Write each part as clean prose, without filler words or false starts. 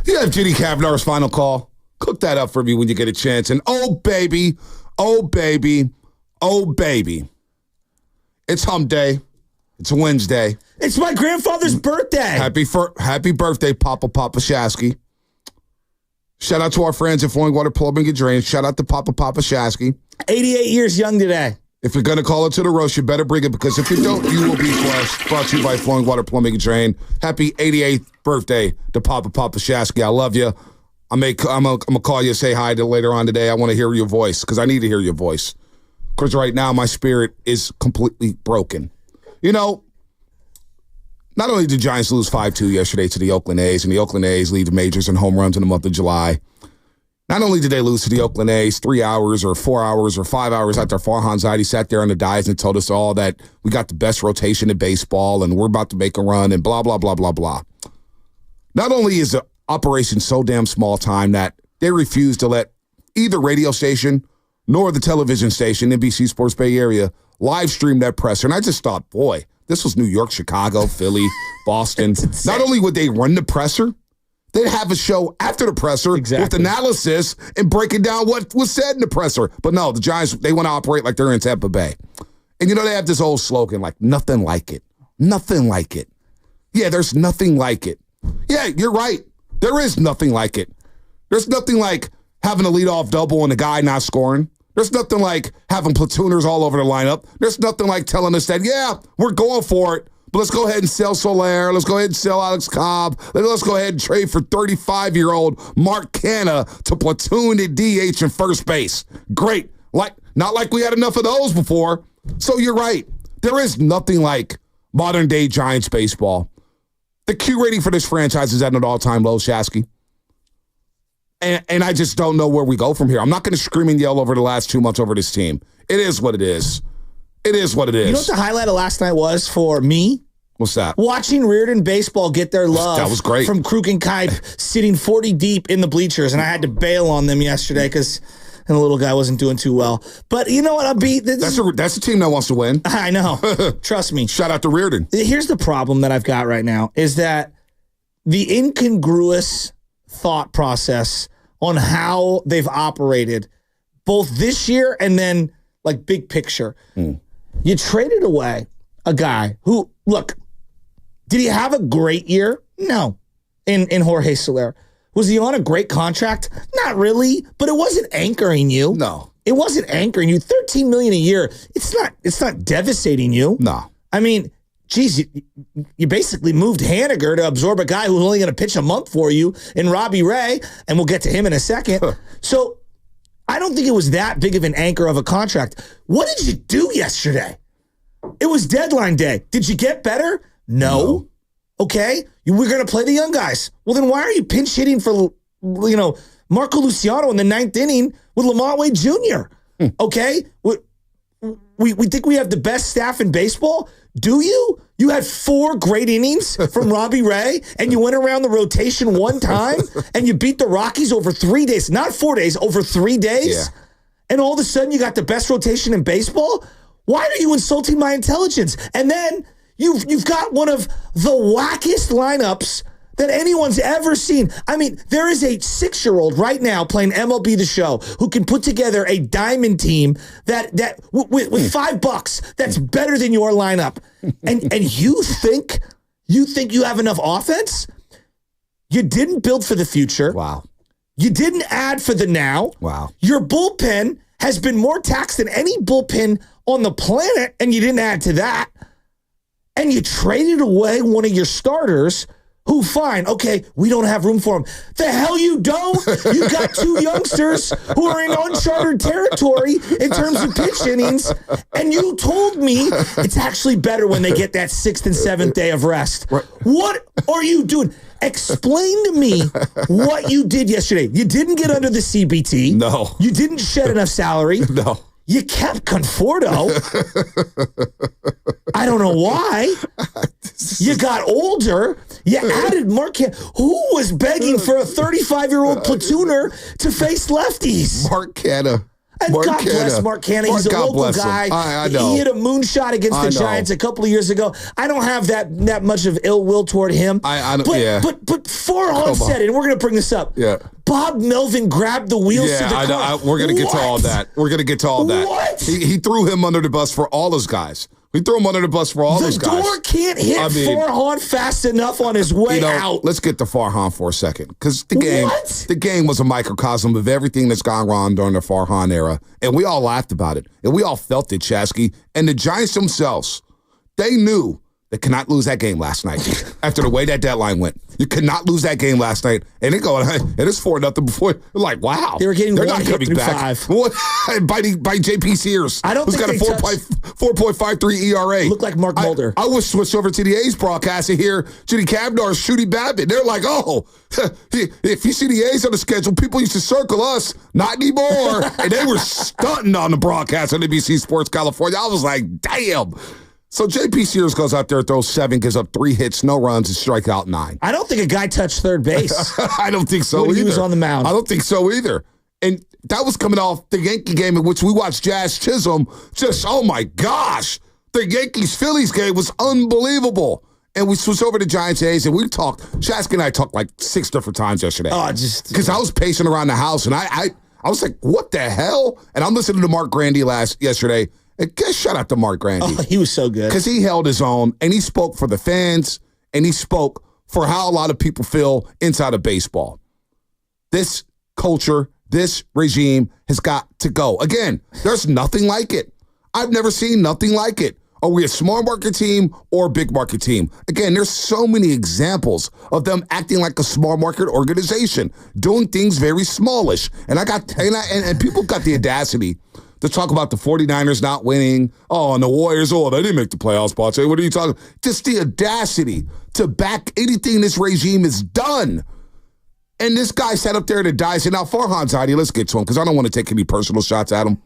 You have Ginny Kavanaugh's final call. Cook that up for me when you get a chance. And oh, baby, oh, baby, oh, baby. It's hump day. It's Wednesday. It's my grandfather's birthday. Happy birthday, Papa Shasky. Shout out to our friends at Flowing Water Plumbing and Drain. Shout out to Papa Shasky. 88 years young today. If you're going to call it to the roast, you better bring it, because if you don't, you will be flushed. Brought to you by Flowing Water Plumbing and Drain. Happy 88th birthday to Papa Shasky. I love you. I'm gonna call you, say hi to later on today. I want to hear your voice, because I need to hear your voice. Because right now, my spirit is completely broken. You know, not only did Giants lose 5-2 yesterday to the Oakland A's, and the Oakland A's lead the majors in home runs in the month of July, not only did they lose to the Oakland A's 3 hours or 4 hours or 5 hours after Farhan Zaidi sat there on the dais and told us all that we got the best rotation in baseball and we're about to make a run and blah, blah, blah, blah, blah. Not only is the operation so damn small time that they refuse to let either radio station nor the television station, NBC Sports Bay Area, live stream that presser. And I just thought, boy, this was New York, Chicago, Philly, Boston. Not only would they run the presser, they'd have a show after the presser with analysis and breaking down what was said in the presser. But no, the Giants, they want to operate like they're in Tampa Bay. And, you know, they have this old slogan, like, nothing like it. Nothing like it. Yeah, there's nothing like it. Yeah, you're right. There is nothing like it. There's nothing like having a leadoff double and a guy not scoring. There's nothing like having platooners all over the lineup. There's nothing like telling us that, yeah, we're going for it, but let's go ahead and sell Soler. Let's go ahead and sell Alex Cobb. Let's go ahead and trade for 35-year-old Mark Canha to platoon at DH and first base. Great. Not like we had enough of those before. So you're right. There is nothing like modern-day Giants baseball. The Q rating for this franchise is at an all-time low, Shasky. And I just don't know where we go from here. I'm not going to scream and yell over the last 2 months over this team. It is what it is. It is what it is. You know what the highlight of last night was for me? What's that? Watching Reardon baseball get their love. That was great. From Kruk and Kipe sitting 40 deep in the bleachers, and I had to bail on them yesterday because the little guy wasn't doing too well. But you know what? That's a team that wants to win. I know. Trust me. Shout out to Reardon. Here's the problem that I've got right now is that the incongruous thought process on how they've operated both this year and then like big picture. You traded away a guy who, look, did he have a great year? No. In Jorge Soler. Was he on a great contract? Not really, but it wasn't anchoring you. No. It wasn't anchoring you. $13 million a year. It's not devastating you. No. I mean, geez, you basically moved Haniger to absorb a guy who's only going to pitch a month for you in Robbie Ray, and we'll get to him in a second. So I don't think it was that big of an anchor of a contract. What did you do yesterday? It was deadline day. Did you get better? No. Okay. We're going to play the young guys. Well, then why are you pinch hitting for, Marco Luciano in the ninth inning with Lamont Wade Jr.? Okay. We think we have the best staff in baseball. Do you? You had 4 great innings from Robbie Ray, and you went around the rotation one time, and you beat the Rockies over 3 days. Not 4 days, over 3 days. Yeah. And all of a sudden, you got the best rotation in baseball? Why are you insulting my intelligence? And then you've got one of the wackest lineups that anyone's ever seen. I mean, there is a 6-year-old right now playing MLB The Show who can put together a diamond team that with $5 that's better than your lineup. And you think you have enough offense? You didn't build for the future. Wow. You didn't add for the now. Wow. Your bullpen has been more taxed than any bullpen on the planet, and you didn't add to that. And you traded away one of your starters who, fine, okay, we don't have room for him. The hell you don't? You got 2 youngsters who are in uncharted territory in terms of pitch innings, and you told me it's actually better when they get that 6th and 7th day of rest. Right. What are you doing? Explain to me what you did yesterday. You didn't get under the CBT. No. You didn't shed enough salary. No. You kept Conforto. I don't know why. You got older. You added Mark Canha, who was begging for a 35-year-old platooner to face lefties. Mark Canha. And God bless Mark Canha. He's a local guy. I know. He hit a moonshot against the Giants a couple of years ago. I don't have that much of ill will toward him. I don't, yeah. But Farhan said it, and we're going to bring this up. Yeah. Bob Melvin grabbed the wheels to the car. I know. We're going to get to all that. We're going to get to all that. What? He threw him under the bus for all those guys. We threw him under the bus for all those guys. The door can't hit Farhan fast enough on his way out. Let's get to Farhan for a second, because the game was a microcosm of everything that's gone wrong during the Farhan era, and we all laughed about it, and we all felt it, Chasky. And the Giants themselves, they knew they could not lose that game last night after the way that deadline went. You could not lose that game last night, and it is 4-0 before. Like, wow, they were getting they're one not hit coming through back. 5. by JP Sears, who's got a 4.53 ERA. Look like Mark Mulder. I was switched over to the A's broadcast to hear Judy Cavnar, Shooty Babbitt. They're like, oh, if you see the A's on the schedule, people used to circle us. Not anymore. And they were stunting on the broadcast on NBC Sports California. I was like, damn. So JP Sears goes out there, throws 7, gives up 3 hits, no runs, and strike out 9. I don't think a guy touched third base. I don't think so when either. He was on the mound. I don't think so either. And that was coming off the Yankee game in which we watched Jazz Chisholm. Just, oh my gosh. The Yankees-Phillies game was unbelievable. And we switched over to Giants A's, and we talked. Shasky and I talked like 6 different times yesterday. Oh, just because I was pacing around the house, and I was like, what the hell? And I'm listening to Mark Grandy yesterday. And shout out to Mark Grandy. Oh, he was so good. Because he held his own, and he spoke for the fans, and he spoke for how a lot of people feel inside of baseball. This culture, this regime has got to go. Again, there's nothing like it. I've never seen nothing like it. Are we a small market team or a big market team? Again, there's so many examples of them acting like a small market organization, doing things very smallish. And people got the audacity to talk about the 49ers not winning. Oh, and the Warriors, they didn't make the playoff spots. Hey, what are you talking? Just the audacity to back anything this regime has done. And this guy sat up there to die. So now Farhan Zaidi, let's get to him, because I don't want to take any personal shots at him.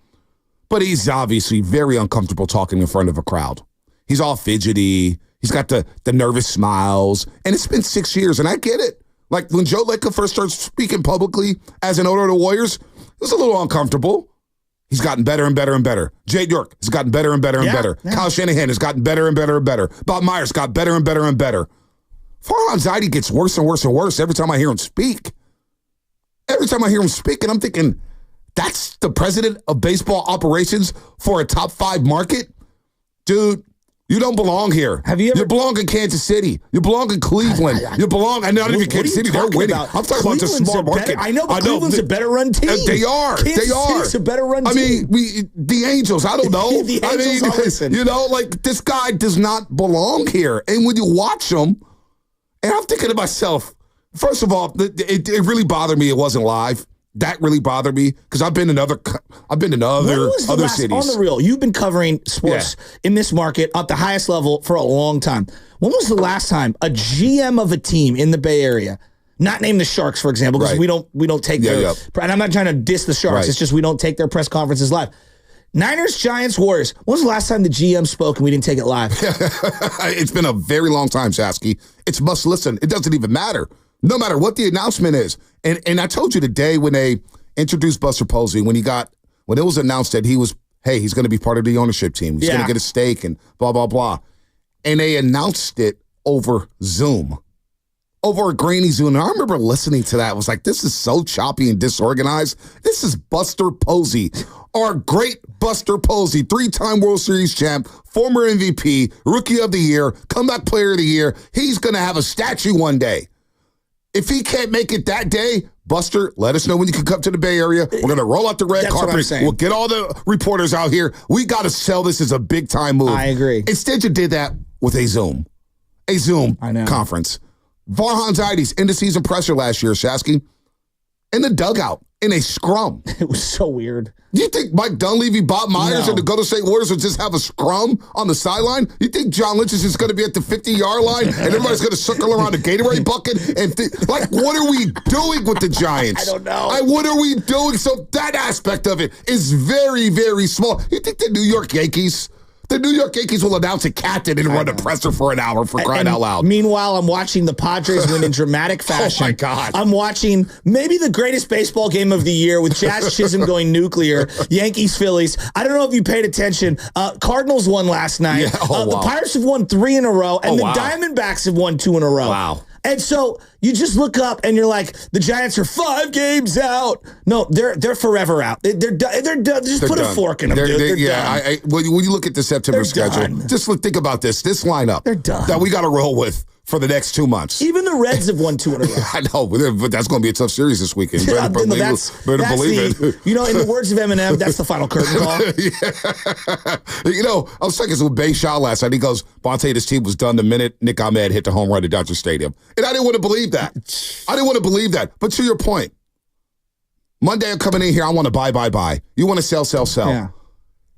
But he's obviously very uncomfortable talking in front of a crowd. He's all fidgety. He's got the nervous smiles. And it's been 6 years, and I get it. Like when Joe Lacob first started speaking publicly as an owner of the Warriors, it was a little uncomfortable. He's gotten better and better and better. Jade York has gotten better and better and better. Yeah. Kyle Shanahan has gotten better and better and better. Bob Myers got better and better and better. Farhan Zaidi gets worse and worse and worse every time I hear him speak. Every time I hear him speak, and I'm thinking, that's the president of baseball operations for a top 5 market? Dude, you don't belong here. You belong in Kansas City. You belong in Cleveland. You belong, and not even Kansas City. They're winning. I'm talking about the small market. I know, but Cleveland's a better run team. They are. Kansas City's a better run team. I mean, the Angels, I don't know. The Angels, like this guy does not belong here. And when you watch him, and I'm thinking to myself, first of all, it really bothered me it wasn't live. That really bothered me because I've been in other cities. On the real, you've been covering sports in this market at the highest level for a long time. When was the last time a GM of a team in the Bay Area, not named the Sharks, for example, because we don't take their, and I'm not trying to diss the Sharks. It's just we don't take their press conferences live. Niners, Giants, Warriors. When was the last time the GM spoke and we didn't take it live? It's been a very long time, Sasky. It's must listen. It doesn't even matter. No matter what the announcement is. And I told you the day when they introduced Buster Posey, when it was announced that he's going to be part of the ownership team. He's going to get a stake and blah, blah, blah. And they announced it over Zoom. Over a grainy Zoom. And I remember listening to that. I was like, this is so choppy and disorganized. This is Buster Posey. Our great Buster Posey, 3-time World Series champ, former MVP, Rookie of the Year, Comeback Player of the Year. He's going to have a statue one day. If he can't make it that day, Buster, let us know when you can come to the Bay Area. We're going to roll out the red carpet. We'll get all the reporters out here. We got to sell this as a big-time move. I agree. Instead, you did that with a Zoom conference. Farhan Zaidi's end-of-season presser last year, Shasky, in the dugout, in a scrum. It was so weird. Do you think Mike Dunleavy, Bob Myers, and the Golden State Warriors will just have a scrum on the sideline? You think John Lynch is just going to be at the 50-yard line and everybody's going to circle around the Gatorade bucket? And what are we doing with the Giants? I don't know. What are we doing? So that aspect of it is very, very small. You think the New York Yankees, The New York Yankees will announce a captain and run a presser for an hour for crying out loud. Meanwhile, I'm watching the Padres win in dramatic fashion. Oh, my God. I'm watching maybe the greatest baseball game of the year with Jazz Chisholm going nuclear, Yankees, Phillies. I don't know if you paid attention. Cardinals won last night. Yeah. Oh, The wow. Pirates have won 3 in a row, and the wow. Diamondbacks have won 2 in a row. Wow. And so you just look up and you're like, the Giants are 5 games out. No, they're forever out. They're done. Just put done. a fork in them, dude. They're done. When you look at the September They're schedule, done. just think about this lineup They're done. that we got to roll with for the next 2 months. Even the Reds have won 2 in a row. I know, but that's going to be a tough series this weekend. Better believe it. You know, in the words of Eminem, that's the final curtain call. You know, I was talking to Bay Shaw last night. He goes, Bonte, this team was done the minute Nick Ahmed hit the home run at Dodger Stadium. And I didn't want to believe that. But to your point, Monday I'm coming in here, I want to buy. You want to sell. Yeah.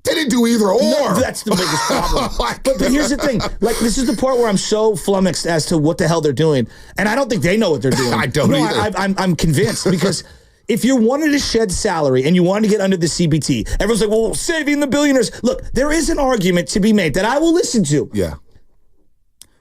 They didn't do either or. No, that's the biggest problem. But here's the thing. Like, this is the part where I'm so flummoxed as to what the hell they're doing. And I don't think they know what they're doing. I don't either. I'm convinced because if you wanted to shed salary and you wanted to get under the CBT, everyone's like, well, saving the billionaires. Look, there is an argument to be made that I will listen to. Yeah.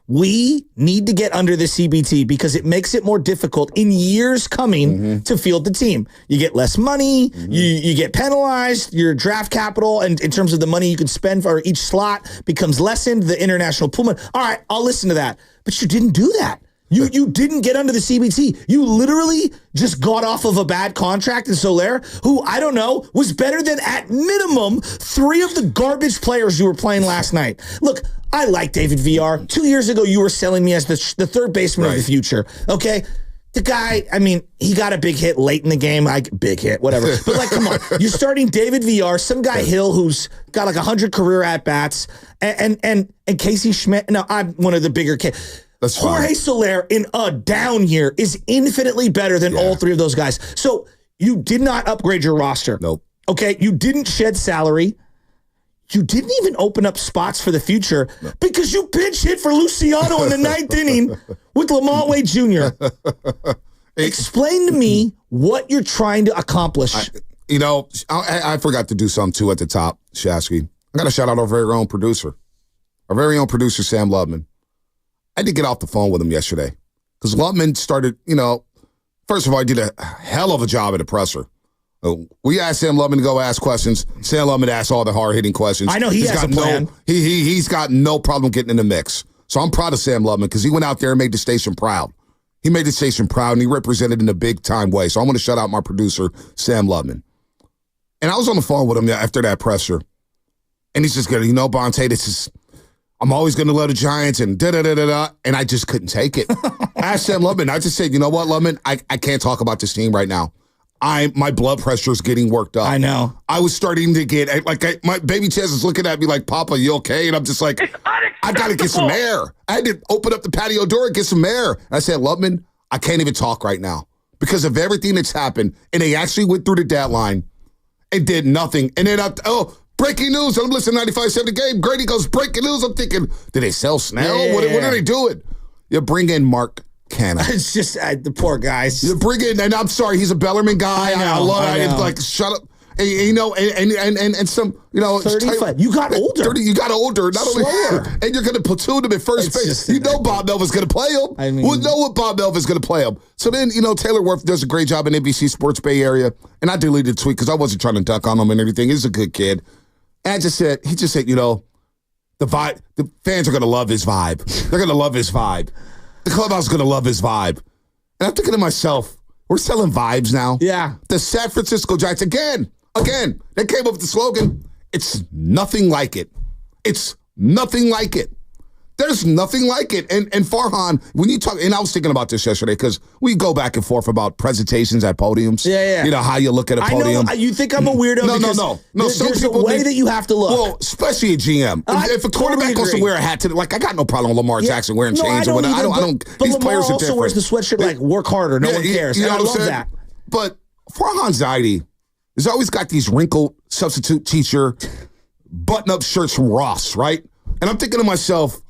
We need to get under the CBT because it makes it more difficult in years coming to field the team. You get less money, you get penalized, your draft capital, and in terms of the money you can spend for each slot becomes lessened, the international pool money. All right, I'll listen to that. But you didn't do that. You didn't get under the CBT. You literally just got off of a bad contract in Soler, who, I don't know, was better than, at minimum, 3 of the garbage players you were playing last night. Look, I like David VR. 2 years ago, you were selling me as the third baseman of the future, okay? The guy, I mean, he got a big hit late in the game. Big hit, whatever. But, like, come on. You're starting David VR, some guy Hill who's got like 100 career at-bats, and Casey Schmidt. No, I'm one of the bigger kids. That's fine. Jorge Soler in a down year is infinitely better than all 3 of those guys. So you did not upgrade your roster. Nope. Okay, you didn't shed salary. You didn't even open up spots for the future because you pinch hit for Luciano in the 9th inning with Lamont Wade Jr. Explain to me what you're trying to accomplish. I forgot to do something, too, at the top, Shasky. I got to shout out our very own producer, Sam Lubman. I did get off the phone with him yesterday because Lubman started, first of all, he did a hell of a job at the presser. We asked Sam Lubman to go ask questions. Sam Lubman asked all the hard-hitting questions. I know he's has got a plan. He's got no problem getting in the mix. So I'm proud of Sam Lubman because he went out there and made the station proud. He made the station proud, and he represented in a big-time way. So I want to shout out my producer, Sam Lubman. And I was on the phone with him after that presser, and he's just going, Bonte, I'm always going to love the Giants and da-da-da-da-da, and I just couldn't take it. I asked Sam Lubman, I just said, you know what, Lubman, I can't talk about this team right now. My blood pressure is getting worked up. I know. I was starting to get, my baby Chaz is looking at me like, Papa, you okay? And I'm just like, I got to get some air. I had to open up the patio door and get some air. And I said, Lubman, I can't even talk right now because of everything that's happened. And they actually went through the deadline and did nothing. And then, breaking news. I'm listening to 95.7 The Game. Grady goes, breaking news. I'm thinking, did they sell Snell? Yeah. What are they doing? You bring in Mark Cannon. It's just the poor guys. You bring in, and I'm sorry, he's a Bellarmine guy. I know. Like, shut up. And some, 35. You got older. 30, you got older. Not Slower. only, and you're going to platoon him at first base. Bob Melvin's going to play him. I mean, we'll know what Bob Melvin's going to play him. So then, Taylor Worth does a great job in NBC Sports Bay Area. And I deleted the tweet because I wasn't trying to duck on him and everything. He's a good kid. And he just said, the vibe, the fans are going to love his vibe. They're going to love his vibe. The clubhouse is going to love his vibe. And I'm thinking to myself, we're selling vibes now. Yeah. The San Francisco Giants, again, they came up with the slogan, it's nothing like it. It's nothing like it. There's nothing like it. And Farhan, when you talk, and I was thinking about this yesterday because we go back and forth about presentations at podiums. Yeah. How you look at a podium. I know, you think I'm a weirdo. No. There's a way that you have to look. Well, especially a GM. If a quarterback goes to wear a hat to, I got no problem with Lamar Jackson wearing chains or whatever. I don't. But these Lamar players are also different. wears the sweatshirt work harder. No one cares. You know I what I'm love saying? that. But Farhan Zaidi has always got these wrinkled substitute teacher button-up shirts from Ross, right? And I'm thinking to myself,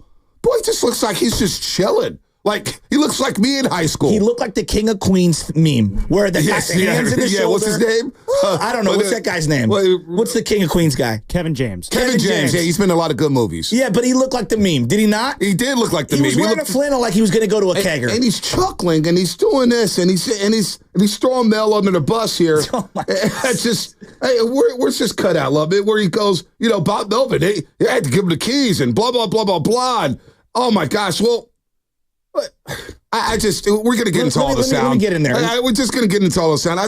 boy, it just looks like he's just chilling. Like, he looks like me in high school. He looked like the King of Queens meme, where the guy's hands in the shoulder. What's his name? I don't know. What's that guy's name? What's the King of Queens guy? Kevin James. Kevin James. Yeah, he's been in a lot of good movies. Yeah, but he looked like the meme. Did he not? He did look like the meme. He was wearing a flannel like he was going to go to a kegger. And he's chuckling, and he's doing this, and he's throwing Mel under the bus here. Oh my It's just, hey, where's this cut out, love it? Where he goes, Bob Melvin, he had to give him the keys, and blah, blah, blah, blah, blah. And, oh, my gosh. Well, we're going to get into all the sound. Let me get in there. We're just going to get into all the sound.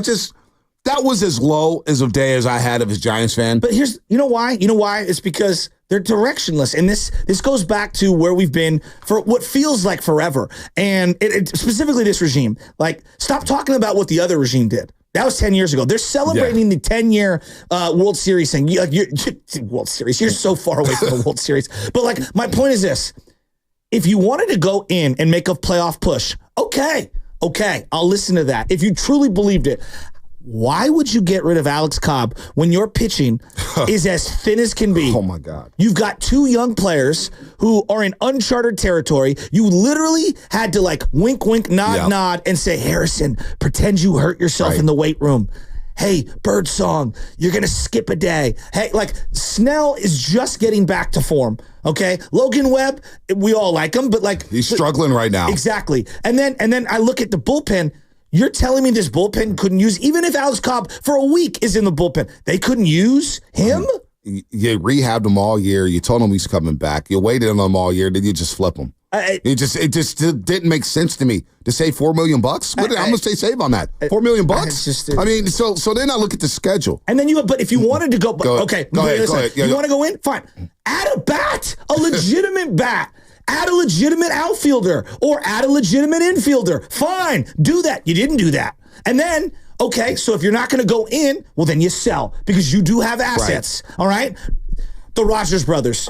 That was as low as of day as I had of his Giants fan. But you know why? It's because they're directionless. And this goes back to where we've been for what feels like forever. And specifically this regime. Like, stop talking about what the other regime did. That was 10 years ago. They're celebrating the 10-year World Series thing. World Series. You're so far away from the World Series. But, like, my point is this. If you wanted to go in and make a playoff push, okay, I'll listen to that. If you truly believed it, why would you get rid of Alex Cobb when your pitching is as thin as can be? Oh, my God. You've got two young players who are in uncharted territory. You literally had to, like, wink, wink, nod, and say, Harrison, pretend you hurt yourself in the weight room. Hey, Birdsong, you're going to skip a day. Hey, like, Snell is just getting back to form, okay? Logan Webb, we all like him, but, like... He's struggling right now. Exactly. And then I look at the bullpen. You're telling me this bullpen couldn't use... Even if Alex Cobb for a week is in the bullpen, they couldn't use him? You rehabbed him all year. You told him he's coming back. You waited on him all year. Then you just flip him. It just didn't make sense to me to save $4 million. How much they save on that? $4 million. I mean, so then I look at the schedule, and then but if you wanted to go ahead. You want to go in? Fine. Add a bat, a legitimate bat. Add a legitimate outfielder or add a legitimate infielder. Fine, do that. You didn't do that, and then. Okay, so if you're not going to go in, well, then you sell because you do have assets. Right. All right, the Rogers brothers.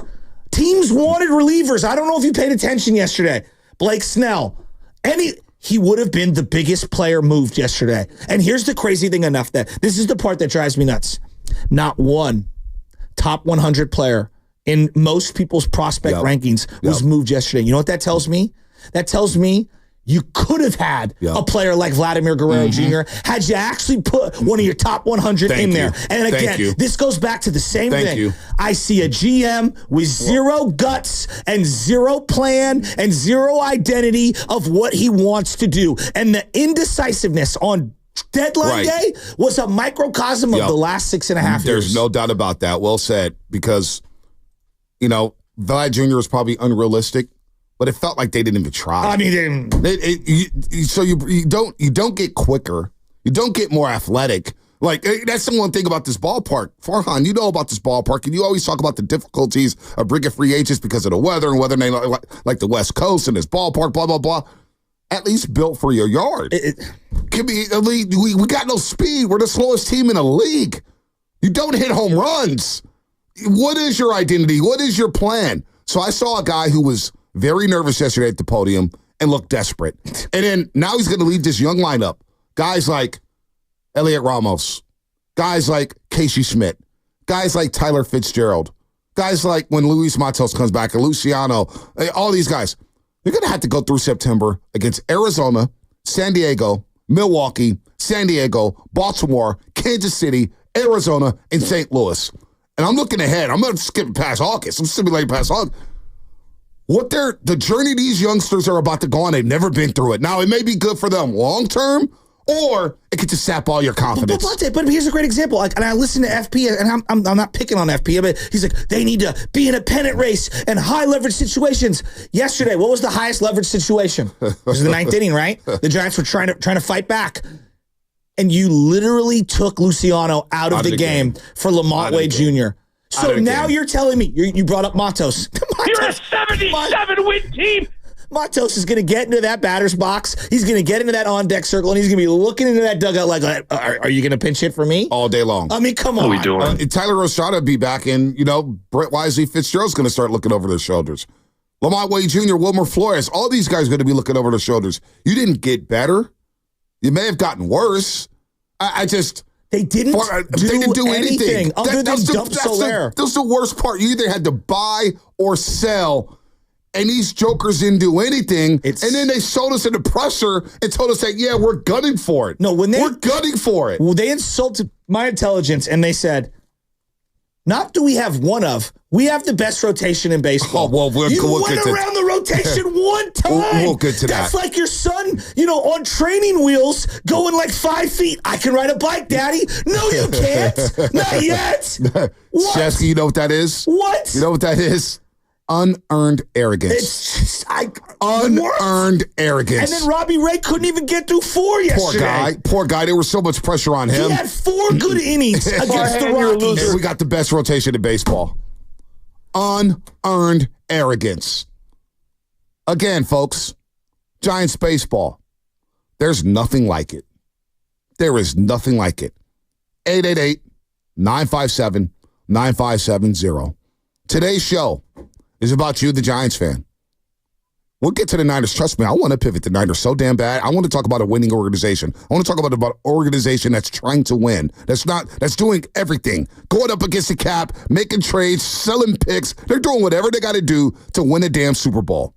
Teams wanted relievers. I don't know if you paid attention yesterday. Blake Snell. He would have been the biggest player moved yesterday. And here's the crazy thing enough that this is the part that drives me nuts. Not one top 100 player in most people's prospect rankings was moved yesterday. You know what that tells me? That tells me you could have had a player like Vladimir Guerrero Jr. had you actually put one of your top 100 in there. And again, this goes back to the same thing. I see a GM with zero guts and zero plan and zero identity of what he wants to do. And the indecisiveness on deadline day was a microcosm of the last 6.5 years. There's no doubt about that. Well said, because, Vlad Jr. is probably unrealistic. But it felt like they didn't even try. I mean, so you don't get quicker. You don't get more athletic. Like, that's the one thing about this ballpark. Farhan, you know about this ballpark, and you always talk about the difficulties of bringing free agents because of the weather and whether they like the West Coast and this ballpark, blah, blah, blah. At least built for your yard. We got no speed. We're the slowest team in the league. You don't hit home runs. What is your identity? What is your plan? So I saw a guy who was very nervous yesterday at the podium and looked desperate. And then now he's going to lead this young lineup. Guys like Elliot Ramos. Guys like Casey Schmidt. Guys like Tyler Fitzgerald. Guys like when Luis Matos comes back and Luciano. All these guys. They're going to have to go through September against Arizona, San Diego, Milwaukee, San Diego, Baltimore, Kansas City, Arizona, and St. Louis. And I'm looking ahead. I'm going to skip past August. I'm simulating past August. The journey these youngsters are about to go on, they've never been through it. Now, it may be good for them long term, or it could just sap all your confidence. But here's a great example. Like, and I listen to FP, and I'm not picking on FP, but he's like, they need to be in a pennant race and high leverage situations. Yesterday, what was the highest leverage situation? It was the ninth inning, right? The Giants were trying to fight back. And you literally took Luciano out of the game for Lamont Wade Jr. So now you're telling me, you brought up Matos. You're a 77-win team. Matos is going to get into that batter's box. He's going to get into that on-deck circle, and he's going to be looking into that dugout like, are you going to pinch hit for me? All day long. I mean, come on. What are we doing? Tyler Rosada be back, and, Brett Wisely Fitzgerald's going to start looking over their shoulders. Lamont Wade Jr., Wilmer Flores, all these guys are going to be looking over their shoulders. You didn't get better. You may have gotten worse. They didn't do anything other than dump Soler. That's the worst part. You either had to buy or sell. and these jokers didn't do anything. And then they sold us into pressure and told us that, yeah, we're gunning for it. No, we're gunning for it. Well, they insulted my intelligence and they said, not do we have we have the best rotation in baseball. Oh, well, we'll went around the rotation one time. We'll get to that. That's like your son, on training wheels going like 5 feet. I can ride a bike, Daddy. No, you can't. Not yet. What? Chesky, you know what that is? What? You know what that is? Unearned arrogance. It's just, unearned arrogance. And then Robbie Ray couldn't even get through 4 yesterday. Poor guy. There was so much pressure on him. He had 4 good innings against the Rockies. And we got the best rotation in baseball. Unearned arrogance. Again, folks, Giants baseball. There's nothing like it. There is nothing like it. 888-957-9570. Today's show is about you, the Giants fan. We'll get to the Niners. Trust me, I want to pivot the Niners so damn bad. I want to talk about a winning organization. I want to talk about an organization that's trying to win. That's doing everything. Going up against the cap, making trades, selling picks. They're doing whatever they got to do to win a damn Super Bowl.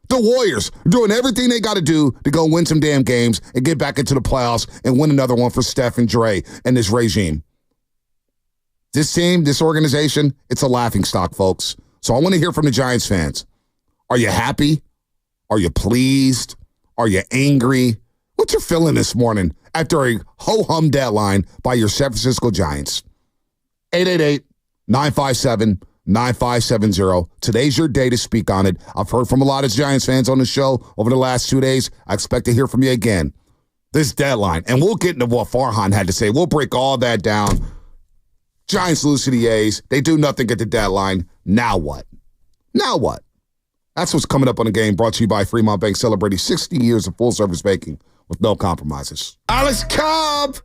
The Warriors are doing everything they got to do to go win some damn games and get back into the playoffs and win another one for Steph and Dre and this regime. This team, this organization, it's a laughingstock, folks. So I want to hear from the Giants fans. Are you happy? Are you pleased? Are you angry? What's your feeling this morning after a ho-hum deadline by your San Francisco Giants? 888-957-9570. Today's your day to speak on it. I've heard from a lot of Giants fans on the show over the last 2 days. I expect to hear from you again. This deadline, and we'll get into what Farhan had to say. We'll break all that down. Giants lose to the A's. They do nothing at the deadline. Now what? Now what? That's what's coming up on the game, brought to you by Fremont Bank, celebrating 60 years of full-service banking with no compromises. Alex Cobb!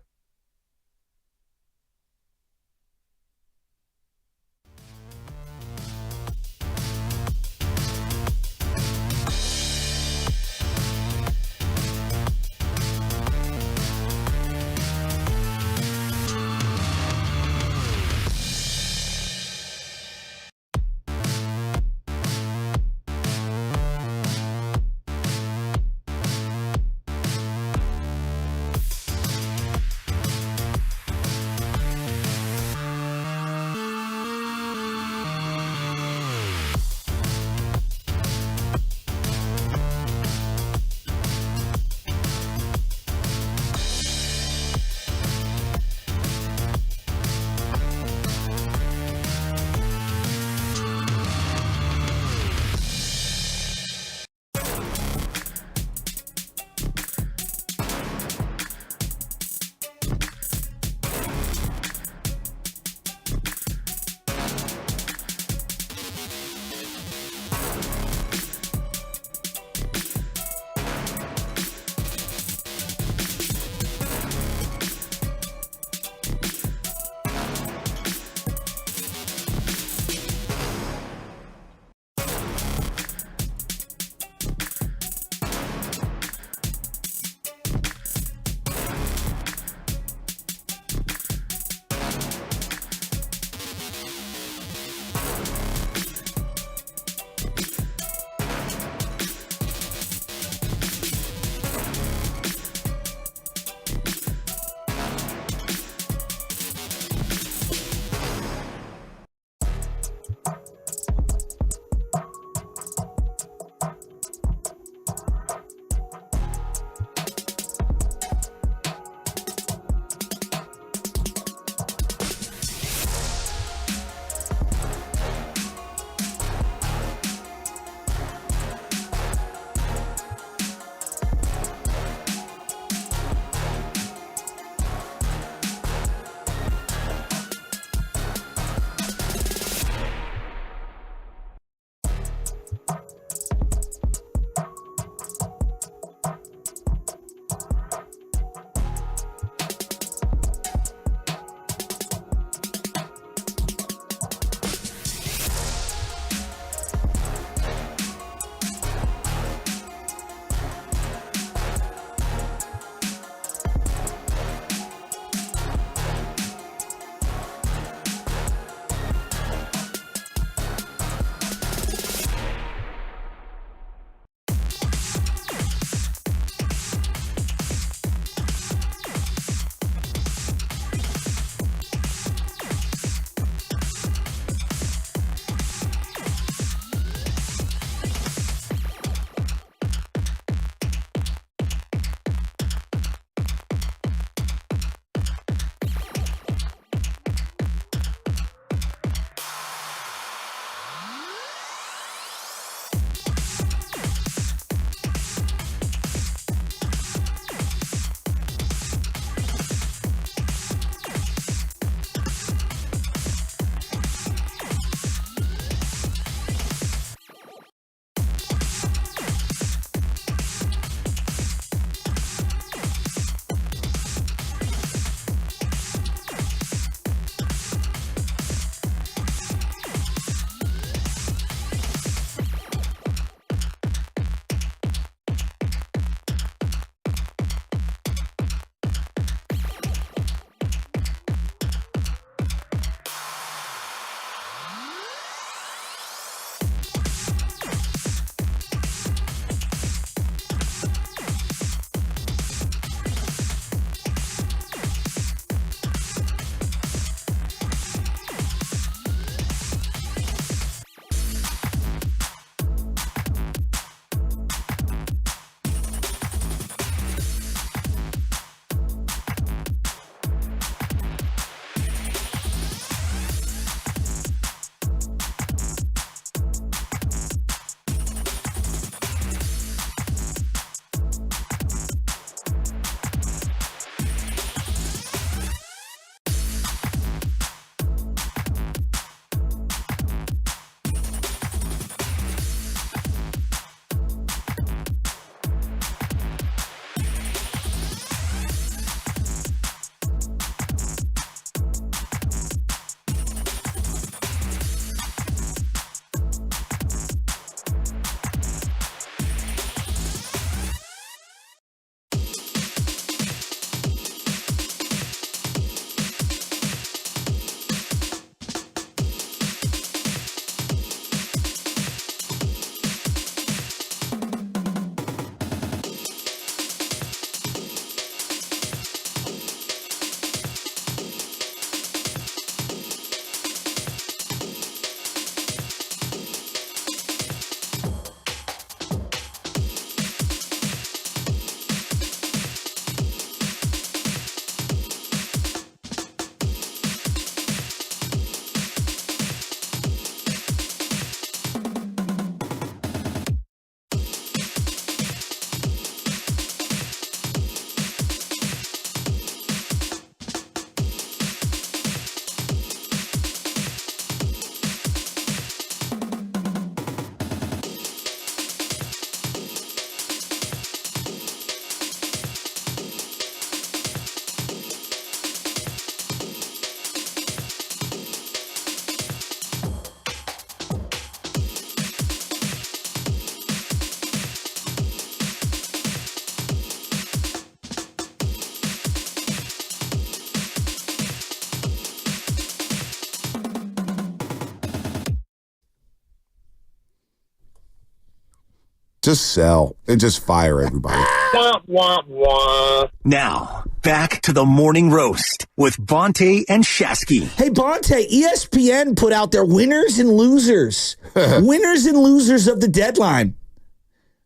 Just sell and just fire everybody. Wah, wah, wah. Now, back to the morning roast with Bonte and Shasky. Hey, Bonte, ESPN put out their winners and losers. Winners and losers of the deadline.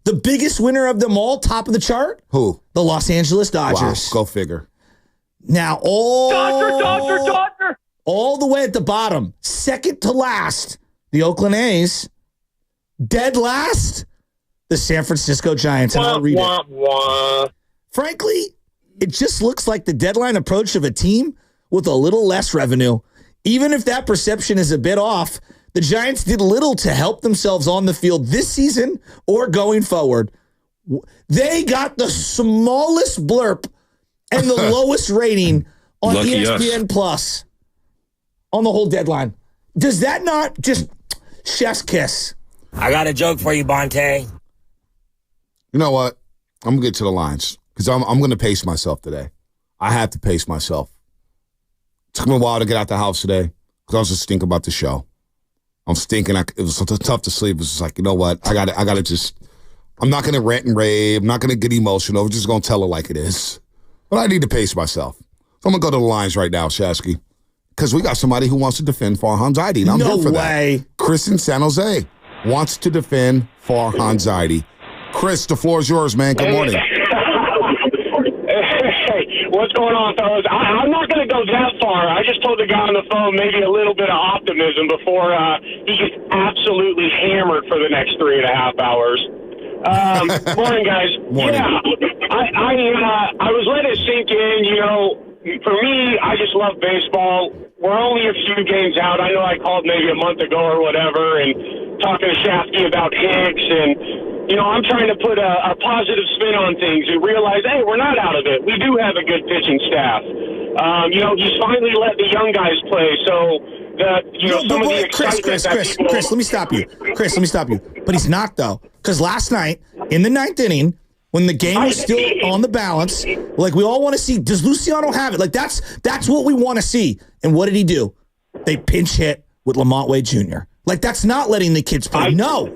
The biggest winner of them all, top of the chart? Who? The Los Angeles Dodgers. Wow, go figure. Now, Dodger. all the way at the bottom, second to last, the Oakland A's. Dead last, the San Francisco Giants. And I'll read it. Frankly, it just looks like the deadline approach of a team with a little less revenue. Even if that perception is a bit off, the Giants did little to help themselves on the field this season or going forward. They got the smallest blurb and the lowest rating on Lucky ESPN Plus on the whole deadline. Does that not just chef's kiss? I got a joke for you, Bonte. You know what? I'm going to get to the lines because I'm going to pace myself today. I have to pace myself. It took me a while to get out the house today because I was just thinking about the show. I'm stinking. It was so tough to sleep. It was just like, you know what? I got to just, I'm not going to rant and rave. I'm not going to get emotional. I'm just going to tell it like it is. But I need to pace myself. So I'm going to go to the lines right now, Shasky, because we got somebody who wants to defend Farhan Zaidi. And I'm No here for way. that. Chris in San Jose wants to defend Farhan Zaidi. Chris, the floor is yours, man. Good morning. Hey, what's going on, fellas? I'm not going to go that far. I just told the guy on the phone maybe a little bit of optimism before he gets absolutely hammered for the next 3.5 hours. Morning, guys. Morning. Yeah, I was letting it sink in. You know, for me, I just love baseball. We're only a few games out. I know I called maybe a month ago or whatever and talking to Shafty about Hicks and, you know, I'm trying to put a positive spin on things and realize, hey, we're not out of it. We do have a good pitching staff. You know, he's finally let the young guys play. So, some of the excitement Chris, let me stop you. Chris, let me stop you. But he's not, though. Because last night, in the ninth inning, when the game was still on the balance, like we all want to see, does Luciano have it? Like that's what we want to see. And what did he do? They pinch hit with Lamont Wade Jr. Like that's not letting the kids play. No.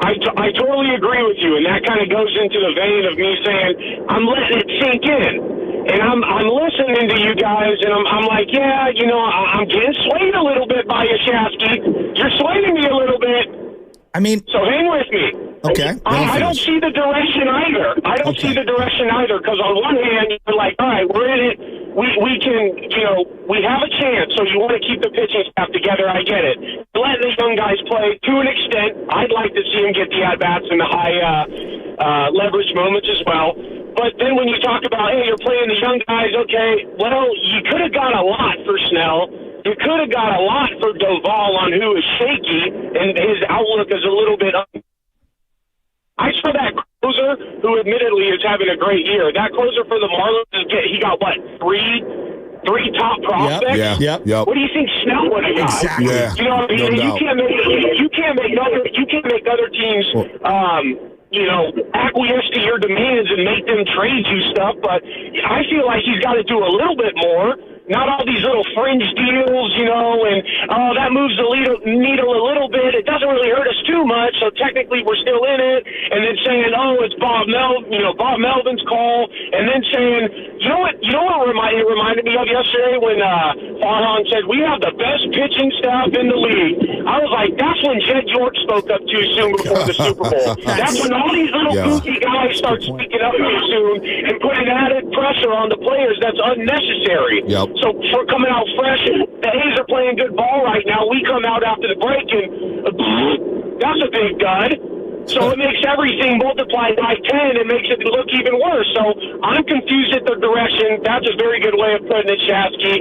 I totally agree with you, and that kind of goes into the vein of me saying I'm letting it sink in, and I'm listening to you guys, and I'm like, yeah, you know, I'm getting swayed a little bit by you, Shasky. You're swaying me a little bit. I mean, so hang with me. Okay. I don't see the direction either. Because on one hand, you're like, all right, we're in it. We can, you know, we have a chance. So you want to keep the pitching staff together. I get it. Let the young guys play to an extent. I'd like to see them get the at-bats and the high leverage moments as well. But then when you talk about, hey, you're playing the young guys, okay, well, you could have got a lot for Snell. You could have got a lot for Doval on who is shaky, and his outlook is a little bit I saw that closer, who admittedly is having a great year. That closer for the Marlins, he got, what, three top prospects? Yep. What do you think Snell would have got? Exactly. Yeah. You know what I mean? No You can't make other teams you know, acquiesce to your demands and make them trade you stuff, but I feel like he's got to do a little bit more. Not all these little fringe deals, you know, and, that moves the needle a little bit. It doesn't really hurt us too much, so technically we're still in it. And then saying, it's Bob Melvin's call. And then saying, you know what it reminded me of yesterday when Farhan said, we have the best pitching staff in the league. I was like, that's when Jed York spoke up too soon before the Super Bowl. That's when all these little goofy guys start speaking up too soon and putting added pressure on the players that's unnecessary. Yep. So for coming out fresh, and the A's are playing good ball right now. We come out after the break, and that's a big dud. So it makes everything multiplied by 10. It makes it look even worse. So I'm confused at the direction. That's a very good way of putting it, Shasky.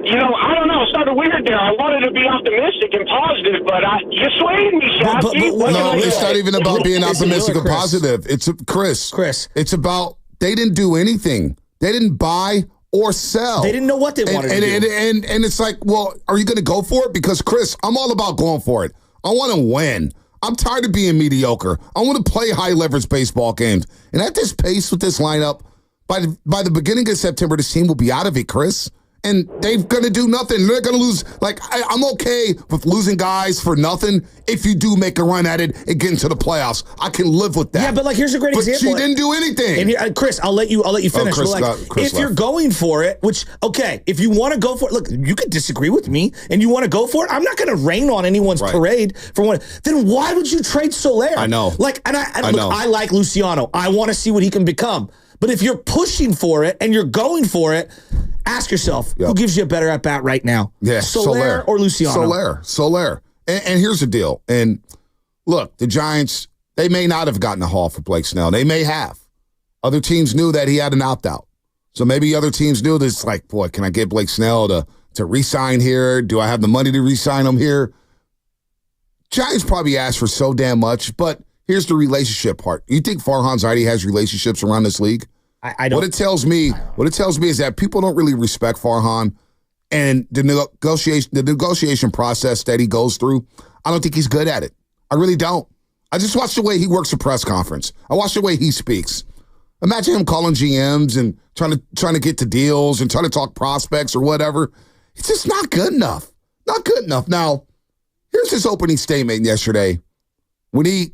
You know, I don't know. It started weird there. I wanted to be optimistic and positive, but you swayed me, Shasky. No, it's not even about being optimistic or positive. It's Chris. It's about they didn't do anything. They didn't buy or sell. They didn't know what they wanted to do. And it's like, well, are you going to go for it? Because, Chris, I'm all about going for it. I want to win. I'm tired of being mediocre. I want to play high-leverage baseball games. And at this pace with this lineup, by the beginning of September, this team will be out of it, Chris. And they're going to do nothing. They're going to lose. Like, I'm okay with losing guys for nothing if you do make a run at it and get into the playoffs. I can live with that. Yeah, but like here's a great example. But she didn't do anything. And here, Chris, I'll let you finish. Chris But like, if you're going for it, which okay, if you want to go for it, look, you could disagree with me, and you want to go for it. I'm not going to rain on anyone's parade for one. Then why would you trade Soler? I know. Like, and I know. I like Luciano. I want to see what he can become. But if you're pushing for it and you're going for it, ask yourself, who gives you a better at bat right now? Yeah, Soler or Luciano? Soler. And here's the deal. And look, the Giants, they may not have gotten a haul for Blake Snell. They may have. Other teams knew that he had an opt-out. So maybe other teams knew this, like, boy, can I get Blake Snell to re-sign here? Do I have the money to re-sign him here? Giants probably asked for so damn much, but here's the relationship part. You think Farhan Zaidi has relationships around this league? I don't. What it tells me is that people don't really respect Farhan, and the negotiation process that he goes through, I don't think he's good at it. I really don't. I just watch the way he works a press conference. I watch the way he speaks. Imagine him calling GMs and trying to get to deals and trying to talk prospects or whatever. It's just not good enough. Not good enough. Now, here's his opening statement yesterday when he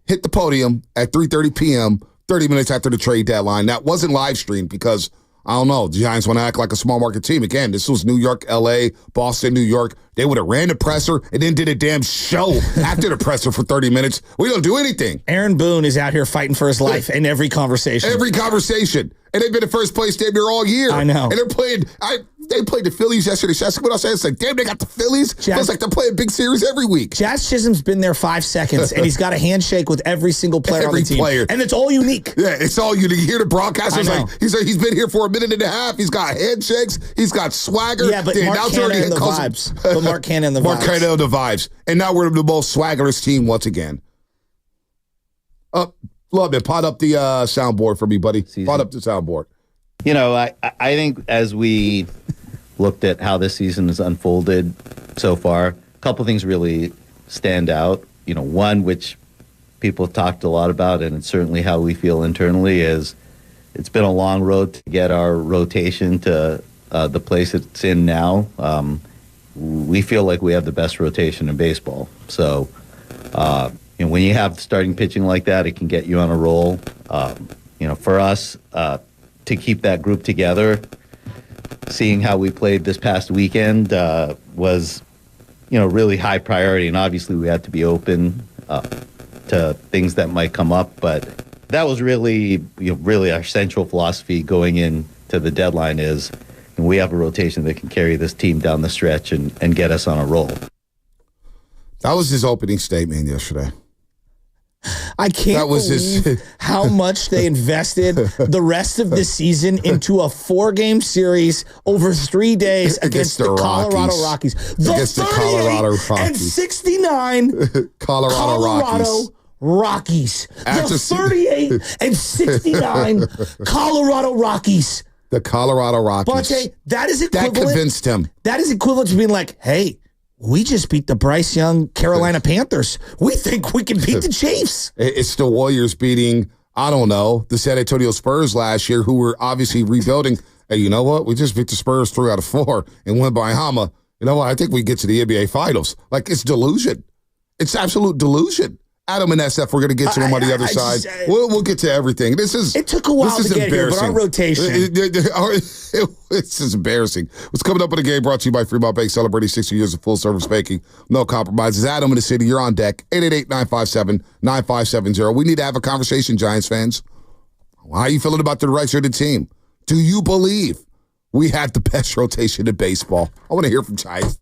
hit the podium at 3:30 p.m., 30 minutes after the trade deadline. That wasn't live streamed because, I don't know, the Giants want to act like a small market team. Again, this was New York, L.A., Boston, New York. They would have ran the presser and then did a damn show after the presser for 30 minutes. We don't do anything. Aaron Boone is out here fighting for his life in every conversation. Every conversation. And they've been the first place damn near all year. I know. And they're playing, they played the Phillies yesterday. That's what I said. It's like, damn, they got the Phillies. Feels like they're playing big series every week. Jazz Chisholm's been there 5 seconds, and he's got a handshake with every single player on the team. And it's all unique. Yeah, it's all unique. You hear the broadcasters like, he's been here for a minute and a half. He's got handshakes. He's got swagger. Yeah, but Mark Cannon and the vibes. But Mark Cannon and the vibes. Mark Cannon and the vibes. And now we're the most swaggerous team once again. Love it. Pot up the soundboard for me, buddy. Pot up the soundboard. You know, I think as we looked at how this season has unfolded so far, a couple things really stand out. You know, one, which people have talked a lot about, and it's certainly how we feel internally, is it's been a long road to get our rotation to the place it's in now. We feel like we have the best rotation in baseball. So, you know, when you have starting pitching like that, it can get you on a roll. You know, for us, to keep that group together, seeing how we played this past weekend was, you know, really high priority. And obviously we had to be open to things that might come up. But that was really, you know, really our central philosophy going into the deadline is we have a rotation that can carry this team down the stretch and get us on a roll. That was his opening statement yesterday. I can't believe how much they invested the rest of the season into a 4-game series over 3 days against the Colorado Rockies. Against the Colorado Rockies. And 69 Colorado Rockies. The 38 and 69 Colorado Rockies. The Colorado Rockies. Bonte, that is equivalent. That convinced him. That is equivalent to being like, hey, we just beat the Bryce Young Carolina Panthers. We think we can beat the Chiefs. It's the Warriors beating, I don't know, the San Antonio Spurs last year, who were obviously rebuilding. Hey, you know what? We just beat the Spurs 3 out of 4 and went by Hama. You know what? I think we get to the NBA Finals. Like, it's delusion. It's absolute delusion. Adam and SF, we're going to get to them on the other side. We'll get to everything. It took a while to get here, but our rotation. This is embarrassing. What's coming up in the game brought to you by Fremont Bank, celebrating 60 years of full-service banking. No compromises. Adam in the city, you're on deck. 888-957-9570. We need to have a conversation, Giants fans. How are you feeling about the direction of the team? Do you believe we have the best rotation in baseball? I want to hear from Giants.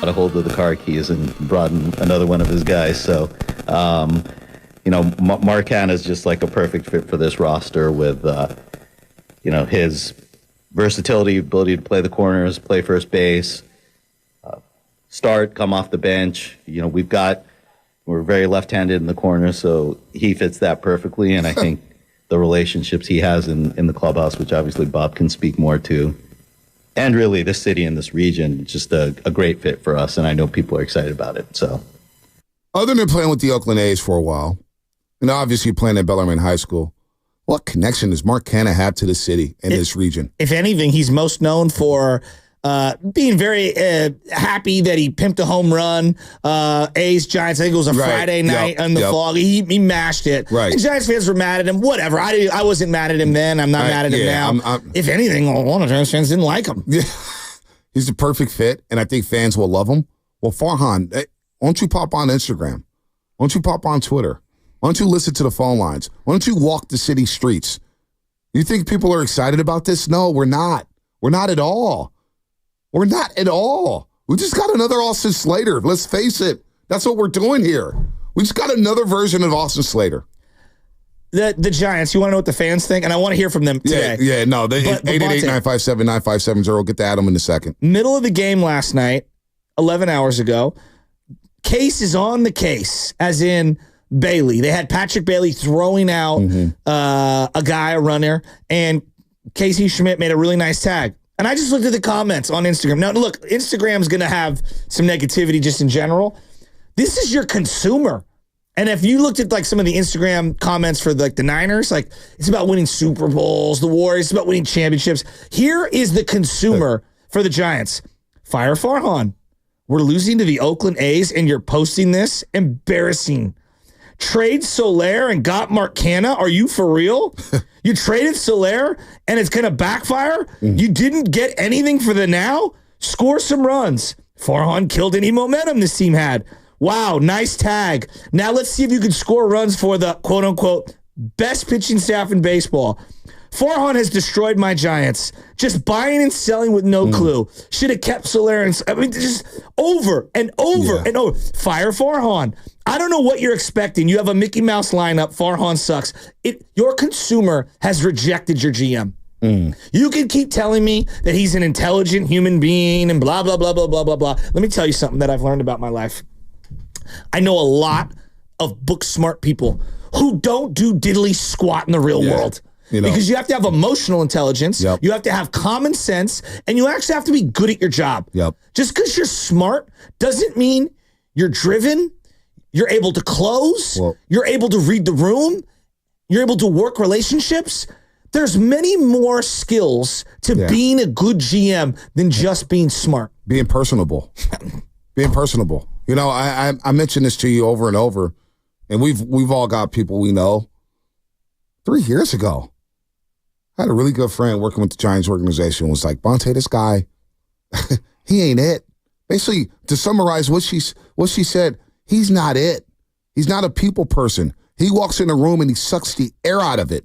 a hold of the car keys and brought in another one of his guys. So, Mark Hanna's just like a perfect fit for this roster with, his versatility, ability to play the corners, play first base, start, come off the bench. We're very left-handed in the corner, so he fits that perfectly. And I think the relationships he has in the clubhouse, which obviously Bob can speak more to, and really this city and this region, just a great fit for us. And I know people are excited about it. So, other than playing with the Oakland A's for a while, and obviously playing at Bellarmine High School, what connection does Mark Hanna have to the city and this region? If anything, he's most known for being very happy that he pimped a home run. A's, Giants, I think it was a Friday night on the fog. He mashed it. Right. And Giants fans were mad at him. Whatever. I wasn't mad at him then. I'm not mad at him now. If anything, a lot of Giants fans didn't like him. Yeah. He's the perfect fit, and I think fans will love him. Well, Farhan, why don't you pop on Instagram? Why don't you pop on Twitter? Why don't you listen to the phone lines? Why don't you walk the city streets? You think people are excited about this? No, we're not. We're not at all. We're not at all. We just got another Austin Slater. Let's face it. That's what we're doing here. We just got another version of Austin Slater. The Giants, you want to know what the fans think? And I want to hear from them today. Yeah, no. 888-957-9570. Get to Adam in a second. Middle of the game last night, 11 hours ago, Case is on the case, as in Bailey. They had Patrick Bailey throwing out a guy, a runner, and Casey Schmidt made a really nice tag. And I just looked at the comments on Instagram. Now, look, Instagram's going to have some negativity just in general. This is your consumer. And if you looked at like some of the Instagram comments for the Niners, like it's about winning Super Bowls, the Warriors, it's about winning championships. Here is the consumer for the Giants. Fire Farhan. We're losing to the Oakland A's and you're posting this? Embarrassing. Trade Soler and got Mark Hanna? Are you for real? You traded Soler and it's going to backfire? You didn't get anything for the now? Score some runs. Farhan killed any momentum this team had. Wow, nice tag. Now let's see if you can score runs for the quote-unquote best pitching staff in baseball. Farhan has destroyed my Giants. Just buying and selling with no clue. Should have kept Soler. Just over and over and over. Fire Farhan. I don't know what you're expecting. You have a Mickey Mouse lineup. Farhan sucks. Your consumer has rejected your GM. You can keep telling me that he's an intelligent human being and blah, blah, blah, blah, blah, blah, blah. Let me tell you something that I've learned about my life. I know a lot of book smart people who don't do diddly squat in the real world. Because you have to have emotional intelligence, you have to have common sense, and you actually have to be good at your job. Just because you're smart doesn't mean you're driven, you're able to close, you're able to read the room, you're able to work relationships. There's many more skills to being a good GM than just being smart. Being personable. Being personable. I mentioned this to you over and over, and we've all got people we know. 3 years ago, I had a really good friend working with the Giants organization was like, Bonte, this guy, he ain't it. Basically, to summarize what she said, he's not it. He's not a people person. He walks in a room and he sucks the air out of it.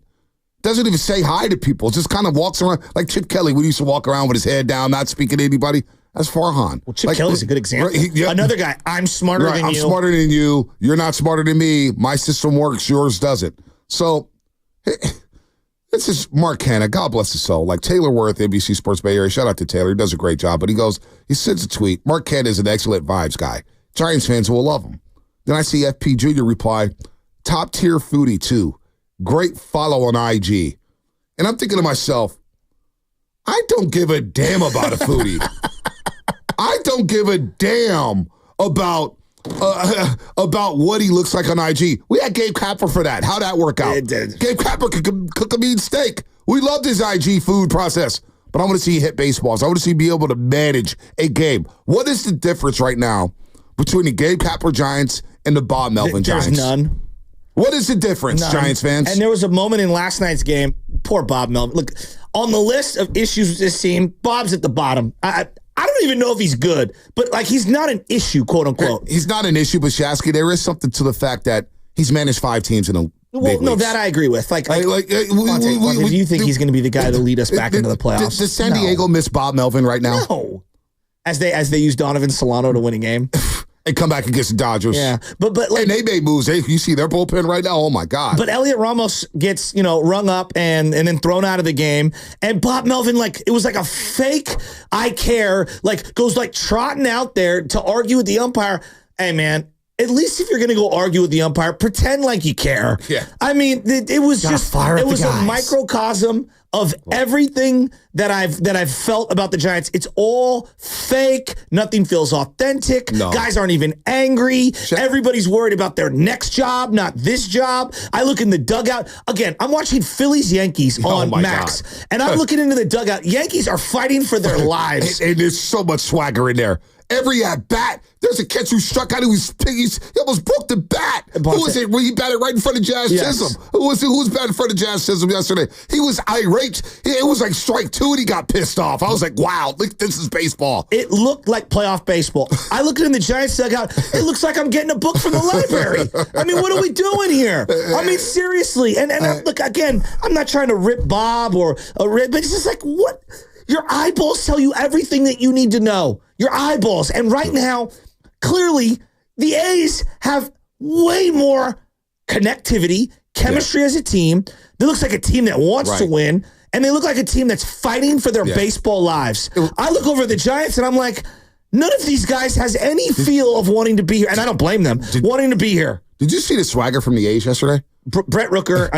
Doesn't even say hi to people. Just kind of walks around like Chip Kelly. We used to walk around with his head down, not speaking to anybody. That's Farhan. Well, Chip Kelly's a good example. Another guy, I'm smarter than you. I'm smarter than you. You're not smarter than me. My system works. Yours doesn't. So this is Mark Hanna. God bless his soul. Like Taylor Worth, ABC Sports Bay Area. Shout out to Taylor. He does a great job. But he sends a tweet. Mark Hanna is an excellent vibes guy. Giants fans will love him. Then I see FP Jr. reply, top tier foodie too. Great follow on IG. And I'm thinking to myself, I don't give a damn about a foodie. I don't give a damn about what he looks like on IG. We had Gabe Kapler for that. How'd that work out? It did. Gabe Kapler could cook a mean steak. We loved his IG food process. But I want to see you hit baseballs. I want to see you be able to manage a game. What is the difference right now between the Gabe Kapler Giants and the Bob Melvin Giants? There's none. What is the difference, Giants fans? And there was a moment in last night's game, poor Bob Melvin. Look, on the list of issues with this team, Bob's at the bottom. I don't even know if he's good, but like he's not an issue, quote unquote. He's not an issue, but Shasky, there is something to the fact that he's managed 5 teams in a big leagues. That I agree with. Do you think he's going to be the guy to lead us back into the playoffs? Does San Diego miss Bob Melvin right now? No. as they use Donovan Solano to win a game. And come back against the Dodgers. Yeah, but like, and they made moves. You see their bullpen right now? Oh, my God. But Elliot Ramos gets, rung up and then thrown out of the game. And Bob Melvin, it was like a fake I care, goes trotting out there to argue with the umpire. Hey, man, at least if you're going to go argue with the umpire, pretend like you care. Yeah. I mean, it was just fire. It was a microcosm of everything that I've felt about the Giants. It's all fake. Nothing feels authentic. No. Guys aren't even angry. Everybody's worried about their next job, not this job. I look in the dugout. Again, I'm watching Phillies-Yankees on Max. God. And I'm looking into the dugout. Yankees are fighting for their lives. And there's so much swagger in there. Every at-bat, there's a catcher who struck out. He almost broke the bat. Who was it? He batted right in front of Jazz Chisholm. Who was batting in front of Jazz Chisholm yesterday? He was irate. It was like strike two, and he got pissed off. I was like, wow, this is baseball. It looked like playoff baseball. I look in the Giants dugout. It looks like I'm getting a book from the library. I mean, what are we doing here? I mean, seriously. And look, again, I'm not trying to rip Bob or rip, but it's just like, what? Your eyeballs tell you everything that you need to know. Your eyeballs. And right now, clearly, the A's have way more connectivity, chemistry as a team. They look like a team that wants to win, and they look like a team that's fighting for their baseball lives. I look over at the Giants, and I'm like, none of these guys has any feel of wanting to be here, and I don't blame them, wanting to be here. Did you see the swagger from the A's yesterday? Brett Rooker,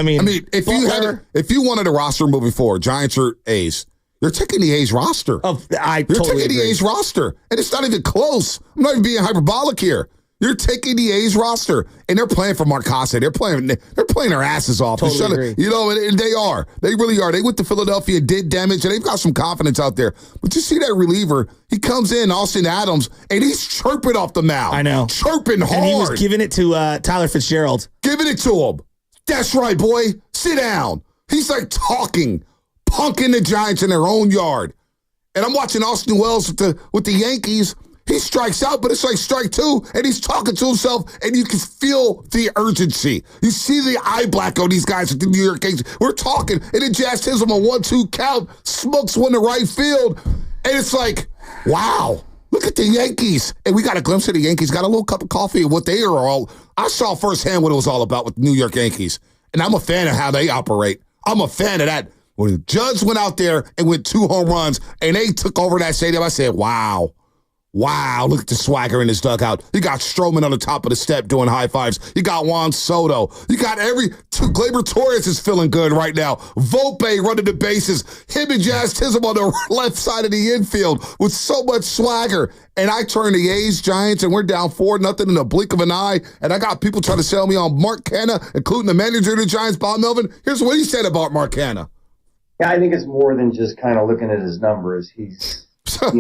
if you wanted a roster moving forward, Giants or A's, you're taking the A's roster. You're taking the A's roster. And it's not even close. I'm not even being hyperbolic here. You're taking the A's roster. And they're playing for Marcase. They're playing their asses off. Totally agree. And they are. They really are. They went to Philadelphia, did damage, and they've got some confidence out there. But you see that reliever, he comes in, Austin Adams, and he's chirping off the mound. I know. Chirping hard. And he was giving it to Tyler Fitzgerald. Giving it to him. That's right, boy. Sit down. He's talking. Punking the Giants in their own yard. And I'm watching Austin Wells with the Yankees. He strikes out, but it's like strike two, and he's talking to himself, and you can feel the urgency. You see the eye black on these guys at the New York Yankees. We're talking, and then Jazz Chisholm a 1-2 count, smokes one to right field, and it's like, wow, look at the Yankees. And we got a glimpse of the Yankees, got a little cup of coffee of what they are all. I saw firsthand what it was all about with the New York Yankees, and I'm a fan of how they operate. I'm a fan of that. When the Judge went out there and went 2 home runs and they took over that stadium, I said, wow, look at the swagger in this dugout. You got Stroman on the top of the step doing high fives. You got Juan Soto. You got Gleyber Torres is feeling good right now. Volpe running the bases. Him and Jazz Chisholm on the left side of the infield with so much swagger. And I turn the A's, Giants, and we're down 4-0 in a blink of an eye. And I got people trying to sell me on Mark Canha, including the manager of the Giants, Bob Melvin. Here's what he said about Mark Canha. Yeah, I think it's more than just kind of looking at his numbers. He's a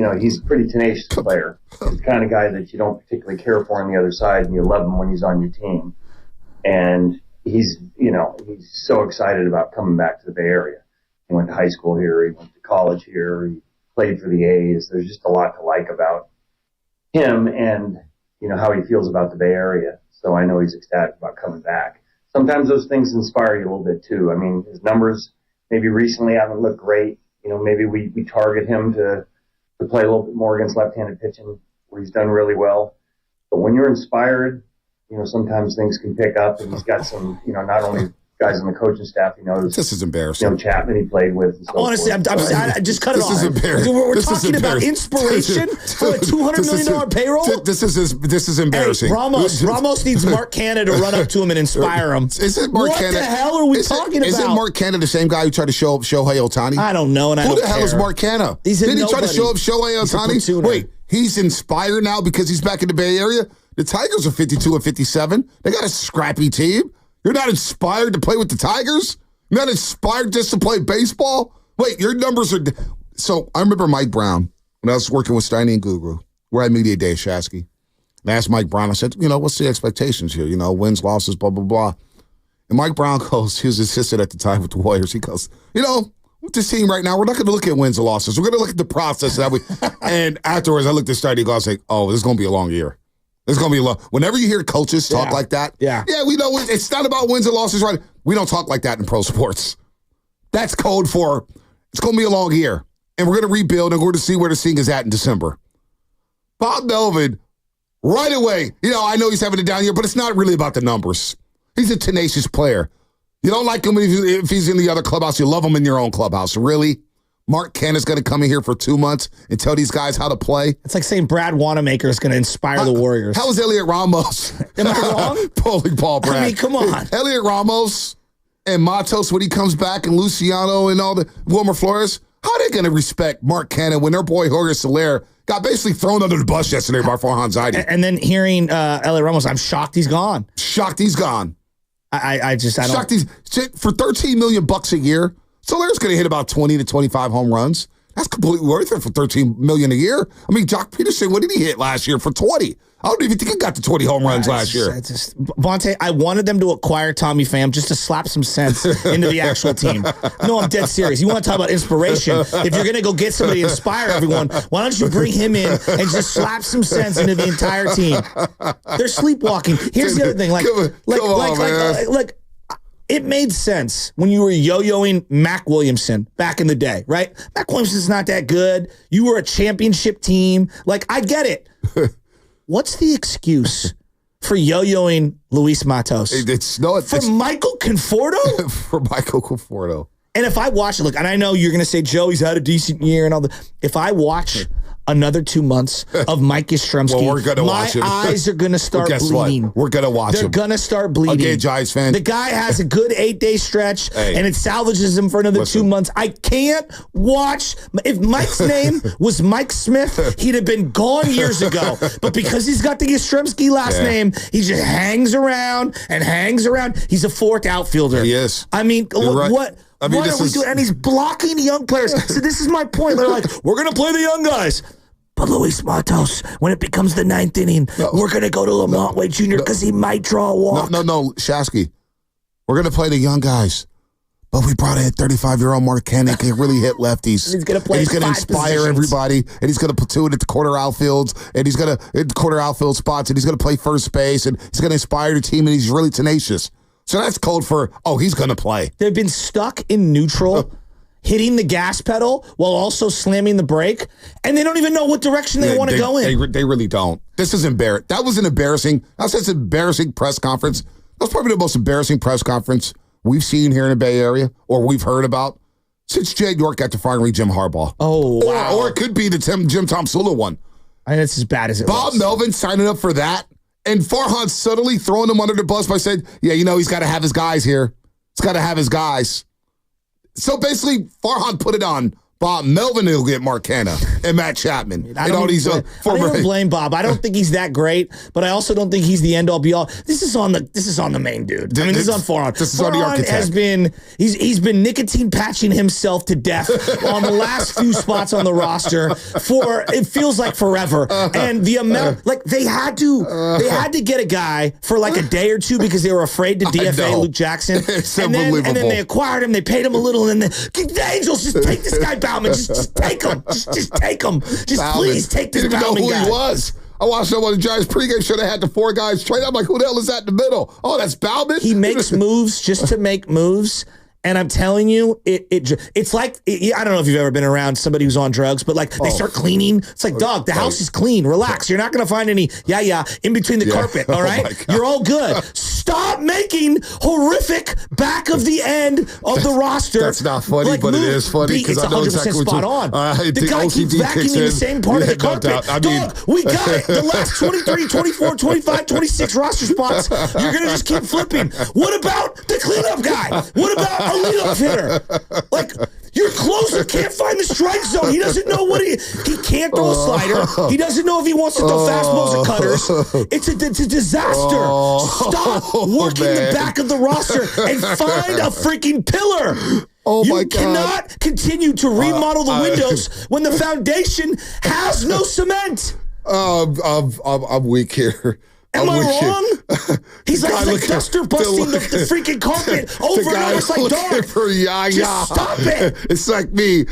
pretty tenacious player. He's the kind of guy that you don't particularly care for on the other side, and you love him when he's on your team. And he's so excited about coming back to the Bay Area. He went to high school here. He went to college here. He played for the A's. There's just a lot to like about him and, how he feels about the Bay Area. So I know he's ecstatic about coming back. Sometimes those things inspire you a little bit, too. I mean, his numbers maybe recently haven't looked great. Maybe we target him to play a little bit more against left-handed pitching where he's done really well. But when you're inspired, sometimes things can pick up, and he's got some, not only guys on the coaching staff, this is embarrassing. Chapman he played with. And so honestly, I just cut it off. This is embarrassing. We're talking about inspiration for a $200 million payroll. This is embarrassing. Hey, Ramos needs Mark Canha to run up to him and inspire him. Is it Mark Canha? What the hell are we talking about? Isn't Mark Canha the same guy who tried to show up Shohei Ohtani? I don't know, and I don't care. Who the hell is Mark Canha? Didn't he try to show up Shohei Ohtani? Wait, he's inspired now because he's back in the Bay Area? The Tigers are 52 and 57. They got a scrappy team. You're not inspired to play with the Tigers? You're not inspired just to play baseball? Wait, your numbers are... So I remember Mike Brown, when I was working with Steiny and Guru. We're at Media Day, Shasky. And I asked Mike Brown, I said, what's the expectations here? Wins, losses, blah, blah, blah. And Mike Brown goes, he was assistant at the time with the Warriors. He goes, with this team right now, we're not going to look at wins or losses. We're going to look at the process. And afterwards, I looked at Steiny and I was like, oh, this is going to be a long year. It's going to be a long. Whenever you hear coaches talk like that, we know it's not about wins and losses, right? We don't talk like that in pro sports. That's code for it's going to be a long year, and we're going to rebuild, and we're going to see where the thing is at in December. Bob Melvin, right away, I know he's having a down year, but it's not really about the numbers. He's a tenacious player. You don't like him if he's in the other clubhouse. You love him in your own clubhouse. Really? Mark Canna's going to come in here for 2 months and tell these guys how to play? It's like saying Brad Wanamaker is going to inspire the Warriors. How is Elliot Ramos? Am I wrong? Bowling ball, Brad. I mean, come on. Elliot Ramos and Matos, when he comes back, and Luciano and all the Wilmer Flores, how are they going to respect Mark Canna when their boy Jorge Soler got basically thrown under the bus yesterday by Farhan Zaidi? And then hearing Elliot Ramos, I'm shocked he's gone. Shocked he's gone. I don't. Shocked for $13 million a year. Soler's going to hit about 20 to 25 home runs. That's completely worth it for $13 million a year. I mean, Jock Peterson, what did he hit last year for 20? I don't even think he got to 20 home runs last year. Bonte, I wanted them to acquire Tommy Pham just to slap some sense into the actual team. No, I'm dead serious. You want to talk about inspiration? If you're going to go get somebody to inspire everyone, why don't you bring him in and just slap some sense into the entire team? They're sleepwalking. Here's the other thing. Like, it made sense when you were yo-yoing Mac Williamson back in the day, right? Mac Williamson's not that good. You were a championship team. Like, I get it. What's the excuse for yo-yoing Luis Matos? For Michael Conforto? For Michael Conforto. And if I watch it, look, and I know you're going to say, Joe, he's had a decent year and all that. If I watch another 2 months of Mike Yastrzemski, my eyes are going to start bleeding. What? We're going to watch him. They're going to start bleeding. Okay, Giants fan. The guy has a good 8-day stretch, and it salvages him for another 2 months. I can't watch. If Mike's name was Mike Smith, he'd have been gone years ago. But because he's got the Yastrzemski last name, he just hangs around and hangs around. He's a fourth outfielder. He is. I mean, what are we doing? And he's blocking young players. So this is my point. They're like, we're going to play the young guys. But Luis Matos, when it becomes the 9th inning, we're going to go to Lamont Wade Jr. because he might draw a walk. No, Shasky. We're going to play the young guys. But we brought in 35-year-old Mark Canna, can really hit lefties. And he's going to play. And he's going to inspire everybody. And he's going to platoon at the quarter outfields. And he's going to hit the quarter outfield spots. And he's going to play first base. And he's going to inspire the team. And he's really tenacious. So that's code for, he's going to play. They've been stuck in neutral, hitting the gas pedal while also slamming the brake. And they don't even know what direction they want to go in. They really don't. This is embarrassing. That was an embarrassing press conference. That was probably the most embarrassing press conference we've seen here in the Bay Area, or we've heard about, since Jay York got to firing Jim Harbaugh. Oh, wow. Or it could be the Jim Tom Sula one. I mean, it's as bad as it Bob was. Melvin signing up for that, and Farhan subtly throwing him under the bus by saying, he's got to have his guys here. He's got to have his guys. So basically, Farhan put it on Bob Melvin will get Mark Canna and Matt Chapman. I don't blame Bob. I don't think he's that great, but I also don't think he's the end all be all. This is on the main dude. I mean, this is on Farhan. This is on the architect. He's been nicotine patching himself to death on the last few spots on the roster for it feels like forever. And the amount they had to get a guy for like a day or two because they were afraid to DFA Luke Jackson. It's and unbelievable. then they acquired him. They paid him a little, and then the Angels just take this guy back. Just take him. Just take him. Just please take this Bauman. Didn't even know who guy. he was. I watched him on the Giants pregame show. They had the 4 guys trade. I'm like, who the hell is that in the middle? Oh, that's Bauman? He makes moves just to make moves. And I'm telling you, it's like, I don't know if you've ever been around somebody who's on drugs, but they start cleaning. It's like, dog, the house is clean. Relax. You're not going to find any in between the carpet. All right? You're all good. Stop making horrific back of the end of the roster. That's not funny, but it is funny because I know exactly what spot on. The guy keeps vacuuming the same part of the carpet. Dog, we got it. The last 23, 24, 25, 26 roster spots, you're going to just keep flipping. What about the cleanup guy? What about a leadoff hitter? Your closer can't find the strike zone. He doesn't know he can't throw a slider. He doesn't know if he wants to throw fastballs or cutters. It's a disaster. Stop working the back of the roster and find a freaking pillar. Oh my God. You cannot continue to remodel the windows when the foundation has no cement. I'm weak here. Am I wrong? He's like duster busting the freaking carpet over and over. It's like, dog, just stop it. It's like me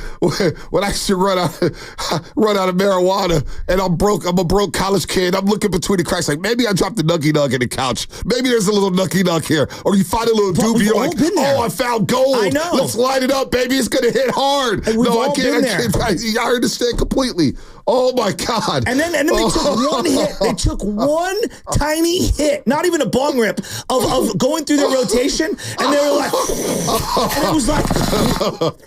when I should run out of marijuana and I'm a broke college kid. I'm looking between the cracks like, maybe I dropped the Nucky Nug in the couch. Maybe there's a little Nucky Nug here. Or you find a little doobie. You're like, I found gold. I know. Let's light it up, baby. It's going to hit hard. I understand completely. Oh my God! And then they took one hit. They took one tiny hit, not even a bong rip, of going through their rotation, and they were like, and it was like,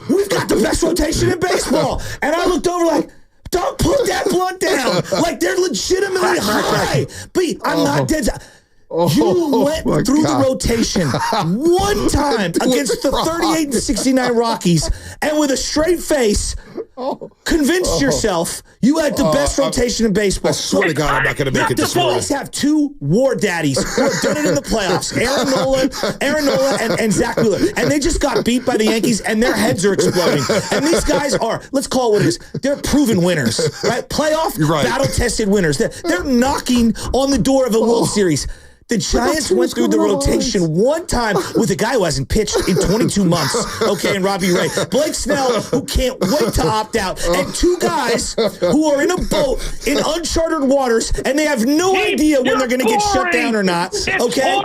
we've got the best rotation in baseball. And I looked over like, don't put that blunt down. Like, they're legitimately high. But I'm not dead. You went through the rotation one time against the 38-69 Rockies, and with a straight face, convinced yourself you had the best rotation in baseball. I swear to God, I'm not going to make it this The far. Phillies have two war daddies who have done it in the playoffs, Aaron Nola and Zach Wheeler. And they just got beat by the Yankees, and their heads are exploding. And these guys are, let's call it what it is, they're proven winners, right? Playoff, battle-tested winners. They're knocking on the door of a World Series. The Giants went through the rotation one time with a guy who hasn't pitched in 22 months, okay, and Robbie Ray. Blake Snell, who can't wait to opt out, and two guys who are in a boat in uncharted waters, and they have no idea when they're going to get shut down or not, okay?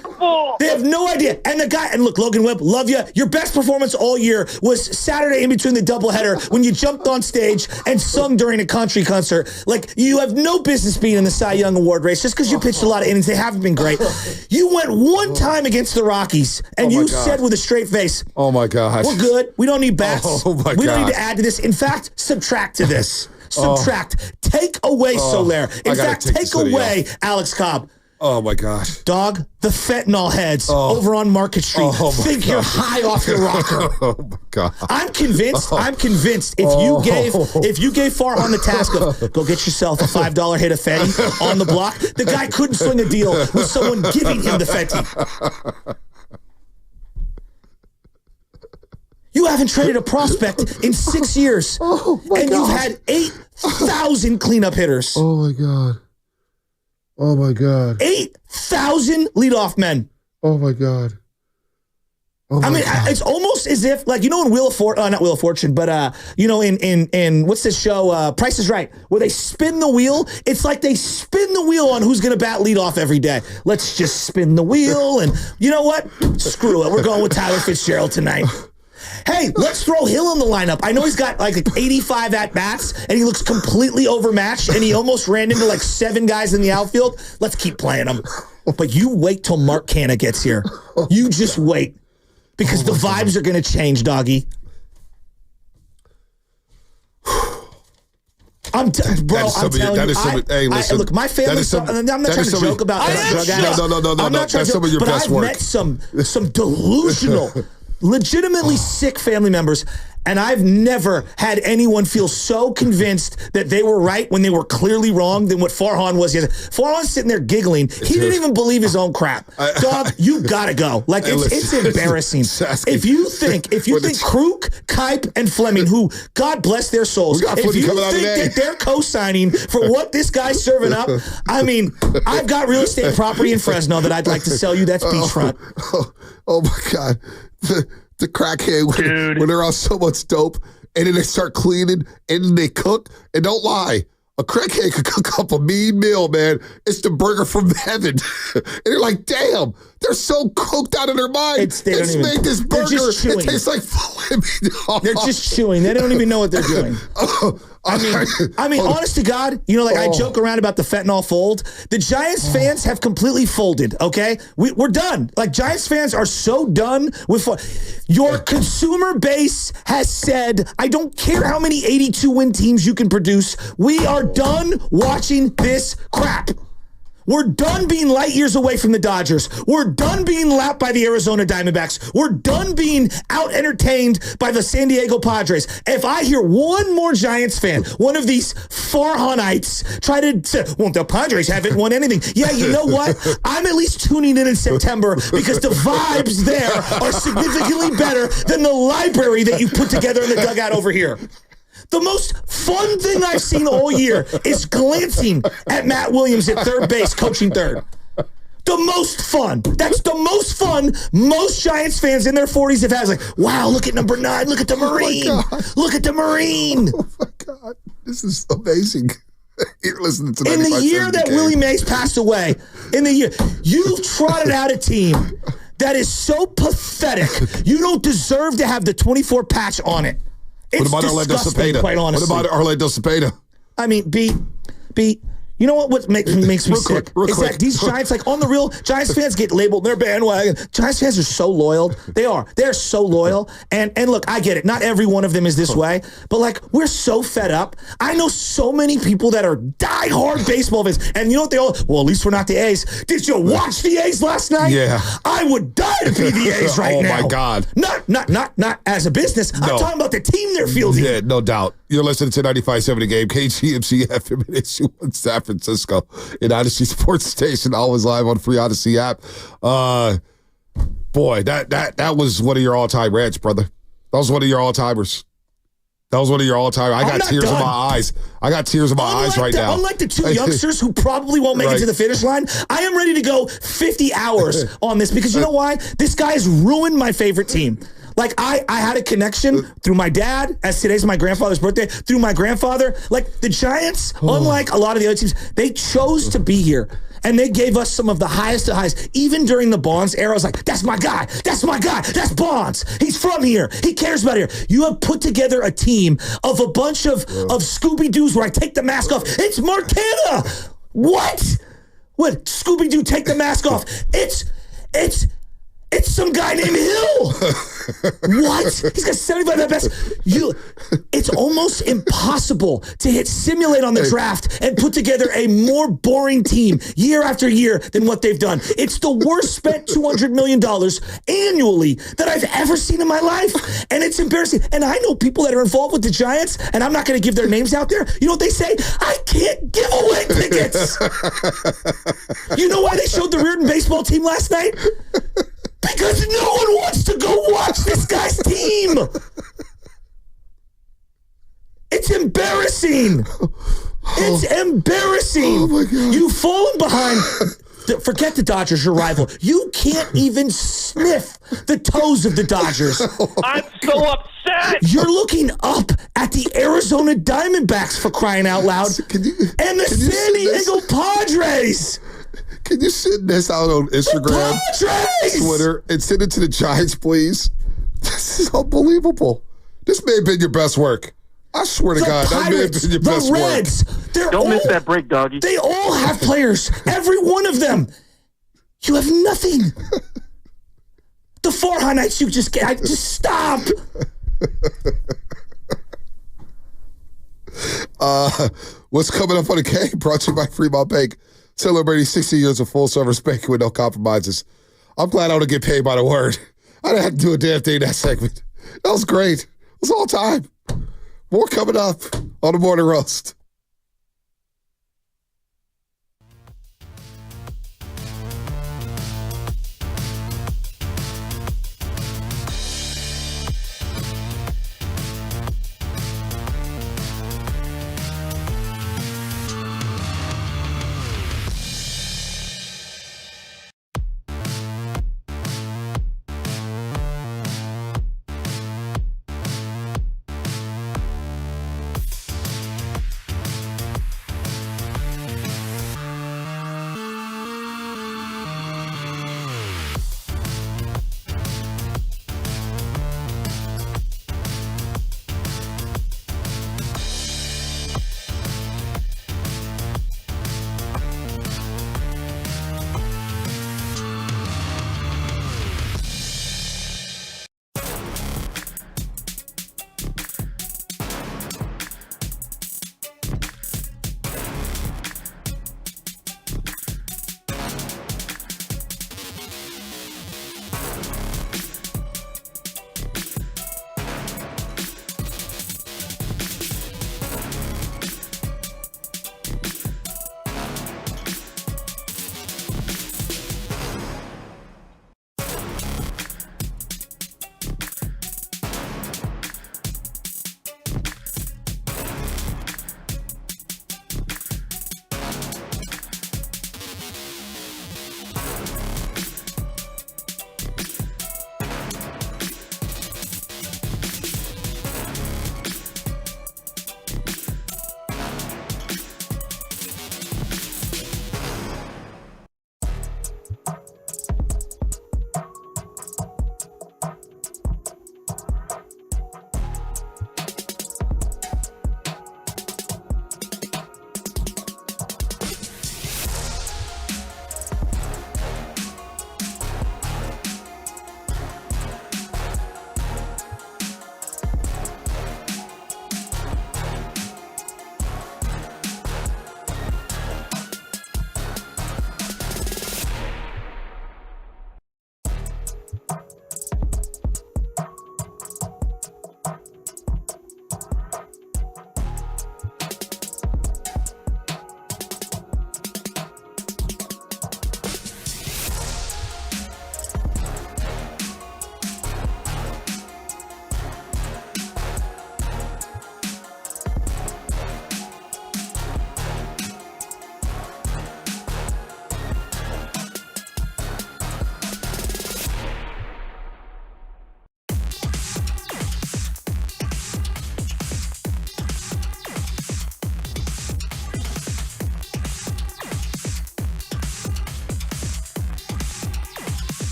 They have no idea. And the guy, and look, Logan Webb, love you. Your best performance all year was Saturday in between the doubleheader when you jumped on stage and sung during a country concert. Like, you have no business being in the Cy Young Award race just because you pitched a lot of innings. They haven't been great. You went one time against the Rockies, and you said with a straight face, "Oh my gosh, we're good. We don't need bats. Oh my we don't God. need to add to this. In fact, subtract to this. Subtract. Take away Soler. In fact, take away Alex Cobb." Oh my gosh. Dog, the fentanyl heads over on Market Street think you're high off your rocker. Oh my God. I'm convinced if you gave Farhan the task of go get yourself a $5 hit of Fetty on the block, the guy couldn't swing a deal with someone giving him the Fetty. You haven't traded a prospect in 6 years. And you've had 8,000 cleanup hitters. Oh my God. Oh my God. 8,000 leadoff men. Oh my God. Oh my God. It's almost as if, like, you know, in not Wheel of Fortune, but you know, in what's this show? Price is Right, where they spin the wheel. It's like they spin the wheel on who's going to bat leadoff every day. Let's just spin the wheel, and you know what? Screw it. We're going with Tyler Fitzgerald tonight. Hey, let's throw Hill in the lineup. I know he's got like 85 at-bats, and he looks completely overmatched, and he almost ran into like 7 guys in the outfield. Let's keep playing him. But you wait till Mark Canha gets here. You just wait. Because the vibes are going to change, doggy. I'm telling you. Hey, listen. Look, my family. I'm not trying to joke about drug addicts. No. I'm not trying That's some of your best work. I've met some delusional, legitimately sick family members, and I've never had anyone feel so convinced that they were right when they were clearly wrong than what Farhan was yesterday. Farhan's sitting there giggling. He didn't even believe his own crap. Dog, you gotta go. Like, it's embarrassing. If you think Kruk, Kipe, and Fleming, who God bless their souls, if you think that they're co-signing for what this guy's serving up, I mean, I've got real estate property in Fresno that I'd like to sell you. That's beachfront. Oh my God. The crackhead when they're on so much dope, and then they start cleaning, and then they cook, and don't lie. A crackhead could cook up a mean meal, man. It's the burger from heaven. And you're like, damn, they're so cooked out of their mind. They made this burger. It tastes like Fleming. They're just chewing. They don't even know what they're doing. I mean, honest to God, you know, like I joke around about the fentanyl fold. The Giants fans have completely folded, okay? We're done. Like, Giants fans are so done with your consumer base has said, I don't care how many 82-win teams you can produce. We are done watching this crap. We're done being light years away from the Dodgers. We're done being lapped by the Arizona Diamondbacks. We're done being out-entertained by the San Diego Padres. If I hear one more Giants fan, one of these Farhanites, try to say, well, the Padres haven't won anything. Yeah, you know what? I'm at least tuning in September because the vibes there are significantly better than the library that you put together in the dugout over here. The most fun thing I've seen all year is glancing at Matt Williams at third base, coaching third. The most fun. That's the most fun most Giants fans in their 40s have had. Like, wow, look at number 9. Look at the Marine. Look at the Marine. Oh, my God. This is amazing. You're listening to in the year that Willie Mays passed away, you've trotted out a team that is so pathetic. You don't deserve to have the 24 patch on it. It's what about Orlando disgusting, Cepeda? quite honestly. What about Orlando Cepeda? I mean, B. You know what makes me sick? Real Is quick. that these Giants, like on the real, Giants fans get labeled their bandwagon. Giants fans are so loyal. They're so loyal. And look, I get it. Not every one of them is this way, but like we're so fed up. I know so many people that are diehard baseball fans, and you know what they all? Well, at least we're not the A's. Did you watch the A's last night? Yeah. I would die to be the A's right now. Oh my God. Not as a business. I'm talking about the team they're fielding. Yeah, no doubt. You're listening to 95.7 The Game, KGMC FM in issue San Francisco, in Odyssey Sports Station, always live on free Odyssey app. Boy, that was one of your all-time rants, brother. That was one of your all-timers. That was one of your all-time. I got tears in my eyes. I got tears in my eyes right now. Unlike the two youngsters who probably won't make it to the finish line, I am ready to go 50 hours on this because you know why? This guy has ruined my favorite team. Like, I had a connection through my dad, as today's my grandfather's birthday, through my grandfather. Like, the Giants, unlike a lot of the other teams, they chose to be here. And they gave us some of the highest of highs. Even during the Bonds era, I was like, that's my guy. That's my guy. That's Bonds. He's from here. He cares about here. You have put together a team of a bunch of Scooby-Doos where I take the mask off. It's Marcana. What? What? Scooby-Doo, take the mask off. It's some guy named Hill. What? He's got 75 at best. It's almost impossible to hit simulate on the draft and put together a more boring team year after year than what they've done. It's the worst spent $200 million annually that I've ever seen in my life. And it's embarrassing. And I know people that are involved with the Giants, and I'm not going to give their names out there. You know what they say? I can't give away tickets. You know why they showed the Reardon baseball team last night? Because no one wants to go watch this guy's team. It's embarrassing. It's embarrassing. Oh my God. You've fallen behind. Forget the Dodgers, your rival. You can't even sniff the toes of the Dodgers. I'm so upset. You're looking up at the Arizona Diamondbacks, for crying out loud, and the San Diego Padres. Can you send this out on Instagram, Twitter, and send it to the Giants, please? This is unbelievable. This may have been your best work. I swear to God, that may have been your best Reds, work. Don't miss that break, doggy. They all have players. Every one of them. You have nothing. The 4 highlights you just get. Just stop. What's coming up on the game? Brought to you by Fremont Bank. Celebrating 60 years of full-service banking with no compromises. I'm glad I don't get paid by the word. I didn't have to do a damn thing in that segment. That was great. It was all time. More coming up on the Morning Roast.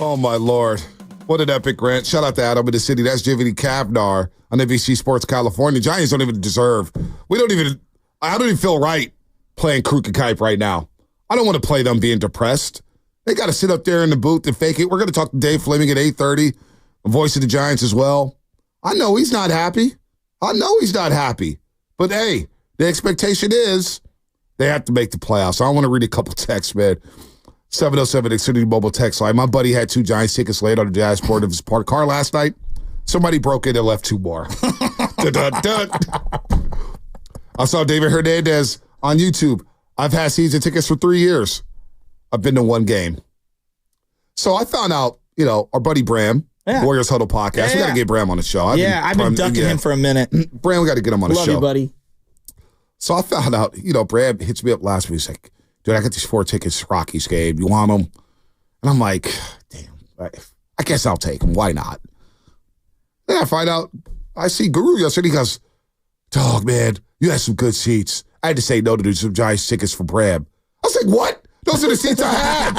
Oh, my Lord. What an epic rant. Shout out to Adam in the city. That's JVD Kavnar on NBC Sports California. Giants don't even deserve. I don't even feel right playing Crooked Kipe right now. I don't want to play them being depressed. They got to sit up there in the booth and fake it. We're going to talk to Dave Fleming at 8:30, voice of the Giants as well. I know he's not happy. But, hey, the expectation is they have to make the playoffs. I want to read a couple texts, man. 707 Xfinity Mobile text line. My buddy had 2 Giants tickets laid on the dashboard of his parked car last night. Somebody broke in and left 2 more. Dun, dun, dun. I saw David Hernandez on YouTube. I've had season tickets for 3 years. I've been to 1 game. So I found out, our buddy Bram, Warriors Huddle podcast. We got to get Bram on the show. I've been ducking him for a minute. Bram, we got to get him on the show. Love you, buddy. So I found out, Bram hits me up last week. He's like, dude, I got these 4 tickets to Rockies game. You want them? And I'm like, damn, I guess I'll take them. Why not? Then I find out, I see Guru yesterday. He goes, dog, man, you had some good seats. I had to say no to some Giants tickets for Bram. I was like, what? Those are the seats I had.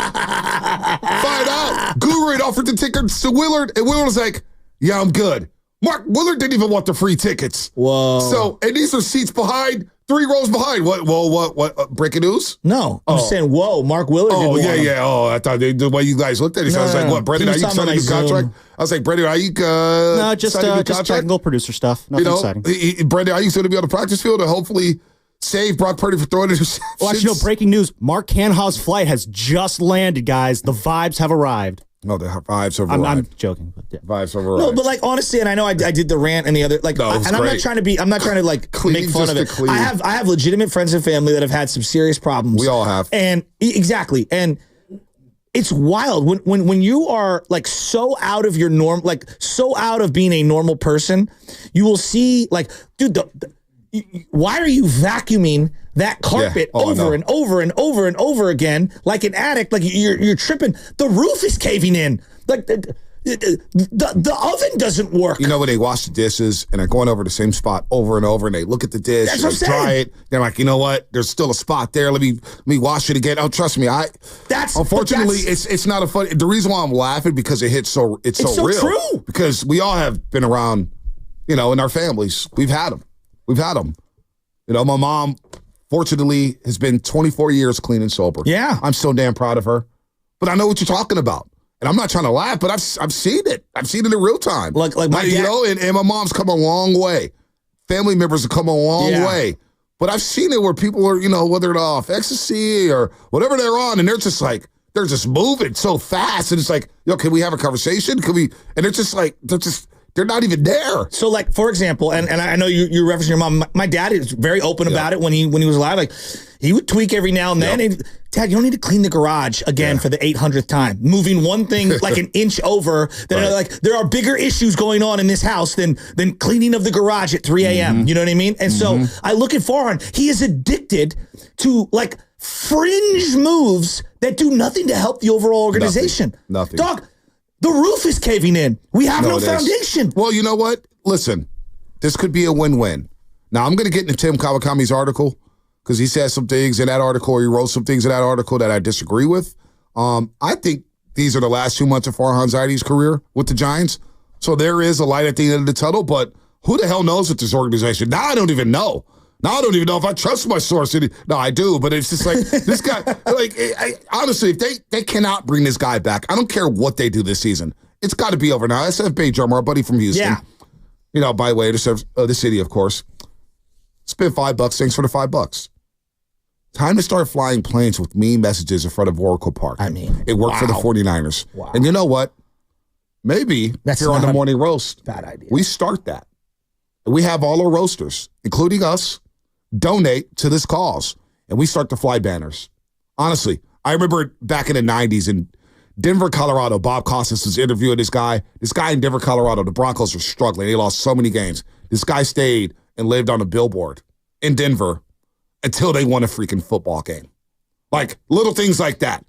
Find out. Guru had offered the tickets to Willard, and Willard was like, yeah, I'm good. Mark Willard didn't even want the free tickets. Whoa. So, and these are seats behind, 3 rows behind. What, breaking news? No, I'm saying, whoa, Mark Willard didn't want them. Oh, I thought the way you guys looked at it. So I was like, what, Brendan Ayuk signed a new contract? I was like, Brendan Ayuk no, just technical producer stuff. Nothing exciting. Brendan Ayuk's going to be on the practice field and hopefully save Brock Purdy for throwing interceptions. Well, actually, breaking news. Mark Canha's flight has just landed, guys. The vibes have arrived. No, the vibes have arrived. I'm joking. But yeah. Vibes have arrived. No, but honestly, and I know I did the rant and the other, and I'm not trying to make fun of it. I have legitimate friends and family that have had some serious problems. We all have. And exactly. And it's wild when you are so out of your norm, so out of being a normal person, you will see dude, why are you vacuuming that carpet over and over and over and over again like an addict? Like you're tripping. The roof is caving in. Like the oven doesn't work. When they wash the dishes and they're going over the same spot over and over, and they look at the dish, and they dry it. They're like, you know what? There's still a spot there. Let me wash it again. Oh, trust me, unfortunately it's not a funny. The reason why I'm laughing because it's so real. True. Because we all have been around, in our families. We've had them. My mom, fortunately, has been 24 years clean and sober. Yeah. I'm so damn proud of her. But I know what you're talking about. And I'm not trying to laugh, but I've seen it. I've seen it in real time. Like my dad, and my mom's come a long way. Family members have come a long way. But I've seen it where people are, whether they're off ecstasy or whatever they're on, and they're just moving so fast. And it's like, can we have a conversation? And they're just they're not even there. So, for example, and I know you're referencing your mom. My dad is very open about it when he was alive. He would tweak every now and then. And, Dad, you don't need to clean the garage again for the 800th time. Moving one thing an inch over. There are bigger issues going on in this house than cleaning of the garage at 3 a.m. Mm-hmm. You know what I mean? And so I look at Farhan. He is addicted to fringe moves that do nothing to help the overall organization. Nothing. Dog. The roof is caving in. We have no foundation. Well, you know what? Listen, this could be a win-win. Now, I'm going to get into Tim Kawakami's article because he said some things in that article, or he wrote some things in that article that I disagree with. I think these are the last 2 months of Farhan Zaidi's career with the Giants. So there is a light at the end of the tunnel, but who the hell knows with this organization? Now I don't even know. Now I don't even know if I trust my source. No, I do, but it's just this guy. Honestly, if they cannot bring this guy back, I don't care what they do this season. It's got to be over now. SF Bay Drummer, our buddy from Houston. Yeah. By the way, to serve the city, of course. Spend $5. Thanks for the $5. Time to start flying planes with mean messages in front of Oracle Park. I mean, it worked for the 49ers. Wow. And you know what? Maybe that's here on the morning roast. Bad idea. We start that. We have all our roasters, including us, donate to this cause, and we start to fly banners. Honestly, I remember back in the 90s in Denver, Colorado, Bob Costas was interviewing this guy. This guy in Denver, Colorado, the Broncos were struggling. They lost so many games. This guy stayed and lived on a billboard in Denver until they won a freaking football game. Little things like that.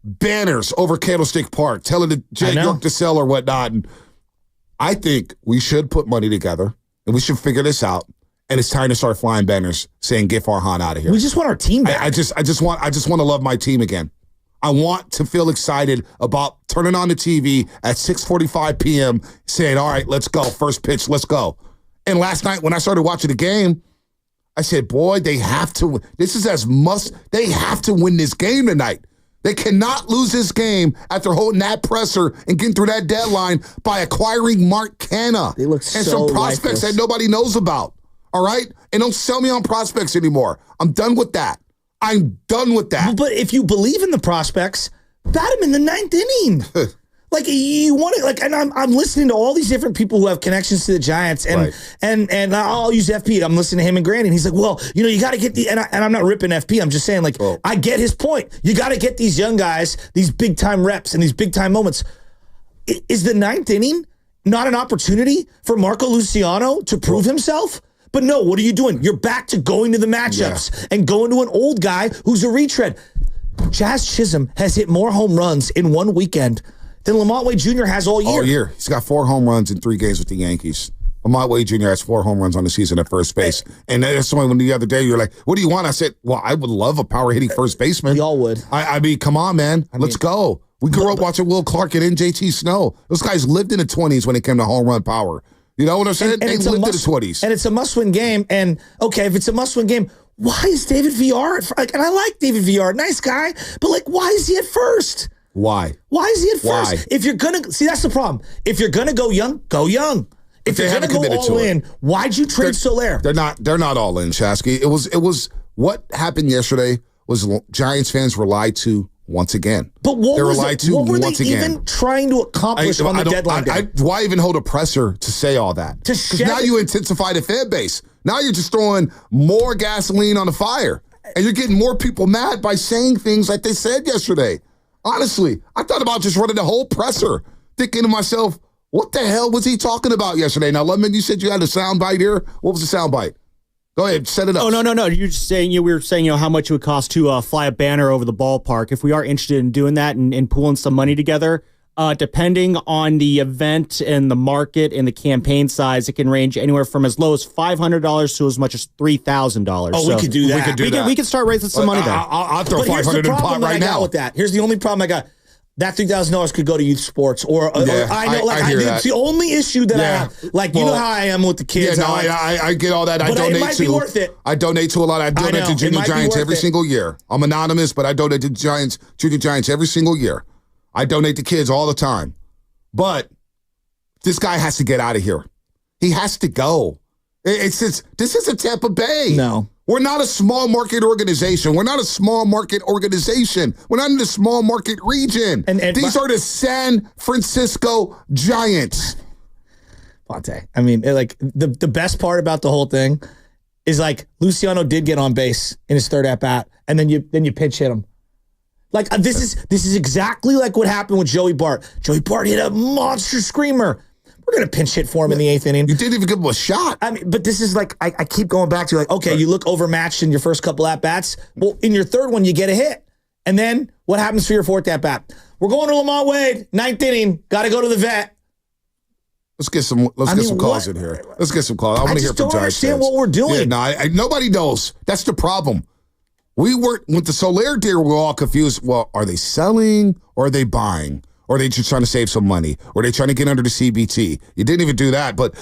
Banners over Candlestick Park, telling the Jay York to sell or whatnot. And I think we should put money together, and we should figure this out. And it's time to start flying banners saying "Get Farhan out of here." We just want our team back. I just want to love my team again. I want to feel excited about turning on the TV at 6:45 p.m. saying, all right, let's go. First pitch, let's go. And last night when I started watching the game, I said, boy, they have to. This is they have to win this game tonight. They cannot lose this game after holding that presser and getting through that deadline by acquiring Mark Canha. They look and so some prospects lifeless. that nobody knows about. All right? And don't sell me on prospects anymore. I'm done with that. I'm done with that. But if you believe in the prospects, bat him in the ninth inning. Like you want it, like, and I'm listening to all these different people who have connections to the Giants, and Right. and I'll use FP. I'm listening to him and Granny, and he's like, well, you got to get the, and I'm not ripping FP. I'm just saying, like, I get his point. You got to get these young guys, these big time reps, and these big time moments. Is the ninth inning not an opportunity for Marco Luciano to prove himself? But no, what are you doing? You're back to going to the matchups and going to an old guy who's a retread. Jazz Chisholm has hit more home runs in one weekend than Lamont Wade Jr. has all year. All year. He's got 4 home runs in 3 games with the Yankees. Lamont Wade Jr. has 4 home runs on the season at first base. And that's why when the other day you're like, what do you want? I said, well, I would love a power hitting first baseman. We all would. I mean, come on, man. Let's go. We grew up watching Will Clark and NJT Snow. Those guys lived in the 20s when it came to home run power. You know what I'm saying? They lived in the 20s. And it's a must-win game. And, okay, if it's a must-win game, why is David Villar and I like David Villar, nice guy, but, like, why is he at first? Why? Why is he at Why? first? If you're going to – see, that's the problem. If you're going to go young, go young. If you're going to go all in, why'd you trade Soler? They're not all in, Shasky. It was what happened yesterday was Giants fans were lied to once again. But what were they again. even trying to accomplish on the deadline day? Why even hold a presser to say all that? Because now you intensify the fan base. Now you're just throwing more gasoline on the fire. And you're getting more people mad by saying things like they said yesterday. Honestly, I thought about just running the whole presser, thinking to myself, what the hell was he talking about yesterday? Now, Lemon, you said you had a sound bite here. What was the sound bite? Go ahead, set it up. Oh, no. You're just saying, we were saying, how much it would cost to fly a banner over the ballpark. If we are interested in doing that and pooling some money together, depending on the event and the market and the campaign size, it can range anywhere from as low as $500 to as much as $3,000. Oh, we could do that. We could start raising some money there. I'll throw $500 in the pot right now. With that. Here's the only problem I got. That $3,000 could go to youth sports, or I know, like, it's the only issue that I have. Like, you know how I am with the kids. Yeah, no, I get all that. It might be worth it. I donate to a lot. I donate to Junior Giants every single year. I'm anonymous, but I donate to Junior Giants every single year. I donate to kids all the time. But this guy has to get out of here. He has to go. This isn't Tampa Bay. No. We're not a small market organization. We're not a small market organization. We're not in the small market region. And these are the San Francisco Giants. Ponte. I mean, like, the best part about the whole thing is, like, Luciano did get on base in his third at bat, and then you pinch hit him. Like, this is exactly like what happened with Joey Bart. Joey Bart hit a monster screamer. We're going to pinch hit for him in the 8th inning. You didn't even give him a shot. I mean, but this is like, I keep going back to, like, okay, you look overmatched in your first couple at-bats. Well, in your third one, you get a hit. And then what happens for your 4th at-bat? We're going to Lamont Wade, 9th inning. Got to go to the vet. Let's get some calls in here. Let's get some calls. I want to hear from Giants. I just don't understand what we're doing. Yeah, nobody knows. That's the problem. We weren't, with the Soler deal, we're all confused. Well, are they selling or are they buying? Or are they just trying to save some money? Or are they trying to get under the CBT? You didn't even do that. But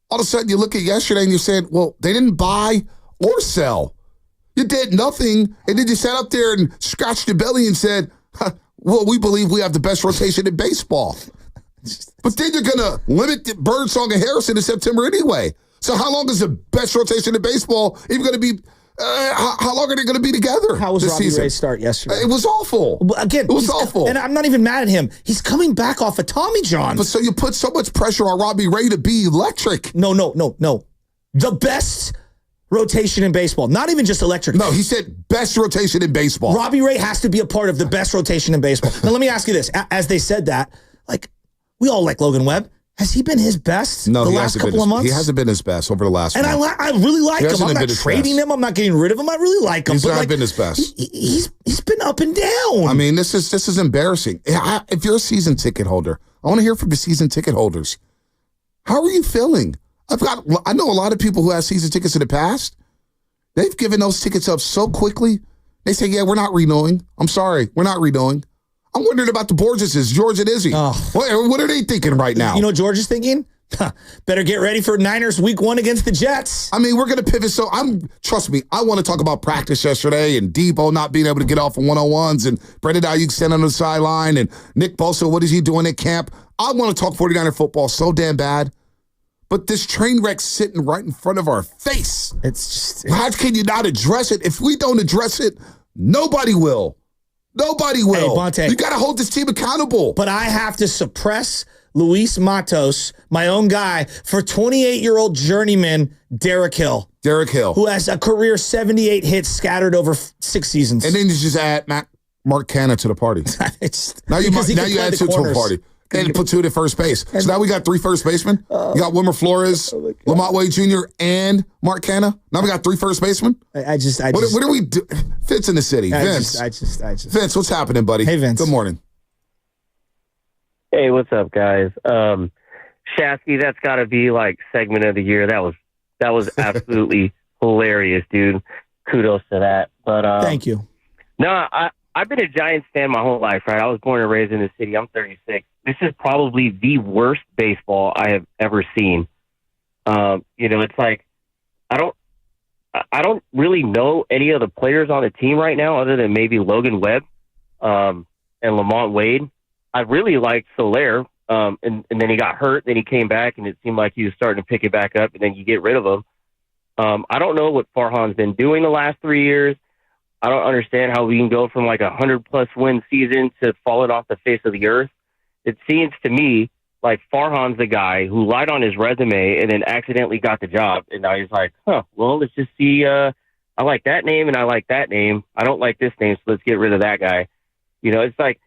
all of a sudden, you look at yesterday and you're saying, well, they didn't buy or sell. You did nothing. And then you sat up there and scratched your belly and said, well, we believe we have the best rotation in baseball. But then you're going to limit the Birdsong and Harrison in September anyway. So how long is the best rotation in baseball even going to be? How long are they going to be together? How was Robbie Ray's start yesterday? It was awful. Again, it was awful. And I'm not even mad at him. He's coming back off of Tommy John. But so you put so much pressure on Robbie Ray to be electric. No. The best rotation in baseball. Not even just electric. No, he said best rotation in baseball. Robbie Ray has to be a part of the best rotation in baseball. Now, let me ask you this. As they said that, like, we all like Logan Webb. Has he been his best the last couple of months? He hasn't been his best over the last month. And I really like him. I'm not trading him. I'm not getting rid of him. I really like him. He's not been his best. He's been up and down. I mean, this is embarrassing. If you're a season ticket holder, I want to hear from the season ticket holders. How are you feeling? I know a lot of people who have season tickets in the past. They've given those tickets up so quickly. They say, yeah, we're not renewing. I'm sorry, we're not renewing. I'm wondering about the Borgeses, George and Izzy. Oh. What are they thinking right now? You know what George is thinking? Better get ready for Niners week 1 against the Jets. I mean, we're going to pivot. So trust me, I want to talk about practice yesterday and Debo not being able to get off of 101s and Brandon Ayuk standing on the sideline and Nick Bosa, what is he doing at camp? I want to talk 49er football so damn bad. But this train wreck's sitting right in front of our face. It's just... How can you not address it? If we don't address it, nobody will. Nobody will. Hey, Bonte. You got to hold this team accountable. But I have to suppress Luis Matos, my own guy, for 28-year-old journeyman Derek Hill. Derek Hill. Who has a career 78 hits scattered over 6 seasons. And then you just add Mark Canna to the party. now you add two to the party. And platoon at first base. So now we got 3 first basemen. You got Wilmer Flores, Lamont Wade Jr., and Mark Canna. Now we got 3 first basemen. What are we doing? Vince in the city. Vince. Vince, what's happening, buddy? Hey, Vince. Good morning. Hey, what's up, guys? Shasky, that's got to be like segment of the year. That was absolutely hilarious, dude. Kudos to that. But thank you. No, I've been a Giants fan my whole life, right? I was born and raised in the city. I'm 36. This is probably the worst baseball I have ever seen. It's like I don't really know any of the players on the team right now other than maybe Logan Webb and Lamont Wade. I really liked Soler, and then he got hurt. Then he came back, and it seemed like he was starting to pick it back up, and then you get rid of him. I don't know what Farhan's been doing the last 3 years. I don't understand how we can go from like 100-plus win season to falling off the face of the earth. It seems to me like Farhan's the guy who lied on his resume and then accidentally got the job. And now he's like, well, let's just see. I like that name and I like that name. I don't like this name, so let's get rid of that guy. It's like,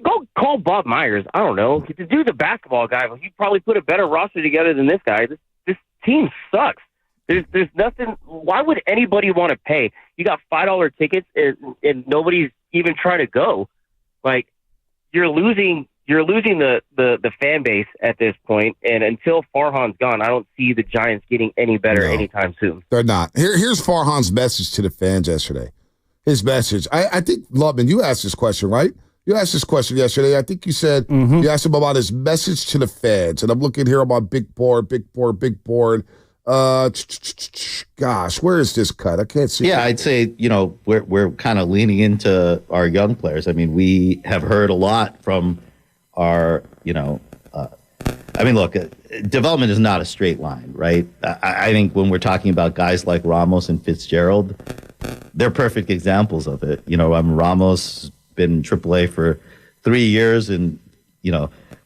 go call Bob Myers. I don't know. The dude's a basketball guy, but he'd probably put a better roster together than this guy. This team sucks. There's nothing. Why would anybody want to pay? You got $5 tickets and nobody's even trying to go. Like, you're losing the fan base at this point, and until Farhan's gone, I don't see the Giants getting any better anytime soon. They're not. Here's Farhan's message to the fans yesterday. His message. I think, Lubman, you asked this question, right? You asked this question yesterday. I think you said you asked him about his message to the fans, and I'm looking here on my big board. Gosh, where is this cut? I can't see. Yeah, I'd say, we're kind of leaning into our young players. I mean, we have heard a lot from our, look, development is not a straight line, right? I think when we're talking about guys like Ramos and Fitzgerald, they're perfect examples of it. Ramos been in AAA for 3 years and,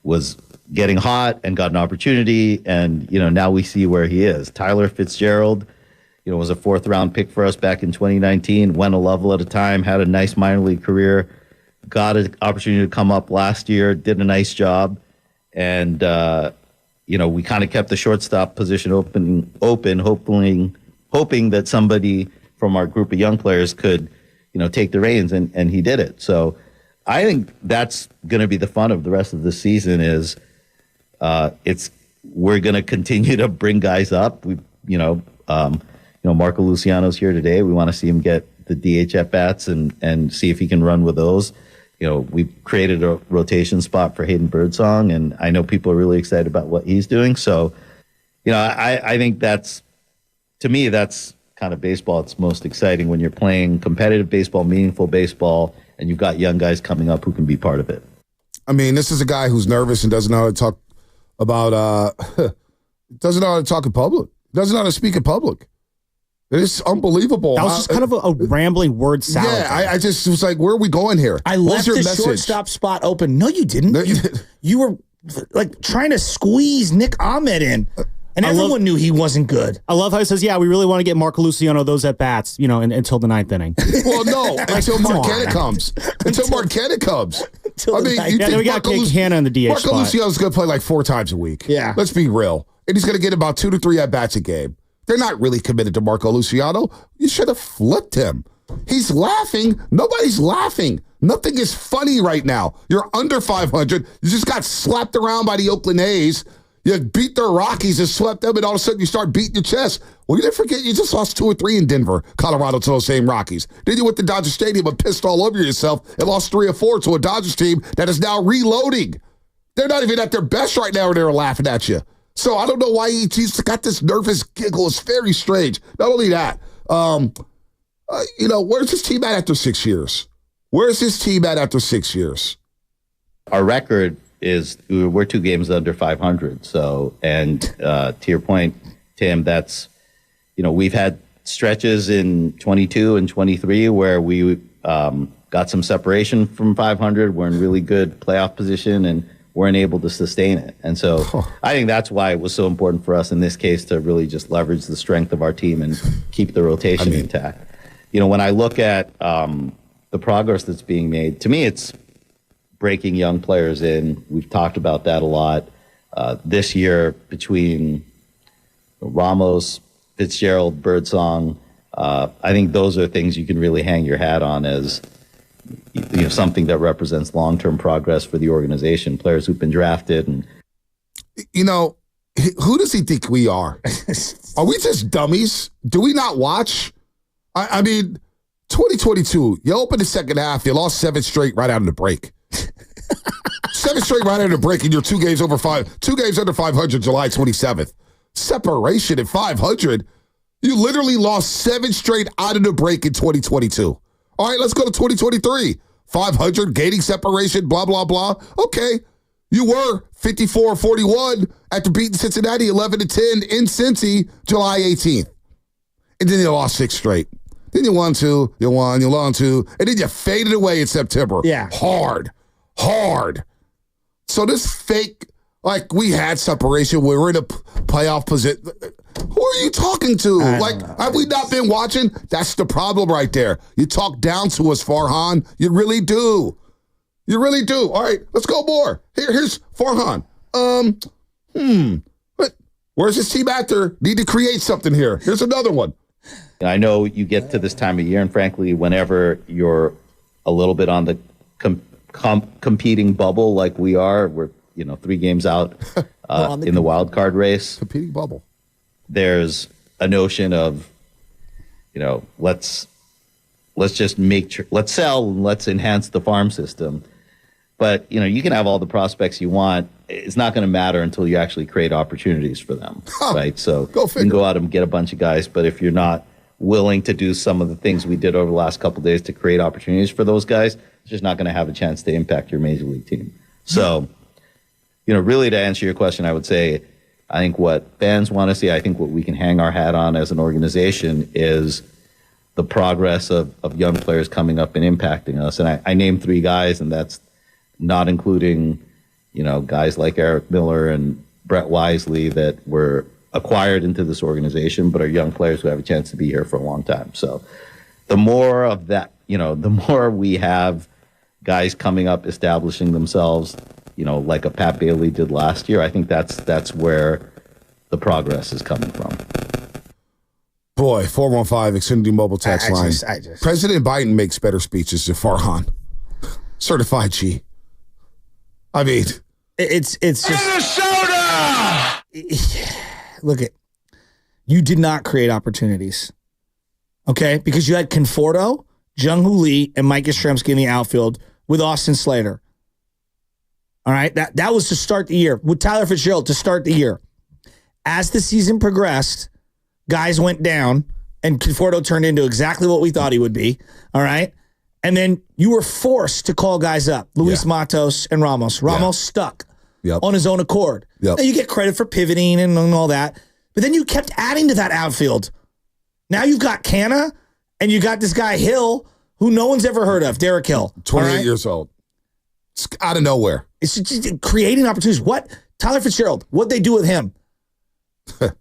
was getting hot and got an opportunity, and now we see where he is. Tyler Fitzgerald, was a 4th round pick for us back in 2019, went a level at a time, had a nice minor league career, got an opportunity to come up last year, did a nice job, and we kind of kept the shortstop position open, hoping that somebody from our group of young players could take the reins, and he did it. So I think that's going to be the fun of the rest of the season is we're going to continue to bring guys up. Marco Luciano's here today. We want to see him get the DH at bats and see if he can run with those. We've created a rotation spot for Hayden Birdsong, and I know people are really excited about what he's doing. So, I think that's kind of baseball. It's most exciting when you're playing competitive baseball, meaningful baseball, and you've got young guys coming up who can be part of it. I mean, this is a guy who's nervous and doesn't know how to talk about, doesn't know how to talk in public, doesn't know how to speak in public. It's unbelievable. That was just kind of a rambling word salad. Yeah, I just was like, where are we going here? I left the shortstop spot open. No, you didn't. You were like trying to squeeze Nick Ahmed in. And everyone knew he wasn't good. I love how he says, yeah, we really want to get Marco Luciano those at-bats, until the 9th inning. Well, no, until Marquetta comes. Until Marquetta comes. Then we got Hannah in the DH Marco Luciano's going to play like 4 times a week. Yeah. Let's be real. And he's going to get about 2 to 3 at-bats a game. They're not really committed to Marco Luciano. You should have flipped him. He's laughing. Nobody's laughing. Nothing is funny right now. You're under 500. You just got slapped around by the Oakland A's. You beat the Rockies and swept them, and all of a sudden you start beating your chest. Well, you didn't forget you just lost 2 or 3 in Denver, Colorado, to those same Rockies. Then you went to Dodger Stadium and pissed all over yourself and lost 3 or 4 to a Dodgers team that is now reloading. They're not even at their best right now, and they're laughing at you. So I don't know why he's got this nervous giggle. It's very strange. Not only that, where's his team at after 6 years? Where's his team at after 6 years? Our record is we're 2 games under 500. So, and to your point, Tim, that's, we've had stretches in 22 and 23 where we got some separation from 500. We're in really good playoff position and weren't able to sustain it. And so I think that's why it was so important for us in this case to really just leverage the strength of our team and keep the rotation intact. When I look at the progress that's being made, to me, it's breaking young players in. We've talked about that a lot. This year, between Ramos, Fitzgerald, Birdsong, I think those are things you can really hang your hat on as something that represents long-term progress for the organization. Players who've been drafted, and who does he think we are? Are we just dummies? Do we not watch? I mean, 2022. You opened the second half. You lost 7 straight right out of the break. 7 straight right out of the break, and you're 2 games under 500, July 27th. Separation at 500. You literally lost 7 straight out of the break in 2022. All right, let's go to 2023. 500, gaining separation, blah, blah, blah. Okay, you were 54-41 after beating Cincinnati 11-10 in Cincy, July 18th. And then you lost 6 straight. Then you won 2, you won 2, and then you faded away in September. Yeah. Hard. So this fake, like we had separation, we were in a playoff position. Who are you talking to? Have we not been watching? That's the problem right there. You talk down to us, Farhan. You really do. All right, let's go more. Here's Farhan. Where's his team actor? Need to create something here. Here's another one. I know you get to this time of year, and frankly, whenever you're a little bit on the competing bubble like we are, we're 3 games out in the wild card race. Competing bubble. There's a notion of, let's just let's sell and let's enhance the farm system. But, you can have all the prospects you want. It's not going to matter until you actually create opportunities for them, right? So you can go out and get a bunch of guys, but if you're not willing to do some of the things we did over the last couple of days to create opportunities for those guys, it's just not going to have a chance to impact your major league team. So, really to answer your question, I would say, I think what fans want to see, I think what we can hang our hat on as an organization is the progress of young players coming up and impacting us. And I named 3 guys, and that's not including, guys like Eric Miller and Brett Wisely that were acquired into this organization, but are young players who have a chance to be here for a long time. So the more of that, the more we have guys coming up, establishing themselves, like a Pat Bailey did last year, I think that's where the progress is coming from. Boy, 415 Xfinity Mobile text line. President Biden makes better speeches than Farhan. Certified G. I mean, it's just Minnesota. Look, you did not create opportunities, okay? Because you had Conforto, Jung-Hoo Lee, and Mike Yastrzemski in the outfield with Austin Slater. All right, that was to start the year with Tyler Fitzgerald to start the year. As the season progressed, guys went down, and Conforto turned into exactly what we thought he would be. All right, and then you were forced to call guys up, Luis Matos and Ramos. Ramos stuck on his own accord. Now you get credit for pivoting and all that, but then you kept adding to that outfield. Now you've got Canna, and you got this guy Hill, who no one's ever heard of, Derek Hill, 28 years old. It's out of nowhere. It's just creating opportunities. What? Tyler Fitzgerald, what'd they do with him?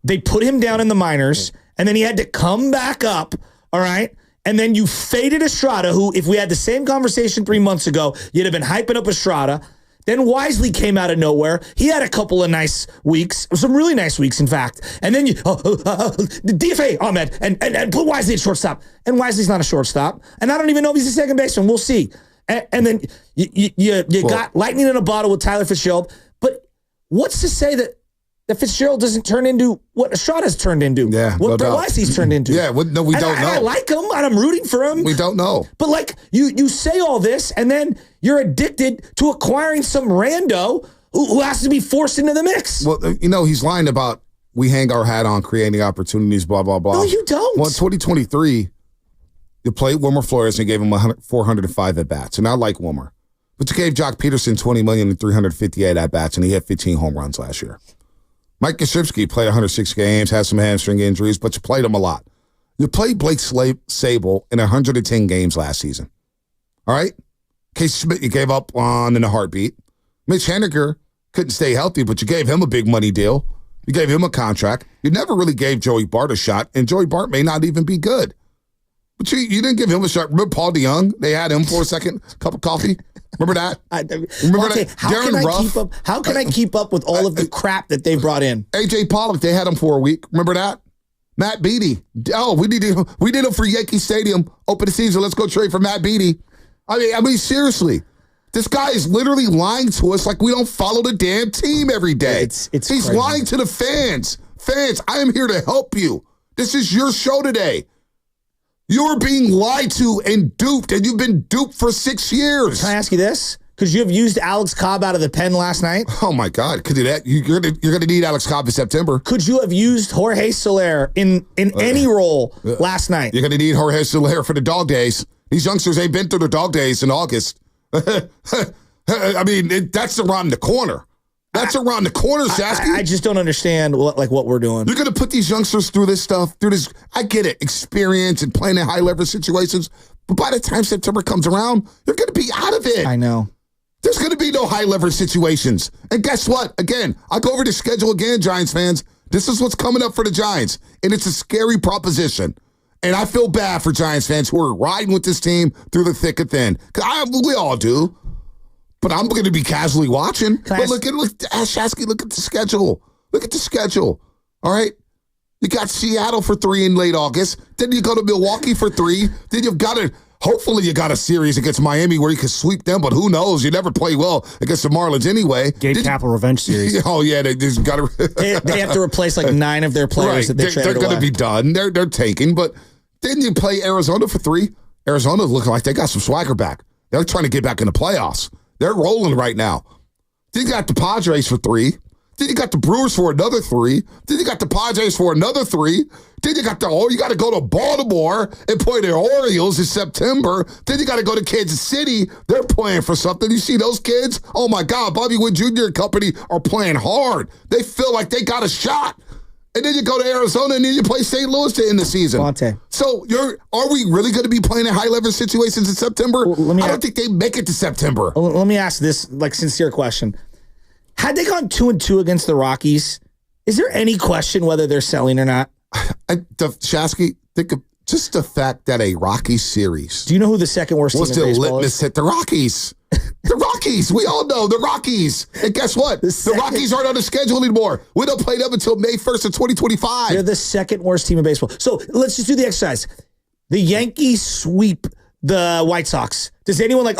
They put him down in the minors, and then he had to come back up, all right? And then you faded Estrada, who, if we had the same conversation 3 months ago, you'd have been hyping up Estrada. Then Wisely came out of nowhere. He had a couple of nice weeks, some really nice weeks, in fact. And then you DFA Ahmed and put Wisely at shortstop. And Wisely's not a shortstop. And I don't even know if he's a second baseman. We'll see. And then you got lightning in a bottle with Tyler Fitzgerald. But what's to say that that Fitzgerald doesn't turn into what Estrada's turned into. Yeah, what no Brett doubt. Weiss's turned into. Yeah, we don't know. I like him, and I'm rooting for him. We don't know. But like you say all this, and then you're addicted to acquiring some rando who has to be forced into the mix. Well, he's lying about we hang our hat on creating opportunities, blah, blah, blah. No, you don't. Well, in 2023, you played Wilmer Flores and you gave him 405 at-bats. And I like Wilmer. But you gave Jock Peterson $20 million and 358 at-bats, and he had 15 home runs last year. Mike Yastrzemski played 106 games, had some hamstring injuries, but you played him a lot. You played Blake Sable in 110 games last season. All right? Casey Schmidt, you gave up on in a heartbeat. Mitch Haniger couldn't stay healthy, but you gave him a big money deal. You gave him a contract. You never really gave Joey Bart a shot, and Joey Bart may not even be good. But you didn't give him a shot. Remember Paul DeYoung? They had him for a second, cup of coffee. Remember that? Remember that? Darren Ruff. How can I keep up with all of the crap that they brought in? AJ Pollock, they had him for a week. Remember that? Matt Beattie. Oh, we did him for Yankee Stadium. Open the season. Let's go trade for Matt Beattie. I mean, seriously. This guy is literally lying to us like we don't follow the damn team every day. It's He's crazy. lying to the fans. Fans, I am here to help you. This is your show today. You're being lied to and duped, and you've been duped for 6 years. Can I ask you this? Because you have used Alex Cobb out of the pen last night. Oh, my God. Could do that. You're gonna need Alex Cobb in September. Could you have used Jorge Soler in any role last night? You're going to need Jorge Soler for the dog days. These youngsters ain't been through the dog days in August. I mean, that's around the corner. That's around the corner, Sasky. I just don't understand what we're doing. You're going to put these youngsters through this stuff, through this. I get it, experience and playing in high leverage situations. But by the time September comes around, you're going to be out of it. I know. There's going to be no high leverage situations. And guess what? Again, I go over the schedule again, Giants fans. This is what's coming up for the Giants. And it's a scary proposition. And I feel bad for Giants fans who are riding with this team through the thick and thin. We all do. But I'm going to be casually watching. But look at Shasky, look at the schedule. Look at the schedule. All right? You got Seattle for 3 in late August. Then you go to Milwaukee for 3. Then you've got hopefully you got a series against Miami where you can sweep them, but who knows? You never play well against the Marlins anyway. Gate Capital Revenge Series. Oh, yeah, they just got to. They have to replace like 9 of their players that they traded They're going to be done. They're taking, but then you play Arizona for 3. Arizona's looking like they got some swagger back. They're trying to get back in the playoffs. They're rolling right now. Then you got the Padres for 3. Then you got the Brewers for another 3. Then you got the Padres for another 3. Then you got you got to go to Baltimore and play the Orioles in September. Then you got to go to Kansas City. They're playing for something. You see those kids? Oh my God, Bobby Wood Jr. and company are playing hard. They feel like they got a shot. And then you go to Arizona, and then you play St. Louis to end the season. Fonte. So are we really going to be playing in high-leverage situations in September? I don't think they make it to September. Let me ask this sincere question. Had they gone 2-2 against the Rockies, is there any question whether they're selling or not? Shasky, think of just the fact that a Rockies series. Do you know who the second worst team in baseball is? What's the litmus hit? The Rockies. The Rockies. We all know the Rockies. And guess what? The Rockies aren't on the schedule anymore. We don't play them until May 1st of 2025. They're the second worst team in baseball. So let's just do the exercise. The Yankees sweep the White Sox. Does anyone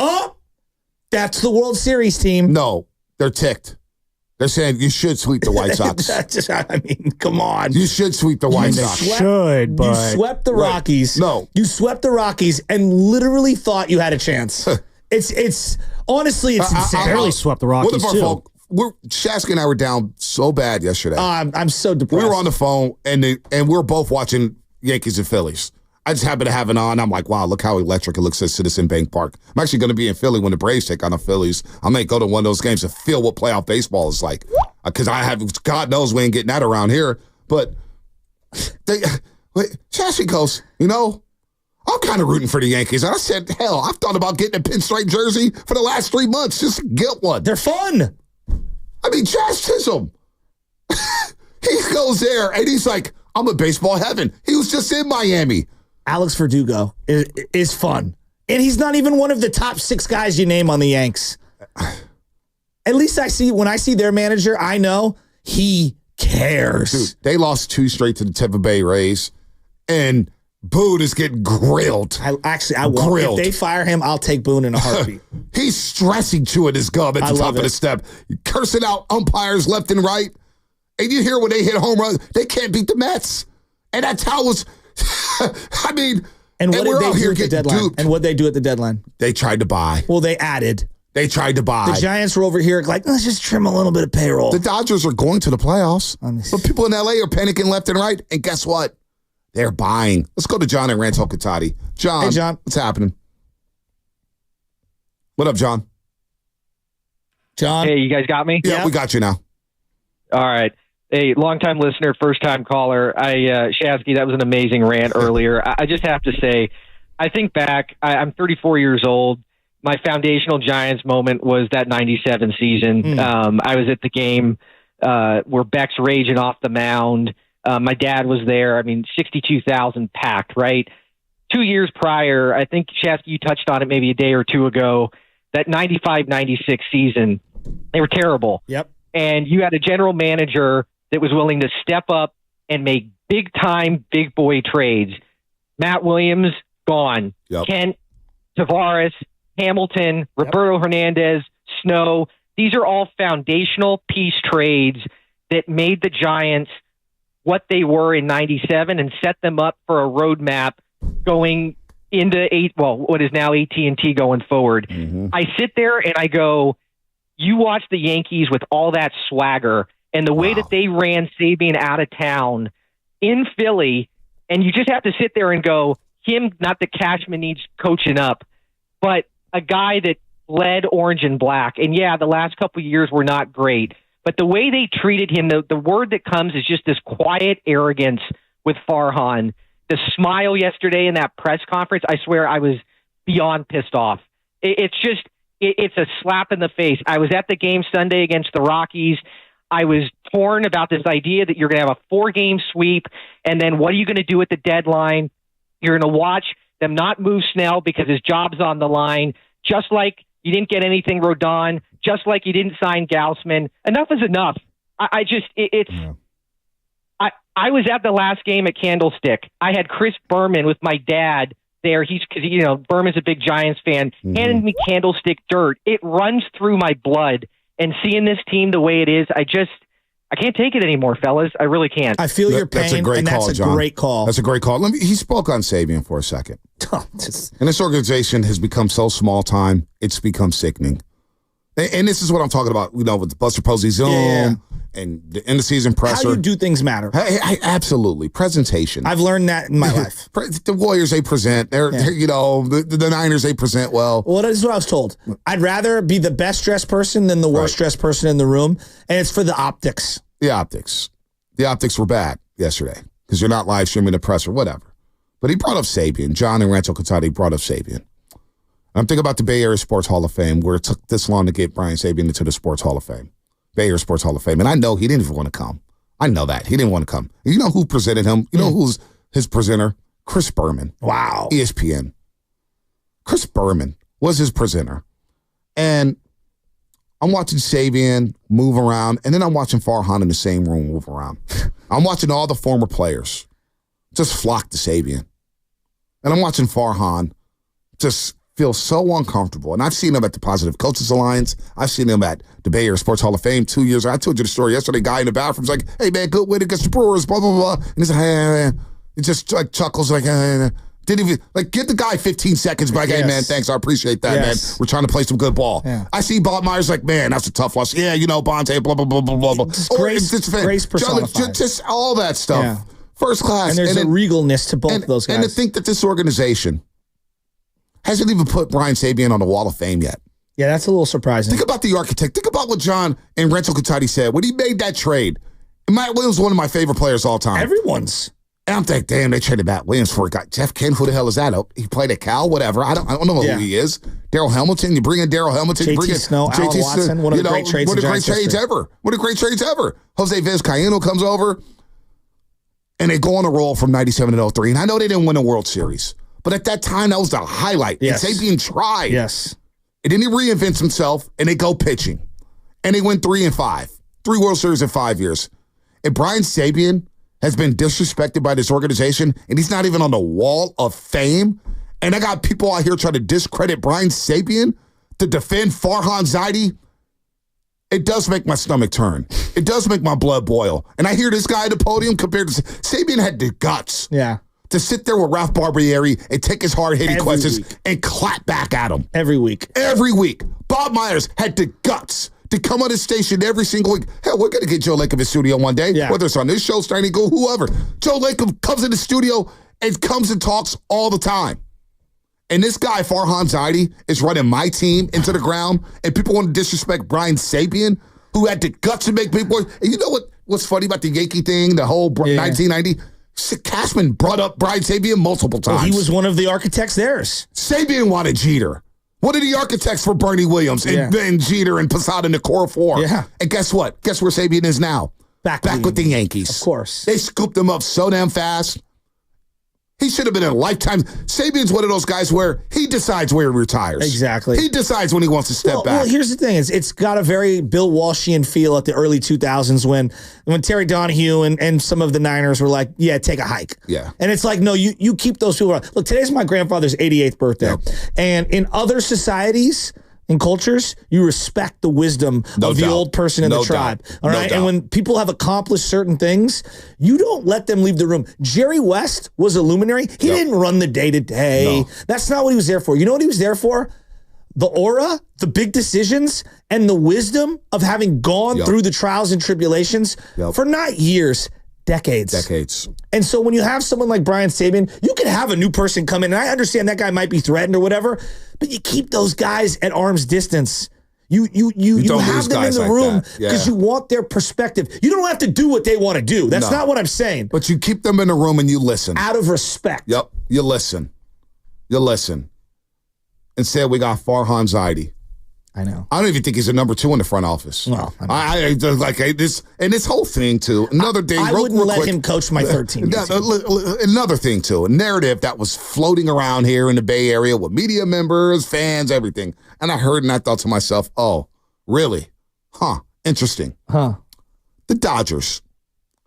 that's the World Series team? No, they're ticked. They're saying you should sweep the White Sox. Come on. You should sweep the White Sox. You swept the Rockies. No. You swept the Rockies and literally thought you had a chance. It's honestly, it's insane. Barely swept the Rockies, too. Shasky and I were down so bad yesterday. I'm so depressed. We were on the phone, and we were both watching Yankees and Phillies. I just happened to have it on. I'm like, wow, look how electric it looks at Citizen Bank Park. I'm actually going to be in Philly when the Braves take on the Phillies. I may go to one of those games to feel what playoff baseball is like. Because God knows we ain't getting that around here. But Shasky goes, I'm kind of rooting for the Yankees. And I said, hell, I've thought about getting a pinstripe jersey for the last 3 months just to get one. They're fun. I mean, Jazz Chisholm. He goes there, and he's like, I'm in baseball heaven. He was just in Miami. Alex Verdugo is fun. And he's not even one of the top 6 guys you name on the Yanks. At least when I see their manager, I know he cares. Dude, they lost 2 straight to the Tampa Bay Rays, and Boone is getting grilled. I want. If they fire him, I'll take Boone in a heartbeat. He's stressing chewing his gum at the top of the step, cursing out umpires left and right. And you hear when they hit home runs, they can't beat the Mets. And that's how it was. I mean, and what we're did out they here do at the getting deadline? duped. And what they do at the deadline? They tried to buy. Well, they added. They tried to buy. The Giants were over here like, let's just trim a little bit of payroll. The Dodgers are going to the playoffs. But people in L.A. are panicking left and right. And guess what? They're buying. Let's go to John and Rancho Cotati. John, hey, John, what's happening? What up, John? John? Hey, you guys got me? Yeah, we got you now. All right. Hey, long-time listener, first-time caller. Shasky, that was an amazing rant earlier. I just have to say, I think back, I'm 34 years old. My foundational Giants moment was that 97 season. I was at the game where Beck's raging off the mound. My dad was there. I mean, 62,000 packed, right? 2 years prior, I think, Shasky, you touched on it maybe a day or two ago, that 95-96 season, they were terrible. Yep. And you had a general manager that was willing to step up and make big-time, big-boy trades. Matt Williams, gone. Yep. Kent, Tavares, Hamilton, Roberto Hernandez, Snow. These are all foundational piece trades that made the Giants what they were in 97 and set them up for a roadmap going into what is now AT&T going forward. I sit there and I go, you watch the Yankees with all that swagger and the way that they ran Sabian out of town in Philly, and you just have to sit there and go, him, not that Cashman needs coaching up, but a guy that led orange and black. And yeah, the last couple of years were not great, but the way they treated him, the word that comes is just this quiet arrogance with Farhan. The smile yesterday in that press conference, I swear I was beyond pissed off. It's a slap in the face. I was at the game Sunday against the Rockies. I was torn about this idea that you're going to have a 4-game sweep, and then what are you going to do at the deadline? You're going to watch them not move Snell because his job's on the line, just like you didn't get anything Rodon, just like you didn't sign Gaussman. Enough is enough. I was at the last game at Candlestick. I had Chris Berman with my dad there. Berman's a big Giants fan, handed me Candlestick dirt. It runs through my blood. And seeing this team the way it is, I can't take it anymore, fellas. I really can't. I feel your pain, that's a great and call, that's a John. great call. That's a great call. He spoke on Sabian for a second. And this organization has become so small time, it's become sickening. And this is what I'm talking about, with Buster Posey's Zoom and the end of season presser. How you do things matter. Absolutely. Presentation. I've learned that in my life. The Warriors, they present. The Niners, they present well. Well, that is what I was told. I'd rather be the best dressed person than the worst dressed person in the room. And it's for the optics. The optics. The optics were bad yesterday because you're not live streaming the presser, whatever. But he brought up Sabian. John and Rancho Cotati brought up Sabian. I'm thinking about the Bay Area Sports Hall of Fame, where it took this long to get Brian Sabian into the Sports Hall of Fame. Bay Area Sports Hall of Fame. And I know he didn't even want to come. I know that. He didn't want to come. And you know who presented him? You know who's his presenter? Chris Berman. Wow. ESPN. Chris Berman was his presenter. And I'm watching Sabian move around, and then I'm watching Farhan in the same room move around. I'm watching all the former players just flock to Sabian. And I'm watching Farhan just feel so uncomfortable. And I've seen him at the Positive Coaches Alliance. I've seen him at the Bay Area Sports Hall of Fame 2 years ago. I told you the story yesterday. Guy in the bathroom's like, hey, man, good win against the Brewers, blah, blah, blah. And he's like, hey, he just like chuckles like, didn't even, like, give the guy 15 seconds. But like, hey, man, thanks. I appreciate that, man. We're trying to play some good ball. Yeah. I see Bob Myers like, man, that's a tough loss. Yeah, Bonte, blah, blah, blah, blah, blah, blah. Grace personified. Just all that stuff. Yeah. First class. And there's a regalness to both those guys. And to think that this organization hasn't even put Brian Sabian on the Wall of Fame yet. Yeah, that's a little surprising. Think about the architect. Think about what John and Rancho Cotati said when he made that trade. And Matt Williams is one of my favorite players of all time. Everyone's. And I'm thinking, damn, they traded Matt Williams for a guy. Jeff Kent, who the hell is that? He played at Cal, whatever. I don't know who he is. Daryl Hamilton. You bring in Daryl Hamilton. JT Snow, Al Watson. One of the great trades One of the great trades ever. One of the great trades ever. Jose Vizcaíno comes over. And they go on a roll from 97 to 03. And I know they didn't win a World Series. But at that time, that was the highlight. Yes. And Sabian tried. Yes. And then he reinvents himself, and they go pitching. And they win 3-5. 3 World Series in 5 years. And Brian Sabian has been disrespected by this organization, and he's not even on the Wall of Fame. And I got people out here trying to discredit Brian Sabian to defend Farhan Zaidi. it does make my stomach turn. It does make my blood boil. And I hear this guy at the podium compared to Sabian had the guts. Yeah. To sit there with Ralph Barbieri and take his hard-hitting questions and clap back at him. Every week. Every week. Bob Myers had the guts to come on his station every single week. Hell, we're going to get Joe Lacob in the studio one day, whether it's on this show, Steiny Go, whoever. Joe Lacob comes in the studio and comes and talks all the time. And this guy, Farhan Zaidi, is running my team into the ground, and people want to disrespect Brian Sabian, who had the guts to make big boys. And you know what's funny about the Yankee thing, the whole 1990? Cashman brought up Brian Sabian multiple times. Well, he was one of the architects theirs. Sabian wanted Jeter. One of the architects for Bernie Williams and Jeter and Posada in the core four. Yeah. And guess what? Guess where Sabian is now? Back with the Yankees. Of course. They scooped him up so damn fast. He should have been in a lifetime. Sabian's one of those guys where he decides where he retires. Exactly. He decides when he wants to step back. Well, here's the thing. It's got a very Bill Walshian feel at the early 2000s when Terry Donahue and some of the Niners were like, yeah, take a hike. Yeah. And it's like, no, you keep those people around. Look, today's my grandfather's 88th birthday. Yep. And in other societies and cultures, you respect the wisdom of the old person in the tribe. All right. And when people have accomplished certain things, you don't let them leave the room. Jerry West was a luminary. He didn't run the day to day. That's not what he was there for. You know what he was there for? The aura, the big decisions, and the wisdom of having gone through the trials and tribulations for not years, decades. And so when you have someone like Brian Sabian, you can have a new person come in, and I understand that guy might be threatened or whatever, but you keep those guys at arm's distance. You have them in the room because you want their perspective. You don't have to do what they want to do. That's not what I'm saying. But you keep them in the room and you listen. Out of respect. Yep. You listen. Instead, we got Farhan Zaidi. I know. I don't even think he's a number 2 in the front office. Well, I like this and this whole thing too. Another thing. I wouldn't let him coach my 13. Another thing too. A narrative that was floating around here in the Bay Area with media members, fans, everything. And I heard and I thought to myself, "Oh, really? Huh? Interesting. Huh? The Dodgers.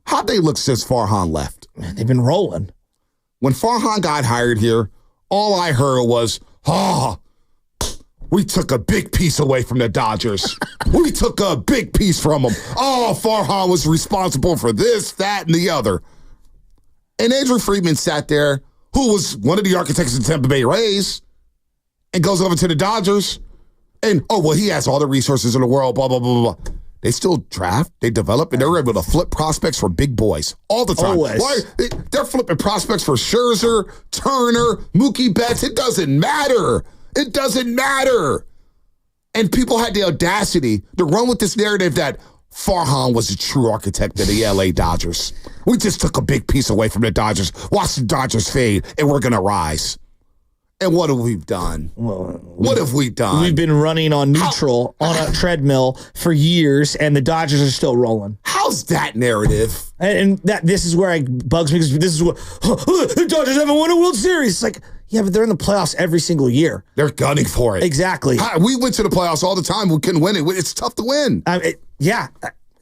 How'd they look since Farhan left? Man, they've been rolling. When Farhan got hired here, all I heard was, "Oh." We took a big piece away from the Dodgers. We took a big piece from them. Oh, Farhan was responsible for this, that, and the other. And Andrew Friedman sat there, who was one of the architects of the Tampa Bay Rays, and goes over to the Dodgers. And, he has all the resources in the world, blah, blah, blah, blah. They still draft, they develop, and they're able to flip prospects for big boys all the time. Always. Why? They're flipping prospects for Scherzer, Turner, Mookie Betts. It doesn't matter. It doesn't matter. And people had the audacity to run with this narrative that Farhan was a true architect of the LA Dodgers. We just took a big piece away from the Dodgers. Watch the Dodgers fade, and we're going to rise. And what have we done? What have we done? We've been running on neutral on a treadmill for years, and the Dodgers are still rolling. How's that narrative? And this is where it bugs me, because this is what the Dodgers haven't won a World Series. It's like, yeah, but they're in the playoffs every single year. They're gunning for it. Exactly. We went to the playoffs all the time. We couldn't win it. It's tough to win.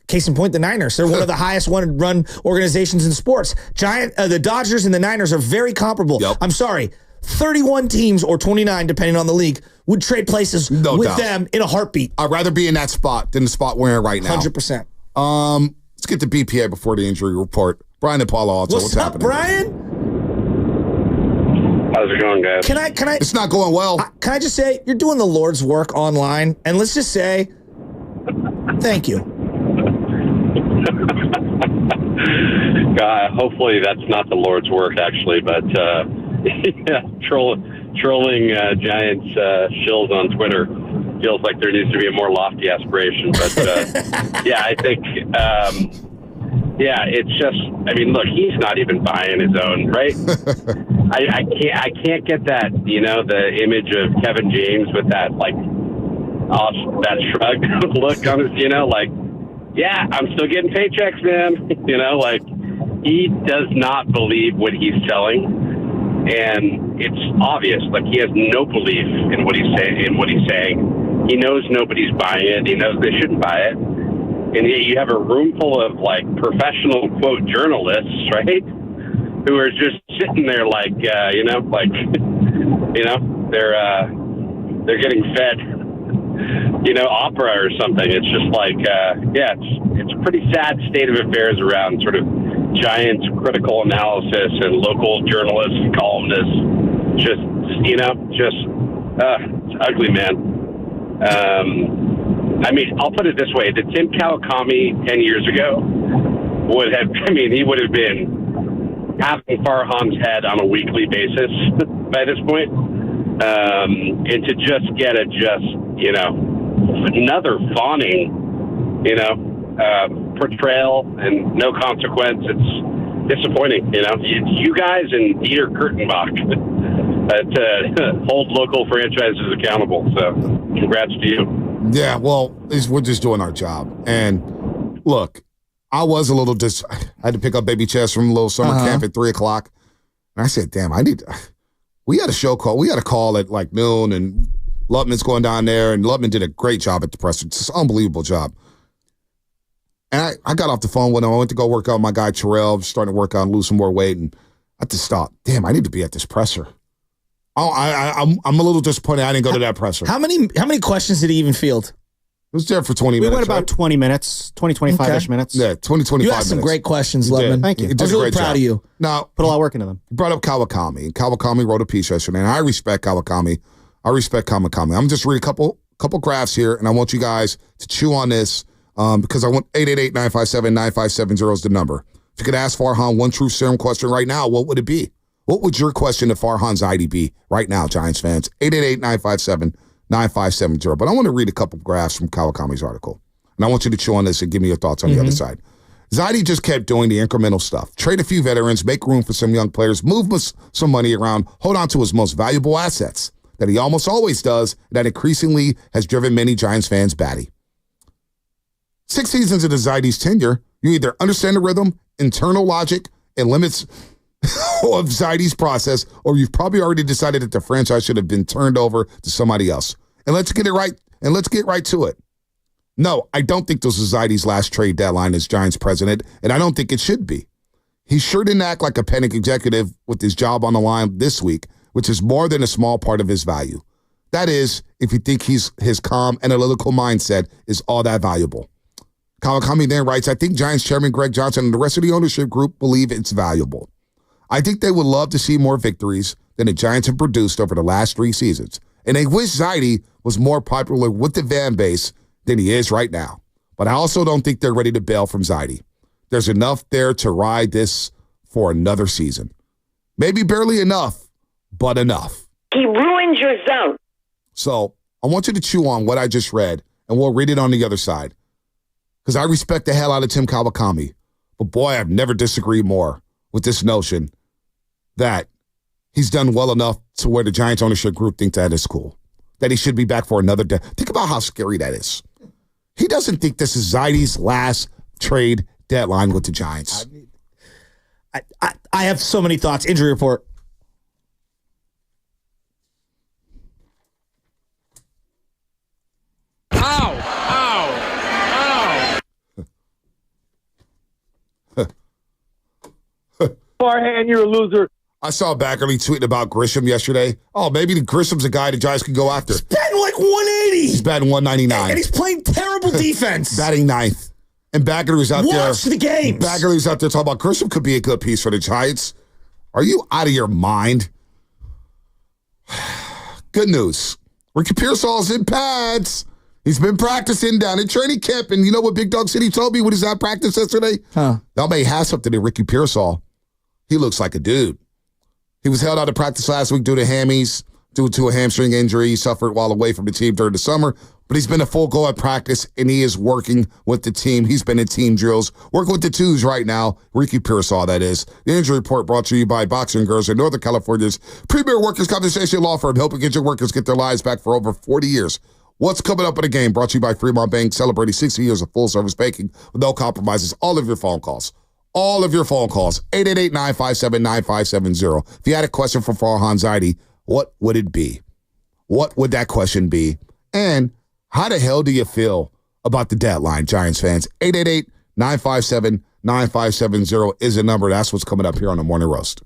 Case in point, the Niners. They're one of the highest run organizations in sports. The Dodgers and the Niners are very comparable. Yep. I'm sorry. 31 teams, or 29, depending on the league, would trade places with them in a heartbeat. I'd rather be in that spot than the spot we're in right now. 100%. Let's get the BPA before the injury report. Brian and Palo Alto. What's up, happening? Brian? How's it going, guys? Can I? It's not going well. Can I just say, you're doing the Lord's work online, and let's just say, thank you. Hopefully that's not the Lord's work, actually, but trolling Giants shills on Twitter feels like there needs to be a more lofty aspiration. But I think it's just. I mean, look, he's not even buying his own, right? I can't get that. The image of Kevin James with that that shrug look on his. Yeah, I'm still getting paychecks, man. He does not believe what he's selling, and it's obvious. He has no belief in what he's saying. He knows nobody's buying it. He knows they shouldn't buy it. And yet you have a room full of professional quote journalists, right? Who are just sitting there they're getting fed opera or something. It's just like, it's a pretty sad state of affairs around sort of Giants critical analysis and local journalists and columnists. It's ugly, man. I'll put it this way: the Tim Kawakami 10 years ago he would have been having Farhan's head on a weekly basis by this point. And to just get another fawning, portrayal and no consequence. It's disappointing. It's you guys and Dieter Kurtenbach that hold local franchises accountable. So congrats to you. Yeah, well, we're just doing our job. And look, I was a little I had to pick up baby Chess from a little summer camp at 3 o'clock. And I said, damn, we had a show call. We had a call at like noon, and Lutman's going down there, and Lutman did a great job at the presser. It's an unbelievable job. And I got off the phone when I went to go work out with my guy Terrell, starting to work out and lose some more weight, and I just stopped. Damn, I need to be at this presser. I'm a little disappointed I didn't go to that presser. How many questions did he even field? It was there for 20 minutes. We went about 20 minutes, 25-ish minutes. Yeah, 20, 25 minutes. You asked some great questions, Lutman. Thank you. He did I was a really great proud job. of you. Now, put a lot of work into them. You brought up Kawakami. Kawakami wrote a piece yesterday, and I respect Kawakami. I respect Kawakami. I'm just read a couple graphs here, and I want you guys to chew on this because I want 888-957-9570 is the number. If you could ask Farhan one truth serum question right now, what would it be? What would your question to Farhan Zaidi be right now, Giants fans? 888-957-9570. But I want to read a couple graphs from Kawakami's article. And I want you to chew on this and give me your thoughts on the other side. Zaidi just kept doing the incremental stuff. Trade a few veterans, make room for some young players, move some money around, hold on to his most valuable assets that he almost always does, that increasingly has driven many Giants fans batty. 6 seasons into Zaidi's tenure, you either understand the rhythm, internal logic, and limits of Zaidi's process, or you've probably already decided that the franchise should have been turned over to somebody else. And let's get it right, and let's get right to it. No, I don't think this was Zaidi's last trade deadline as Giants president, and I don't think it should be. He sure didn't act like a panic executive with his job on the line this week, which is more than a small part of his value. That is, if you think his calm, analytical mindset is all that valuable. Kawakami then writes, I think Giants chairman Greg Johnson and the rest of the ownership group believe it's valuable. I think they would love to see more victories than the Giants have produced over the last 3 seasons, and they wish Zaidi was more popular with the fan base than he is right now. But I also don't think they're ready to bail from Zaidi. There's enough there to ride this for another season. Maybe barely enough, but enough. He ruined your zone. So I want you to chew on what I just read, and we'll read it on the other side. Because I respect the hell out of Tim Kawakami. But boy, I've never disagreed more with this notion that he's done well enough to where the Giants ownership group think that is cool. That he should be back for another day. Think about how scary that is. He doesn't think this is Zaidi's last trade deadline with the Giants. I have so many thoughts. Injury report. Farhan, you're a loser. I saw Backerly tweeting about Grisham yesterday. Oh, maybe Grisham's a guy the Giants can go after. He's batting like 180. He's batting 199. And he's playing terrible defense. Batting 9th. And Backerly's out there. Watch the games. Backerly's out there talking about Grisham could be a good piece for the Giants. Are you out of your mind? Good news. Ricky Pearsall's in pads. He's been practicing down in training camp. And you know what Big Dog City told me when he's at practice yesterday? Y'all may have something to Ricky Pearsall. He looks like a dude. He was held out of practice last week due to a hamstring injury he suffered while away from the team during the summer. But he's been a full go at practice, and he is working with the team. He's been in team drills, working with the twos right now. Ricky Pearsall, that is. The injury report brought to you by Boxing Girls in Northern California's premier workers' compensation law firm, helping get your workers get their lives back for over 40 years. What's coming up in the game? Brought to you by Fremont Bank, celebrating 60 years of full-service banking with no compromises. All of your phone calls. 888-957-9570. If you had a question for Farhan Zaidi, what would it be? What would that question be? And how the hell do you feel about the deadline, Giants fans? 888-957-9570 is the number. That's what's coming up here on the Morning Roast.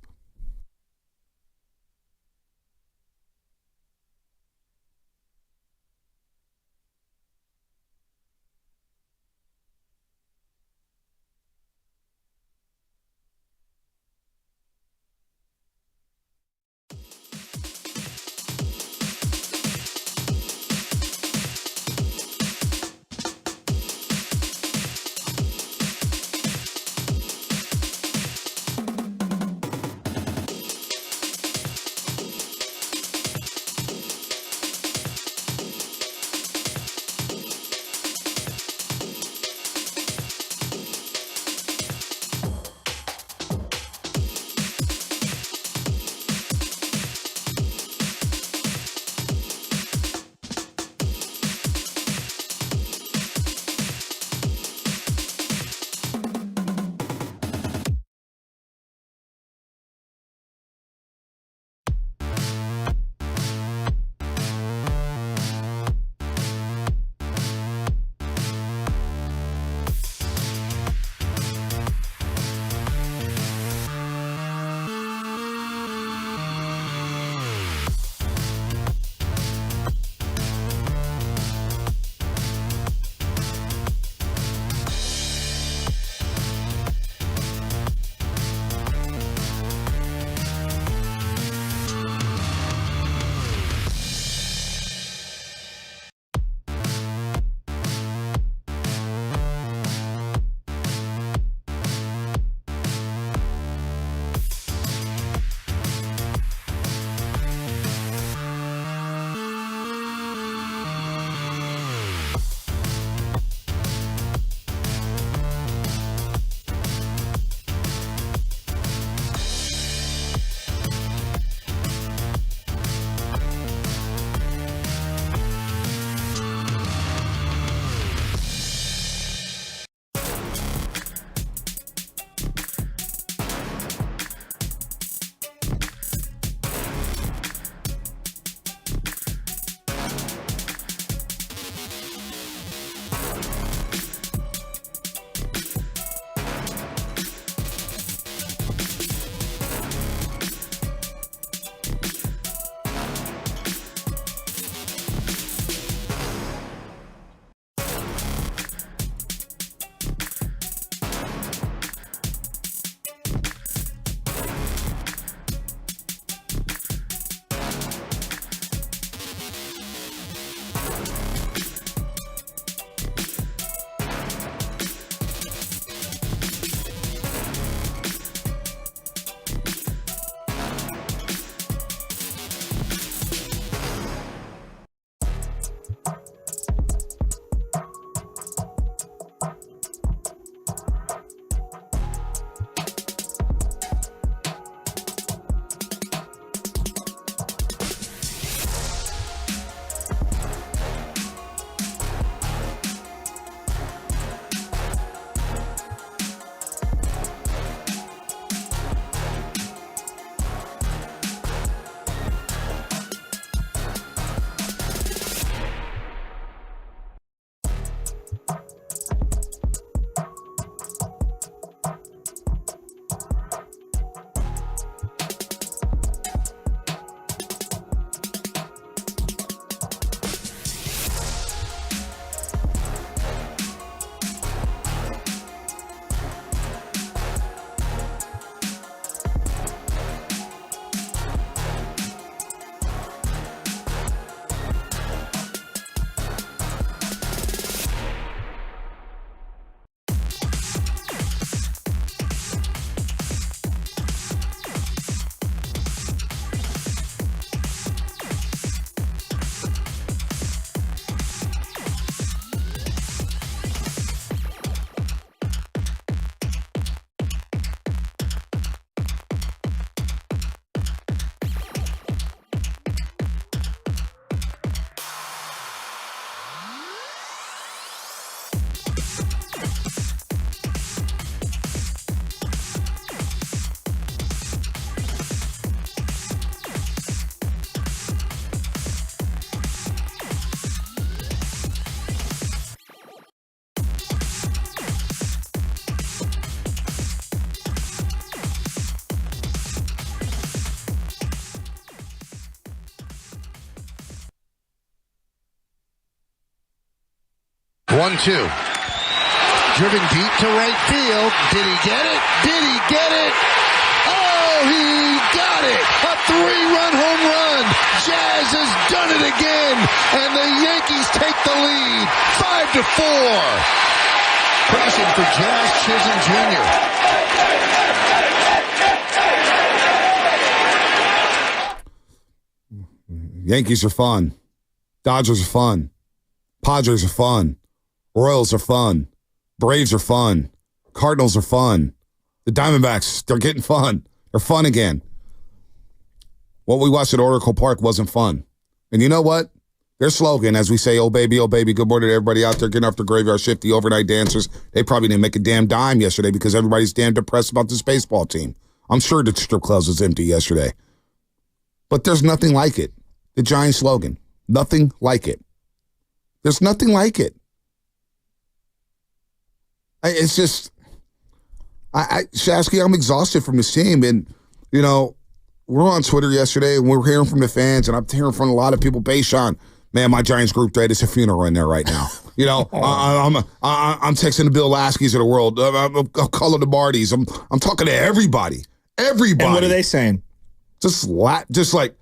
1-2. Driven deep to right field. Did he get it? Did he get it? Oh, he got it! A 3-run home run. Jazz has done it again, and the Yankees take the lead, 5-4. Crashing for Jazz Chisholm Jr. Yankees are fun. Dodgers are fun. Padres are fun. Royals are fun. Braves are fun. Cardinals are fun. The Diamondbacks, they're getting fun. They're fun again. What we watched at Oracle Park wasn't fun. And you know what? Their slogan, as we say, oh, baby, good morning to everybody out there getting off the graveyard shift, the overnight dancers, they probably didn't make a damn dime yesterday because everybody's damn depressed about this baseball team. I'm sure the strip clubs was empty yesterday. But there's nothing like it. The Giants slogan, nothing like it. There's nothing like it. It's just, Shasky, I'm exhausted from this team. And, you know, we're on Twitter yesterday, and we're hearing from the fans, and I'm hearing from a lot of people, Bayshawn, man, my Giants group thread is a funeral in there right now. You know, I'm texting the Bill Laskys of the world. I'm calling the Bardys. I'm talking to everybody. Everybody. And what are they saying? Just like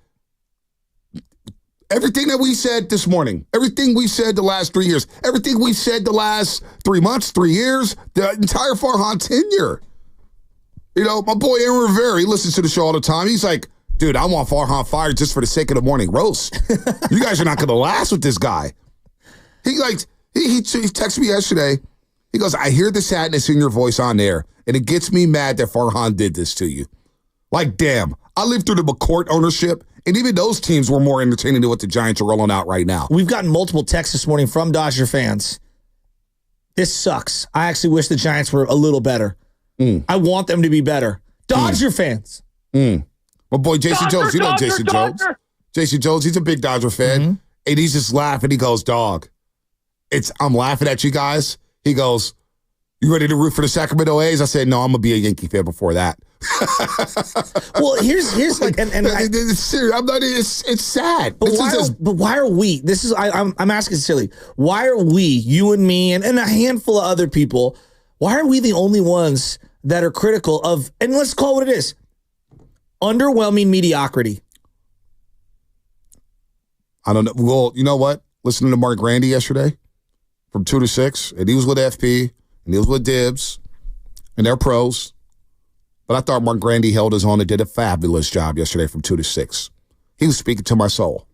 everything that we said this morning, everything we said the last 3 years, everything we said the last 3 months, 3 years, the entire Farhan tenure. You know, my boy Aaron Rivera, he listens to the show all the time. He's like, dude, I want Farhan fired just for the sake of the morning roast. You guys are not going to last with this guy. He texted me yesterday. He goes, I hear the sadness in your voice on there, and it gets me mad that Farhan did this to you. Like, damn, I lived through the McCourt ownership, and even those teams were more entertaining than what the Giants are rolling out right now. We've gotten multiple texts this morning from Dodger fans. This sucks. I actually wish the Giants were a little better. I want them to be better. Dodger fans. My boy Jason Jones, you know Jason Jones. Jason Jones, he's a big Dodger fan, and he's just laughing. He goes, dog, I'm laughing at you guys. He goes, you ready to root for the Sacramento A's? I said, no, I'm going to be a Yankee fan before that. Well, here's like, and it's serious. It's sad. But why are we? I'm asking silly. Why are we, you and me, and a handful of other people? Why are we the only ones that are critical of? And let's call it what it is: underwhelming mediocrity. I don't know. Well, you know what? Listening to Mark Grandy yesterday from 2 to 6, and he was with FP, and he was with Dibs, and they're pros. But I thought Mark Grandy held his own and did a fabulous job yesterday from 2 to 6. He was speaking to my soul.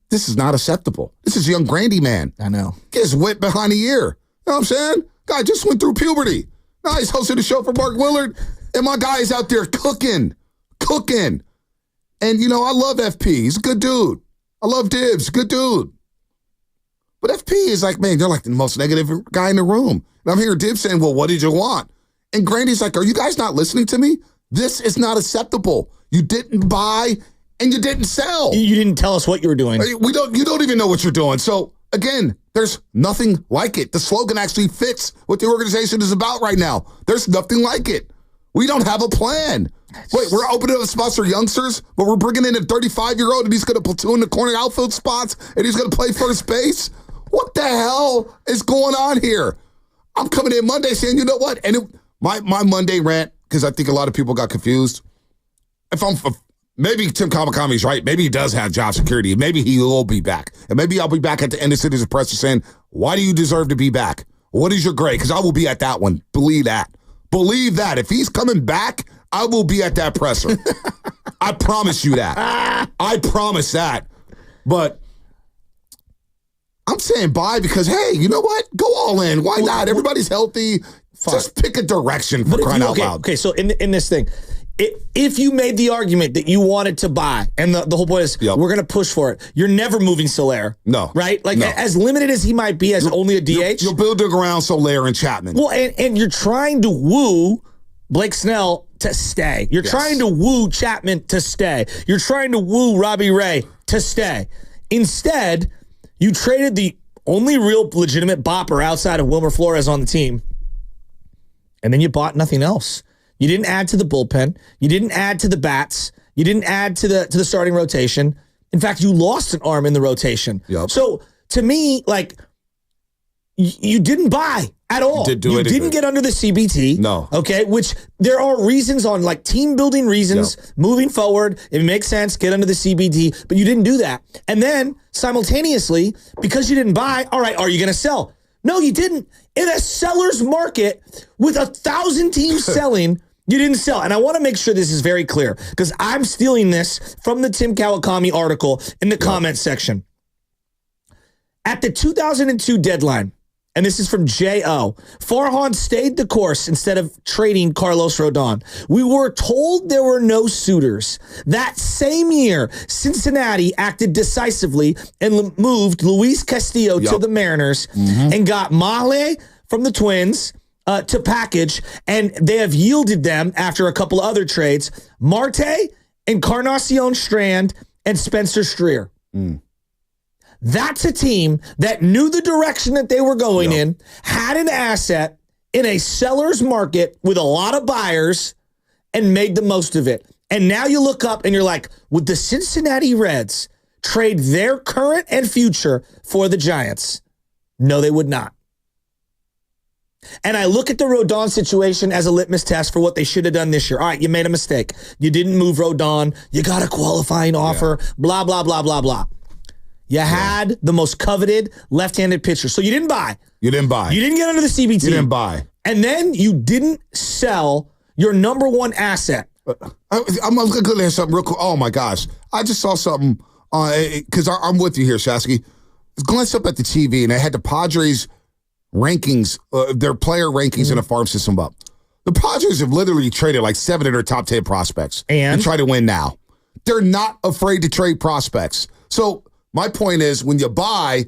This is not acceptable. This is young Grandy, man. I know. Gets whipped behind the ear. You know what I'm saying? Guy just went through puberty. Now he's hosting a show for Mark Willard, and my guy is out there cooking. And, you know, I love FP. He's a good dude. I love Dibs. Good dude. But FP is like, man, you're like the most negative guy in the room. And I'm hearing Dibs saying, well, what did you want? And Grandy's like, are you guys not listening to me? This is not acceptable. You didn't buy and you didn't sell. You didn't tell us what you were doing. You don't even know what you're doing. So, again, there's nothing like it. The slogan actually fits what the organization is about right now. There's nothing like it. We don't have a plan. Wait, we're opening up spots for youngsters, but we're bringing in a 35-year-old and he's going to platoon the corner outfield spots and he's going to play first base? What the hell is going on here? I'm coming in Monday saying, you know what? And my Monday rant, because I think a lot of people got confused. Maybe Tim Kamakami's right. Maybe he does have job security. Maybe he will be back. And maybe I'll be back at the end of Citizen Press saying, why do you deserve to be back? What is your grade? Because I will be at that one. Believe that. Believe that. If he's coming back, I will be at that presser. I promise you that. I promise that. But I'm saying bye because, hey, you know what? Go all in. Why not? Everybody's healthy. Fine. Just pick a direction for crying out loud. Okay, so in this thing, if you made the argument that you wanted to buy, and the whole point is we're going to push for it, you're never moving Soler. No. Right? Like, no. As limited as he might be as only a DH. You're building around Soler and Chapman. Well, and you're trying to woo Blake Snell to stay. You're trying to woo Chapman to stay. You're trying to woo Robbie Ray to stay. Instead, you traded the only real legitimate bopper outside of Wilmer Flores on the team, and then you bought nothing else. You didn't add to the bullpen. You didn't add to the bats. You didn't add to the starting rotation. In fact, you lost an arm in the rotation. Yep. So to me, like, you didn't buy at all. Didn't do you anything. didn't get under the CBT. No. Okay, which there are reasons on like team building reasons, moving forward. It makes sense, get under the CBT, but you didn't do that. And then simultaneously, because you didn't buy, all right, are you going to sell? No, you didn't. In a seller's market with 1,000 teams selling, you didn't sell. And I want to make sure this is very clear because I'm stealing this from the Tim Kawakami article in the comment section. At the 2002 deadline, and this is from J.O., Farhan stayed the course instead of trading Carlos Rodon. We were told there were no suitors. That same year, Cincinnati acted decisively and moved Luis Castillo to the Mariners and got Mahle from the Twins to package, and they have yielded them, after a couple of other trades, Marte, Encarnacion Strand, and Spencer Steer. That's a team that knew the direction that they were going in, had an asset in a seller's market with a lot of buyers, and made the most of it. And now you look up and you're like, would the Cincinnati Reds trade their current and future for the Giants? No, they would not. And I look at the Rodon situation as a litmus test for what they should have done this year. All right, you made a mistake. You didn't move Rodon. You got a qualifying offer, blah, blah, blah, blah, blah. You had the most coveted left-handed pitcher. So you didn't buy. You didn't buy. You didn't get under the CBT. You didn't buy. And then you didn't sell your number one asset. I'm going to go something real quick. Oh, my gosh. I just saw something because I'm with you here, Shasky. Glanced up at the TV, and they had the Padres rankings, their player rankings in the farm system up. The Padres have literally traded like 7 of their top 10 prospects and try to win now. They're not afraid to trade prospects. So my point is, when you buy,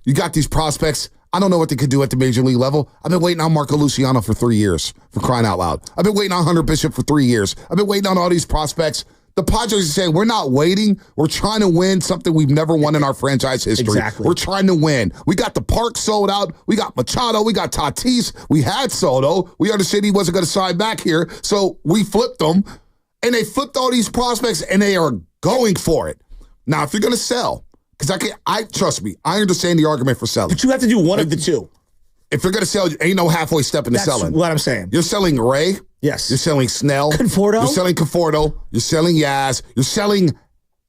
you got these prospects. I don't know what they could do at the major league level. I've been waiting on Marco Luciano for 3 years, for crying out loud. I've been waiting on Hunter Bishop for 3 years. I've been waiting on all these prospects. The Padres are saying, we're not waiting. We're trying to win something we've never won in our franchise history. Exactly. We're trying to win. We got the park sold out. We got Machado. We got Tatis. We had Soto. We understood he wasn't going to sign back here, so we flipped them. And they flipped all these prospects, and they are going for it. Now, if you're going to sell, because I trust me, I understand the argument for selling. But you have to do one of the two. If you're going to sell, ain't no halfway step into selling. That's what I'm saying. You're selling Ray. Yes. You're selling Snell. Conforto. You're selling Conforto. You're selling Yaz. You're selling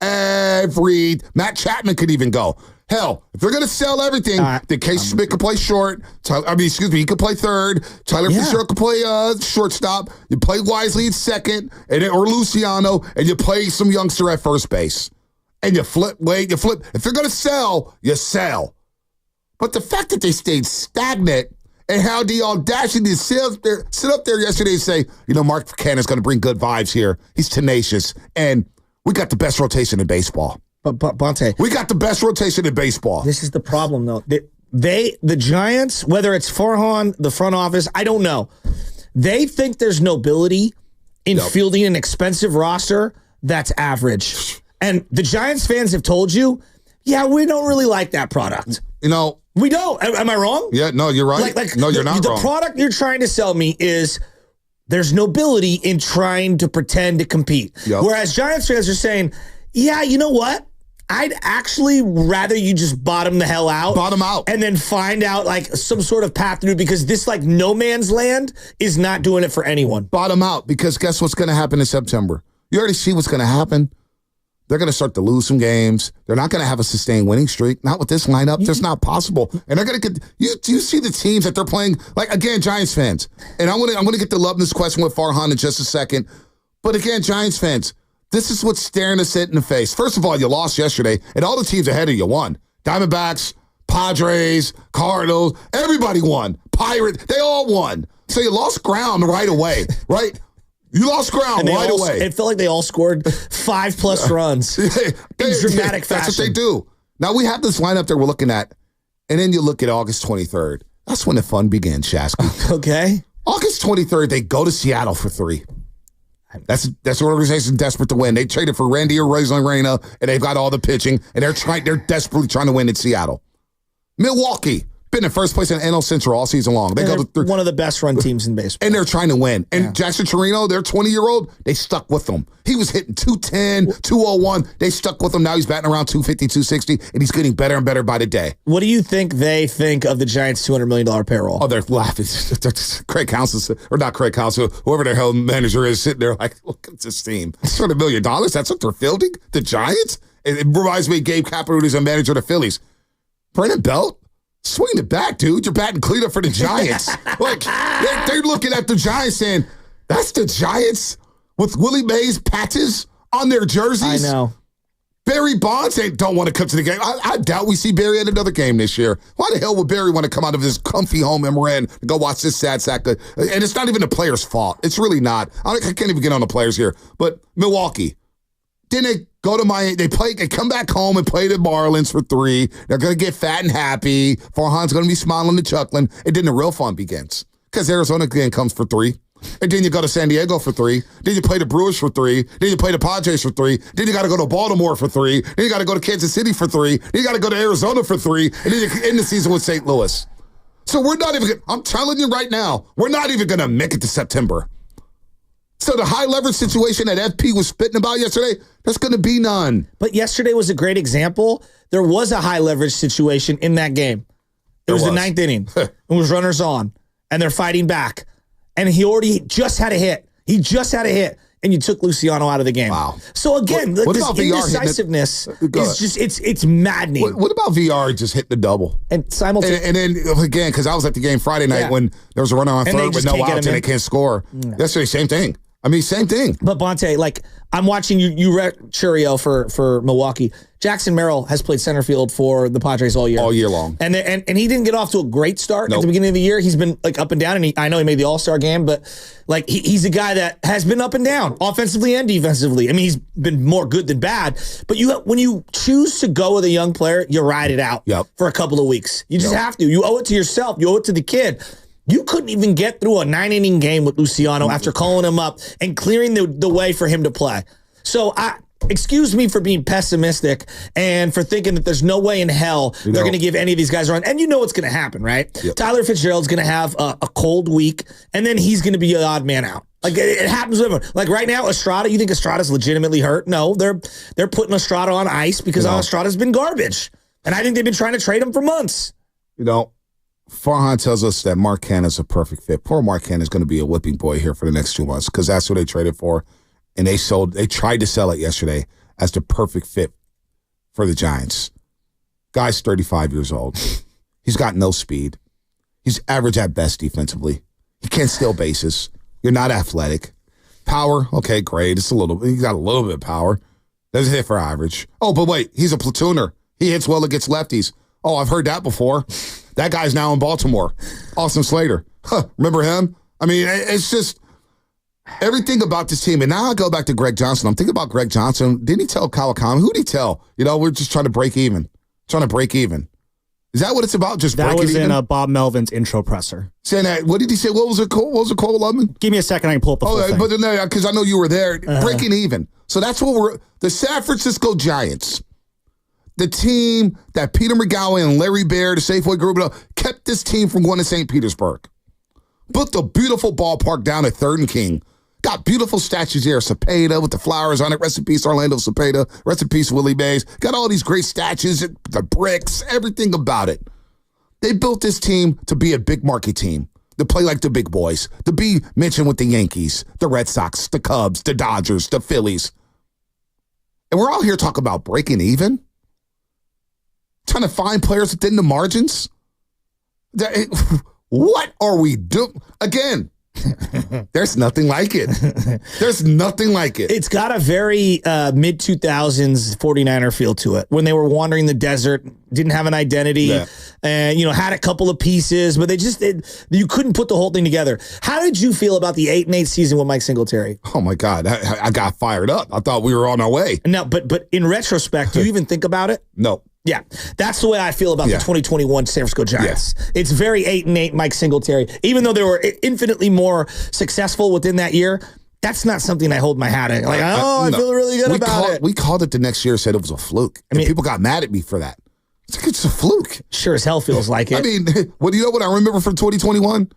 Matt Chapman could even go. Hell, if they're going to sell everything, then Casey Smith can play short. He can play third. Tyler Fitzgerald can play shortstop. You play Wisely at second, or Luciano, and you play some youngster at first base. And you flip. If you're going to sell, you sell. But the fact that they stayed stagnant and how the audacity to sit up there yesterday and say, Mark Buchanan's going to bring good vibes here. He's tenacious. And we got the best rotation in baseball. But Bonte, we got the best rotation in baseball. This is the problem, though. The Giants, whether it's Farhan, the front office, I don't know. They think there's nobility in fielding an expensive roster that's average. And the Giants fans have told you, we don't really like that product. We don't. Am I wrong? Yeah, no, you're right. No, you're not wrong. The product you're trying to sell me is there's nobility in trying to pretend to compete. Yep. Whereas Giants fans are saying, you know what? I'd actually rather you just bottom the hell out. Bottom out. And then find out some sort of path through, because this no man's land is not doing it for anyone. Bottom out, because guess what's going to happen in September? You already see what's going to happen. They're going to start to lose some games. They're not going to have a sustained winning streak. Not with this lineup. That's not possible. And they're going to get. You see the teams that they're playing? Again, Giants fans. And I'm going to get to love this question with Farhan in just a second. But again, Giants fans, this is what's staring us in the face. First of all, you lost yesterday, and all the teams ahead of you won. Diamondbacks, Padres, Cardinals, everybody won. Pirates, they all won. So you lost ground right away, right? You lost ground right away. It felt like they all scored 5+ runs in dramatic fashion. That's what they do. Now we have this lineup that we're looking at, and then you look at August 23rd. That's when the fun begins, Shasky. Okay. August 23rd, they go to Seattle for 3. That's an organization desperate to win. They traded for Randy Arozarena, and they've got all the pitching, and they're desperately trying to win in Seattle. Milwaukee, been in first place in NL Central all season long. They go to one of the best run teams in baseball. And they're trying to win. And Jackson Chirino, their 20-year-old, they stuck with them. He was hitting 210, 201. They stuck with him. Now he's batting around 250, 260, and he's getting better and better by the day. What do you think they think of the Giants' $200 million payroll? Oh, they're laughing. Craig Counsell, or not Craig Counsell, whoever the hell manager is sitting there like, look at this team. $200 million? That's what they're fielding? The Giants? It reminds me of Gabe Kapler, who's a manager of the Phillies. Brennan Belt? Swing it back, dude. You're batting cleanup for the Giants. Like, they're looking at the Giants saying, that's the Giants with Willie Mays patches on their jerseys? I know. Barry Bonds don't want to come to the game. I doubt we see Barry at another game this year. Why the hell would Barry want to come out of his comfy home in Marin and go watch this sad sack? And it's not even the player's fault. It's really not. I can't even get on the players here. But Milwaukee, didn't they go to Miami? They come back home and play the Marlins for 3. They're going to get fat and happy. Farhan's going to be smiling and chuckling. And then the real fun begins. Because Arizona again comes for 3. And then you go to San Diego for 3. Then you play the Brewers for 3. Then you play the Padres for 3. Then you got to go to Baltimore for 3. Then you got to go to Kansas City for 3. Then you got to go to Arizona for 3. And then you end the season with St. Louis. So we're not even, I'm telling you right now, we're not even going to make it to September. So the high leverage situation that FP was spitting about yesterday, there's going to be none. But yesterday was a great example. There was a high leverage situation in that game. It was the 9th inning. It was runners on, and they're fighting back. And he just had a hit. He just had a hit, and you took Luciano out of the game. Wow. So again, what this about VR indecisiveness is just it's maddening. What about VR just hitting the double? And simultaneously. And then again, because I was at the game Friday night when there was a runner on third with no outs and they can't score. Yesterday, same thing. I mean, same thing. But Bonte, like, I'm watching you Churio for Milwaukee. Jackson Merrill has played center field for the Padres all year long. And he didn't get off to a great start at the beginning of the year. He's been like up and down, and I know he made the All-Star game, but like he's a guy that has been up and down offensively and defensively. I mean, he's been more good than bad. But when you choose to go with a young player, you ride it out for a couple of weeks. You just have to. You owe it to yourself. You owe it to the kid. You couldn't even get through a 9-inning game with Luciano after calling him up and clearing the way for him to play. So excuse me for being pessimistic and for thinking that there's no way in hell they're going to give any of these guys a run. And you know what's going to happen, right? Yep. Tyler Fitzgerald's going to have a cold week, and then he's going to be an odd man out. Like, it happens with everyone. Like, right now, Estrada, you think Estrada's legitimately hurt? No, they're putting Estrada on ice because Estrada's been garbage. And I think they've been trying to trade him for months. You know, Farhan tells us that Mark Canha's a perfect fit. Poor Mark Canha is going to be a whipping boy here for the next 2 months because that's what they traded for. And they tried to sell it yesterday as the perfect fit for the Giants. Guy's 35 years old. He's got no speed. He's average at best defensively. He can't steal bases. You're not athletic. Power, okay, great. He's got a little bit of power. Doesn't hit for average. Oh, but wait, he's a platooner. He hits well against lefties. Oh, I've heard that before. That guy's now in Baltimore. Austin Slater. Remember him? I mean, it's just everything about this team. And now I go back to Greg Johnson. I'm thinking about Greg Johnson. Didn't he tell Kawakami? Who did he tell? You know, we're just trying to break even. Is that what it's about? Just breaking even? That was in Bob Melvin's intro presser. Saying that, what did he say? What was it called, Lubman? Give me a second, I can pull up the full thing. But because I know you were there. Breaking even. So that's what the San Francisco Giants. The team that Peter McGowan and Larry Baird, the Safeway Group, kept this team from going to St. Petersburg. Built the beautiful ballpark down at 3rd and King. Got beautiful statues here. Cepeda with the flowers on it. Rest in peace, Orlando Cepeda. Rest in peace, Willie Mays. Got all these great statues, the bricks, everything about it. They built this team to be a big market team, to play like the big boys, to be mentioned with the Yankees, the Red Sox, the Cubs, the Dodgers, the Phillies. And we're all here talking about breaking even? Trying to find players within the margins? What are we doing? Again, there's nothing like it. There's nothing like it. It's got a very mid-2000s 49er feel to it. When they were wandering the desert, didn't have an identity, and had a couple of pieces, but you couldn't put the whole thing together. How did you feel about the 8-8 season with Mike Singletary? Oh my God, I got fired up. I thought we were on our way. No, but in retrospect, do you even think about it? No. Yeah, that's the way I feel about the 2021 San Francisco Giants. Yeah. It's very 8-8 Mike Singletary. Even though they were infinitely more successful within that year, that's not something I hold my hat in. I feel really good about it. We called it the next year, said it was a fluke. I mean, people got mad at me for that. It's a fluke. Sure as hell feels like it. I mean, you know what I remember from 2021?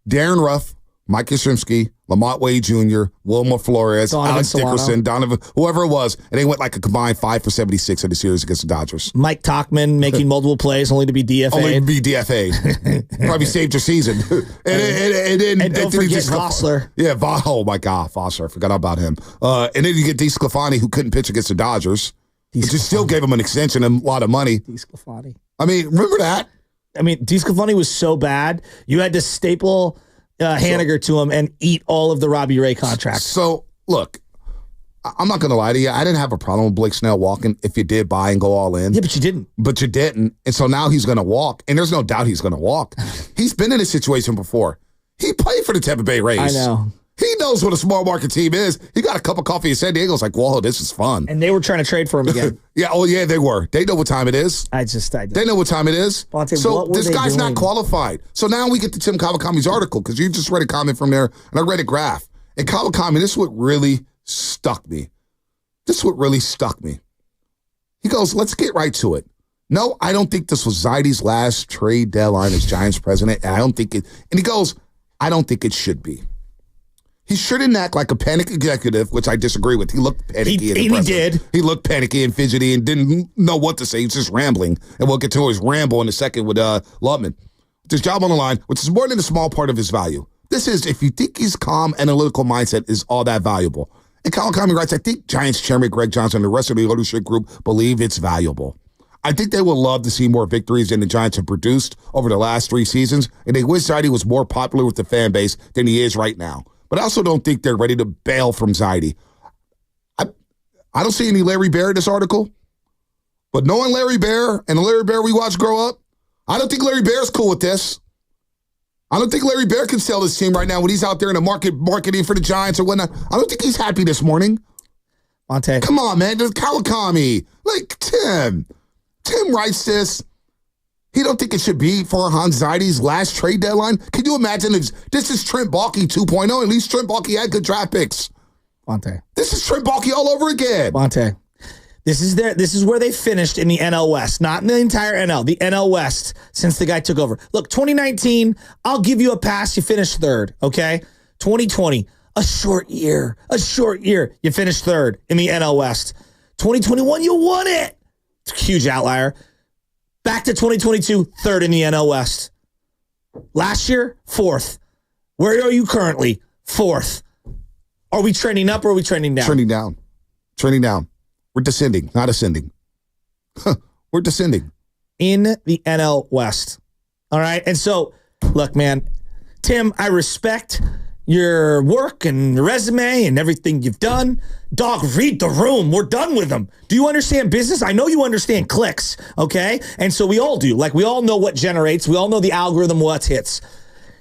Darren Ruff, Mike Yastrzemski, Lamont Wade Jr., Wilmer Flores, Donovan Alex Solano. Dickerson, Donovan, whoever it was, and they went like a combined 5 for 76 in the series against the Dodgers. Mike Tachman making multiple plays only to be DFA'd. Only to be DFA'd. Probably saved your season. and don't forget Vossler. Yeah, oh my God, Vossler. I forgot about him. And then you get DeSclafani, who couldn't pitch against the Dodgers, but just still gave him an extension and a lot of money. DeSclafani. I mean, remember that? I mean, DeSclafani was so bad, you had to staple Haniger to him and eat all of the Robbie Ray contracts. So, look, I'm not going to lie to you. I didn't have a problem with Blake Snell walking if you did buy and go all in. Yeah, but you didn't. But you didn't. And so now he's going to walk. And there's no doubt he's going to walk. He's been in this situation before. He played for the Tampa Bay Rays. I know. He knows what a small market team is. He got a cup of coffee in San Diego. It's like, whoa, this is fun. And they were trying to trade for him again. Yeah, they were. They know what time it is. They know what time it is. Bonte, so this guy's doing? not qualified. So now we get to Tim Kawakami's article, because you just read a comment from there, and I read a graph. And Kawakami, this is what really stuck me. He goes, let's get right to it. No, I don't think this was Zaidi's last trade deadline as Giants president. And I don't think it. And he goes, I don't think it should be. He shouldn't act like a panic executive, which I disagree with. He looked panicky. He did. He looked panicky and fidgety and didn't know what to say. He was just rambling. And we'll get to his ramble in a second with Lubman. With his job on the line, which is more than a small part of his value. This is, if you think his calm, analytical mindset is all that valuable. And Kawakami writes, I think Giants chairman Greg Johnson and the rest of the leadership group believe it's valuable. I think they would love to see more victories than the Giants have produced over the last 3 seasons, and they wish Zaidi was more popular with the fan base than he is right now. But I also don't think they're ready to bail from Zaidi. I don't see any Larry Bear in this article, but knowing Larry Bear and the Larry Bear we watched grow up, I don't think Larry Bear's cool with this. I don't think Larry Bear can sell this team right now when he's out there in the marketing for the Giants or whatnot. I don't think he's happy this morning. Monte. Come on, man. There's Kawakami. Like, Tim writes this. He don't think it should be Farhan Zaidi's last trade deadline? Can you imagine if this is Trent Baalke 2.0? At least Trent Baalke had good draft picks. Monte. This is Trent Baalke all over again. Monte. This is where they finished in the NL West, not in the entire NL, the NL West since the guy took over. Look, 2019, I'll give you a pass. You finished third, okay? 2020, a short year. You finished third in the NL West. 2021, you won it. It's a huge outlier. Back to 2022, third in the NL West. Last year, fourth. Where are you currently? Fourth. Are we trending up or are we trending down? Trending down. We're descending, not ascending. We're descending. In the NL West. All right? And so, look, man, Tim, I respect your work and your resume and everything you've done. Dog, read the room. We're done with them. Do you understand business? I know you understand clicks, okay? And so we all do. Like, we all know what generates. We all know the algorithm, what hits.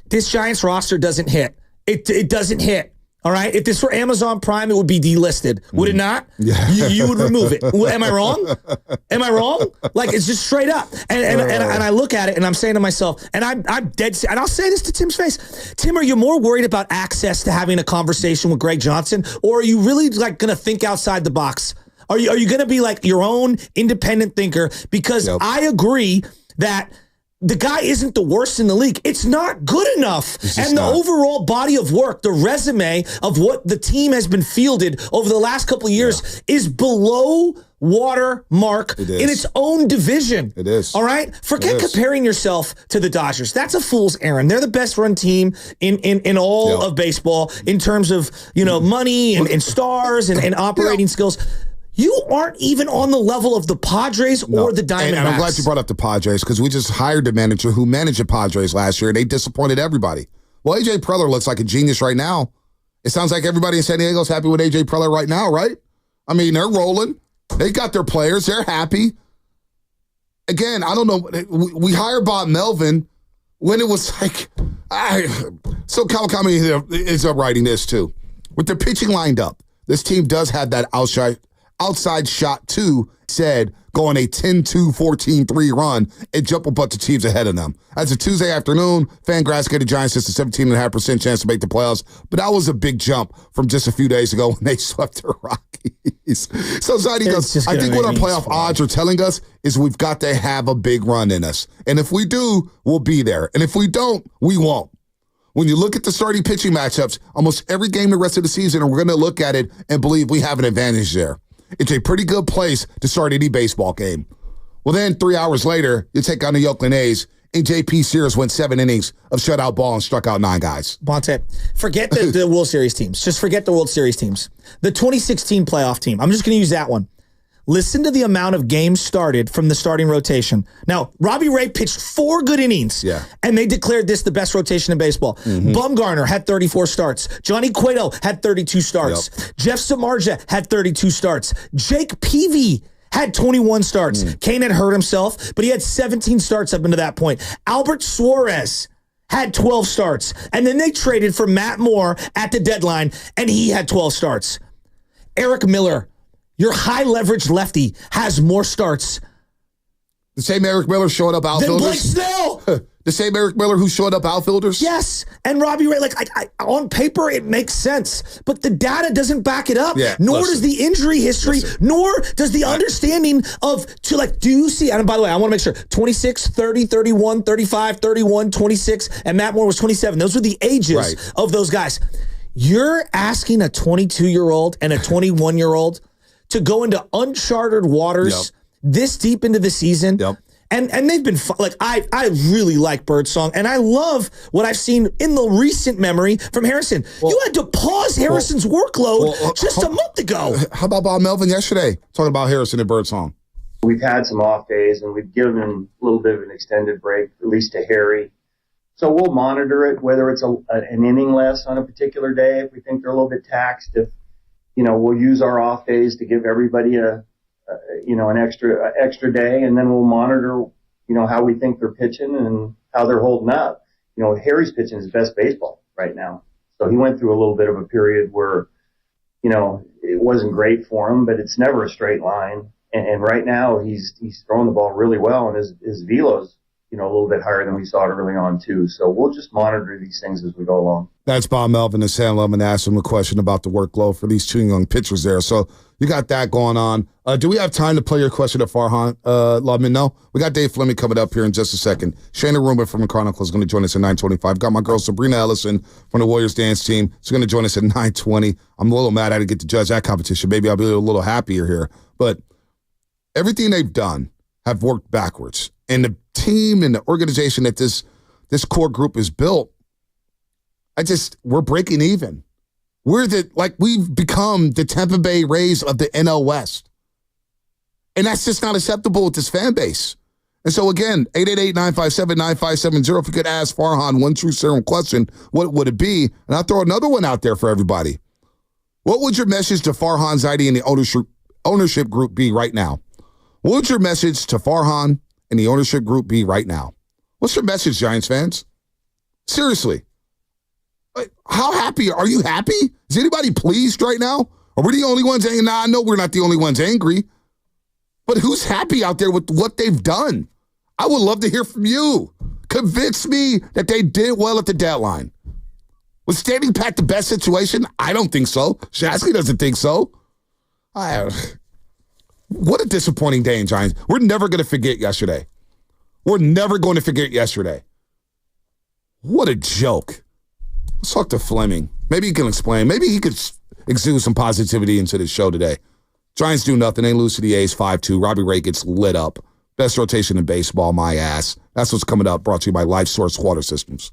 This Giants roster doesn't hit. It doesn't hit. All right? If this were Amazon Prime, it would be delisted. Would it not? Yeah. You would remove it. Am I wrong? Am I wrong? Like, it's just straight up. And I look at it and I'm saying to myself, and I'm dead, and I'll say this to Tim's face. Tim, are you more worried about access to having a conversation with Greg Johnson, or are you really like going to think outside the box? Are you going to be like your own independent thinker? Because I agree that the guy isn't the worst in the league. It's not good enough. And the overall body of work, the resume of what the team has been fielded over the last couple of years is below water mark in its own division. It is. All right? Forget comparing yourself to the Dodgers. That's a fool's errand. They're the best run team in all of baseball in terms of, money and stars and operating skills. You aren't even on the level of the Padres or the Diamondbacks. And I'm glad you brought up the Padres, because we just hired the manager who managed the Padres last year, and they disappointed everybody. Well, A.J. Preller looks like a genius right now. It sounds like everybody in San Diego is happy with A.J. Preller right now, right? I mean, they're rolling. They got their players. They're happy. Again, I don't know. We hired Bob Melvin when it was like... So Kawakami is up writing this, too. With their pitching lined up, this team does have that outside shot too, said, go on a 10-2, 14-3 run and jump a bunch of teams ahead of them. As a Tuesday afternoon, Fangraphs gave the Giants just a 17.5% chance to make the playoffs, but that was a big jump from just a few days ago when they swept the Rockies. So Zaidi goes, I think what our playoff odds are telling us is we've got to have a big run in us. And if we do, we'll be there. And if we don't, we won't. When you look at the starting pitching matchups, almost every game the rest of the season, and we're going to look at it and believe we have an advantage there. It's a pretty good place to start any baseball game. Well, then 3 hours later, you take on the Oakland A's, and J.P. Sears went 7 innings of shutout ball and struck out 9 guys. Bonte, forget the World Series teams. Just forget the World Series teams. The 2016 playoff team. I'm just going to use that one. Listen to the amount of games started from the starting rotation. Now, Robbie Ray pitched 4 good innings, and they declared this the best rotation in baseball. Bumgarner had 34 starts. Johnny Cueto had 32 starts. Jeff Samardzija had 32 starts. Jake Peavy had 21 starts. Kane had hurt himself, but he had 17 starts up into that point. Albert Suarez had 12 starts, and then they traded for Matt Moore at the deadline, and he had 12 starts. Eric Miller, your high-leverage lefty, has more starts. The same Eric Miller showing up outfielders? Blake Snell! The same Eric Miller who showed up outfielders? Yes. And Robbie Ray, on paper, it makes sense. But the data doesn't back it up. Nor does the injury history, nor does the understanding of, do you see, and by the way, I want to make sure, 26, 30, 31, 35, 31, 26, and Matt Moore was 27. Those were the ages of those guys. You're asking a 22-year-old and a 21-year-old to go into uncharted waters this deep into the season. And they've been I really like Birdsong, and I love what I've seen in the recent memory from Harrison. You had to pause Harrison's workload just a month ago. How about Bob Melvin yesterday talking about Harrison and Birdsong? We've had some off days, and we've given a little bit of an extended break, at least to Harry. So we'll monitor it, whether it's an inning less on a particular day, if we think they're a little bit taxed, if we'll use our off days to give everybody an extra day, and then we'll monitor, how we think they're pitching and how they're holding up. Harry's pitching his best baseball right now. So he went through a little bit of a period where, it wasn't great for him, but it's never a straight line. And right now he's throwing the ball really well, and his velo's, a little bit higher than we saw it early on too. So we'll just monitor these things as we go along. That's Bob Melvin and Sam Lemon asked him a question about the workload for these 2 young pitchers there. So you got that going on. Do we have time to play your question to Farhan Ludman? No? We got Dave Fleming coming up here in just a second. Shayna Rumor from the Chronicle is going to join us at 9:25. Got my girl Sabrina Ellison from the Warriors dance team. She's going to join us at 9:20. I'm a little mad I didn't get to judge that competition. Maybe I'll be a little happier here. But everything they've done have worked backwards. And the team and the organization that this core group is built, we're breaking even. We've become the Tampa Bay Rays of the NL West. And that's just not acceptable with this fan base. And so again, 888-957-9570. If you could ask Farhan one true serum question, what would it be? And I'll throw another one out there for everybody. What would your message to Farhan Zaidi and the ownership group be right now? What would your message to Farhan and the ownership group be right now? What's your message, Giants fans? Seriously. How happy? Are you happy? Is anybody pleased right now? Are we the only ones angry? Nah, I know we're not the only ones angry. But who's happy out there with what they've done? I would love to hear from you. Convince me that they did well at the deadline. Was standing pat the best situation? I don't think so. Shasky doesn't think so. What a disappointing day in Giants. We're never going to forget yesterday. We're never going to forget yesterday. What a joke. Let's talk to Fleming. Maybe he can explain. Maybe he could exude some positivity into the show today. Giants do nothing. They lose to the A's 5-2. Robbie Ray gets lit up. Best rotation in baseball, my ass. That's what's coming up, brought to you by Life Source Water Systems.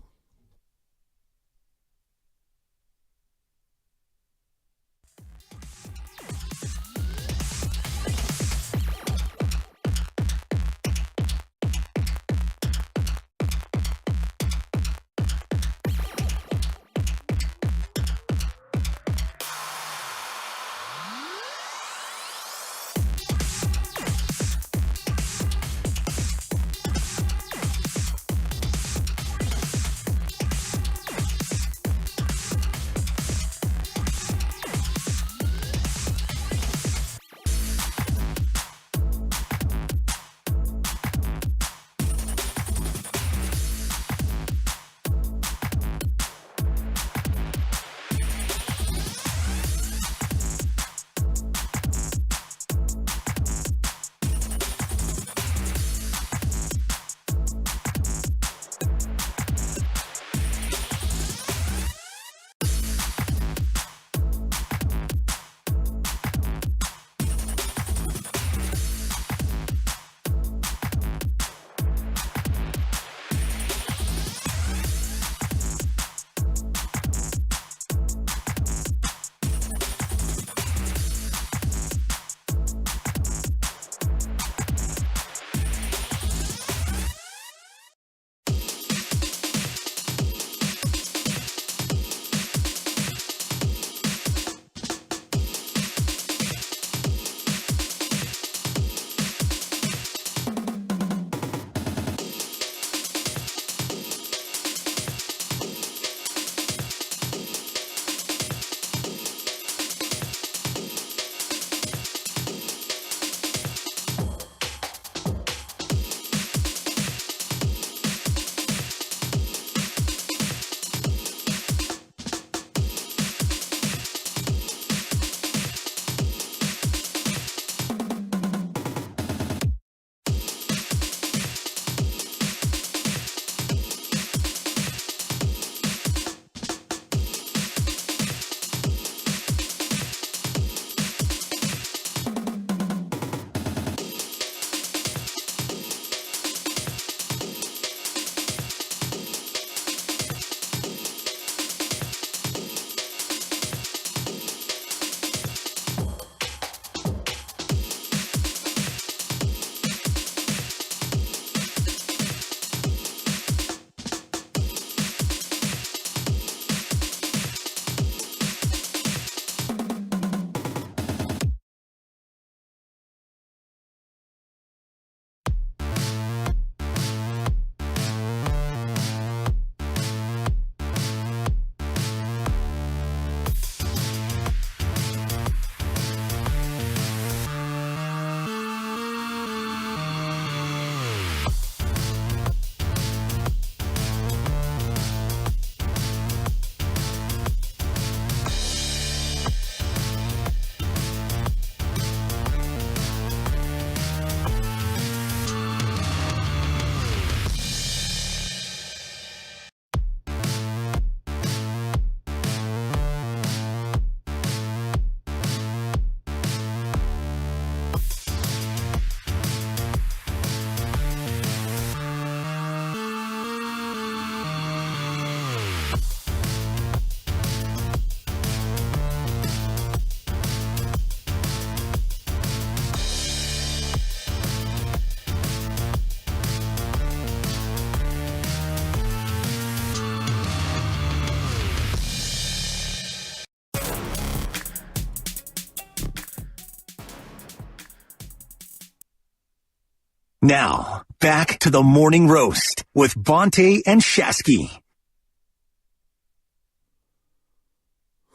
Now, back to the morning roast with Bonte and Shasky.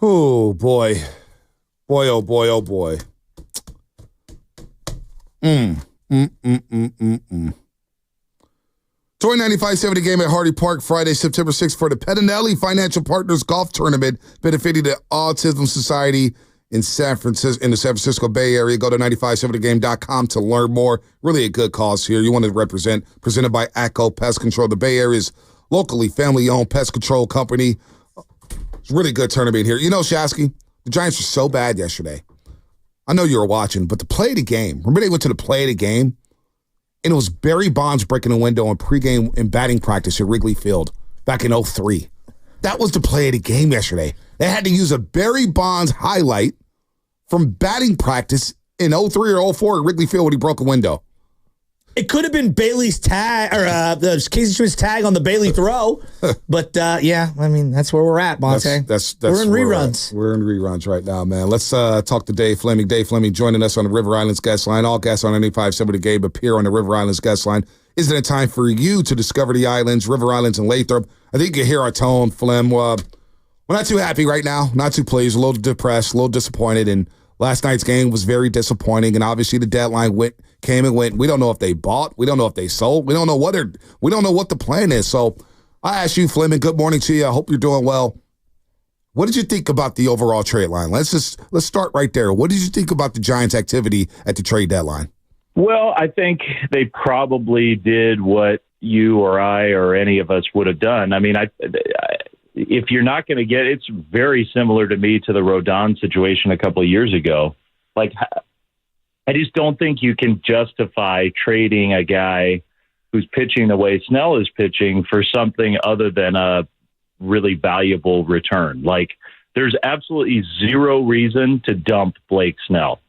Oh, boy. Boy, oh, boy, oh, boy. Join 95.70 game at Hardy Park Friday, September 6th for the Pedinelli Financial Partners Golf Tournament benefiting the Autism Society in the San Francisco Bay Area. Go to 9570game.com to learn more. Really a good cause here. You want to represent. Presented by ACO Pest Control, the Bay Area's locally family-owned pest control company. It's a really good tournament here. You know, Shasky, the Giants were so bad yesterday. I know you were watching, but the play of the game. Remember they went to the play of the game? And it was Barry Bonds breaking the window in pregame and batting practice at Wrigley Field back in 2003. That was the play of the game yesterday. They had to use a Barry Bonds highlight from batting practice in 2003 or 2004 at Wrigley Field when he broke a window. It could have been Bailey's tag or the Casey Schmidt's tag on the Bailey throw, but yeah, I mean that's where we're at, Bonte. That's we're in reruns. We're in reruns right now, man. Let's talk to Dave Fleming. Dave Fleming joining us on the River Islands guest line. All guests on 95.7 The Game appear on the River Islands guest line. Isn't it time for you to discover the islands, River Islands, and Lathrop? I think you hear our tone, Flem. We're not too happy right now, not too pleased, a little depressed, a little disappointed, and last night's game was very disappointing, and obviously the deadline came and went. We don't know if they bought. We don't know if they sold. We don't know what the plan is. So I ask you, Fleming, good morning to you. I hope you're doing well. What did you think about the overall trade line? Let's start right there. What did you think about the Giants' activity at the trade deadline? Well, I think they probably did what you or I or any of us would have done. I mean, if you're not going to get, it's very similar to me to the Rodon situation a couple of years ago. Like, I just don't think you can justify trading a guy who's pitching the way Snell is pitching for something other than a really valuable return. Like, there's absolutely zero reason to dump Blake Snell.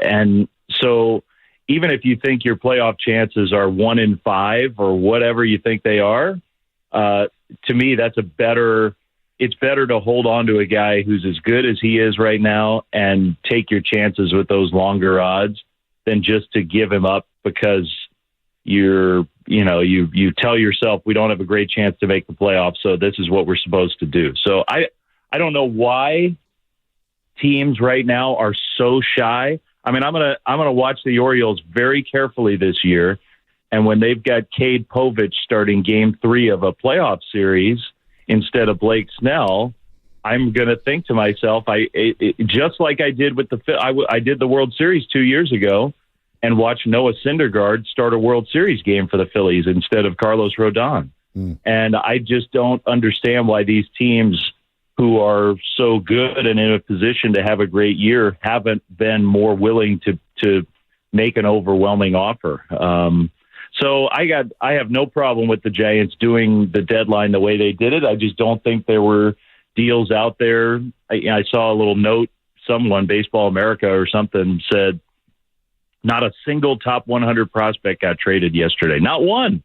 And so even if you think your playoff chances are 1 in 5 or whatever you think they are, to me, it's better to hold on to a guy who's as good as he is right now and take your chances with those longer odds than just to give him up because you tell yourself we don't have a great chance to make the playoffs, so this is what we're supposed to do. So I don't know why teams right now are so shy. I mean, I'm gonna watch the Orioles very carefully this year, and when they've got Cade Povich starting Game 3 of a playoff series instead of Blake Snell, I'm going to think to myself, just like I did with I did the World Series 2 years ago and watched Noah Syndergaard start a World Series game for the Phillies instead of Carlos Rodon. And I just don't understand why these teams who are so good and in a position to have a great year haven't been more willing to make an overwhelming offer. So I have no problem with the Giants doing the deadline the way they did it. I just don't think there were deals out there. I saw a little note, someone, Baseball America or something, said not a single top 100 prospect got traded yesterday. Not one.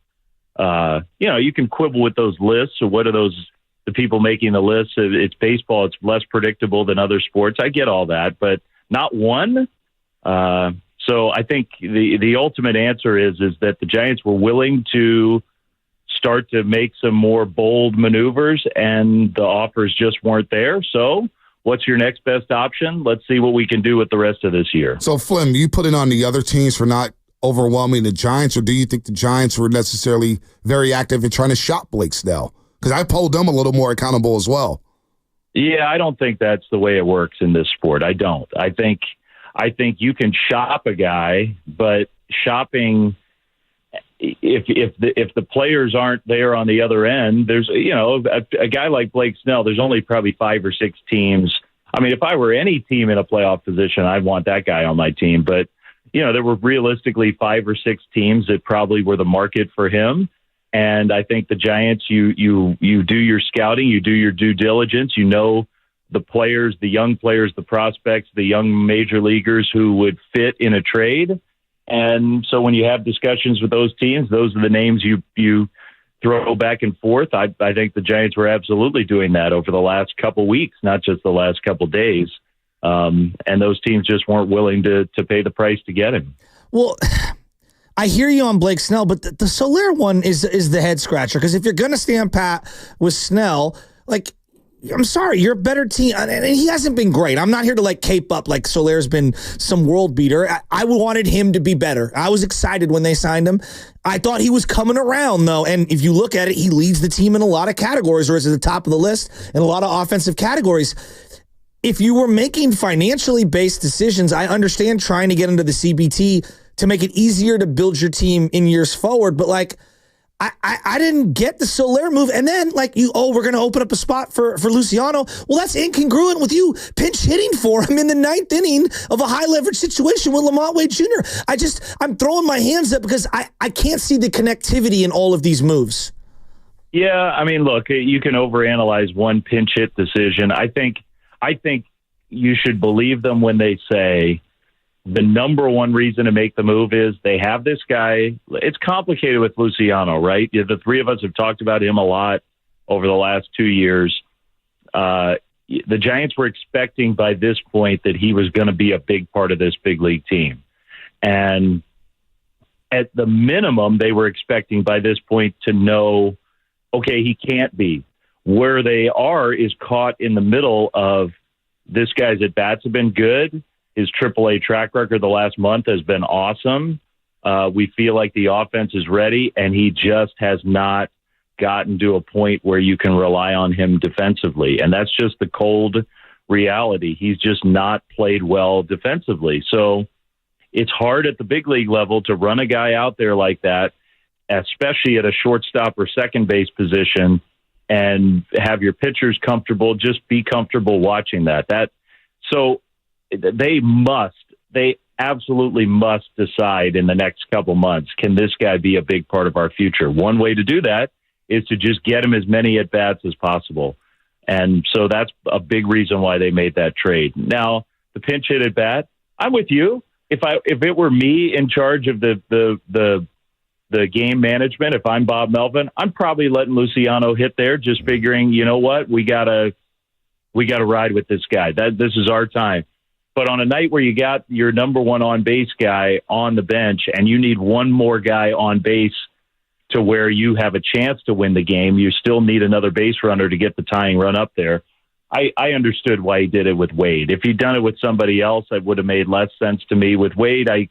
You can quibble with those lists or what are the people making the lists. It's baseball. It's less predictable than other sports. I get all that, but not one. So I think the ultimate answer is that the Giants were willing to start to make some more bold maneuvers and the offers just weren't there. So what's your next best option? Let's see what we can do with the rest of this year. So, Flem, you put it on the other teams for not overwhelming the Giants, or do you think the Giants were necessarily very active in trying to shop Blake Snell? Because I pulled them a little more accountable as well. Yeah, I don't think that's the way it works in this sport. I don't. I think you can shop a guy, but shopping, if the players aren't there on the other end, there's a guy like Blake Snell. There's only probably 5 or 6 teams. I mean, if I were any team in a playoff position, I'd want that guy on my team. But there were realistically 5 or 6 teams that probably were the market for him. And I think the Giants, you do your scouting, you do your due diligence, the players, the young players, the prospects, the young major leaguers who would fit in a trade. And so when you have discussions with those teams, those are the names you throw back and forth. I think the Giants were absolutely doing that over the last couple weeks, not just the last couple days. And those teams just weren't willing to pay the price to get him. Well, I hear you on Blake Snell, but the Soler one is the head scratcher, because if you're going to stand pat with Snell, like, I'm sorry, you're a better team. And he hasn't been great. I'm not here to cape up like Soler's been some world beater. I wanted him to be better. I was excited when they signed him. I thought he was coming around, though. And if you look at it, he leads the team in a lot of categories, or is at the top of the list in a lot of offensive categories. If you were making financially based decisions, I understand trying to get into the CBT to make it easier to build your team in years forward. But I didn't get the Soler move. And then we're going to open up a spot for Luciano. Well, that's incongruent with you pinch hitting for him in the 9th inning of a high leverage situation with Lamont Wade Jr. I'm throwing my hands up because I can't see the connectivity in all of these moves. Yeah. I mean, look, you can overanalyze one pinch hit decision. I think you should believe them when they say the number one reason to make the move is they have this guy. It's complicated with Luciano, right? The three of us have talked about him a lot over the last 2 years. The Giants were expecting by this point that he was going to be a big part of this big league team. And at the minimum, they were expecting by this point to know, okay, he can't be. Where they are is caught in the middle of this guy's at-bats have been good. His AAA track record the last month has been awesome. We feel like the offense is ready, and he just has not gotten to a point where you can rely on him defensively. And that's just the cold reality. He's just not played well defensively. So it's hard at the big league level to run a guy out there like that, especially at a shortstop or second base position, and have your pitchers comfortable. Just be comfortable watching that. So they absolutely must decide in the next couple months, can this guy be a big part of our future? One way to do that is to just get him as many at-bats as possible. And so that's a big reason why they made that trade. Now, the pinch hit at-bat, I'm with you. If it were me in charge of the game management, if I'm Bob Melvin, I'm probably letting Luciano hit there, just figuring, you know what, we gotta ride with this guy. This is our time. But on a night where you got your number one on base guy on the bench and you need one more guy on base to where you have a chance to win the game, you still need another base runner to get the tying run up there. I understood why he did it with Wade. If he'd done it with somebody else, it would have made less sense to me. With Wade, I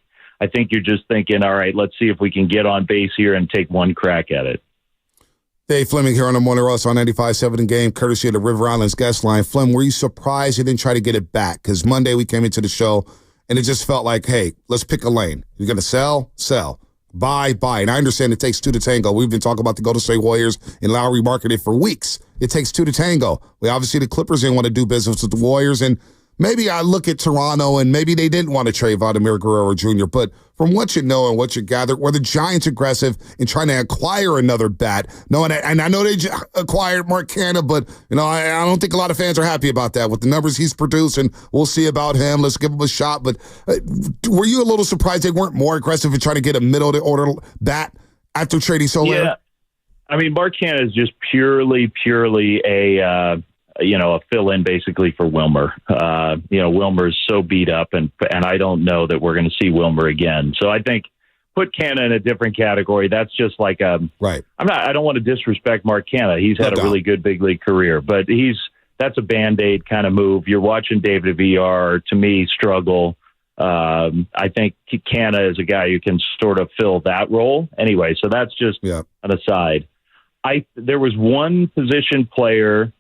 think you're just thinking, all right, let's see if we can get on base here and take one crack at it. Dave Fleming here on the Morning Roast on 95.7 The Game, courtesy of the River Islands guest line. Flem, were you surprised you didn't try to get it back? Because Monday we came into the show, and it just felt like, hey, let's pick a lane. You're going to sell, buy. And I understand it takes two to tango. We've been talking about the Golden State Warriors and Lowry marketed for weeks. It takes two to tango. Obviously, the Clippers didn't want to do business with the Warriors, and maybe I look at Toronto, and maybe they didn't want to trade Vladimir Guerrero Jr., but from what you know and what you gather, were the Giants aggressive in trying to acquire another bat? No, and I know they acquired Mark Canha, but I don't think a lot of fans are happy about that with the numbers he's produced, and we'll see about him. Let's give him a shot. But were you a little surprised they weren't more aggressive in trying to get a middle-of-the-order bat after trading Soler? Yeah. I mean, Mark Canha is just purely a fill-in basically for Wilmer. Wilmer's so beat up, and I don't know that we're going to see Wilmer again. So I think put Canha in a different category. That's just like right. I don't want to disrespect Mark Canha. He's had a really good big league career, but that's a Band-Aid kind of move. You're watching David Villar, to me, struggle. I think Canha is a guy who can sort of fill that role anyway. So that's just an aside. There was one position player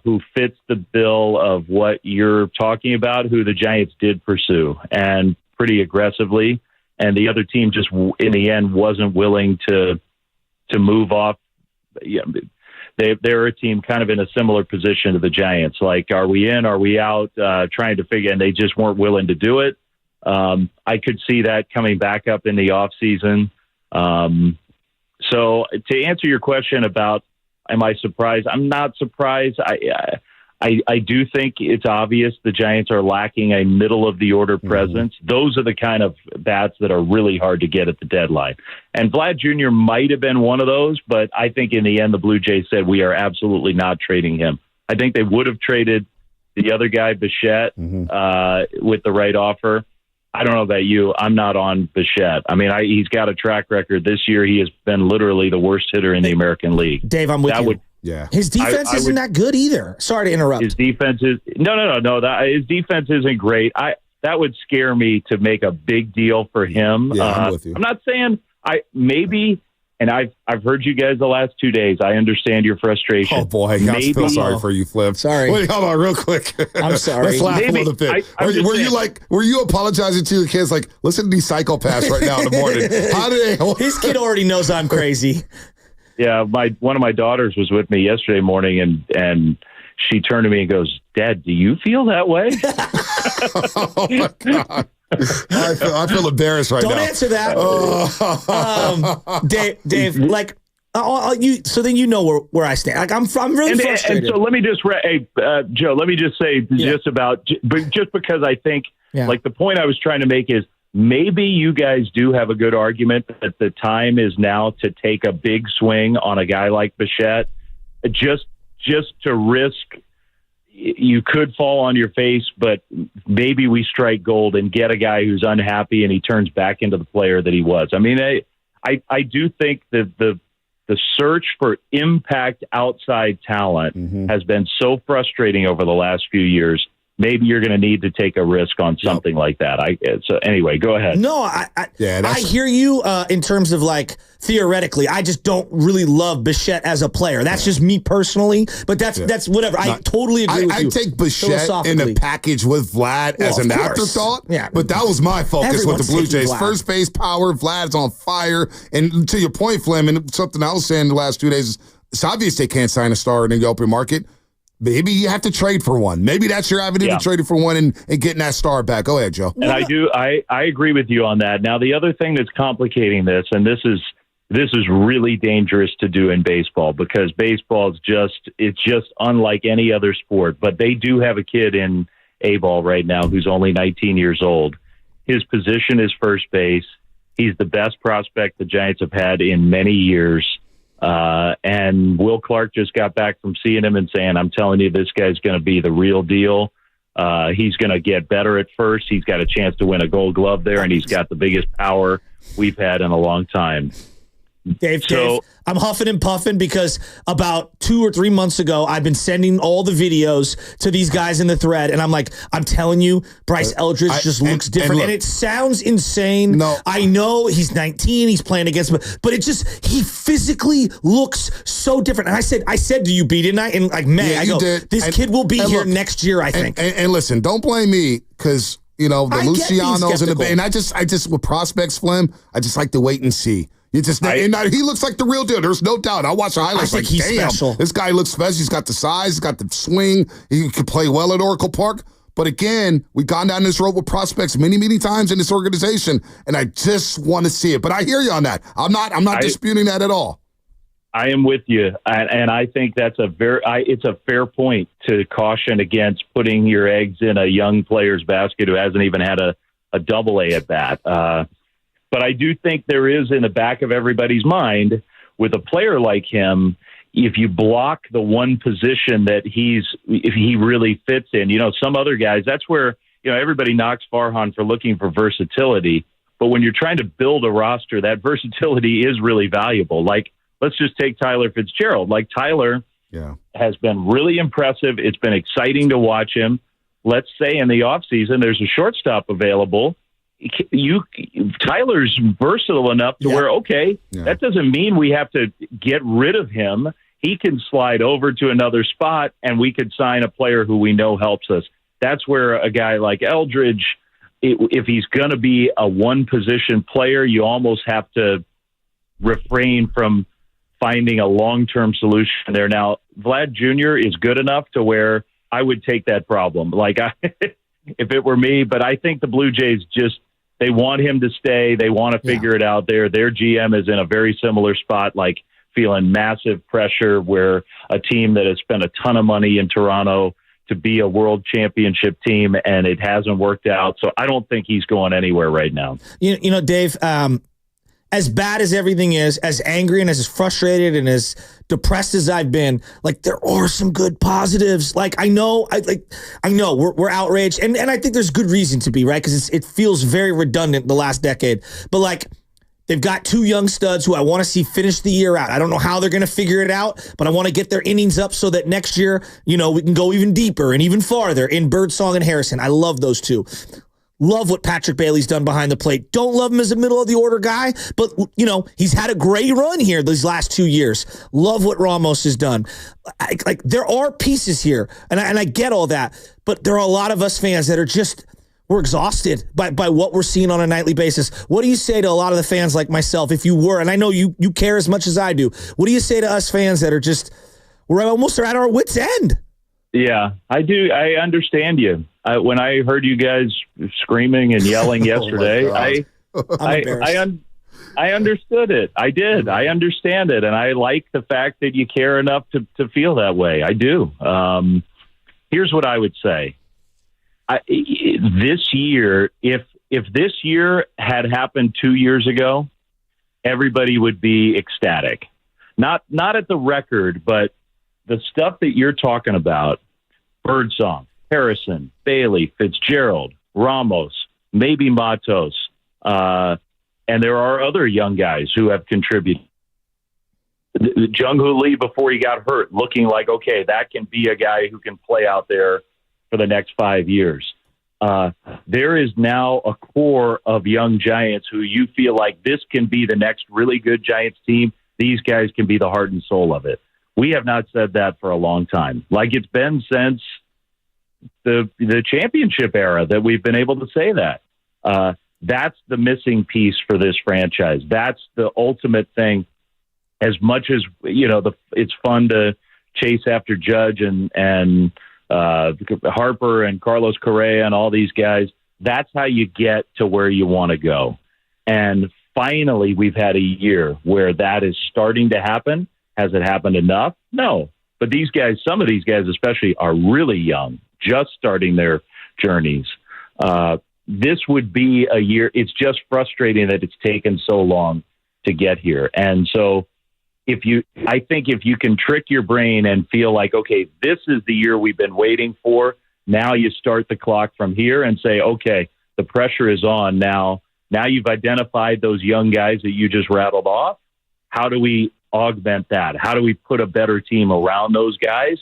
who fits the bill of what you're talking about, who the Giants did pursue, and pretty aggressively. And the other team just, in the end, wasn't willing to move off. They're a team kind of in a similar position to the Giants. Like, are we in? Are we out? Trying to figure, and they just weren't willing to do it. I could see that coming back up in the offseason. So to answer your question about, am I surprised? I'm not surprised. I do think it's obvious the Giants are lacking a middle-of-the-order presence. Those are the kind of bats that are really hard to get at the deadline. And Vlad Jr. might have been one of those, but I think in the end the Blue Jays said we are absolutely not trading him. I think they would have traded the other guy, Bichette, with the right offer. I don't know about you. I'm not on Bichette. I mean, he's got a track record. This year, he has been literally the worst hitter in the American League. Dave, I'm with you. Yeah. His defense isn't that good either. Sorry to interrupt. His defense is no. His defense isn't great. That would scare me to make a big deal for him. Yeah, I'm with you. I'm not saying maybe. And I've heard you guys the last 2 days. I understand your frustration. Oh boy, I feel sorry for you, Flip. Sorry. Wait, hold on, real quick. I'm sorry. Let's laugh a little bit. Were you apologizing to your kids? Like, listen to these psychopaths right now in the morning. How do they? His kid already knows I'm crazy. Yeah, one of my daughters was with me yesterday morning, and she turned to me and goes, "Dad, do you feel that way?" Oh my God. I feel embarrassed right now. Don't answer that. Dave, like, so then you know where I stand. Like, I'm really frustrated. And so let me just, Joe, let me just say just because I think, like, the point I was trying to make is maybe you guys do have a good argument that the time is now to take a big swing on a guy like Bichette, just to risk. You could fall on your face, but maybe we strike gold and get a guy who's unhappy and he turns back into the player that he was. I mean, I do think that the search for impact outside talent has been so frustrating over the last few years. Maybe you're going to need to take a risk on something like that. So anyway, go ahead. No, I hear you in terms of, like, theoretically. I just don't really love Bichette as a player. That's just me personally, but that's whatever. I totally agree with you. I take Bichette in a package with Vlad as an afterthought, but that was my focus with the Blue Jays. First base power, Vlad's on fire. And to your point, Fleming, something I was saying the last 2 days, it's obvious they can't sign a star in the open market. Maybe you have to trade for one. Maybe that's your avenue to trade for one and getting that star back. Go ahead, Joe. And I agree with you on that. Now, the other thing that's complicating this, and this is really dangerous to do in baseball, because baseball is just unlike any other sport. But they do have a kid in A-ball right now who's only 19 years old. His position is first base. He's the best prospect the Giants have had in many years. And Will Clark just got back from seeing him and saying, "I'm telling you, this guy's going to be the real deal. He's going to get better at first. He's got a chance to win a Gold Glove there, and he's got the biggest power we've had in a long time." Dave, I'm huffing and puffing because about 2 or 3 months ago, I've been sending all the videos to these guys in the thread, and I'm telling you, Bryce Eldridge just looks different, and it sounds insane. No, I know he's 19, he's playing against me, but he physically looks so different. And I said to you, B, didn't I? In like May, this kid will be here next year, I think. And listen, don't blame me because the Lucianos and I just with prospects, Flem, I just like to wait and see. He looks like the real deal. There's no doubt. I watch the highlights. Damn, special. This guy looks special. He's got the size. He's got the swing. He can play well at Oracle Park. But again, we've gone down this road with prospects many times in this organization, and I just want to see it. But I hear you on that. I'm not disputing that at all. I am with you, and I think that's it's a fair point to caution against putting your eggs in a young player's basket who hasn't even had a double-A at bat. But I do think there is in the back of everybody's mind with a player like him, if you block the one position that if he really fits in, some other guys, that's where, everybody knocks Farhan for looking for versatility. But when you're trying to build a roster, that versatility is really valuable. Like, let's just take Tyler Fitzgerald. Like, Tyler has been really impressive. It's been exciting to watch him. Let's say in the offseason, there's a shortstop available. Tyler's versatile enough to where, that doesn't mean we have to get rid of him. He can slide over to another spot and we could sign a player who we know helps us. That's where a guy like Eldridge, if he's going to be a one position player, you almost have to refrain from finding a long-term solution there. Now, Vlad Jr. is good enough to where I would take that problem. Like, if it were me, but I think the Blue Jays they want him to stay. They want to figure it out there. Their GM is in a very similar spot, like feeling massive pressure where a team that has spent a ton of money in Toronto to be a world championship team, and it hasn't worked out. So I don't think he's going anywhere right now. Dave, as bad as everything is, as angry and as frustrated and as depressed as I've been, like there are some good positives. Like I know we're outraged, and I think there's good reason to be, right? Because it feels very redundant the last decade. But like they've got 2 young studs who I want to see finish the year out. I don't know how they're going to figure it out, but I want to get their innings up so that next year, we can go even deeper and even farther in Birdsong and Harrison. I love those 2. Love what Patrick Bailey's done behind the plate. Don't love him as a middle of the order guy, but he's had a great run here these last 2 years. Love what Ramos has done. Like there are pieces here, and I get all that, but there are a lot of us fans that are just we're exhausted by what we're seeing on a nightly basis. What do you say to a lot of the fans like myself, if you were, and I know you care as much as I do? What do you say to us fans that are just we're almost at our wits' end? Yeah, I do. I understand you. When I heard you guys screaming and yelling yesterday, I understood it. I did. I understand it. And I like the fact that you care enough to feel that way. I do. Here's what I would say. This year, if this year had happened 2 years ago, everybody would be ecstatic. Not at the record, but the stuff that you're talking about, Birdsong, Harrison, Bailey, Fitzgerald, Ramos, maybe Matos, and there are other young guys who have contributed. Jung-Hoo Lee, before he got hurt, looking like, okay, that can be a guy who can play out there for the next 5 years. There is now a core of young Giants who you feel like this can be the next really good Giants team. These guys can be the heart and soul of it. We have not said that for a long time. Like it's been since the championship era that we've been able to say that. That's the missing piece for this franchise. That's the ultimate thing. As much as, it's fun to chase after Judge and Harper and Carlos Correa and all these guys. That's how you get to where you want to go. And finally, we've had a year where that is starting to happen. Has it happened enough? No. But these guys, some of these guys especially, are really young, just starting their journeys. This would be a year. It's just frustrating that it's taken so long to get here. And so I think if you can trick your brain and feel like, okay, this is the year we've been waiting for, now you start the clock from here and say, okay, the pressure is on now. Now you've identified those young guys that you just rattled off. How do we augment that? How do we put a better team around those guys?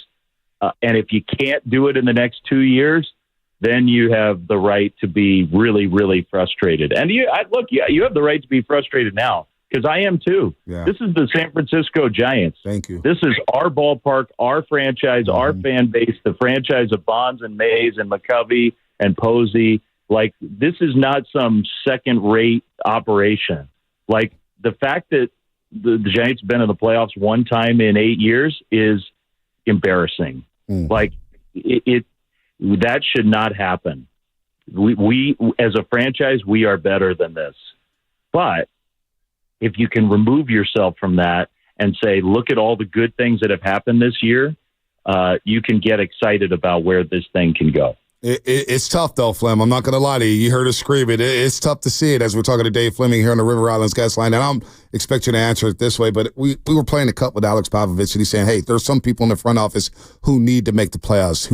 And if you can't do it in the next 2 years, then you have the right to be really, really frustrated. And you have the right to be frustrated now, because I am too. Yeah. This is the San Francisco Giants. Thank you. This is our ballpark, our franchise, our fan base, the franchise of Bonds and Mays and McCovey and Posey. Like, this is not some second-rate operation. Like, the fact that the Giants have been in the playoffs one time in 8 years is embarrassing. Like, that should not happen. We as a franchise, we are better than this. But if you can remove yourself from that and say, look at all the good things that have happened this year, you can get excited about where this thing can go. It's tough, though, Flem. I'm not going to lie to you. You heard us scream it. It's tough to see it as we're talking to Dave Fleming here on the River Islands guest line. And I don't expect you to answer it this way, but we were playing a cut with Alex Pavlovich, and he's saying, hey, there's some people in the front office who need to make the playoffs,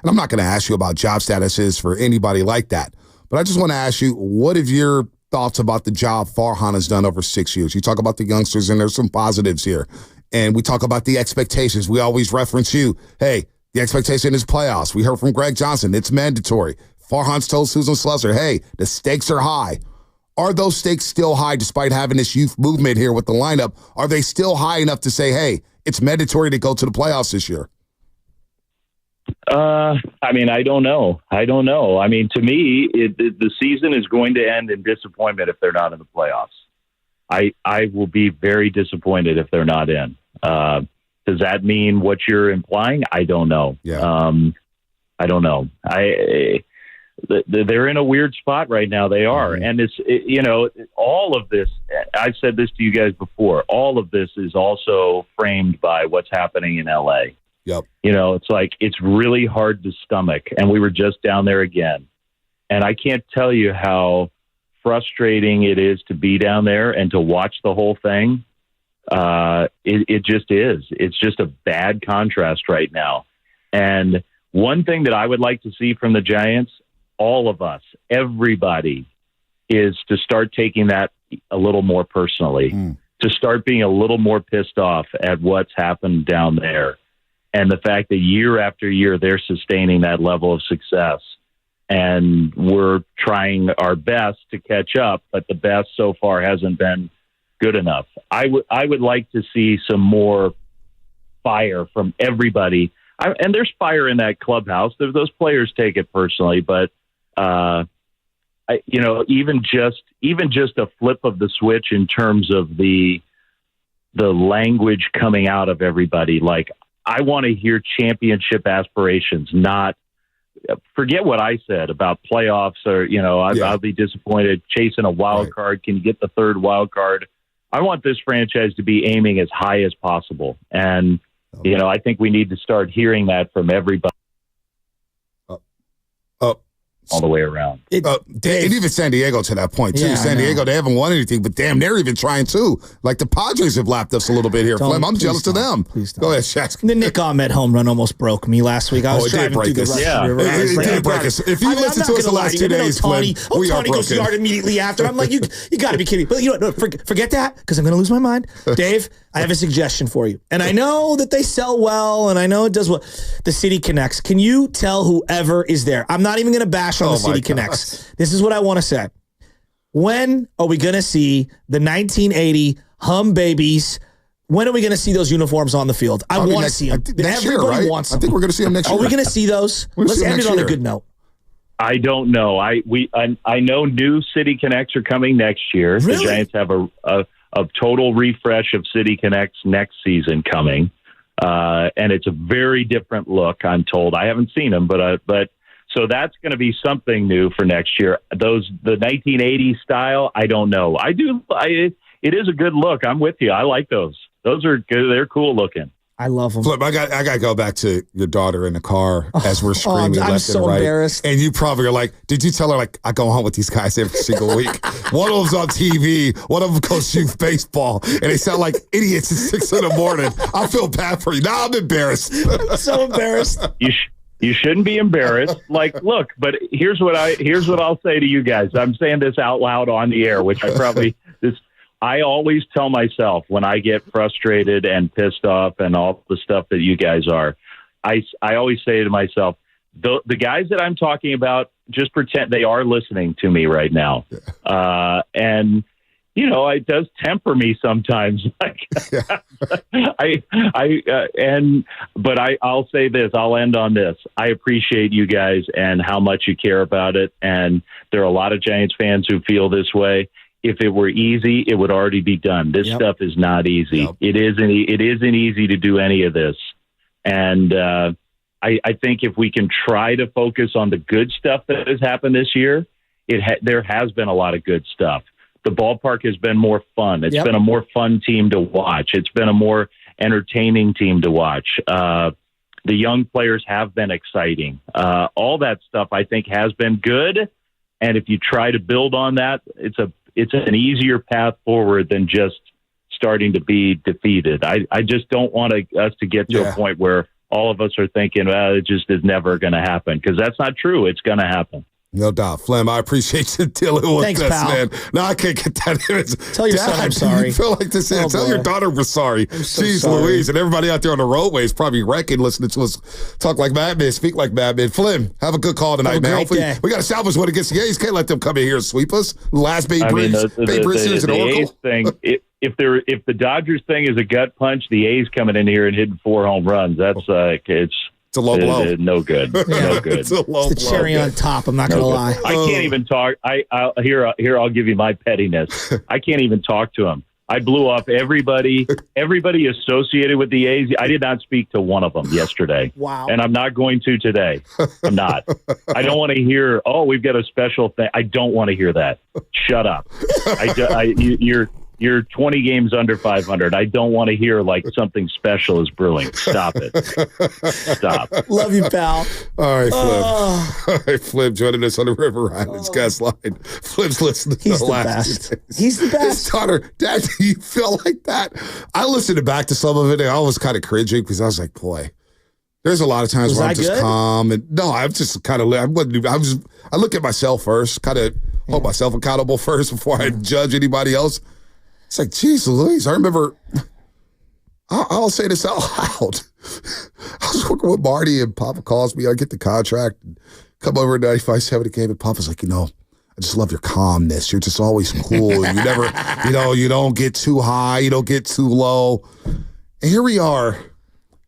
And I'm not going to ask you about job statuses for anybody like that. But I just want to ask you, what have your thoughts about the job Farhan has done over 6 years? You talk about the youngsters, and there's some positives here. And we talk about the expectations. We always reference you. Hey, the expectation is playoffs. We heard from Greg Johnson. It's mandatory. Farhan's told Susan Slusser, hey, the stakes are high. Are those stakes still high despite having this youth movement here with the lineup? Are they still high enough to say, hey, it's mandatory to go to the playoffs this year? I mean, I don't know. I mean, to me, the season is going to end in disappointment if they're not in the playoffs. I will be very disappointed if they're not in. Does that mean what you're implying? I don't know. Yeah. I don't know. They're in a weird spot right now. They are. Mm-hmm. And it's, all of this, I've said this to you guys before, all of this is also framed by what's happening in LA. Yep. It's like, it's really hard to stomach. And we were just down there again. And I can't tell you how frustrating it is to be down there and to watch the whole thing. It just is. It's just a bad contrast right now. And one thing that I would like to see from the Giants, all of us, everybody, is to start taking that a little more personally, to start being a little more pissed off at what's happened down there. And the fact that year after year, they're sustaining that level of success. And we're trying our best to catch up, but the best so far hasn't been good enough. I would like to see some more fire from everybody. And there's fire in that clubhouse. Those players take it personally, but even just a flip of the switch in terms of the language coming out of everybody. Like, I want to hear championship aspirations, not forget what I said about playoffs or, I'll be disappointed chasing a wild card. Can you get the third wild card? I want this franchise to be aiming as high as possible. And, I think we need to start hearing that from everybody. All the way around. And even San Diego to that point, too. Yeah, San Diego, they haven't won anything, but damn, they're even trying, too. Like, the Padres have lapped us a little bit here, Flem. I'm jealous of them. Go ahead, Shaq. The Nick Ahmed home run almost broke me last week. I was driving through the Russian River. It did break us. If you listen to us the last 2 days, Flem, we are Tony goes broken. yard immediately after. I'm like, you got to be kidding me. But you know what? Forget that, because I'm going to lose my mind. Dave, I have a suggestion for you. And I know that they sell well, and I know it does well. The City Connects. Can you tell whoever is there? I'm not even going to bash on the City Connects. This is what I want to say. When are we going to see the 1980 Hum Babies? When are we going to see those uniforms on the field? I want to see them. Next year, Everybody right? wants them. I think we're going to see them next year. Are we going to see those? We'll Let's see them end it next on a year. good note. I don't know. I know new City Connects are coming next year. Really? The Giants have a total refresh of City Connects next season coming. And it's a very different look, I'm told. I haven't seen them, but so that's going to be something new for next year. The 1980s style, I don't know. It is a good look. I'm with you. I like those. Those are good. They're cool looking. I love them. Flip, I got to go back to your daughter in the car as we're screaming I'm left so and right. embarrassed. And you probably are like, did you tell her, like, I go home with these guys every single week? One of them's on TV. One of them goes youth baseball. And they sound like idiots at 6 in the morning. I feel bad for you. Now I'm embarrassed. I'm so embarrassed. You shouldn't be embarrassed. Like, look, but here's what I'll say to you guys. I'm saying this out loud on the air, which I always tell myself when I get frustrated and pissed off and all the stuff that you guys are. I always say to myself, the guys that I'm talking about, just pretend they are listening to me right now. And it does temper me sometimes. But I'll say this. I'll end on this. I appreciate you guys and how much you care about it. And there are a lot of Giants fans who feel this way. If it were easy, it would already be done. This stuff is not easy. Yep. It isn't easy to do any of this. And I think if we can try to focus on the good stuff that has happened this year, there has been a lot of good stuff. The ballpark has been more fun. It's been a more fun team to watch. It's been a more entertaining team to watch. The young players have been exciting. All that stuff, I think, has been good. And if you try to build on that, it's an easier path forward than just starting to be defeated. I just don't want us to get to a point where all of us are thinking, well, it just is never going to happen, because that's not true. It's going to happen. No doubt. Flem, I appreciate you dealing with Thanks, this, pal. man. No, I can't get that image. Tell your son I'm sorry. You feel like this. Oh, Tell boy. your daughter we're sorry. so Jeez sorry. Louise. And everybody out there on the roadway is probably wrecking listening to us talk like madmen, speak like madmen. Flem, have a good call tonight, Have a man. great Hopefully, day. we got to salvage one against the A's. Can't let them come in here and sweep us. Last Babe Ruth series at the Oracle. A's thing, if the Dodgers thing is a gut punch, the A's coming in here and hitting 4 home runs. That's it's a low blow. No good. No good. It's a low It's the blow. cherry on top. I'm not going to lie. I can't even talk. I'll give you my pettiness. I can't even talk to him. I blew off everybody associated with the A's. I did not speak to one of them yesterday. Wow. And I'm not going to today. I'm not. I don't want to hear, we've got a special thing. I don't want to hear that. Shut up. You're 20 games under 500. I don't want to hear like something special is brewing. Stop it. Stop. Love you, pal. All right, Flip. All right, Flip joining us on the River Islands guest line. Flip's listening to He's the the last best. He's the His best. daughter, Dad, do you feel like that? I listened back to some of it and I was kind of cringing because I was like, boy, there's a lot of times Was where I I'm just good? calm and no, I'm just kind of I look at myself first, kind of hold myself accountable first before I judge anybody else. It's like, geez Louise, I remember, I'll say this out loud. I was working with Marty and Papa calls me, I get the contract, and come over to 95-70 game and Papa's like, I just love your calmness. You're just always cool. You never, you don't get too high, you don't get too low. And here we are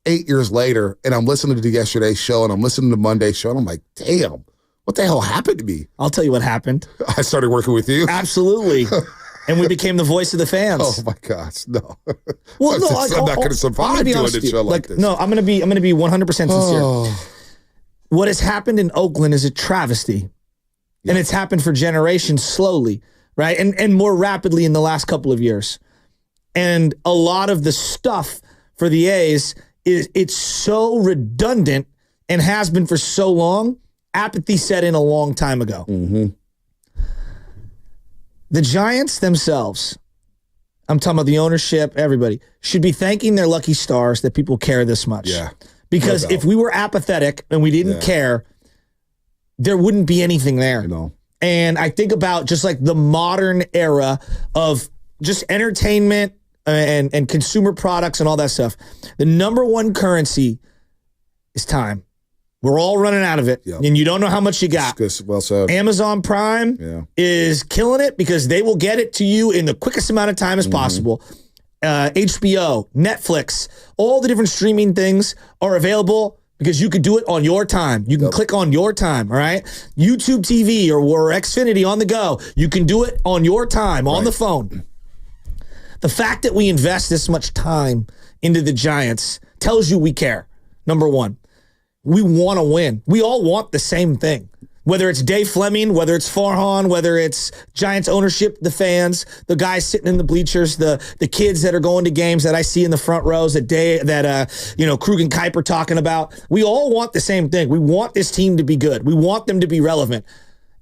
8 years later, and I'm listening to yesterday's show and I'm listening to Monday's show, and I'm like, damn, what the hell happened to me? I'll tell you what happened. I started working with you. Absolutely. And we became the voice of the fans. Oh my gosh, no. Well, no, I'm not going to survive doing a show like this. No, I'm going to be 100% sincere. What has happened in Oakland is a travesty. And it's happened for generations slowly, right? And more rapidly in the last couple of years. And a lot of the stuff for the A's it's so redundant and has been for so long. Apathy set in a long time ago. Mm-hmm. The Giants themselves, I'm talking about the ownership, everybody, should be thanking their lucky stars that people care this much. Yeah. Because No doubt. if we were apathetic and we didn't care, there wouldn't be anything there. And I think about just like the modern era of just entertainment and consumer products and all that stuff. The number one currency is time. We're all running out of it, and you don't know how much you got. Well said. Amazon Prime is killing it because they will get it to you in the quickest amount of time as possible. HBO, Netflix, all the different streaming things are available because you could do it on your time. You can click on your time, all right? YouTube TV or Xfinity on the go. You can do it on your time, on the phone. The fact that we invest this much time into the Giants tells you we care, number one. We want to win. We all want the same thing. Whether it's Dave Fleming, whether it's Farhan, whether it's Giants ownership, the fans, the guys sitting in the bleachers, the kids that are going to games that I see in the front rows that Krug and Kuiper talking about. We all want the same thing. We want this team to be good. We want them to be relevant.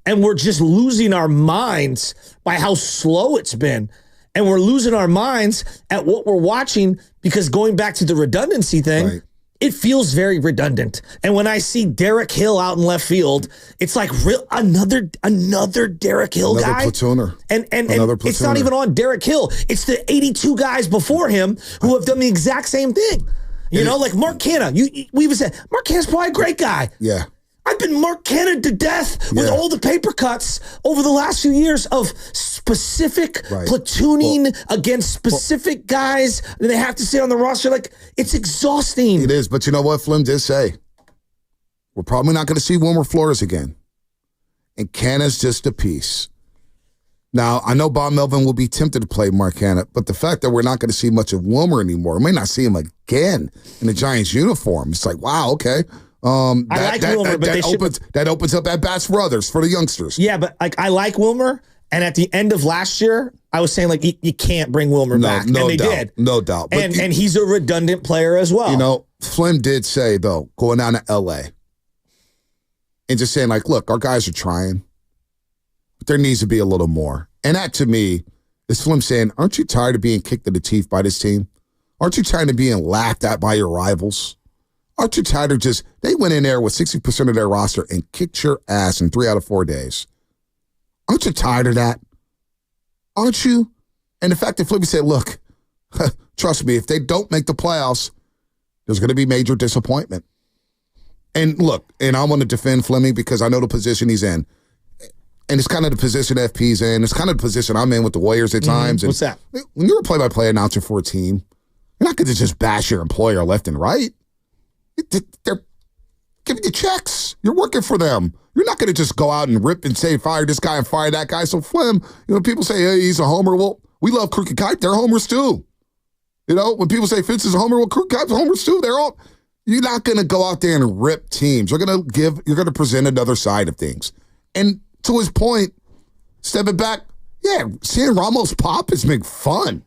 And we're just losing our minds by how slow it's been. And we're losing our minds at what we're watching because going back to the redundancy thing, it feels very redundant. And when I see Derek Hill out in left field, it's like another Derek Hill guy. Platooner. And it's not even on Derek Hill. It's the 82 guys before him who have done the exact same thing. Like Mark Canha. We even said, Mark Canha's probably a great guy. Yeah. I've been Mark Canha to death with all the paper cuts over the last few years of specific platooning against specific guys that they have to sit on the roster. Like, it's exhausting. It is, but you know what Flynn did say? We're probably not going to see Wilmer Flores again. And Canha's just a piece. Now, I know Bob Melvin will be tempted to play Mark Canha, but the fact that we're not going to see much of Wilmer anymore, we may not see him again in the Giants uniform. It's like, wow, okay. That opens up at bats for others, for the youngsters. Yeah, but I like Wilmer, and at the end of last year, I was saying you can't bring Wilmer back, and they did, no doubt. But and he's a redundant player as well. Flynn did say though, going down to L.A. and just saying look, our guys are trying, but there needs to be a little more. And that to me is Flynn saying, aren't you tired of being kicked in the teeth by this team? Aren't you tired of being laughed at by your rivals? Aren't you tired of they went in there with 60% of their roster and kicked your ass in 3 out of 4 days? Aren't you tired of that? Aren't you? And the fact that Flippy said, look, trust me, if they don't make the playoffs, there's going to be major disappointment. And look, and I want to defend Fleming because I know the position he's in. And it's kind of the position FP's in. It's kind of the position I'm in with the Warriors at times. What's that? When you're a play-by-play announcer for a team, you're not going to just bash your employer left and right. They're giving you checks. You're working for them. You're not going to just go out and rip and say, fire this guy and fire that guy. So Flynn, people say, hey, he's a homer. Well, we love Crooked Kite. They're homers too. When people say Fitz is a homer, well, Crooked Kite's homers too. You're not going to go out there and rip teams. You're going to present another side of things. And to his point, stepping back, Yeah, seeing Ramos pop has been fun.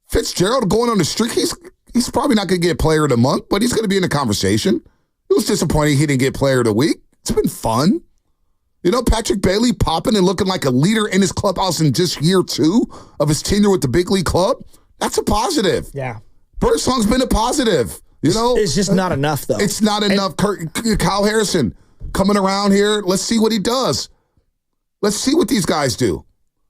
Fitzgerald going on the streak, he's probably not going to get player of the month, but he's going to be in the conversation. It was disappointing he didn't get player of the week. It's been fun. You know, Patrick Bailey popping and looking like a leader in his clubhouse in just year 2 of his tenure with the big league club. That's a positive. Yeah. Birdsong's been a positive. You know, it's just not enough, though. It's not enough. Kyle Harrison coming around here. Let's see what he does. Let's see what these guys do.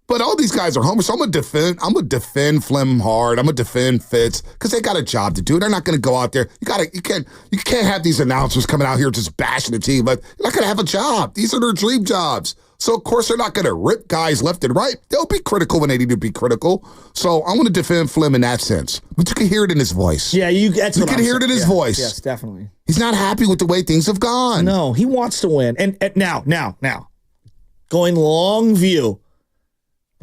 But all these guys are homers. So I'm gonna defend Fleming hard. I'm gonna defend Fitz because they got a job to do. They're not gonna go out there. You can't have these announcers coming out here just bashing the team. But they're not gonna have a job. These are their dream jobs. So of course they're not gonna rip guys left and right. They'll be critical when they need to be critical. So I'm gonna defend Fleming in that sense. But you can hear it in his voice. Yeah, you can hear it in his voice. Yes, definitely. He's not happy with the way things have gone. No, he wants to win. And now, going long view.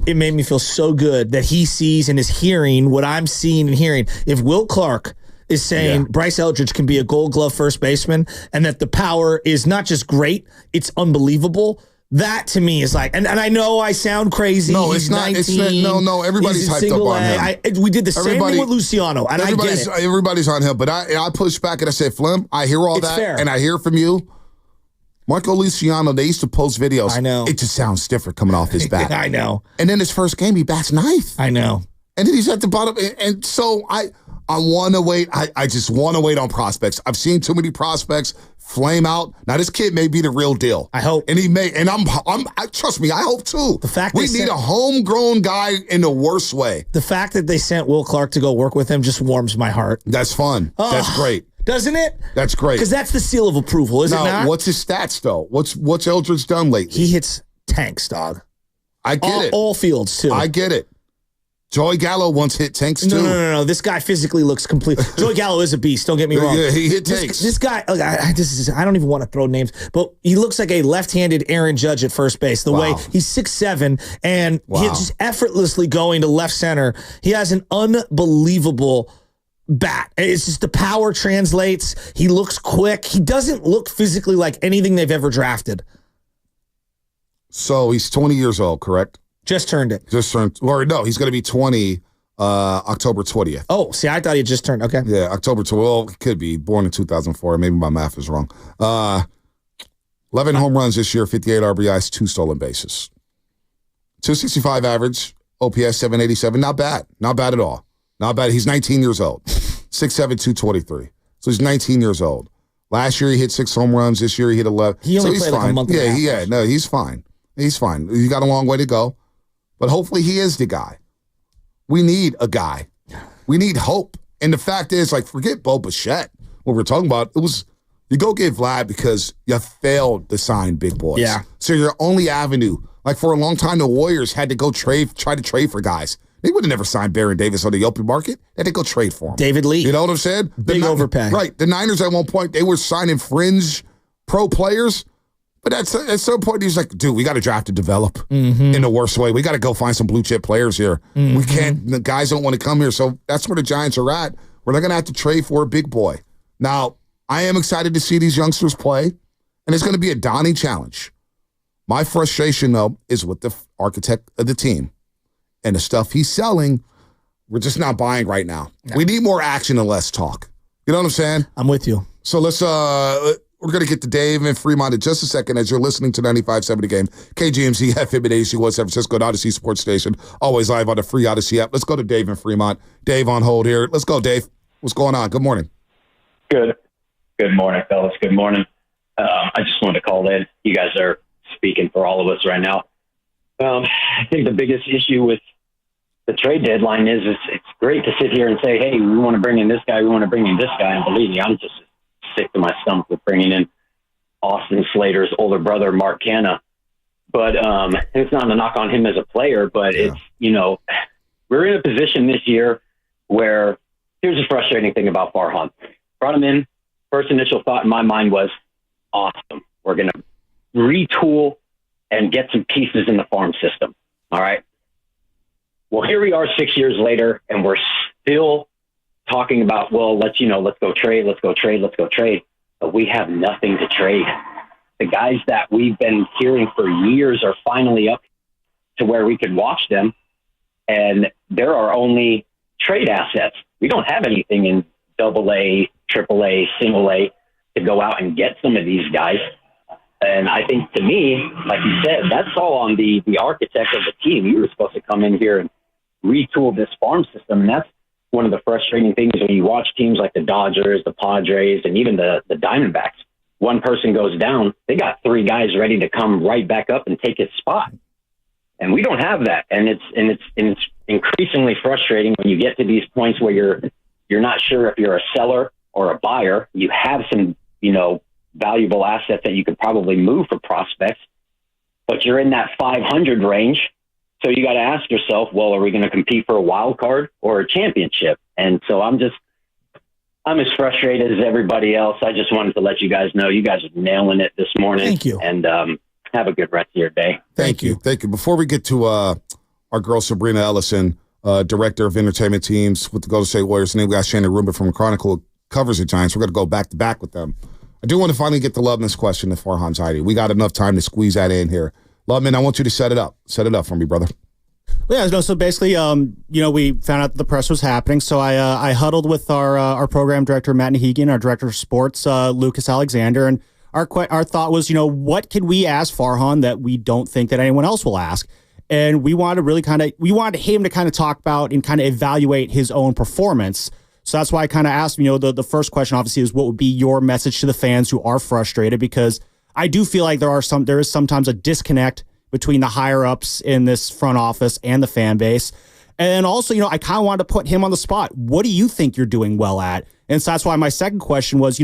It made me feel so good that he sees and is hearing what I'm seeing and hearing. If Will Clark is saying Bryce Eldridge can be a Gold Glove first baseman and that the power is not just great, it's unbelievable, that to me is like, and I know I sound crazy. No, he's it's not. 19, No. Everybody's hyped up on him. We did the same thing with Luciano, and I get it. Everybody's on him, but I pushed back and I said, Flem, I hear all that, fair. and I hear from you. Marco Luciano, they used to post videos. I know. It just sounds different coming off his bat. I know. And then his first game, he bats ninth. I know. And then he's at the bottom. And so I want to wait. I just want to wait on prospects. I've seen too many prospects flame out. Now, this kid may be the real deal. I hope. And he may. And trust me, I hope too. The fact we need a homegrown guy in the worst way. The fact that they sent Will Clark to go work with him just warms my heart. That's fun. That's great. Doesn't it? That's great. Because that's the seal of approval, is it not? What's his stats, though? What's Eldridge done lately? He hits tanks, dog. I get it. All fields, too. I get it. Joey Gallo once hit tanks, too. No. This guy physically looks complete. Joey Gallo is a beast, don't get me wrong. Yeah, he hit tanks. This guy, I don't even want to throw names, but he looks like a left-handed Aaron Judge at first base. The way he's 6'7", and he's just effortlessly going to left center. He has an unbelievable bat. It's just the power translates. He looks quick. He doesn't look physically like anything they've ever drafted. So he's 20 years old, correct? Just turned it. Or no, he's going to be 20 October 20th. Oh, see, I thought he just turned. Okay. Yeah, October 12th. Well, he could be born in 2004. Maybe my math is wrong. 11 home runs this year, 58 RBIs, 2 stolen bases. 265 average, OPS 787. Not bad. Not bad at all. Not bad. He's 19 years old. 6'7", 223. So he's 19 years old. Last year he hit 6 home runs. This year he hit 11. He only so played like a month and a half. No, he's fine. He's fine. He got a long way to go. But hopefully he is the guy. We need a guy. We need hope. And the fact is, like, forget Bo Bichette. What we're talking about, it was you go get Vlad because you failed to sign big boys. Yeah. So your only avenue, like for a long time, the Warriors had to go try to trade for guys. They would have never signed Baron Davis on the open market. They had to go trade for him. David Lee. You know what I'm saying? Big overpay. Right. The Niners at one point, they were signing fringe pro players. But at some point, he's like, dude, we got to draft to develop in the worst way. We got to go find some blue chip players here. We can't, the guys don't want to come here. So that's where the Giants are at, where they're going to have to trade for a big boy. Now, I am excited to see these youngsters play, and it's going to be a daunting challenge. My frustration, though, is with the architect of the team and the stuff he's selling. We're just not buying right now. No. We need more action and less talk. You know what I'm saying? I'm with you. So let's, we're going to get to Dave in Fremont in just a second as you're listening to 95.7 The Game, KGMZ, FM and AC1 San Francisco, and Odyssey Sports Station, always live on the free Odyssey app. Let's go to Dave in Fremont. Dave on hold here. Let's go, Dave. What's going on? Good morning. Good morning, fellas. Good morning. I just wanted to call in. You guys are speaking for all of us right now. I think the biggest issue with the trade deadline is it's great to sit here and say, hey, we want to bring in this guy, we want to bring in this guy. And believe me, I'm just sick to my stomach with bringing in Austin Slater's older brother, Mark Canha. But it's not a knock on him as a player, but it's, we're in a position this year where here's the frustrating thing about Farhan. Brought him in. First initial thought in my mind was, awesome. We're going to retool and get some pieces in the farm system. All right. Well, here we are 6 years later, and we're still talking about, well, let's go trade. But we have nothing to trade. The guys that we've been hearing for years are finally up. to where we could watch them. And there are only trade assets. We don't have anything in AA, AAA, single A to go out and get some of these guys. And I think, to me, like you said, that's all on the architect of the team. You were supposed to come in here and retool this farm system. And that's one of the frustrating things when you watch teams like the Dodgers, the Padres, and even the Diamondbacks. One person goes down, they got 3 guys ready to come right back up and take his spot. And we don't have that. And it's increasingly frustrating when you get to these points where you're not sure if you're a seller or a buyer. You have some, valuable assets that you could probably move for prospects, but you're in that 500 range. So you got to ask yourself, well, are we going to compete for a wild card or a championship? And so I'm as frustrated as everybody else. I just wanted to let you guys know you guys are nailing it this morning. Thank you. And have a good rest of your day. Thank you. Before we get to our girl Sabrina Ellison, Director of Entertainment Teams with the Golden State Warriors, and then we got Shannon Rumba from Chronicle, who covers the Giants. We're going to go back to back with them. I do want to finally get the Loveman's question to Farhan Zaidi. We got enough time to squeeze that in here. Loveman, I want you to set it up. Set it up for me, brother. Yeah, no, so basically, we found out that the press was happening, so I huddled with our program director, Matt Nahigian, our director of sports, Lucas Alexander, and our thought was, what could we ask Farhan that we don't think that anyone else will ask? And we wanted to we wanted him to kind of talk about and kind of evaluate his own performance. So that's why I kind of asked him, the first question obviously is what would be your message to the fans who are frustrated, because I do feel like there is sometimes a disconnect between the higher ups in this front office and the fan base. And also, I kind of wanted to put him on the spot. What do you think you're doing well at? And so that's why my second question was,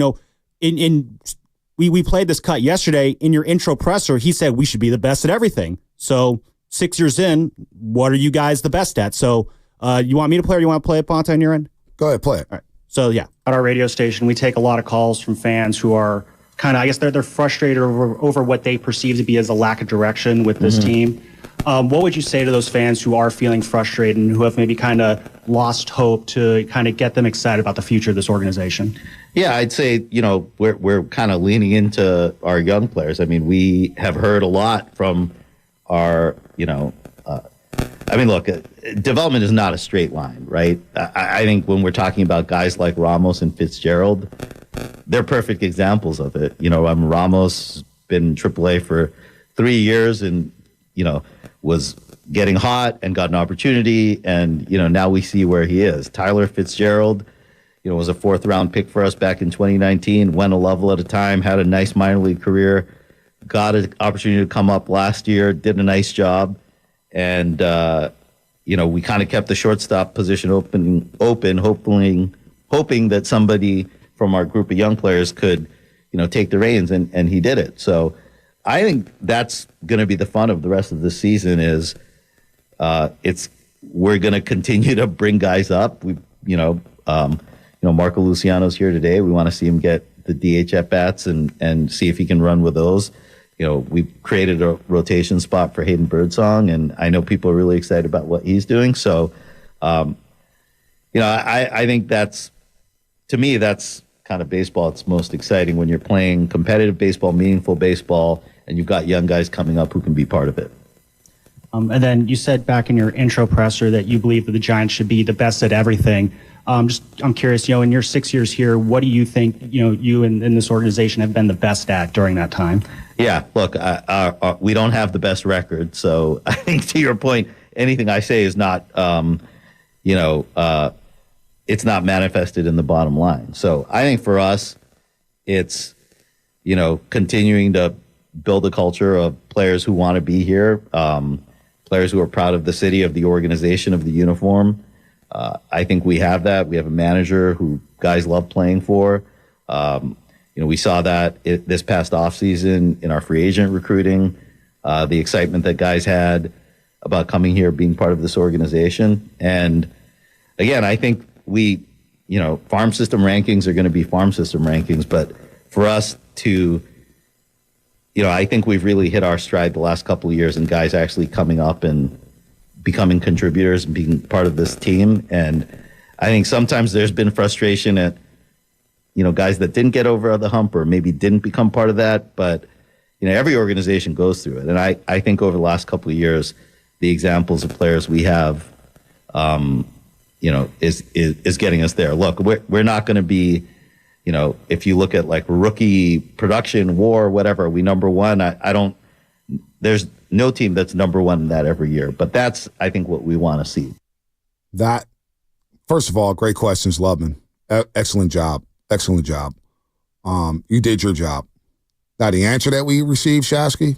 we played this cut yesterday. In your intro presser, he said we should be the best at everything. So 6 years in, what are you guys the best at? So you want me to play, or you want to play it, Ponte, on your end? Go ahead, play it. All right. So, yeah. At our radio station, we take a lot of calls from fans who are kind of, I guess they're frustrated over what they perceive to be as a lack of direction with this team. What would you say to those fans who are feeling frustrated and who have maybe kind of lost hope to kind of get them excited about the future of this organization? Yeah, I'd say, we're kind of leaning into our young players. I mean, we have heard a lot from our, look, development is not a straight line, right? I think when we're talking about guys like Ramos and Fitzgerald, they're perfect examples of it. Ramos been AAA for 3 years and, was getting hot and got an opportunity. And, now we see where he is. Tyler Fitzgerald, was a 4th round pick for us back in 2019, went a level at a time, had a nice minor league career, got an opportunity to come up last year, did a nice job. And, we kind of kept the shortstop position open, hoping that somebody from our group of young players could, take the reins, and he did it. So I think that's going to be the fun of the rest of the season is we're going to continue to bring guys up. Marco Luciano's here today. We want to see him get the DH at bats and see if he can run with those. We created a rotation spot for Hayden Birdsong, and I know people are really excited about what he's doing. So, I think that's kind of baseball. It's most exciting when you're playing competitive baseball, meaningful baseball, and you've got young guys coming up who can be part of it. And then you said back in your intro presser that you believe that the Giants should be the best at everything. I'm curious, in your 6 years here, what do you think, you and this organization have been the best at during that time? Yeah, look, we don't have the best record. So I think to your point, anything I say is not, it's not manifested in the bottom line. So I think for us, it's, continuing to build a culture of players who want to be here, players who are proud of the city, of the organization, of the uniform. I think we have that. We have a manager who guys love playing for. We saw that this past offseason in our free agent recruiting, the excitement that guys had about coming here, being part of this organization. And again, I think farm system rankings are going to be farm system rankings. But for us to, I think we've really hit our stride the last couple of years and guys actually coming up and becoming contributors and being part of this team. And I think sometimes there's been frustration at, guys that didn't get over the hump or maybe didn't become part of that. But, every organization goes through it. And I think over the last couple of years, the examples of players we have, is getting us there. Look, we're not going to be, if you look at like rookie production, WAR, whatever, we number one. I don't. There's no team that's number one in that every year, but that's, I think, what we want to see. That, first of all, great questions, Loveman. Excellent job. Excellent job. You did your job. Now, the answer that we received, Shasky,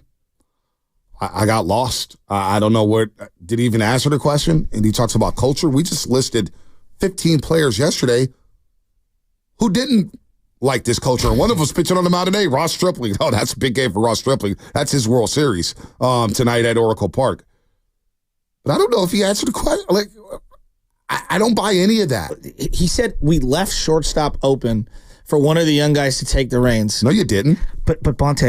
I got lost. I don't know where. Did he even answer the question? And he talks about culture. We just listed 15 players yesterday who didn't like this culture. And one of us pitching on the mound today, Ross Stripling. Oh, that's a big game for Ross Stripling. That's his World Series tonight at Oracle Park. But I don't know if he answered the question. Like, I don't buy any of that. He said we left shortstop open for one of the young guys to take the reins. No, you didn't. But Bonte.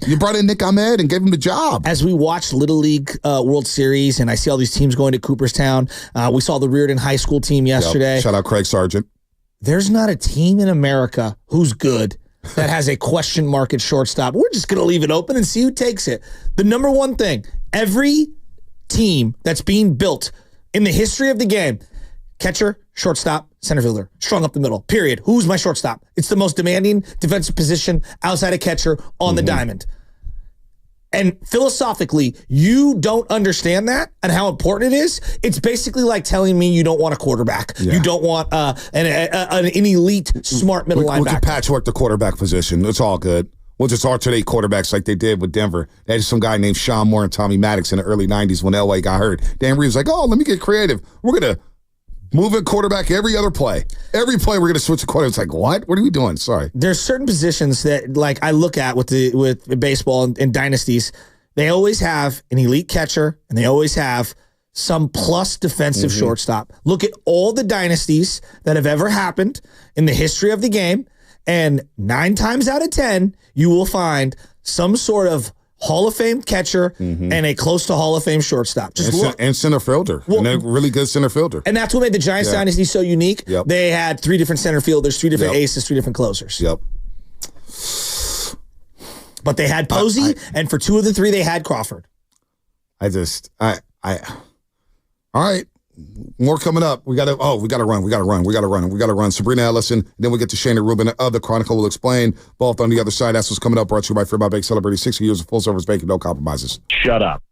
You brought in Nick Ahmed and gave him the job. As we watched Little League World Series, and I see all these teams going to Cooperstown, we saw the Reardon High School team yesterday. Yep. Shout out Craig Sargent. There's not a team in America who's good that has a question mark at shortstop. We're just going to leave it open and see who takes it. The number one thing, every team that's being built in the history of the game, catcher, shortstop, center fielder, strung up the middle, period. Who's my shortstop? It's the most demanding defensive position outside of catcher on the diamond. And philosophically, you don't understand that and how important it is. It's basically like telling me you don't want a quarterback. Yeah. You don't want an elite, smart middle linebacker. We can patchwork the quarterback position. It's all good. We'll just alternate quarterbacks like they did with Denver. They had some guy named Sean Moore and Tommy Maddox in the early 90s when Elway got hurt. Dan Reeves was like, oh, let me get creative. We're going to move a quarterback every other play. Every play we're going to switch a quarterback. It's like, what? What are we doing? Sorry. There's certain positions that like I look at with baseball and dynasties. They always have an elite catcher and they always have some plus defensive shortstop. Look at all the dynasties that have ever happened in the history of the game, and 9 times out of 10, you will find some sort of Hall of Fame catcher and a close to Hall of Fame shortstop. Just look. And center fielder. Well, and a really good center fielder. And that's what made the Giants dynasty so unique. Yep. They had 3 different center fielders, 3 different aces, 3 different closers. Yep. But they had Posey, and for 2 of the 3, they had Crawford. All right. More coming up. We gotta run. Sabrina Ellison, then we get to Shana Rubin of the Chronicle will explain. Both on the other side. That's what's coming up. Brought to you by Fairmount Bank, celebrating 60 years of full service banking, no compromises. Shut up.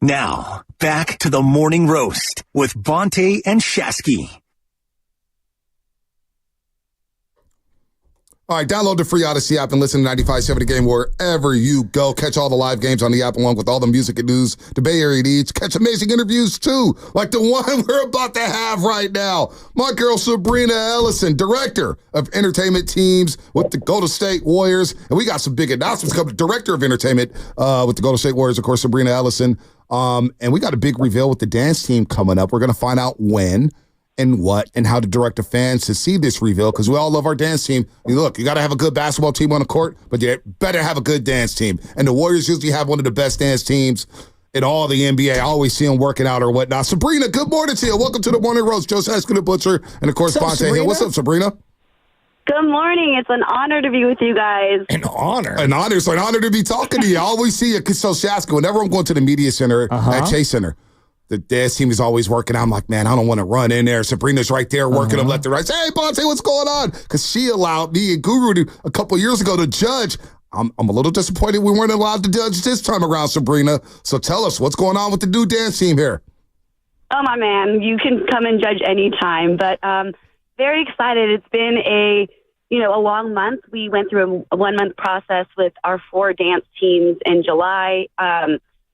Now, back to the morning roast with Bonte and Shasky. All right, download the free Odyssey app and listen to 95.7 The Game wherever you go. Catch all the live games on the app along with all the music and news the Bay Area needs. Catch amazing interviews, too, like the one we're about to have right now. My girl Sabrina Ellison, Director of Entertainment Teams with the Golden State Warriors. And we got some big announcements coming. Director of Entertainment with the Golden State Warriors, of course, Sabrina Ellison. And we got a big reveal with the dance team coming up. We're going to find out when and what and how to direct the fans to see this reveal, because we all love our dance team. I mean, look, you got to have a good basketball team on the court, but you better have a good dance team. And the Warriors usually have one of the best dance teams in all the NBA. I always see them working out or whatnot. Sabrina, good morning to you. Welcome to the Morning Roast. Joe Saskin, the Butcher, and of course, Bonte Hill. What's up, Sabrina? Good morning. It's an honor to be with you guys. An honor? An honor. It's an honor to be talking to you. I always see you. So, Shaskin, whenever I'm going to the media center at Chase Center, the dance team is always working. I'm like, man, I don't want to run in there. Sabrina's right there working them left and right. Say, hey, Bonte, what's going on? Because she allowed me and Guru a couple years ago to judge. I'm a little disappointed we weren't allowed to judge this time around, Sabrina. So tell us, what's going on with the new dance team here? Oh, my man. You can come and judge anytime. But very excited. It's been a long month. We went through a 1 month process with our 4 dance teams in July.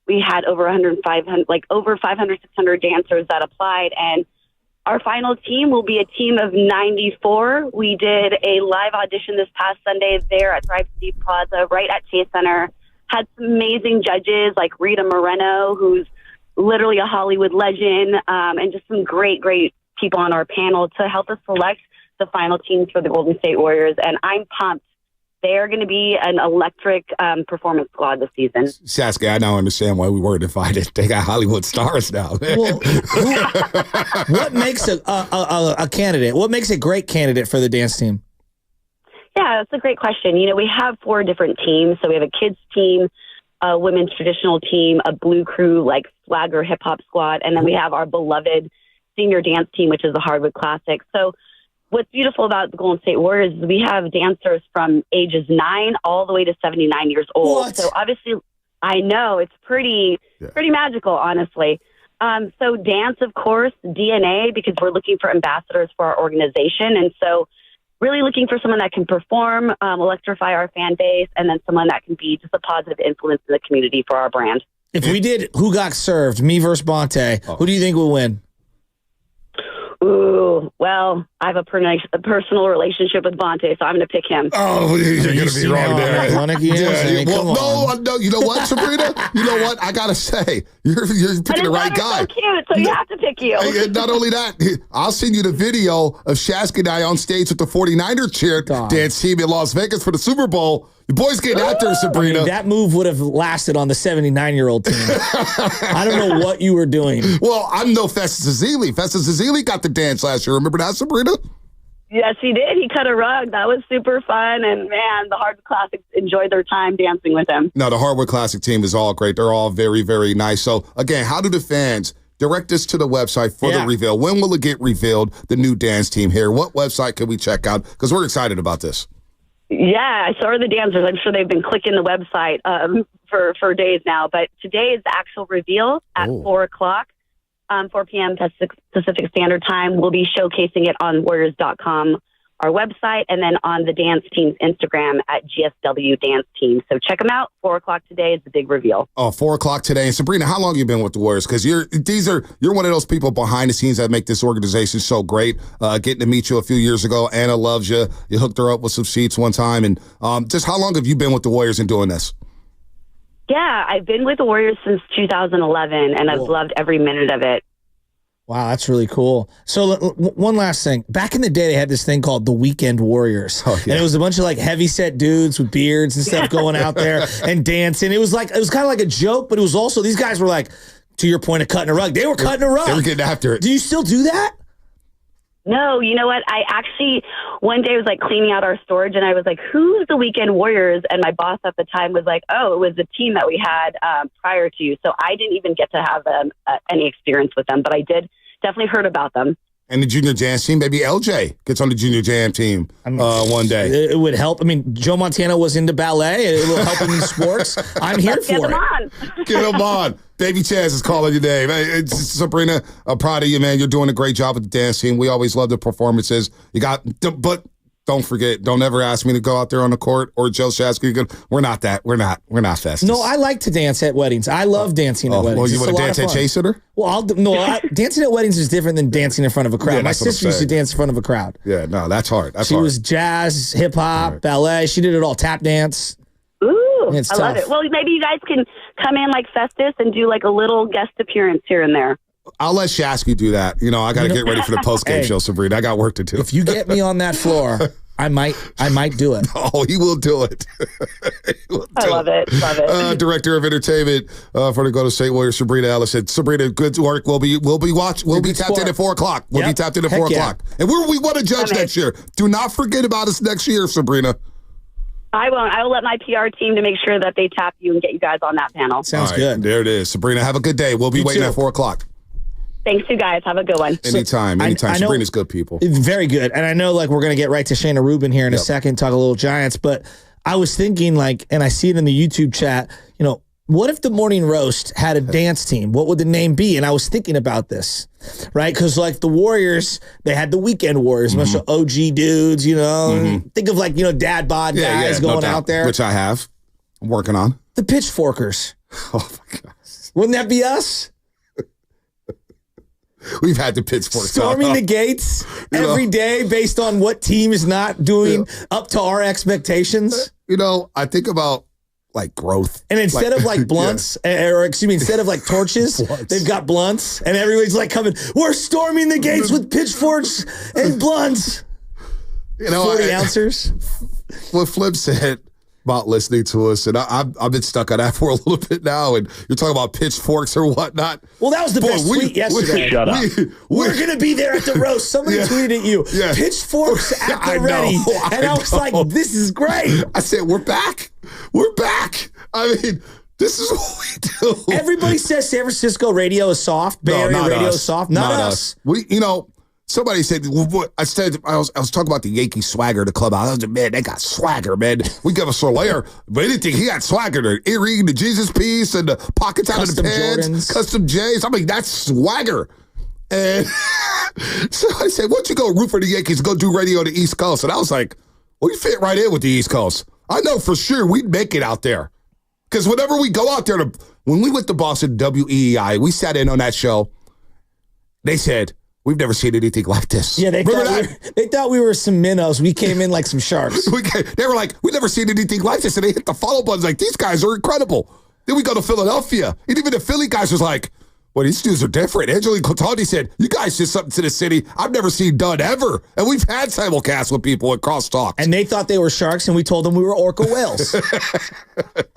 We had over 500, 600 dancers that applied, and our final team will be a team of 94. We did a live audition this past Sunday there at Thrive City Plaza, right at Chase Center. Had some amazing judges like Rita Moreno, who's literally a Hollywood legend, and just some great people on our panel to help us select the final teams for the Golden State Warriors. And I'm pumped. They are going to be an electric performance squad this season. Shasky, I now understand why we weren't invited. They got Hollywood stars now. Well, what makes a candidate? What makes a great candidate for the dance team? Yeah, that's a great question. We have 4 different teams. So we have a kids team, a women's traditional team, a blue crew, like swagger hip hop squad, and then we have our beloved senior dance team, which is the Hardwood Classic. So what's beautiful about the Golden State Warriors is we have dancers from ages 9 all the way to 79 years old. What? So obviously, I know it's pretty magical, honestly. So dance, of course, DNA, because we're looking for ambassadors for our organization. And so really looking for someone that can perform, electrify our fan base, and then someone that can be just a positive influence in the community for our brand. If we did Who Got Served, me versus Bonte, who do you think will win? Ooh, well, I have a personal relationship with Bonte, so I'm going to pick him. Oh, you're going to be wrong there. No, you know what, Sabrina? You know what? I got to say, you're picking the right guy. So cute, so you have to pick you. Not only that, I'll send you the video of Shasky and I on stage with the 49er cheer dance team in Las Vegas for the Super Bowl. Your boys getting out there, Sabrina. I mean, that move would have lasted on the 79-year-old team. I don't know what you were doing. Well, I'm no Festus Ezeli. Festus Ezeli got the dance last year. Remember that, Sabrina? Yes, he did. He cut a rug. That was super fun. And, man, the Hardwood Classics enjoyed their time dancing with him. No, the Hardwood Classic team is all great. They're all very, very nice. So, again, how do the fans direct us to the website for the reveal? When will it get revealed, the new dance team here? What website can we check out? Because we're excited about this. Yeah, so are the dancers. I'm sure they've been clicking the website for days now. But today is the actual reveal at 4 o'clock, 4 p.m. Pacific Standard Time. We'll be showcasing it on Warriors.com, our website, and then on the dance team's Instagram at GSW Dance Team. So check them out. 4 o'clock today is the big reveal. 4 o'clock today. And Sabrina, how long have you been with the Warriors? Because you're one of those people behind the scenes that make this organization so great. Getting to meet you a few years ago, Anna loves you. You hooked her up with some seats one time. And just how long have you been with the Warriors and doing this? Yeah, I've been with the Warriors since 2011, and I've loved every minute of it. Wow, that's really cool. So one last thing. Back in the day, they had this thing called the Weekend Warriors. And it was a bunch of like heavy-set dudes with beards and stuff going out there and dancing. It was kind of like a joke, but it was also, these guys were like, to your point of cutting a rug, they were cutting a rug. They were getting after it. Do you still do that? No, you know what? I actually, one day I was like cleaning out our storage and I was like, who's the Weekend Warriors? And my boss at the time was like, oh, it was the team that we had prior to you. So I didn't even get to have any experience with them, but I did definitely heard about them. And the junior jazz team, maybe LJ gets on the junior jam team one day. It would help. I mean, Joe Montana was into ballet. It will help him in sports. I'm here for Get him on. Get him on. Baby Chaz is calling your name. Hey, Sabrina, I'm proud of you, man. You're doing a great job with the dance team. We always love the performances. But don't forget, don't ever ask me to go out there on the court or Joe Shasky. We're not Festus. No, I like to dance at weddings. I love dancing at weddings. Well, you want to dance at Chaser? Well, dancing at weddings is different than dancing in front of a crowd. My sister used to dance in front of a crowd. Yeah, no, that's hard. She was jazz, hip hop, ballet. She did it all. Tap dance. Ooh, It's I love tough. it. Well, maybe you guys can come in like Festus and do like a little guest appearance here and there. I'll let Shasky do that. I got to get ready for the post-game show, Sabrina. I got work to do. If you get me on that floor, I might do it. Oh, he will do it. I love it. Director of Entertainment for the Golden State Warriors, Sabrina Ellison. Sabrina, good work. We'll be tapped in at 4 o'clock. We'll be tapped in at 4 o'clock. And we want to judge next year. Do not forget about us next year, Sabrina. I won't. I will let my PR team to make sure that they tap you and get you guys on that panel. Sounds good. There it is. Sabrina, have a good day. We'll be waiting at 4 o'clock. Thanks, you guys. Have a good one. Anytime. I know- Sabrina's good people. Very good. And I know we're going to get right to Shayna Rubin here in a second, talk a little Giants, but I was thinking and I see it in the YouTube chat, what if the Morning Roast had a dance team? What would the name be? And I was thinking about this, right? Because the Warriors, they had the Weekend Warriors, a bunch of OG dudes, Think of dad bod guys going out there. Which I have. I'm working on. The Pitchforkers. Oh, my gosh. Wouldn't that be us? We've had the Pitchforks. Storming the gates every day based on what team is not doing up to our expectations. I think about growth. And instead of blunts, or excuse me, instead of torches, they've got blunts. And everybody's coming, we're storming the gates with pitchforks and blunts. 40 ounces. What Flip said about listening to us, and I've been stuck on that for a little bit now, and you're talking about pitchforks or whatnot. Well, that was the best tweet yesterday. Shut up. We're going to be there at the roast. Somebody tweeted at you, pitchforks at the ready. And I was like, this is great. I said, we're back. We're back. I mean, this is what we do. Everybody says San Francisco radio is soft. Bay Area radio is soft. Not us. Somebody said, I was talking about the Yankee swagger, the club. I was like, man, they got swagger, man. We give us a layer, but anything, he got swagger. The earring, the Jesus piece, and the pockets out of the pants, Jordans. Custom J's. I mean, that's swagger. And so I said, why don't you go root for the Yankees, go do radio on the East Coast? And I was like, well, you fit right in with the East Coast. I know for sure we'd make it out there. Because whenever we go out there, when we went to Boston, WEEI, we sat in on that show. They said, we've never seen anything like this. Yeah, they thought we were some minnows. We came in like some sharks. They were like, we've never seen anything like this. And they hit the follow buttons like, these guys are incredible. Then we go to Philadelphia. And even the Philly guys was like, well, these dudes are different. Angelique Cotandi said, you guys did something to the city I've never seen done ever. And we've had simulcasts with people at Crosstalk. And they thought they were sharks, and we told them we were orca whales.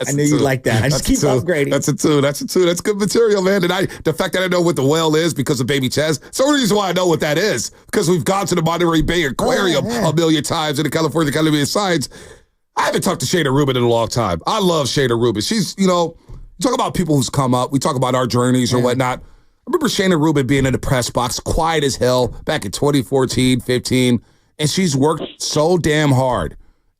I knew you'd like that. I just keep upgrading. That's a two. That's good material, man. And the fact that I know what the whale is because of Baby Chaz, it's the only reason why I know what that is. Because we've gone to the Monterey Bay Aquarium a million times in the California Academy of Science. I haven't talked to Shayna Rubin in a long time. I love Shayna Rubin. She's, you talk about people who's come up. We talk about our journeys or whatnot. I remember Shayna Rubin being in the press box, quiet as hell, back in 2014, 15, and she's worked so damn hard.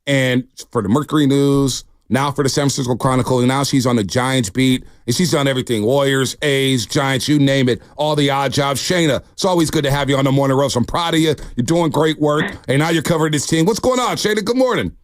And for the Mercury News, now for the San Francisco Chronicle, and now she's on the Giants beat, and she's done everything. Warriors, A's, Giants, you name it, all the odd jobs. Shayna, it's always good to have you on the Morning Roast. I'm proud of you. You're doing great work, and now you're covering this team. What's going on, Shayna? Good morning.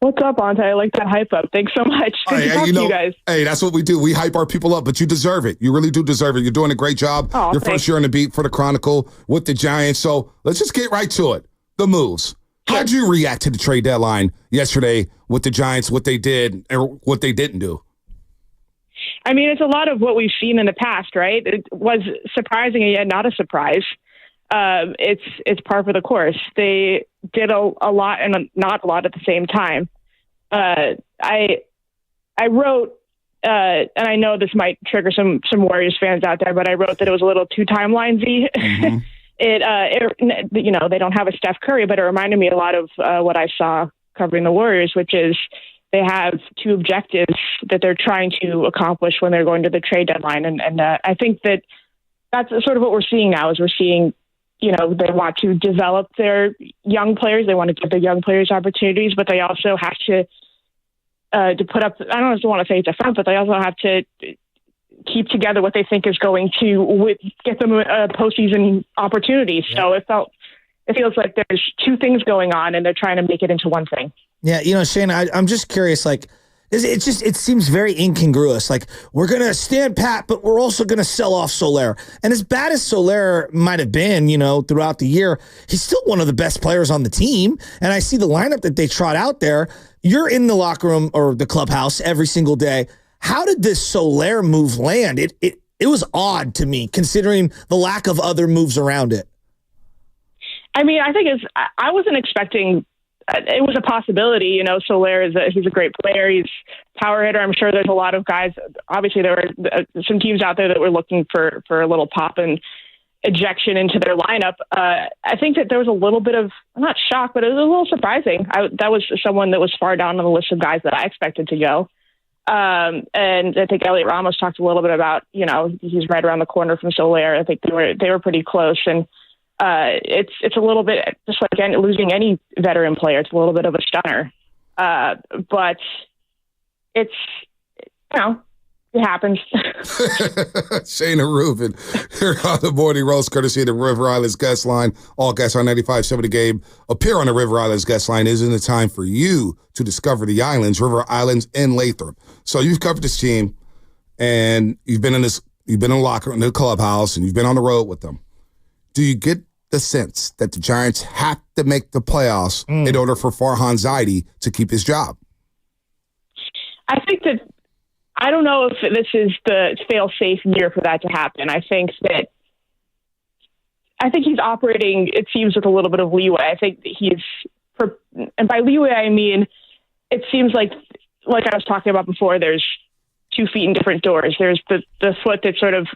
What's up, Ante? I like that hype up. Thanks so much. Good to talk to you guys. Hey, that's what we do. We hype our people up, but you deserve it. You really do deserve it. You're doing a great job. Oh, your first year on the beat for the Chronicle with the Giants. So let's just get right to it. The moves. How'd you react to the trade deadline yesterday with the Giants, what they did or what they didn't do? I mean, it's a lot of what we've seen in the past, right? It was surprising and yet not a surprise. It's par for the course. They did a lot and not a lot at the same time. I wrote, and I know this might trigger some Warriors fans out there, but I wrote that it was a little too timeline-y. Mm-hmm. They don't have a Steph Curry, but it reminded me a lot of what I saw covering the Warriors, which is they have two objectives that they're trying to accomplish when they're going to the trade deadline. And I think that's sort of what we're seeing now is we're seeing, they want to develop their young players. They want to give their young players opportunities, but they also have to put up, I don't want to say it's a front, but they also have to keep together what they think is going to get them a postseason opportunity. So it feels like there's two things going on, and they're trying to make it into one thing. Yeah, Shane, I'm just curious, like, it seems very incongruous. Like, we're going to stand pat, but we're also going to sell off Soler. And as bad as Soler might have been, throughout the year, he's still one of the best players on the team. And I see the lineup that they trot out there. You're in the locker room or the clubhouse every single day. How did this Soler move land? It was odd to me, considering the lack of other moves around it. I mean, I think I wasn't expecting. It was a possibility, Soler he's a great player. He's power hitter. I'm sure there's a lot of guys. Obviously, there were some teams out there that were looking for a little pop and ejection into their lineup. I think that there was a little bit of, not shock, but it was a little surprising. That was someone that was far down on the list of guys that I expected to go. And I think Elliot Ramos talked a little bit about, he's right around the corner from Soler. I think they were pretty close. And it's a little bit just like losing any veteran player. It's a little bit of a stunner, but it's it happens. Shayna Rubin here on the Morning Roast, courtesy of the River Islands guest line. All guests on 95.7 The Game appear on the River Islands guest line. Isn't it time for you to discover the islands, River Islands and Lathrop? So you've covered this team, and you've been in the locker room, in the clubhouse, and you've been on the road with them. Do you get the sense that the Giants have to make the playoffs in order for Farhan Zaidi to keep his job? I think that I don't know if this is the fail-safe year for that to happen. I think he's operating, it seems, with a little bit of leeway. I think that and by leeway, I mean, it seems like I was talking about before, there's 2 feet in different doors. There's the foot that sort of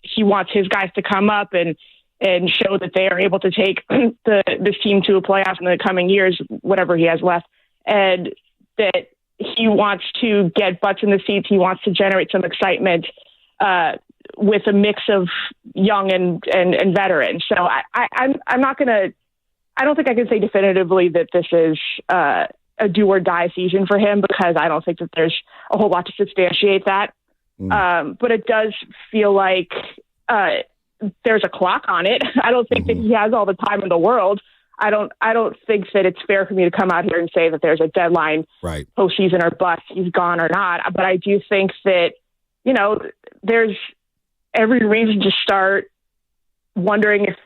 he wants his guys to come up and show that they are able to take this team to a playoff in the coming years, whatever he has left, and that he wants to get butts in the seats. He wants to generate some excitement with a mix of young and veteran. So I'm not going to. I don't think I can say definitively that this is a do or die season for him, because I don't think that there's a whole lot to substantiate that. But it does feel like there's a clock on it. I don't think that he has all the time in the world. I don't think that it's fair for me to come out here and say that there's a deadline, right, postseason or bust, he's gone or not. But I do think that, there's every reason to start wondering if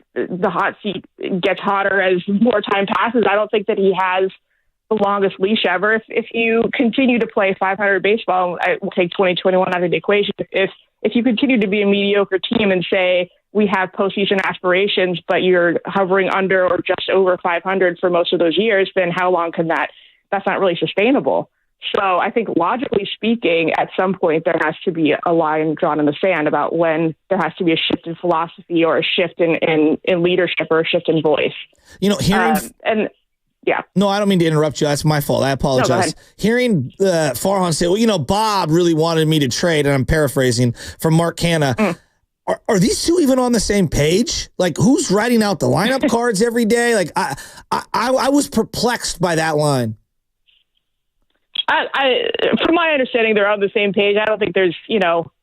the hot seat gets hotter as more time passes. I don't think that he has the longest leash ever. If you continue to play 500 baseball, I will take 2021 out of the equation. If you continue to be a mediocre team and say we have postseason aspirations, but you're hovering under or just over 500 for most of those years, then how long can that's not really sustainable. So I think logically speaking, at some point there has to be a line drawn in the sand about when there has to be a shift in philosophy or a shift in leadership or a shift in voice. Yeah. No, I don't mean to interrupt you. That's my fault. I apologize. No, hearing Farhan say, well, Bob really wanted me to trade, and I'm paraphrasing, from Mark Canha. Are these two even on the same page? Like, who's writing out the lineup cards every day? Like, I was perplexed by that line. From my understanding, they're on the same page. I don't think there's,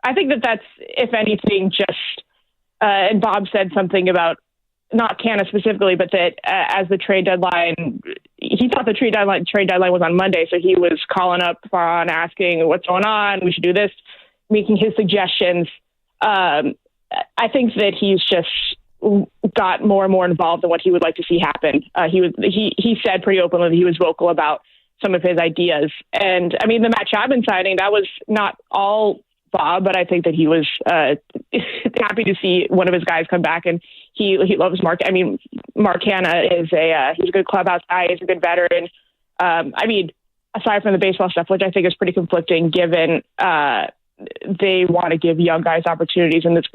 I think that's, if anything, just, and Bob said something about, not Canha specifically, but that as the trade deadline, he thought the trade deadline was on Monday. So he was calling up Farhan, asking what's going on. We should do this, making his suggestions. I think that he's just got more and more involved in what he would like to see happen. He said pretty openly that he was vocal about some of his ideas. And I mean, the Matt Chapman signing, that was not all Bob, but I think that he was happy to see one of his guys come back, and he loves Mark. I mean, Mark Canha is he's a good clubhouse guy. He's a good veteran. I mean, aside from the baseball stuff, which I think is pretty conflicting, given they want to give young guys opportunities, and it's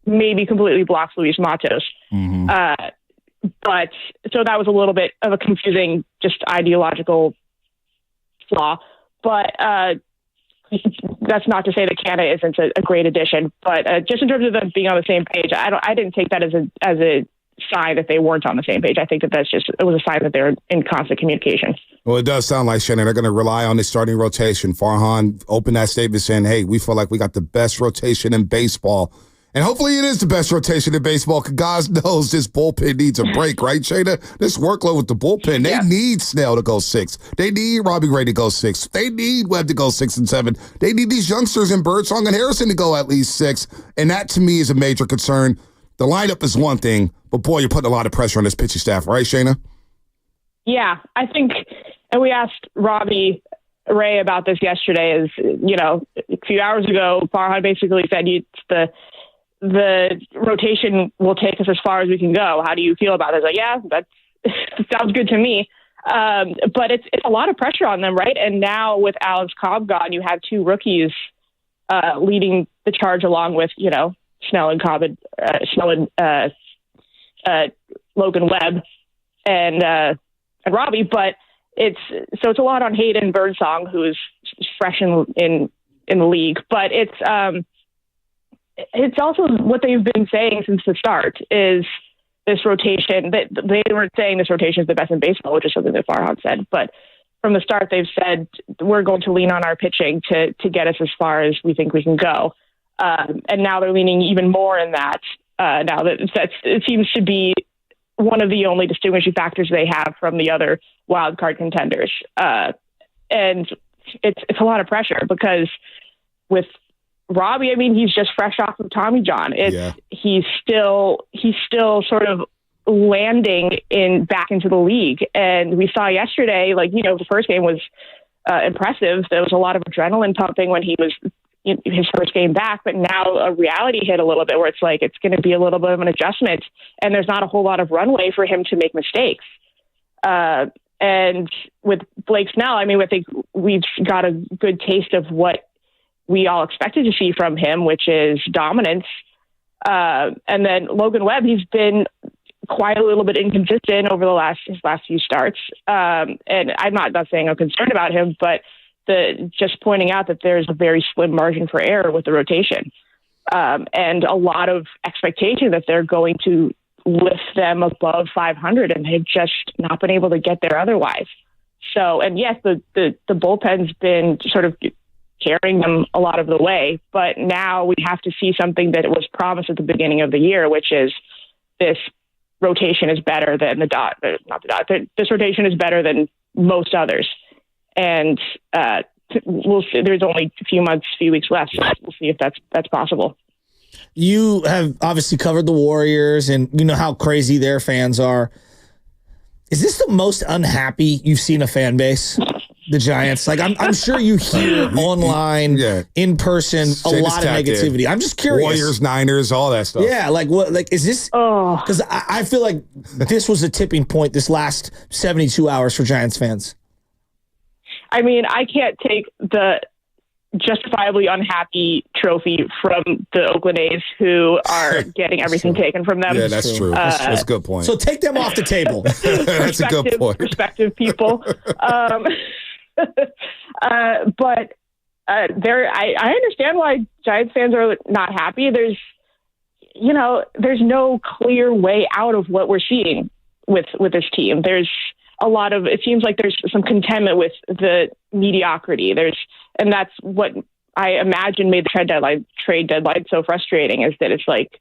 maybe completely blocks Luis Matos. But so that was a little bit of a confusing, just ideological flaw. But that's not to say that Canha isn't a great addition. But just in terms of them being on the same page, I didn't take that as sign that they weren't on the same page. I think it was a sign that they're in constant communication. Well, it does sound like, Shannon, they're going to rely on the starting rotation. Farhan opened that statement saying, hey, we feel like we got the best rotation in baseball. And hopefully it is the best rotation in baseball, because God knows this bullpen needs a break, right, Shayna? This workload with the bullpen, they need Snell to go 6. They need Robbie Ray to go 6. They need Webb to go 6 and 7. They need these youngsters in Birdsong and Harrison to go at least 6. And that, to me, is a major concern. The lineup is one thing, but, boy, you're putting a lot of pressure on this pitching staff, right, Shayna? Yeah, I think, and we asked Robbie Ray about this yesterday, a few hours ago, Farhan basically said the rotation will take us as far as we can go. How do you feel about it? I was like, yeah, that sounds good to me. But it's a lot of pressure on them, right? And now with Alex Cobb gone, you have 2 rookies leading the charge along with, Snell and Cobb, Logan Webb and Robbie, but it's a lot on Hayden Birdsong, who is fresh in the league, but it's also what they've been saying since the start is this rotation. That they weren't saying this rotation is the best in baseball, which is something that Farhan said, but from the start they've said we're going to lean on our pitching to get us as far as we think we can go, and now they're leaning even more in that. Now that it seems to be one of the only distinguishing factors they have from the other wild card contenders. And it's a lot of pressure because with Robbie, I mean, he's just fresh off of Tommy John. He's still sort of landing back into the league. And we saw yesterday, the first game was impressive. There was a lot of adrenaline pumping when he was his first game back, but now a reality hit a little bit where it's like it's going to be a little bit of an adjustment, and there's not a whole lot of runway for him to make mistakes. And with Blake Snell, I mean, I think we've got a good taste of what we all expected to see from him, which is dominance. And then Logan Webb, he's been quite a little bit inconsistent over his last few starts. And I'm not saying I'm concerned about him, but just pointing out that there's a very slim margin for error with the rotation, and a lot of expectation that they're going to lift them above 500, and they've just not been able to get there otherwise. So, and yes, the bullpen's been sort of carrying them a lot of the way, but now we have to see something that was promised at the beginning of the year, which is this rotation is better than this rotation is better than most others. And we'll see. There's only a few weeks left. So we'll see if that's possible. You have obviously covered the Warriors, and you know how crazy their fans are. Is this the most unhappy you've seen a fan base? The Giants. I'm sure you hear online, in person, a lot of negativity. I'm just curious. Warriors, Niners, all that stuff. Yeah, is this? Because I feel like this was a tipping point this last 72 hours for Giants fans. I mean, I can't take the justifiably unhappy trophy from the Oakland A's, who are getting everything taken from them. Yeah, that's true. That's a good point. So take them off the table. That's a good point. Respective people. But I understand why Giants fans are not happy. There's no clear way out of what we're seeing with this team. There's a lot of, it seems like there's some contentment with the mediocrity. And that's what I imagine made the trade deadline so frustrating, is that it's like,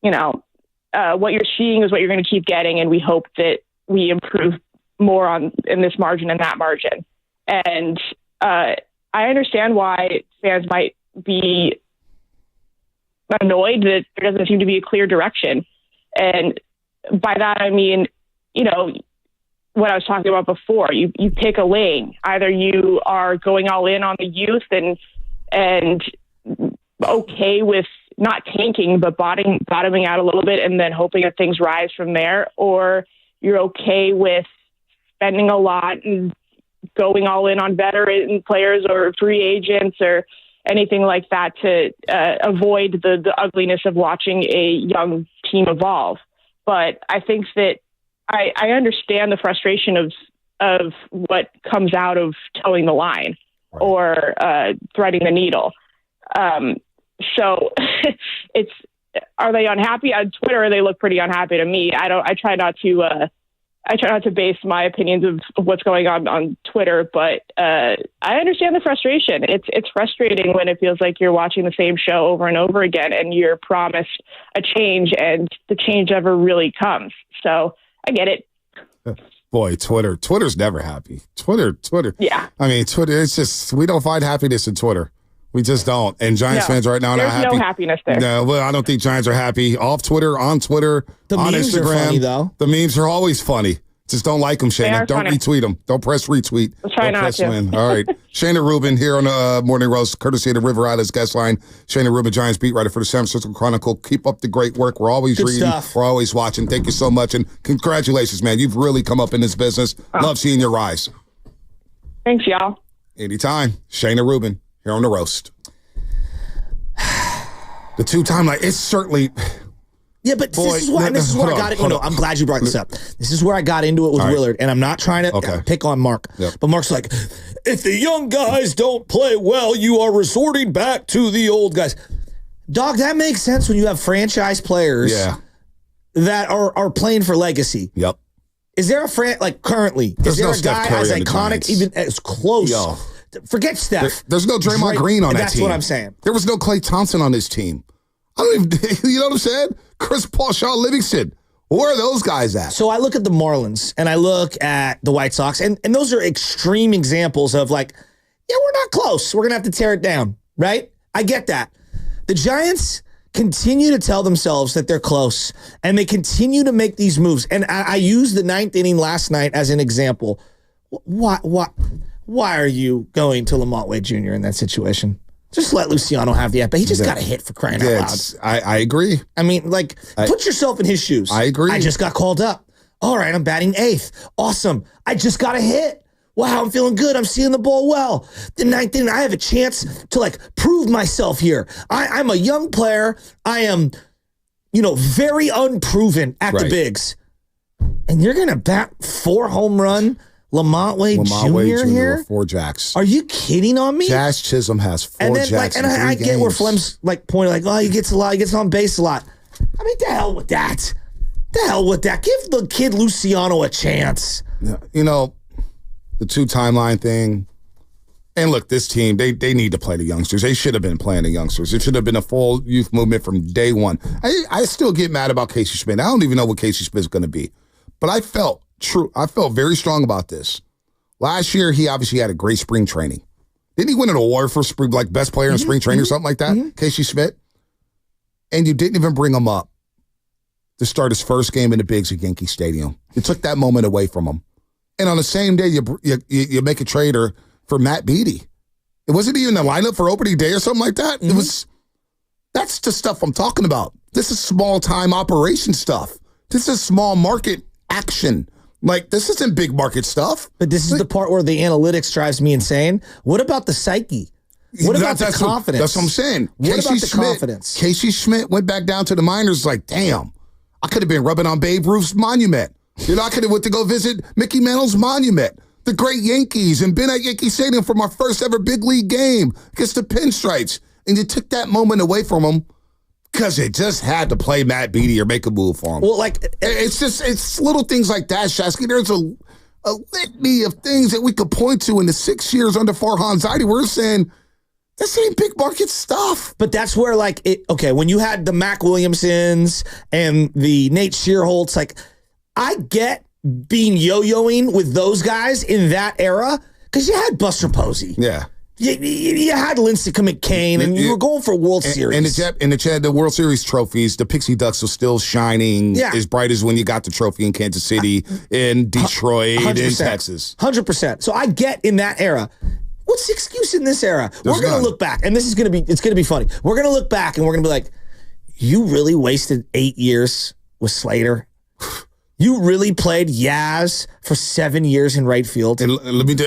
what you're seeing is what you're going to keep getting. And we hope that we improve more in this margin and that margin. And I understand why fans might be annoyed that there doesn't seem to be a clear direction. And by that, I mean, what I was talking about before, you pick a lane. Either you are going all in on the youth and okay with not tanking, but bottoming out a little bit and then hoping that things rise from there, or you're okay with spending a lot and going all in on veteran players or free agents or anything like that to avoid the ugliness of watching a young team evolve. But I think that I understand the frustration of what comes out of towing the line or threading the needle. So are they unhappy on Twitter? They look pretty unhappy to me. I try not to base my opinions of what's going on Twitter, but I understand the frustration. It's frustrating when it feels like you're watching the same show over and over again, and you're promised a change, and the change never really comes. So I get it. Boy, Twitter's never happy. Twitter. Yeah. I mean, Twitter, it's just, we don't find happiness in Twitter. We just don't. And Giants fans right now are not happy. There's no happiness there. No, well, I don't think Giants are happy. Off Twitter, on Twitter, The on memes Instagram. are funny, though. The memes are always funny. Just don't like them, They Shayna. are Don't funny. retweet them. Don't press retweet. I'll try Don't not press to. win. All right. Shayna Rubin here on Morning Roast, courtesy of the River Islands guest line. Shayna Rubin, Giants beat writer for the San Francisco Chronicle. Keep up the great work. We're always Good reading. stuff. We're always watching. Thank you so much. And congratulations, man. You've really come up in this business. Love seeing your rise. Thanks, y'all. Anytime. Shayna Rubin here on the Roast. The two-time, like, it's certainly... Yeah, but this is where I got it. No, I'm glad you brought this up. This is where I got into it with Willard, and I'm not trying to pick on Mark. Yep. But Mark's like, if the young guys don't play well, you are resorting back to the old guys. Dog, that makes sense when you have franchise players that are playing for legacy. Yep. Is there a currently? There's is there no a Steph guy Curry as on the iconic, Giants. even as close? Yo. Forget Steph. There's no Draymond Green on that That's team. what I'm saying. There was no Klay Thompson on this team. I don't even, you know what I'm saying? Chris Paul, Shaw Livingston. Where are those guys at? So I look at the Marlins and I look at the White Sox, and those are extreme examples of like, yeah, we're not close. We're going to have to tear it down, right? I get that. The Giants continue to tell themselves that they're close, and they continue to make these moves. And I used the ninth inning last night as an example. Why are you going to Lamont Wade Jr. in that situation? Just let Luciano have the at-bat. He just got a hit for crying out loud. I agree. I mean, put yourself in his shoes. I agree. I just got called up. All right, I'm batting eighth. Awesome. I just got a hit. Wow, I'm feeling good. I'm seeing the ball well. The ninth inning, I have a chance to prove myself here. I'm a young player. I am, very unproven at the bigs. And you're going to bat 4 home run Lamont Wade Jr. here? with 4 jacks. Are you kidding on me? Jazz Chisholm has 4 jacks. And I get where Flem's pointing he gets a lot, he gets on base a lot. I mean, the hell with that. Give the kid Luciano a chance. The 2-timeline thing. And look, this team, they need to play the youngsters. They should have been playing the youngsters. It should have been a full youth movement from day one. I still get mad about Casey Schmidt. I don't even know what Casey Schmidt's going to be. But I felt very strong about this. Last year, he obviously had a great spring training. Didn't he win an award for best player in spring training or something like that? Casey Schmidt? And you didn't even bring him up to start his first game in the bigs at Yankee Stadium. You took that moment away from him. And on the same day, you make a trade for Matt Beattie. It wasn't even the lineup for opening day or something like that. That's the stuff I'm talking about. This is small-time operation stuff. This is small market action. This isn't big market stuff. But this is the part where the analytics drives me insane. What about the psyche? What about the confidence? That's what I'm saying. What about the confidence? Casey Schmidt went back down to the minors damn, I could have been rubbing on Babe Ruth's monument. I could have went to go visit Mickey Mantle's monument. The great Yankees, and been at Yankee Stadium for my first ever big league game against the Pinstripes. And you took that moment away from him because it just had to play Matt Beattie or make a move for him. Well, it's little things like that, Shasky. There's a litany of things that we could point to in the 6 years under Farhan Zaidi. We're saying this ain't big market stuff. But that's where when you had the Mac Williamsons and the Nate Shearholtz, I get being yo-yoing with those guys in that era because you had Buster Posey. Yeah. You had Lindsey McCain, and you were going for World Series. And the World Series trophies, the Pixie Ducks are still shining as bright as when you got the trophy in Kansas City, in Detroit, 100%. in Texas. 100%. So I get in that era. What's the excuse in this era? We're going to look back, and it's going to be funny. We're going to look back, and we're going to be like, you really wasted 8 years with Slater? You really played Yaz for 7 years in right field? And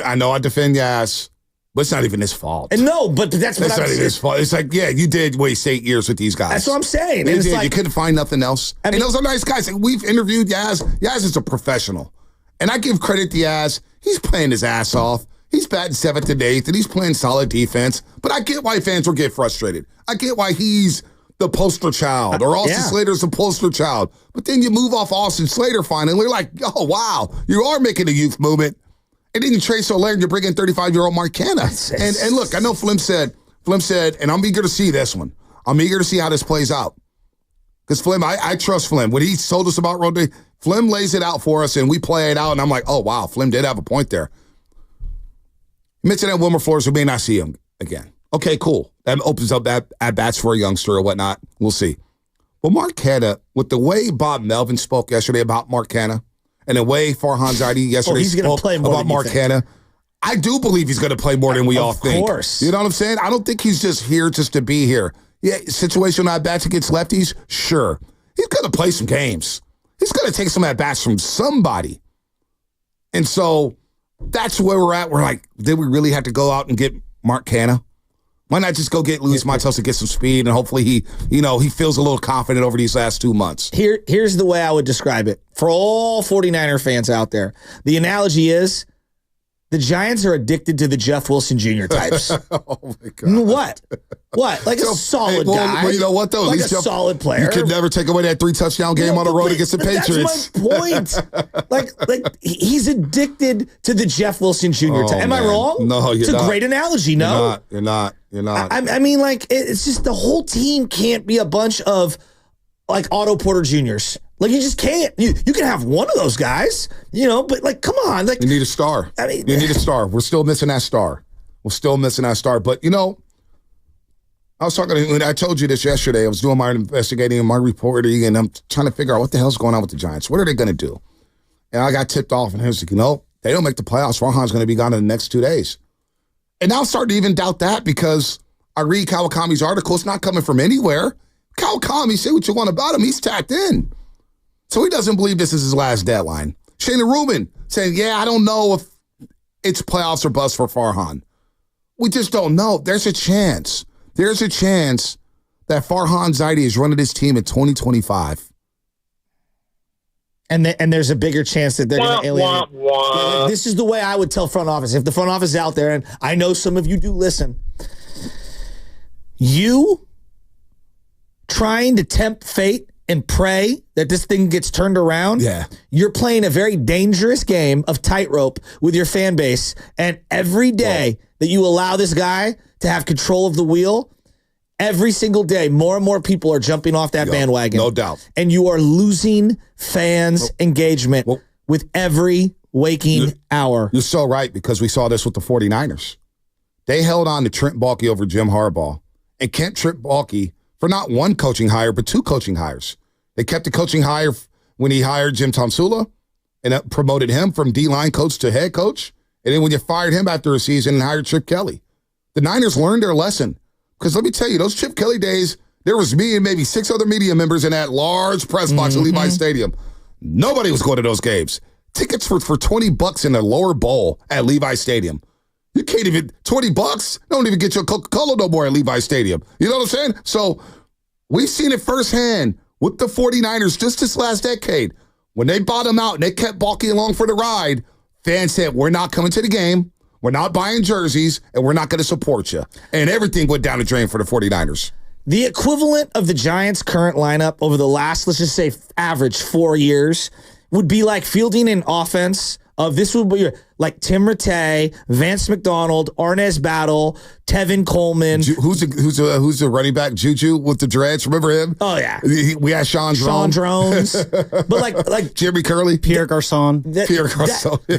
I know I defend Yaz, but it's not even his fault. And no, but that's what I'm saying. It's not even his fault. It's you did waste 8 years with these guys. That's what I'm saying. You couldn't find nothing else. And those are nice guys. We've interviewed Yaz. Yaz is a professional. And I give credit to Yaz. He's playing his ass off. He's batting 7th and 8th, and he's playing solid defense. But I get why fans will get frustrated. I get why he's the poster child, or Austin Slater's the poster child. But then you move off Austin Slater finally, and you're like, oh, wow, you are making a youth movement. And then you trade Soler and you bring in 35-year-old Mark Canna. And look, I know Flem said, and I'm eager to see this one. I'm eager to see how this plays out. Because Flem, I trust Flem. When he told us about road, Flem lays it out for us, and we play it out, and I'm like, oh, wow, Flem did have a point there. You mentioned that Wilmer Flores, we may not see him again. Okay, cool. That opens up at-bats for a youngster or whatnot. We'll see. But Mark Canna, with the way Bob Melvin spoke yesterday about Mark Canna, and the way Farhan Zaidi yesterday spoke about Mark Canna, I do believe he's going to play more than we all think. Of course. You know what I'm saying? I don't think he's just here just to be here. Yeah, situational at-bats against lefties, sure. He's going to play some games. He's going to take some at-bats from somebody. And so that's where we're at. We're like, did we really have to go out and get Mark Canna? Why not just go get Luis Matos to get some speed, and hopefully he feels a little confident over these last 2 months. Here's the way I would describe it. For all 49er fans out there, the analogy is the Giants are addicted to the Jeff Wilson Jr. types. Oh, my God. What? Like a solid guy. Well, you know what, though? Like a solid player. You could never take away that 3-touchdown game on the road against the Patriots. That's my point. like he's addicted to the Jeff Wilson Jr. type. Am I wrong? No, you're not. It's a great analogy, no? You're not. I mean, like, it's just the whole team can't be a bunch of, like, Otto Porter Juniors. Like, you just can't. You can have one of those guys, but, like, come on. Like, you need a star. I mean, you need a star. We're still missing that star. But, I was talking, I told you this yesterday. I was doing my investigating and my reporting, and I'm trying to figure out what the hell's going on with the Giants. What are they going to do? And I got tipped off, and I was like, they don't make the playoffs. Farhan's going to be gone in the next 2 days. And now I'm starting to even doubt that because I read Kawakami's article. It's not coming from anywhere. Kawakami, say what you want about him. He's tacked in. So he doesn't believe this is his last deadline. Shayna Rubin saying, I don't know if it's playoffs or bust for Farhan. We just don't know. There's a chance. There's a chance that Farhan Zaidi is running this team in 2025. And there's a bigger chance that they're going to alienate. This is the way I would tell front office. If the front office is out there, and I know some of you do listen, you trying to tempt fate and pray that this thing gets turned around, you're playing a very dangerous game of tightrope with your fan base. And every day that you allow this guy to have control of the wheel, every single day, more and more people are jumping off that bandwagon. No doubt. And you are losing fans' engagement with every waking hour. You're so right, because we saw this with the 49ers. They held on to Trent Baalke over Jim Harbaugh, and kept Trent Baalke for not one coaching hire, but 2 coaching hires. They kept the coaching hire when he hired Jim Tomsula and promoted him from D-line coach to head coach. And then when you fired him after a season and hired Chip Kelly. The Niners learned their lesson. Because let me tell you, those Chip Kelly days, there was me and maybe 6 other media members in that large press box at Levi Stadium. Nobody was going to those games. Tickets for $20 in the lower bowl at Levi Stadium. You can't even, $20, don't even get your Coca-Cola no more at Levi Stadium. You know what I'm saying? So we've seen it firsthand with the 49ers just this last decade. When they bottomed out and they kept Baalke along for the ride, fans said, we're not coming to the game. We're not buying jerseys, and we're not going to support you. And everything went down the drain for the 49ers. The equivalent of the Giants' current lineup over the last, let's just say, average 4 years would be like fielding an offense of this would be like Tim Rattay, Vance McDonald, Arnaz Battle, Tevin Coleman. Who's the running back? Juju with the dreads. Remember him? Oh yeah. We had Sean Drones. But like Jimmy Curley, Pierre Garçon.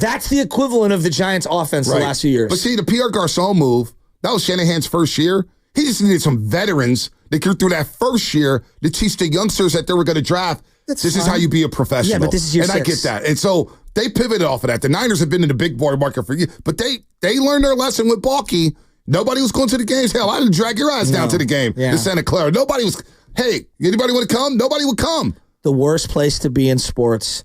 That's the equivalent of the Giants' offense the last few years. But see, the Pierre Garçon move, that was Shanahan's first year. He just needed some veterans that grew through that first year to teach the youngsters that they were going to draft. This is how you be a professional. Yeah, but this is your I get that. And so they pivoted off of that. The Niners have been in the big boy market for years, but they learned their lesson with Baalke. Nobody was going to the games. Hell, I didn't drag your ass down to the game in Santa Clara. Nobody was, hey, anybody want to come? Nobody would come. The worst place to be in sports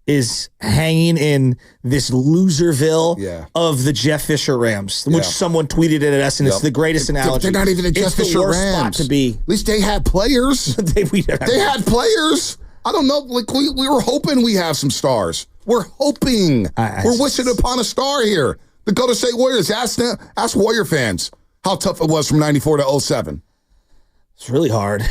is hanging in this loserville of the Jeff Fisher Rams, which someone tweeted it at us, and it's the greatest analogy. They're not even the Jeff Fisher Rams. Spot to be. At least they had players. they had players. I don't know. Like we were hoping we have some stars. We're hoping. We're wishing upon a star here. The Golden State Warriors. Ask Warrior fans how tough it was from 94 to 07. It's really hard.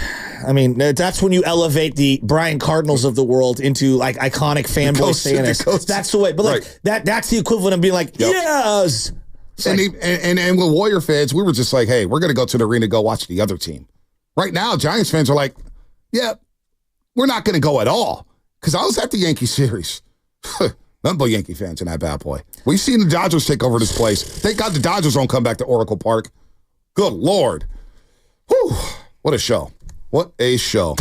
I mean, that's when you elevate the Brian Cardinals of the world into like iconic fanboy Santas. That's the way. But like that's the equivalent of being like, yes. And with Warrior fans, we were just like, hey, we're going to go to the arena to go watch the other team. Right now, Giants fans are like, yeah, we're not going to go at all. Because I was at the Yankee series. Nothing but Yankee fans in that bad boy. We've seen the Dodgers take over this place. Thank God the Dodgers don't come back to Oracle Park. Good Lord. Whew. What a show. What a show.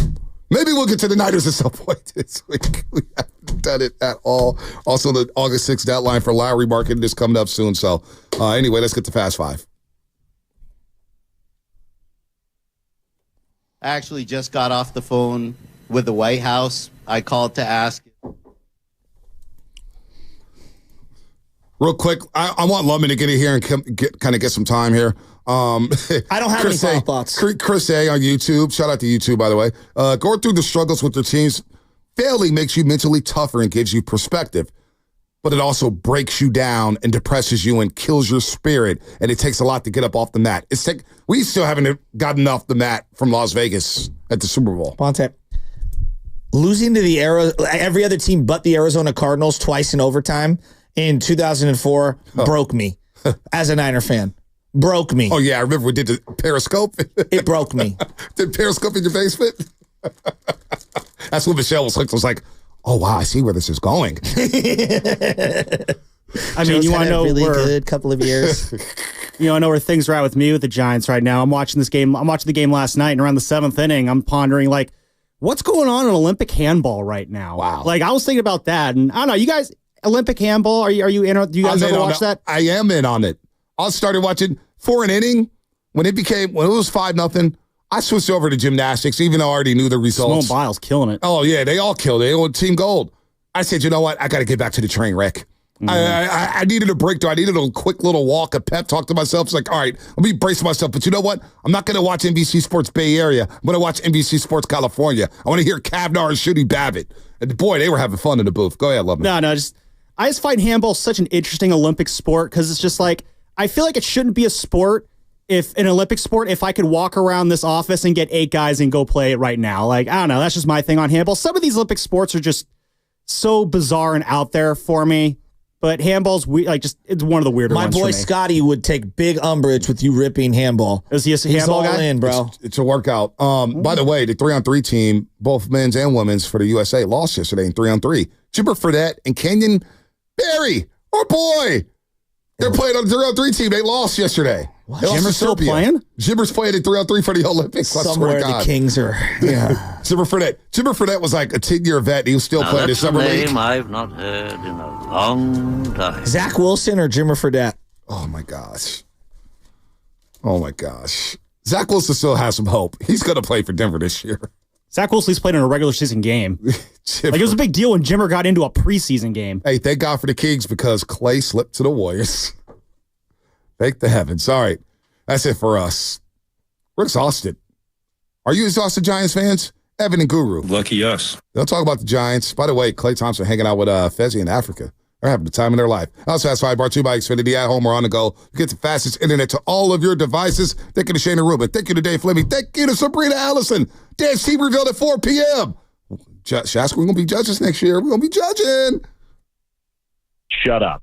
Maybe we'll get to the Niners at some point this week. We haven't done it at all. Also, the August 6th deadline for Lowry market is coming up soon. So, anyway, let's get to Fast Five. I actually just got off the phone with the White House. I called to ask. Real quick, I want Lubman to get in here and get some time here. I don't have any thoughts. Chris A on YouTube. Shout out to YouTube, by the way. Going through the struggles with their teams, failing makes you mentally tougher and gives you perspective. But it also breaks you down and depresses you and kills your spirit. And it takes a lot to get up off the mat. We still haven't gotten off the mat from Las Vegas at the Super Bowl. Bonte, losing to every other team but the Arizona Cardinals twice in overtime in 2004 broke me as a Niner fan. Broke me. Oh, yeah. I remember we did the Periscope. It broke me. Did Periscope in your basement? That's what Michelle was like, oh, wow, I see where this is going. I mean, you want to know really good couple of years. I know where things are at with me with the Giants right now. I'm watching this game. I'm watching the game last night, and around the 7th inning, I'm pondering, like, what's going on in Olympic handball right now? Wow. Like, I was thinking about that, and I don't know, you guys, Olympic handball, are you in? Do you guys ever watch that? I am in on it. I started watching for an inning when it was 5-0. I switched over to gymnastics, even though I already knew the results. Simone Biles killing it. Oh yeah, they all killed it. They were team gold. I said, you know what? I got to get back to the train wreck. I needed a breakthrough. I needed a quick little walk, a pep talk to myself. It's like, all right, let me brace myself. But you know what? I'm not going to watch NBC Sports Bay Area. I'm going to watch NBC Sports California. I want to hear Kavanaugh and Shooty Babbitt. And boy, they were having fun in the booth. Go ahead, love me. No, I just find handball such an interesting Olympic sport because it's just like, I feel like it shouldn't be a sport. If an Olympic sport, if I could walk around this office and get 8 guys and go play it right now, like, I don't know, that's just my thing on handball. Some of these Olympic sports are just so bizarre and out there for me, but handball's it's one of the weirder ones. My boy Scotty would take big umbrage with you ripping handball. Is he a handball guy? In, bro. It's a workout. By the way, the 3-on-3 team, both men's and women's for the USA, lost yesterday in 3-on-3. Jibber Fredette and Kenyon Barry, our boy. They're playing on the 3-on-3 team. They lost yesterday. Jimmer's still playing? Jimmer's playing at 3-on-3 for the Olympics. Somewhere the Kings are. Yeah. Jimmer Fredette was like a 10-year vet. He was still playing his summer league. That's a name I've not heard in a long time. Zach Wilson or Jimmer Fredette? Oh, my gosh. Zach Wilson still has some hope. He's going to play for Denver this year. Zach Wilson's played in a regular season game. It was a big deal when Jimmer got into a preseason game. Hey, thank God for the Kings because Clay slipped to the Warriors. Thank the heavens. All right. That's it for us. We're exhausted. Are you exhausted, Giants fans? Evan and Guru. Lucky us. They'll talk about the Giants. By the way, Klay Thompson hanging out with Fezzi in Africa. They're having the time of their life. Also, Fast Five brought to you by Xfinity at home or on the go. You get the fastest internet to all of your devices. Thank you to Shayna Rubin. Thank you to Dave Fleming. Thank you to Sabrina Allison. Dance team revealed at 4 p.m. Shask, we're going to be judges next year. We're going to be judging. Shut up.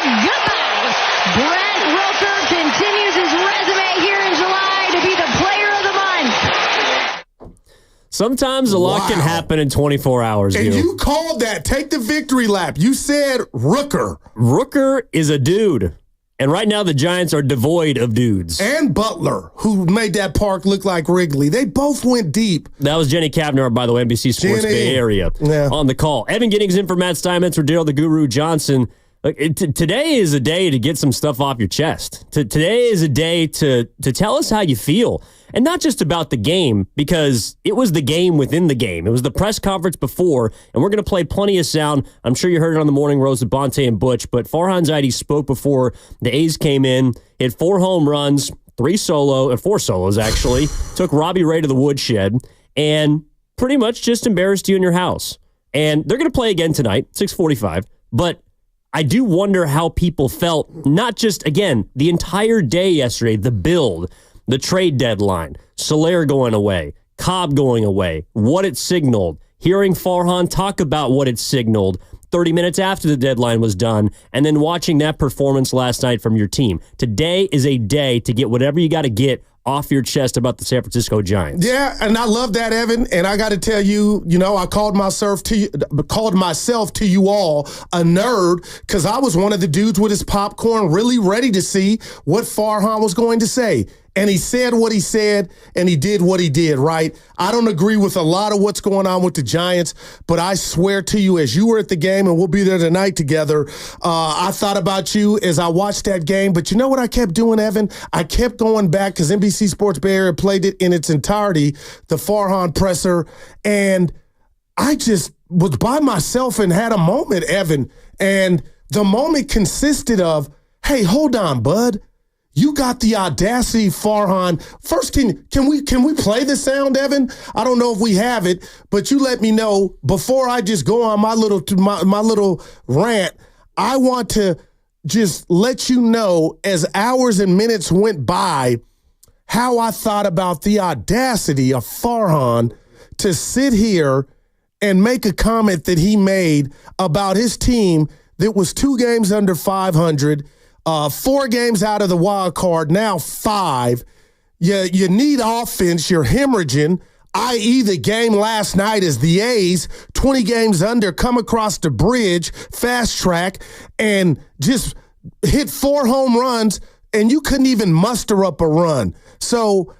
goodbye. Brett Rooker continues his resume here in July to be the player of the month. Sometimes a lot can happen in 24 hours. And you called that. Take the victory lap. You said Rooker. Rooker is a dude. And right now the Giants are devoid of dudes. And Butler, who made that park look like Wrigley. They both went deep. That was Jenny Kavner, by the way, NBC Sports Bay Area on the call. Evan Giddings in for Matt Steinmetz or Daryl the Guru Johnson. Today is a day to get some stuff off your chest. Today is a day to tell us how you feel. And not just about the game, because it was the game within the game. It was the press conference before, and we're going to play plenty of sound. I'm sure you heard it on the Morning Roast with Bonte and Butch, but Farhan Zaidi spoke before the A's came in, hit 4 home runs, 4 solos actually, took Robbie Ray to the woodshed, and pretty much just embarrassed you in your house. And they're going to play again tonight, 6:45, but I do wonder how people felt, not just, again, the entire day yesterday, the build, the trade deadline, Soler going away, Cobb going away, what it signaled, hearing Farhan talk about what it signaled 30 minutes after the deadline was done, and then watching that performance last night from your team. Today is a day to get whatever you got to get off your chest about the San Francisco Giants. Yeah, and I love that, Evan. And I got to tell you, I called myself to you all a nerd because I was one of the dudes with his popcorn really ready to see what Farhan was going to say. And he said what he said, and he did what he did, right? I don't agree with a lot of what's going on with the Giants, but I swear to you, as you were at the game, and we'll be there tonight together, I thought about you as I watched that game. But you know what I kept doing, Evan? I kept going back because NBC Sports Bay Area played it in its entirety, the Farhan presser, and I just was by myself and had a moment, Evan. And the moment consisted of, hey, hold on, bud. You got the audacity, Farhan. First, can we play the sound, Evan? I don't know if we have it, but you let me know before I just go on my little rant. I want to just let you know as hours and minutes went by how I thought about the audacity of Farhan to sit here and make a comment that he made about his team that was 2 games under 500. 4 games out of the wild card, now 5. You need offense. You're hemorrhaging, i.e. the game last night is the A's, 20 games under, come across the bridge, fast track, and just hit 4 home runs, and you couldn't even muster up a run. So,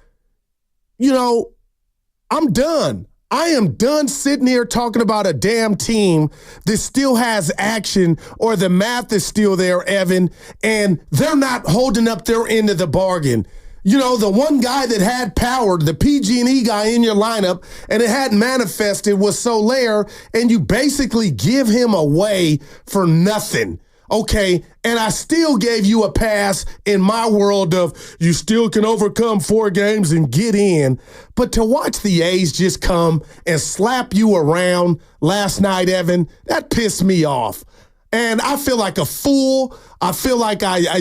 I'm done. I am done sitting here talking about a damn team that still has action or the math is still there, Evan, and they're not holding up their end of the bargain. The one guy that had power, the PG&E guy in your lineup, and it hadn't manifested was Soler, and you basically give him away for nothing. Okay, and I still gave you a pass in my world of you still can overcome 4 games and get in. But to watch the A's just come and slap you around last night, Evan, that pissed me off. And I feel like a fool. I feel like I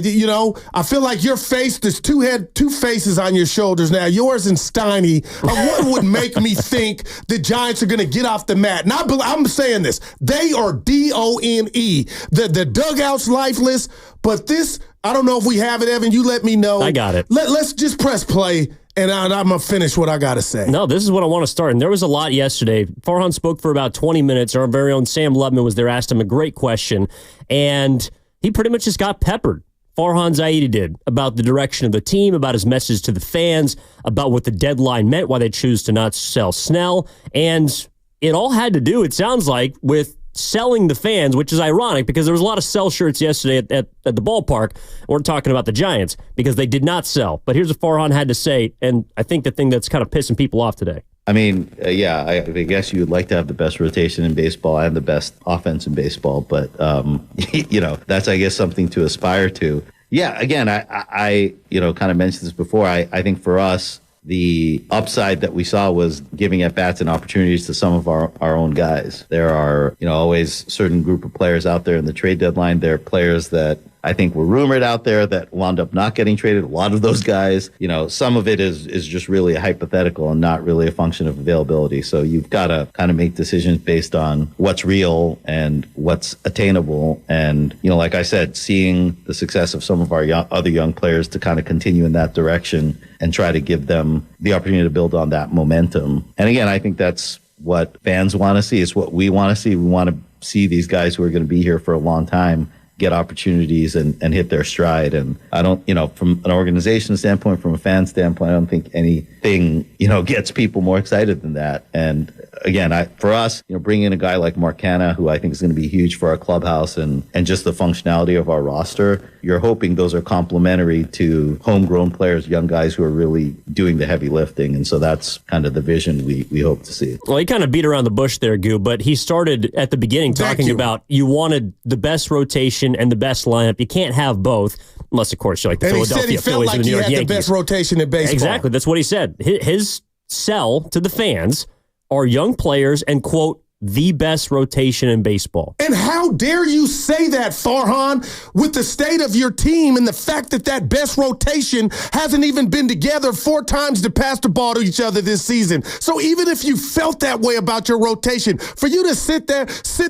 feel like your face, there's two faces on your shoulders now, yours and Steiny. What would make me think the Giants are going to get off the mat? And I'm saying this. They are DONE. The dugout's lifeless, but this, I don't know if we have it, Evan. You let me know. I got it. Let's just press play. And I'm going to finish what I got to say. No, this is what I want to start. And there was a lot yesterday. Farhan spoke for about 20 minutes. Our very own Sam Lubman was there, asked him a great question. And he pretty much just got peppered. Farhan Zaidi did, about the direction of the team, about his message to the fans, about what the deadline meant, why they choose to not sell Snell. And it all had to do, it sounds like, with selling the fans, which is ironic because there was a lot of sell shirts yesterday at the ballpark. We're talking about the Giants because they did not sell. But here's what Farhan had to say, and I think the thing that's kind of pissing people off today. I mean, I guess you would like to have the best rotation in baseball and the best offense in baseball, but that's, I guess, something to aspire to. Yeah, again, I kind of mentioned this before. I think for us, the upside that we saw was giving at-bats and opportunities to some of our own guys. There are, always certain group of players out there in the trade deadline. There are players that I think were rumored out there that wound up not getting traded. A lot of those guys, some of it is just really hypothetical and not really a function of availability. So you've got to kind of make decisions based on what's real and what's attainable. And, like I said, seeing the success of some of our other young players to kind of continue in that direction and try to give them the opportunity to build on that momentum. And again, I think that's what fans want to see. It's what we want to see. We want to see these guys who are going to be here for a long time get opportunities and hit their stride. And I don't, from an organization standpoint, from a fan standpoint, I don't think anything, gets people more excited than that. And again, for us, bringing in a guy like Mark Canha, who I think is going to be huge for our clubhouse and just the functionality of our roster, you're hoping those are complementary to homegrown players, young guys who are really doing the heavy lifting. And so that's kind of the vision we hope to see. Well, he kind of beat around the bush there, Goo, but he started at the beginning talking about you wanted the best rotation and the best lineup. You can't have both, unless, of course, you're like the Philadelphia Phillies and the New York Yankees. The best rotation in baseball. Exactly. That's what he said. His sell to the fans are young players and, quote, the best rotation in baseball. And how dare you say that, Farhan, with the state of your team and the fact that best rotation hasn't even been together 4 times to pass the ball to each other this season. So even if you felt that way about your rotation, for you to sit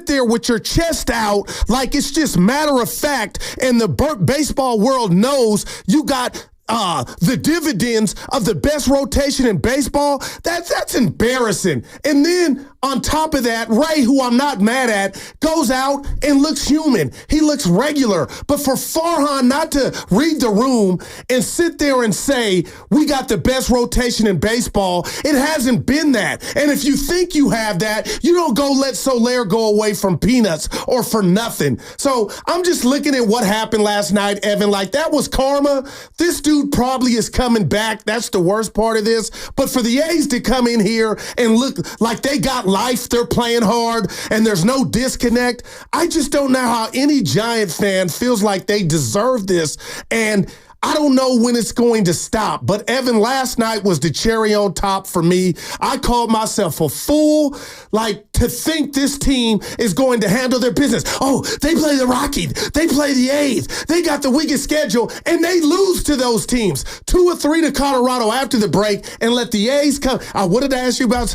there with your chest out like it's just matter of fact, and the baseball world knows you got the dividends of the best rotation in baseball, that's embarrassing. And then on top of that, Ray, who I'm not mad at, goes out and looks human. He looks regular. But for Farhan not to read the room and sit there and say, we got the best rotation in baseball, it hasn't been that. And if you think you have that, you don't go let Soler go away from peanuts or for nothing. So I'm just looking at what happened last night, Evan, like that was karma. This dude probably is coming back. That's the worst part of this. But for the A's to come in here and look like they got life, they're playing hard, and there's no disconnect, I just don't know how any Giant fan feels like they deserve this. And I don't know when it's going to stop. But Evan, last night was the cherry on top for me. I called myself a fool, like to think this team is going to handle their business. Oh, they play the Rockies. They play the A's. They got the weakest schedule, and they lose to those teams. 2 or 3 to Colorado after the break and let the A's come. What did I ask you about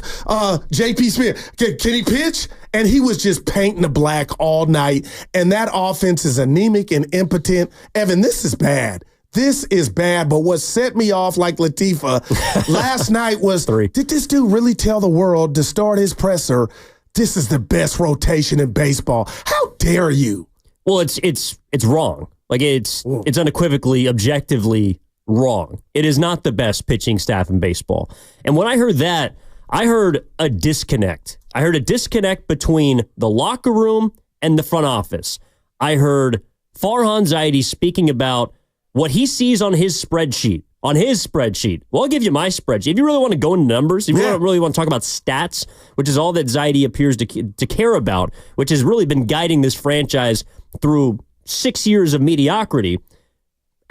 J.P. Smith? Can he pitch? And he was just painting the black all night. And that offense is anemic and impotent. Evan, this is bad. This is bad, but what set me off like Latifah last night was, did this dude really tell the world to start his presser, this is the best rotation in baseball? How dare you? Well, it's wrong. Like it's unequivocally, objectively wrong. It is not the best pitching staff in baseball. And when I heard that, I heard a disconnect. I heard a disconnect between the locker room and the front office. I heard Farhan Zaidi speaking about what he sees on his spreadsheet. Well, I'll give you my spreadsheet. If you really want to go into numbers, if you really want to talk about stats, which is all that Zaidi appears to care about, which has really been guiding this franchise through 6 years of mediocrity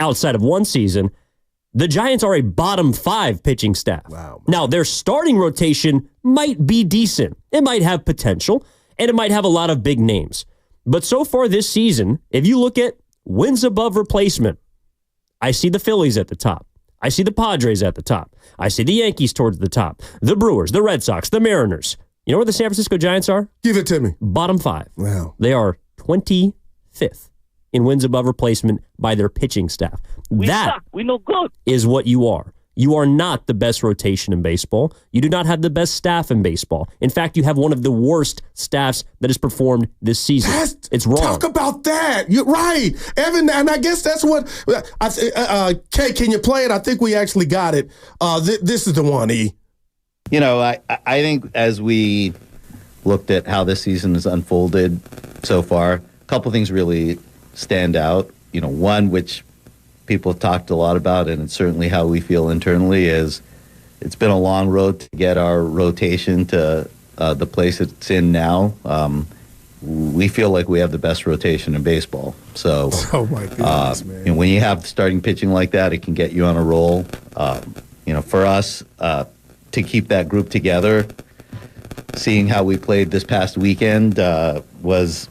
outside of one season, the Giants are a bottom 5 pitching staff. Wow. Now, their starting rotation might be decent. It might have potential, and it might have a lot of big names. But so far this season, if you look at wins above replacement, I see the Phillies at the top. I see the Padres at the top. I see the Yankees towards the top. The Brewers, the Red Sox, the Mariners. You know where the San Francisco Giants are? Give it to me. Bottom 5. Wow. They are 25th in wins above replacement by their pitching staff. We suck. We no good. Is what you are. You are not the best rotation in baseball. You do not have the best staff in baseball. In fact, you have one of the worst staffs that has performed this season. It's wrong. Talk about that. You're right, Evan, and I guess that's what. Kay, can you play it? I think we actually got it. This is the one, E. I think as we looked at how this season has unfolded so far, a couple things really stand out. One, which people have talked a lot about, and it's certainly how we feel internally, is it's been a long road to get our rotation to the place it's in now. We feel like we have the best rotation in baseball. So, oh my goodness, man. When you have starting pitching like that, it can get you on a roll. For us to keep that group together, seeing how we played this past weekend was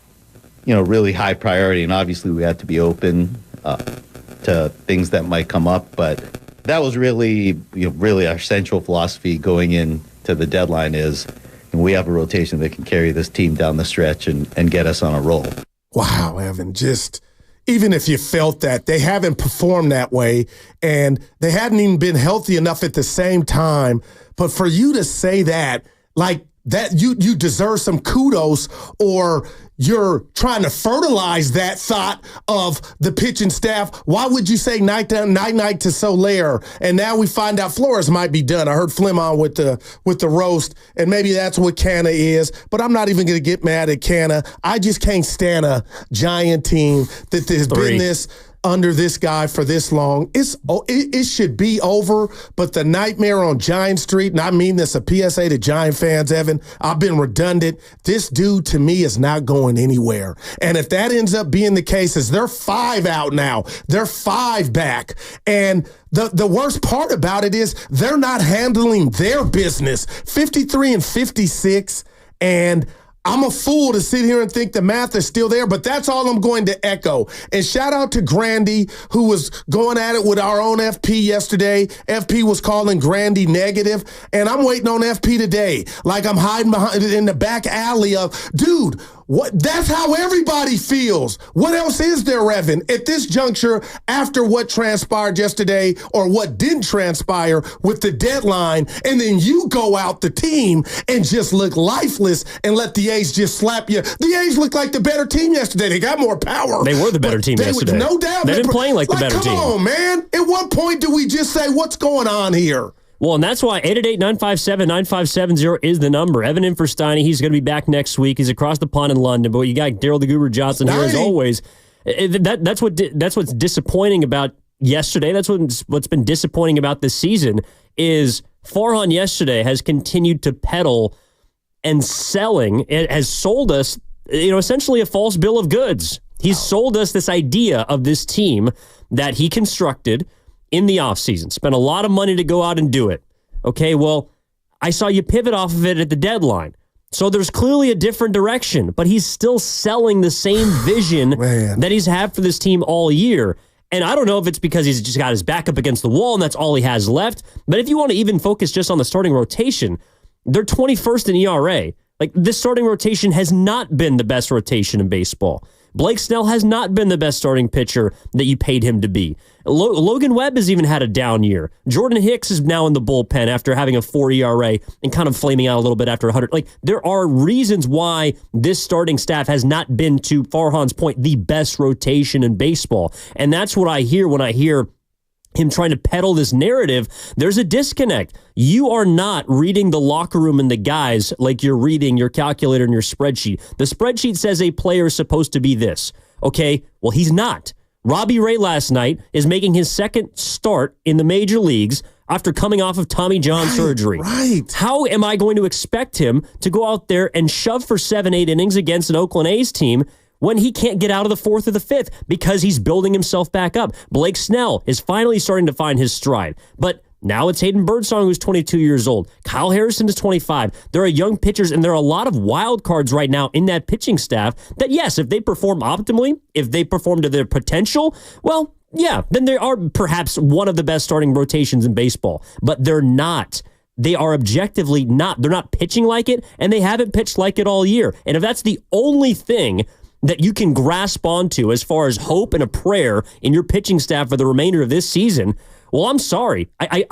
really high priority. And obviously we had to be open to things that might come up. But that was really, really our central philosophy going into the deadline is, we have a rotation that can carry this team down the stretch and get us on a roll. Wow, Evan, just even if you felt that, they haven't performed that way, and they hadn't even been healthy enough at the same time. But for you to say that, like that, you deserve some kudos, or you're trying to fertilize that thought of the pitching staff. Why would you say night to Soler? And now we find out Flores might be done. I heard Fleming with the roast, and maybe that's what Canna is. But I'm not even going to get mad at Canna. I just can't stand a Giant team that has been this under this guy for this long. It should be over, but the nightmare on Giant Street, and I mean this a PSA to Giant fans, Evan, I've been redundant. This dude to me is not going anywhere. And if that ends up being the case, is they're 5 out now. They're 5 back. And the worst part about it is they're not handling their business. 53 and 56, and I'm a fool to sit here and think the math is still there, but that's all I'm going to echo. And shout out to Grandy, who was going at it with our own FP yesterday. FP was calling Grandy negative, and I'm waiting on FP today. Like I'm hiding behind in the back alley of, dude, what? That's how everybody feels. What else is there, Evan? At this juncture, after what transpired yesterday or what didn't transpire with the deadline, and then you go out the team and just look lifeless and let the A's just slap you. The A's looked like the better team yesterday. They got more power. They were the better team yesterday. No doubt. They've been playing like the better team. Come on, man. At what point do we just say, what's going on here? Well, and that's why 888-957-9570 is the number. Evan in for Steiny. He's going to be back next week. He's across the pond in London. But you got Daryl the Guru Johnson here as always. That's what's disappointing about yesterday. That's what's been disappointing about this season is Farhan yesterday has continued to peddle and selling. It has sold us, essentially a false bill of goods. He's sold us this idea of this team that he constructed in the offseason, spent a lot of money to go out and do it. Okay, well, I saw you pivot off of it at the deadline. So there's clearly a different direction, but he's still selling the same vision that he's had for this team all year. And I don't know if it's because he's just got his back up against the wall and that's all he has left. But if you want to even focus just on the starting rotation, they're 21st in ERA. Like, this starting rotation has not been the best rotation in baseball. Blake Snell has not been the best starting pitcher that you paid him to be. Logan Webb has even had a down year. Jordan Hicks is now in the bullpen after having a 4 ERA and kind of flaming out a little bit after 100. Like, there are reasons why this starting staff has not been, to Farhan's point, the best rotation in baseball. And that's what I hear when I hear him trying to peddle this narrative. There's a disconnect. You are not reading the locker room and the guys like you're reading your calculator and your spreadsheet. The spreadsheet says a player is supposed to be this. Okay, well, he's not. Robbie Ray last night is making his second start in the major leagues after coming off of Tommy John surgery. Right. How am I going to expect him to go out there and shove for 7-8 innings against an Oakland A's team when he can't get out of the 4th or the 5th because he's building himself back up? Blake Snell is finally starting to find his stride. But now it's Hayden Birdsong, who's 22 years old. Kyle Harrison is 25. There are young pitchers, and there are a lot of wild cards right now in that pitching staff that, yes, if they perform optimally, if they perform to their potential, well, yeah, then they are perhaps one of the best starting rotations in baseball. But they're not. They are objectively not. They're not pitching like it, and they haven't pitched like it all year. And if that's the only thing that you can grasp onto as far as hope and a prayer in your pitching staff for the remainder of this season, well, I'm sorry. I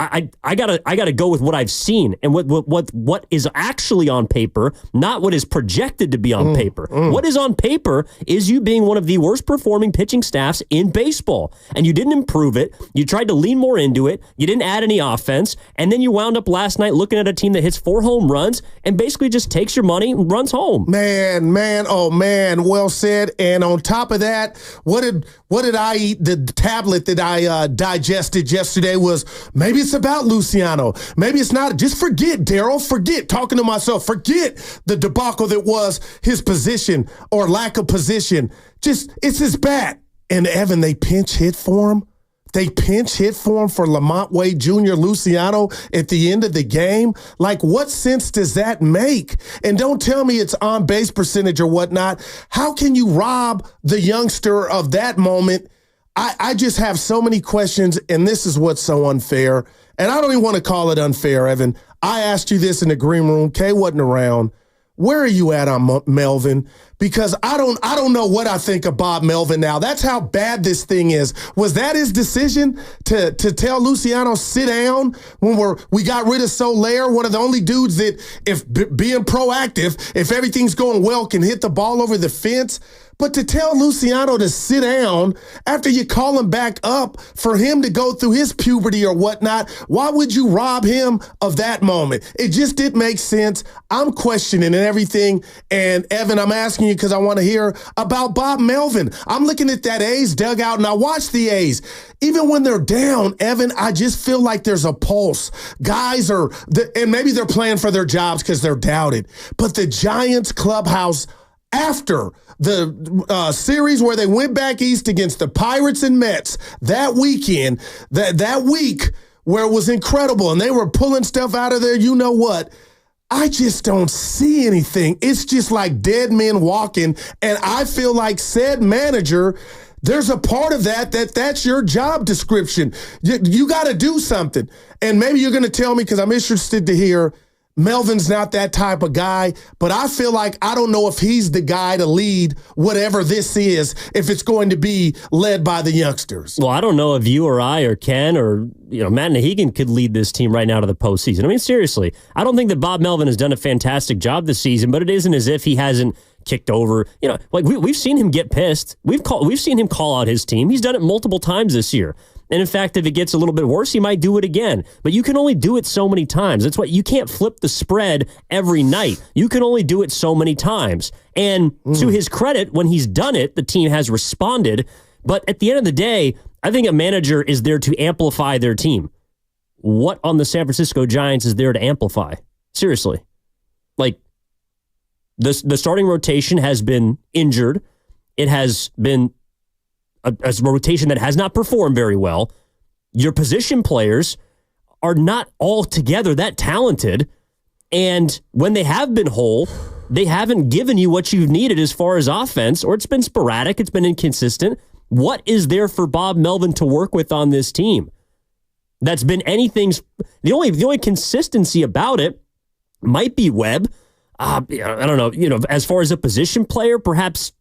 gotta go with what I've seen and what is actually on paper, not what is projected to be on paper. What is on paper is you being one of the worst performing pitching staffs in baseball, and you didn't improve it. You tried to lean more into it. You didn't add any offense, and then you wound up last night looking at a team that hits 4 home runs and basically just takes your money and runs home. Man, oh man, well said. And on top of that, what did I eat? The tablet that I digested yesterday was, maybe it's about Luciano. Maybe it's not. Just forget, Daryl. Forget, talking to myself. Forget the debacle that was his position or lack of position. Just, it's his bat. And Evan, they pinch hit for him. They pinch hit for him for Lamont Wade Jr., Luciano at the end of the game. Like, what sense does that make? And don't tell me it's on base percentage or whatnot. How can you rob the youngster of that moment? I just have so many questions, and this is what's so unfair. And I don't even want to call it unfair, Evan. I asked you this in the green room. Kay wasn't around. Where are you at on Melvin? Because I don't know what I think of Bob Melvin now. That's how bad this thing is. Was that his decision to tell Luciano sit down when we got rid of Soler, one of the only dudes that, if being proactive, if everything's going well, can hit the ball over the fence? But to tell Luciano to sit down after you call him back up for him to go through his puberty or whatnot, why would you rob him of that moment? It just didn't make sense. I'm questioning everything. And Evan, I'm asking you because I want to hear about Bob Melvin. I'm looking at that A's dugout and I watch the A's. Even when they're down, Evan, I just feel like there's a pulse. Guys and maybe they're playing for their jobs because they're doubted. But the Giants clubhouse, after the series where they went back east against the Pirates and Mets that weekend, that week where it was incredible and they were pulling stuff out of there, you know what? I just don't see anything. It's just like dead men walking, and I feel like said manager, there's a part of that's your job description. You got to do something. And maybe you're going to tell me, because I'm interested to hear, Melvin's not that type of guy, but I feel like I don't know if he's the guy to lead whatever this is, if it's going to be led by the youngsters. Well, I don't know if you or I or Ken or Matt Nahigan could lead this team right now to the postseason. I mean, seriously, I don't think that Bob Melvin has done a fantastic job this season, but it isn't as if he hasn't kicked over. Like we've seen him get pissed. We've seen him call out his team. He's done it multiple times this year. And in fact, if it gets a little bit worse, he might do it again. But you can only do it so many times. That's why you can't flip the spread every night. You can only do it so many times. And to his credit, when he's done it, the team has responded. But at the end of the day, I think a manager is there to amplify their team. What on the San Francisco Giants is there to amplify? Seriously. Like, the starting rotation has been injured. It has been a rotation that has not performed very well. Your position players are not all together that talented. And when they have been whole, they haven't given you what you've needed as far as offense, or it's been sporadic, it's been inconsistent. What is there for Bob Melvin to work with on this team? That's been anything's the only consistency about it might be Webb. I don't know, as far as a position player, perhaps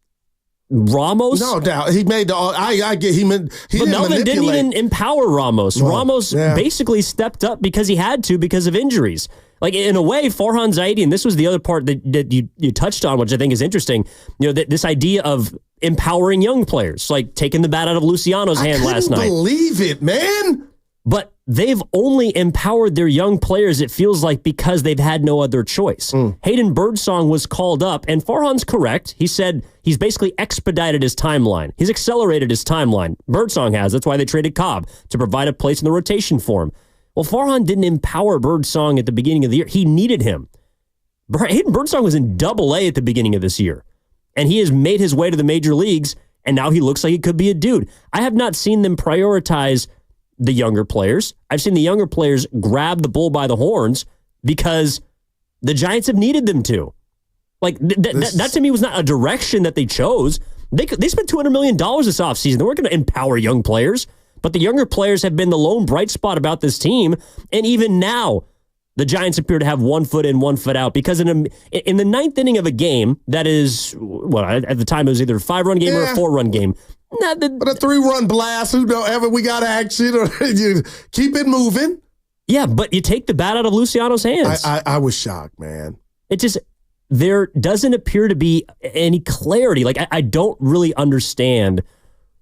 Ramos? No doubt. He made I get he meant he but didn't Melvin manipulate. didn't even empower Ramos. Well, Ramos basically stepped up because he had to because of injuries. Like, in a way, Farhan Zaidi, and this was the other part that you touched on, which I think is interesting, this idea of empowering young players, like taking the bat out of Luciano's hand last night. I couldn't believe it, man. But they've only empowered their young players, it feels like, because they've had no other choice. Hayden Birdsong was called up, and Farhan's correct. He said he's basically expedited his timeline. He's accelerated his timeline. Birdsong has. That's why they traded Cobb, to provide a place in the rotation for him. Well, Farhan didn't empower Birdsong at the beginning of the year. He needed him. Hayden Birdsong was in Double-A at the beginning of this year, and he has made his way to the major leagues, and now he looks like he could be a dude. I have not seen them prioritize the younger players. I've seen the younger players grab the bull by the horns because the Giants have needed them to. Like, that to me was not a direction that they chose. They spent $200 million this offseason. They weren't going to empower young players, but the younger players have been the lone bright spot about this team. And even now, the Giants appear to have 1 foot in, 1 foot out, because in the ninth inning of a game that is, at the time it was either a 5-run game or a 4-run game. But a 3-run blast, whoever we got action, or you keep it moving. Yeah, but you take the bat out of Luciano's hands. I was shocked, man. It just, there doesn't appear to be any clarity. Like, I don't really understand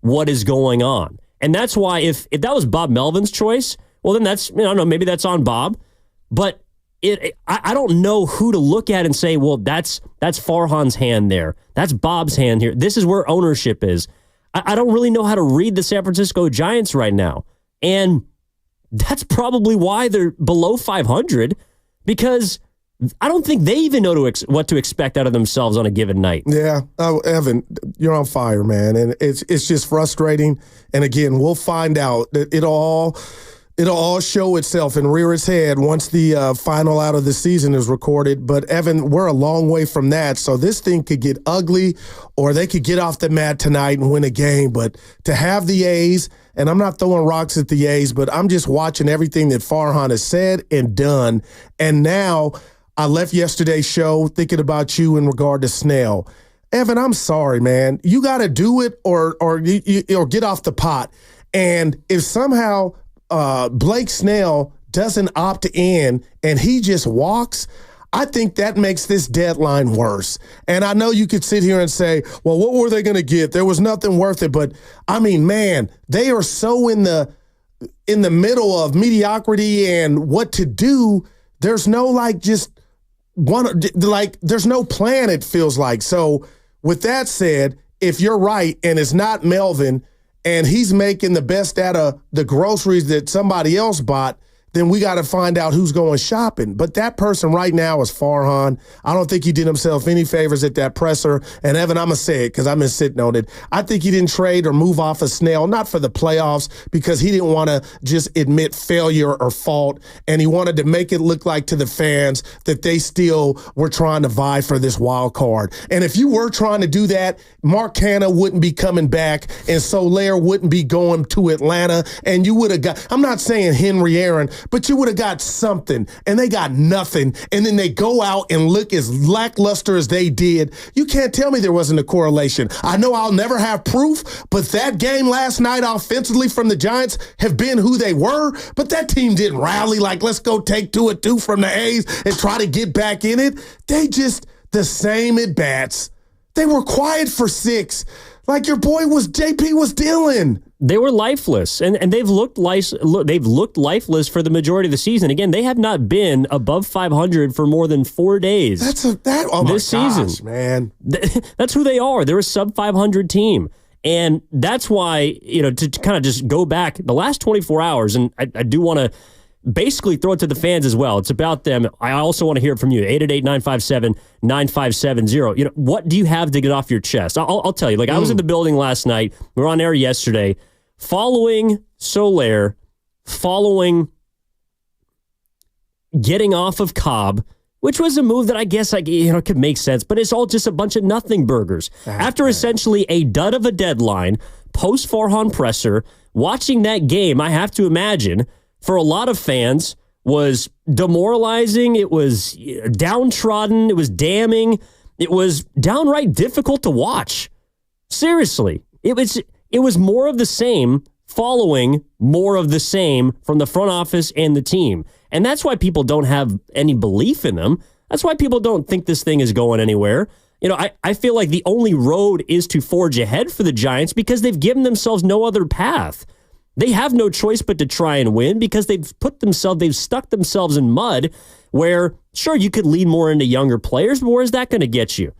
what is going on. And that's why if that was Bob Melvin's choice, well, then that's, I don't know, maybe that's on Bob. But I don't know who to look at and say, well, that's Farhan's hand there. That's Bob's hand here. This is where ownership is. I don't really know how to read the San Francisco Giants right now. And that's probably why they're below 500, because I don't think they even know what to expect out of themselves on a given night. Yeah. Oh, Evan, you're on fire, man. And it's just frustrating. And again, we'll find out that it'll all show itself and rear its head once the final out of the season is recorded. But, Evan, we're a long way from that. So this thing could get ugly, or they could get off the mat tonight and win a game. But to have the A's, and I'm not throwing rocks at the A's, but I'm just watching everything that Farhan has said and done. And now I left yesterday's show thinking about you in regard to Snell. Evan, I'm sorry, man. You got to do it or get off the pot. And if somehow Blake Snell doesn't opt in and he just walks, I think that makes this deadline worse. And I know you could sit here and say, well, what were they going to get? There was nothing worth it. But, I mean, man, they are so in the middle of mediocrity and what to do. There's no, there's no plan, it feels like. So, with that said, if you're right and it's not Melvin and he's making the best out of the groceries that somebody else bought, then we got to find out who's going shopping. But that person right now is Farhan. I don't think he did himself any favors at that presser. And, Evan, I'm going to say it because I've been sitting on it. I think he didn't trade or move off of Snell, not for the playoffs, because he didn't want to just admit failure or fault. And he wanted to make it look like to the fans that they still were trying to vie for this wild card. And if you were trying to do that, Mark Hanna wouldn't be coming back and Soler wouldn't be going to Atlanta. And you would have got, I'm not saying Henry Aaron, but you would have got something, and they got nothing, and then they go out and look as lackluster as they did. You can't tell me there wasn't a correlation. I know I'll never have proof, but that game last night offensively from the Giants have been who they were, but that team didn't rally like, let's go take 2-2 from the A's and try to get back in it. They just, the same at bats. They were quiet for 6, like your boy JP was dealing. They were lifeless, and they've looked lifeless for the majority of the season. Again, they have not been above 500 for more than 4 days. This season, man. That's who they are. They're a sub 500 team, and that's why, to kind of just go back the last 24 hours, and I do want to basically throw it to the fans as well. It's about them. I also want to hear it from you. 888-957-9570. What do you have to get off your chest? I'll tell you. I was in the building last night. We were on air yesterday. Following Soler, following getting off of Cobb, which was a move that I guess could make sense, but it's all just a bunch of nothing burgers. After essentially a dud of a deadline, post Farhan presser, watching that game, I have to imagine, for a lot of fans, was demoralizing. It was downtrodden. It was damning. It was downright difficult to watch. Seriously, it was more of the same, following more of the same from the front office and the team. And that's why people don't have any belief in them. That's why people don't think this thing is going anywhere. I feel like the only road is to forge ahead for the Giants because they've given themselves no other path. They have no choice but to try and win because they've stuck themselves in mud where, sure, you could lean more into younger players, but where's that going to get you?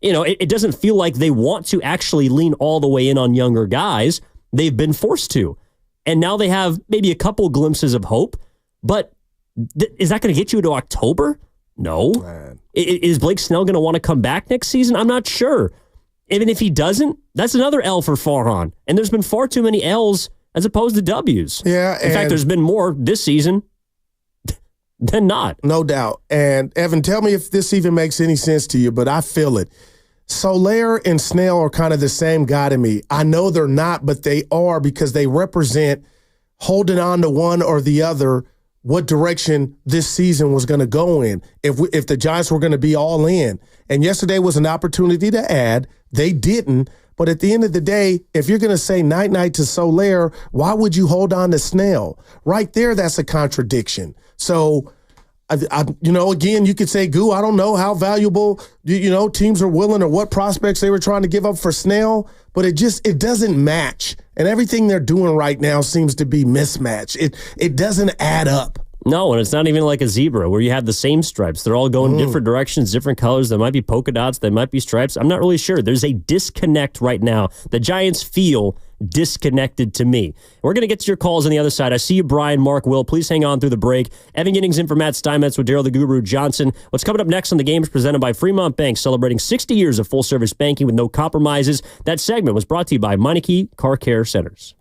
It doesn't feel like they want to actually lean all the way in on younger guys. They've been forced to. And now they have maybe a couple glimpses of hope, but is that going to get you to October? No. Is Blake Snell going to want to come back next season? I'm not sure. Even if he doesn't, that's another L for Farhan. And there's been far too many L's as opposed to W's. Yeah. In fact, there's been more this season than not. No doubt. And Evan, tell me if this even makes any sense to you, but I feel it. Soler and Snell are kind of the same guy to me. I know they're not, but they are because they represent holding on to one or the other, what direction this season was going to go in. If the Giants were going to be all in. And yesterday was an opportunity to add. They didn't. But at the end of the day, if you're going to say night-night to Soler, why would you hold on to Snell? Right there, that's a contradiction. So, again, you could say, Goo, I don't know how valuable, teams are willing or what prospects they were trying to give up for Snell, but it doesn't match. And everything they're doing right now seems to be mismatched. It doesn't add up. No, and it's not even like a zebra where you have the same stripes. They're all going different directions, different colors. There might be polka dots. There might be stripes. I'm not really sure. There's a disconnect right now. The Giants feel disconnected to me. We're going to get to your calls on the other side. I see you, Brian, Mark, Will. Please hang on through the break. Evan Giddings in for Matt Steinmetz with Daryl the Guru Johnson. What's coming up next on the game is presented by Fremont Bank, celebrating 60 years of full-service banking with no compromises. That segment was brought to you by Meineke Car Care Centers.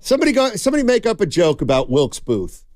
Somebody make up a joke about Wilkes Booth.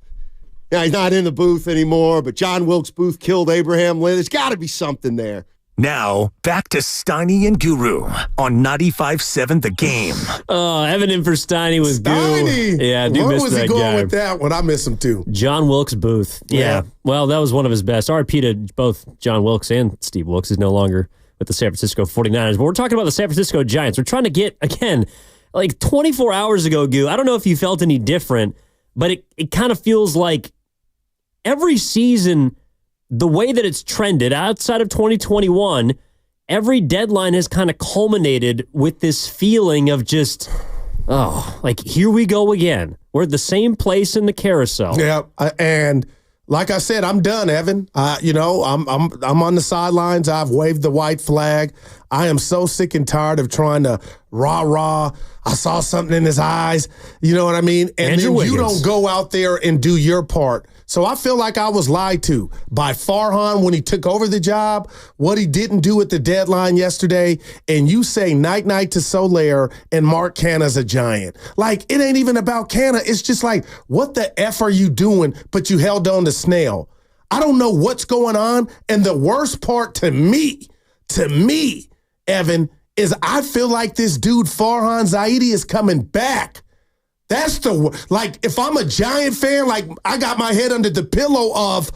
Yeah, he's not in the booth anymore, but John Wilkes Booth killed Abraham Lincoln. There's got to be something there. Now, back to Steiny and Guru on 95.7 The Game. Oh, Evan in for Steiny with Steiny. Goo. Yeah, I do Where miss was that he going guy. with that one? I miss him too. John Wilkes Booth. Yeah. Well, that was one of his best. RIP to both John Wilkes and Steve Wilkes is no longer with the San Francisco 49ers. But we're talking about the San Francisco Giants. We're trying to get, again, like 24 hours ago, Goo. I don't know if you felt any different, but it kind of feels like every season, the way that it's trended outside of 2021, every deadline has kind of culminated with this feeling of just, like here we go again. We're at the same place in the carousel. Yeah, and like I said, I'm done, Evan. I'm on the sidelines. I've waved the white flag. I am so sick and tired of trying to rah. I saw something in his eyes. You know what I mean? And Andrew then Wiggins. you don't go out there and do your part. So I feel like I was lied to by Farhan when he took over the job, what he didn't do at the deadline yesterday, and you say night-night to Soler and Mark Canna's a Giant. Like, it ain't even about Canna. It's just like, what the F are you doing, but you held on to Snell? I don't know what's going on, and the worst part to me, Evan, is I feel like this dude Farhan Zaidi is coming back. That's if I'm a Giant fan, like I got my head under the pillow of,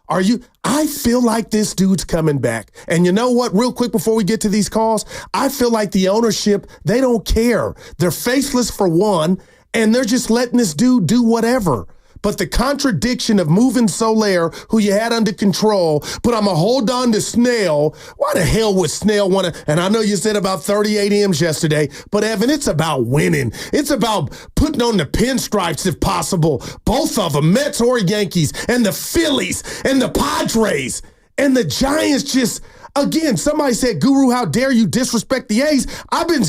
I feel like this dude's coming back. And you know what, real quick before we get to these calls, I feel like the ownership, they don't care. They're faceless for one, and they're just letting this dude do whatever. But the contradiction of moving Soler, who you had under control, but I'm going to hold on to Snell. Why the hell would Snell want to? And I know you said about 38 M's yesterday, but Evan, it's about winning. It's about putting on the pinstripes if possible. Both of them, Mets or Yankees, and the Phillies, and the Padres, and the Giants just, again, somebody said, Guru, how dare you disrespect the A's? I've been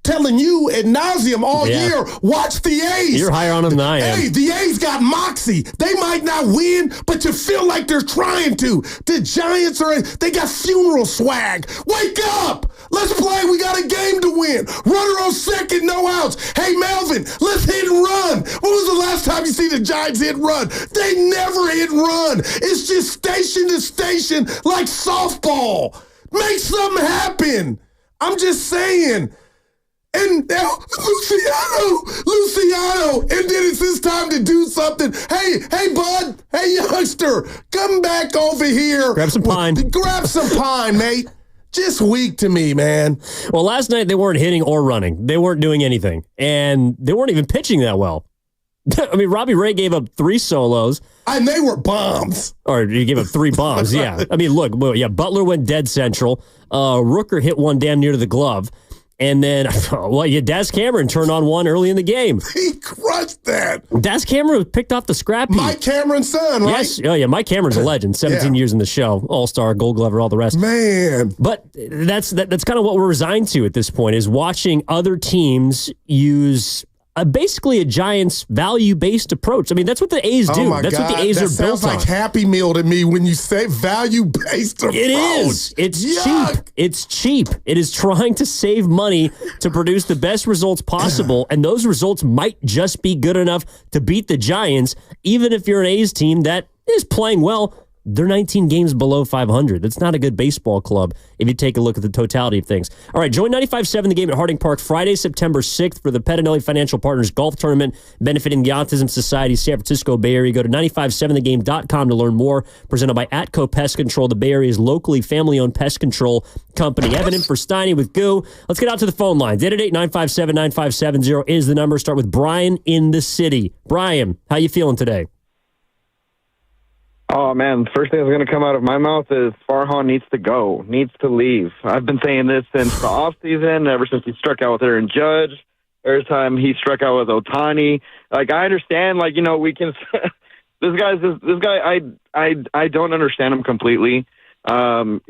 telling you ad nauseum all year, watch the A's. You're higher on them than I am. Hey, the A's got moxie. They might not win, but you feel like they're trying to. The Giants they got funeral swag. Wake up. Let's play. We got a game to win. Runner on second, no outs. Hey, Melvin, let's hit and run. When was the last time you see the Giants hit and run? They never hit and run. It's just station to station like softball. Make something happen. I'm just saying. And now Luciano, and then it's his time to do something. Hey, bud, hey, youngster, come back over here. Grab some pine. Grab some pine, mate. Just weak to me, man. Well, last night they weren't hitting or running. They weren't doing anything, and they weren't even pitching that well. I mean, Robbie Ray gave up 3 solos. And they were bombs. Or he gave up 3 bombs, yeah. I mean, look, Butler went dead central. Rooker hit one damn near to the glove. And then, Daz Cameron turned on one early in the game. He crushed that. Daz Cameron picked off the scrap heap. Mike Cameron's son, right? Yes. Oh, yeah. Mike Cameron's a legend. 17 years in the show. All-Star, Gold Glover, all the rest. Man. But that's kind of what we're resigned to at this point, is watching other teams use basically a Giants value-based approach. I mean, that's what the A's do. Oh my that's God. what the A's that are built sounds like on. Happy Meal to me when you say value-based approach. It is. It's Yuck. cheap. It's cheap. It is trying to save money to produce the best results possible, and those results might just be good enough to beat the Giants, even if you're an A's team that is playing well. They're 19 games below 500. That's not a good baseball club if you take a look at the totality of things. All right, join 95.7 The Game at Harding Park Friday, September 6th for the Pettinelli Financial Partners Golf Tournament benefiting the Autism Society San Francisco Bay Area. Go to 957thegame.com to learn more. Presented by Atco Pest Control, the Bay Area's locally family-owned pest control company. Evan in for Steiny with Goo. Let's get out to the phone lines. 888-957-9570 is the number. Start with Brian in the city. Brian, how you feeling today? Oh, man, the first thing that's going to come out of my mouth is Farhan needs to go, needs to leave. I've been saying this since the offseason, ever since he struck out with Aaron Judge, every time he struck out with Ohtani. Like, I understand, like, you know, we can – this guy, I don't understand him completely. Farhan,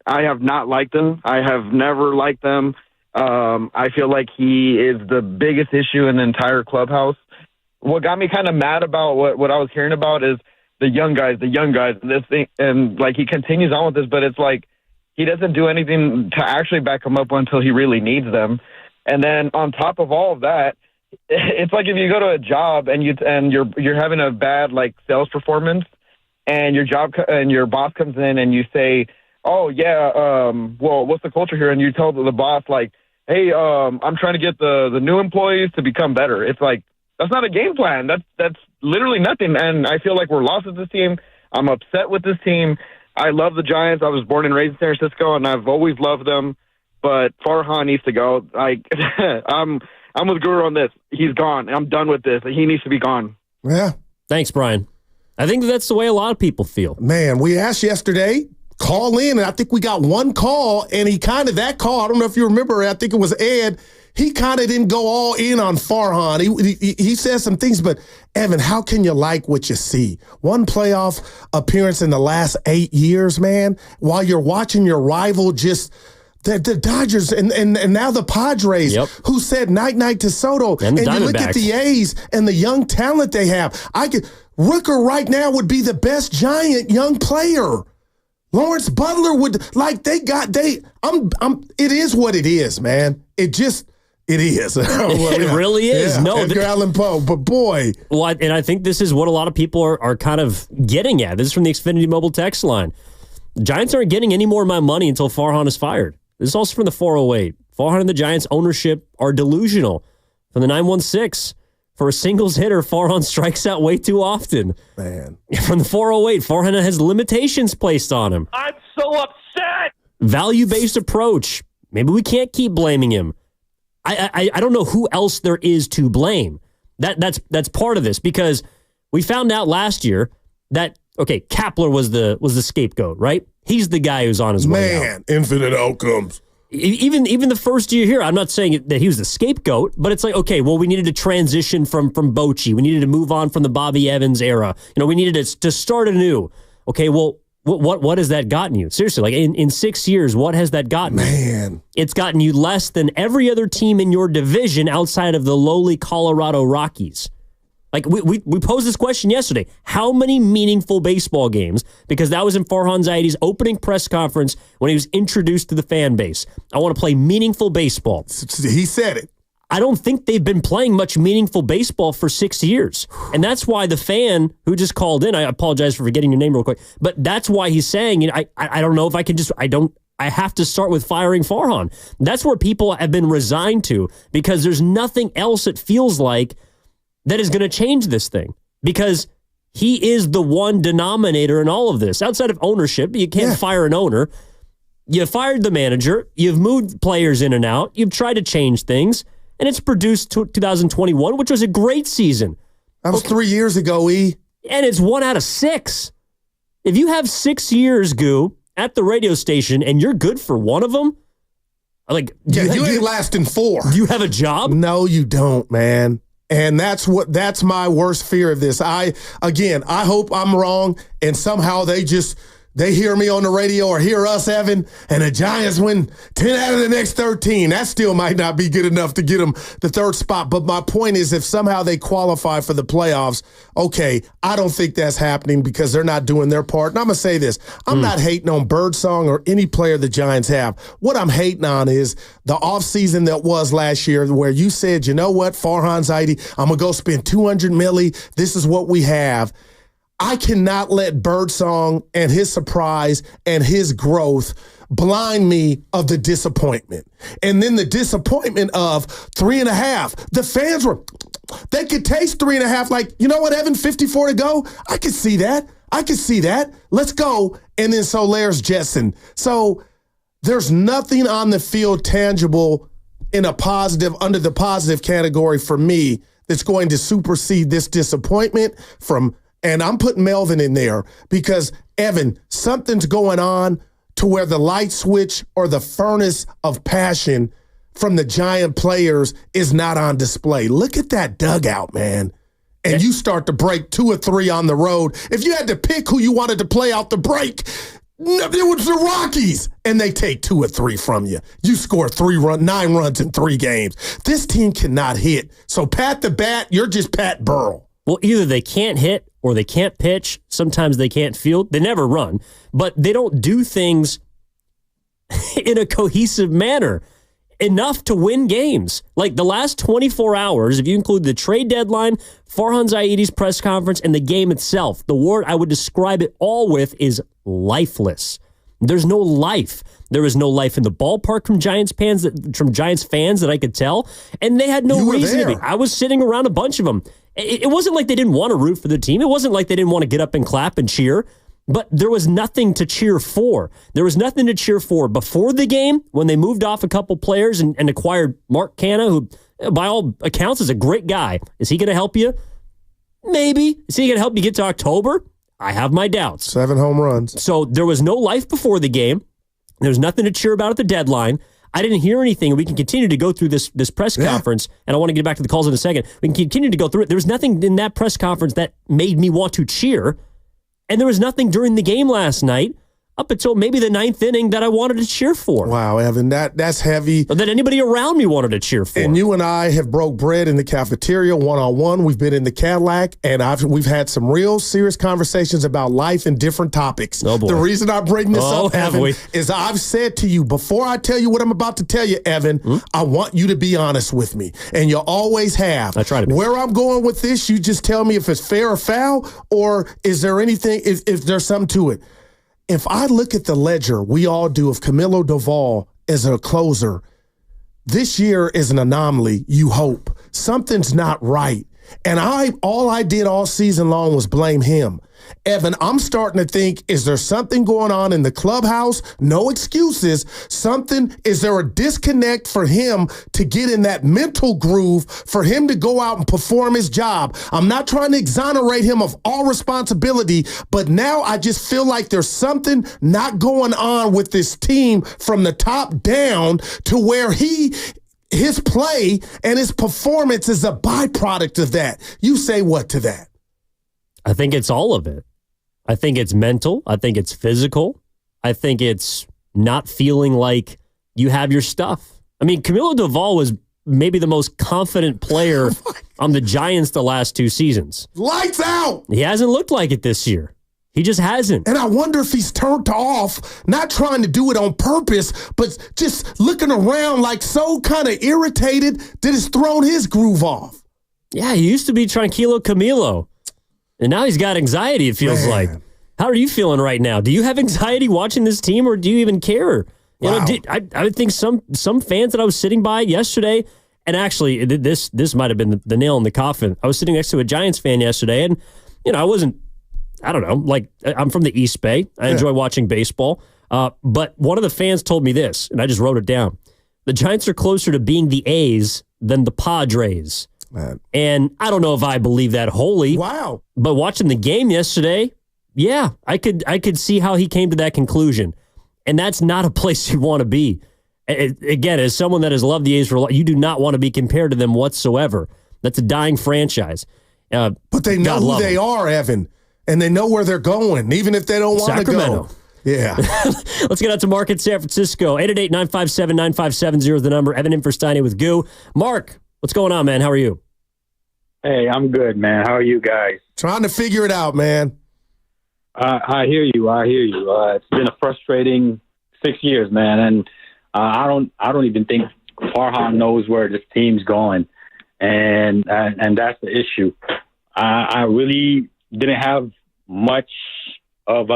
I have not liked him. I have never liked him. I feel like he is the biggest issue in the entire clubhouse. What got me kind of mad about what I was hearing about is the young guys, and this thing, and like he continues on with this, but it's like he doesn't do anything to actually back them up until he really needs them. And then on top of all of that, it's like if you go to a job and you're having a bad like sales performance, and your boss comes in and you say, "Oh yeah, well, what's the culture here?" And you tell the boss like, "Hey, I'm trying to get the new employees to become better." It's like that's not a game plan. That's literally nothing. And I feel like we're lost with this team. I'm upset with this team. I love the Giants. I was born and raised in San Francisco, and I've always loved them. But Farhan needs to go. Like I'm with Guru on this. He's gone. I'm done with this. He needs to be gone. Yeah. Thanks, Brian. I think that's the way a lot of people feel. Man, we asked yesterday, call in, and I think we got one call, and that call, I don't know if you remember, I think it was Ed, he kind of didn't go all in on Farhan. He said some things, but Evan, how can you like what you see? One playoff appearance in the last 8 years, man, while you're watching your rival just... The Dodgers and now the Padres, who said night to Soto, and you look at the A's and the young talent they have. Rooker right now would be the best Giant young player. Lawrence Butler would it is what it is, man. It is. It really is. Yeah, no, Edgar Allan Poe, but boy. Well, and I think this is what a lot of people are kind of getting at. This is from the Xfinity Mobile text line. The Giants aren't getting any more of my money until Farhan is fired. This is also from the 408. Farhan and the Giants' ownership are delusional. From the 916, for a singles hitter, Farhan strikes out way too often. Man. From the 408, Farhan has limitations placed on him. I'm so upset. Value-based approach. Maybe we can't keep blaming him. I don't know who else there is to blame. That's part of this, because we found out last year that Kapler was the scapegoat, right? He's the guy who's on his way out. Man, infinite outcomes. Even the first year here, I'm not saying that he was the scapegoat, but it's like, okay, well, we needed to transition from Bochy. We needed to move on from the Bobby Evans era. We needed to start anew. Okay, well, what has that gotten you? Seriously, like in 6 years, what has that gotten you? Man. It's gotten you less than every other team in your division outside of the lowly Colorado Rockies. Like, we posed this question yesterday. How many meaningful baseball games? Because that was in Farhan Zaidi's opening press conference when he was introduced to the fan base. I want to play meaningful baseball. He said it. I don't think they've been playing much meaningful baseball for 6 years. And that's why the fan who just called in, I apologize for forgetting your name real quick, but that's why he's saying, I don't know if I can I have to start with firing Farhan. That's where people have been resigned to, because there's nothing else it feels like that is going to change this thing, because he is the one denominator in all of this. Outside of ownership, you can't fire an owner. You fired the manager. You've moved players in and out. You've tried to change things, and it's produced 2021, which was a great season. That was 3 years ago, E. And it's 1 out of 6. If you have 6 years, Goo, at the radio station, and you're good for one of them, like... you ain't lasting 4. Do you have a job? No, you don't, man. And that's my worst fear of this. I hope I'm wrong, and somehow they hear me on the radio or hear us, Evan, and the Giants win 10 out of the next 13. That still might not be good enough to get them the 3rd spot. But my point is, if somehow they qualify for the playoffs, okay, I don't think that's happening because they're not doing their part. And I'm going to say this. I'm not hating on Birdsong or any player the Giants have. What I'm hating on is the offseason that was last year, where you said, you know what, Farhan Zaidi, I'm going to go spend $200 million. This is what we have. I cannot let Birdsong and his surprise and his growth blind me of the disappointment. And then the disappointment of 3.5. The fans they could taste 3.5. Like, you know what, Evan, 54 to go? I could see that. Let's go. And then Solaire's Jetson. So there's nothing on the field tangible in a positive, under the positive category for me, that's going to supersede this disappointment from. And I'm putting Melvin in there because, Evan, something's going on to where the light switch or the furnace of passion from the Giant players is not on display. Look at that dugout, man. And you start to break 2 or 3 on the road. If you had to pick who you wanted to play out the break, it was the Rockies. And they take 2 or 3 from you. You score 9 runs in 3 games. This team cannot hit. So pat the bat, you're just Pat Burrell. Well, either they can't hit or they can't pitch. Sometimes they can't field. They never run. But they don't do things in a cohesive manner. enough to win games. Like the last 24 hours, if you include the trade deadline, Farhan Zaidi's press conference, and the game itself, the word I would describe it all with is lifeless. There's no life. There was no life in the ballpark from Giants fans that I could tell, and they had no reason to be. I was sitting around a bunch of them. It wasn't like they didn't want to root for the team. It wasn't like they didn't want to get up and clap and cheer. But there was nothing to cheer for. There was nothing to cheer for before the game when they moved off a couple players and acquired Mark Canha, who, by all accounts, is a great guy. Is he going to help you? Maybe. Is he going to help you get to October? I have my doubts. 7 home runs. So there was no life before the game. There was nothing to cheer about at the deadline. I didn't hear anything. We can continue to go through this press conference, and I want to get back to the calls in a second. We can continue to go through it. There was nothing in that press conference that made me want to cheer. And there was nothing during the game last night up until maybe the 9th inning that I wanted to cheer for. Wow, Evan, that's heavy. Or that anybody around me wanted to cheer for. And you and I have broke bread in the cafeteria one-on-one. We've been in the Cadillac, and we've had some real serious conversations about life and different topics. Oh, boy. The reason I bring this up, have Evan, we? is I've said to you, before I tell you what I'm about to tell you, Evan, I want you to be honest with me. And you always have. I try to be. Where I'm going with this, you just tell me if it's fair or foul, or is there anything, if there's something to it. If I look at the ledger we all do of Camilo Doval as a closer, this year is an anomaly, you hope. Something's not right. And all I did all season long was blame him. Evan, I'm starting to think, is there something going on in the clubhouse? No excuses. Is there a disconnect for him to get in that mental groove for him to go out and perform his job? I'm not trying to exonerate him of all responsibility, but now I just feel like there's something not going on with this team from the top down to where his play and his performance is a byproduct of that. You say what to that? I think it's all of it. I think it's mental. I think it's physical. I think it's not feeling like you have your stuff. I mean, Camilo Doval was maybe the most confident player on the Giants the last 2 seasons. Lights out! He hasn't looked like it this year. He just hasn't. And I wonder if he's turned off, not trying to do it on purpose, but just looking around like so kind of irritated that it's thrown his groove off. Yeah, he used to be Tranquilo Camilo. And now he's got anxiety, it feels like. How are you feeling right now? Do you have anxiety watching this team, or do you even care? You know, I would think some fans that I was sitting by yesterday, and actually this might have been the nail in the coffin. I was sitting next to a Giants fan yesterday, and I don't know, like I'm from the East Bay. I enjoy watching baseball. But one of the fans told me this, and I just wrote it down. The Giants are closer to being the A's than the Padres. Man. And I don't know if I believe that wholly. Wow. But watching the game yesterday, yeah, I could see how he came to that conclusion. And that's not a place you want to be. Again, as someone that has loved the A's for a lot, you do not want to be compared to them whatsoever. That's a dying franchise. But they know who they are, Evan, and they know where they're going, even if they don't want to go. Yeah. Let's get out to Mark in San Francisco. 888-957-9570 is the number. Evan in for Steiny with Goo. Mark, what's going on, man? How are you? Hey, I'm good, man. How are you guys? Trying to figure it out, man. I hear you. It's been a frustrating 6 years, man, and I don't even think Farhan knows where this team's going, and that's the issue. I really didn't have much of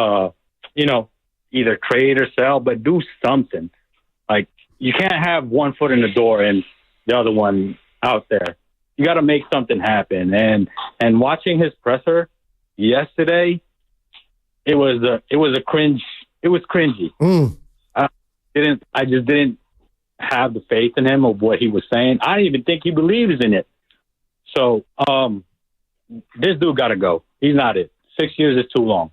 either trade or sell, but do something. Like, you can't have one foot in the door and the other one out there. You got to make something happen. And watching his presser yesterday, it was a cringe. It was cringy. I just didn't have the faith in him of what he was saying. I didn't even think he believes in it. So this dude got to go. He's not it. 6 years is too long.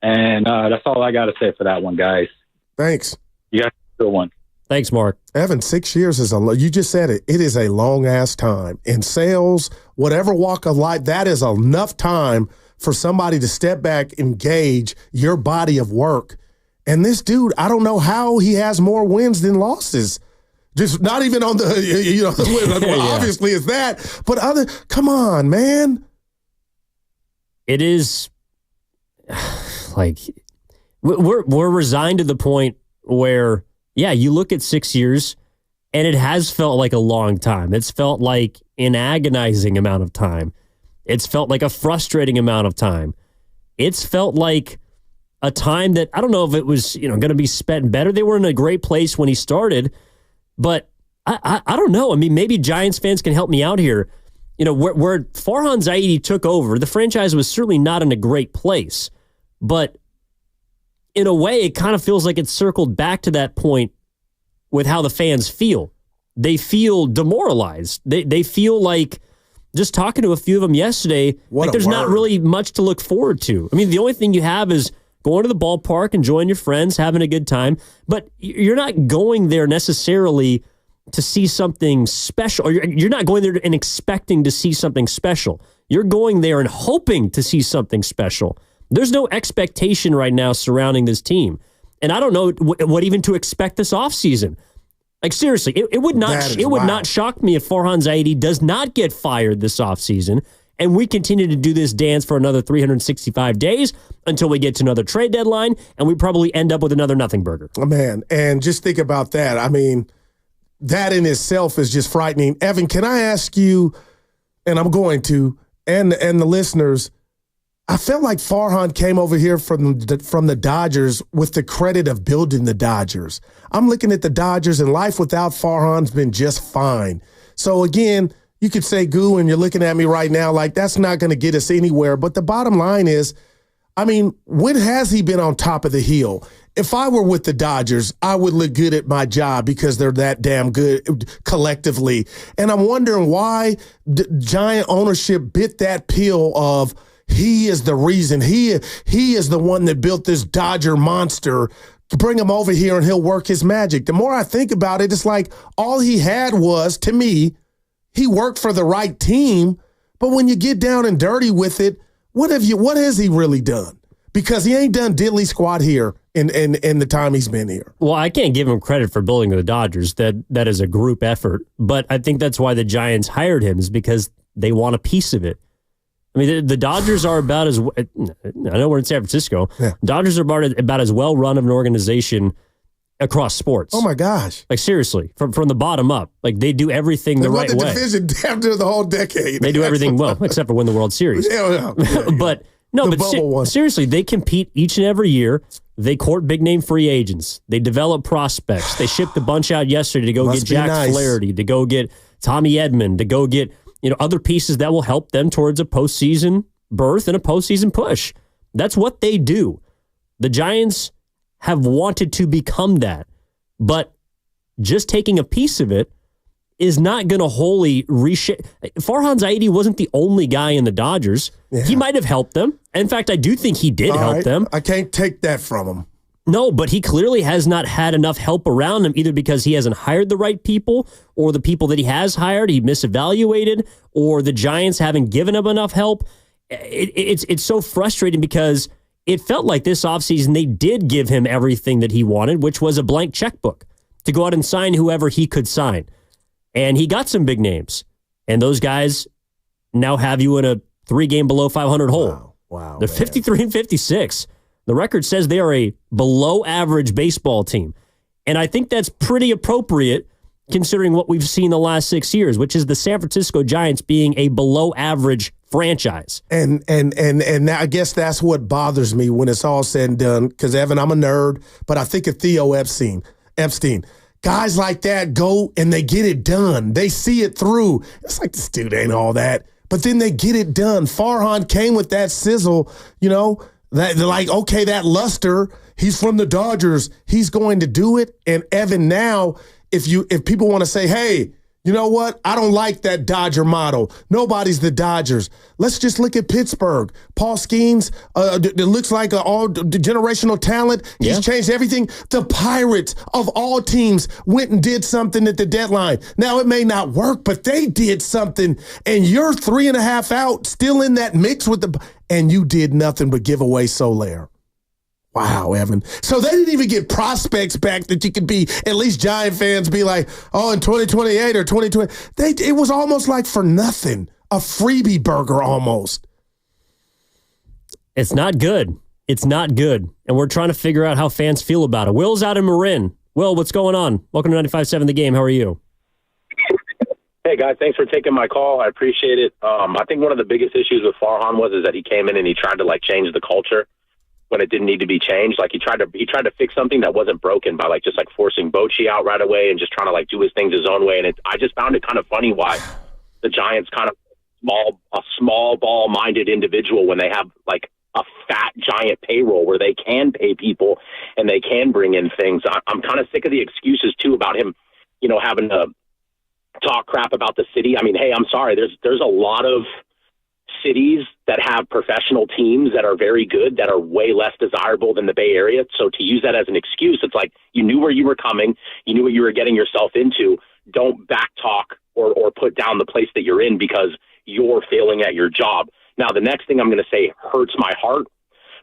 And that's all I got to say for that one, guys. Thanks. You got a good one. Thanks, Mark. Evan, 6 years is you just said it. It is a long-ass time. In sales, whatever walk of life, that is enough time for somebody to step back, engage your body of work. And this dude, I don't know how he has more wins than losses. Just not even on the, obviously it's that. But come on, man. It is like we're resigned to the point where, yeah, you look at 6 years And it has felt like a long time. It's felt like an agonizing amount of time. It's felt like a frustrating amount of time. It's felt like a time that I don't know if it was, going to be spent better. They were in a great place when he started, but I don't know. I mean, maybe Giants fans can help me out here. Where Farhan Zaidi took over, the franchise was certainly not in a great place, but in a way, it kind of feels like it's circled back to that point with how the fans feel. They feel demoralized. They feel like, just talking to a few of them yesterday, like there's not really much to look forward to. I mean, the only thing you have is going to the ballpark, enjoying your friends, having a good time, but you're not going there necessarily to see something special, or you're not going there and expecting to see something special. You're going there and hoping to see something special. There's no expectation right now surrounding this team. And I don't know what even to expect this offseason. Like, seriously, it would not shock me if Farhan Zaidi does not get fired this offseason, and we continue to do this dance for another 365 days until we get to another trade deadline, and we probably end up with another nothing burger. Oh, man, and just think about that. I mean, that in itself is just frightening. Evan, can I ask you, and I'm going to, and the listeners, I felt like Farhan came over here from the Dodgers with the credit of building the Dodgers. I'm looking at the Dodgers, and life without Farhan's been just fine. So, again, you could say, Goo, and you're looking at me right now like that's not going to get us anywhere. But the bottom line is, I mean, when has he been on top of the hill? If I were with the Dodgers, I would look good at my job because they're that damn good collectively. And I'm wondering why the Giant ownership bit that pill of he is the reason. He is the one that built this Dodger monster. Bring him over here and he'll work his magic. The more I think about it, it's like all he had was, to me, he worked for the right team. But when you get down and dirty with it, what has he really done? Because he ain't done diddly squat here in the time he's been here. Well, I can't give him credit for building the Dodgers. That is a group effort. But I think that's why the Giants hired him, is because they want a piece of it. I mean, the Dodgers are about as, I know we're in San Francisco, Dodgers are about as well-run of an organization across sports. Oh, my gosh. Like, seriously, from the bottom up. Like, they do everything the right way. They won the division after the whole decade. They do everything well, except for win the World Series. But seriously, they compete each and every year. They court big-name free agents. They develop prospects. They shipped a bunch out yesterday to go get Jack Flaherty, to go get Tommy Edman, to go get other pieces that will help them towards a postseason berth and a postseason push. That's what they do. The Giants have wanted to become that, but just taking a piece of it is not going to wholly reshape. Farhan Zaidi wasn't the only guy in the Dodgers. Yeah. He might have helped them. In fact, I do think he did help them. I can't take that from him. No, but he clearly has not had enough help around him, either because he hasn't hired the right people, or the people that he has hired he misevaluated, or the Giants haven't given him enough help. It's so frustrating because it felt like this offseason they did give him everything that he wanted, which was a blank checkbook to go out and sign whoever he could sign. And he got some big names. And those guys now have you in a 3-game below 500 hole. Wow. They're 53 and 56. The record says they are a below-average baseball team. And I think that's pretty appropriate considering what we've seen the last 6 years, which is the San Francisco Giants being a below-average franchise. And I guess that's what bothers me when it's all said and done, because, Evan, I'm a nerd, but I think of Theo Epstein. Guys like that go and they get it done. They see it through. It's like, this dude ain't all that. But then they get it done. Farhan came with that sizzle, that they're like, okay, that luster, he's from the Dodgers, he's going to do it. And Evan, now, if people want to say, hey, you know what? I don't like that Dodger model. Nobody's the Dodgers. Let's just look at Pittsburgh. Paul Skeens, it looks like all generational talent. He's changed everything. The Pirates, of all teams, went and did something at the deadline. Now, it may not work, but they did something. And you're 3.5 out, still in that mix with and you did nothing but give away Soler. Wow, Evan. So they didn't even get prospects back that you could be, at least Giant fans be like, oh, in 2028 or 2020. It was almost like for nothing. A freebie burger almost. It's not good. It's not good. And we're trying to figure out how fans feel about it. Will's out in Marin. Will, what's going on? Welcome to 95.7 The Game. How are you? Hey, guys, thanks for taking my call. I appreciate it. I think one of the biggest issues with Farhan was that he came in and he tried to, change the culture when it didn't need to be changed. He tried to fix something that wasn't broken by, forcing Bochy out right away and just trying to, do his things his own way. And I just found it kind of funny why the Giants kind of a small ball-minded individual when they have, a fat giant payroll where they can pay people and they can bring in things. I'm kind of sick of the excuses, too, about him, having to talk crap about the city. I mean, hey, I'm sorry. There's a lot of cities that have professional teams that are very good, that are way less desirable than the Bay Area. So to use that as an excuse, it's like you knew where you were coming, you knew what you were getting yourself into. Don't backtalk or put down the place that you're in because you're failing at your job. Now, the next thing I'm going to say hurts my heart,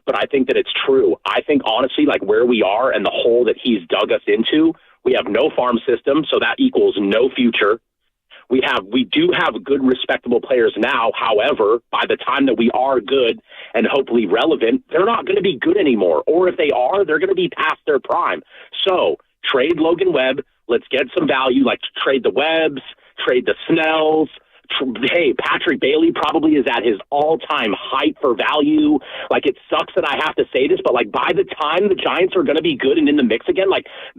but I think that it's true. I think, honestly, where we are and the hole that he's dug us into, we have no farm system, so that equals no future. We do have good, respectable players now. However, by the time that we are good and hopefully relevant, they're not going to be good anymore. Or if they are, they're going to be past their prime. So trade Logan Webb. Let's get some value, trade the Webbs, trade the Snells. Hey, Patrick Bailey probably is at his all-time height for value. It sucks that I have to say this, but by the time the Giants are going to be good and in the mix again,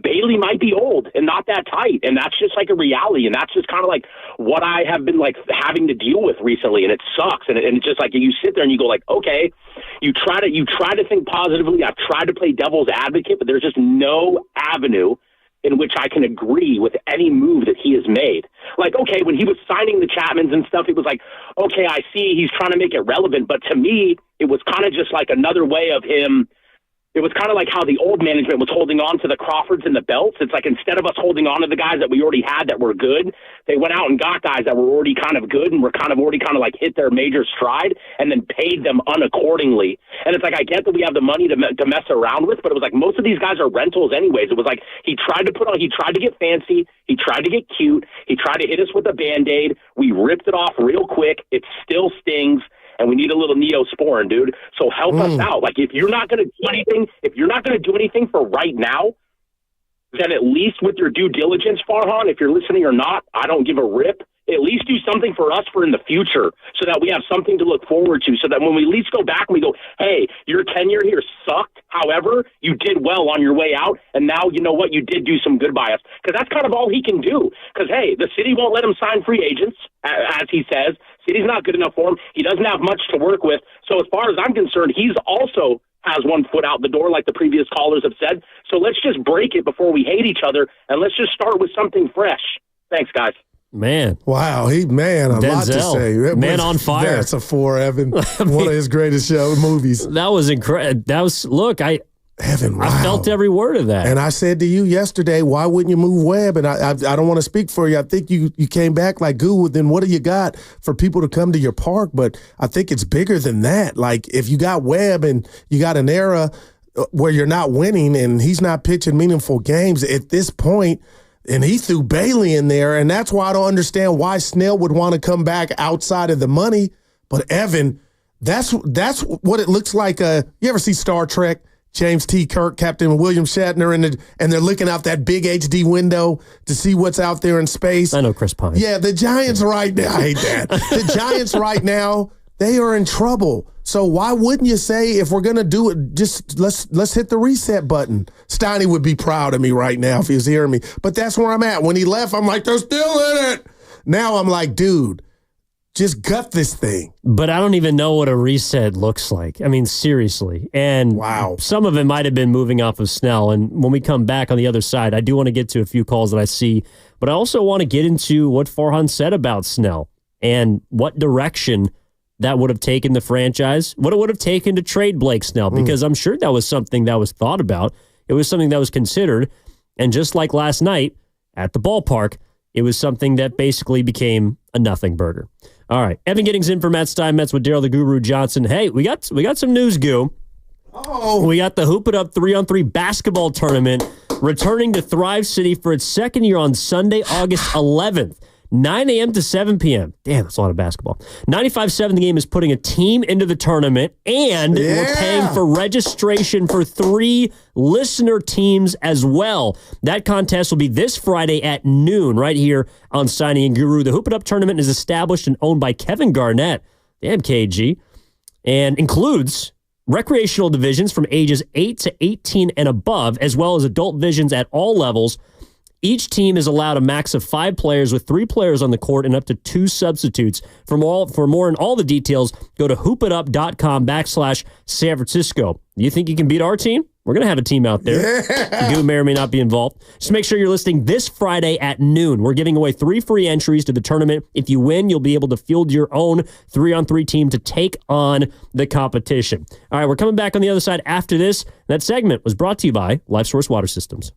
Bailey might be old and not that tight, and that's just a reality, and that's just kind of what I have been having to deal with recently, and it sucks, and it's just you sit there and you go okay, you try to think positively. I've tried to play devil's advocate, but there's just no avenue in which I can agree with any move that he has made. Okay, when he was signing the Chapmans and stuff, it was okay, I see he's trying to make it relevant. But to me, it was kind of just another way of him. It was kind of how the old management was holding on to the Crawfords and the Belts. It's instead of us holding on to the guys that we already had that were good, they went out and got guys that were already kind of good and were kind of already hit their major stride and then paid them unaccordingly. And it's I get that we have the money to mess around with, but it was most of these guys are rentals anyways. It was he tried to get fancy, he tried to get cute, he tried to hit us with a Band-Aid. We ripped it off real quick. It still stings. And we need a little Neosporin, dude. So help us out. If you're not going to do anything for right now, then at least with your due diligence, Farhan, if you're listening or not, I don't give a rip. At least do something for us for in the future so that we have something to look forward to, so that when we at least go back and we go, hey, your tenure here sucked. However, you did well on your way out, and now you know what? You did do some good by us. Because that's kind of all he can do. Because, hey, the city won't let him sign free agents, as he says. City's not good enough for him. He doesn't have much to work with. So as far as I'm concerned, he's also has one foot out the door, like the previous callers have said. So let's just break it before we hate each other, and let's just start with something fresh. Thanks, guys. Man. Wow. A lot to say. Man on fire. That's a 4, Evan. One of his greatest movies. That was incredible. Evan, wow. I felt every word of that. And I said to you yesterday, why wouldn't you move Webb? And I don't want to speak for you. I think you came back goo. Then what do you got for people to come to your park? But I think it's bigger than that. If you got Webb and you got an era where you're not winning and he's not pitching meaningful games at this point, and he threw Bailey in there, and that's why I don't understand why Snell would want to come back outside of the money. But Evan, that's what it looks like. You ever see Star Trek? James T. Kirk, Captain William Shatner, and they're looking out that big HD window to see what's out there in space. I know Chris Pine. Yeah, the Giants right now. I hate that. The Giants right now, they are in trouble. So why wouldn't you say, if we're gonna do it, just let's hit the reset button? Steiny would be proud of me right now if he was hearing me. But that's where I'm at. When he left, I'm they're still in it. Now I'm dude, just gut this thing. But I don't even know what a reset looks like. I mean, seriously. And wow, some of it might have been moving off of Snell. And when we come back on the other side, I do want to get to a few calls that I see, but I also want to get into what Farhan said about Snell and what direction that would have taken the franchise, what it would have taken to trade Blake Snell, because I'm sure that was something that was thought about. It was something that was considered. And just like last night at the ballpark, it was something that basically became a nothing burger. All right. Evan Giddings in for Matt Steinmetz with Daryl the Guru Johnson. Hey, we got some news, Goo. Oh. We got the Hoop It Up 3-on-3 basketball tournament returning to Thrive City for its second year on Sunday, August 11th. 9 a.m. to 7 p.m. Damn, that's a lot of basketball. 95.7 The Game is putting a team into the tournament, and we're paying for registration for 3 listener teams as well. That contest will be this Friday at noon right here on Signing and Guru. The Hoop It Up tournament is established and owned by Kevin Garnett, damn KG, and includes recreational divisions from ages 8 to 18 and above, as well as adult divisions at all levels. Each team is allowed a max of 5 players with 3 players on the court and up to 2 substitutes. For more on all the details, go to hoopitup.com/San Francisco. You think you can beat our team? We're going to have a team out there. You may or may not be involved. Just make sure you're listening this Friday at noon. We're giving away 3 free entries to the tournament. If you win, you'll be able to field your own 3-on-3 team to take on the competition. All right, we're coming back on the other side after this. That segment was brought to you by LifeSource Water Systems.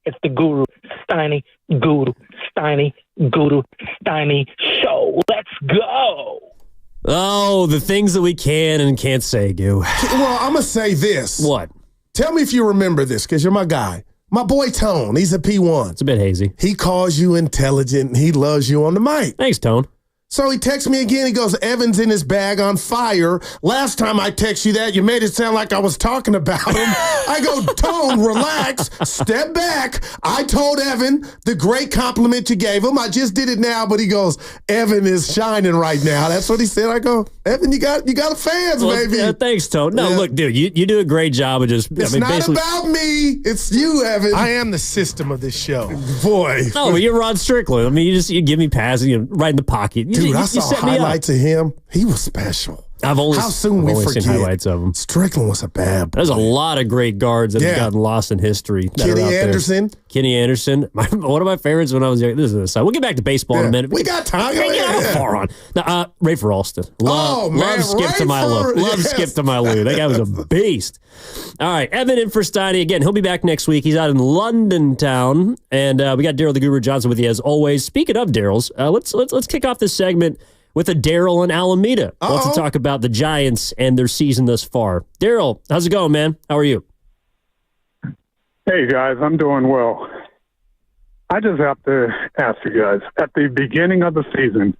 It's the Guru Steiny Guru Steiny Guru Steiny show. Let's go. Oh, the things that we can and can't say, Goo. Well, I'm going to say this. What? Tell me if you remember this, because you're my guy. My boy Tone, he's a P1. It's a bit hazy. He calls you intelligent, and he loves you on the mic. Thanks, Tone. So he texts me again. He goes, Evan's in his bag on fire. Last time I text you that, you made it sound like I was talking about him. I go, Tone, relax, step back. I told Evan the great compliment you gave him. I just did it now, but he goes, Evan is shining right now. That's what he said. I go, Evan, you got fans, baby. Yeah, thanks, Tone. No, look, dude, you do a great job of just. It's not about me. It's you, Evan. I am the system of this show. Boy. No, but you're Rod Strickland. I mean, you give me passes, right in the pocket. Dude, I saw highlights of him. He was special. How soon we forget seen highlights of him. Strickland was a bad boy. There's a lot of great guards that have gotten lost in history. Kenny Anderson. One of my favorites when I was young. This is an aside. We'll get back to baseball in a minute. We got time. Far on. Now, Ray Alston. Love Skip to my Lou. Love Skip to my Lou. That guy was a beast. All right, Evan in for Steiny. Again, he'll be back next week. He's out in London town. And we got Daryl the Guru Johnson with you as always. Speaking of Daryls, let's kick off this segment with a Daryl in Alameda. Wants to talk about the Giants and their season thus far. Daryl, how's it going, man? How are you? Hey, guys, I'm doing well. I just have to ask you guys, at the beginning of the season,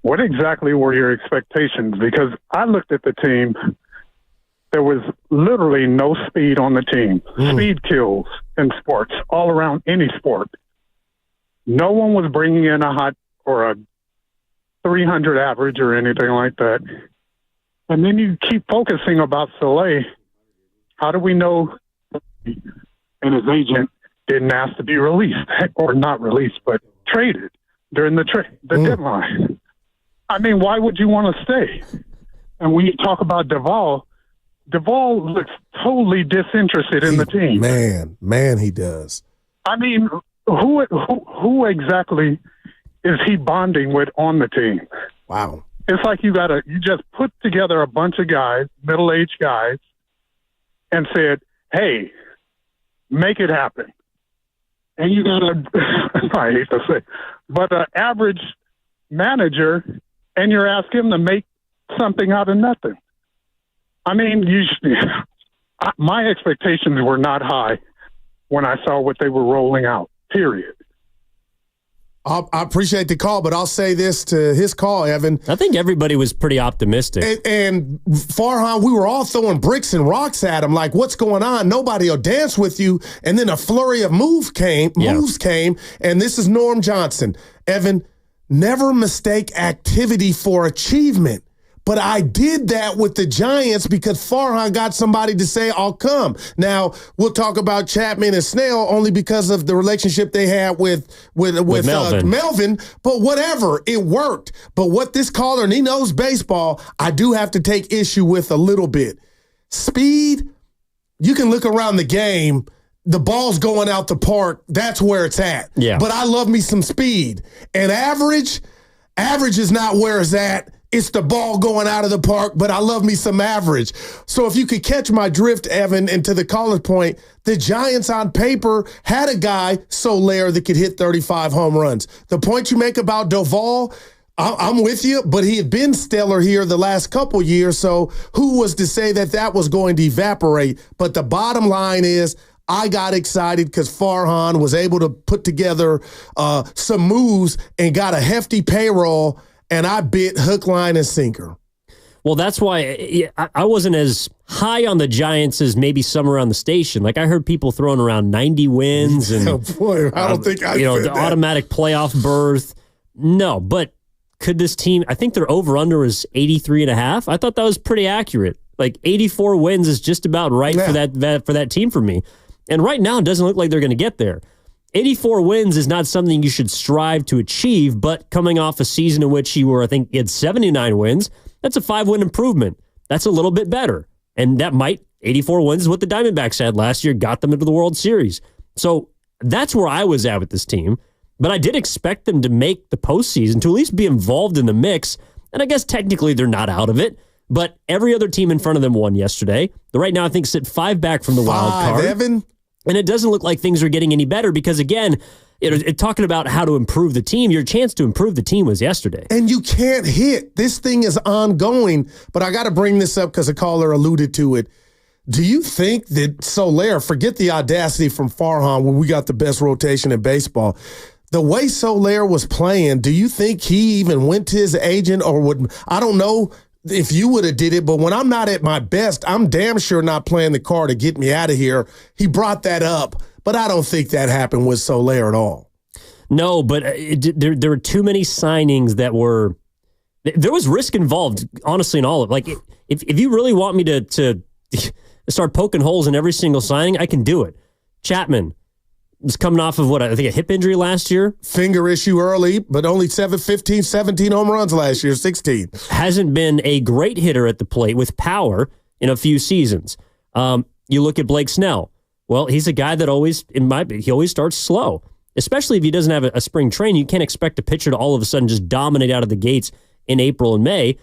what exactly were your expectations? Because I looked at the team. There was literally no speed on the team. Speed kills in sports, all around any sport. No one was bringing in a hot or a 300 average or anything like that. And then you keep focusing about Soleil. How do we know and his agent didn't ask to be released, or not released, but traded during the deadline? I mean, why would you want to stay? And when you talk about Duvall looks totally disinterested in the team. Man, he does. I mean, who exactly is he bonding with on the team? Wow. It's like you just put together a bunch of guys, middle-aged guys, and said, hey, make it happen. And you got I hate to say, but an average manager, and you're asking him to make something out of nothing. I mean, my expectations were not high when I saw what they were rolling out, period. I appreciate the call, but I'll say this to his call, Evan. I think everybody was pretty optimistic. And Farhan, we were all throwing bricks and rocks at him, like, what's going on? Nobody will dance with you. And then a flurry of moves came, and this is Norm Johnson. Evan, never mistake activity for achievement. But I did that with the Giants because Farhan got somebody to say, I'll come. Now, we'll talk about Chapman and Snell only because of the relationship they had with Melvin. But whatever, it worked. But what this caller, and he knows baseball, I do have to take issue with a little bit. Speed, you can look around the game. The ball's going out the park. That's where it's at. Yeah. But I love me some speed. And average is not where it's at. It's the ball going out of the park, but I love me some average. So if you could catch my drift, Evan, and to the caller's point, the Giants on paper had a guy, Soler, that could hit 35 home runs. The point you make about Duvall, I'm with you, but he had been stellar here the last couple years, so who was to say that was going to evaporate? But the bottom line is, I got excited because Farhan was able to put together some moves and got a hefty payroll, and I bit hook, line, and sinker. Well, that's why I wasn't as high on the Giants as maybe some around the station. Like, I heard people throwing around 90 wins and I don't think I the that. automatic playoff berth. No, but could this team? I think their over/under was 83.5. I thought that was pretty accurate. Like 84 wins is just about right for that team for me. And right now, it doesn't look like they're going to get there. 84 wins is not something you should strive to achieve, but coming off a season in which you had 79 wins, that's a 5-win improvement. That's a little bit better. And 84 wins is what the Diamondbacks had last year, got them into the World Series. So that's where I was at with this team. But I did expect them to make the postseason, to at least be involved in the mix. And I guess technically they're not out of it. But every other team in front of them won yesterday. Right now, I think, sit 5 back from the wild card. Evan? And it doesn't look like things are getting any better because, again, talking about how to improve the team, your chance to improve the team was yesterday. And you can't hit. This thing is ongoing, but I got to bring this up because a caller alluded to it. Do you think that Soler, forget the audacity from Farhan when we got the best rotation in baseball, the way Soler was playing, do you think he even went to his agent or would, I don't know if you would have did it, but when I'm not at my best, I'm damn sure not playing the card to get me out of here. He brought that up, but I don't think that happened with Soler at all. No, but there were too many signings that were, there was risk involved, honestly, in all of it. Like, if you really want me to start poking holes in every single signing, I can do it. Chapman was coming off of I think a hip injury last year. Finger issue early, but only 17 home runs last year, 16. Hasn't been a great hitter at the plate with power in a few seasons. You look at Blake Snell. Well, he's a guy that he always starts slow, especially if he doesn't have a spring training. You can't expect a pitcher to all of a sudden just dominate out of the gates in April and May.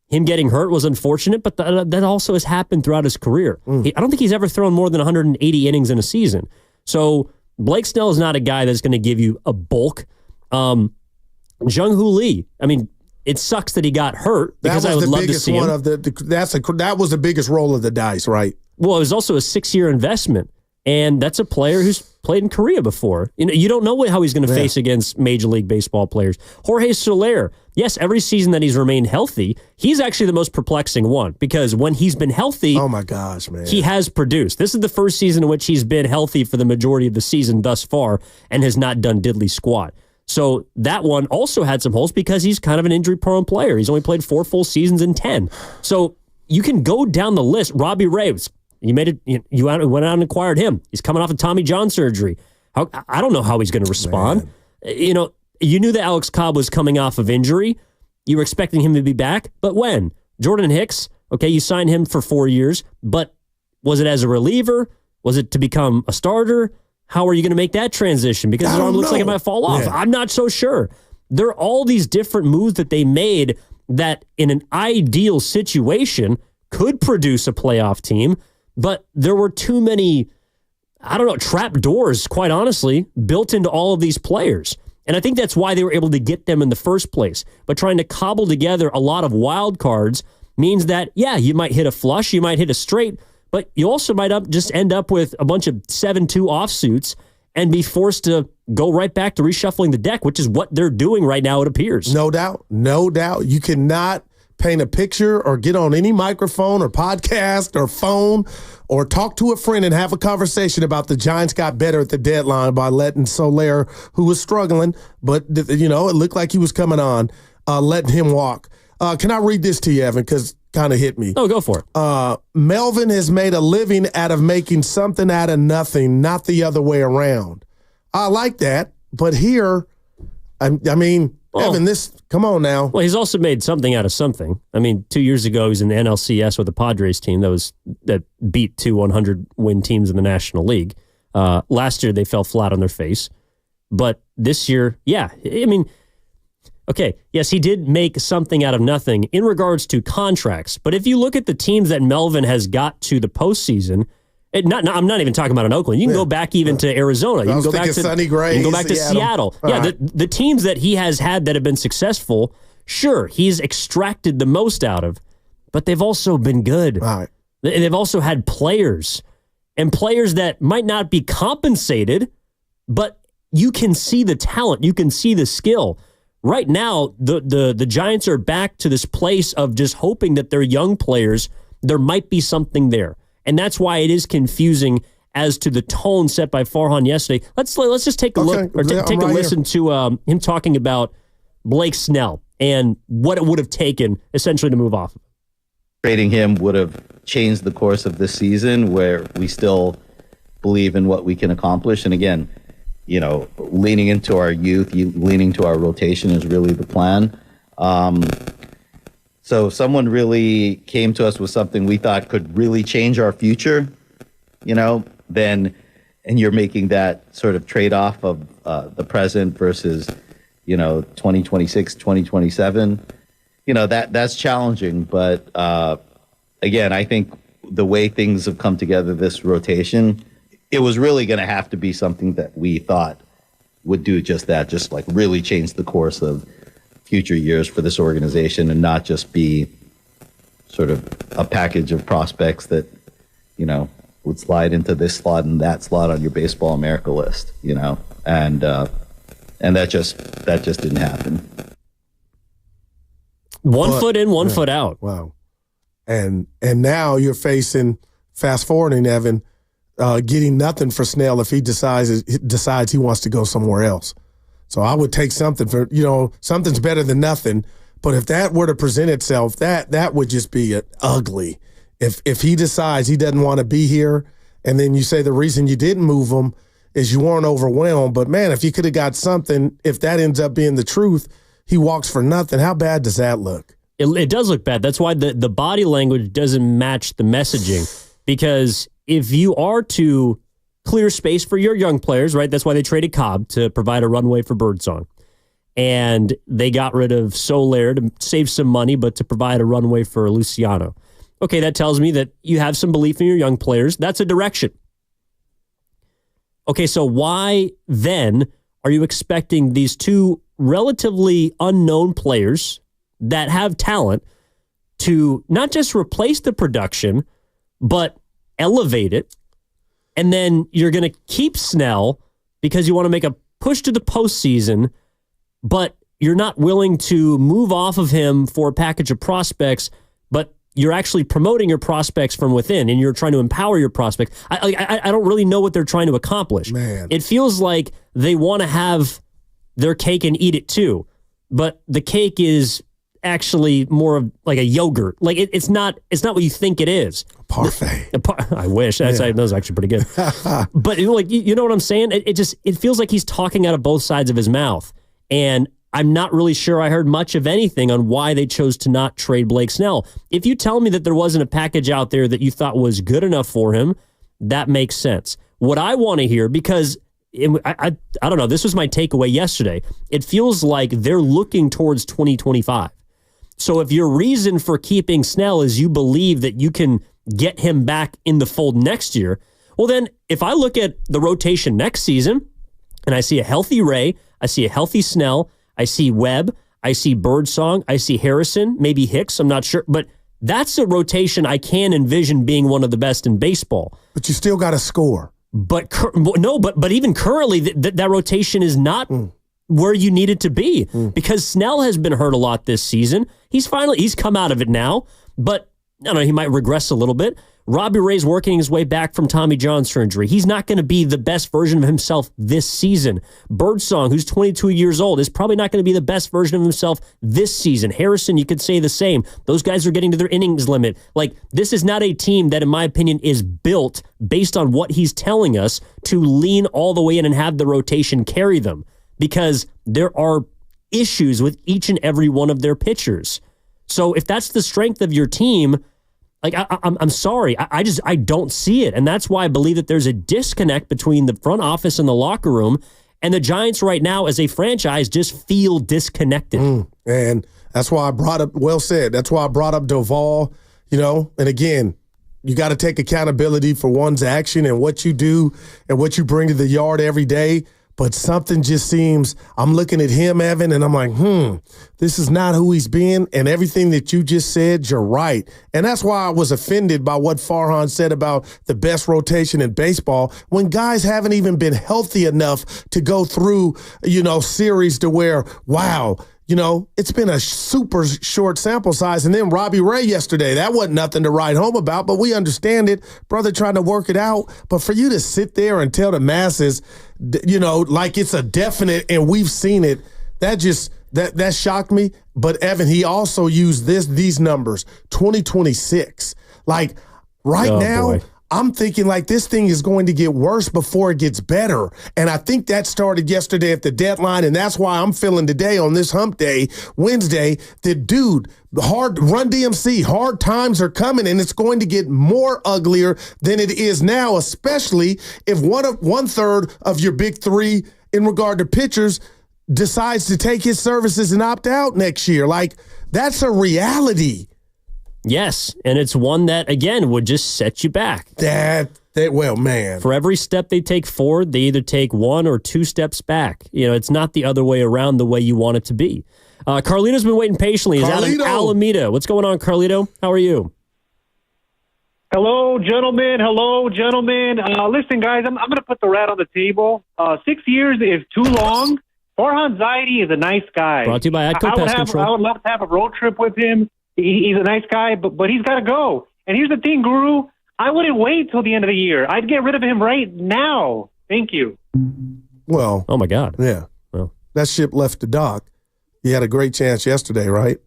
Him getting hurt was unfortunate, but that also has happened throughout his career. I don't think he's ever thrown more than 180 innings in a season. So Blake Snell is not a guy that's going to give you a bulk. Jung-Hoo Lee, I mean, it sucks that he got hurt because I would love to see him. That was the biggest roll of the dice, right? Well, it was also a 6-year investment, and that's a player who's played in Korea before. You don't know how he's going to face against Major League Baseball players. Jorge Soler, yes, every season that he's remained healthy, he's actually the most perplexing one because when he's been healthy, oh my gosh, man, he has produced. This is the first season in which he's been healthy for the majority of the season thus far and has not done diddly squat. So that one also had some holes because he's kind of an injury-prone player. He's only played 4 full seasons in 10. So you can go down the list. Robbie Ray, you made it. You went out and acquired him. He's coming off of Tommy John surgery. I don't know how he's going to respond. Man. You knew that Alex Cobb was coming off of injury. You were expecting him to be back, but when? Jordan Hicks, okay, you signed him for 4 years, but was it as a reliever? Was it to become a starter? How are you going to make that transition? Because his arm looks like it might fall off. Yeah. I'm not so sure. There are all these different moves that they made that in an ideal situation could produce a playoff team, but there were too many, trap doors, quite honestly, built into all of these players. And I think that's why they were able to get them in the first place. But trying to cobble together a lot of wild cards means that, you might hit a flush, you might hit a straight, but you also might just end up with a bunch of 7-2 offsuits and be forced to go right back to reshuffling the deck, which is what they're doing right now, it appears. No doubt. No doubt. You cannot paint a picture or get on any microphone or podcast or phone or talk to a friend and have a conversation about the Giants got better at the deadline by letting Soler, who was struggling, but, it looked like he was coming on, letting him walk. Can I read this to you, Evan? Because kind of hit me. Oh, go for it. Melvin has made a living out of making something out of nothing, not the other way around. I like that, but here, Evan, come on now. Well, he's also made something out of something. 2 years ago, he was in the NLCS with the Padres team that beat 2 100-win teams in the National League. Last year, they fell flat on their face. But this year, okay, yes, he did make something out of nothing in regards to contracts. But if you look at the teams that Melvin has got to the postseason, I'm not even talking about in Oakland. You can go back even to Arizona. You can go back to Sonny Gray. You can go back to Seattle. Right. The teams that he has had that have been successful, sure, he's extracted the most out of, but they've also been good. Right. They've also had players, and players that might not be compensated, but you can see the talent, you can see the skill. Right now, the Giants are back to this place of just hoping that their young players, there might be something there. And that's why it is confusing as to the tone set by Farhan yesterday. Let's just take a look or take a listen to him talking about Blake Snell and what it would have taken essentially to move off. Trading him would have changed the course of this season, where we still believe in what we can accomplish. And again, leaning into our youth, leaning to our rotation is really the plan. So if someone really came to us with something we thought could really change our future, then, and you're making that sort of trade-off of the present versus, 2026, 2027, that's challenging. But again, I think the way things have come together, this rotation, it was really going to have to be something that we thought would do just that, just like really change the course of future years for this organization and not just be sort of a package of prospects that, you know, would slide into this slot and that slot on your Baseball America list, you know, and that just didn't happen. One foot in, one foot out. Wow. And now you're facing, fast forwarding, Evan, getting nothing for Snell if he decides he wants to go somewhere else. So I would take something for, you know, something's better than nothing. But if that were to present itself, that would just be ugly. If he decides he doesn't want to be here, and then you say the reason you didn't move him is you weren't overwhelmed. But man, if you could have got something, if that ends up being the truth, he walks for nothing. How bad does that look? It does look bad. That's why the body language doesn't match the messaging. Because if you are to clear space for your young players, right? That's why they traded Cobb to provide a runway for Birdsong. And they got rid of Soler to save some money, but to provide a runway for Luciano. Okay, that tells me that you have some belief in your young players. That's a direction. Okay, so why then are you expecting these two relatively unknown players that have talent to not just replace the production, but elevate it? And then you're going to keep Snell because you want to make a push to the postseason, but you're not willing to move off of him for a package of prospects, but you're actually promoting your prospects from within and you're trying to empower your prospects. I don't really know what they're trying to accomplish. Man. It feels like they want to have their cake and eat it too, but the cake is actually more of like a yogurt. Like it's not what you think it is. Parfait. I wish. That was actually pretty good. But like you know what I'm saying? It feels like he's talking out of both sides of his mouth. And I'm not really sure I heard much of anything on why they chose to not trade Blake Snell. If you tell me that there wasn't a package out there that you thought was good enough for him, that makes sense. What I want to hear, because I don't know, this was my takeaway yesterday. It feels like they're looking towards 2025. So if your reason for keeping Snell is you believe that you can get him back in the fold next year, well then, if I look at the rotation next season and I see a healthy Ray, I see a healthy Snell, I see Webb, I see Birdsong, I see Harrison, maybe Hicks, I'm not sure, but that's a rotation I can envision being one of the best in baseball. But you still got to score. But even currently, that rotation is not where you need it to be because Snell has been hurt a lot this season. He's come out of it now, but I don't know, he might regress a little bit. Robbie Ray's working his way back from Tommy John surgery. He's not going to be the best version of himself this season. Birdsong, who's 22 years old, is probably not going to be the best version of himself this season. Harrison, you could say the same. Those guys are getting to their innings limit. Like, this is not a team that, in my opinion, is built based on what he's telling us to lean all the way in and have the rotation carry them, because there are issues with each and every one of their pitchers. So if that's the strength of your team, like, I'm sorry, I don't see it. And that's why I believe that there's a disconnect between the front office and the locker room. And the Giants right now as a franchise just feel disconnected. And that's why I brought up, well said, that's why I brought up Doval, you know, and again, you got to take accountability for one's action and what you do and what you bring to the yard every day. But something just seems, I'm looking at him, Evan, and I'm like, this is not who he's been. And everything that you just said, you're right. And that's why I was offended by what Farhan said about the best rotation in baseball when guys haven't even been healthy enough to go through, you know, series to where, wow, you know, it's been a super short sample size. And then Robbie Ray yesterday, that wasn't nothing to write home about, but we understand it. Brother trying to work it out. But for you to sit there and tell the masses, you know, like it's a definite and we've seen it, that shocked me. But Evan, he also used these numbers, 2026. Like right now, boy. I'm thinking like this thing is going to get worse before it gets better. And I think that started yesterday at the deadline. And that's why I'm feeling today on this hump day, Wednesday, that dude, hard Run DMC, hard times are coming and it's going to get more uglier than it is now, especially if one third of your big three in regard to pitchers decides to take his services and opt out next year. Like that's a reality. Yes, and it's one that, again, would just set you back. That For every step they take forward, they either take 1 or 2 steps back. It's not the other way around the way you want it to be. Carlito's been waiting patiently. He's out in Alameda. What's going on, Carlito? How are you? Hello, gentlemen. Listen, guys, I'm going to put the rat on the table. 6 years is too long. Farhan Zaidi is a nice guy. Brought to you by ATCO Pest Control. I would love to have a road trip with him. He's a nice guy, but he's got to go. And here's the thing, Guru. I wouldn't wait till the end of the year. I'd get rid of him right now. Thank you. Well. Oh, my God. Yeah. Well. That ship left the dock. You had a great chance yesterday, right?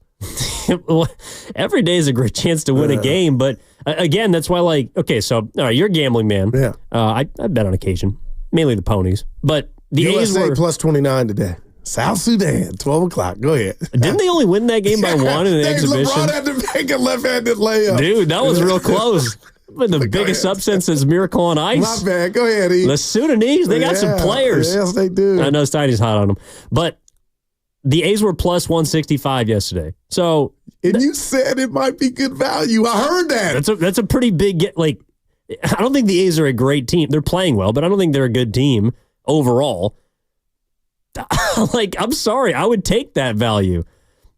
Every day is a great chance to win a game, but again, that's why, so all right, you're a gambling man. Yeah. I bet on occasion, mainly the ponies, but the USA A's were plus 29 today. South Sudan, 12 o'clock. Go ahead. Didn't they only win that game by 1 in an exhibition? LeBron had to make a left-handed layup. Dude, that was real close. But the biggest upset since Miracle on Ice. My bad. Go ahead, E. The Sudanese, they got some players. Yes, they do. I know Steiny's hot on them, but the A's were plus 165 yesterday. So, and you said it might be good value. I heard that. That's a pretty big I don't think the A's are a great team. They're playing well, but I don't think they're a good team overall. I'm sorry, I would take that value.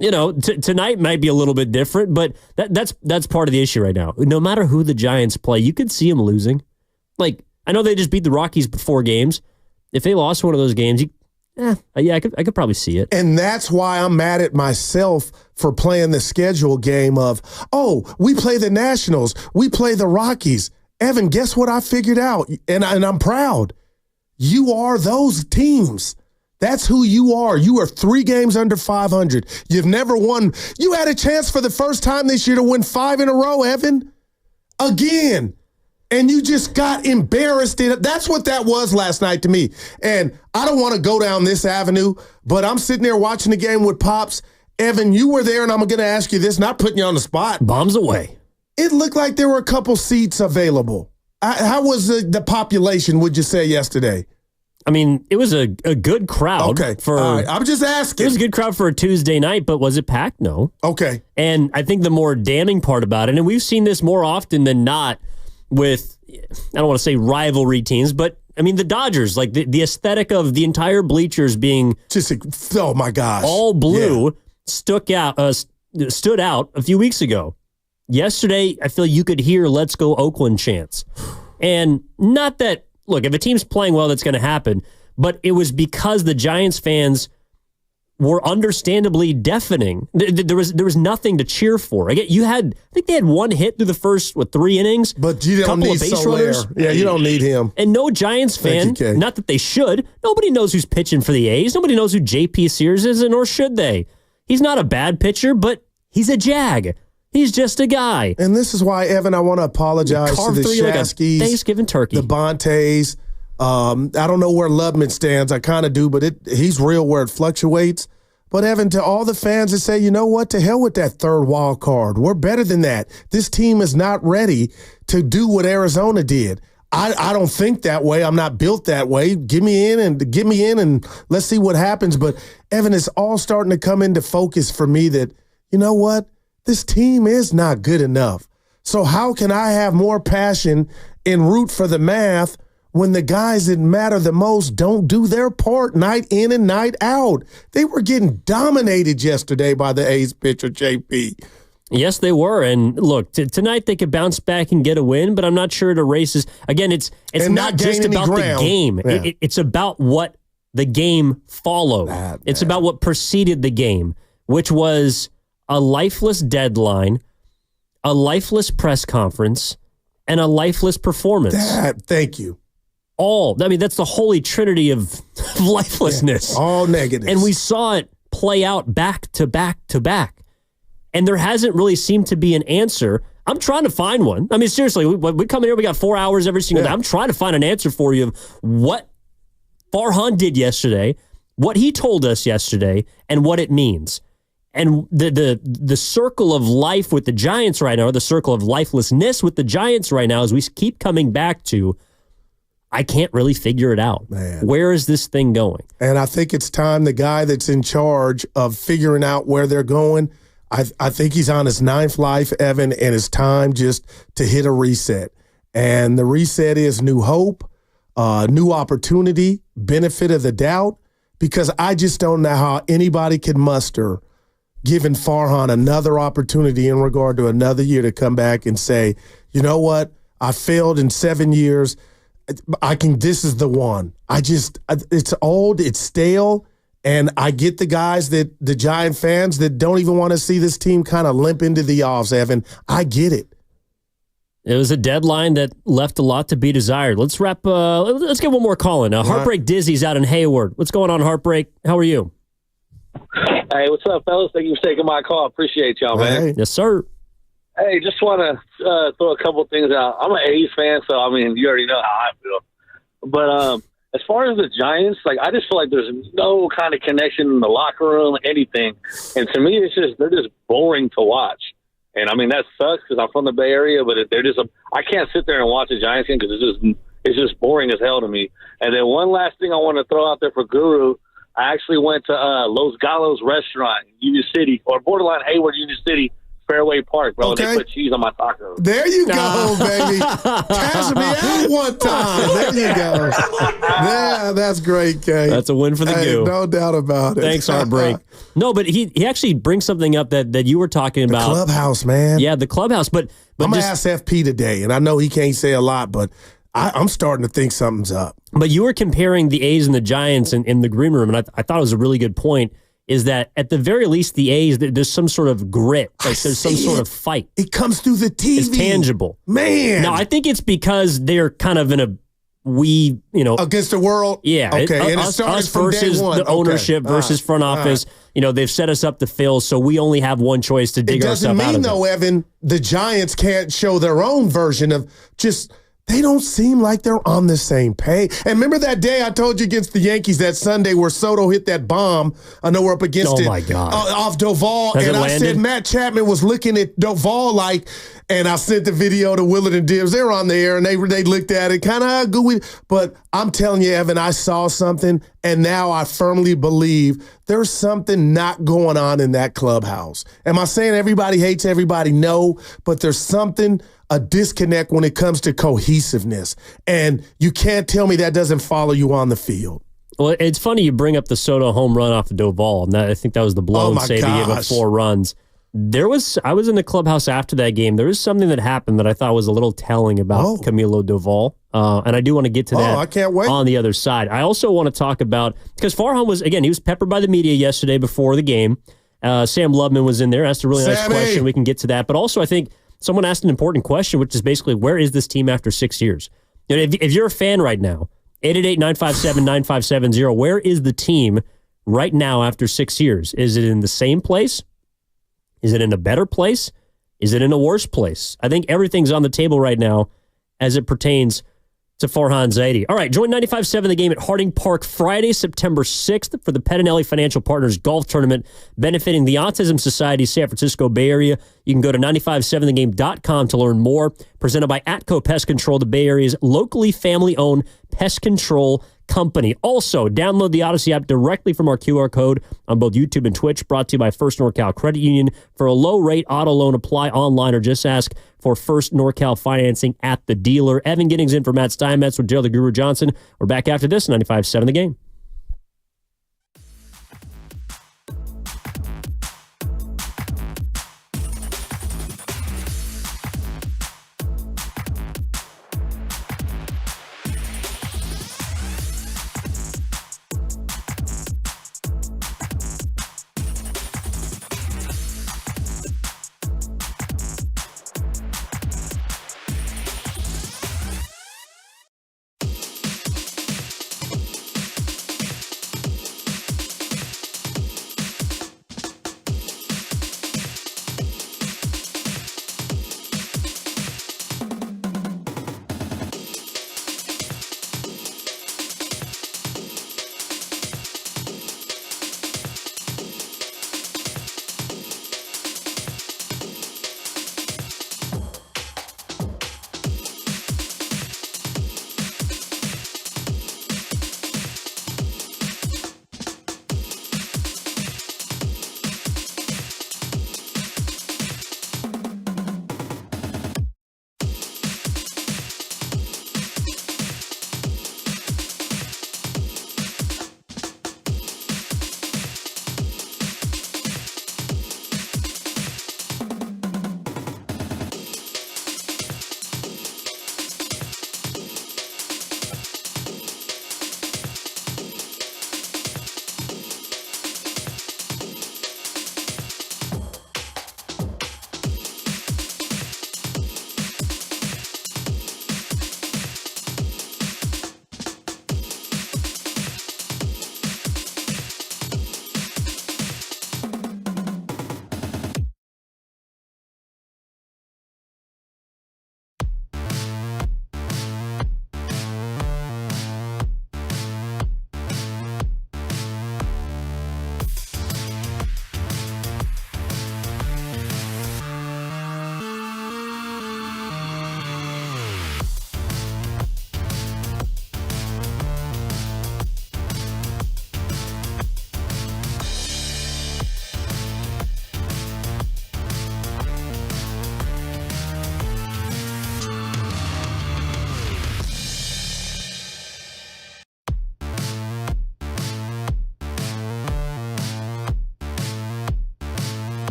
Tonight might be a little bit different, but that's part of the issue right now. No matter who the Giants play, you could see them losing. I know they just beat the Rockies before games. If they lost one of those games, I could probably see it. And that's why I'm mad at myself for playing the schedule game of, we play the Nationals, we play the Rockies. Evan, guess what I figured out? And I'm proud. You are those teams. That's who you are. You are 3 games under 500. You've never won. You had a chance for the first time this year to win 5 in a row, Evan. Again. And you just got embarrassed. That's what that was last night to me. And I don't want to go down this avenue, but I'm sitting there watching the game with Pops. Evan, you were there, and I'm going to ask you this, not putting you on the spot. Bombs away. It looked like there were a couple seats available. How was the population, would you say, yesterday? I mean, it was a good crowd. Okay. All right. I'm just asking. It was a good crowd for a Tuesday night, but was it packed? No. Okay. And I think the more damning part about it, and we've seen this more often than not with, I don't want to say rivalry teams, but I mean the Dodgers, the aesthetic of the entire bleachers being just, oh my gosh, all blue stood out a few weeks ago. Yesterday, I feel you could hear "Let's Go Oakland" chants, and not that. Look, if a team's playing well, that's going to happen. But it was because the Giants fans were understandably deafening. There was nothing to cheer for. I think they had 1 hit through the first 3 innings. But you don't need Soler. Yeah, you don't need him. And no Giants fan, not that they should. Nobody knows who's pitching for the A's. Nobody knows who J.P. Sears is, nor should they. He's not a bad pitcher, but he's a Jag. He's just a guy. And this is why, Evan, I want to apologize to the Shaskys, Thanksgiving turkey, the Bontes. I don't know where Lubman stands. I kind of do, but he's real where it fluctuates. But, Evan, to all the fans that say, you know what, to hell with that 3rd wild card. We're better than that. This team is not ready to do what Arizona did. I don't think that way. I'm not built that way. Get me in and let's see what happens. But, Evan, it's all starting to come into focus for me that, you know what? This team is not good enough. So how can I have more passion and root for the math when the guys that matter the most don't do their part night in and night out? They were getting dominated yesterday by the A's pitcher, JP. Yes, they were. And look, tonight they could bounce back and get a win, but I'm not sure it erases. Again, it's not just about the game. Yeah. It's about what the game followed. It's about what preceded the game, which was a lifeless deadline, a lifeless press conference, and a lifeless performance. Thank you. That's the holy trinity of lifelessness. Yeah, all negatives. And we saw it play out back to back to back. And there hasn't really seemed to be an answer. I'm trying to find one. I mean, seriously, we come in here, we got 4 hours every single day. I'm trying to find an answer for you of what Farhan did yesterday, what he told us yesterday, and what it means. And the circle of life with the Giants right now, or the circle of lifelessness with the Giants right now, as we keep coming back to, I can't really figure it out. Man. Where is this thing going? And I think it's time the guy that's in charge of figuring out where they're going, I think he's on his 9th life, Evan, and it's time just to hit a reset. And the reset is new hope, new opportunity, benefit of the doubt, because I just don't know how anybody can muster giving Farhan another opportunity in regard to another year to come back and say, you know what, I failed in 7 years. This is the one. It's old, it's stale, and I get the guys the Giant fans that don't even want to see this team kind of limp into the offs, Evan. I get it. It was a deadline that left a lot to be desired. Let's wrap. Let's get one more call in. Heartbreak Dizzy's out in Hayward. What's going on, Heartbreak? How are you? Hey, what's up, fellas? Thank you for taking my call. Appreciate y'all, man. Hey. Yes, sir. Hey, just want to throw a couple things out. I'm an A's fan, so, I mean, you already know how I feel. But as far as the Giants, I just feel like there's no kind of connection in the locker room, anything. And to me, they're just boring to watch. And, I mean, that sucks because I'm from the Bay Area, but I can't sit there and watch a Giants game because it's just boring as hell to me. And then one last thing I want to throw out there for Guru, I actually went to Los Galos restaurant in Union City, or borderline Hayward, Union City, Fairway Park, bro. Okay. They put cheese on my tacos. There you go, baby. Cash me out one time. There you go. Yeah, that's great, Kate. That's a win for the Goo. No doubt about it. Thanks, Heartbreak. No, but he actually brings something up that you were talking about. Clubhouse, man. Yeah, the clubhouse. But I'm going to ask FP today, and I know he can't say a lot, but I'm starting to think something's up. But you were comparing the A's and the Giants in the green room, and I thought it was a really good point, is that at the very least, the A's, there's some sort of grit. There's some sort of fight. It comes through the TV. It's tangible. Man. Now, I think it's because they're kind of in a against the world? Yeah. Okay, and it started us from versus day one. the ownership versus front office. They've set us up to fail, so we only have one choice to dig ourselves out of it. It doesn't mean, though, Evan, the Giants can't show their own version of just – they don't seem like they're on the same page. And remember that day I told you against the Yankees that Sunday where Soto hit that bomb? I know we're up against it. Oh, my God. Off Doval. Has and it I landed? said Matt Chapman was looking at Doval and I sent the video to Willard and Dibbs. They were on the air and they looked at it kind of gooey. But I'm telling you, Evan, I saw something and now I firmly believe there's something not going on in that clubhouse. Am I saying everybody hates everybody? No, but there's something, a disconnect when it comes to cohesiveness. And you can't tell me that doesn't follow you on the field. Well, it's funny you bring up the Soto home run off of Doval, and I think that was the blown save. He gave up 4 runs. I was in the clubhouse after that game. There was something that happened that I thought was a little telling about Camilo Doval, and I do want to get to that. I can't wait. On the other side. I also want to talk about, because Farhan he was peppered by the media yesterday before the game. Sam Lubman was in there, asked a really nice question. We can get to that. But also I think someone asked an important question, which is basically, where is this team after 6 years? If you're a fan right now, 888-957-9570, where is the team right now after 6 years? Is it in the same place? Is it in a better place? Is it in a worse place? I think everything's on the table right now as it pertains to Farhan Zaidi. All right, join 95.7 The Game at Harding Park Friday, September 6th for the Pettinelli Financial Partners Golf Tournament benefiting the Autism Society San Francisco Bay Area. You can go to 957thegame.com to learn more. Presented by Atco Pest Control, the Bay Area's locally family-owned pest control company. Also, download the Odyssey app directly from our QR code on both YouTube and Twitch. Brought to you by First NorCal Credit Union. For a low-rate auto loan, apply online or just ask for First NorCal financing at the dealer. Evan Giddings in for Matt Steinmetz with Gerald the Guru Johnson. We're back after this, 95.7 The Game.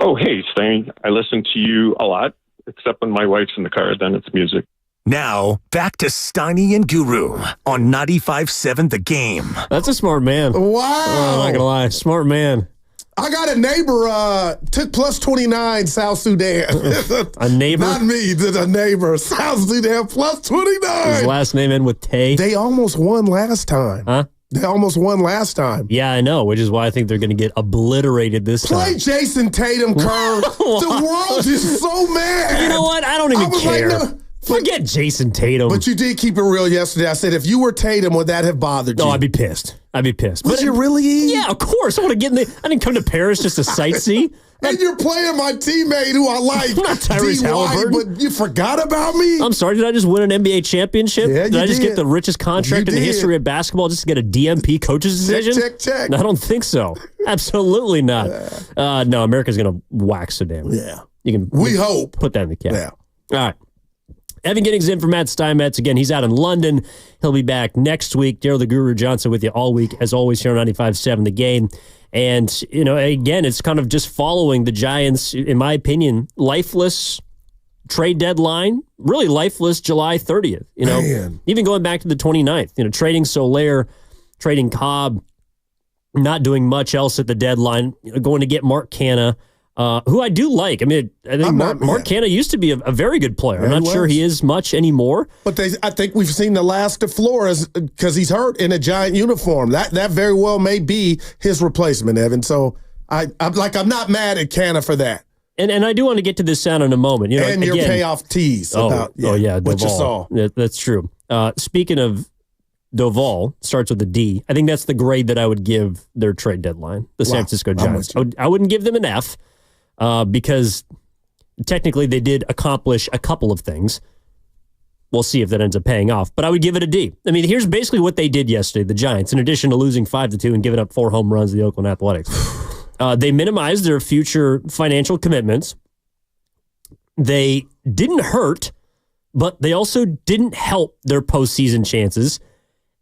Oh, hey, Stain. I listen to you a lot, except when my wife's in the car, then it's music. Now, back to Steiny and Guru on 95.7 The Game. That's a smart man. Wow. Oh, I'm not going to lie. Smart man. I got a neighbor, took plus 29 South Sudan. A neighbor? Not me, a neighbor. South Sudan plus 29. His last name end with Tay. They almost won last time. Huh? They almost won last time. Yeah, I know, which is why I think they're going to get obliterated this time. Play Jason Tatum, Kerr. The world is so mad. You know what? I don't even care. Forget Jason Tatum. But you did keep it real yesterday. I said, if you were Tatum, would that have bothered you? No, I'd be pissed. But you really? Yeah, of course. I want to get in I didn't come to Paris just to sightsee. And you're playing my teammate who I like. I'm not Tyrese Halliburton. But you forgot about me? I'm sorry. Did I just win an NBA championship? Yeah, did I just get the richest contract in the history of basketball just to get a DMP coach's decision? Check. I don't think so. Absolutely not. No, America's going to whack Sudan. Yeah. We hope. Put that in the cap. Yeah. All right. Evan Giddings in for Matt Steinmetz. Again, he's out in London. He'll be back next week. Daryl the Guru Johnson with you all week, as always, here on 95.7 The Game. And, again, it's kind of just following the Giants, in my opinion, lifeless trade deadline, really lifeless July 30th. Even going back to the 29th, trading Soler, trading Cobb, not doing much else at the deadline, going to get Mark Canha, who I do like. I mean, I think Mark Canha used to be a very good player. I'm not sure he is much anymore. But I think we've seen the last of Flores because he's hurt in a Giant uniform. That very well may be his replacement, Evan. So I'm not mad at Canha for that. And I do want to get to this sound in a moment. And your payoff tease about Doval. what you saw. Yeah, that's true. Speaking of Doval, starts with a D. I think that's the grade that I would give their trade deadline, the San Francisco Giants. I wouldn't give them an F. Because technically they did accomplish a couple of things. We'll see if that ends up paying off. But I would give it a D. I mean, here's basically what they did yesterday, the Giants, in addition to losing 5-2 and giving up 4 home runs to the Oakland Athletics. They minimized their future financial commitments. They didn't hurt, but they also didn't help their postseason chances.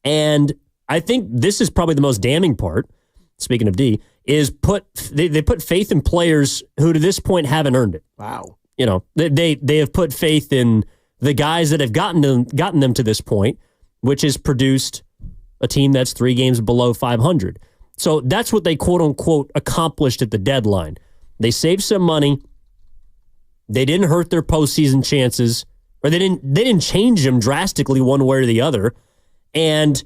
And I think this is probably the most damning part, speaking of D, is they put faith in players who to this point haven't earned it. Wow. They have put faith in the guys that have gotten them to this point, which has produced a team that's 3 games below 500. So that's what they quote unquote accomplished at the deadline. They saved some money. They didn't hurt their postseason chances, or they didn't change them drastically one way or the other, and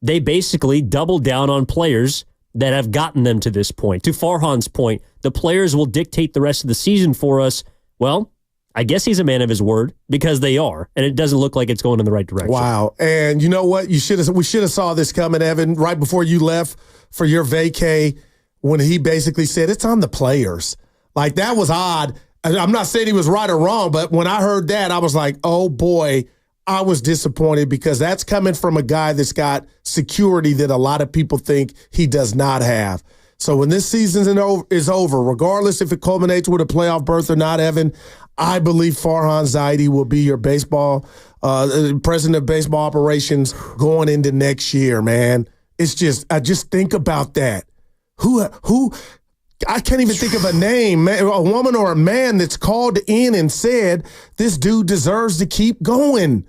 they basically doubled down on players that have gotten them to this point. To Farhan's point, the players will dictate the rest of the season for us. Well, I guess he's a man of his word because they are, and it doesn't look like it's going in the right direction. Wow. And you know what? We should have saw this coming, Evan, right before you left for your vacay when he basically said it's on the players. Like, that was odd. I'm not saying he was right or wrong, but when I heard that, I was like, oh boy, I was disappointed because that's coming from a guy that's got security that a lot of people think he does not have. So when this season is over, regardless if it culminates with a playoff berth or not, Evan, I believe Farhan Zaidi will be your president of baseball operations going into next year, man. It's just, I just think about that. Who I can't even think of a name, a woman or a man that's called in and said, this dude deserves to keep going.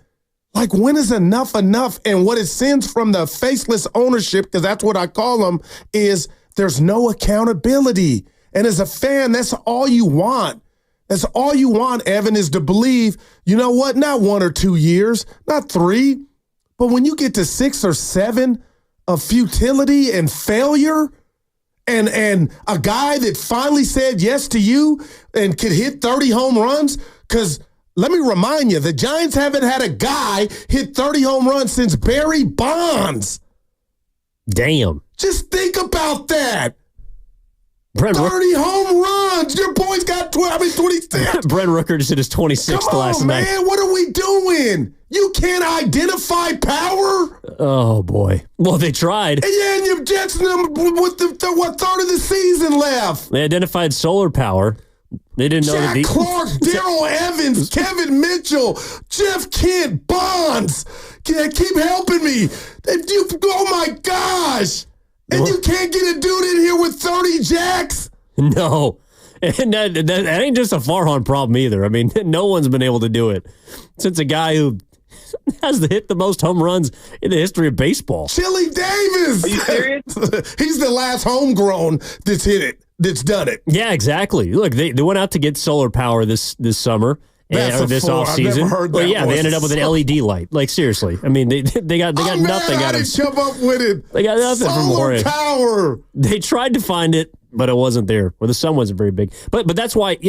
Like, when is enough? And what it sends from the faceless ownership, because that's what I call them, is there's no accountability. And as a fan, that's all you want. That's all you want, Evan, is to believe, you know what, not 1 or 2 years, not 3, but when you get to 6 or 7 of futility and failure, and a guy that finally said yes to you and could hit 30 home runs, because let me remind you, the Giants haven't had a guy hit 30 home runs since Barry Bonds. Damn. Just think about that. 30 home runs. Your boy's got 26. Brent Rooker just hit his 26th last night. Man, what are we doing? You can't identify power? Oh, boy. Well, they tried. And yeah, and you're jetting them with the third of the season left. They identified solar power. They didn't know Jack that Clark, Daryl Evans, Kevin Mitchell, Jeff Kent, Bonds. Keep helping me. Oh, my gosh. And you can't get a dude in here with 30 jacks? No. And that ain't just a Farhan problem either. I mean, no one's been able to do it since a guy who has hit the most home runs in the history of baseball. Chili Davis. Are you serious? He's the last homegrown that's hit it, that's done it. Yeah, exactly. Look, they went out to get solar power this summer. That's or this I've never offseason. heard Well, that yeah, one. they ended up with an LED light. Like, seriously. I mean, they got nothing How out did of come up with it? They got nothing from Solar Jorge. power. They tried to find it, but it wasn't there. Or the sun wasn't very big. But that's why,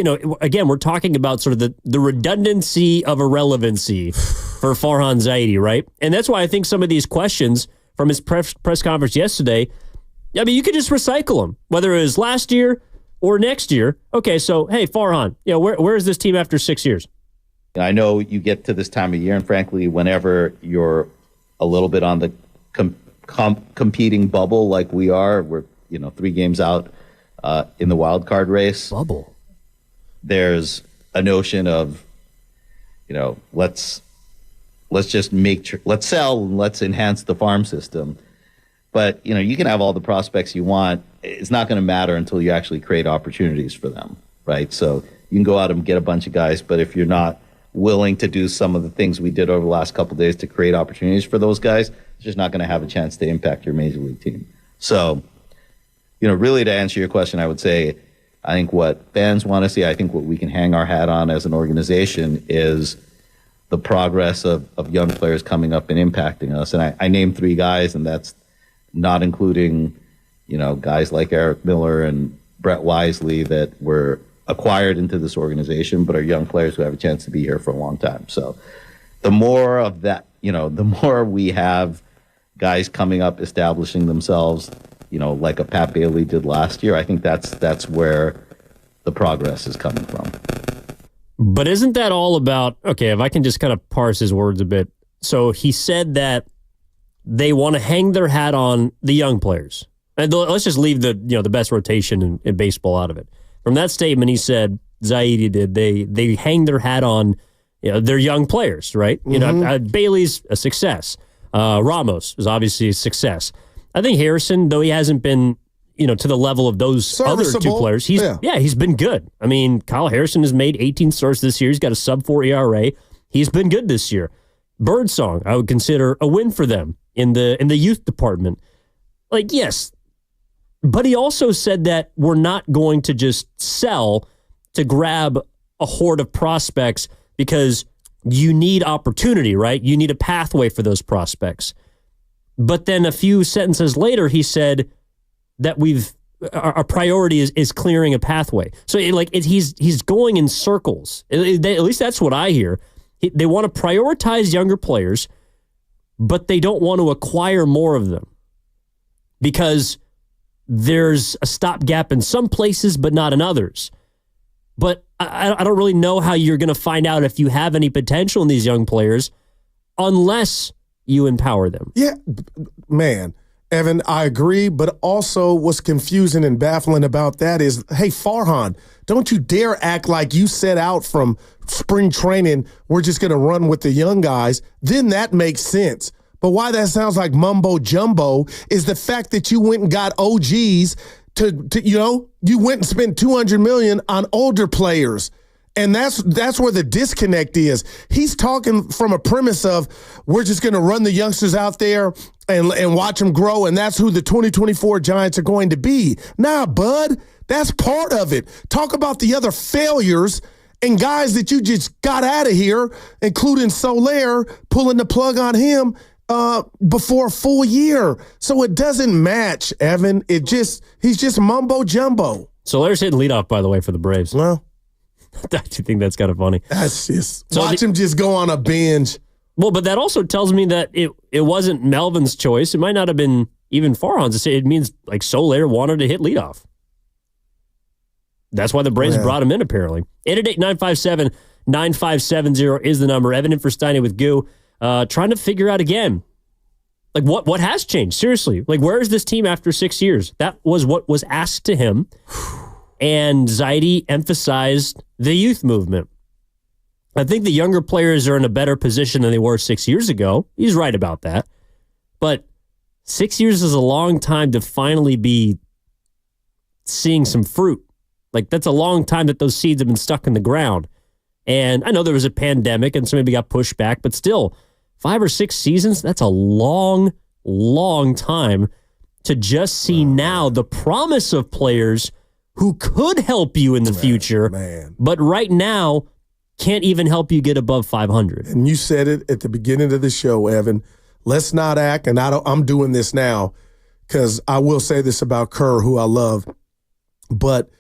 again, we're talking about sort of the redundancy of irrelevancy for Farhan Zaidi, right? And that's why I think some of these questions from his press conference yesterday, I mean, you could just recycle them, whether it was last year or next year. Okay, so, hey, Farhan, where is this team after 6 years? I know you get to this time of year, and frankly, whenever you're a little bit on the competing bubble like we are, we're 3 games out in the wild card race. Bubble. There's a notion of, let's just let's sell and let's enhance the farm system. But you can have all the prospects you want. It's not going to matter until you actually create opportunities for them, right? So you can go out and get a bunch of guys, but if you're not willing to do some of the things we did over the last couple of days to create opportunities for those guys, it's just not going to have a chance to impact your major league team. So, really to answer your question, I would say I think what fans want to see, I think what we can hang our hat on as an organization is the progress of young players coming up and impacting us. And I named 3 guys, and that's not including, guys like Eric Miller and Brett Wisely that were acquired into this organization, but are young players who have a chance to be here for a long time. So the more of that, the more we have guys coming up, establishing themselves, like a Pat Bailey did last year, I think that's where the progress is coming from. But isn't that all about, okay, if I can just kind of parse his words a bit. So he said that they want to hang their hat on the young players. And let's just leave the best rotation in baseball out of it. From that statement, he said, Zaidi did, they hang their hat on their young players, right? Mm-hmm. Bailey's a success. Ramos is obviously a success. I think Harrison, though he hasn't been, to the level of those other 2 players, he's been good. I mean, Kyle Harrison has made 18 starts this year. He's got a sub-4 ERA. He's been good this year. Birdsong, I would consider a win for them in the youth department. Like, yes. But he also said that we're not going to just sell to grab a horde of prospects because you need opportunity, right? You need a pathway for those prospects. But then a few sentences later, he said that our priority is clearing a pathway. So he's going in circles. At least that's what I hear. They want to prioritize younger players, but they don't want to acquire more of them because there's a stopgap in some places, but not in others. But I don't really know how you're going to find out if you have any potential in these young players unless you empower them. Yeah, man. Evan, I agree, but also what's confusing and baffling about that is, hey, Farhan, don't you dare act like you set out from spring training, we're just going to run with the young guys. Then that makes sense. But why that sounds like mumbo jumbo is the fact that you went and got OGs to you went and spent $200 million on older players. And that's where the disconnect is. He's talking from a premise of we're just going to run the youngsters out there and watch them grow, and that's who the 2024 Giants are going to be. Nah, bud, that's part of it. Talk about the other failures and guys that you just got out of here, including Soler, pulling the plug on him before a full year. So it doesn't match, Evan. He's just mumbo jumbo. Soler's hitting leadoff, by the way, for the Braves. Well, I do think that's kind of funny. That's just watch him just go on a binge. Well, but that also tells me that it wasn't Melvin's choice. It might not have been even Farhan's. It means like Soler wanted to hit leadoff. That's why the Braves brought him in, apparently. 888-957-9570 is the number. Evan in for Steiny with Goo. Trying to figure out again, like what has changed? Seriously, like where is this team after 6 years? That was what was asked to him. And Zaidi emphasized the youth movement. I think the younger players are in a better position than they were 6 years ago. He's right about that. But 6 years is a long time to finally be seeing some fruit Like, that's a long time that those seeds have been stuck in the ground. And I know there was a pandemic and so maybe got pushed back, but still, 5 or 6 seasons, that's a long, long time to just see now the promise of players who could help you in the future, but right now can't even help you get above 500. And you said it at the beginning of the show, Evan. Let's not act, and I'm doing this now because I will say this about Kerr, who I love, but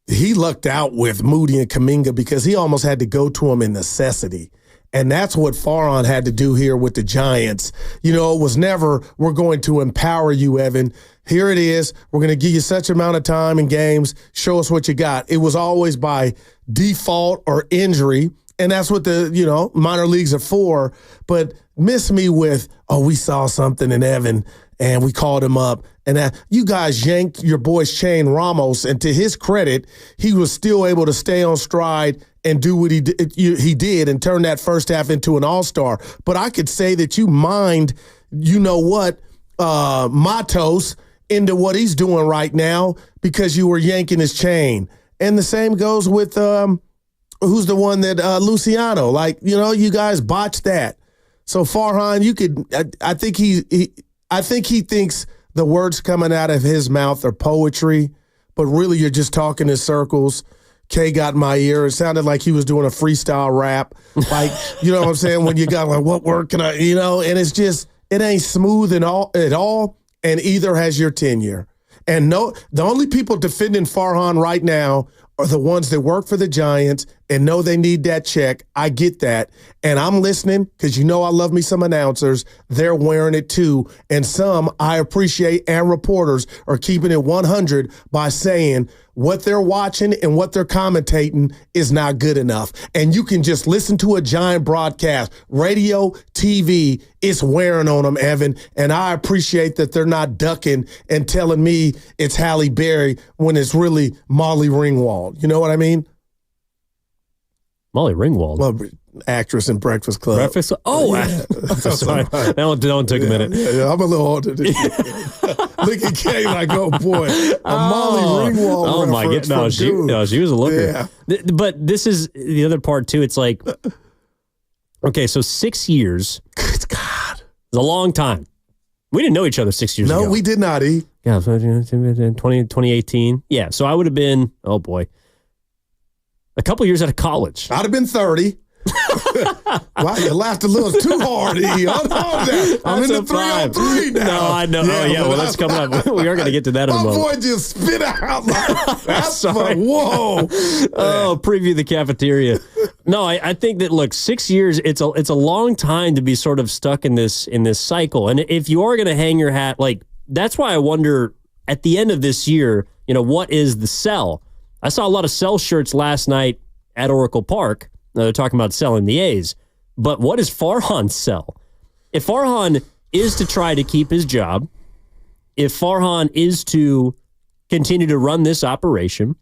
he lucked out with Moody and Kuminga because he almost had to go to him in necessity. And that's what Farhan had to do here with the Giants. You know, it was never, we're going to empower you, Evan. Here it is. We're going to give you such amount of time in games. Show us what you got. It was always by default or injury. And that's what the, minor leagues are for. But miss me with, we saw something in Evan and we called him up. And you guys yanked your boy's chain, Ramos. And to his credit, he was still able to stay on stride and do what he did and turn that first half into an all-star. But I could say that you mined, Matos into what he's doing right now because you were yanking his chain. And the same goes with who's the one that Luciano. You guys botched that. So Farhan, I think he thinks the words coming out of his mouth are poetry, but really you're just talking in circles. Kay got in my ear. It sounded like he was doing a freestyle rap. You know what I'm saying? When you got what word can I, and it's just, it ain't smooth at all, and either has your tenure. And the only people defending Farhan right now are the ones that work for the Giants and know they need that check. I get that. And I'm listening because I love me some announcers. They're wearing it too. And some I appreciate, and reporters are keeping it 100 by saying what they're watching and what they're commentating is not good enough. And you can just listen to a Giant broadcast. Radio, TV, it's wearing on them, Evan. And I appreciate that they're not ducking and telling me it's Halle Berry when it's really Molly Ringwald. You know what I mean? Molly Ringwald. Well, actress in Breakfast Club. Breakfast? Oh, yeah. Sorry. That one took a minute. Yeah, I'm a little older than you. Look at Kay like, oh boy, Molly Ringwald. Oh my God. No, she was a looker. Yeah. But this is the other part too. It's like, okay, so 6 years. Good God. It's a long time. We didn't know each other 6 years ago. No, we did not, E. Yeah, 2018. Yeah, so I would have been, oh boy, a couple years out of college. I'd have been 30. Wow, you laughed a little too hard, E. I'm in the 3-on-3 now. No, I know. Well, that's coming up. We are going to get to that in a moment. My boy just spit out like, that's fun. Whoa. Oh, preview the cafeteria. No, I think that, look, 6 years, it's a long time to be sort of stuck in this cycle. And if you are going to hang your hat, that's why I wonder at the end of this year, what is the sell? I saw a lot of sell shirts last night at Oracle Park. They're talking about selling the A's. But what is Farhan's sell? If Farhan is to try to keep his job, if Farhan is to continue to run this operation,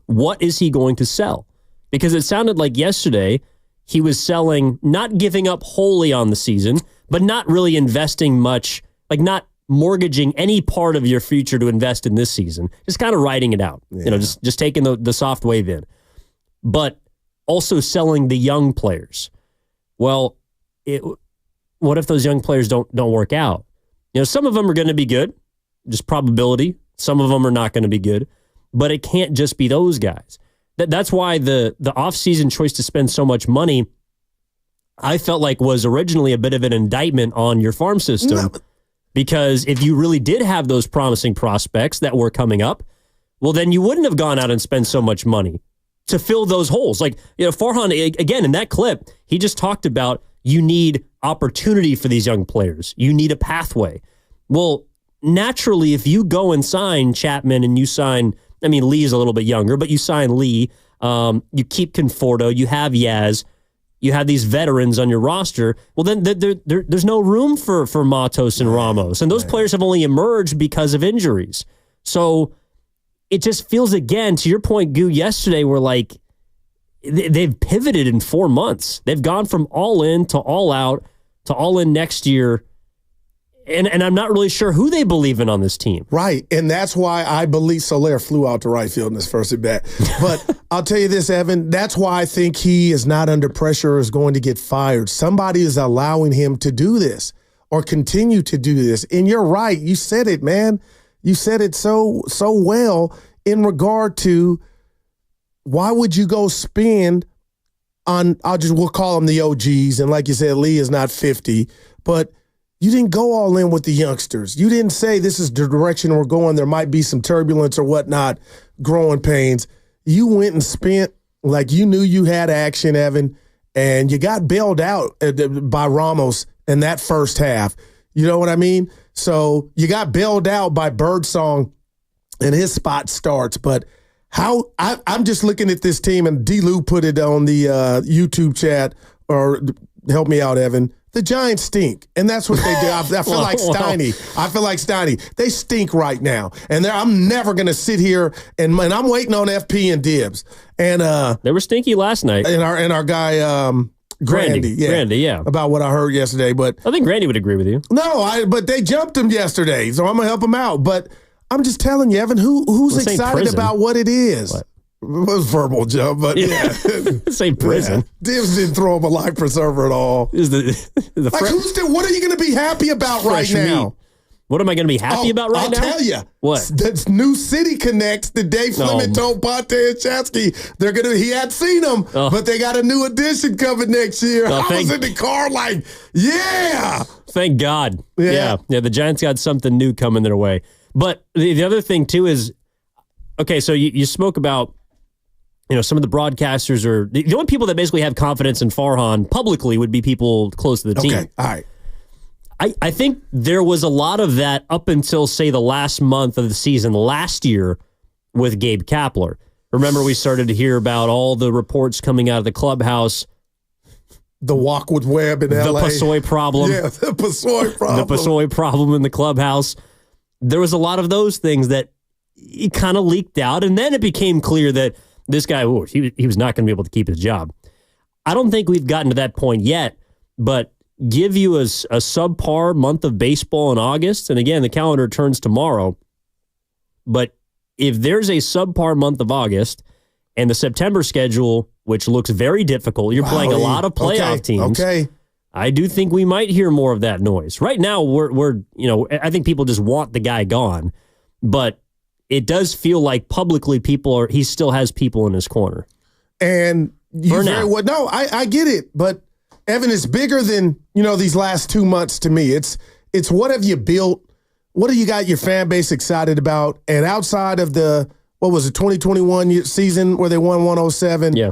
what is he going to sell? Because it sounded like yesterday he was selling, not giving up wholly on the season, but not really investing much, not mortgaging any part of your future to invest in this season. Just kind of riding it out. Yeah. Just taking the soft wave in. But also selling the young players. Well, what if those young players don't work out? Some of them are going to be good, just probability. Some of them are not going to be good, but it can't just be those guys. That's why the offseason choice to spend so much money, I felt like was originally a bit of an indictment on your farm system. No. Because if you really did have those promising prospects that were coming up, well, then you wouldn't have gone out and spent so much money to fill those holes. Farhan, again, in that clip, he just talked about you need opportunity for these young players. You need a pathway. Well, naturally, if you go and sign Chapman and you sign, Lee's a little bit younger, but you sign Lee, you keep Conforto, you have Yaz, you have these veterans on your roster, well, then there's no room for Matos and Ramos. And those players have only emerged because of injuries. So it just feels, again, to your point, Goo, yesterday, where they've pivoted in 4 months. They've gone from all in to all out to all in next year. And I'm not really sure who they believe in on this team. Right. And that's why I believe Soler flew out to right field in his first at bat. But I'll tell you this, Evan, that's why I think he is not under pressure or is going to get fired. Somebody is allowing him to do this or continue to do this. And you're right. You said it, man. You said it so well in regard to why would you go spend on, we'll call them the OGs. And like you said, Lee is not 50, but you didn't go all in with the youngsters. You didn't say this is the direction we're going. There might be some turbulence or whatnot, growing pains. You went and spent like you knew you had action, Evan, and you got bailed out by Ramos in that first half. You know what I mean? So you got bailed out by Birdsong and his spot starts. But I'm just looking at this team, and D-Lou put it on the YouTube chat, or help me out, Evan. The Giants stink, and that's what they do. I feel like Steiny. They stink right now, and I'm never going to sit here and I'm waiting on FP and Dibs. And they were stinky last night. And our guy Grandy, yeah, about what I heard yesterday. But I think Grandy would agree with you. No, but they jumped him yesterday, so I'm gonna help him out. But I'm just telling you, Evan, who's excited about what it is? What? It was verbal jump, but yeah. Same prison. Yeah. Dibs didn't throw him a life preserver at all. What are you going to be happy about right now? Meat. What am I going to be happy about right now? I'll tell you. What? That's New City Connects. The day Fleming told Ponte and Chasky he had seen them, but they got a new edition coming next year. I was in the car like, yeah. Thank God. Yeah. The Giants got something new coming their way. But the other thing, too, is, okay, so you spoke about, some of the broadcasters are the only people that basically have confidence in Farhan publicly would be people close to the team. Okay, all right. I think there was a lot of that up until, say, the last month of the season last year with Gabe Kapler. Remember, we started to hear about all the reports coming out of the clubhouse. The walk with Webb in LA. The Pasoy problem. Yeah, the Pasoy problem. The Pasoy problem in the clubhouse. There was a lot of those things that it kind of leaked out, and then it became clear that this guy, he was not going to be able to keep his job. I don't think we've gotten to that point yet, but give you a subpar month of baseball in August, and again, the calendar turns tomorrow, but if there's a subpar month of August and the September schedule, which looks very difficult, you're playing a lot of playoff teams. Okay. I do think we might hear more of that noise. Right now, we're I think people just want the guy gone, but it does feel like publicly he still has people in his corner. And I get it, but Evan, it's bigger than, these last 2 months to me. It's what have you built? What have you got your fan base excited about? And outside of the, 2021 season where they won 107? Yeah.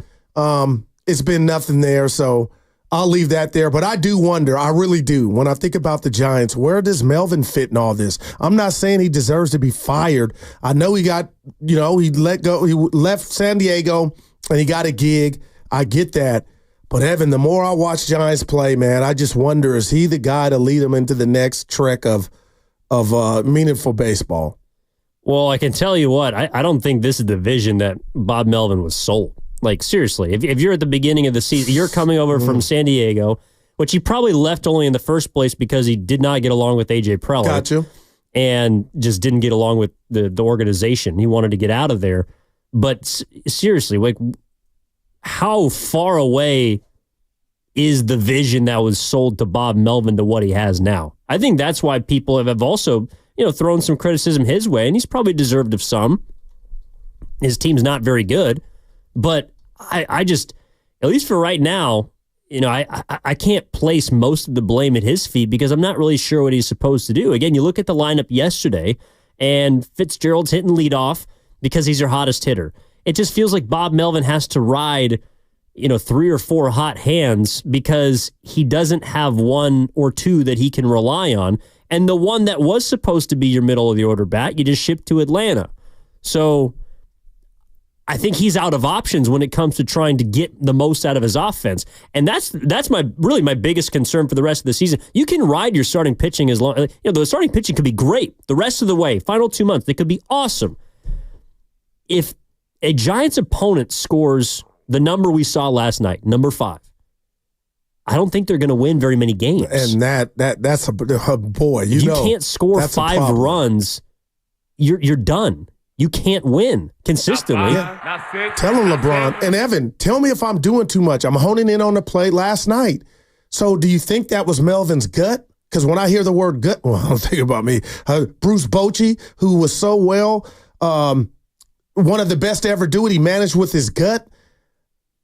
It's been nothing there. So I'll leave that there. But I do wonder, I really do, when I think about the Giants, where does Melvin fit in all this? I'm not saying he deserves to be fired. I know he got, he left San Diego and he got a gig. I get that. But Evan, the more I watch Giants play, man, I just wonder, is he the guy to lead them into the next trek of meaningful baseball? Well, I can tell you what, I don't think this is the vision that Bob Melvin was sold. Like, seriously, if you're at the beginning of the season, you're coming over from San Diego, which he probably left only in the first place because he did not get along with A.J. Preller. Got you. And just didn't get along with the organization. He wanted to get out of there. But seriously, like, how far away is the vision that was sold to Bob Melvin to what he has now? I think that's why people have also, thrown some criticism his way, and he's probably deserved of some. His team's not very good. But I just, at least for right now, I can't place most of the blame at his feet because I'm not really sure what he's supposed to do. Again, you look at the lineup yesterday, and Fitzgerald's hitting leadoff because he's your hottest hitter. It just feels like Bob Melvin has to ride, 3 or 4 hot hands because he doesn't have one or two that he can rely on. And the one that was supposed to be your middle of the order bat, you just shipped to Atlanta. So I think he's out of options when it comes to trying to get the most out of his offense. And that's my biggest concern for the rest of the season. You can ride your starting pitching as long, the starting pitching could be great the rest of the way. Final 2 months, they could be awesome. If a Giants opponent scores the number we saw last night, number 5, I don't think they're going to win very many games. And that's a boy. You can't score 5 runs. You're done. You can't win consistently. Tell him, LeBron. And Evan, tell me if I'm doing too much. I'm honing in on the play last night. So do you think that was Melvin's gut? Because when I hear the word gut, well, don't think about me. Bruce Bochy, who was so well, one of the best to ever do it, he managed with his gut.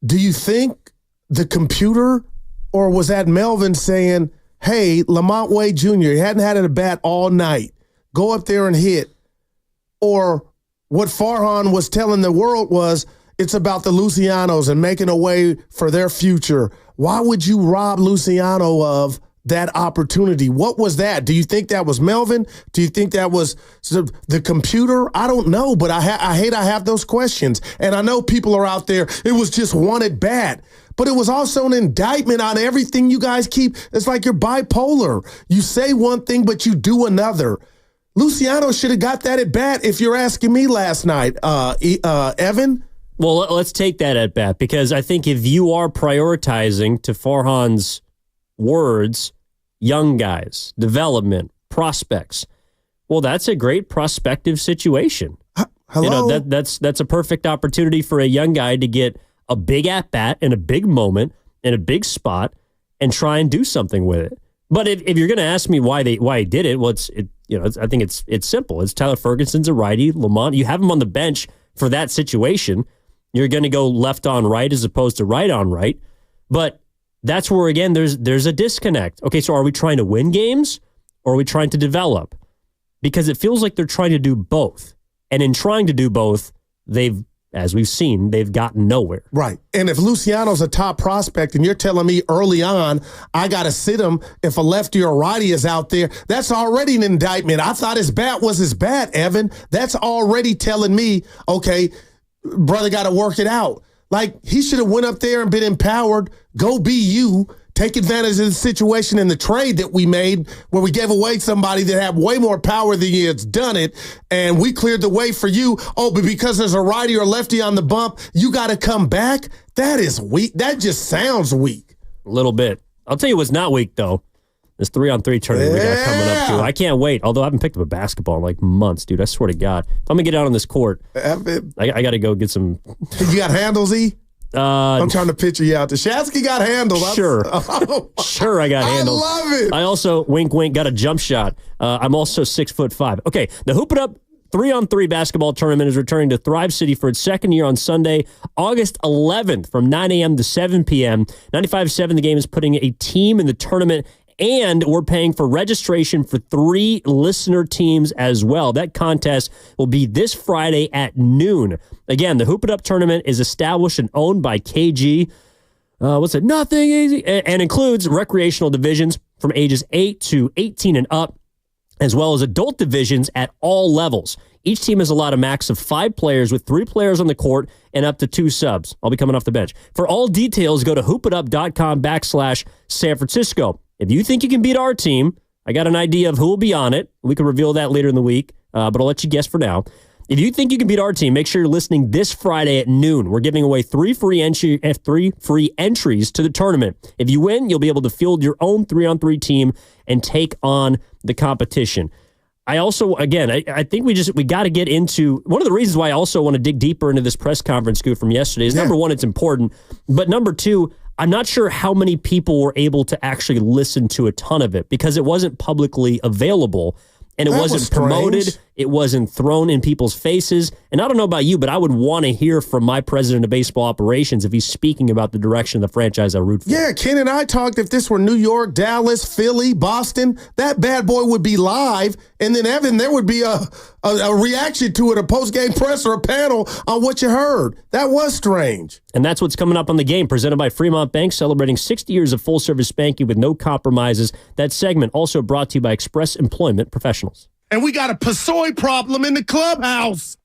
Do you think the computer, or was that Melvin saying, hey, Lamont Wade Jr., he hadn't had a bat all night. Go up there and hit. Or what Farhan was telling the world was, it's about the Lucianos and making a way for their future. Why would you rob Luciano of that opportunity? What was that? Do you think that was Melvin? Do you think that was the computer? I don't know, but I hate I have those questions. And I know people are out there, it was just one at bat. But it was also an indictment on everything you guys keep. It's like you're bipolar. You say one thing, but you do another. Luciano should have got that at bat if you're asking me last night, Evan. Well, let's take that at bat, because I think if you are prioritizing, to Farhan's words, young guys, development, prospects, well, that's a great prospective situation. Hello? You know, that's a perfect opportunity for a young guy to get a big at-bat in a big moment, in a big spot, and try and do something with it. But if you're going to ask me why he did it, well, I think it's simple. It's Tyler Ferguson's a righty. Lamont, you have him on the bench for that situation. You're going to go left on right as opposed to right on right. But that's where, again, there's a disconnect. Okay, so are we trying to win games or are we trying to develop? Because it feels like they're trying to do both. And in trying to do both, as we've seen, they've gotten nowhere. Right. And if Luciano's a top prospect and you're telling me early on, I got to sit him if a lefty or righty is out there, that's already an indictment. I thought his bat was his bat, Evan. That's already telling me, okay, brother got to work it out. Like, he should have went up there and been empowered. Go be you. Take advantage of the situation in the trade that we made where we gave away somebody that had way more power than you has done it, and we cleared the way for you. Oh, but because there's a righty or lefty on the bump, you got to come back? That is weak. That just sounds weak. A little bit. I'll tell you what's not weak, though. This 3-on-3 tournament we got coming up, too. I can't wait. Although I haven't picked up a basketball in like months, dude. I swear to God. If I'm going to get out on this court, I got to go get some. You got handles, E? I'm trying to picture you out there. Shasky got handled. Sure. Sure, I got handled. I love it. I also, wink, wink, got a jump shot. I'm also 6'5". Okay, the Hoop It Up 3-on-3 basketball tournament is returning to Thrive City for its second year on Sunday, August 11th from 9 a.m. to 7 p.m. 95.7 The Game is putting a team in the tournament, and we're paying for registration for 3 listener teams as well. That contest will be this Friday at noon. Again, the Hoop It Up tournament is established and owned by KG. Nothing easy. And includes recreational divisions from ages 8 to 18 and up, as well as adult divisions at all levels. Each team has allowed a max of 5 players with 3 players on the court and up to 2 subs. I'll be coming off the bench. For all details, go to hoopitup.com/San Francisco. If you think you can beat our team, I got an idea of who will be on it. We can reveal that later in the week, but I'll let you guess for now. If you think you can beat our team, make sure you're listening this Friday at noon. We're giving away 3 free entries to the tournament. If you win, you'll be able to field your own 3-on-3 team and take on the competition. I also, again, I think we got to get into one of the reasons why I also want to dig deeper into this press conference, Scoot, from yesterday is, number one, it's important, but number two, I'm not sure how many people were able to actually listen to a ton of it because it wasn't publicly available and it wasn't promoted. It wasn't thrown in people's faces. And I don't know about you, but I would want to hear from my president of baseball operations if he's speaking about the direction of the franchise I root for. Yeah, Ken and I talked if this were New York, Dallas, Philly, Boston, that bad boy would be live. And then, Evan, there would be a reaction to it, a post-game press or a panel on what you heard. That was strange. And that's what's coming up on The Game, presented by Fremont Bank, celebrating 60 years of full-service banking with no compromises. That segment also brought to you by Express Employment Professionals. And we got a Pasoy problem in the clubhouse.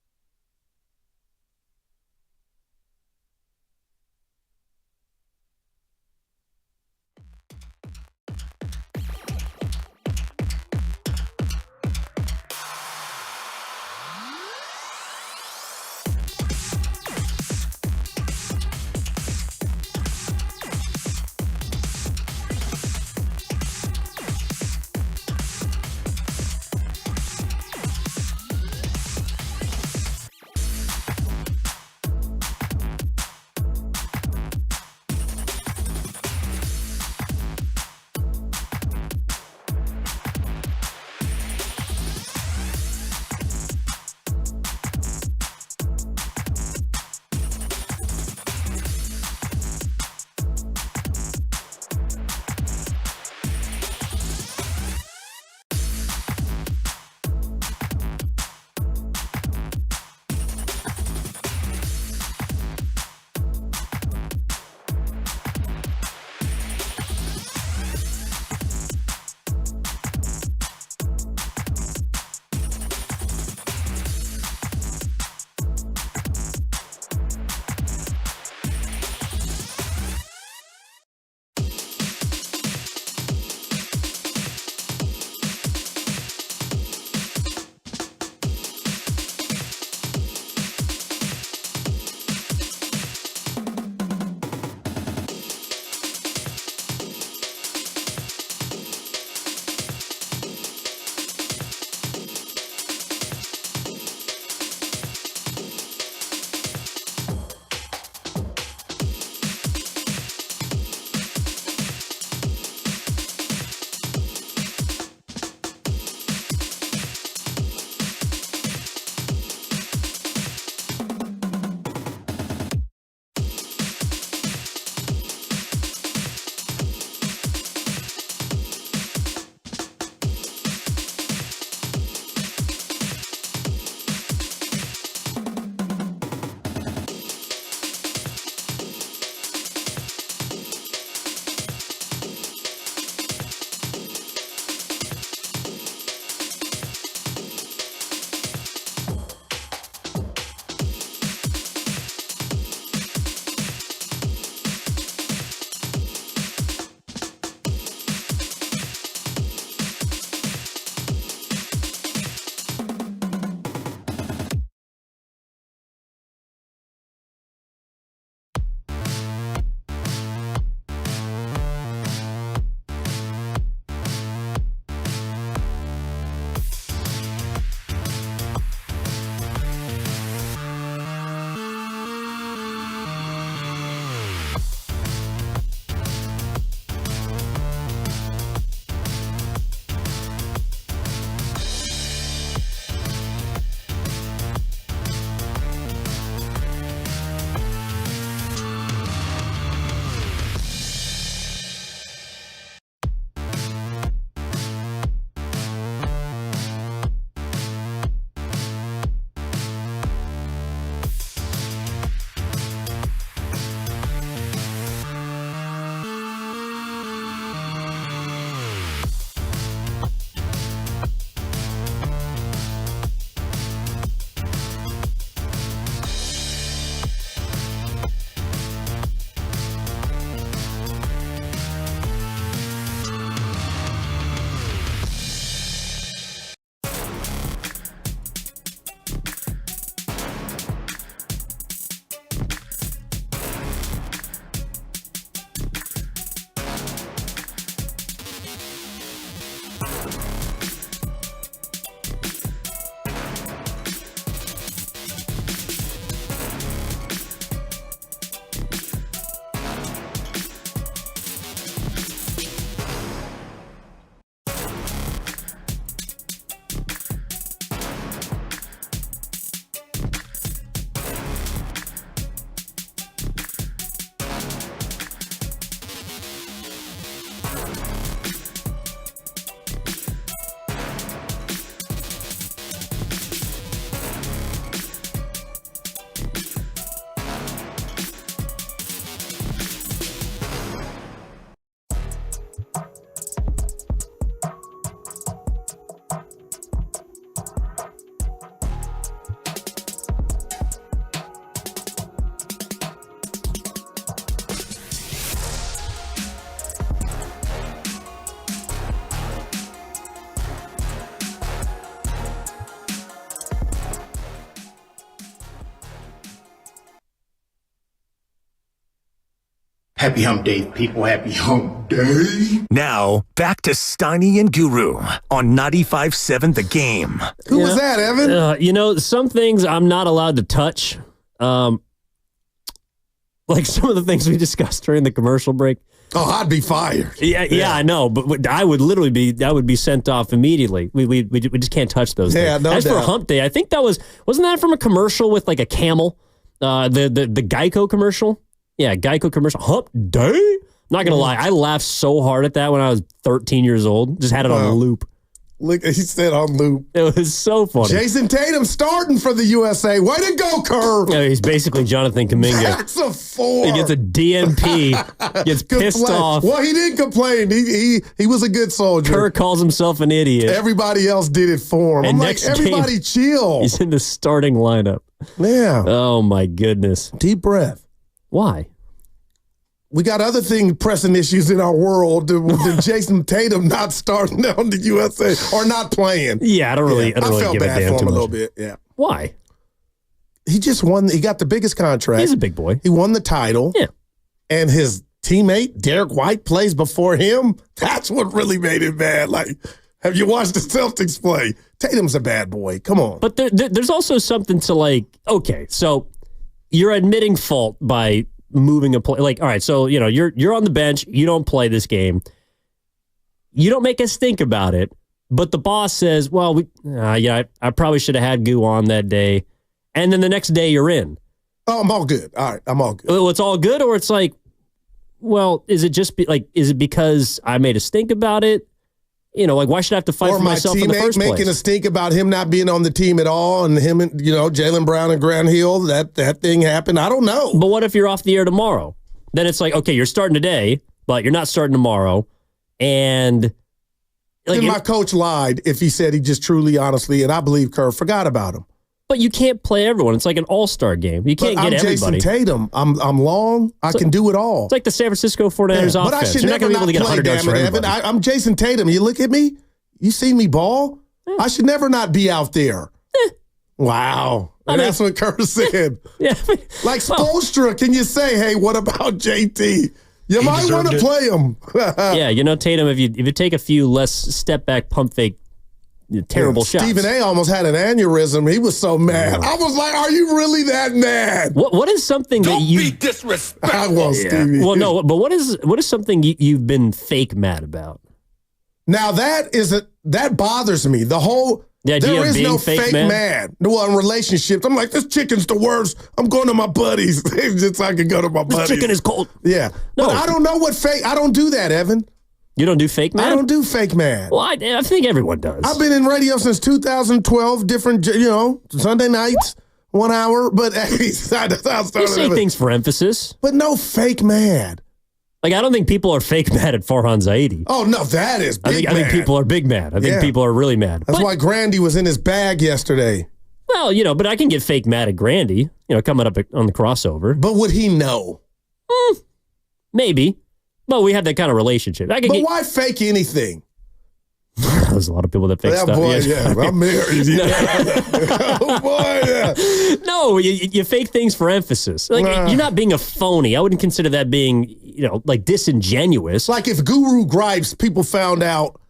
Happy hump day, people. Happy hump day. Now, back to Steiny and Guru on 95.7 The Game. Who was that, Evan? Some things I'm not allowed to touch. Like some of the things we discussed during the commercial break. Oh, I'd be fired. Yeah, I know, but I would literally be sent off immediately. We just can't touch those things. No As for doubt. hump day, I think wasn't that from a commercial with like a camel? The Geico commercial? Yeah, Geico commercial. Hump day? Not gonna lie, I laughed so hard at that when I was 13 years old. Just had it on loop. Look, he said on loop. It was so funny. Jason Tatum starting for the USA. Way to go, Kerr. Yeah, he's basically Jonathan Kuminga. That's a 4. He gets a DNP, gets pissed off. Well, he didn't complain. He was a good soldier. Kerr calls himself an idiot. Everybody else did it for him. And I'm next like, everybody game, chill. He's in the starting lineup. Yeah. Oh, my goodness. Deep breath. Why? We got other pressing issues in our world than Jason Tatum not starting on the USA or not playing. Yeah, I don't really felt give a bad damn for too him a much. little bit. Yeah. Why? He just won. He got the biggest contract. He's a big boy. He won the title. Yeah. And his teammate, Derek White, plays before him. That's what really made it bad. Like, have you watched the Celtics play? Tatum's a bad boy. Come on. But there's also something to like, okay, so you're admitting fault by moving a play. Like, all right, so, you're on the bench. You don't play this game. You don't make us think about it. But the boss says, well, I probably should have had Goo on that day. And then the next day you're in. Oh, I'm all good. All right, I'm all good. Well, it's all good, or it's like, well, is it because I made a stink about it? Why should I have to fight or for myself in the first place? Making a stink about him not being on the team at all, and him and Jaylen Brown and Grant Hill. That thing happened. I don't know. But what if you're off the air tomorrow? Then it's like, okay, you're starting today, but you're not starting tomorrow, and then my coach lied if he said he just truly, honestly, and I believe Kerr forgot about him. But you can't play everyone. It's like an all-star game. You can't get everybody. I'm Jason Tatum. I'm long. I can do it all. It's like the San Francisco 49ers offense. But I should You're not never going to be able to get 100 yards for everybody. Evan. I'm Jason Tatum. You look at me. You see me ball. I should never not be out there. Wow. That's what Kerr said. Yeah. Like Spoelstra, can you say, hey, what about JT? You might want to play him. Yeah, Tatum, if you take a few less step back, pump fake, terrible shots. Stephen A. almost had an aneurysm. He was so mad. I was like, are you really that mad? What is something that you... Don't be disrespectful. I won't, Stevie. Well, no, but what is something you've been fake mad about? Now, that bothers me. The idea there of is being no fake mad. Well, in relationships, I'm like, this chicken's the worst. I'm going to my buddies. Just so I can go to my buddies. This chicken is cold. Yeah. No. But I don't know what fake. I don't do that, Evan. You don't do fake mad? I don't do fake mad. Well, I think everyone does. I've been in radio since 2012, different, Sunday nights, 1 hour. But hey, you say things for emphasis. But no fake mad. Like, I don't think people are fake mad at Farhan Zaidi. Oh, no, that is big I think people are big mad. I think people are really mad. That's why Grandy was in his bag yesterday. Well, but I can get fake mad at Grandy, coming up on the crossover. But would he know? Maybe. But we have that kind of relationship. Why fake anything? There's a lot of people that fake stuff. Boy, yeah. I'm married. Oh, boy, yeah. No, you fake things for emphasis. Like, you're not being a phony. I wouldn't consider that being, like disingenuous. Like if Guru Gripes, people found out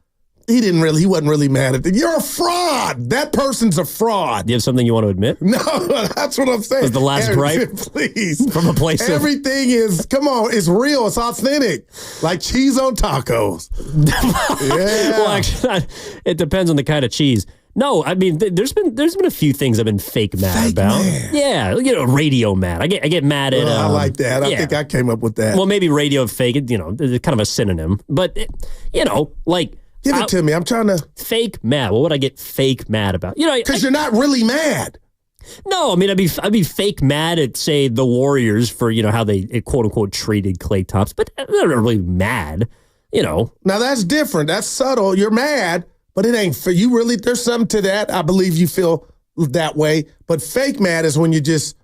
he wasn't really mad at it. You're a fraud. That person's a fraud. Do you have something you want to admit? No, that's what I'm saying. Was the last gripe? Please. From a place Everything is, come on, it's real. It's authentic. Like cheese on tacos. Yeah. Well, actually, it depends on the kind of cheese. No, I mean, there's been a few things I've been fake mad about. Mad. Yeah, radio mad. I get mad at. I like that. I think I came up with that. Well, maybe radio fake. It's kind of a synonym. But like. Give it to me. I'm trying to. Fake mad. What would I get fake mad about? Because you're not really mad. No, I mean, I'd be fake mad at, say, the Warriors for, how they, quote unquote, treated Klay Thompson, but they're not really mad, Now, that's different. That's subtle. You're mad, but it ain't for you. Really, there's something to that. I believe you feel that way. But fake mad is when you just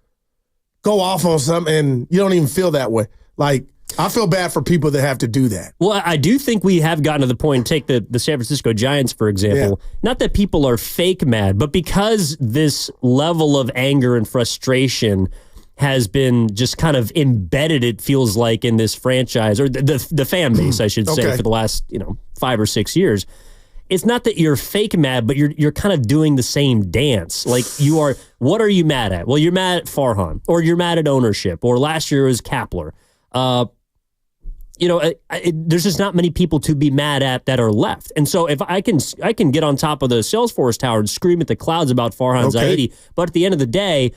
go off on something and you don't even feel that way. Like, I feel bad for people that have to do that. Well, I do think we have gotten to the point, take the San Francisco Giants, for example, not that people are fake mad, but because this level of anger and frustration has been just kind of embedded, it feels like, in this franchise, or the fan base, I should say, for the last 5 or 6 years. It's not that you're fake mad, but you're kind of doing the same dance. Like you are. What are you mad at? Well, you're mad at Farhan, or you're mad at ownership, or last year was Kapler. There's just not many people to be mad at that are left. And so if I can get on top of the Salesforce tower and scream at the clouds about Farhan Zaidi, but at the end of the day,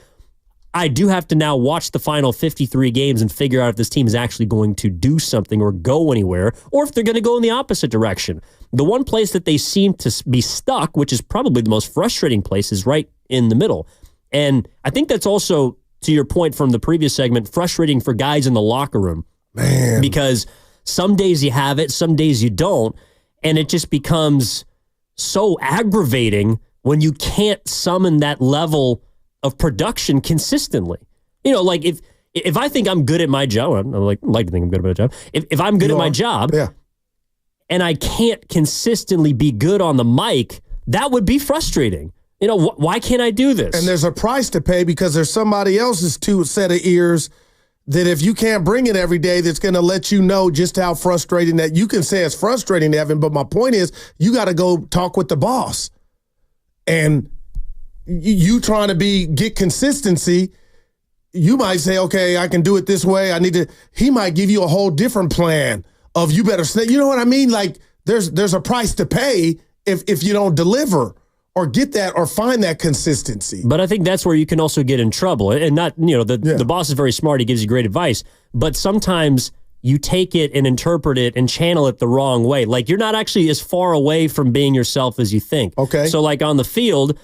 I do have to now watch the final 53 games and figure out if this team is actually going to do something or go anywhere, or if they're going to go in the opposite direction. The one place that they seem to be stuck, which is probably the most frustrating place, is right in the middle. And I think that's also, to your point from the previous segment, frustrating for guys in the locker room. Man. Because some days you have it, some days you don't, and it just becomes so aggravating when you can't summon that level of production consistently. Like if I think I'm good at my job, I like to think I'm good at my job. If I'm good at my job, and I can't consistently be good on the mic, that would be frustrating. Why can't I do this? And there's a price to pay because there's somebody else's set of ears that if you can't bring it every day, that's going to let you know just how frustrating that. You can say it's frustrating, Evan, but my point is you got to go talk with the boss. And you trying to get consistency, you might say, okay, I can do it this way. He might give you a whole different plan of you better stay. You know what I mean? Like there's a price to pay if you don't deliver or get that or find that consistency. But I think that's where you can also get in trouble. And not, the boss is very smart. He gives you great advice. But sometimes you take it and interpret it and channel it the wrong way. Like you're not actually as far away from being yourself as you think. Okay. So like on the field,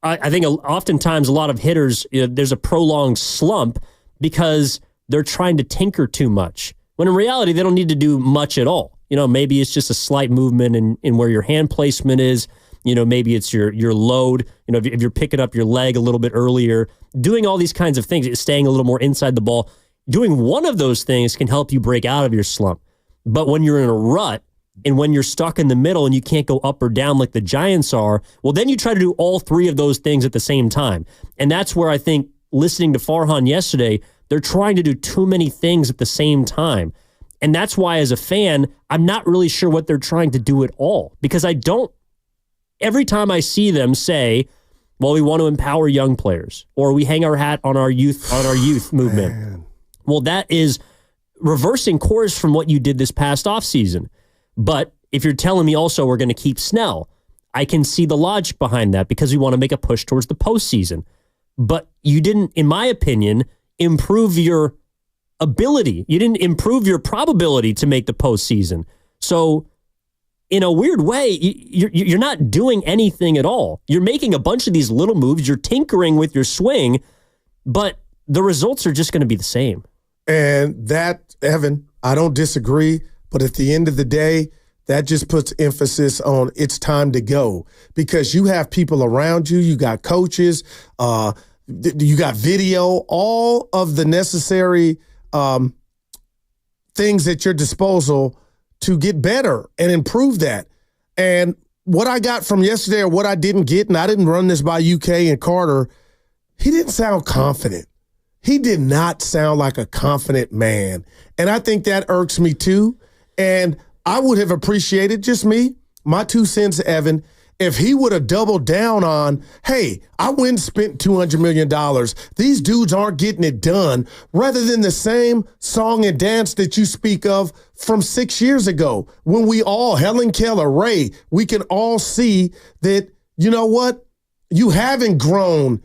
I think oftentimes a lot of hitters, there's a prolonged slump because they're trying to tinker too much. When in reality, they don't need to do much at all. Maybe it's just a slight movement in where your hand placement is. Maybe it's your load. If you're picking up your leg a little bit earlier, doing all these kinds of things, staying a little more inside the ball. Doing one of those things can help you break out of your slump. But when you're in a rut, and when you're stuck in the middle and you can't go up or down like the Giants are, well, then you try to do all three of those things at the same time. And that's where I think listening to Farhan yesterday, they're trying to do too many things at the same time. And that's why as a fan, I'm not really sure what they're trying to do at all. Because every time I see them say, well, we want to empower young players, or we hang our hat on our youth movement. Man. Well, that is reversing course from what you did this past offseason. But if you're telling me also we're going to keep Snell, I can see the logic behind that because we want to make a push towards the postseason. But you didn't, in my opinion, improve your ability. You didn't improve your probability to make the postseason. So in a weird way, you're not doing anything at all. You're making a bunch of these little moves. You're tinkering with your swing, but the results are just going to be the same. And that, Evan, I don't disagree. But at the end of the day, that just puts emphasis on it's time to go because you have people around you. You got coaches, you got video, all of the necessary things at your disposal to get better and improve that. And what I got from yesterday or what I didn't get, and I didn't run this by UK and Carter, he didn't sound confident. He did not sound like a confident man. And I think that irks me too. And I would have appreciated, just me, my 2 cents, Evan, if he would have doubled down on, hey, I went and spent $200 million. These dudes aren't getting it done, rather than the same song and dance that you speak of from 6 years ago when we all, Helen Keller, Ray, we can all see that, you know what, you haven't grown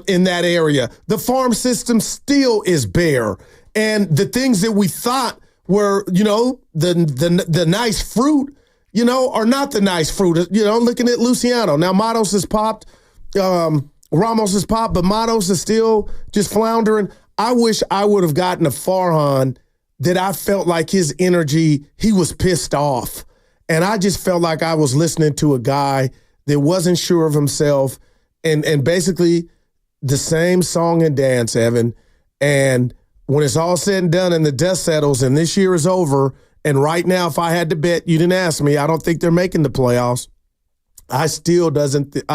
in that area. The farm system still is bare. And the things that we thought were, the nice fruit, are not the nice fruit. Looking at Luciano. Now, Matos has popped. Ramos has popped, but Matos is still just floundering. I wish I would have gotten a Farhan that I felt like his energy, he was pissed off. And I just felt like I was listening to a guy that wasn't sure of himself and basically the same song and dance, Evan. And when it's all said and done and the dust settles and this year is over, and right now, if I had to bet, you didn't ask me, I don't think they're making the playoffs. I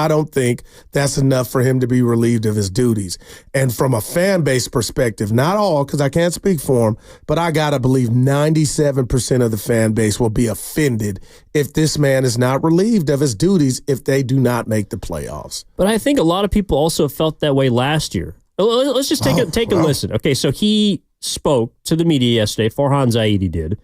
don't think that's enough for him to be relieved of his duties. And from a fan base perspective, not all, because I can't speak for him, but I got to believe 97% of the fan base will be offended if this man is not relieved of his duties if they do not make the playoffs. But I think a lot of people also felt that way last year. Let's just take a listen. Okay, so he spoke to the media yesterday, Farhan Zaidi did.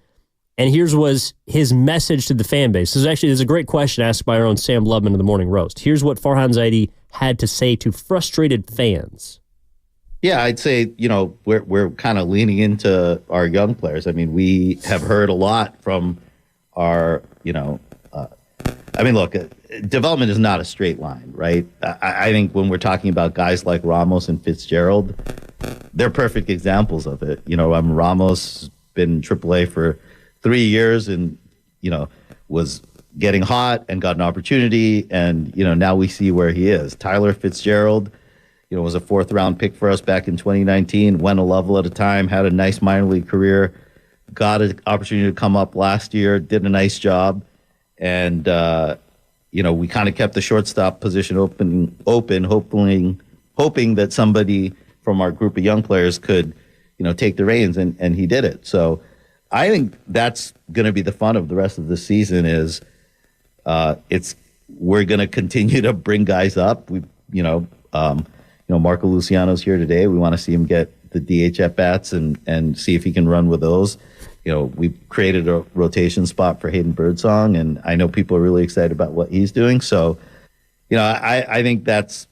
And here's was his message to the fan base. There's a great question asked by our own Sam Lubman of the Morning Roast. Here's what Farhan Zaidi had to say to frustrated fans. Yeah, I'd say, we're kind of leaning into our young players. I mean, we have heard a lot from our, look, development is not a straight line, right? I think when we're talking about guys like Ramos and Fitzgerald, they're perfect examples of it. Ramos been in AAA for 3 years and, was getting hot and got an opportunity. And, now we see where he is. Tyler Fitzgerald, was a 4th round pick for us back in 2019, went a level at a time, had a nice minor league career, got an opportunity to come up last year, did a nice job. And, we kind of kept the shortstop position open, hoping that somebody from our group of young players could, take the reins, and he did it. So, I think that's going to be the fun of the rest of the season is we're going to continue to bring guys up. Marco Luciano's here today. We want to see him get the DH at bats and see if he can run with those. We created a rotation spot for Hayden Birdsong, and I know people are really excited about what he's doing. So, I think that's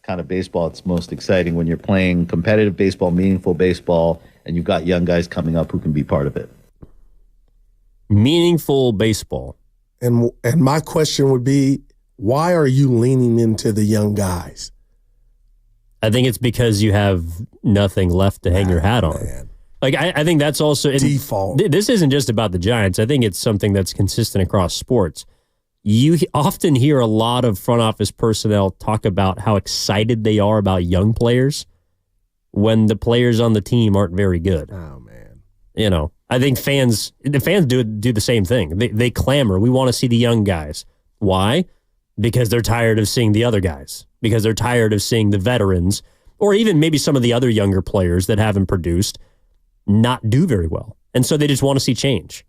kind of baseball. It's most exciting when you're playing competitive baseball, meaningful baseball, and you've got young guys coming up who can be part of it. Meaningful baseball. And my question would be, why are you leaning into the young guys? I think it's because you have nothing left to hang your hat on. Man. Like, I think that's also default. This isn't just about the Giants. I think it's something that's consistent across sports. You often hear a lot of front office personnel talk about how excited they are about young players when the players on the team aren't very good. Oh, man. I think the fans do the same thing. They clamor. We want to see the young guys. Why? Because they're tired of seeing the other guys. Because they're tired of seeing the veterans, or even maybe some of the other younger players that haven't produced, not do very well. And so they just want to see change.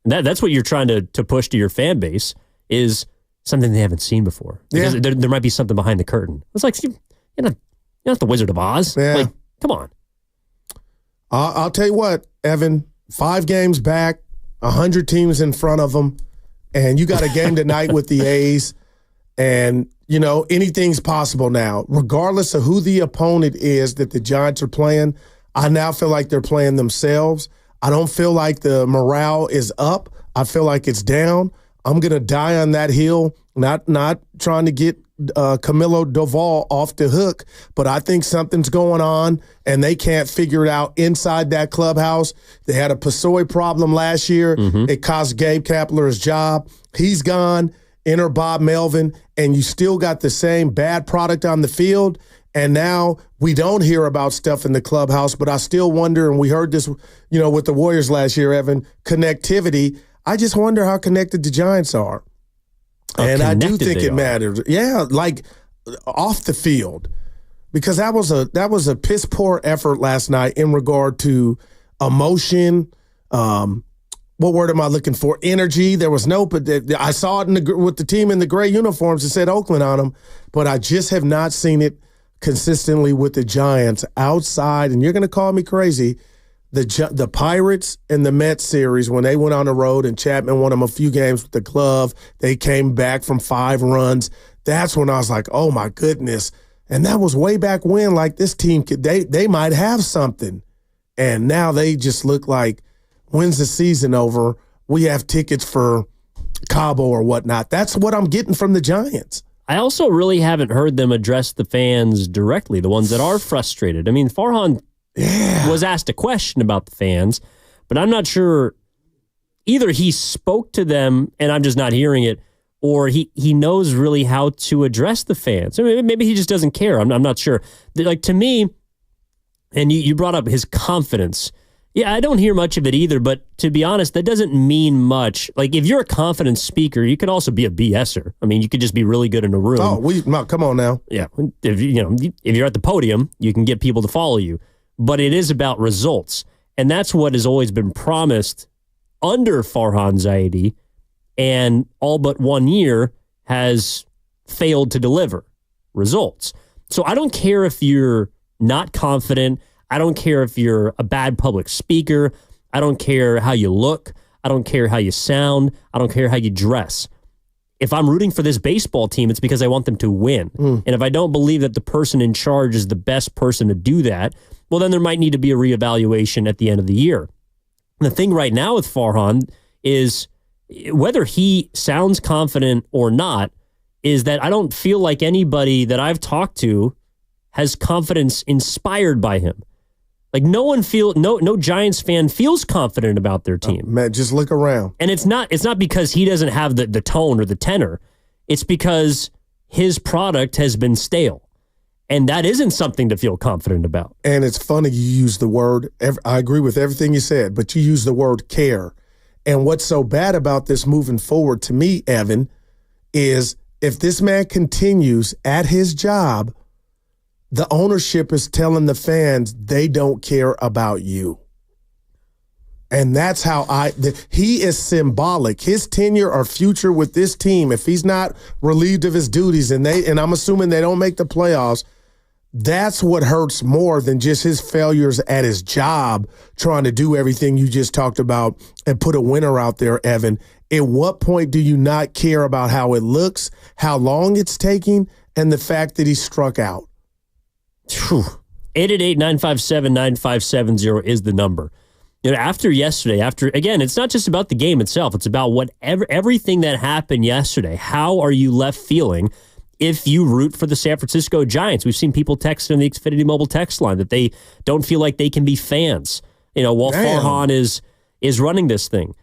That's what you're trying to push to your fan base, is something they haven't seen before. Because there might be something behind the curtain. It's like, you're not the Wizard of Oz. Yeah. Like, come on. I'll tell you what, Evan, 5 games back, 100 teams in front of them, and you got a game tonight with the A's, and, anything's possible now. Regardless of who the opponent is that the Giants are playing, I now feel like they're playing themselves. I don't feel like the morale is up. I feel like it's down. I'm going to die on that hill, not trying to get Camilo Doval off the hook, but I think something's going on, and they can't figure it out inside that clubhouse. They had a Pasoy problem last year. Mm-hmm. It cost Gabe Kapler his job. He's gone. Enter Bob Melvin, and you still got the same bad product on the field. And now we don't hear about stuff in the clubhouse, but I still wonder, and we heard this, with the Warriors last year, Evan, connectivity. I just wonder how connected the Giants are. And I do think it matters. Yeah, like off the field. Because that was a piss poor effort last night in regard to emotion. What word am I looking for? Energy. There was no, but I saw it with the team in the gray uniforms. It said Oakland on them, but I just have not seen it consistently with the Giants outside. And you're going to call me crazy. The Pirates and the Mets series, when they went on the road and Chapman won them a few games with the glove, they came back from 5 runs. That's when I was like, oh my goodness. And that was way back when, like, this team they might have something. And now they just look like, when's the season over? We have tickets for Cabo or whatnot. That's what I'm getting from the Giants. I also really haven't heard them address the fans directly, the ones that are frustrated. I mean, Farhan was asked a question about the fans, but I'm not sure either he spoke to them and I'm just not hearing it, or he knows really how to address the fans. I mean, maybe he just doesn't care. I'm not sure. Like, to me, and you brought up his confidence Yeah, I don't hear much of it either, but to be honest, that doesn't mean much. Like, if you're a confident speaker, you can also be a BSer. I mean, you could just be really good in a room. Oh, come on now. Yeah, if you're at the podium, you can get people to follow you. But it is about results, and that's what has always been promised under Farhan Zaidi, and all but 1 year has failed to deliver results. So I don't care if you're not confident. I don't care if you're a bad public speaker. I don't care how you look. I don't care how you sound. I don't care how you dress. If I'm rooting for this baseball team, it's because I want them to win. And if I don't believe that the person in charge is the best person to do that, well, then there might need to be a reevaluation at the end of the year. And the thing right now with Farhan is whether he sounds confident or not, is that I don't feel like anybody that I've talked to has confidence inspired by him. Like no Giants fan feels confident about their team. Man, just look around. And it's not because he doesn't have the tone or the tenor. It's because his product has been stale. And that isn't something to feel confident about. And it's funny you use the word, I agree with everything you said, but you use the word care. And what's so bad about this moving forward to me, Evan, is if this man continues at his job, the ownership is telling the fans they don't care about you. And that's how he is symbolic. His tenure or future with this team, if he's not relieved of his duties and I'm assuming they don't make the playoffs, that's what hurts more than just his failures at his job, trying to do everything you just talked about and put a winner out there, Evan. At what point do you not care about how it looks, how long it's taking, and the fact that he struck out? 888-957-9570 is the number. After yesterday, again, it's not just about the game itself. It's about everything that happened yesterday. How are you left feeling if you root for the San Francisco Giants? We've seen people text in the Xfinity Mobile text line that they don't feel like they can be fans, while Farhan is running this thing.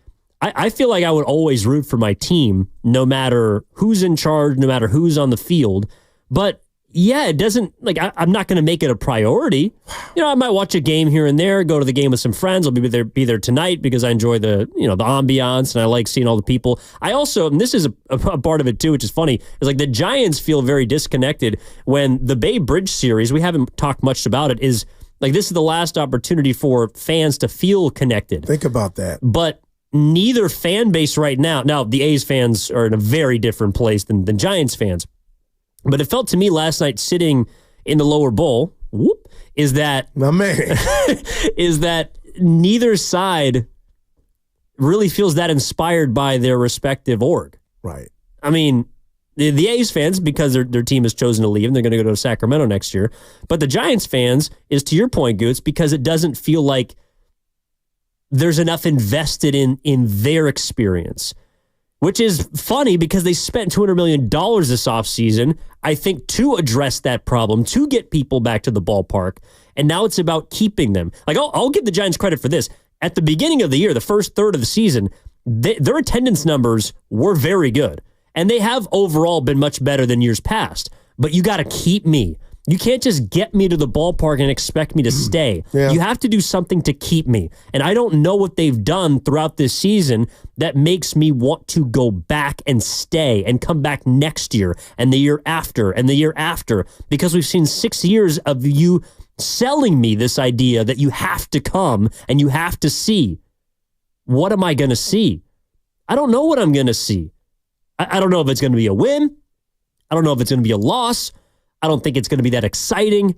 I feel like I would always root for my team, no matter who's in charge, no matter who's on the field. But yeah, it doesn't, I'm not going to make it a priority. I might watch a game here and there, go to the game with some friends. I'll be there tonight because I enjoy the ambiance and I like seeing all the people. I also, and this is a part of it too, which is funny, is the Giants feel very disconnected when the Bay Bridge series, we haven't talked much about it, is this is the last opportunity for fans to feel connected. Think about that. But neither fan base right now, the A's fans are in a very different place than Giants fans. But it felt to me last night sitting in the lower bowl, is that my man is that neither side really feels that inspired by their respective org. Right. I mean, the A's fans, because their team has chosen to leave and they're going to go to Sacramento next year. But the Giants fans is, to your point, Goots, because it doesn't feel like there's enough invested in their experience. Which is funny because they spent $200 million this offseason, I think, to address that problem, to get people back to the ballpark. And now it's about keeping them. I'll give the Giants credit for this. At the beginning of the year, the first third of the season, their attendance numbers were very good. And they have overall been much better than years past. But you got to keep me. You can't just get me to the ballpark and expect me to stay. Yeah. You have to do something to keep me. And I don't know what they've done throughout this season that makes me want to go back and stay and come back next year and the year after and the year after, because we've seen 6 years of you selling me this idea that you have to come and you have to see. What am I going to see? I don't know what I'm going to see. I don't know if it's going to be a win. I don't know if it's going to be a loss. I don't think it's going to be that exciting.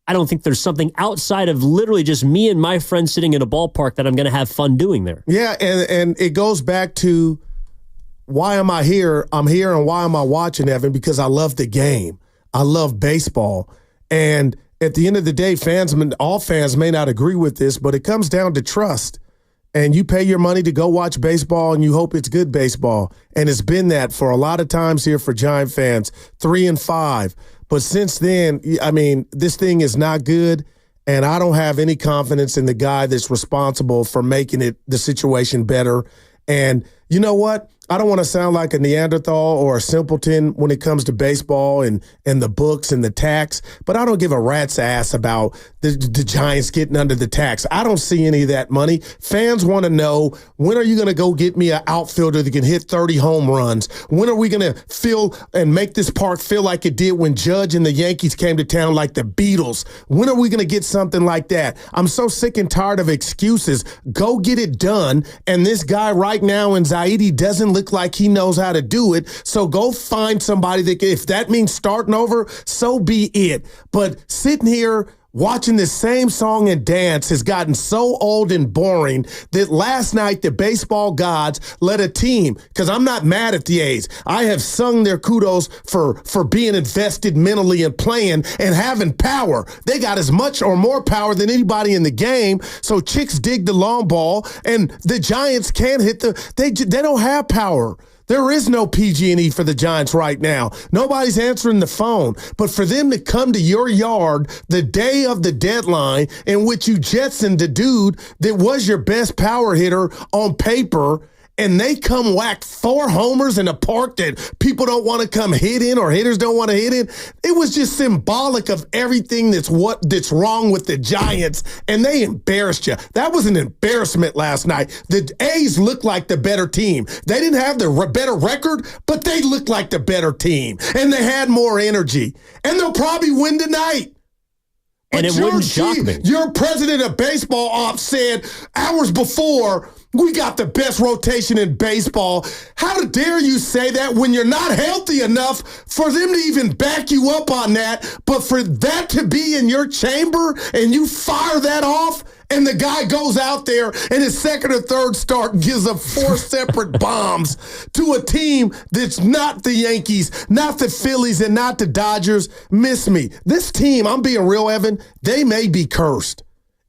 I don't think there's something outside of literally just me and my friends sitting in a ballpark that I'm going to have fun doing there. Yeah, and it goes back to why am I here? I'm here, and why am I watching, Evan? Because I love the game. I love baseball. And at the end of the day, all fans may not agree with this, but it comes down to trust. And you pay your money to go watch baseball, and you hope it's good baseball. And it's been that for a lot of times here for Giant fans, 3 and 5. But since then, I mean, this thing is not good, and I don't have any confidence in the guy that's responsible for making the situation better. And you know what? I don't want to sound like a Neanderthal or a simpleton when it comes to baseball and the books and the tax, but I don't give a rat's ass about the Giants getting under the tax. I don't see any of that money. Fans want to know, when are you going to go get me an outfielder that can hit 30 home runs? When are we going to feel and make this park feel like it did when Judge and the Yankees came to town like the Beatles? When are we going to get something like that? I'm so sick and tired of excuses. Go get it done. And this guy right now in Zaidi doesn't look like he knows how to do it. So go find somebody that, if that means starting over, so be it. But sitting here watching this same song and dance has gotten so old and boring that last night the baseball gods let a team, because I'm not mad at the A's. I have sung their kudos for being invested mentally and playing and having power. They got as much or more power than anybody in the game. So chicks dig the long ball, and the Giants can't hit they don't have power. There is no PG&E for the Giants right now. Nobody's answering the phone. But for them to come to your yard the day of the deadline in which you jettisoned the dude that was your best power hitter on paper, and they come whack 4 homers in a park that people don't want to come hit in or hitters don't want to hit in, it was just symbolic of everything that's wrong with the Giants, and they embarrassed you. That was an embarrassment last night. The A's looked like the better team. They didn't have the better record, but they looked like the better team, and they had more energy, and they'll probably win tonight. And it wouldn't shock me. Your president of baseball ops said hours before, we got the best rotation in baseball. How dare you say that when you're not healthy enough for them to even back you up on that, but for that to be in your chamber and you fire that off, and the guy goes out there and his second or third start gives up 4 separate bombs to a team that's not the Yankees, not the Phillies, and not the Dodgers. Miss me. This team, I'm being real, Evan, they may be cursed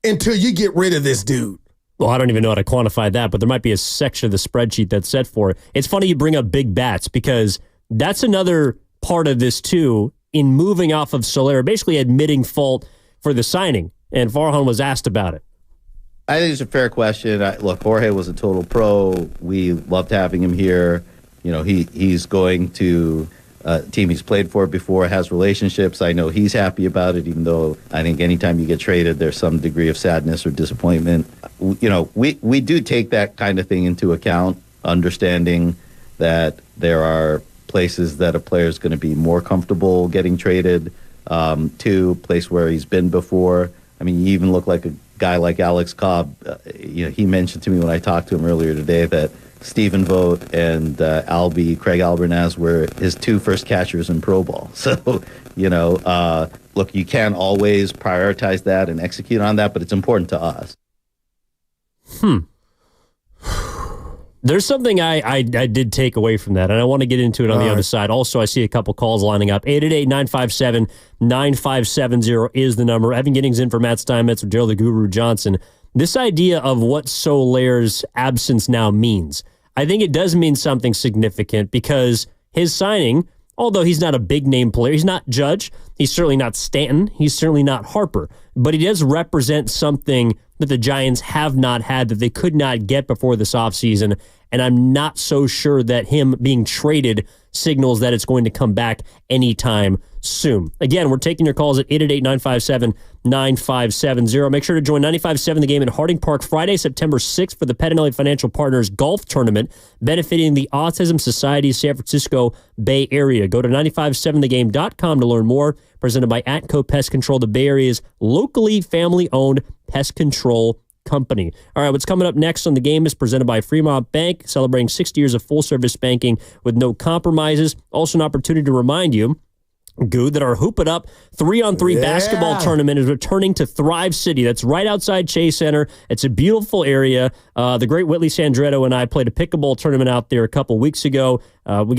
until you get rid of this dude. Well, I don't even know how to quantify that, but there might be a section of the spreadsheet that's set for it. It's funny you bring up big bats, because that's another part of this too, in moving off of Soler, basically admitting fault for the signing. And Farhan was asked about it. I think it's a fair question. Look, Jorge was a total pro. We loved having him here. You know, he's going to a team he's played for before, has relationships. I know he's happy about it, even though I think anytime you get traded, there's some degree of sadness or disappointment. You know, we do take that kind of thing into account, understanding that there are places that a player is going to be more comfortable getting traded to, a place where he's been before. I mean, you even look like a guy like Alex Cobb. You know, he mentioned to me when I talked to him earlier today that Stephen Vogt and Craig Albernaz were his 2 first catchers in Pro Ball. So, you know, look, you can't always prioritize that and execute on that, but it's important to us. There's something I did take away from that, and I want to get into it on the other side. Also, I see a couple calls lining up. 888-957-9570 is the number. Evan Giddings in for Matt Steinmetz or Daryl the Guru Johnson. This idea of what Soler's absence now means, I think it does mean something significant, because his signing, although he's not a big-name player, he's not Judge, he's certainly not Stanton, he's certainly not Harper, but he does represent something that the Giants have not had, that they could not get before this offseason, and I'm not so sure that him being traded signals that it's going to come back anytime soon. Again, we're taking your calls at 888-957-9570. Make sure to join 95.7 The Game at Harding Park Friday, September 6th for the Pettinelli Financial Partners Golf Tournament, benefiting the Autism Society San Francisco Bay Area. Go to 957thegame.com to learn more. Presented by Atco Pest Control, the Bay Area's locally family-owned pest control company. All right, what's coming up next on The Game is presented by Fremont Bank, celebrating 60 years of full-service banking with no compromises. Also an opportunity to remind you, Good, that our Hoop It Up 3-on-3 basketball tournament is returning to Thrive City. That's right outside Chase Center. It's a beautiful area. The great Whitley Sandretto and I played a pickleball tournament out there a couple weeks ago. We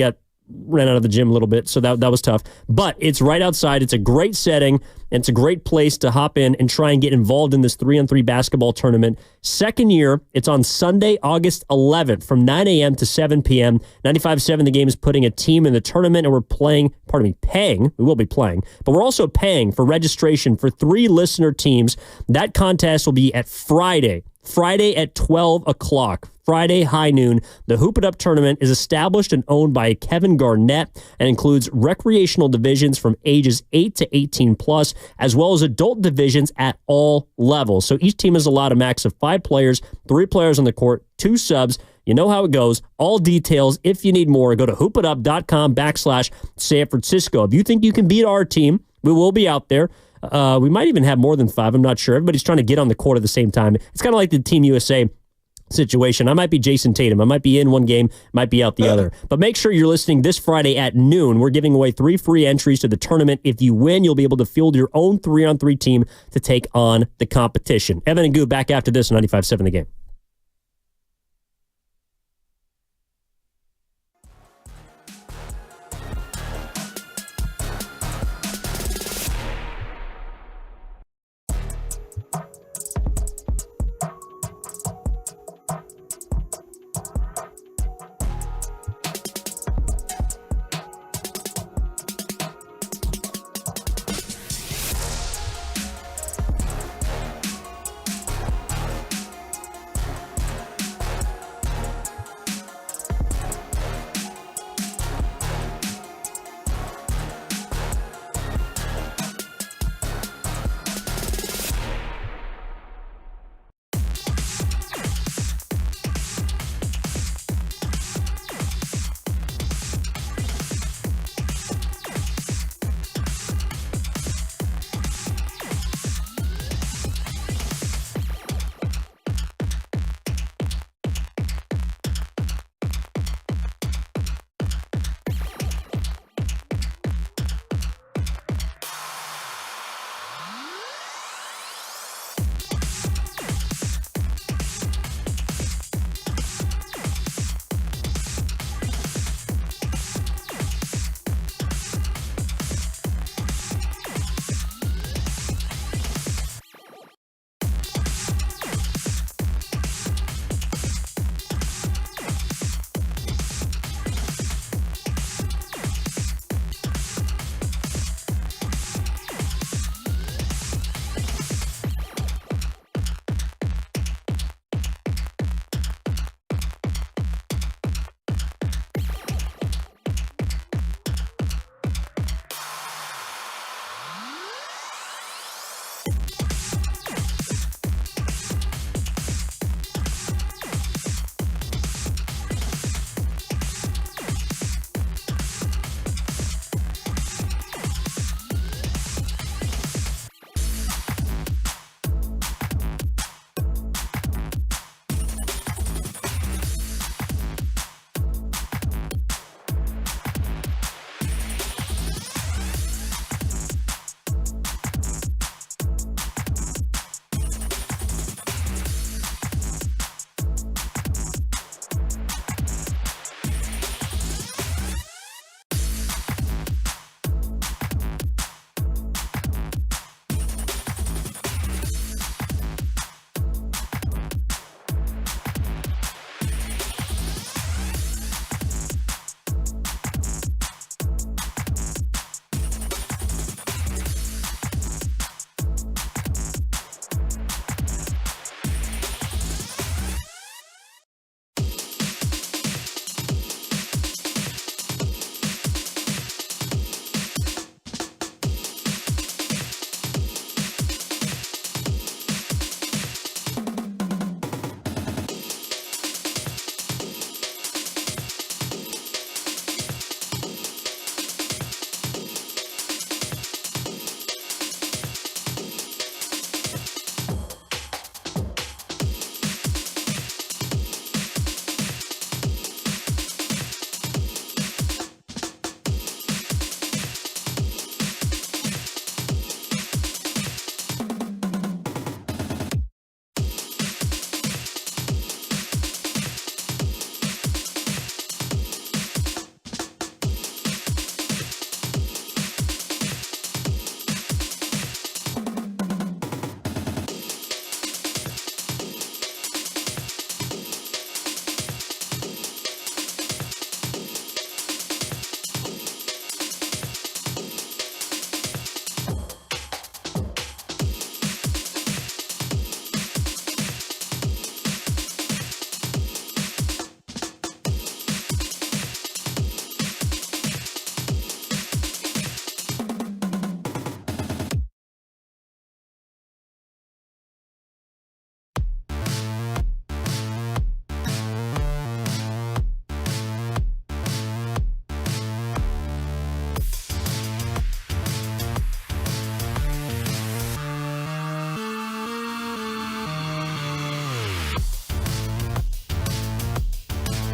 ran out of the gym a little bit, so that was tough. But it's right outside. It's a great setting, and it's a great place to hop in and try and get involved in this 3-on-3 basketball tournament. Second year, it's on Sunday, August 11th from 9 a.m. to 7 p.m. 95.7 The Game is putting a team in the tournament, and we're paying, we will be playing, but we're also paying for registration for 3 listener teams. That contest will be at Friday at 12 o'clock. Friday, high noon. The Hoop It Up tournament is established and owned by Kevin Garnett and includes recreational divisions from ages 8 to 18 plus, as well as adult divisions at all levels. So each team is allowed a max of 5 players, 3 players on the court, 2 subs. You know how it goes. All details. If you need more, go to hoopitup.com/San Francisco. If you think you can beat our team, we will be out there. We might even have more than 5. I'm not sure. Everybody's trying to get on the court at the same time. It's kind of like the Team USA situation. I might be Jason Tatum. I might be in one game, might be out the other. But make sure you're listening this Friday at noon. We're giving away 3 free entries to the tournament. If you win, you'll be able to field your own 3-on-3 team to take on the competition. Evan and Goo back after this, 95.7 The Game.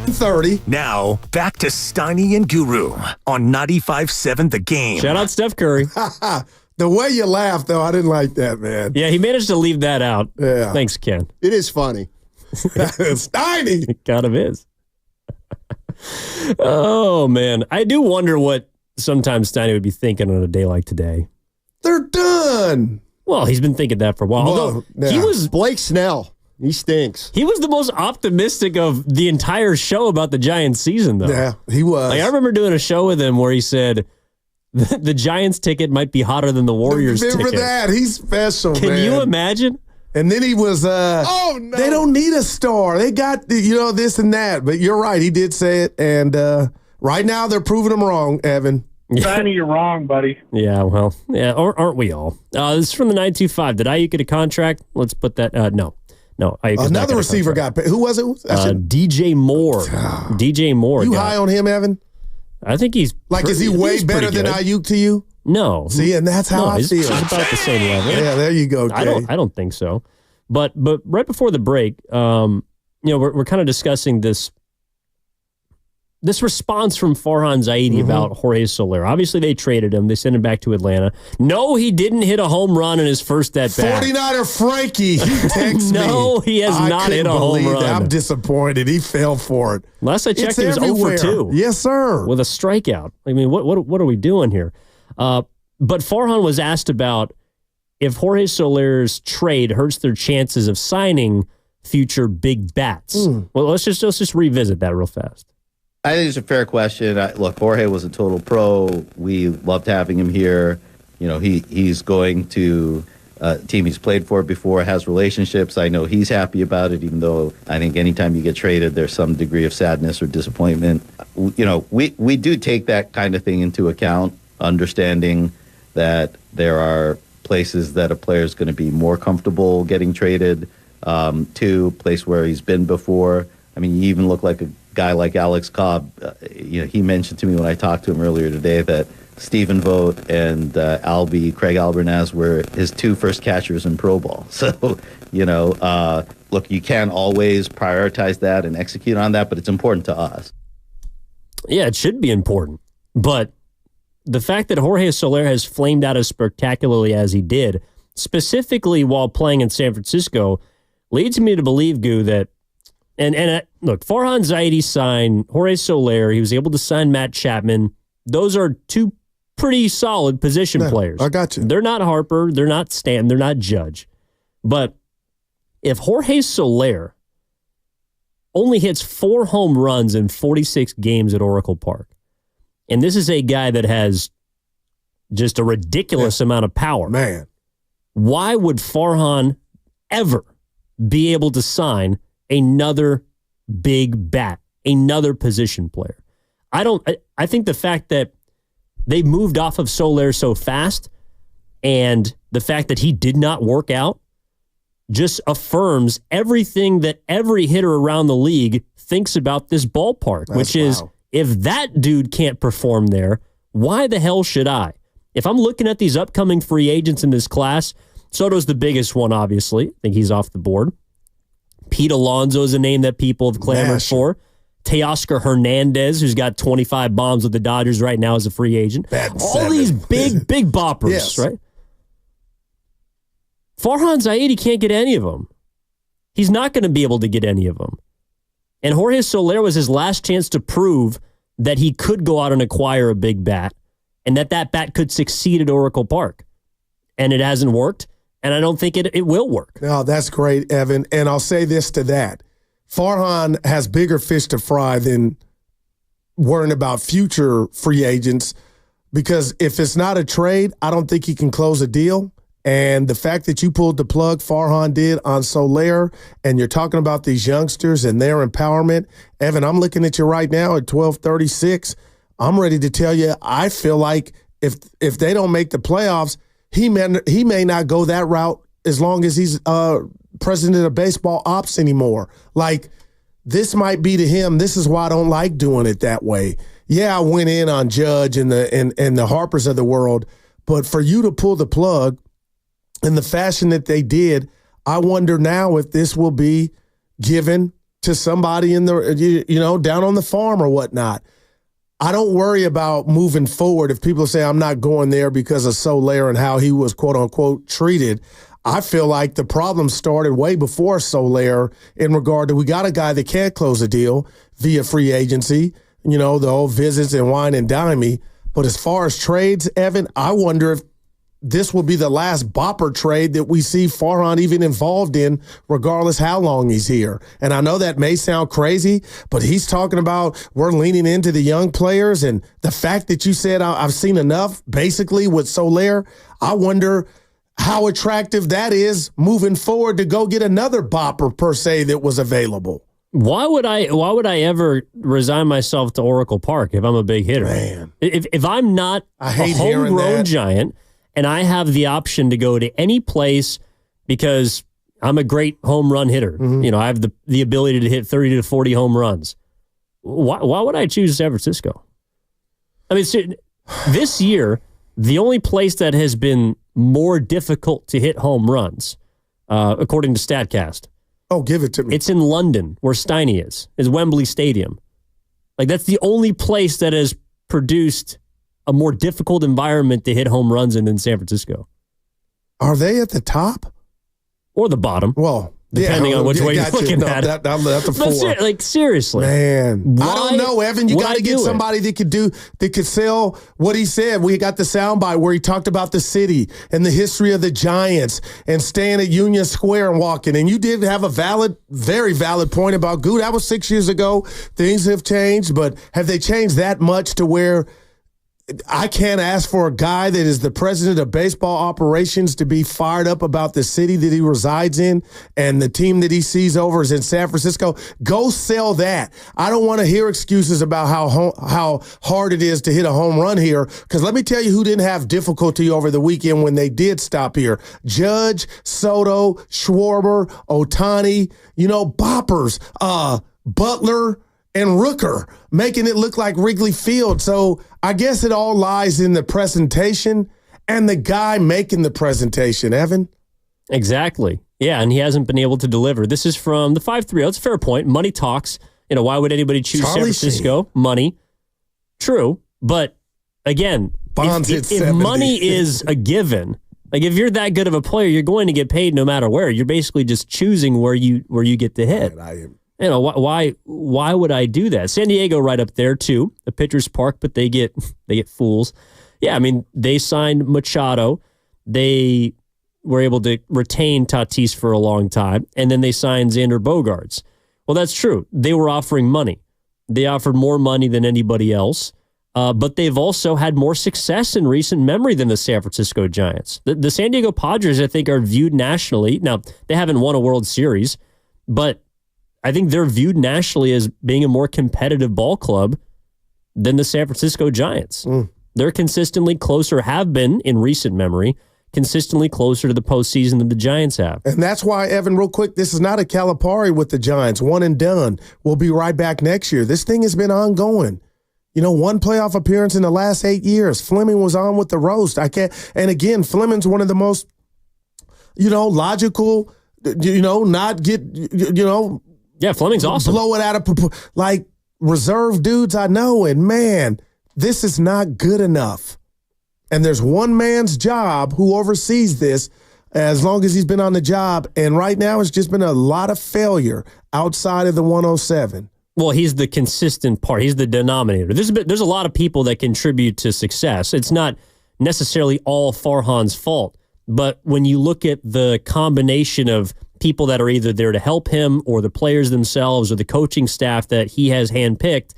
30. Now, back to Steiny and Guru on 95.7 The Game. Shout out Steph Curry. The way you laughed, though, I didn't like that, man. Yeah, he managed to leave that out. Yeah. Thanks, Ken. It is funny. Steiny. It kind of is. Oh, man. I do wonder what sometimes Steiny would be thinking on a day like today. They're done. Well, he's been thinking that for a while. Although he was Blake Snell. He stinks. He was the most optimistic of the entire show about the Giants season, though. Yeah, he was. Like, I remember doing a show with him where he said the Giants ticket might be hotter than the Warriors ticket. Remember that? He's special, Can man. you imagine? And then he was, oh, no. They don't need a star. They got, this and that. But you're right. He did say it. And right now they're proving him wrong, Evan. Steiny, you're wrong, buddy. Yeah, well, yeah, aren't we all? This is from the 925. Did Ayuk get a contract? Let's put that, no. No, another receiver got paid. Who was it? DJ Moore. DJ Moore. You high on him, Evan? I think he's is he way better than Ayuk to you? No. See, and that's how I feel. He's about the same level. Yeah, there you go, Jay. I don't think so. But right before the break, we're kind of discussing this response from Farhan Zaidi about Jorge Soler. Obviously, they traded him. They sent him back to Atlanta. No, he didn't hit a home run in his first at-bat. 49er Frankie, he texts me. No, he has not hit a home run. I'm disappointed. He fell for it. Last I checked, he was 0 for 2. Yes, sir. With a strikeout. I mean, what are we doing here? But Farhan was asked about if Jorge Soler's trade hurts their chances of signing future big bats. Well, let's just revisit that real fast. I think it's a fair question. Look, Jorge was a total pro. We loved having him here. He's going to a team he's played for before, has relationships. I know he's happy about it, even though I think anytime you get traded, there's some degree of sadness or disappointment. We do take that kind of thing into account, understanding that there are places that a player is going to be more comfortable getting traded to, a place where he's been before. I mean, you even look like a guy like Alex Cobb. He mentioned to me when I talked to him earlier today that Stephen Vogt and Craig Albernaz were his 2 first catchers in Pro Bowl. So, look, you can't always prioritize that and execute on that, but it's important to us. Yeah, it should be important. But the fact that Jorge Soler has flamed out as spectacularly as he did, specifically while playing in San Francisco, leads me to believe, Goo, that look, Farhan Zaidi signed Jorge Soler. He was able to sign Matt Chapman. Those are 2 pretty solid position players. I got you. They're not Harper. They're not Stanton. They're not Judge. But if Jorge Soler only hits 4 home runs in 46 games at Oracle Park, and this is a guy that has just a ridiculous amount of power, man, why would Farhan ever be able to sign another big bat, another position player? I think the fact that they moved off of Soler so fast and the fact that he did not work out just affirms everything that every hitter around the league thinks about this ballpark, which is, if that dude can't perform there, why the hell should I? If I'm looking at these upcoming free agents in this class, Soto's the biggest one, obviously. I think he's off the board. Pete Alonso is a name that people have clamored for. Teoscar Hernandez, who's got 25 bombs with the Dodgers right now as a free agent. All these big boppers, right? Farhan Zaidi can't get any of them. He's not going to be able to get any of them. And Jorge Soler was his last chance to prove that he could go out and acquire a big bat and that bat could succeed at Oracle Park. And it hasn't worked, and I don't think it will work. No, that's great, Evan. And I'll say this to that. Farhan has bigger fish to fry than worrying about future free agents, because if it's not a trade, I don't think he can close a deal. And the fact that you pulled the plug, Farhan did, on Soler, and you're talking about these youngsters and their empowerment, Evan, I'm looking at you right now at 12:36. I'm ready to tell you, I feel like if they don't make the playoffs, he may not go that route as long as he's president of baseball ops anymore. Like, this might be to him. This is why I don't like doing it that way. Yeah, I went in on Judge and the Harpers of the world, but for you to pull the plug in the fashion that they did, I wonder now if this will be given to somebody in the, down on the farm or whatnot. I don't worry about moving forward if people say I'm not going there because of Soler and how he was, quote unquote, treated. I feel like the problem started way before Soler in regard to we got a guy that can't close a deal via free agency, the whole visits and wine and dine me. But as far as trades, Evan, I wonder if this will be the last bopper trade that we see Farhan even involved in, regardless how long he's here. And I know that may sound crazy, but he's talking about we're leaning into the young players. And the fact that you said I've seen enough, basically, with Soler, I wonder how attractive that is moving forward to go get another bopper, per se, that was available. Why would I ever resign myself to Oracle Park if I'm a big hitter? Man. If I'm not a homegrown Giant and I have the option to go to any place because I'm a great home run hitter, I have the ability to hit 30 to 40 home runs, why would I choose San Francisco? I mean, this year, the only place that has been more difficult to hit home runs, according to StatCast. Oh, give it to me. It's in London, where Steiny is Wembley Stadium. Like, that's the only place that has produced a more difficult environment to hit home runs in than San Francisco. Are they at the top? Or the bottom. Well, depending on which way you're looking at it. That's a four. Seriously. Man. I don't know, Evan. You got to get somebody that could sell what he said. We got the soundbite where he talked about the city and the history of the Giants and staying at Union Square and walking. And you did have a very valid point about Goo. That was 6 years ago. Things have changed, but have they changed that much to where I can't ask for a guy that is the president of baseball operations to be fired up about the city that he resides in and the team that he sees over is in San Francisco? Go sell that. I don't want to hear excuses about how hard it is to hit a home run here, because let me tell you who didn't have difficulty over the weekend when they did stop here. Judge, Soto, Schwarber, Ohtani, boppers, Butler, and Rooker, making it look like Wrigley Field. So I guess it all lies in the presentation and the guy making the presentation, Evan. Exactly. Yeah, and he hasn't been able to deliver. This is from the 5-3. That's a fair point. Money talks. Why would anybody choose San Francisco? Money. True. But again, if money is a given, like if you're that good of a player, you're going to get paid no matter where. You're basically just choosing where you get to hit. Why would I do that? San Diego right up there too, a pitcher's park, but they get fools. Yeah, I mean, they signed Machado. They were able to retain Tatis for a long time, and then they signed Xander Bogaerts. Well, that's true. They were offering money. They offered more money than anybody else, but they've also had more success in recent memory than the San Francisco Giants. The San Diego Padres, I think, are viewed nationally. Now, they haven't won a World Series, but I think they're viewed nationally as being a more competitive ball club than the San Francisco Giants. They're consistently closer, have been in recent memory, consistently closer to the postseason than the Giants have. And that's why, Evan, real quick, this is not a Calipari with the Giants. One and done. We'll be right back next year. This thing has been ongoing. One playoff appearance in the last 8 years. Fleming was on with the roast. And again, Fleming's one of the most, logical, not get, yeah, Fleming's awesome. Blow it out of like reserve dudes I know, and man, this is not good enough. And there's one man's job who oversees this as long as he's been on the job, and right now it's just been a lot of failure outside of the 107. Well, he's the consistent part. He's the denominator. There's a lot of people that contribute to success. It's not necessarily all Farhan's fault, but when you look at the combination of people that are either there to help him or the players themselves or the coaching staff that he has handpicked,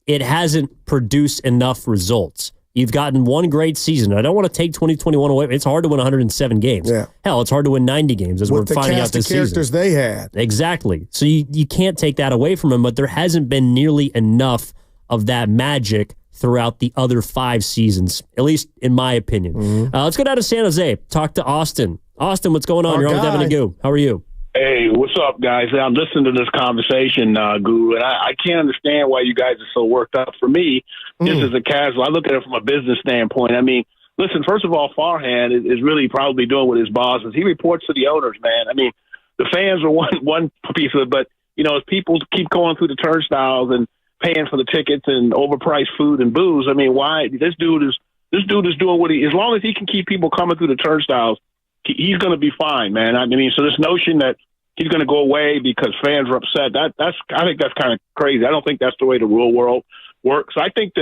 it hasn't produced enough results. You've gotten one great season. I don't want to take 2021 away. It's hard to win 107 games. Yeah. Hell, it's hard to win 90 games as we're finding out this season. With the cast of characters they had. Exactly. So you can't take that away from him, but there hasn't been nearly enough of that magic throughout the other 5 seasons, at least in my opinion. Let's go down to San Jose. Talk to Austin. Austin, what's going on? You're on with Evan and Goo. How are you? Hey, what's up, guys? I'm listening to this conversation, Goo, and I can't understand why you guys are so worked up. For me, just as a casual, I look at it from a business standpoint. I mean, listen, first of all, Farhan is really probably doing with his bosses. He reports to the owners, man. I mean, the fans are one piece of it, but, if people keep going through the turnstiles and paying for the tickets and overpriced food and booze, I mean, why? This dude is doing what as long as he can keep people coming through the turnstiles, he's going to be fine, man. I mean, so this notion that he's going to go away because fans are upset, I think that's kind of crazy. I don't think that's the way the real world works. I think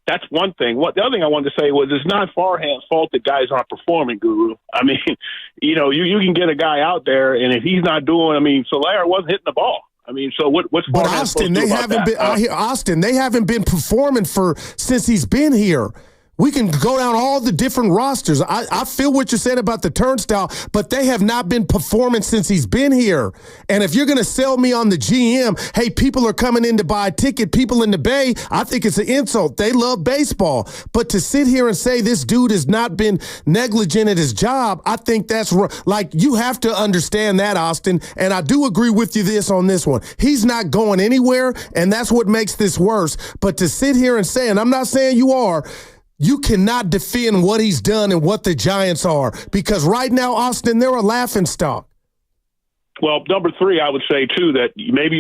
that's one thing. The other thing I wanted to say was it's not Farhan's fault that guys aren't performing, Guru. I mean, you can get a guy out there, and if he's not doing, I mean, Soler wasn't hitting the ball. I mean, so what's But Farhan Austin, supposed to do they about haven't that? been. I hear Austin, they haven't been performing since he's been here. We can go down all the different rosters. I feel what you're saying about the turnstile, but they have not been performing since he's been here. And if you're going to sell me on the GM, hey, people are coming in to buy a ticket, people in the Bay, I think it's an insult. They love baseball. But to sit here and say this dude has not been negligent at his job, I think that's like, you have to understand that, Austin. And I do agree with you on this one. He's not going anywhere, and that's what makes this worse. But to sit here and say, and I'm not saying you are, you cannot defend what he's done and what the Giants are, because right now, Austin, they're a laughingstock. Well, number three, I would say too that maybe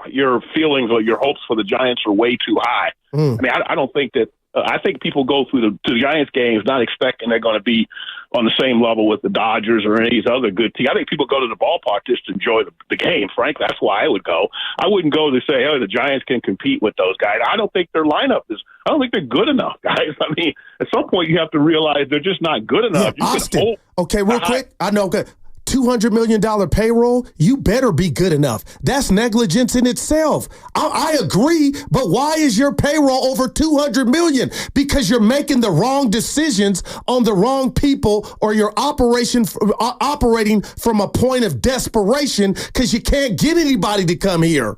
your feelings or your hopes for the Giants are way too high. I mean, I don't think that. I think people go through the Giants games not expecting they're going to be on the same level with the Dodgers or any of these other good teams. I think people go to the ballpark just to enjoy the game. Frankly, that's why I would go. I wouldn't go to say, oh, the Giants can compete with those guys. I don't think their lineup is. I don't think they're good enough, guys. I mean, at some point you have to realize they're just not good enough. Yeah, Austin. Okay, real quick. I know. Good. $200 million payroll, you better be good enough. That's negligence in itself. I agree, but why is your payroll over $200 million? Because you're making the wrong decisions on the wrong people, or you're operating from a point of desperation because you can't get anybody to come here.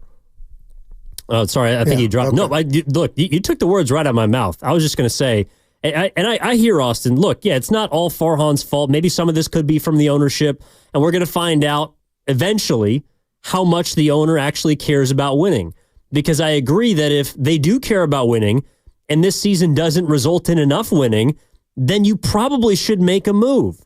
Oh, sorry, I think you dropped. Okay. No, look, you took the words right out of my mouth. I was just going to say, I hear Austin. Look, yeah, it's not all Farhan's fault. Maybe some of this could be from the ownership, and we're going to find out eventually how much the owner actually cares about winning. Because I agree that if they do care about winning, and this season doesn't result in enough winning, then you probably should make a move.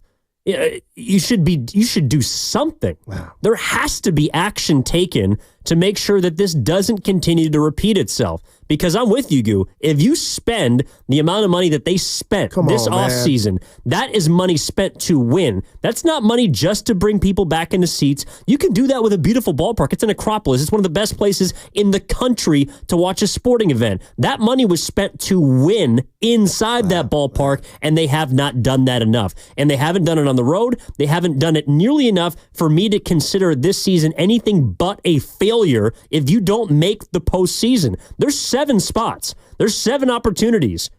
You should do something. Wow. There has to be action taken to make sure that this doesn't continue to repeat itself. Because I'm with you, Goo. If you spend the amount of money that they spent this offseason, that is money spent to win. That's not money just to bring people back into seats. You can do that with a beautiful ballpark. It's an Acropolis. It's one of the best places in the country to watch a sporting event. That money was spent to win inside that ballpark, and they have not done that enough. And they haven't done it on the road. They haven't done it nearly enough for me to consider this season anything but a failure if you don't make the postseason. There's 7 spots. There's 7 opportunities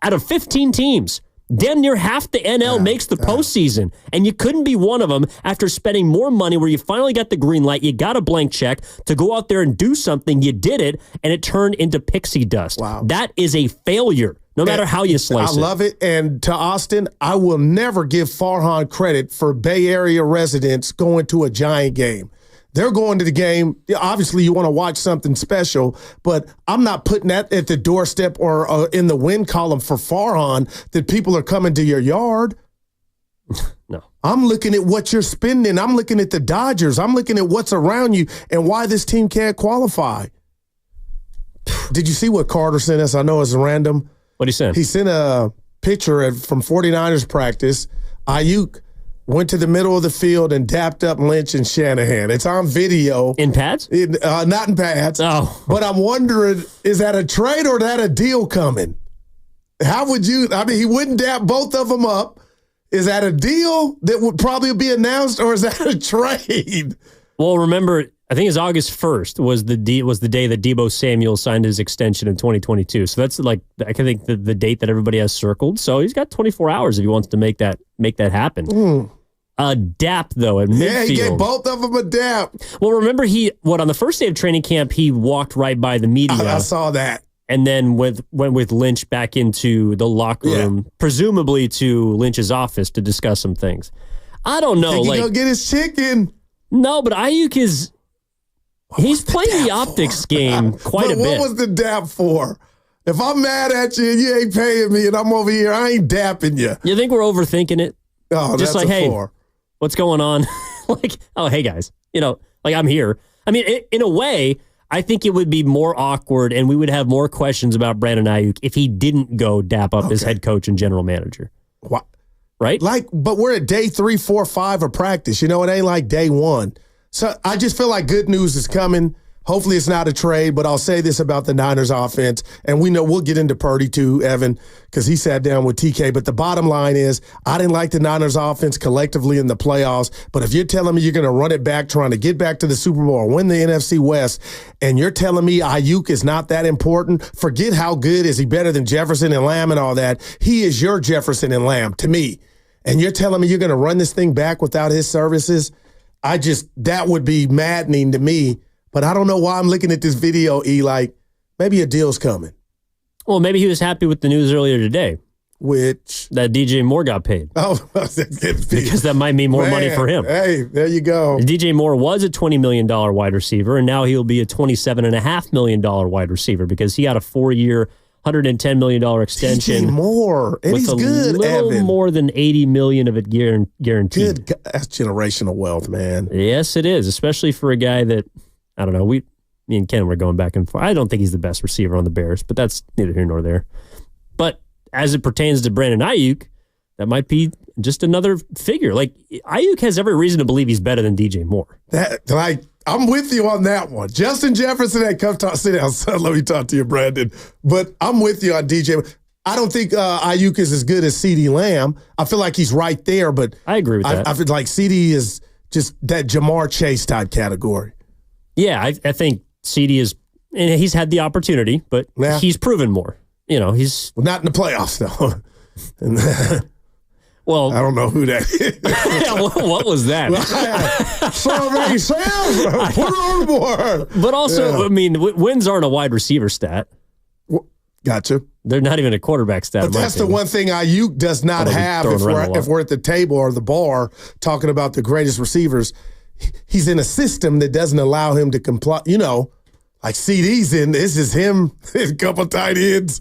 out of 15 teams. Damn near half the NL makes the postseason, and you couldn't be one of them after spending more money where you finally got the green light, you got a blank check to go out there and do something. You did it, and it turned into pixie dust. Wow. That is a failure, no matter how you slice it. I love it, and to Austin, I will never give Farhan credit for Bay Area residents going to a Giant game. They're going to the game. Obviously, you want to watch something special, but I'm not putting that at the doorstep or in the win column for Farhan that people are coming to your yard. No. I'm looking at what you're spending. I'm looking at the Dodgers. I'm looking at what's around you and why this team can't qualify. Did you see what Carter sent us? I know it's random. What he sent? He sent a picture from 49ers practice. Ayuk went to the middle of the field and dapped up Lynch and Shanahan. It's on video. In pads? Not in pads. Oh. But I'm wondering, is that a trade or is that a deal coming? How would you, I mean, he wouldn't dap both of them up. Is that a deal that would probably be announced, or is that a trade? Well, remember, I think it's August 1st was the day that Deebo Samuel signed his extension in 2022. So that's like, I think the date that everybody has circled. So he's got 24 hours if he wants to make that happen. A dap, though, at midfield. Yeah, he gave both of them a dap. Well, remember on the first day of training camp, he walked right by the media. I saw that. And then went with Lynch back into the locker room, presumably to Lynch's office to discuss some things. I don't know. Think he go get his chicken. No, but Ayuk he's playing the optics game quite a bit. What was the dap for? If I'm mad at you and you ain't paying me and I'm over here, I ain't dapping you. You think we're overthinking it? Oh, just that's like, hey, four. What's going on? Like, oh, hey guys, like I'm here. I mean, in a way, I think it would be more awkward and we would have more questions about Brandon Ayuk if he didn't go dap up his head coach and general manager. What? Right? But we're at day 3, 4, 5 of practice. You know, it ain't like day 1. So I just feel like good news is coming. Hopefully it's not a trade, but I'll say this about the Niners offense, and we know we'll get into Purdy too, Evan, because he sat down with TK. But the bottom line is I didn't like the Niners offense collectively in the playoffs, but if you're telling me you're going to run it back, trying to get back to the Super Bowl or win the NFC West, and you're telling me Ayuk is not that important, forget how good is he better than Jefferson and Lamb and all that. He is your Jefferson and Lamb to me. And you're telling me you're going to run this thing back without his services? That would be maddening to me. But I don't know why I'm looking at this video, like maybe a deal's coming. Well, maybe he was happy with the news earlier today. Which? That DJ Moore got paid. Oh, because that might mean more money for him. Hey, there you go. DJ Moore was a $20 million wide receiver, and now he'll be a $27.5 million wide receiver because he got a 4-year, $110 million extension. DJ Moore. And he's good, with a little Evan. more than $80 million of it guaranteed. Good. That's generational wealth, man. Yes, it is, especially for a guy that, I don't know, me and Ken were going back and forth. I don't think he's the best receiver on the Bears, but that's neither here nor there. But as it pertains to Brandon Ayuk, that might be just another figure. Like, Ayuk has every reason to believe he's better than DJ Moore. I'm with you on that one. Justin Jefferson, sit down, son. Let me talk to you, Brandon. But I'm with you on DJ. I don't think Ayuk is as good as CeeDee Lamb. I feel like he's right there, but I agree with that. I feel like CeeDee is just that Jamar Chase type category. Yeah, I think CD is, and he's had the opportunity, but he's proven more. You know, he's not in the playoffs though. Well, I don't know who that is. What was that? Survey Sam, put it on the board. But also, I mean, wins aren't a wide receiver stat. Gotcha. They're not even a quarterback stat. But that's the one thing Ayuk does not have if we're at the table or the bar talking about the greatest receivers. He's in a system that doesn't allow him to comply. You know, like CD's in. This is him. A couple tight ends.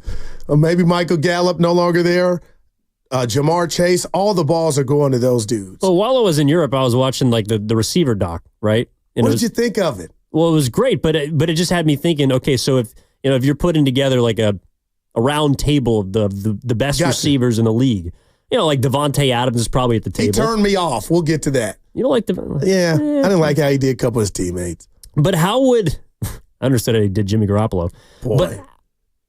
Maybe Michael Gallup no longer there. Jamar Chase. All the balls are going to those dudes. Well, while I was in Europe, I was watching like the receiver doc, right? And what did you think of it? Well, it was great, but it just had me thinking. Okay, so if you're putting together like a round table of the best receivers in the league. You know, like Devontae Adams is probably at the table. He turned me off. We'll get to that. You don't like Yeah, I didn't like how he did a couple of his teammates. But how would I understood how he did Jimmy Garoppolo? Boy. But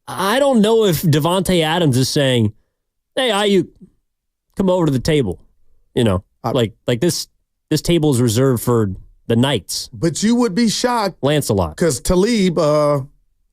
I don't know if Devontae Adams is saying, "Hey, Ayuk, come over to the table." You know, like this table is reserved for the Knights. But you would be shocked, Lancelot, because Talib,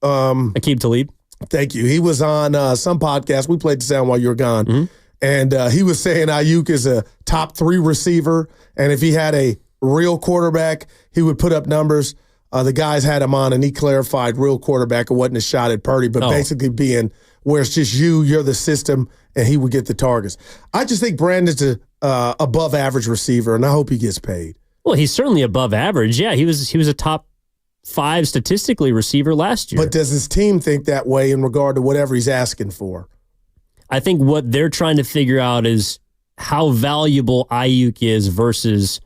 Aqib Talib. Thank you. He was on some podcast. We played the sound while you were gone. Mm-hmm. And he was saying Ayuk is a top 3 receiver. And if he had a real quarterback, he would put up numbers. The guys had him on, and he clarified real quarterback. It wasn't a shot at Purdy, but basically being where it's just you're the system, and he would get the targets. I just think Brandon's a above average receiver, and I hope he gets paid. Well, he's certainly above average. Yeah, he was a top 5 statistically receiver last year. But does his team think that way in regard to whatever he's asking for? I think what they're trying to figure out is how valuable Ayuk is versus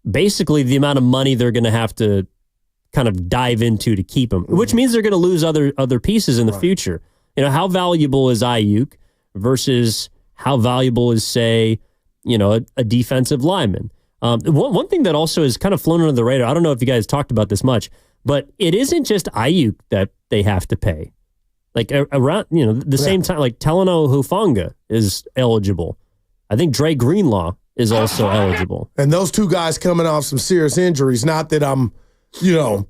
basically the amount of money they're going to have to kind of dive into to keep him, which means they're going to lose other pieces in the future. You know, how valuable is Ayuk versus how valuable is, say, you know, a defensive lineman? One thing that also is kind of flown under the radar, I don't know if you guys talked about this much, but it isn't just Ayuk that they have to pay. Like around, you know, the same time, like Talanoa Hufanga is eligible. I think Dre Greenlaw is also eligible. And those two guys coming off some serious injuries, not that I'm, you know,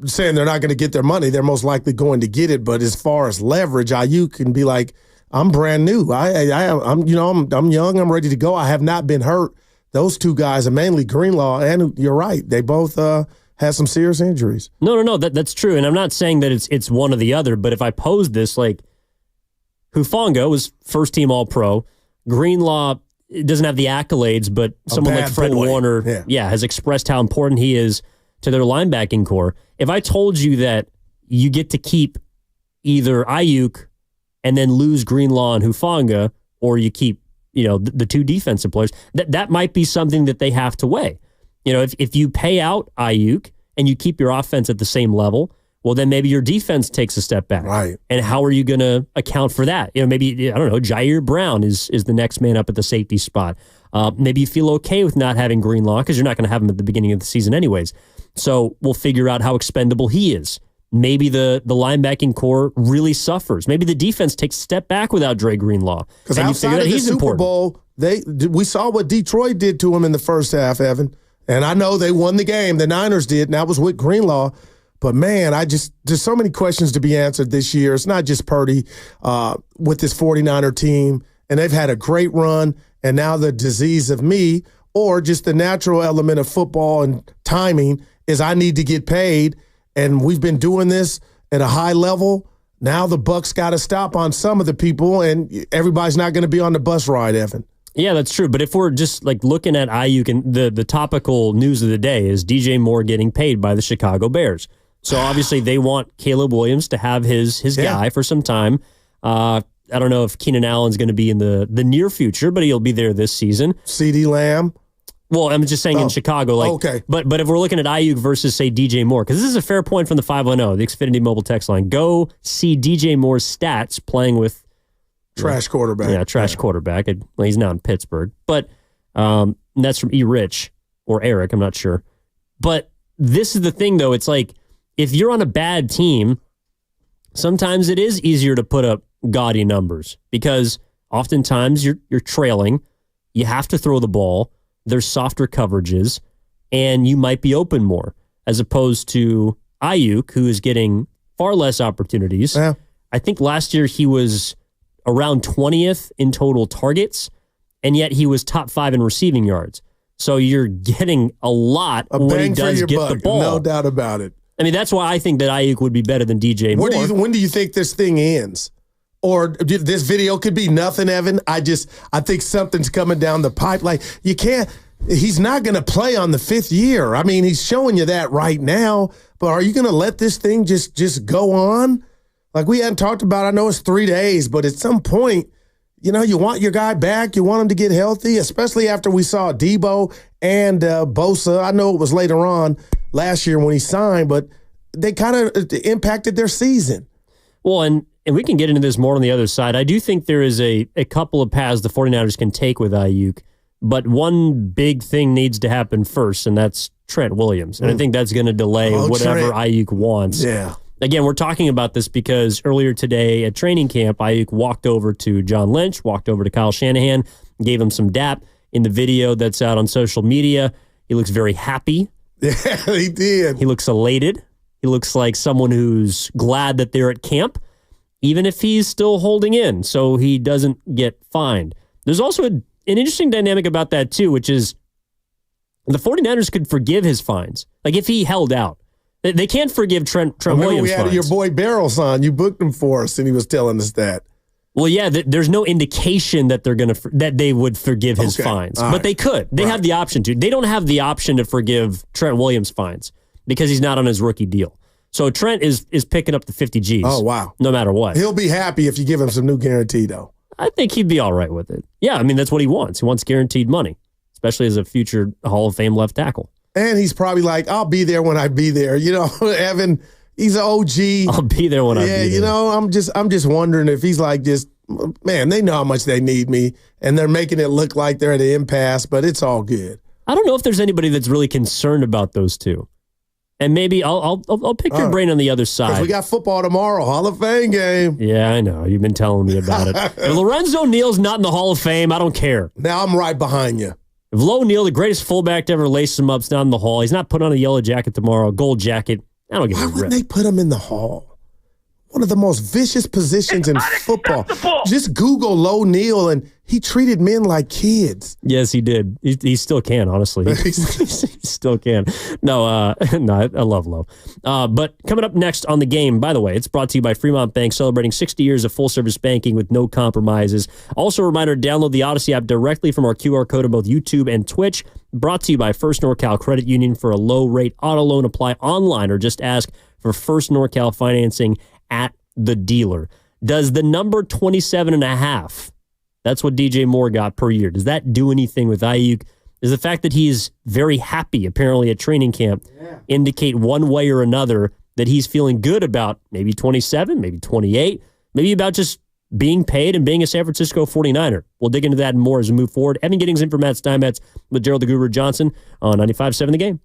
saying they're not going to get their money. They're most likely going to get it. But as far as leverage, Ayuk can be like, I'm brand new. I'm young. I'm ready to go. I have not been hurt. Those two guys, and mainly Greenlaw, and you're right, they both had some serious injuries. No, that's true. And I'm not saying that it's one or the other, but if I pose this, like, Hufanga was first team All-Pro. Greenlaw doesn't have the accolades, but someone like Fred Warner has expressed how important he is to their linebacking core. If I told you that you get to keep either Ayuk and then lose Greenlaw and Hufanga, or you keep, you know, the two defensive players, that might be something that they have to weigh. If you pay out Ayuk and you keep your offense at the same level, well, then maybe your defense takes a step back. Right. And how are you going to account for that? Maybe, I don't know, Jair Brown is the next man up at the safety spot. Maybe you feel okay with not having Greenlaw because you're not going to have him at the beginning of the season anyways. So we'll figure out how expendable he is. Maybe the linebacking core really suffers. Maybe the defense takes a step back without Dre Greenlaw. Because outside of the Super Bowl, we saw what Detroit did to him in the first half, Evan. And I know they won the game. The Niners did, and that was with Greenlaw. But, man, there's so many questions to be answered this year. It's not just Purdy with this 49er team, and they've had a great run, and now the disease of me or just the natural element of football and timing is I need to get paid, and we've been doing this at a high level. Now the Bucs got to stop on some of the people, and everybody's not going to be on the bus ride, Evan. Yeah, that's true. But if we're just looking at Ayuk, and the topical news of the day is DJ Moore getting paid by the Chicago Bears. So obviously they want Caleb Williams to have his guy for some time. I don't know if Keenan Allen's going to be in the near future, but he'll be there this season. CeeDee Lamb. Well, I'm just saying in Chicago. Okay. But if we're looking at Ayuk versus, say, DJ Moore, because this is a fair point from the 510, the Xfinity mobile text line. Go see DJ Moore's stats playing with trash quarterback. Yeah, trash quarterback. Well, he's now in Pittsburgh. But that's from E. Rich or Eric. I'm not sure. But this is the thing, though. It's like, if you're on a bad team, sometimes it is easier to put up gaudy numbers because oftentimes you're trailing. You have to throw the ball. There's softer coverages, and you might be open more as opposed to Ayuk, who is getting far less opportunities. Yeah. I think last year he was around 20th in total targets, and yet he was top 5 in receiving yards. So you're getting a lot when he does get the ball. No doubt about it. I mean, that's why I think that Ayuk would be better than DJ Moore. When do you think this thing ends? Or this video could be nothing, Evan. I think something's coming down the pipeline. He's not going to play on the 5th year. I mean, he's showing you that right now. But are you going to let this thing just go on? Like we hadn't talked about, I know it's 3 days, but at some point, you want your guy back. You want him to get healthy, especially after we saw Debo and Bosa. I know it was later on last year when he signed, but they kind of impacted their season. Well, and we can get into this more on the other side. I do think there is a couple of paths the 49ers can take with Ayuk, but one big thing needs to happen first, and that's Trent Williams. And I think that's going to delay whatever Ayuk wants. Yeah. Again, we're talking about this because earlier today at training camp, Ayuk walked over to John Lynch, walked over to Kyle Shanahan, gave him some dap. In the video that's out on social media, he looks very happy. Yeah, he did. He looks elated. He looks like someone who's glad that they're at camp, even if he's still holding in, so he doesn't get fined. There's also an interesting dynamic about that, too, which is the 49ers could forgive his fines. Like, if he held out. They can't forgive Trent Williams' we had fines. your boy Barrels on. You booked him for us, and he was telling us that. Well, yeah, there's no indication that that they would forgive his fines, but they could. They have the option to. They don't have the option to forgive Trent Williams' fines because he's not on his rookie deal. So Trent is picking up the 50 G's. Oh, wow. No matter what. He'll be happy if you give him some new guarantee, though. I think he'd be all right with it. Yeah, I mean, that's what he wants. He wants guaranteed money, especially as a future Hall of Fame left tackle. And he's probably like, I'll be there when I be there. Evan, he's an OG. I'll be there when I be there. Yeah, I'm just wondering if he's like this. Man, they know how much they need me, and they're making it look like they're at an impasse, but it's all good. I don't know if there's anybody that's really concerned about those two. And maybe I'll pick your brain on the other side. We got football tomorrow, Hall of Fame game. Yeah, I know. You've been telling me about it. If Lorenzo Neal's not in the Hall of Fame, I don't care. Now I'm right behind you. If Lo Neal, the greatest fullback to ever lace him up, is not in the Hall, he's not putting on a yellow jacket tomorrow, gold jacket, I don't give a rip. Why wouldn't they put him in the Hall? One of the most vicious positions in football. Just Google Lo Neal, and he treated men like kids. Yes, he did. He still can, honestly. He still can. No, I love Lo. But coming up next on the game, by the way, it's brought to you by Fremont Bank, celebrating 60 years of full-service banking with no compromises. Also, a reminder, download the Odyssey app directly from our QR code on both YouTube and Twitch. Brought to you by First NorCal Credit Union for a low-rate auto loan. Apply online or just ask for First NorCal financing at the dealer. Does the number 27.5, that's what DJ Moore got per year, does that do anything with Ayuk, Does the fact that he's very happy, apparently, at training camp indicate one way or another that he's feeling good about maybe 27, maybe 28, maybe about just being paid and being a San Francisco 49er? We'll dig into that and more as we move forward. Evan Giddings in for Matt Steinmetz with Gerald the Guru Johnson on 95.7 The Game.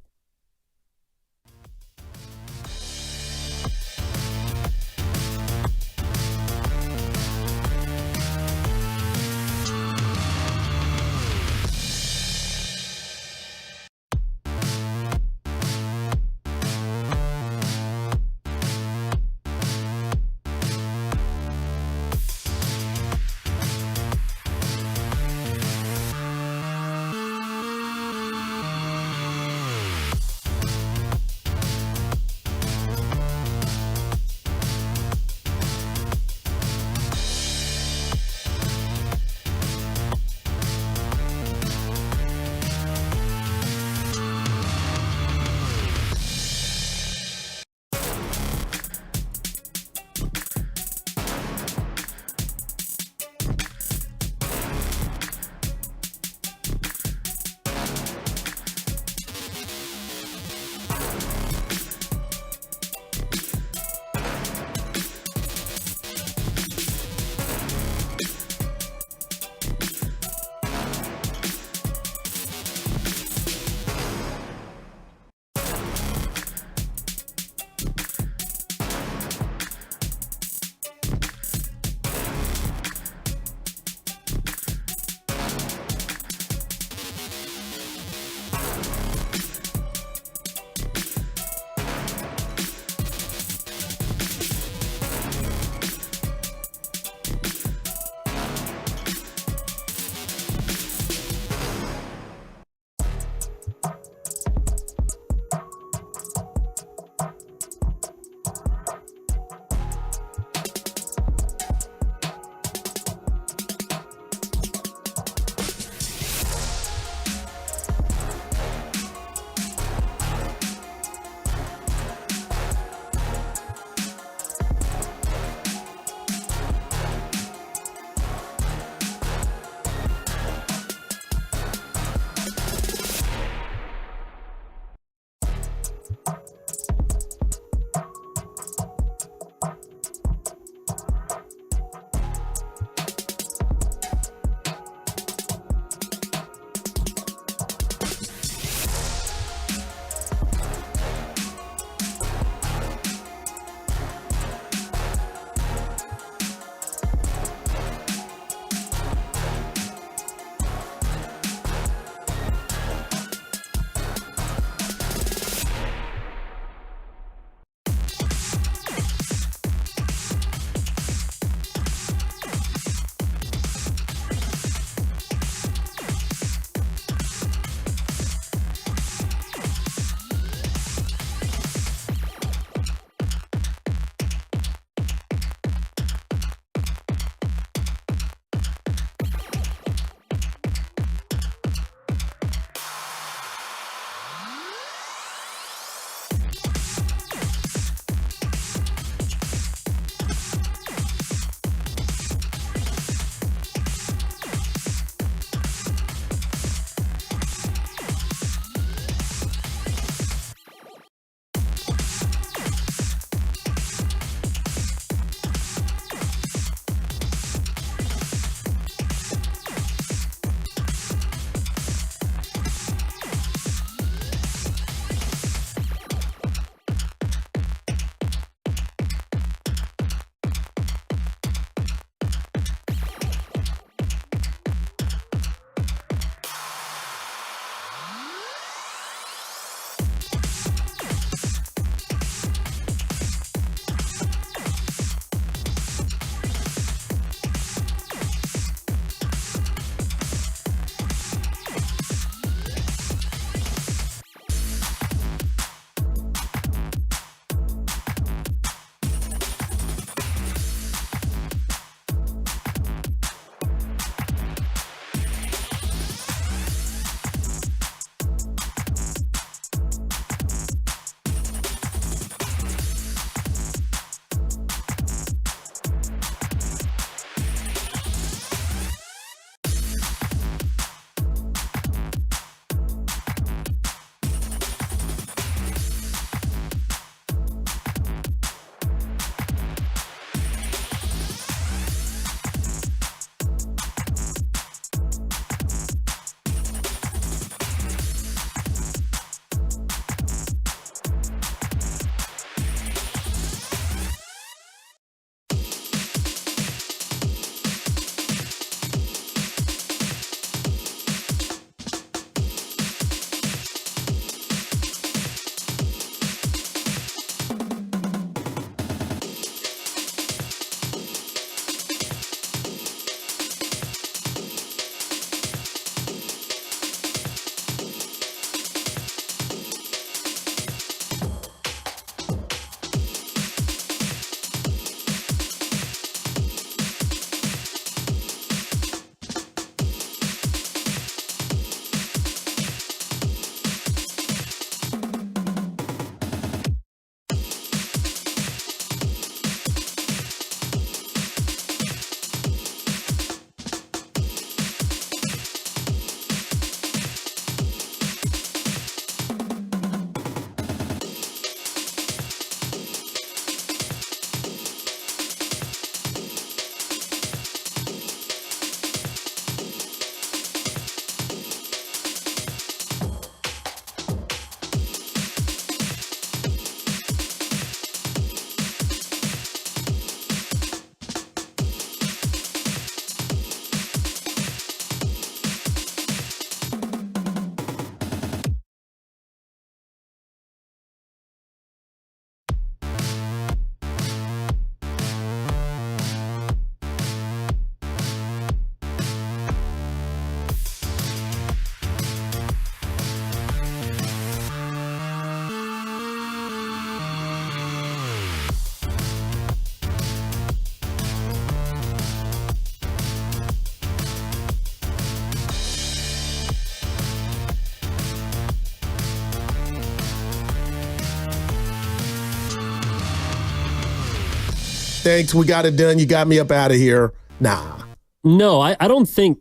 Thanks, we got it done. You got me up out of here. Nah. No, I don't think.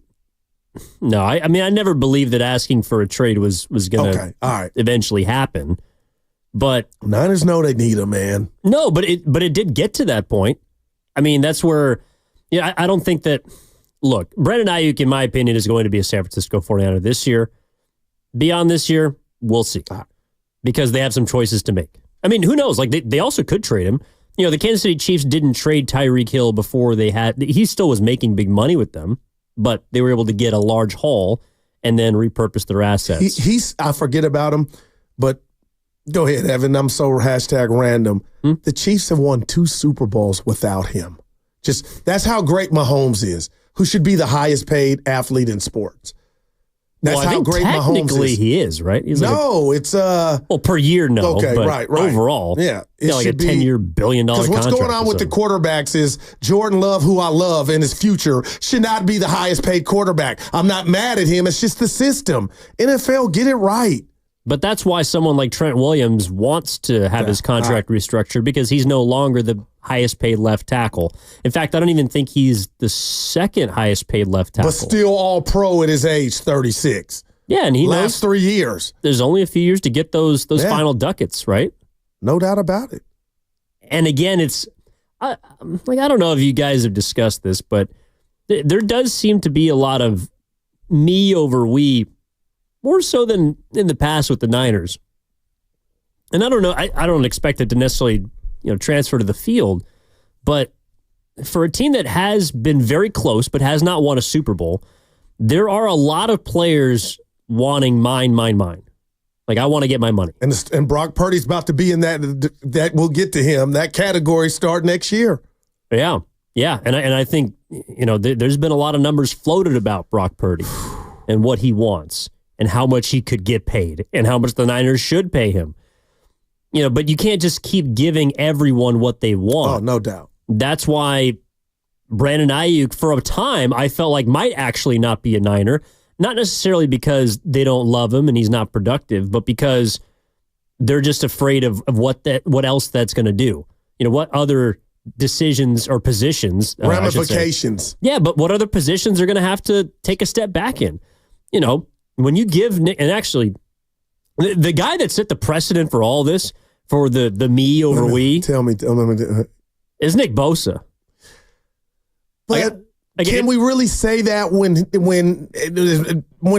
No, I mean, I never believed that asking for a trade was going to eventually happen. But Niners know they need him, man. No, but it did get to that point. I mean, that's where, I don't think that. Look, Brandon Ayuk, in my opinion, is going to be a San Francisco 49er this year. Beyond this year, we'll see. Because they have some choices to make. I mean, who knows? Like, they also could trade him. The Kansas City Chiefs didn't trade Tyreek Hill before he still was making big money with them, but they were able to get a large haul and then repurpose their assets. I forget about him, but go ahead, Evan. I'm so #random. The Chiefs have won 2 Super Bowls without him. That's how great Mahomes is, who should be the highest paid athlete in sports. That's how great Mahomes is. He is, right? He's it's per year, no. Okay, but right. Overall, yeah, like a 10-year $1 billion contract. Because what's going on with the quarterbacks is Jordan Love, who I love in his future, should not be the highest paid quarterback. I'm not mad at him. It's just the system. NFL, get it right. But that's why someone like Trent Williams wants to have his contract restructured, because he's no longer the highest paid left tackle. In fact, I don't even think he's the second highest paid left tackle. But still all pro at his age, 36. Yeah, and he last 3 years. There's only a few years to get those final ducats, right? No doubt about it. And again, it's I don't know if you guys have discussed this, but there does seem to be a lot of me over we, more so than in the past with the Niners. And I don't know, I don't expect it to necessarily transfer to the field, but for a team that has been very close but has not won a Super Bowl, there are a lot of players wanting mine. Like, I want to get my money. And Brock Purdy's about to be in that we'll get to him, that category start next year. Yeah. And I think, there's been a lot of numbers floated about Brock Purdy and what he wants and how much he could get paid and how much the Niners should pay him. But you can't just keep giving everyone what they want. Oh, no doubt. That's why Brandon Ayuk, for a time, I felt like might actually not be a Niner. Not necessarily because they don't love him and he's not productive, but because they're just afraid of what else that's going to do. What other decisions or positions. Ramifications. Yeah, but what other positions are going to have to take a step back in? When you give, and actually, the guy that set the precedent for all this, for the me over we, tell me, is Nick Bosa. But can we really say that when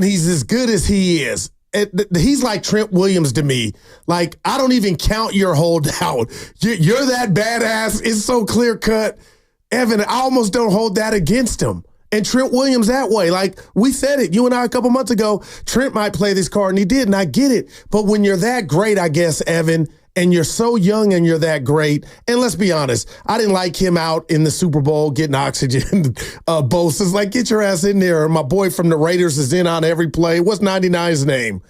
he's as good as he is? He's like Trent Williams to me. Like, I don't even count your holdout. You're that badass. It's so clear cut. Evan, I almost don't hold that against him. And Trent Williams that way. Like, we said it, you and I a couple months ago, Trent might play this card, and he did, and I get it. But when you're that great, I guess, Evan, and you're so young and you're that great, and let's be honest, I didn't like him out in the Super Bowl getting oxygen. Bosa's like, get your ass in there. My boy from the Raiders is in on every play. What's 99's name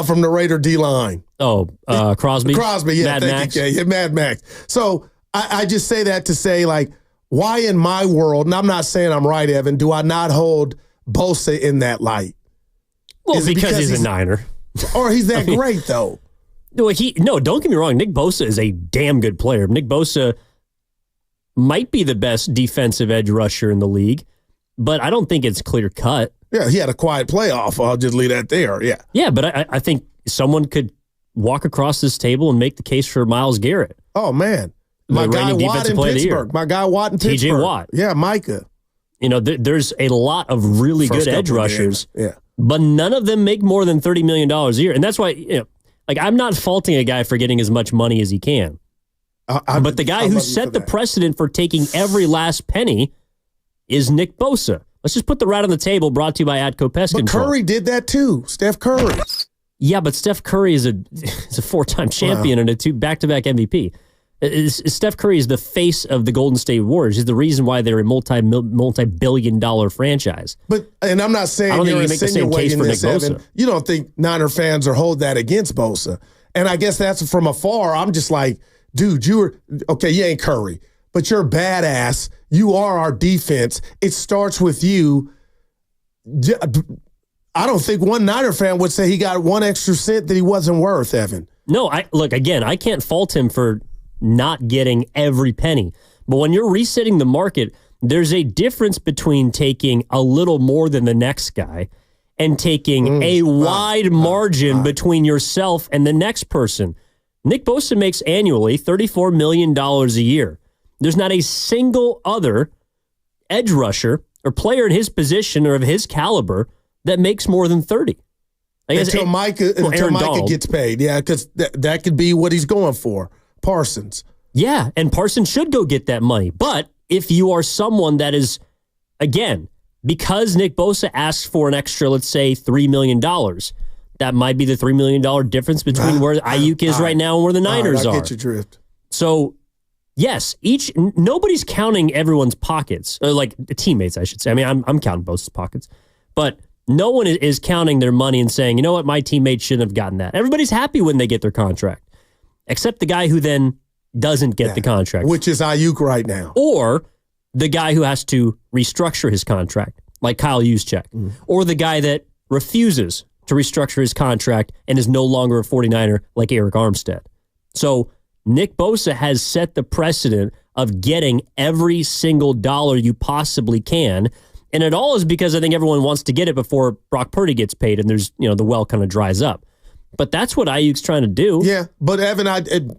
from the Raider D-line? Crosby? Crosby, yeah. Mad Max. Yeah, Mad Max. So I just say that to say, like, why in my world, and I'm not saying I'm right, Evan, do I not hold Bosa in that light? Well, because he's a Niner. Or he's that great, though. No, don't get me wrong. Nick Bosa is a damn good player. Nick Bosa might be the best defensive edge rusher in the league, but I don't think it's clear cut. Yeah, he had a quiet playoff. I'll just leave that there. Yeah. Yeah, but I think someone could walk across this table and make the case for Myles Garrett. Oh, man. My guy Watt in Pittsburgh. My guy Watt in Pittsburgh. TJ Watt. Yeah, Micah. There's a lot of really good edge rushers. Yeah. But none of them make more than $30 million a year. And that's why, I'm not faulting a guy for getting as much money as he can. But the guy who set the precedent for taking every last penny is Nick Bosa. Let's just put the rat on the table, brought to you by Atco Pest Control. But Curry did that too. Steph Curry. Yeah, but Steph Curry is a 4-time champion and a back-to-back MVP. Steph Curry is the face of the Golden State Warriors. He's the reason why they're a multi-billion-dollar franchise. And I'm not saying you're insinuating this, Evan. You don't think Niner fans are hold that against Bosa. And I guess that's from afar. I'm just like, dude, you ain't Curry, but you're badass. You are our defense. It starts with you. I don't think one Niner fan would say he got one extra cent that he wasn't worth, Evan. No, I can't fault him for not getting every penny. But when you're resetting the market, there's a difference between taking a little more than the next guy and taking a wide margin between yourself and the next person. Nick Bosa makes annually $34 million a year. There's not a single other edge rusher or player in his position or of his caliber that makes more than 30. Until Micah gets paid. Yeah, because that could be what he's going for. Parsons. Yeah, and Parsons should go get that money. But if you are someone that is, again, because Nick Bosa asks for an extra, let's say, $3 million, that might be the $3 million difference between where Ayuk is right now and where the Niners are. I get your drift. So, yes, nobody's counting everyone's pockets, or like teammates, I should say. I mean, I'm counting Bosa's pockets, but no one is counting their money and saying, you know what, my teammates shouldn't have gotten that. Everybody's happy when they get their contract, except the guy who then doesn't get the contract. Which is Ayuk right now. Or the guy who has to restructure his contract, like Kyle Juszczyk. Or the guy that refuses to restructure his contract and is no longer a 49er, like Eric Armstead. So Nick Bosa has set the precedent of getting every single dollar you possibly can. And it all is because I think everyone wants to get it before Brock Purdy gets paid and there's, the well kind of dries up. But that's what Ayuk's trying to do. Yeah, but Evan,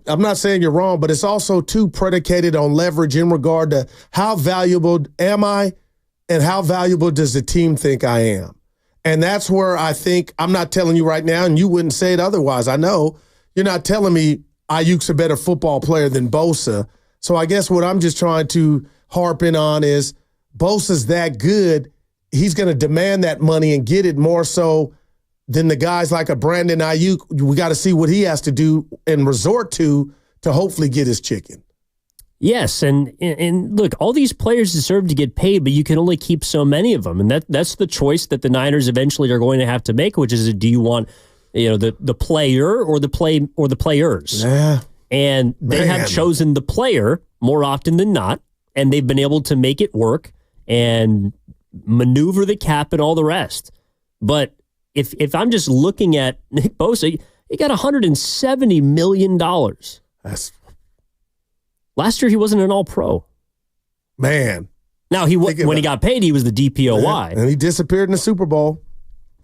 I'm not saying you're wrong, but it's also too predicated on leverage in regard to how valuable am I and how valuable does the team think I am? And that's where I think, I'm not telling you right now, and you wouldn't say it otherwise. I know you're not telling me Ayuk's a better football player than Bosa. So I guess what I'm just trying to harp in on is Bosa's that good, he's going to demand that money and get it more so than the guys like a Brandon Ayuk. We got to see what he has to do and resort to hopefully get his chicken. Yes, and look, all these players deserve to get paid, but you can only keep so many of them, and that's the choice that the Niners eventually are going to have to make, which is, do you want the player or the players? Yeah. And they have chosen the player more often than not, and they've been able to make it work and maneuver the cap and all the rest. But if I'm just looking at Nick Bosa, he got $170 million. Last year, he wasn't an All-Pro. Man. Now, when he got paid, he was the DPOY. Yeah, and he disappeared in the Super Bowl.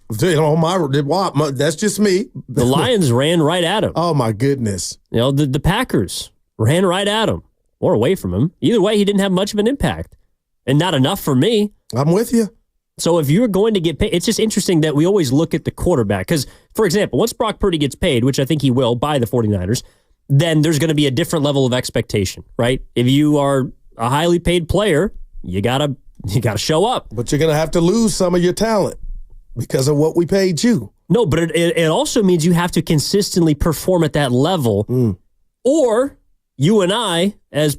That's just me. The Lions ran right at him. Oh, my goodness. The Packers ran right at him or away from him. Either way, he didn't have much of an impact. And not enough for me. I'm with you. So if you're going to get paid, it's just interesting that we always look at the quarterback. Because, for example, once Brock Purdy gets paid, which I think he will by the 49ers, then there's going to be a different level of expectation, right? If you are a highly paid player, you gotta show up. But you're going to have to lose some of your talent because of what we paid you. No, but it also means you have to consistently perform at that level. Or you and I, as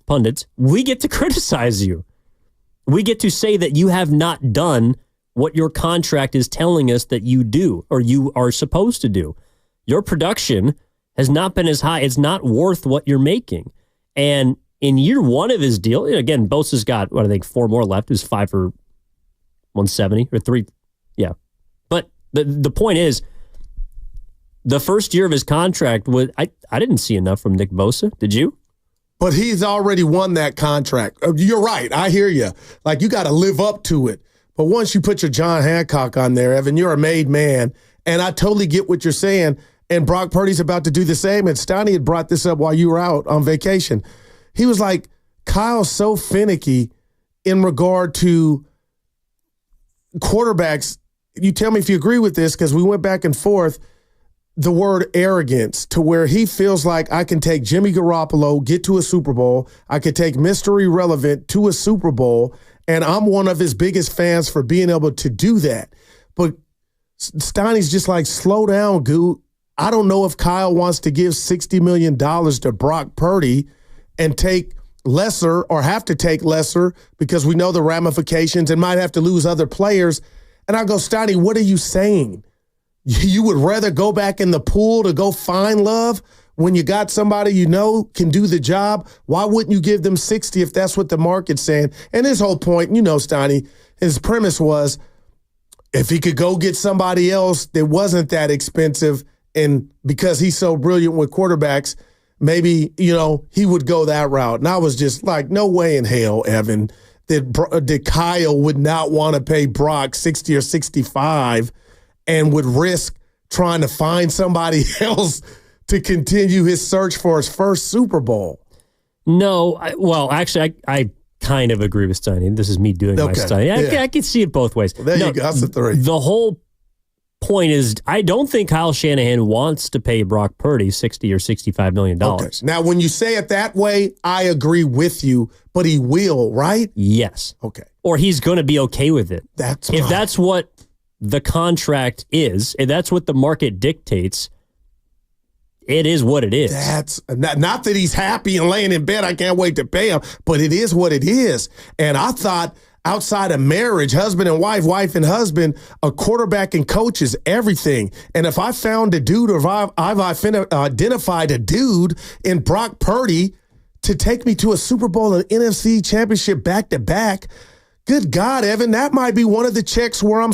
pundits, we get to criticize you. We get to say that you have not done what your contract is telling us that you do or you are supposed to do. Your production has not been as high. It's not worth what you're making. And in year one of his deal, again, Bosa's got, 4 more left. It was 5 for 170 or 3. Yeah. But the point is, the first year of his contract, I didn't see enough from Nick Bosa. Did you? But he's already won that contract. You're right. I hear you. Like, you got to live up to it. But once you put your John Hancock on there, Evan, you're a made man. And I totally get what you're saying. And Brock Purdy's about to do the same. And Steiny had brought this up while you were out on vacation. He was like, Kyle's so finicky in regard to quarterbacks. You tell me if you agree with this, because we went back and forth. The word arrogance, to where he feels like I can take Jimmy Garoppolo, get to a Super Bowl. I could take Mr. Irrelevant to a Super Bowl, and I'm one of his biggest fans for being able to do that. But Steiny's just like, slow down, Goo. I don't know if Kyle wants to give $60 million to Brock Purdy and take lesser or have to take lesser because we know the ramifications and might have to lose other players. And I go, Steiny, what are you saying? You would rather go back in the pool to go find love when you got somebody you know can do the job? Why wouldn't you give them 60 if that's what the market's saying? And his whole point, Steiny, his premise was if he could go get somebody else that wasn't that expensive, and because he's so brilliant with quarterbacks, maybe, he would go that route. And I was just like, no way in hell, Evan, that Kyle would not want to pay Brock 60 or 65 and would risk trying to find somebody else to continue his search for his first Super Bowl. No, actually, I kind of agree with Steiny. This is me doing my Steiny. I can see it both ways. Well, there you go. That's the three. The whole point is, I don't think Kyle Shanahan wants to pay Brock Purdy $60 or $65 million. Okay. Now, when you say it that way, I agree with you, but he will, right? Yes. Okay. Or he's going to be okay with it. If that's what the contract is, if that's what the market dictates, it is what it is. That's not that he's happy and laying in bed, I can't wait to pay him, but it is what it is. And I thought outside of marriage, husband and wife and husband, a quarterback and coach is everything. And if I found a dude, or if I've identified a dude in Brock Purdy to take me to a Super Bowl and NFC championship back-to-back, good God, Evan, that might be one of the checks where I'm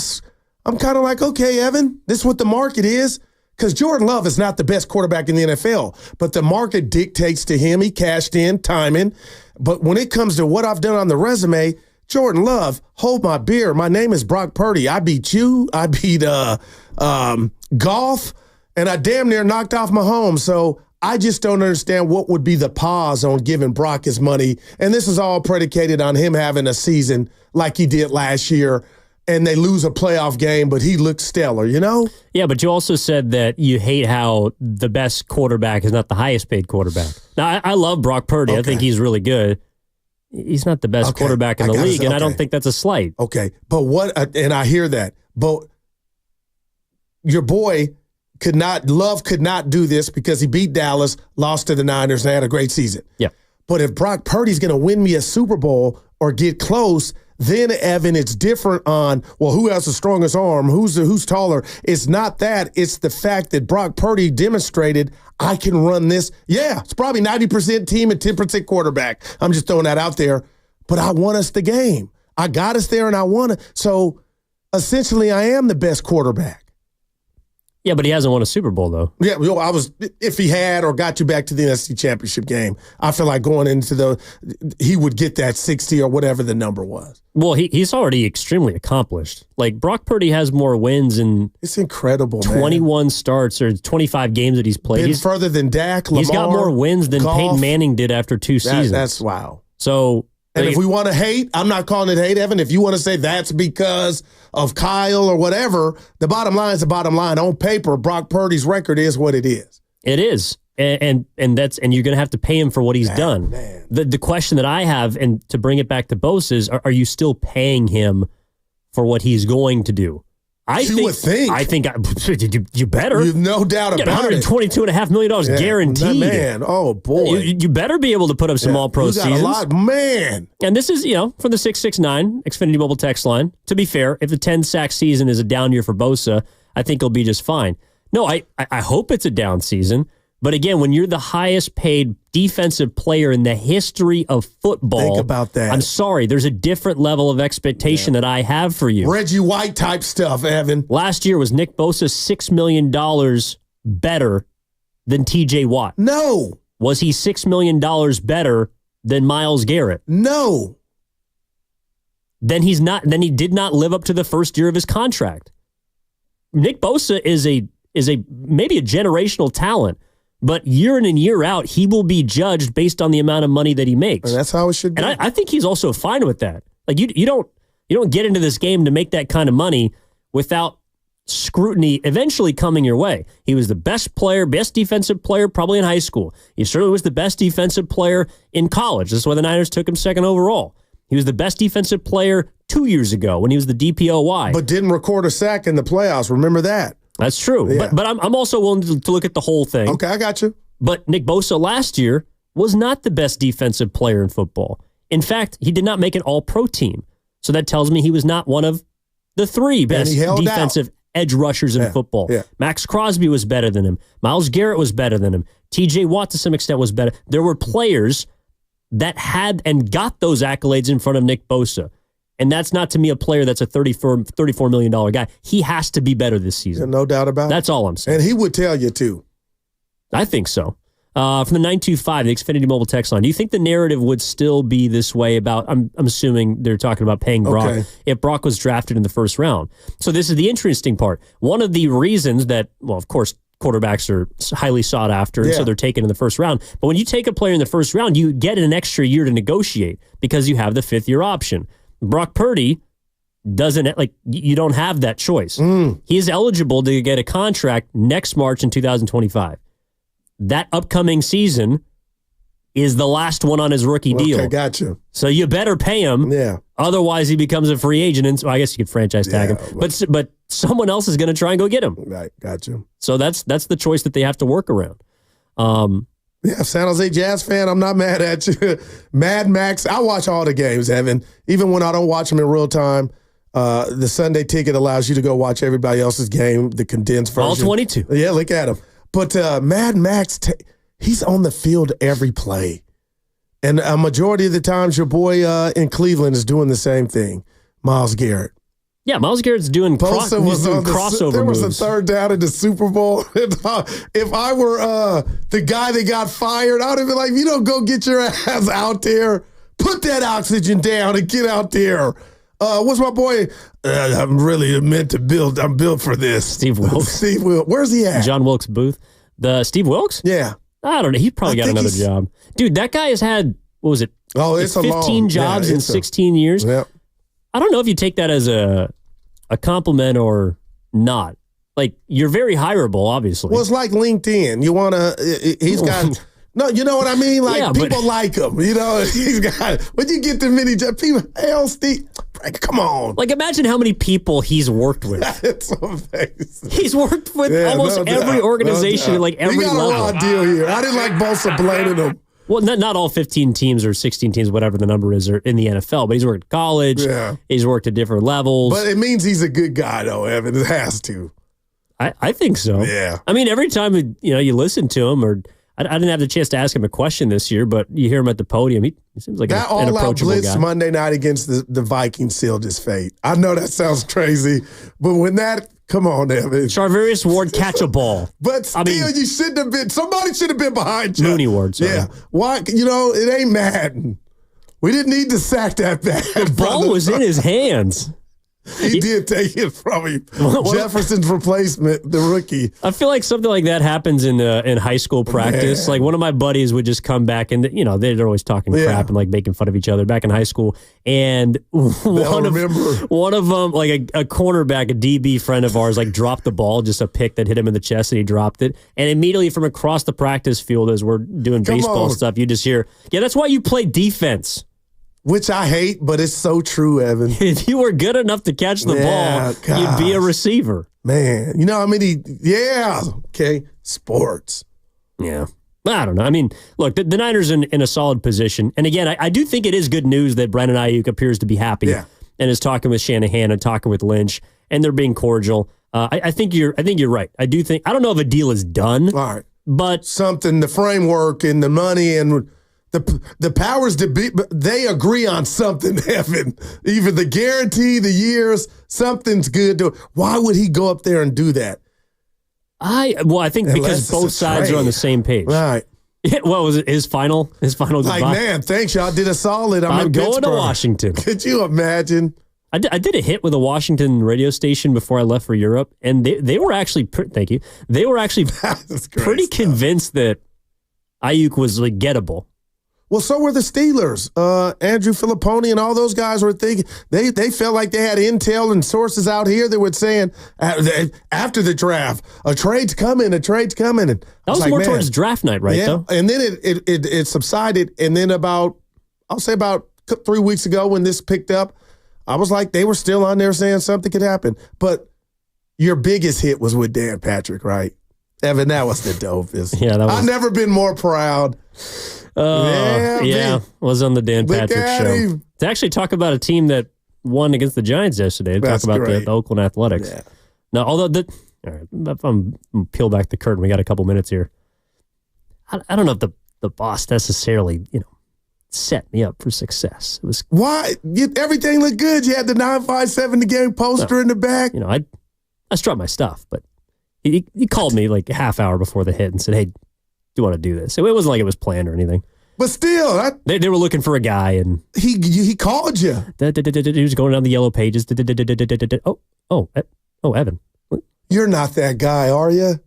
kind of like, okay, Evan, this is what the market is. Because Jordan Love is not the best quarterback in the NFL, but the market dictates to him. He cashed in, timing. But when it comes to what I've done on the resume, Jordan Love, hold my beer. My name is Brock Purdy. I beat you. I beat golf, and I damn near knocked off Mahomes. So I just don't understand what would be the pause on giving Brock his money. And this is all predicated on him having a season like he did last year, and they lose a playoff game, but he looks stellar, Yeah, but you also said that you hate how the best quarterback is not the highest paid quarterback. Now, I love Brock Purdy. Okay. I think he's really good. He's not the best quarterback in the league, and I don't think that's a slight. Okay, but and I hear that, but your boy could not do this because he beat Dallas, lost to the Niners, and had a great season. Yeah. But if Brock Purdy's going to win me a Super Bowl or get close, then, Evan, it's different on, well, who has the strongest arm? Who's taller? It's not that. It's the fact that Brock Purdy demonstrated I can run this. Yeah, it's probably 90% team and 10% quarterback. I'm just throwing that out there. But I won us the game. I got us there and I won it. So, essentially, I am the best quarterback. Yeah, but he hasn't won a Super Bowl, though. Yeah, if he had or got you back to the NFC Championship game, I feel like going into he would get that 60 or whatever the number was. Well, he's already extremely accomplished. Like, Brock Purdy has more wins in it's incredible, 21 starts or 25 games that he's played. He's further than Dak, Lamar. He's got more wins than Peyton Manning did after 2 seasons. That's wow. So, and if we want to hate, I'm not calling it hate, Evan. If you want to say that's because of Kyle or whatever, the bottom line is the bottom line. On paper, Brock Purdy's record is what it is. It is. And you're going to have to pay him for what he's done. Man. The question that I have, and to bring it back to Bosa, is are you still paying him for what he's going to do? I think you better. You've no doubt about it. $122.5 million guaranteed. Man, oh boy. You better be able to put up some all-pro seasons. A lot, man. And this is, for the 669 Xfinity Mobile text line. To be fair, if the 10-sack season is a down year for Bosa, I think he'll be just fine. No, I hope it's a down season. But again, when you're the highest paid defensive player in the history of football, think about that. I'm sorry, there's a different level of expectation that I have for you. Reggie White type stuff, Evan. Last year, was Nick Bosa $6 million better than TJ Watt? No. Was he $6 million better than Myles Garrett? No. Then he did not live up to the first year of his contract. Nick Bosa is maybe a generational talent. But year in and year out, he will be judged based on the amount of money that he makes. And that's how it should be. And I think he's also fine with that. Like you don't get into this game to make that kind of money without scrutiny eventually coming your way. He was the best defensive player probably in high school. He certainly was the best defensive player in college. This is why the Niners took him second overall. He was the best defensive player 2 years ago when he was the DPOY. But didn't record a sack in the playoffs. Remember that. That's true. Yeah. But I'm also willing to look at the whole thing. Okay, I got you. But Nick Bosa last year was not the best defensive player in football. In fact, he did not make an all-pro team. So that tells me he was not one of the 3 best defensive edge rushers in football. Yeah. Max Crosby was better than him. Myles Garrett was better than him. TJ Watt to some extent was better. There were players that had and got those accolades in front of Nick Bosa. And that's not, to me, a player that's a $34 million guy. He has to be better this season. No doubt about it. That's all I'm saying. And he would tell you, too. I think so. From the 925, the Xfinity Mobile text line, do you think the narrative would still be this way about, I'm assuming they're talking about paying Brock, if Brock was drafted in the first round? So this is the interesting part. One of the reasons that, well, of course, quarterbacks are highly sought after, and so they're taken in the first round. But when you take a player in the first round, you get an extra year to negotiate because you have the fifth-year option. Brock Purdy doesn't, like, you don't have that choice. He is eligible to get a contract next March in 2025. That upcoming season is the last one on his rookie deal. Okay, gotcha. So you better pay him. Yeah. Otherwise, he becomes a free agent. And so I guess you could franchise tag him. But someone else is going to try and go get him. Right, gotcha. So that's the choice that they have to work around. Yeah, San Jose Jazz fan, I'm not mad at you. Mad Max, I watch all the games, Evan. Even when I don't watch them in real time, the Sunday ticket allows you to go watch everybody else's game, the condensed version. All 22. Yeah, look at him. But Mad Max, he's on the field every play. And a majority of the times, your boy in Cleveland is doing the same thing, Myles Garrett. Yeah, Myles Garrett's doing, Bosa was on crossover There was moves. a third down in the Super Bowl. If I were the guy that got fired, I would have been like, you don't go get your ass out there. Put that oxygen down and get out there. What's my boy? I'm really meant to build. I'm built for this. Steve Wilkes. Steve Wilkes. Where's he at? John Wilkes Booth. The Steve Wilkes? Yeah. I don't know. He probably got another job. Dude, that guy has had, what was it? Oh, it's 15 jobs in 16 years. Yep. I don't know if you take that as a compliment or not. Like, you're very hireable, obviously. Well, it's like LinkedIn. You want to, he's got, no, you know what I mean? Like, Yeah, people like him. You know, he's got, when you get the many jobs, people, hell, Steve, come on. Like, imagine how many people he's worked with. It's amazing. He's worked with almost no every doubt, organization no at, like, every we got level. a raw deal here. I didn't like Bosa blaming him. Well, not all 15 teams or 16 teams, whatever the number is, are in the NFL, but he's worked at college. Yeah. He's worked at different levels. But it means he's a good guy, though, Evan. It has to. I think so. Yeah. I mean, every time you listen to him, or I didn't have the chance to ask him a question this year, but you hear him at the podium. He seems like That an all-out approachable blitz guy. Monday night against the Vikings sealed his fate. I know that sounds crazy, but when that, come on, Evan. Charvarius Ward catch a ball. But still, you shouldn't have been. Somebody should have been behind you. Mooney Ward, sorry. Yeah. Why? You know, it ain't Madden. We didn't need to sack that bad. The ball was in his hands. He did take it from him. Jefferson's replacement, the rookie. I feel like something like that happens in high school practice. Like, one of my buddies would just come back and, they're always talking crap and like making fun of each other back in high school. And one of them, like a cornerback, a DB friend of ours, like dropped the ball, just a pick that hit him in the chest, and he dropped it. And immediately from across the practice field, as we're doing baseball stuff, you just hear, yeah, that's why you play defense. Which I hate, but it's so true, Evan. If you were good enough to catch the ball, you'd be a receiver. Man, you know how many, okay, sports. Yeah. I don't know. I mean, look, the Niners in a solid position. And again, I do think it is good news that Brandon Ayuk appears to be happy and is talking with Shanahan and talking with Lynch, and they're being cordial. I think you're right. I don't know if a deal is done. All right. But something, the framework and the money and the powers to be, they agree on something, Evan. Even the guarantee, the years, something's good. Why would he go up there and do that? I think because both sides are on the same page. Right. Yeah, what was it? His final goodbye? Like, man, thanks, y'all did a solid. I'm going Pittsburgh. to Washington. Could you imagine? I did a hit with a Washington radio station before I left for Europe, and they were actually thank you. They were actually pretty convinced that Ayuk was like gettable. Well, so were the Steelers. Andrew Filipponi and all those guys were thinking they felt like they had intel and sources out here that were saying after the draft, a trade's coming. And that was like, more towards draft night, right? Yeah, though? and then it subsided, and then about 3 weeks ago when this picked up, I was like, they were still on there saying something could happen. But your biggest hit was with Dan Patrick, right? Evan, that was the dopest. Yeah, I've never been more proud. Was on the Dan Patrick show. To actually talk about a team that won against the Giants yesterday. Talk about the Oakland Athletics. Yeah. Now, although all right, if I'm peel back the curtain, we got a couple minutes here. I don't know if the boss necessarily, set me up for success. It was why everything looked good. You had the 957 the game poster in the back. I struck my stuff, but he called me like a half hour before the hit and said, "Hey, you want to do this? It wasn't like it was planned or anything. But still, they were looking for a guy, and he called you. He was going down the yellow pages. Evan. You're not that guy, are you?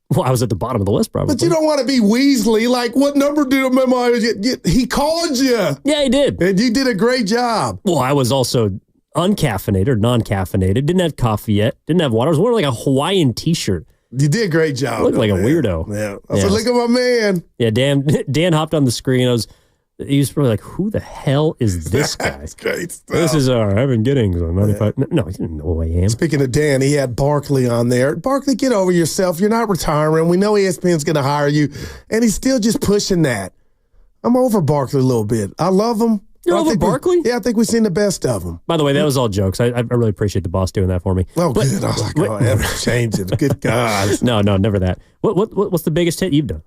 Well, I was at the bottom of the list, probably. But you don't want to be Weasley. Like, what number did he called you? Yeah, he did. And you did a great job. Well, I was also uncaffeinated or non-caffeinated. Didn't have coffee yet. Didn't have water. I was wearing like a Hawaiian T-shirt. You did a great job. Looked like a weirdo. Yeah. I was like, look at my man. Yeah, Dan hopped on the screen. He was probably like, who the hell is this guy? That's great stuff. This is Evan Giddings on 95. Yeah. No, he didn't know who I am. Speaking of Dan, he had Barkley on there. Barkley, get over yourself. You're not retiring. We know ESPN's going to hire you. And he's still just pushing that. I'm over Barkley a little bit. I love him. You're over Barkley? I think we've seen the best of him. By the way, that was all jokes. I really appreciate the boss doing that for me. Oh, good. I was like, ever change it. Good God. No, never that. What's the biggest hit you've done?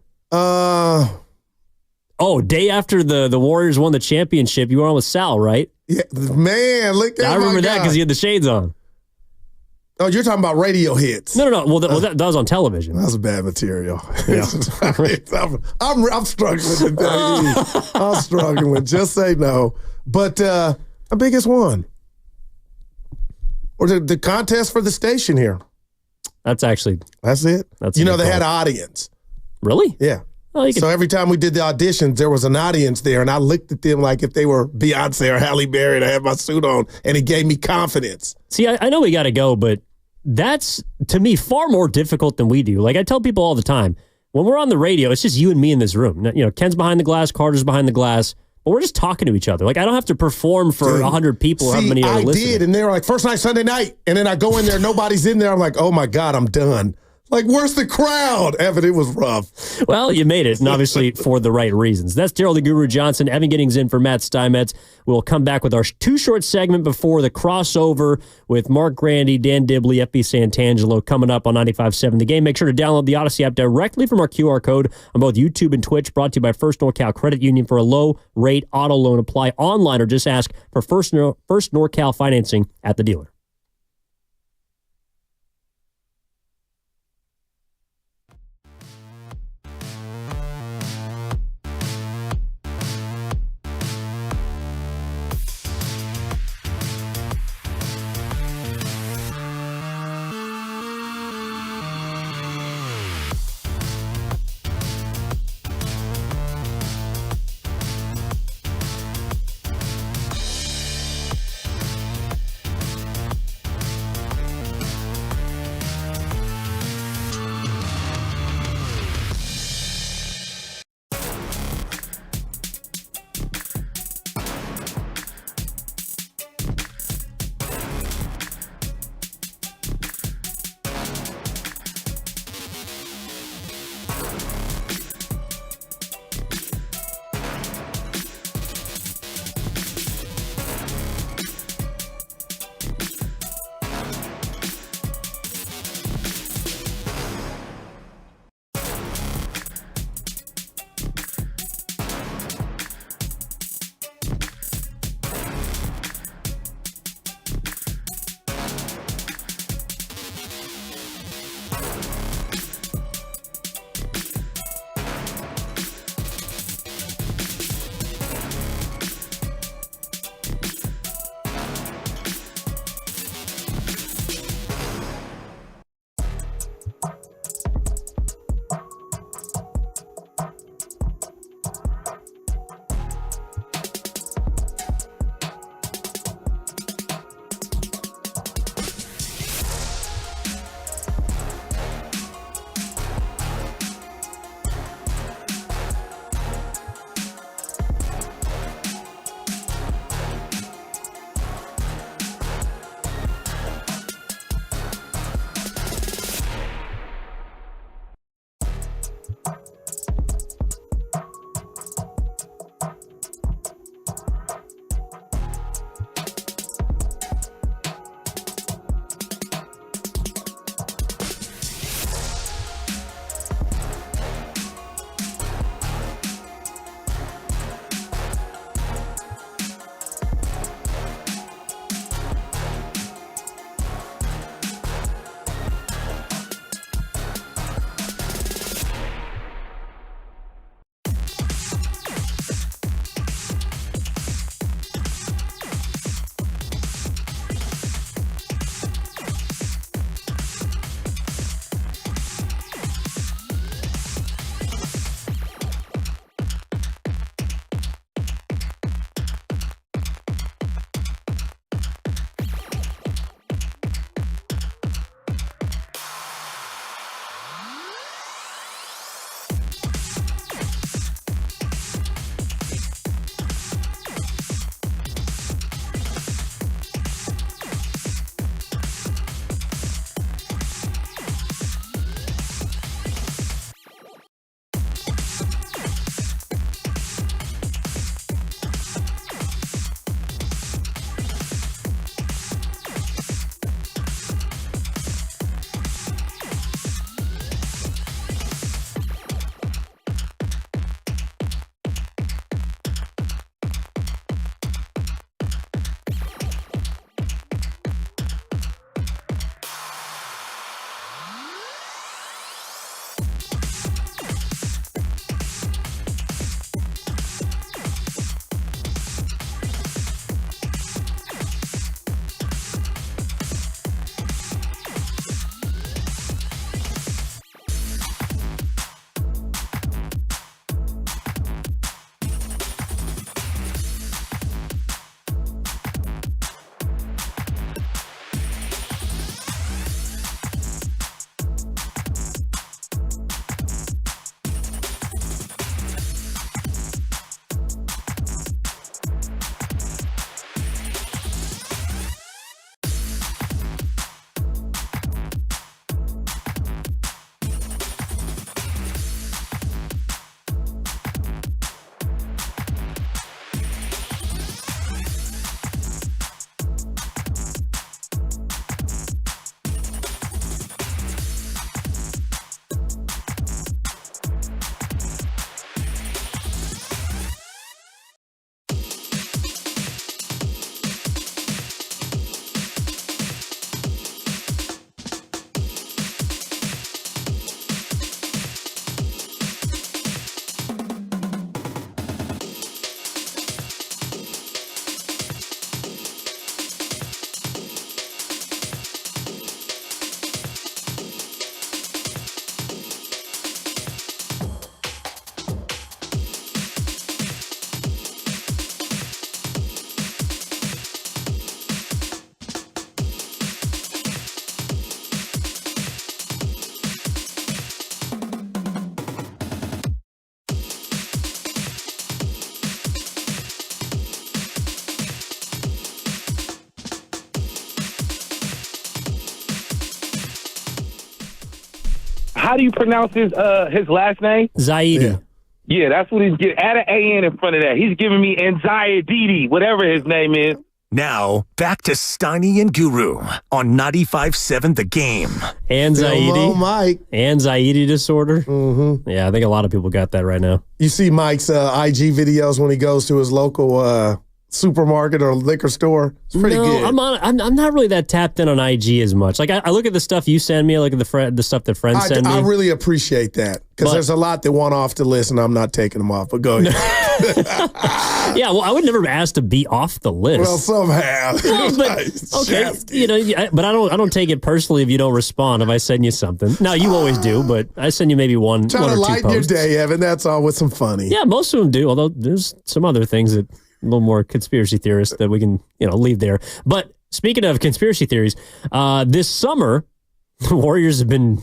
Day after the Warriors won the championship, you were on with Sal, right? Yeah, man, look at I remember that because he had the shades on. Oh, you're talking about radio hits. No. Well, that was on television. That was bad material. Yeah. I'm struggling today. I'm struggling. Just say no. But the biggest one. Or the contest for the station here. That's it. They had an audience. Really? Yeah. Oh, so every time we did the auditions, there was an audience there, and I looked at them like if they were Beyonce or Halle Berry, and I had my suit on, and it gave me confidence. See, I know we got to go, but that's, to me, far more difficult than we do. Like I tell people all the time, when we're on the radio, it's just you and me in this room. You know, Ken's behind the glass, Carter's behind the glass, but we're just talking to each other. Like I don't have to perform for 100 people or how many are listening. I did, and they were like, first night, Sunday night, and then I go in there, nobody's in there. I'm like, oh my God, I'm done. Like, where's the crowd? Evan, it was rough. Well, you made it, and obviously for the right reasons. That's Daryl the Guru Johnson. Evan Giddings in for Matt Steinmetz. We'll come back with our two short segment before the crossover with Mark Grandy, Dan Dibley, FB Santangelo coming up on 95.7 The Game. Make sure to download the Odyssey app directly from our QR code on both YouTube and Twitch. Brought to you by First NorCal Credit Union for a low-rate auto loan. Apply online or just ask for First NorCal financing at the dealer. how do you pronounce his last name? Zaidi. Yeah, that's what he's getting. Add an A-N in front of that. He's giving me anxiety, whatever his name is. Now, back to Steiny and Guru on 95.7 The Game. Anxiety. Hello, Mike. Anxiety disorder. Mm-hmm. Yeah, I think a lot of people got that right now. You see Mike's IG videos when he goes to his local supermarket or liquor store. It's pretty good. I'm not really that tapped in on IG as much. Like I look at the stuff you send me, I look at the stuff that friends send me. I really appreciate that because there's a lot that want off the list and I'm not taking them off. But go ahead. Yeah, well, I would never ask to be off the list. Well, some have. Well, but, okay, but I don't take it personally if you don't respond if I send you something. Now you always do, but I send you maybe one. Try to lighten your day, Evan. That's all with some funny. Yeah, most of them do. Although there's some other things that. A little more conspiracy theorists that we can, leave there. But speaking of conspiracy theories, this summer, the Warriors have been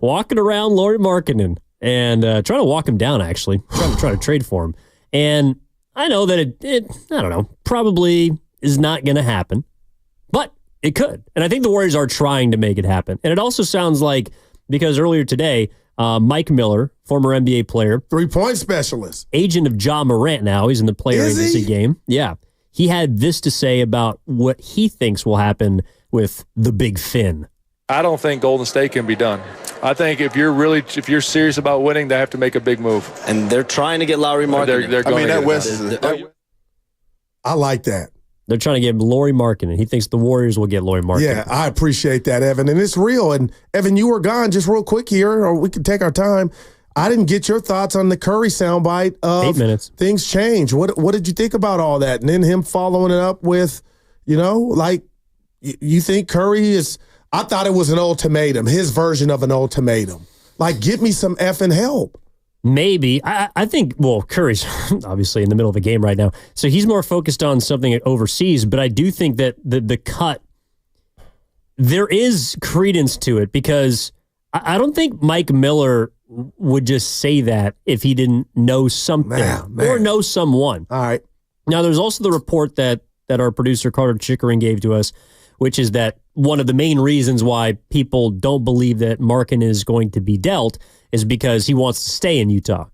walking around Lauri Markkanen and trying to walk him down, actually, trying to trade for him. And I know that it I don't know, probably is not going to happen, but it could. And I think the Warriors are trying to make it happen. And it also sounds like, because earlier today, Mike Miller, former NBA player. 3-point specialist. Agent of Ja Morant now. He's in the player agency game. Yeah. He had this to say about what he thinks will happen with the Big Fin. I don't think Golden State can be done. I think if you're serious about winning, they have to make a big move. And they're trying to get Lauri Markkanen. They're going that West. I like that. They're trying to get Lauri Markkanen. He thinks the Warriors will get Lauri Markkanen. Yeah, I appreciate that, Evan. And it's real. And, Evan, you were gone just real quick here, or we can take our time. I didn't get your thoughts on the Curry soundbite of 8 minutes. Things change. What did you think about all that? And then him following it up with, you think Curry is – I thought it was an ultimatum, his version of an ultimatum. Like, get me some effing help. Maybe. I think, well, Curry's obviously in the middle of a game right now, so he's more focused on something overseas, but I do think that the cut, there is credence to it because I don't think Mike Miller would just say that if he didn't know something or know someone. All right. Now, there's also the report that our producer Carter Chickering gave to us, which is that one of the main reasons why people don't believe that Markkanen is going to be dealt is because he wants to stay in Utah.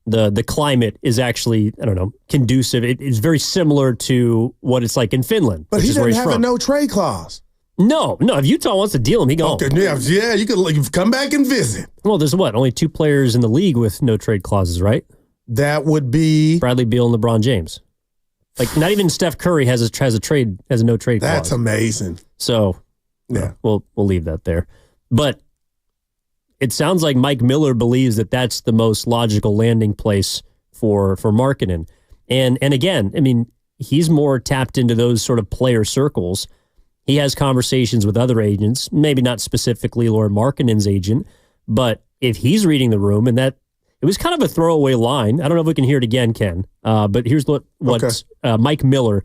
The climate is actually, I don't know, conducive. It's very similar to what it's like in Finland. But he doesn't have a no-trade clause. No. If Utah wants to deal him, he can. Okay, yeah, you could come back and visit. Well, there's only 2 players in the league with no-trade clauses, right? That would be Bradley Beal and LeBron James. Like, not even Steph Curry has a no-trade clause. That's amazing. So, yeah, we'll leave that there. But it sounds like Mike Miller believes that that's the most logical landing place for Markkanen. And again, I mean, he's more tapped into those sort of player circles. He has conversations with other agents, maybe not specifically Lauri Markkanen's agent, but if he's reading the room, and that it was kind of a throwaway line. I don't know if we can hear it again, Ken, but here's what Mike Miller,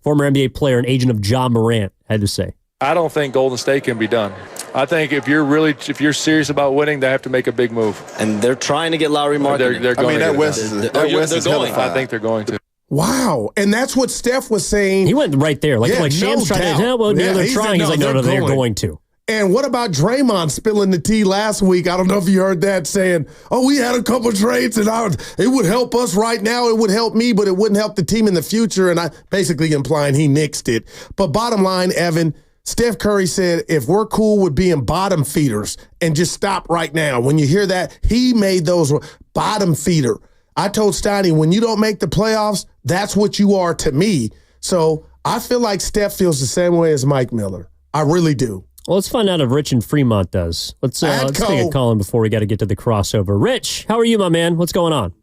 former NBA player and agent of Ja Morant, had to say. I don't think Golden State can be done. I think if you're serious about winning, they have to make a big move. And they're trying to get Lauri Markkanen. They're going. that West is going. I think they're going to. Wow. And that's what Steph was saying. He went right there. Like Shams tried to, they're trying. He's like, no, they're going to. And what about Draymond spilling the tea last week? I don't know if you heard that, saying, we had a couple trades and it would help us right now. It would help me, but it wouldn't help the team in the future. And I basically implying he nixed it. But bottom line, Evan, Steph Curry said, if we're cool with being bottom feeders and just stop right now. When you hear that, he made those bottom feeder. I told Steiny, when you don't make the playoffs, that's what you are to me. So I feel like Steph feels the same way as Mike Miller. I really do. Well, let's find out if Rich in Fremont does. Let's take a call in before we got to get to the crossover. Rich, how are you, my man? What's going on?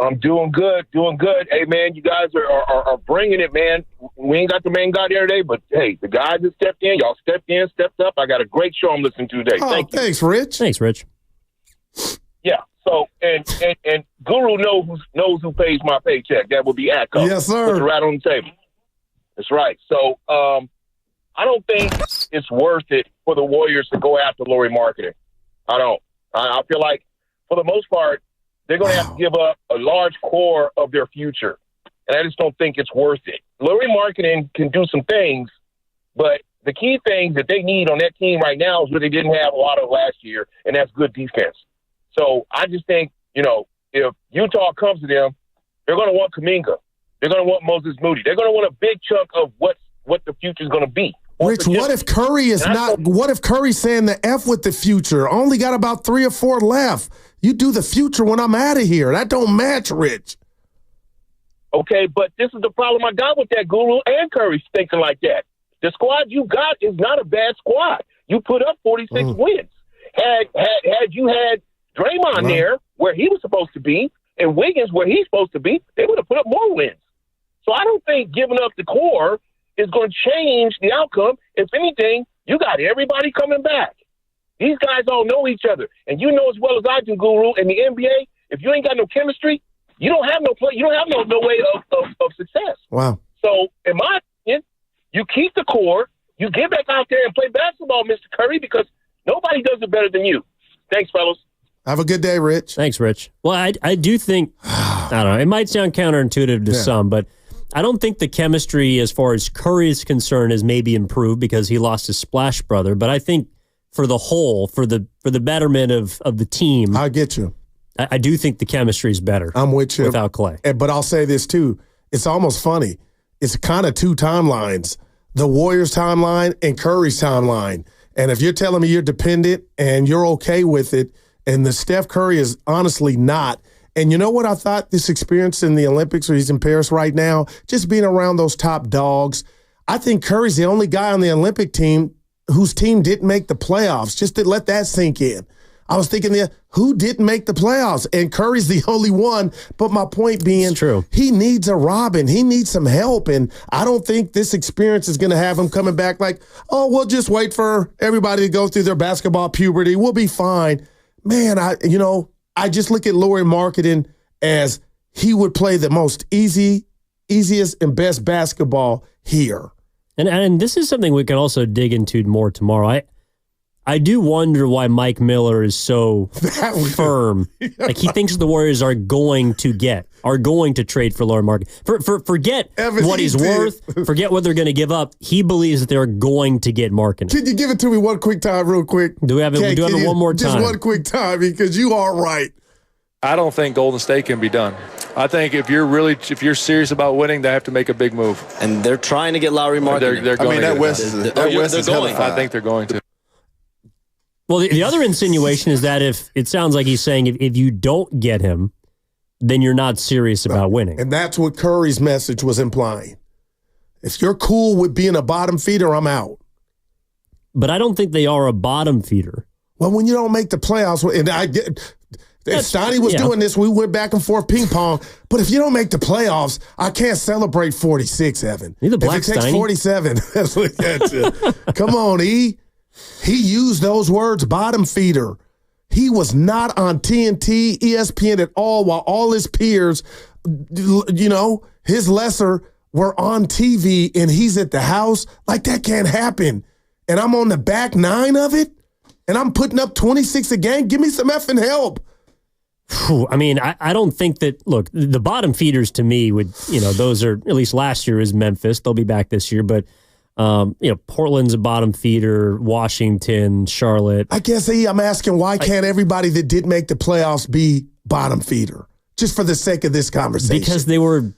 I'm doing good. Hey, man, you guys are bringing it, man. We ain't got the main guy there today, but, hey, the guys that stepped in, y'all stepped up. I got a great show I'm listening to today. Thank you. Thanks, Rich. Thanks, Rich. Yeah, so, and Guru knows who pays my paycheck. That would be ATCO. Yes, sir. Put it right on the table. That's right. So, I don't think it's worth it for the Warriors to go after Lauri Markkanen. I don't. I feel like, for the most part, they're going to have to give up a large core of their future. And I just don't think it's worth it. Lauri Markkanen can do some things, but the key thing that they need on that team right now is what they didn't have a lot of last year, and that's good defense. So I just think, if Utah comes to them, they're going to want Kuminga. They're going to want Moses Moody. They're going to want a big chunk of what the future is going to be. Rich, what if Curry is not? What if Curry's saying the F with the future? Only got about 3 or 4 left. You do the future when I'm out of here. That don't match, Rich. Okay, but this is the problem I got with that Guru and Curry thinking like that. The squad you got is not a bad squad. You put up 46 wins. Had you had Draymond there where he was supposed to be and Wiggins where he's supposed to be, they would have put up more wins. So I don't think giving up the core is going to change the outcome. If anything, you got everybody coming back. These guys all know each other. And you know as well as I do, Guru, in the NBA, if you ain't got no chemistry, you don't have no play. You don't have no way of success. Wow. So, in my opinion, you keep the core. You get back out there and play basketball, Mr. Curry, because nobody does it better than you. Thanks, fellas. Have a good day, Rich. Thanks, Rich. Well, I do think, I don't know, it might sound counterintuitive to some, but I don't think the chemistry as far as Curry is concerned has maybe improved because he lost his splash brother. But I think for the whole, for the betterment of the team. I get you. I do think the chemistry is better. I'm with you. Without Clay. But I'll say this too. It's almost funny. It's kind of 2 timelines. The Warriors timeline and Curry's timeline. And if you're telling me you're dependent and you're okay with it, and the Steph Curry is honestly not. And you know what I thought this experience in the Olympics, where he's in Paris right now, just being around those top dogs, I think Curry's the only guy on the Olympic team whose team didn't make the playoffs. Just to let that sink in. I was thinking, who didn't make the playoffs? And Curry's the only one. But my point being, he needs a Robin. He needs some help. And I don't think this experience is going to have him coming back like, oh, we'll just wait for everybody to go through their basketball puberty. We'll be fine. Man, I just look at Lauri Markkanen as he would play the most easiest and best basketball here. And this is something we can also dig into more tomorrow. I do wonder why Mike Miller is so firm. Like he thinks the Warriors are going to trade for Lauri Markkanen. Forget what he's worth. Forget what they're going to give up. He believes that they're going to get Markkanen. Can you give it to me one quick time, real quick? Do we have it one more time? Just one quick time, because you are right. I don't think Golden State can be done. I think if you're serious about winning, they have to make a big move. And they're trying to get Lauri Markkanen. They're going that to. West is going. I think they're going to. Well, the other insinuation is that if it sounds like he's saying if you don't get him, then you're not serious about winning. And that's what Curry's message was implying. If you're cool with being a bottom feeder, I'm out. But I don't think they are a bottom feeder. Well, when you don't make the playoffs, and I get... If Steiny was doing this, we went back and forth ping pong. But if you don't make the playoffs, I can't celebrate 46, Evan. You're the Black if it takes Steiny. 47, that's what that's it. Come on, E. He used those words, bottom feeder. He was not on TNT, ESPN at all, while all his peers, his lesser, were on TV, and he's at the house. Like, that can't happen. And I'm on the back 9 of it, and I'm putting up 26 a game. Give me some effing help. I mean, I don't think that, look, the bottom feeders to me would, those are, at least last year is Memphis. They'll be back this year, but, Portland's a bottom feeder, Washington, Charlotte. I guess, I'm asking, why can't everybody that did make the playoffs be bottom feeder? Just for the sake of this conversation. Because they were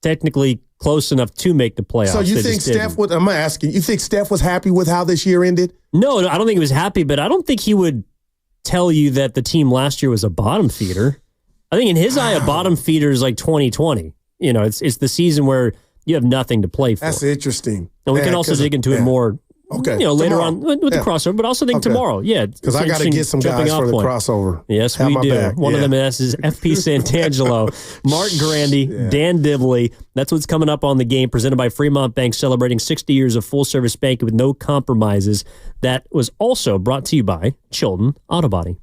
technically close enough to make the playoffs. So you think Steph would, I'm asking, you think Steph was happy with how this year ended? No, I don't think he was happy, but I don't think he would tell you that the team last year was a bottom feeder. I think in his eye, a bottom feeder is like 2020. It's the season where you have nothing to play for. That's interesting. And we can also dig into it more. Okay. Later tomorrow. on with the crossover, but also think tomorrow. Yeah. Because I got to get some guys for the crossover. Yes, Have we my do. back. One of them is FP Santangelo, Mark Grandy, Dan Dibley. That's what's coming up on the game, presented by Fremont Bank, celebrating 60 years of full-service banking with no compromises. That was also brought to you by Chilton Auto Body.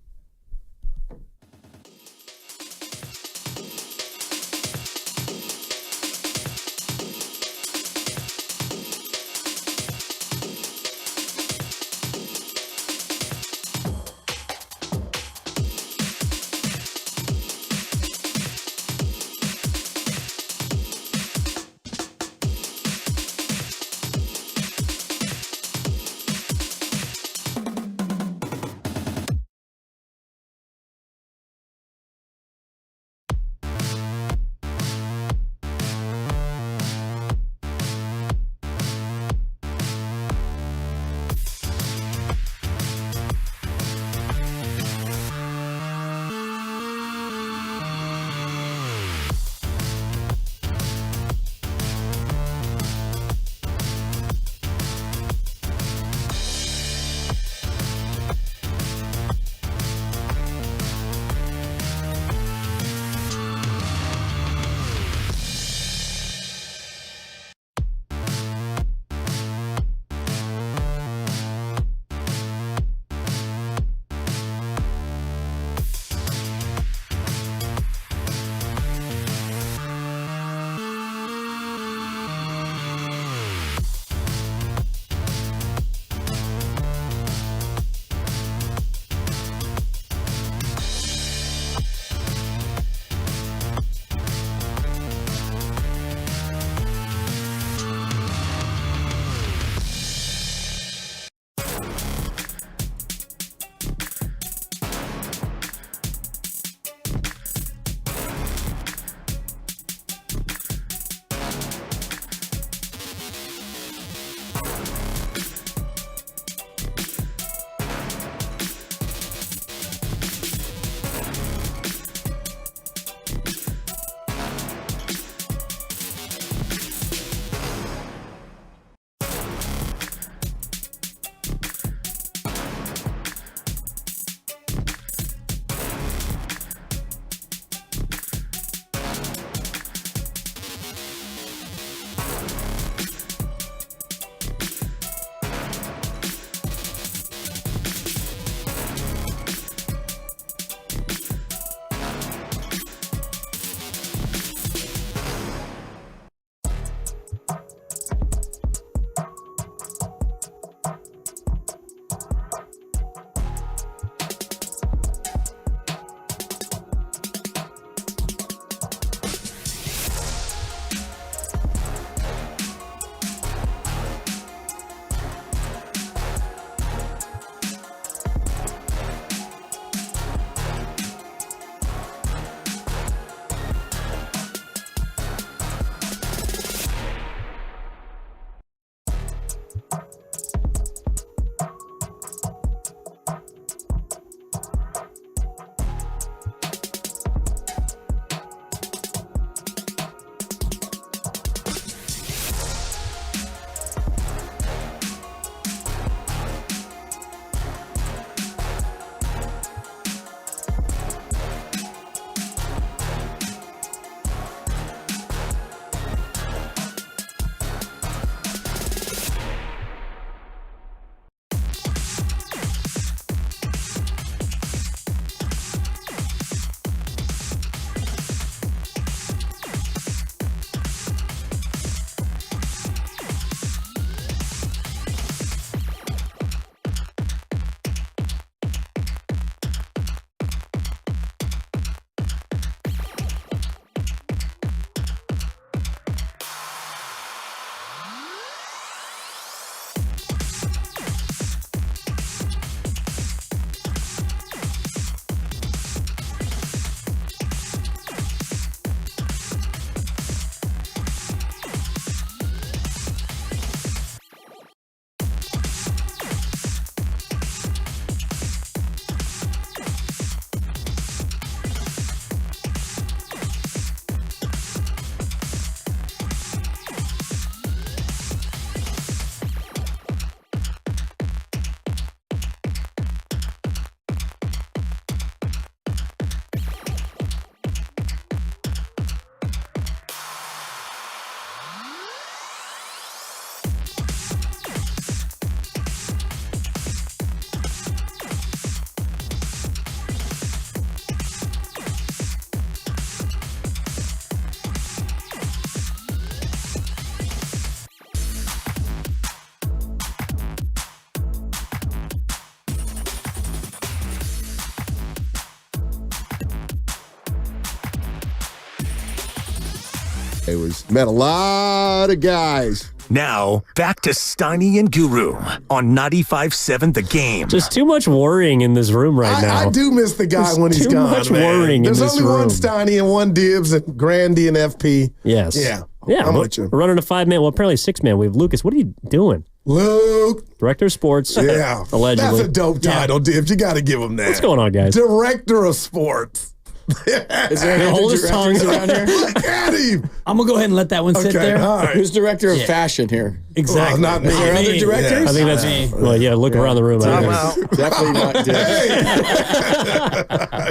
Met a lot of guys. Now, back to Steiny and Guru on 95.7 The Game. Just too much worrying in this room right now. I do miss the guy when he's too gone, much man. worrying There's in this only room. one Steiny and one Dibs and Grandy and FP. Yes. Yeah. Yeah, I'm we're, with you. we're running a 5-man, well, apparently 6-man. We have Lucas. What are you doing? Luke. Director of Sports. Yeah. Allegedly. That's a dope title, Dibs. You got to give him that. What's going on, guys? Director of Sports. Is there any Hold other his tongue. directors around here? Look at him. I'm going to go ahead and let that one sit there. All right. Who's director of fashion here? Well, Exactly. not me. Is there other directors? Yes. I think that's, well, yeah, look around the room. Definitely not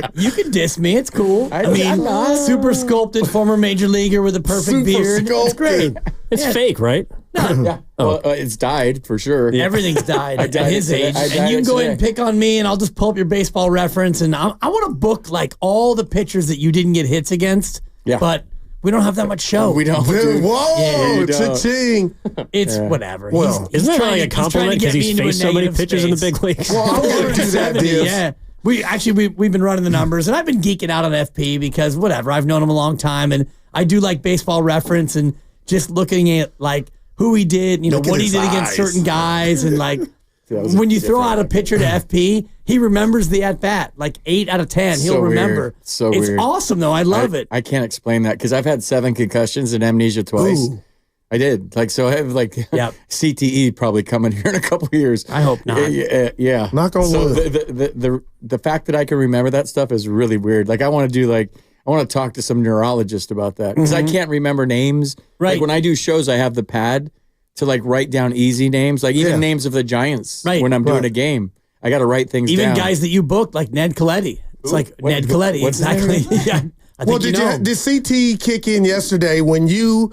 Dick. You can diss me. It's cool. I mean, super sculpted former major leaguer with a perfect beard. It's great. It's fake, right? Yeah. Well, it's dyed for sure. Everything's dyed I at dyed his it today. age. I dyed And you it can go ahead and today. pick on me, and I'll just pull up your baseball reference. And I want to book like all the pitchers that you didn't get hits against. Yeah. But we don't have that much show. We don't. Dude, whoa, cha-ching. It's whatever. Well, isn't that like a he's trying compliment to because get me he's into a faced so many negative pitchers in the space. big leagues? Well, I wouldn't do that, 70, Dibs. yeah. We've been running the numbers, and I've been geeking out on FP because whatever. I've known him a long time, and I do like baseball reference and just looking at like who he did, Look at what he his did against eyes. certain guys, and like That was when you throw different. out a pitcher to FP, he remembers the at bat. Like 8 out of 10, he'll So remember. weird. So it's weird. awesome though. I love it. I can't explain that because I've had 7 concussions and amnesia twice. Ooh. I did. Like, so I have like CTE probably coming here in a couple of years. I hope not. Yeah. Knock on so wood. the fact that I can remember that stuff is really weird. Like I want to talk to some neurologist about that because I can't remember names. Right. Like when I do shows, I have the pad to like write down easy names, like even names of the Giants. Right. When I'm doing a game, I got to write things Even down. guys that you booked, like Ned Coletti. It's like Ned Coletti, what's his exactly. name? Yeah, I think did CT kick in yesterday when you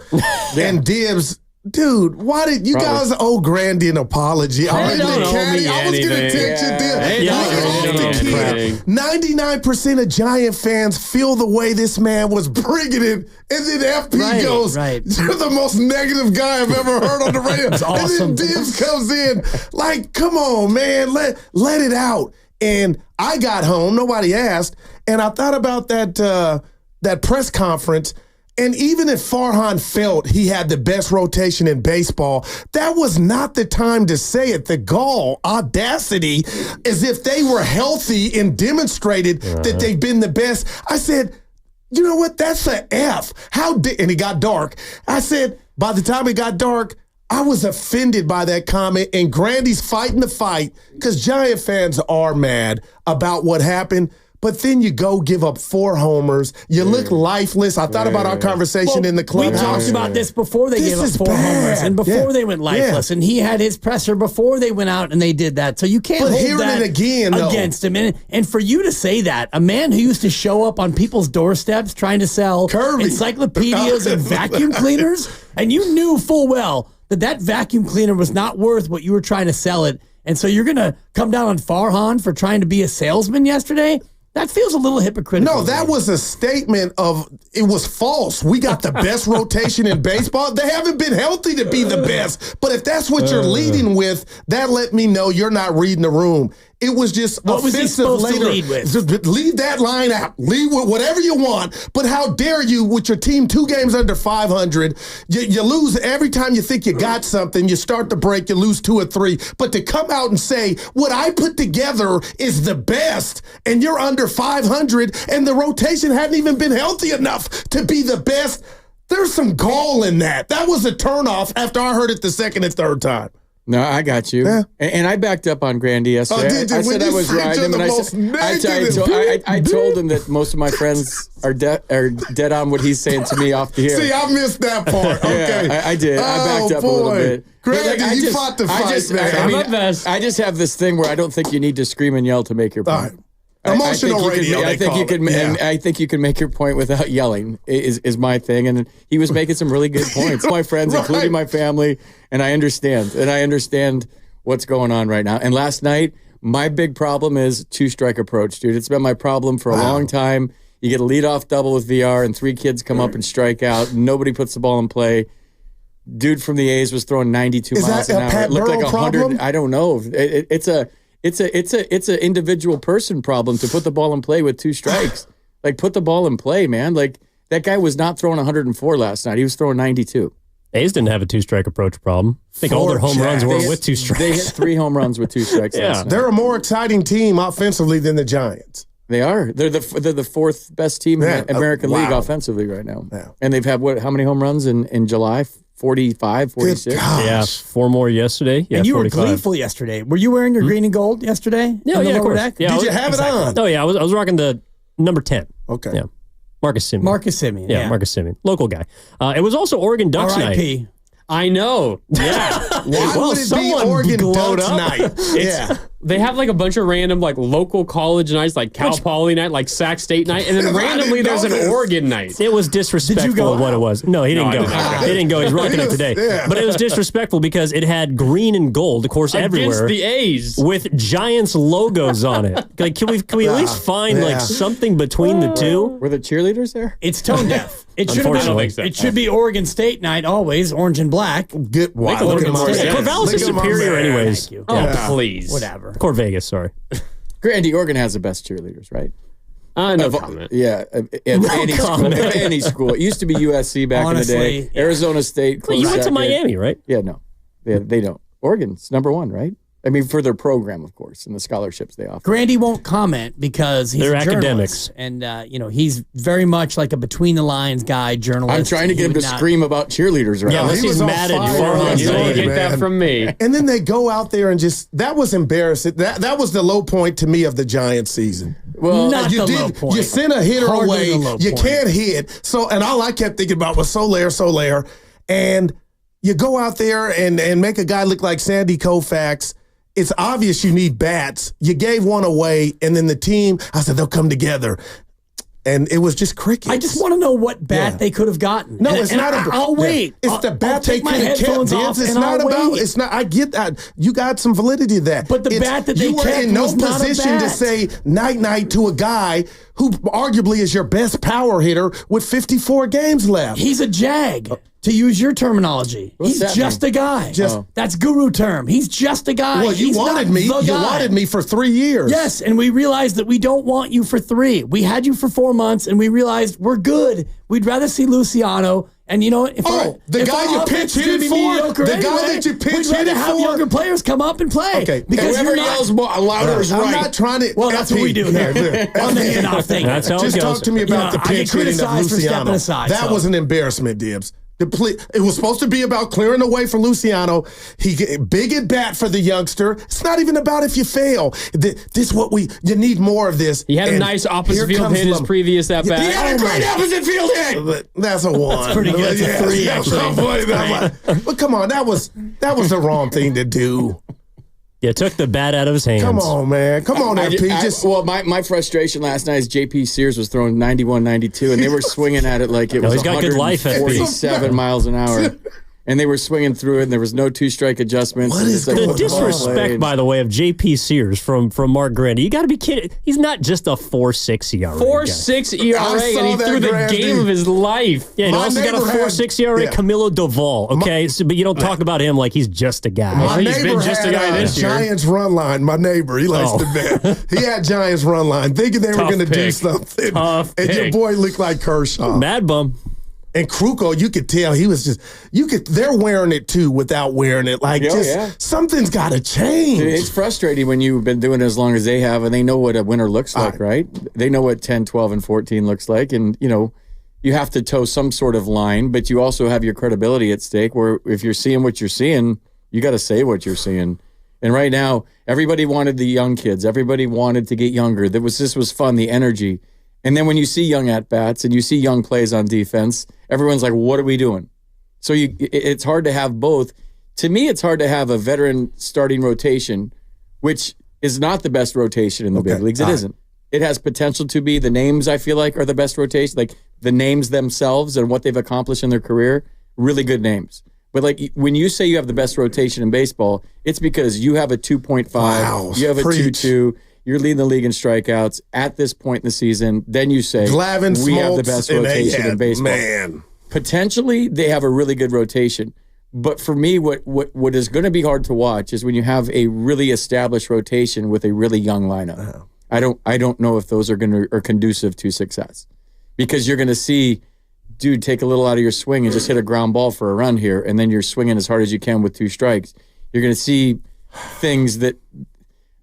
and Dibs? Dude, why did you guys owe Grandy an apology? I was going to text you, Dibs. 99% of Giant fans feel the way this man was bringing it, and then FP goes, "You're the most negative guy I've ever heard on the radio." awesome. And then Dibs comes in, like, "Come on, man, let it out." And I got home, nobody asked, and I thought about that press conference. And even if Farhan felt he had the best rotation in baseball, that was not the time to say it. The gall, audacity, as if they were healthy and demonstrated that they've been the best. I said, you know what? That's an F. And it got dark. I said, by the time it got dark, I was offended by that comment, and Grandy's fighting the fight because Giant fans are mad about what happened. But then you go give up 4 homers. You look lifeless. I thought about our conversation in the club. We talked about this before they gave up 4 homers and before they went lifeless. And he had his presser before they went out and they did that. So you can't But hold hearing that it again, though. against him. And for you to say that, a man who used to show up on people's doorsteps trying to sell encyclopedias and vacuum cleaners, and you knew full well that vacuum cleaner was not worth what you were trying to sell it. And so you're going to come down on Farhan for trying to be a salesman yesterday? That feels a little hypocritical. No, that was a statement of it was false. We got the best rotation in baseball. They haven't been healthy to be the best. But if that's what you're leading with, that let me know you're not reading the room. It was just what was he supposed to lead with? Leave that line out. Leave with whatever you want. But how dare you with your team 2 games under 500? You lose every time you think you got something. You start the break, you lose 2 or 3. But to come out and say what I put together is the best, and you're under 500, and the rotation hadn't even been healthy enough to be the best. There's some gall in that. That was a turnoff after I heard it the second and third time. No, I got you. Yeah. And I backed up on Grandy yesterday. I said I was riding him, and I told him that most of my friends are dead on what he's saying to me off the air. See, I missed that part. Okay. Yeah, I did. I backed up a little bit. Grandy, you fought the fight, man. I just have this thing where I don't think you need to scream and yell to make your point. All right. Emotional radio. I think you can, and I think you can make your point without yelling. Is my thing, and he was making some really good points. My friends, including my family, and I understand what's going on right now. And last night, my big problem is 2-strike approach, dude. It's been my problem for a long time. You get a leadoff double with VR, and 3 kids come up and strike out. Nobody puts the ball in play. Dude from the A's was throwing 92 miles an hour. It looked like 100. I don't know. It's an individual person problem to put the ball in play with 2 strikes. Like, put the ball in play, man. Like, That guy was not throwing 104 last night. He was throwing 92. A's didn't have a two-strike approach problem. I think all their home runs were with two strikes. They hit 3 home runs with 2 strikes last night. They're a more exciting team offensively than the Giants. They are. They're the fourth best team in the American League offensively right now. Yeah. And they've had, how many home runs in July? 45, 46? Yeah, 4 more yesterday. Yeah, and you 45. were gleeful yesterday. Were you wearing your green and gold yesterday? Yeah, of course. Yeah, Did you have it on? Oh, yeah, I was rocking the number 10. Okay. Yeah. Marcus Semien. Yeah, Marcus Semien. Local guy. It was also Oregon Ducks night. R.I.P. I know. Yeah. Why would it be Oregon Ducks night? Yeah. They have like a bunch of random like local college nights, like Cal Poly night, like Sac State night, and then randomly there's an Oregon night. It was disrespectful of what it was. No, he didn't go. He didn't go. He's rocking it today. Yeah. But it was disrespectful because it had green and gold, of course, everywhere. Against the A's. With Giants logos on it. Like, can we at least find like something between the two? Were the cheerleaders there? It's tone deaf. It should have been. It should be Oregon State night always, orege and black. Get wild. Corvallis is superior anyways. Thank you. Oh, please. Whatever. Corvegas, sorry. Grandy, Oregon has the best cheerleaders, right? No comment. Yeah, any school. It used to be USC back in the day. Arizona State. Well, you went to Miami, right? Yeah, no. They don't. Oregon's number 1, right? I mean, for their program, of course, and the scholarships they offer. Grandy won't comment because he's They're a academics. journalist. And, he's very much like a between-the-lines guy, journalist. I'm trying to get him to scream about cheerleaders right now. he he's was mad at fire. You don't get that from me. And then they go out there and that was embarrassing. That was the low point to me of the Giants season. Well, not the low point. You sent a hitter Hardly the away. low You point. can't hit. So, and all I kept thinking about was Solaire. And you go out there and make a guy look like Sandy Koufax. It's obvious you need bats. You gave one away, and then the team, I said, they'll come together. And it was just crickets. I just want to know what bat they could have gotten. No, it's not about. I'll wait. It's the bat they take my could have kept. headphones off It's and not I'll about. wait. It's not. I get that. You got some validity to that. But the bat that they you were kept in no was not a position to bat. say night to a guy who arguably is your best power hitter with 54 games left. He's a jag. To use your terminology, What's he's that just mean? a guy. That's guru term. He's just a guy. Well, you He's wanted not me. the You guy. wanted me for 3 years. Yes, and we realized that we don't want you for 3. We had you for 4 months, and we realized we're good. We'd rather see Luciano. And you know what? The guy you pinch hitted for, the guy that you pinch we'd rather hitted have for. younger players come up and play. Okay, because whoever you're not, yells louder is right. I'm not trying to. Well, that's what we do here. On the handoff thing. That's how it Just goes. talk to me about the I get pinch hitting of criticized for stepping Luciano. aside, That so. was an embarrassment, Dibbs. It was supposed to be about clearing the way for Luciano. Big at bat for the youngster. It's not even about if you fail. You need more of this. He had a nice opposite field hit his previous at bat. He had a great opposite field hit. But that's a 1. That's pretty good. That's a 3, actually. But come on, that was the wrong thing to do. You took the bat out of his hands. Come on, man. Come on, MP. My frustration last night is J.P. Sears was throwing 91, 92, and they were swinging at it like it was he's got good life, FP. 147 miles an hour. And they were swinging through it, and there was no 2-strike adjustments. What is the disrespect, by the way, of J.P. Sears from Mark Grandy? You got to be kidding. He's not just a 4.6 ERA. 4.6 ERA, and he threw the game of his life. Yeah, he also got a 4.6 ERA, Camilo Doval. Okay, but you don't talk about him like he's just a guy. My He's neighbor been just a guy had this year. Giants run line. My neighbor, he likes to bet. He had Giants run line, thinking they were going to do something. And your boy looked like Kershaw. Mad bum. And Kruko, you could tell he was they're wearing it too without wearing it. Like, something's got to change. It's frustrating when you've been doing it as long as they have, and they know what a winner looks like, right? They know what 10, 12, and 14 looks like. And, you have to toe some sort of line, but you also have your credibility at stake where if you're seeing what you're seeing, you got to say what you're seeing. And right now, everybody wanted the young kids. Everybody wanted to get younger. This was fun, the energy. And then when you see young at-bats and you see young plays on defense, everyone's like, what are we doing? So it's hard to have both. To me, it's hard to have a veteran starting rotation, which is not the best rotation in the big leagues. It isn't. It has potential to be. The names, I feel like, are the best rotation. Like the names themselves and what they've accomplished in their career, really good names. But like when you say you have the best rotation in baseball, it's because you have a 2.5, you have a 2.2, you're leading the league in strikeouts at this point in the season. Then you say, we have the best rotation in baseball. Man. Potentially, they have a really good rotation. But for me, what is going to be hard to watch is when you have a really established rotation with a really young lineup. I don't know if those are conducive to success, because you're going to see dude, take a little out of your swing and just hit a ground ball for a run here, and then you're swinging as hard as you can with 2 strikes. You're going to see things that,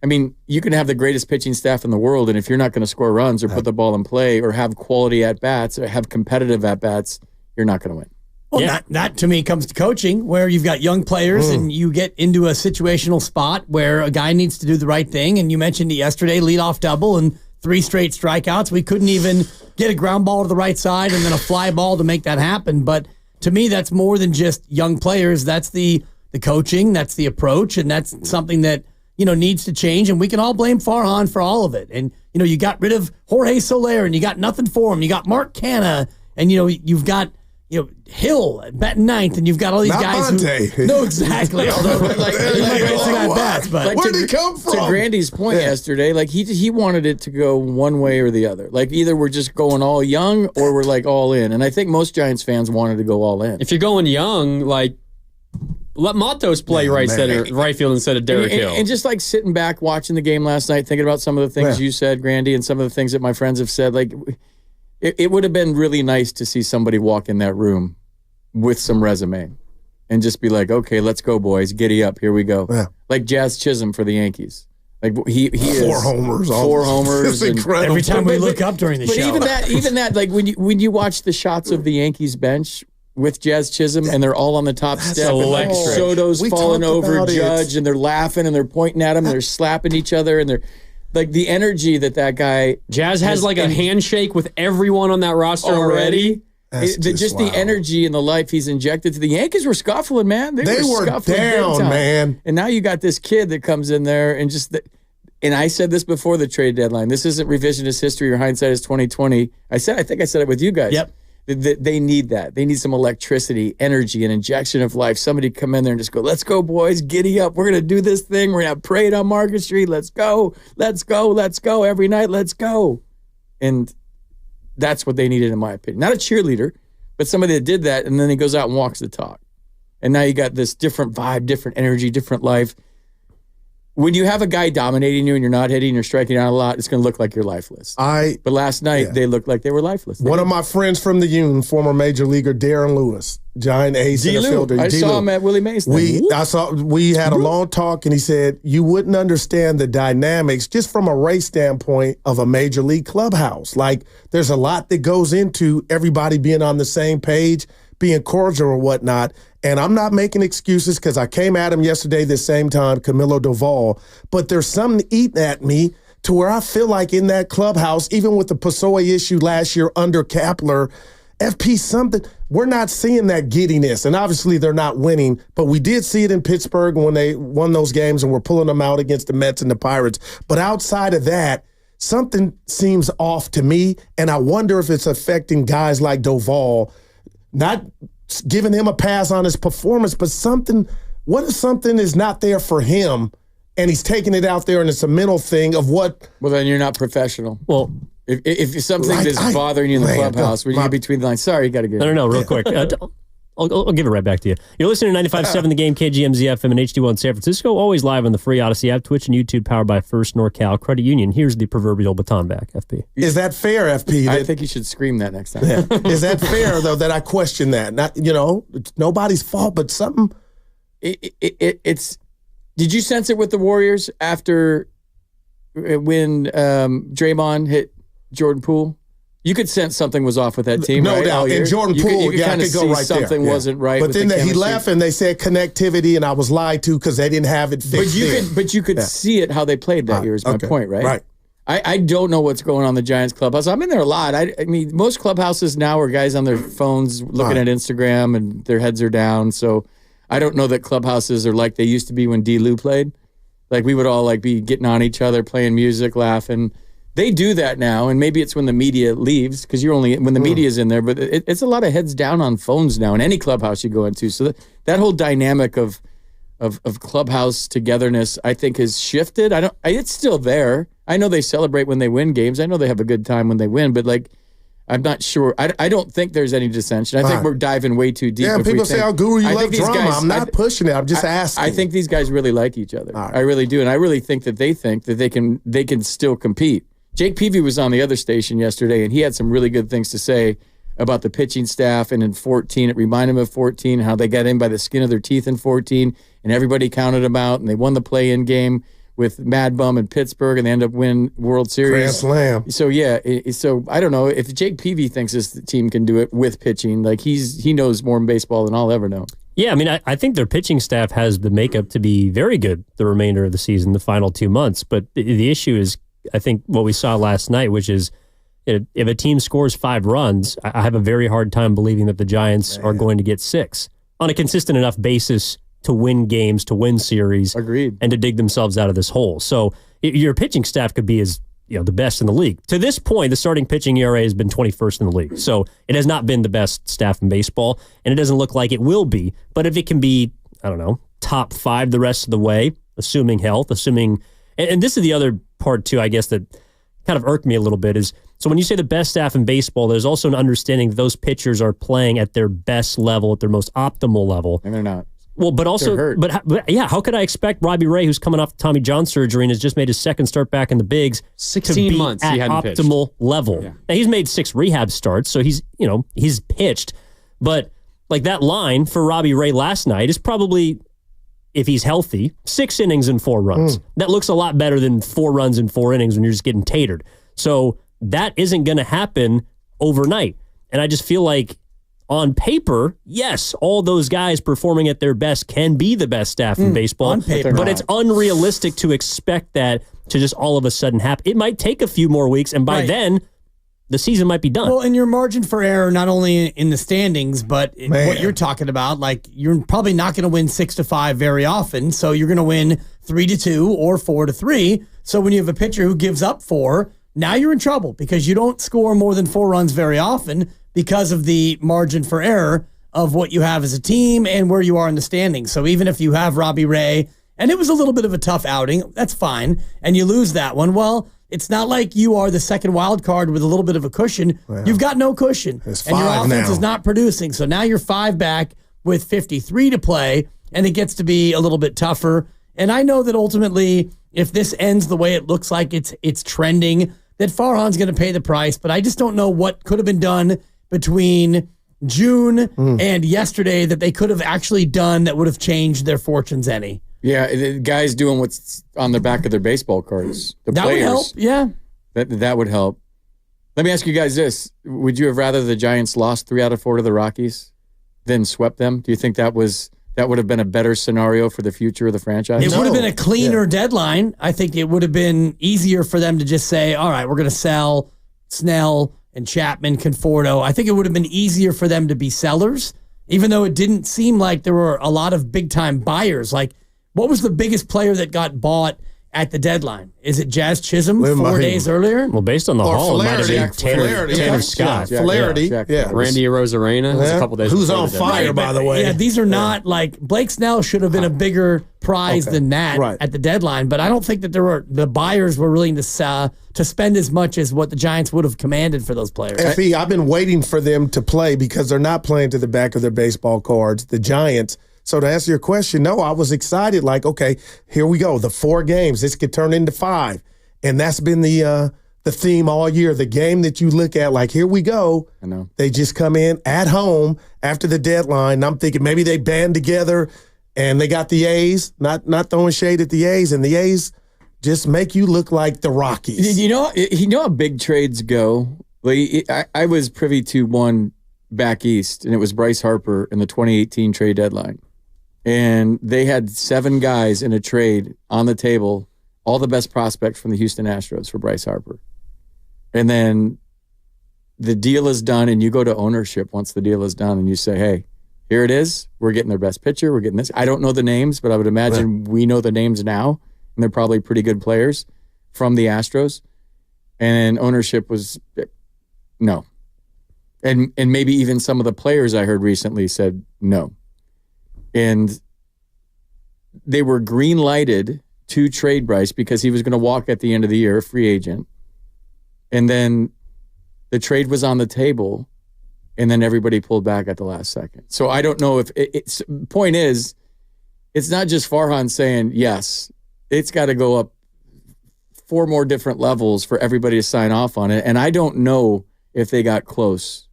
I mean, you can have the greatest pitching staff in the world, and if you're not going to score runs or put the ball in play or have quality at-bats or have competitive at-bats, you're not going to win. Well, that to me comes to coaching, where you've got young players and you get into a situational spot where a guy needs to do the right thing. And you mentioned it yesterday, leadoff double and 3 straight strikeouts. We couldn't even get a ground ball to the right side and then a fly ball to make that happen. But to me, that's more than just young players. That's the coaching, that's the approach, and that's something that, needs to change. And we can all blame Farhan for all of it. And, you got rid of Jorge Soler and you got nothing for him. You got Mark Canha and, you've got, Hill batting 9th, and you've got all these guys who. No, exactly. Although, where'd he come from? To Grandy's point yesterday, like he wanted it to go one way or the other. Like either we're just going all young or we're like all in. And I think most Giants fans wanted to go all in. If you're going young, like let Matos play right field instead of Derek Hill. And just like sitting back watching the game last night, thinking about some of the things you said, Grandy, and some of the things that my friends have said, like. It would have been really nice to see somebody walk in that room with some resume and just be like, okay, let's go, boys. Giddy up. Here we go. Yeah. Like Jazz Chisholm for the Yankees. Like he is 4 homers. 4 homers. It's incredible. Every time we look up during the show. But even that, like when you watch the shots of the Yankees bench with Jazz Chisholm and they're all on the top step and like Soto's falling over Judge and they're laughing and they're pointing at him and they're slapping each other and they're like the energy that guy Jazz has like a handshake with everyone on that roster already. Just the energy and the life he's injected to the Yankees were scuffling, man. They were scuffling down, man. And now you got this kid that comes in there and and I said this before the trade deadline. This isn't revisionist history or hindsight is 2020. I think I said it with you guys. Yep. They need that. They need some electricity, energy, an injection of life. Somebody come in there and just go, let's go, boys. Giddy up. We're going to do this thing. We're going to have parade on Market Street. Let's go. Let's go. Let's go. Every night, let's go. And that's what they needed, in my opinion. Not a cheerleader, but somebody that did that, and then he goes out and walks the talk. And now you got this different vibe, different energy, different life. When you have a guy dominating you and you're not hitting, you're striking out a lot, it's going to look like you're lifeless. But last night, they looked like they were lifeless. One of my friends from the Union, former major leaguer Darren Lewis, giant ace center fielder. I saw him at Willie Mays. We had a long talk, and he said, you wouldn't understand the dynamics just from a race standpoint of a major league clubhouse. Like, there's a lot that goes into everybody being on the same page, being cordial or whatnot. And I'm not making excuses because I came at him yesterday the same time, Camilo Doval. But there's something eating at me to where I feel like in that clubhouse, even with the Pessoa issue last year under Kapler, FP something, we're not seeing that giddiness. And obviously they're not winning, but we did see it in Pittsburgh when they won those games and we're pulling them out against the Mets and the Pirates. But outside of that, something seems off to me. And I wonder if it's affecting guys like Doval, not giving him a pass on his performance, but what if something is not there for him and he's taking it out there and it's a mental thing of what? Well, then you're not professional. Well, if something is bothering you in the clubhouse, when you get between the lines, sorry, you got to get it. No, real quick. I'll give it right back to you. You're listening to 95.7 The Game, KGMZ FM and HD1 San Francisco, always live on the free Odyssey app, Twitch, and YouTube, powered by First NorCal Credit Union. Here's the proverbial baton back, FP. Is that fair, FP? I think you should scream that next time. Yeah. Is that fair, though, that I question that? Not, it's nobody's fault, but something. It's. Did you sense it with the Warriors after when Draymond hit Jordan Poole? You could sense something was off with that team, no right? doubt. And Jordan Poole, you could go right there. Something wasn't right. But then he left, and they said connectivity, and I was lied to because they didn't have it fixed. But you could see it how they played that year. Is my point, right? Right. I don't know what's going on in the Giants clubhouse. I'm in there a lot. I mean, most clubhouses now are guys on their phones looking at Instagram, and their heads are down. So I don't know that clubhouses are like they used to be when D. Lou played. Like we would all be getting on each other, playing music, laughing. They do that now, and maybe it's when the media leaves because you're only when the media's in there. But it's a lot of heads down on phones now in any clubhouse you go into. So that whole dynamic of clubhouse togetherness, I think, has shifted. It's still there. I know they celebrate when they win games. I know they have a good time when they win. But I'm not sure. I don't think there's any dissension. I think we're diving way too deep. Yeah, people say, "Oh, Guru, you love drama." I'm not pushing it. I'm just asking. I think these guys really like each other. I really do, and I really think that they can still compete. Jake Peavy was on the other station yesterday, and he had some really good things to say about the pitching staff, and in 14, it reminded him of 14, how they got in by the skin of their teeth in 14, and everybody counted them out, and they won the play-in game with Mad Bum in Pittsburgh, and they end up winning World Series. Grand Slam. So, yeah, so I don't know. If Jake Peavy thinks this team can do it with pitching, like he knows more in baseball than I'll ever know. Yeah, I mean, I think their pitching staff has the makeup to be very good the remainder of the season, the final 2 months. But the issue is, I think, what we saw last night, which is if a team scores 5 runs, I have a very hard time believing that the Giants are going to get 6 on a consistent enough basis to win games, to win series, agreed, and to dig themselves out of this hole. So your pitching staff could be the best in the league. To this point, the starting pitching ERA has been 21st in the league. So it has not been the best staff in baseball, and it doesn't look like it will be. But if it can be, I don't know, top 5 the rest of the way, assuming health, and this is the other part too, I guess, that kind of irked me a little bit is, so when you say the best staff in baseball, there's also an understanding that those pitchers are playing at their best level, at their most optimal level. And they're not. Well, but also, but yeah, how could I expect Robbie Ray, who's coming off Tommy John surgery and has just made his second start back in the bigs, 16 months at he hadn't optimal pitched. level? Yeah. Now, he's made 6 rehab starts, so he's pitched. But like that line for Robbie Ray last night is probably, if he's healthy, 6 innings and 4 runs. That looks a lot better than 4 runs in 4 innings when you're just getting tatered. So that isn't going to happen overnight. And I just feel like, on paper, yes, all those guys performing at their best can be the best staff in baseball. On paper, but it's unrealistic to expect that to just all of a sudden happen. It might take a few more weeks, and by then, the season might be done. Well, and your margin for error, not only in the standings, but in what you're talking about, like you're probably not going to win 6-5 very often. So you're going to win 3-2 or 4-3. So when you have a pitcher who gives up 4, now you're in trouble because you don't score more than 4 runs very often, because of the margin for error of what you have as a team and where you are in the standings. So even if you have Robbie Ray, and it was a little bit of a tough outing, that's fine, and you lose that one, well, it's not like you are the second wild card with a little bit of a cushion. Well, you've got no cushion, and your offense now is not producing. So now you're 5 back with 53 to play, and it gets to be a little bit tougher. And I know that ultimately, if this ends the way it looks like it's trending, that Farhan's going to pay the price, but I just don't know what could have been done between June and yesterday that they could have actually done that would have changed their fortunes any. Yeah, the guys doing what's on the back of their baseball cards. The that players, would help, yeah. That would help. Let me ask you guys this. Would you have rather the Giants lost 3 out of 4 to the Rockies than swept them? Do you think that would have been a better scenario for the future of the franchise? It would have been a cleaner deadline. I think it would have been easier for them to just say, all right, we're going to sell Snell and Chapman, Conforto. I think it would have been easier for them to be sellers, even though it didn't seem like there were a lot of big-time buyers. Like, what was the biggest player that got bought at the deadline? Is it Jazz Chisholm 4 days earlier? Well, based on the haul, it might have been Tanner Scott. Flaherty. Yeah. Randy Arozarena was a couple days Who's before on the fire, deadline. by the way. Yeah, these are not like Blake Snell should have been a bigger prize than that at the deadline, but I don't think that the buyers were willing to spend as much as what the Giants would have commanded for those players. FE, I've been waiting for them to play because they're not playing to the back of their baseball cards, the Giants. So to answer your question, no, I was excited. Like, okay, here we go. The 4 games. This could turn into 5. And that's been the theme all year. The game that you look at, like, here we go. I know. They just come in at home after the deadline. And I'm thinking maybe they band together and they got the A's, not throwing shade at the A's, and the A's just make you look like the Rockies. You know how big trades go? Like, I was privy to one back east, and it was Bryce Harper in the 2018 trade deadline. And they had 7 guys in a trade on the table, all the best prospects from the Houston Astros for Bryce Harper. And then the deal is done, and you go to ownership once the deal is done, and you say, hey, here it is. We're getting their best pitcher. We're getting this. I don't know the names, but I would imagine we know the names now, and they're probably pretty good players from the Astros. And ownership was no. And maybe even some of the players I heard recently said no. And they were green-lighted to trade Bryce because he was going to walk at the end of the year, a free agent. And then the trade was on the table, and then everybody pulled back at the last second. So I don't know if it's point is, it's not just Farhan saying yes. It's got to go up 4 more different levels for everybody to sign off on it. And I don't know if they got close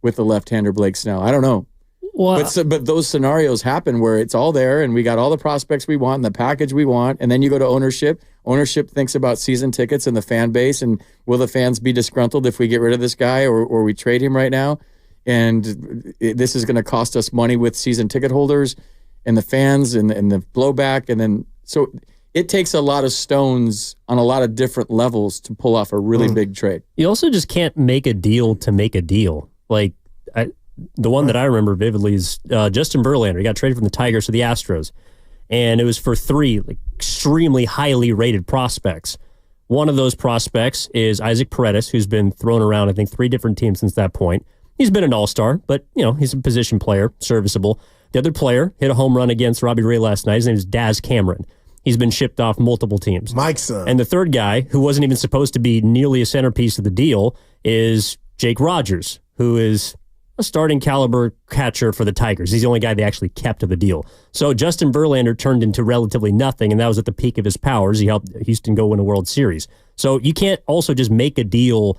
with the left-hander Blake Snell. I don't know. Well, But those scenarios happen where it's all there and we got all the prospects we want and the package we want, and then you go to ownership. Ownership thinks about season tickets and the fan base, and will the fans be disgruntled if we get rid of this guy or we trade him right now? And this is going to cost us money with season ticket holders and the fans and the blowback. And then so it takes a lot of stones on a lot of different levels to pull off a really big trade. You also just can't make a deal to make a deal. Like, the one that I remember vividly is Justin Verlander. He got traded from the Tigers to the Astros, and it was for 3 extremely highly rated prospects. One of those prospects is Isaac Paredes, who's been thrown around, I think, 3 different teams since that point. He's been an all-star, but, he's a position player, serviceable. The other player hit a home run against Robbie Ray last night. His name is Daz Cameron. He's been shipped off multiple teams. Mike's son. And the third guy, who wasn't even supposed to be nearly a centerpiece of the deal, is Jake Rogers, who is a starting caliber catcher for the Tigers. He's the only guy they actually kept of the deal. So Justin Verlander turned into relatively nothing, and that was at the peak of his powers. He helped Houston go win a World Series. So you can't also just make a deal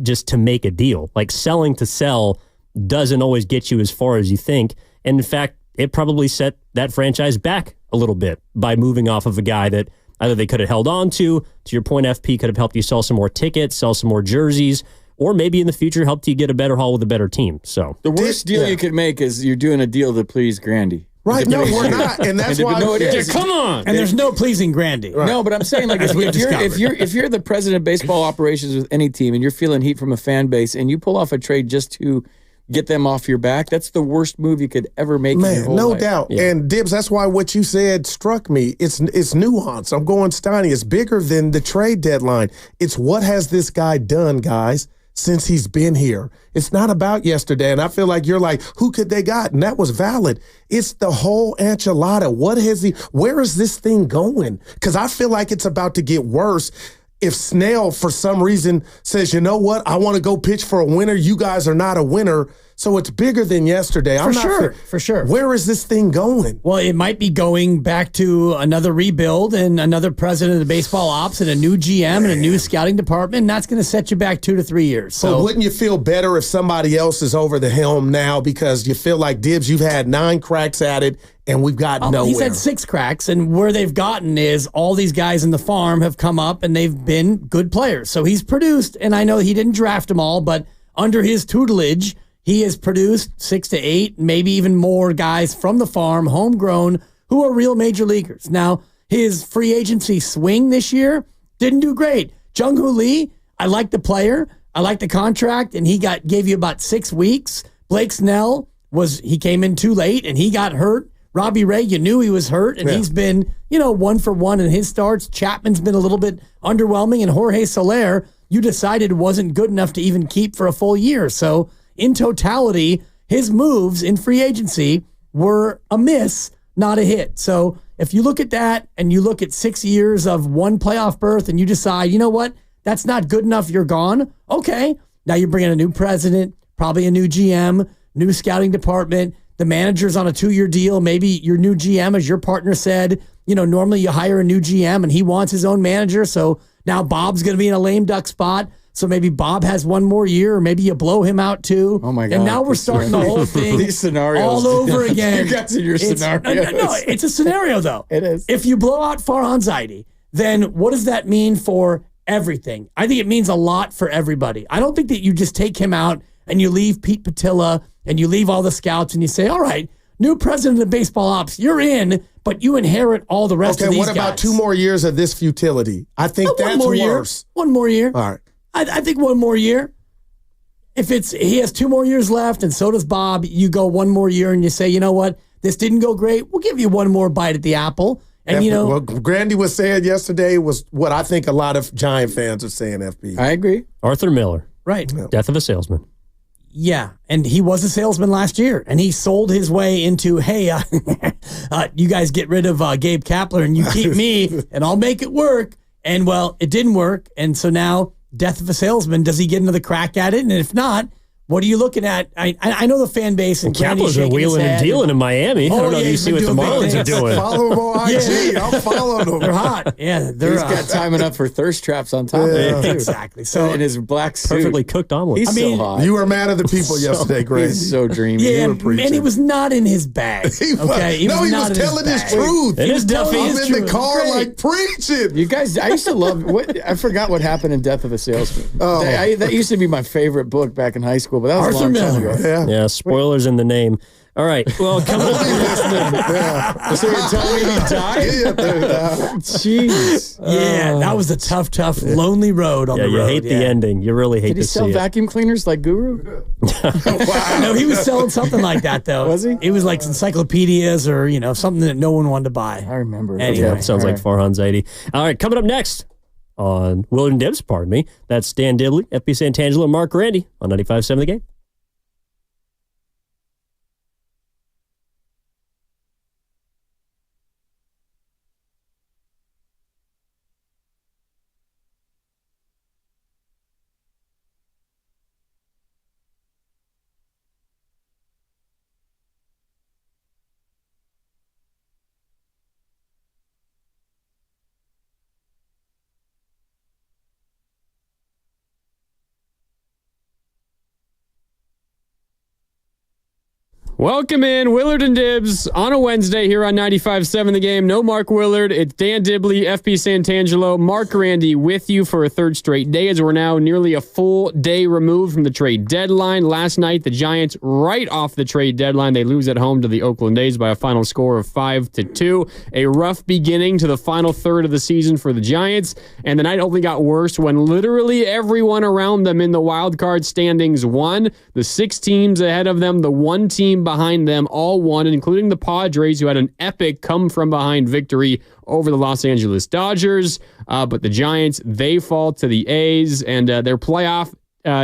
just to make a deal. Like, selling to sell doesn't always get you as far as you think. And in fact, it probably set that franchise back a little bit by moving off of a guy that either they could have held on to your point, FP could have helped you sell some more tickets, sell some more jerseys, or maybe in the future helped you get a better haul with a better team. So the worst deal you could make is you're doing a deal to please Grandy. Right? No, we're not, and that's why. No, it is. Come on, and there's no pleasing Grandy. Right. No, but I'm saying, like, if you're the president of baseball operations with any team and you're feeling heat from a fan base and you pull off a trade just to get them off your back, that's the worst move you could ever make. Man, in your whole no life. doubt. Yeah. And Dibs, that's why what you said struck me. It's nuance. I'm going Steiny. It's bigger than the trade deadline. It's what has this guy done, guys, since he's been here. It's not about yesterday. And I feel like you're like, who could they got? And that was valid. It's the whole enchilada. Where is this thing going? Because I feel like it's about to get worse. If Snell, for some reason, says, you know what, I want to go pitch for a winner, you guys are not a winner. So it's bigger than yesterday. For sure. Where is this thing going? Well, it might be going back to another rebuild and another president of the baseball ops and a new GM and a new scouting department. And that's going to set you back 2 to 3 years. So wouldn't you feel better if somebody else is over the helm now because you feel like, Dibs, you've had 9 cracks at it and we've got nowhere? He's had 6 cracks, and where they've gotten is all these guys in the farm have come up and they've been good players. So he's produced, and I know he didn't draft them all, but under his tutelage, he has produced 6 to 8, maybe even more guys from the farm, homegrown, who are real major leaguers. Now, his free agency swing this year didn't do great. Jung-Hoo Lee, I like the player, I like the contract, and he gave you about 6 weeks. Blake Snell he came in too late and he got hurt. Robbie Ray, you knew he was hurt, and he's been, 1 for 1 in his starts. Chapman's been a little bit underwhelming, and Jorge Soler, you decided wasn't good enough to even keep for a full year. So in totality, his moves in free agency were a miss, not a hit. So if you look at that and you look at 6 years of 1 playoff berth and you decide, you know what, that's not good enough, you're gone. Okay, now you bring in a new president, probably a new GM, new scouting department. The manager's on a 2-year deal. Maybe your new GM, as your partner said, normally you hire a new GM and he wants his own manager. So now Bob's going to be in a lame duck spot. So maybe Bob has 1 more year, or maybe you blow him out too. Oh my God. And now we're starting the whole thing These scenarios all over again. You got to your scenario. No, it's a scenario though. It is. If you blow out Farhan Zaidi, then what does that mean for everything? I think it means a lot for everybody. I don't think that you just take him out and you leave Pete Patilla and you leave all the scouts and you say, all right, new president of baseball ops, you're in, but you inherit all the rest of these guys. Okay, what about 2 more years of this futility? I think that's worse. 1 more year. All right. I think 1 more year. If he has 2 more years left and so does Bob, you go 1 more year and you say, you know what, this didn't go great. We'll give you 1 more bite at the apple. And what Grandy was saying yesterday was what I think a lot of Giant fans are saying, FB. I agree. Arthur Miller. Right. Death of a salesman. Yeah, and he was a salesman last year, and he sold his way into, hey, you guys get rid of Gabe Kapler and you keep me, and I'll make it work. And, well, it didn't work, and so now, death of a salesman, does he get another crack at it? And if not, What are you looking at? I know the fan base and Capitals are wheeling and dealing in Miami. I don't know if you see what the Marlins are doing. Follow them on IG. I'm following them. They're hot. Yeah, He's got time enough for thirst traps on top of it. Too. Exactly. So in his black suit. Perfectly cooked omelet. He's so hot. You were mad at the people yesterday, Greg. He's so dreamy. Yeah, and he was not in his bag. Okay, he was telling his truth. It is Duffy. I'm in the car like preaching. You guys, I used to love. I forgot what happened in Death of a Salesman. Oh. That used to be my favorite book back in high school, but that was a long time ago. Yeah, spoilers in the name. All right. Well, coming up. So you're telling me he died? Jeez. Yeah, that was a tough, lonely road on the road. You hate the ending. You really hate Did he to see sell it. vacuum cleaners like Guru? Wow. No, he was selling something like that, though. Was he? It was like encyclopedias or, something that no one wanted to buy. I remember. Anyway. Yeah, it sounds like Farhan Zaidi. All right, coming up next on Willard and Dibs, pardon me. That's Dan Dibley, FP Santangelo, and Mark Randy on 95.7 The Game. Welcome in, Willard and Dibs, on a Wednesday here on 95.7 The Game. No Mark Willard. It's Dan Dibley, FP Santangelo, Mark Randy with you for a third straight day as we're now nearly a full day removed from the trade deadline. Last night, the Giants, right off the trade deadline, they lose at home to the Oakland A's by a final score of 5-2. A rough beginning to the final third of the season for the Giants, and the night only got worse when literally everyone around them in the wild card standings won. The 6 teams ahead of them, the 1 team behind them all won, including the Padres, who had an epic come-from-behind victory over the Los Angeles Dodgers. But the Giants, they fall to the A's, and their playoff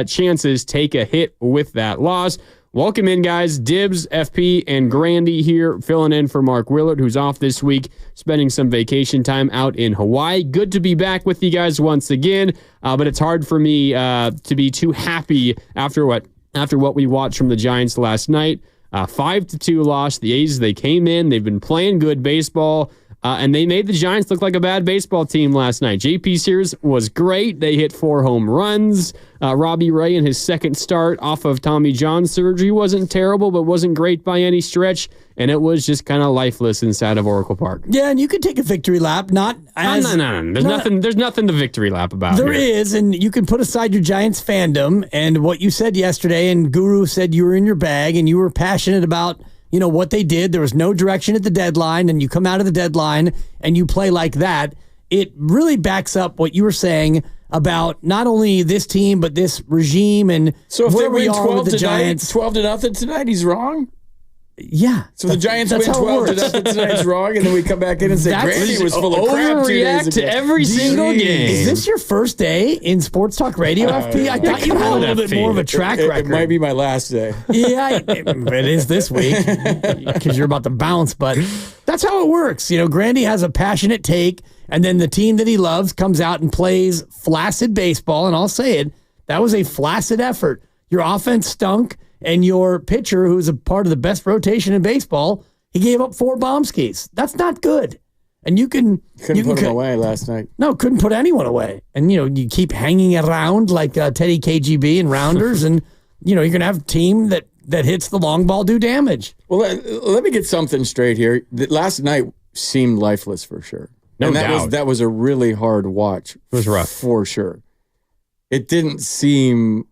chances take a hit with that loss. Welcome in, guys. Dibs, FP, and Grandy here, filling in for Mark Willard, who's off this week, spending some vacation time out in Hawaii. Good to be back with you guys once again, but it's hard for me to be too happy after what we watched from the Giants last night. 5-2 loss. The A's, they came in. They've been playing good baseball, and they made the Giants look like a bad baseball team last night. J.P. Sears was great. They hit 4 home runs. Robbie Ray in his second start off of Tommy John surgery wasn't terrible, but wasn't great by any stretch, and it was just kind of lifeless inside of Oracle Park. Yeah, and you could take a victory lap. No. There's nothing to victory lap about. There is, and you can put aside your Giants fandom and what you said yesterday, and Guru said you were in your bag and you were passionate about what they did. There was no direction at the deadline, and you come out of the deadline and you play like that. It really backs up what you were saying about not only this team, but this regime and so if where they win we are 12 with the tonight, Giants. 12-0 tonight, he's wrong? Yeah. So the Giants win 12-0 tonight, he's wrong, and then we come back in and say, Grandy was full of crap 2 days ago. To every single game. Is this your first day in Sports Talk Radio, FP? I thought you had a little bit more of a track record. It might be my last day. Yeah, it is this week because you're about to bounce, but that's how it works. Grandy has a passionate take, and then the team that he loves comes out and plays flaccid baseball, and I'll say it, that was a flaccid effort. Your offense stunk, and your pitcher, who's a part of the best rotation in baseball, he gave up 4 bomb skis. That's not good. And you couldn't put him away last night. No, couldn't put anyone away. And you keep hanging around like Teddy KGB and Rounders, and you're gonna have a team that hits the long ball do damage. Well, let me get something straight here. Last night seemed lifeless for sure. No doubt. That was a really hard watch. It was rough for sure. It didn't seem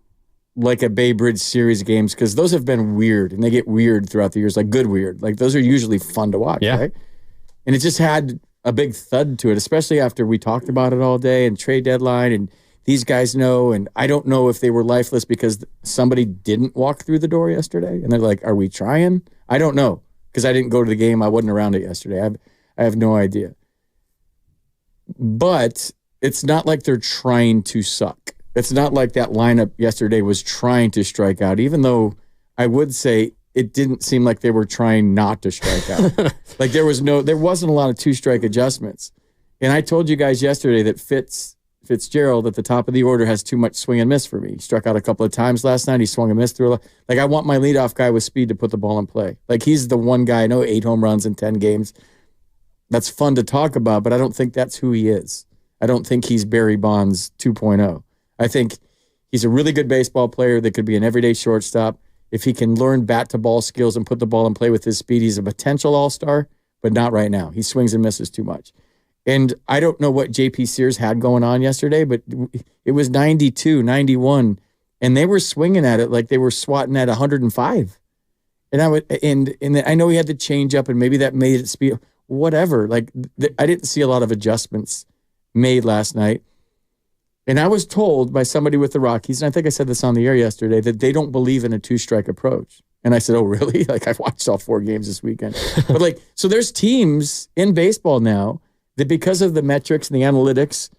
like a Bay Bridge series games because those have been weird, and they get weird throughout the years, like good weird. Like those are usually fun to watch, right? And it just had a big thud to it, especially after we talked about it all day and trade deadline, and these guys know, and I don't know if they were lifeless because somebody didn't walk through the door yesterday, and they're like, are we trying? I don't know because I didn't go to the game. I wasn't around it yesterday. I have no idea. But it's not like they're trying to suck. It's not like that lineup yesterday was trying to strike out, even though I would say it didn't seem like they were trying not to strike out. Like there wasn't a lot of 2-strike adjustments. And I told you guys yesterday that Fitz Fitzgerald at the top of the order has too much swing and miss for me. He struck out a couple of times last night. He swung and missed through a lot. Like, I want my leadoff guy with speed to put the ball in play. Like, he's the one guy, I know 8 home runs in 10 games. That's fun to talk about, but I don't think that's who he is. I don't think he's Barry Bonds 2.0. I think he's a really good baseball player that could be an everyday shortstop. If he can learn bat-to-ball skills and put the ball in play with his speed, he's a potential all-star, but not right now. He swings and misses too much. And I don't know what J.P. Sears had going on yesterday, but it was 92, 91, and they were swinging at it like they were swatting at 105. And I know he had to change up, and maybe that made it speed. Whatever. Like, I didn't see a lot of adjustments made last night. And I was told by somebody with the Rockies, and I think I said this on the air yesterday, that they don't believe in a 2-strike approach. And I said, oh, really? Like, I've watched all 4 games this weekend. But, like, so there's teams in baseball now that because of the metrics and the analytics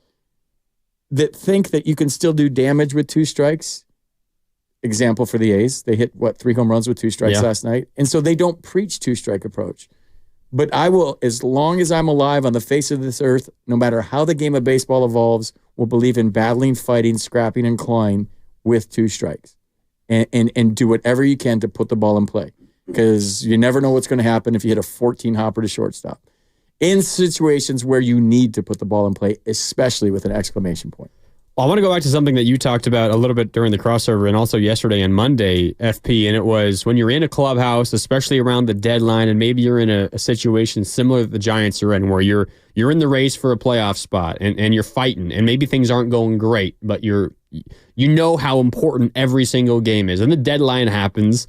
that think that you can still do damage with 2 strikes. Example for the A's, they hit, 3 home runs with 2 strikes last night. And so they don't preach 2-strike approach. But I will, as long as I'm alive on the face of this earth, no matter how the game of baseball evolves, will believe in battling, fighting, scrapping, and clawing with 2 strikes. And do whatever you can to put the ball in play. Because you never know what's going to happen if you hit a 14-hopper to shortstop. In situations where you need to put the ball in play, especially with an exclamation point. Well, I want to go back to something that you talked about a little bit during the crossover and also yesterday and Monday, FP, and it was when you're in a clubhouse, especially around the deadline, and maybe you're in a situation similar that the Giants are in, where you're in the race for a playoff spot and you're fighting, and maybe things aren't going great, but you know how important every single game is, and the deadline happens.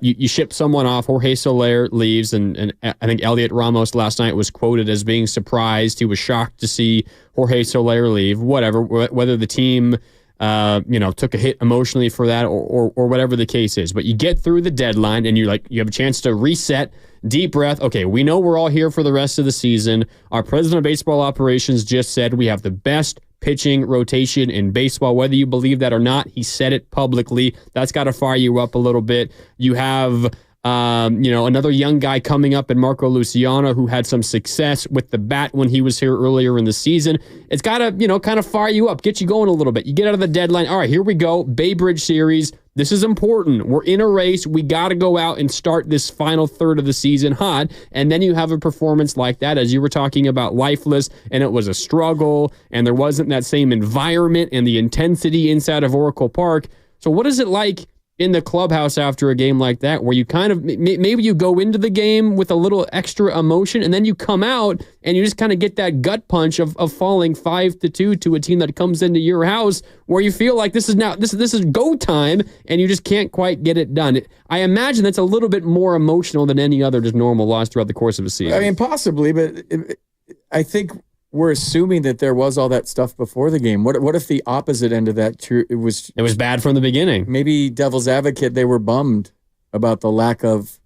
You ship someone off. Jorge Soler leaves, and I think Elliot Ramos last night was quoted as being surprised. He was shocked to see Jorge Soler leave. Whatever, whether the team, took a hit emotionally for that or whatever the case is. But you get through the deadline, and you have a chance to reset, deep breath. Okay, we know we're all here for the rest of the season. Our president of baseball operations just said we have the best pitching rotation in baseball, whether you believe that or not. He said it publicly. That's got to fire you up a little bit. You have another young guy coming up in Marco Luciano, who had some success with the bat when he was here earlier in the season. It's got to, kind of fire you up, get you going a little bit. You get out of the deadline. All right, here we go. Bay Bridge Series. This is important. We're in a race. We got to go out and start this final third of the season hot. And then you have a performance like that, as you were talking about, lifeless, and it was a struggle, and there wasn't that same environment and the intensity inside of Oracle Park. So what is it like in the clubhouse after a game like that, where you kind of, maybe you go into the game with a little extra emotion, and then you come out and you just kind of get that gut punch of falling 5-2 to a team that comes into your house, where you feel like this is go time, and you just can't quite get it done. I imagine that's a little bit more emotional than any other just normal loss throughout the course of a season. I mean, possibly, but I think we're assuming that there was all that stuff before the game. What if the opposite end of that true? It was bad from the beginning. Maybe devil's advocate, they were bummed about the lack of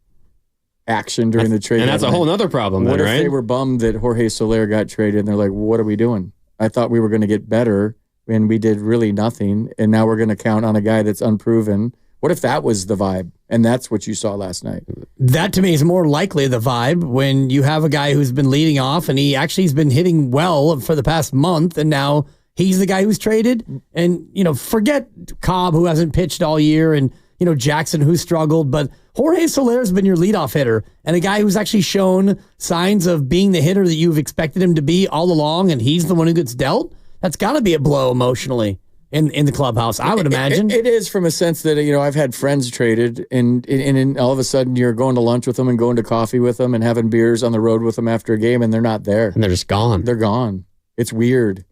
action during the trade. And that's a whole other problem. What then, if right? they were bummed that Jorge Soler got traded, and they're like, what are we doing? I thought we were going to get better, and we did really nothing, and now we're going to count on a guy that's unproven. What if that was the vibe, and that's what you saw last night? That, to me, is more likely the vibe when you have a guy who's been leading off, and he actually has been hitting well for the past month, and now he's the guy who's traded. And, forget Cobb, who hasn't pitched all year, and, Jackson, who struggled, but Jorge Soler's been your leadoff hitter, and a guy who's actually shown signs of being the hitter that you've expected him to be all along, and he's the one who gets dealt. That's got to be a blow emotionally in the clubhouse, I would imagine. It is, from a sense that, I've had friends traded, and all of a sudden you're going to lunch with them and going to coffee with them and having beers on the road with them after a game, and they're not there. And they're just gone. They're gone. It's weird.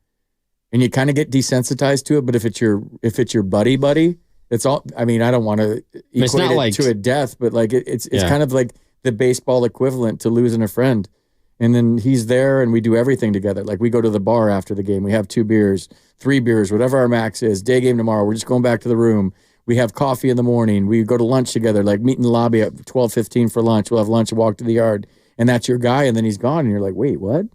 And you kind of get desensitized to it, but if it's your buddy, it's all, I mean, I don't want to equate it to a death, but like it's kind of like the baseball equivalent to losing a friend. And then he's there, and we do everything together. Like, we go to the bar after the game. We have 2 beers, 3 beers, whatever our max is. Day game tomorrow, we're just going back to the room. We have coffee in the morning. We go to lunch together, like meet in the lobby at 12:15 for lunch. We'll have lunch and walk to the yard. And that's your guy, and then he's gone, and you're like, wait, what?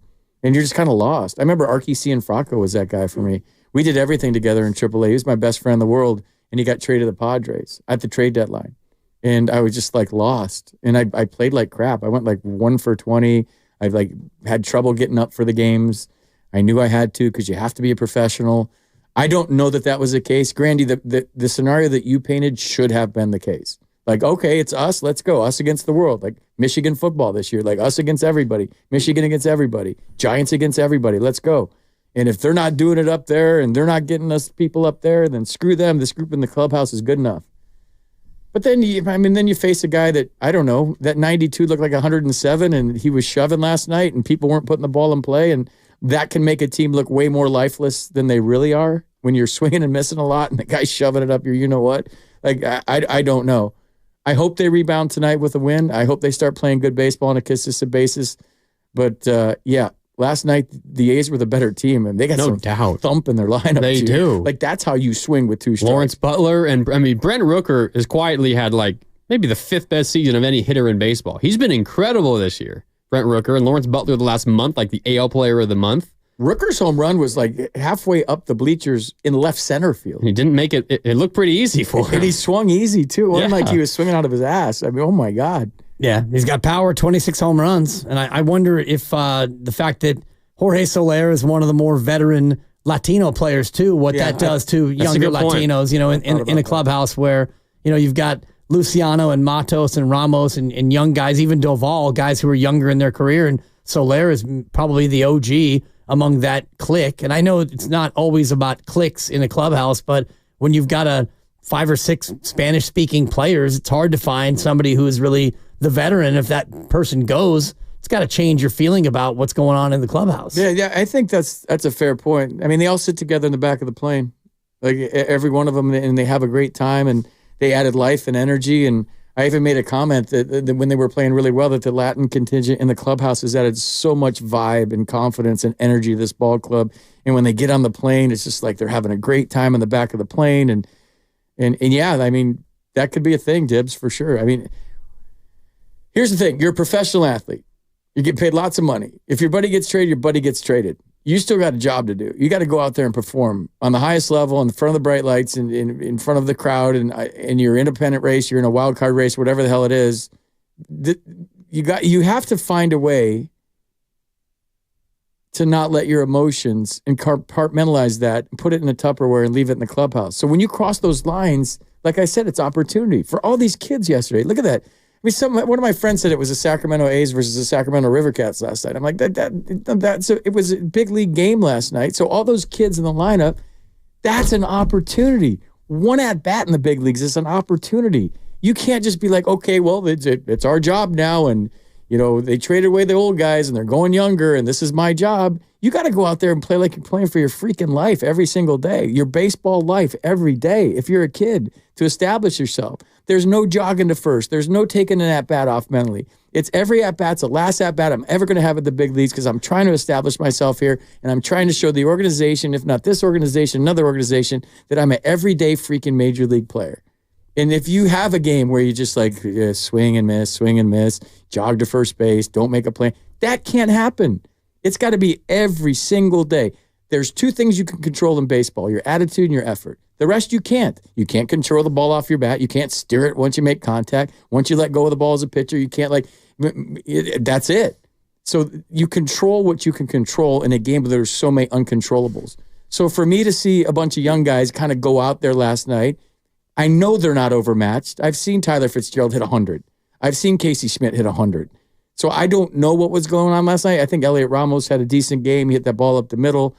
And you're just kind of lost. I remember Archie Cianfrocco was that guy for me. We did everything together in AAA. He was my best friend in the world, and he got traded to the Padres at the trade deadline. And I was just like lost. And I played like crap. I went like 1 for 20. I've like had trouble getting up for the games. I knew I had to because you have to be a professional. I don't know that was the case. Grandy, the scenario that you painted should have been the case. Like, okay, it's us. Let's go. Us against the world. Like Michigan football this year. Like us against everybody. Michigan against everybody. Giants against everybody. Let's go. And if they're not doing it up there and they're not getting us people up there, then screw them. This group in the clubhouse is good enough. But then you face a guy that, I don't know, that 92 looked like 107 and he was shoving last night and people weren't putting the ball in play. And that can make a team look way more lifeless than they really are when you're swinging and missing a lot and the guy's shoving it up your you-know-what. Like, I don't know. I hope they rebound tonight with a win. I hope they start playing good baseball on a consistent basis. But, last night the A's were the better team, and they got some thump in their lineup. They do. Like, that's how you swing with 2 strikes. Lawrence Butler and, Brent Rooker has quietly had, like, maybe the 5th best season of any hitter in baseball. He's been incredible this year, Brent Rooker, and Lawrence Butler the last month, like the AL Player of the Month. Rooker's home run was like halfway up the bleachers in left center field. He didn't make it. It looked pretty easy for him. And he swung easy, too. It wasn't like he was swinging out of his ass. I mean, oh, my God. Yeah, he's got power, 26 home runs. And I wonder if the fact that Jorge Soler is one of the more veteran Latino players, too, what that does to younger Latinos, in a clubhouse where, you've got Luciano and Matos and Ramos and young guys, even Doval, guys who are younger in their career. And Soler is probably the OG among that clique. And I know it's not always about cliques in a clubhouse, but when you've got 5 or 6 Spanish-speaking players, it's hard to find somebody who is really the veteran. If that person goes, it's got to change your feeling about what's going on in the clubhouse. Yeah, I think that's a fair point. I mean, they all sit together in the back of the plane, like every one of them, and they have a great time, and they added life and energy. And I even made a comment that when they were playing really well, that the Latin contingent in the clubhouse has added so much vibe and confidence and energy to this ball club. And when they get on the plane, it's just like they're having a great time in the back of the plane. And yeah, I mean, that could be a thing, Dibs, for sure. I mean, here's the thing. You're a professional athlete. You get paid lots of money. If your buddy gets traded, your buddy gets traded. You still got a job to do. You got to go out there and perform on the highest level in front of the bright lights and in front of the crowd and your independent race, you're in a wild card race, whatever the hell it is. You have to find a way to not let your emotions and compartmentalize that and put it in a Tupperware and leave it in the clubhouse. So when you cross those lines, like I said, it's opportunity for all these kids yesterday. Look at that. I mean, one of my friends said it was the Sacramento A's versus the Sacramento River Cats last night. I'm like, it was a big league game last night. So all those kids in the lineup, that's an opportunity. One at bat in the big leagues is an opportunity. You can't just be like, okay, well, it's our job now, and they traded away the old guys and they're going younger, and this is my job. You got to go out there and play like you're playing for your freaking life every single day, your baseball life every day. If you're a kid, to establish yourself. There's no jogging to first. There's no taking an at-bat off mentally. It's every at-bat's the last at-bat I'm ever going to have at the big leagues because I'm trying to establish myself here, and I'm trying to show the organization, if not this organization, another organization, that I'm an everyday freaking major league player. And if you have a game where you just like swing and miss, jog to first base, don't make a play, that can't happen. It's got to be every single day. There's 2 things you can control in baseball, your attitude and your effort. The rest you can't. You can't control the ball off your bat. You can't steer it once you make contact. Once you let go of the ball as a pitcher, you can't that's it. So you control what you can control in a game where there's so many uncontrollables. So for me to see a bunch of young guys kind of go out there last night, I know they're not overmatched. I've seen Tyler Fitzgerald hit 100. I've seen Casey Schmidt hit 100. So I don't know what was going on last night. I think Elliot Ramos had a decent game. He hit that ball up the middle.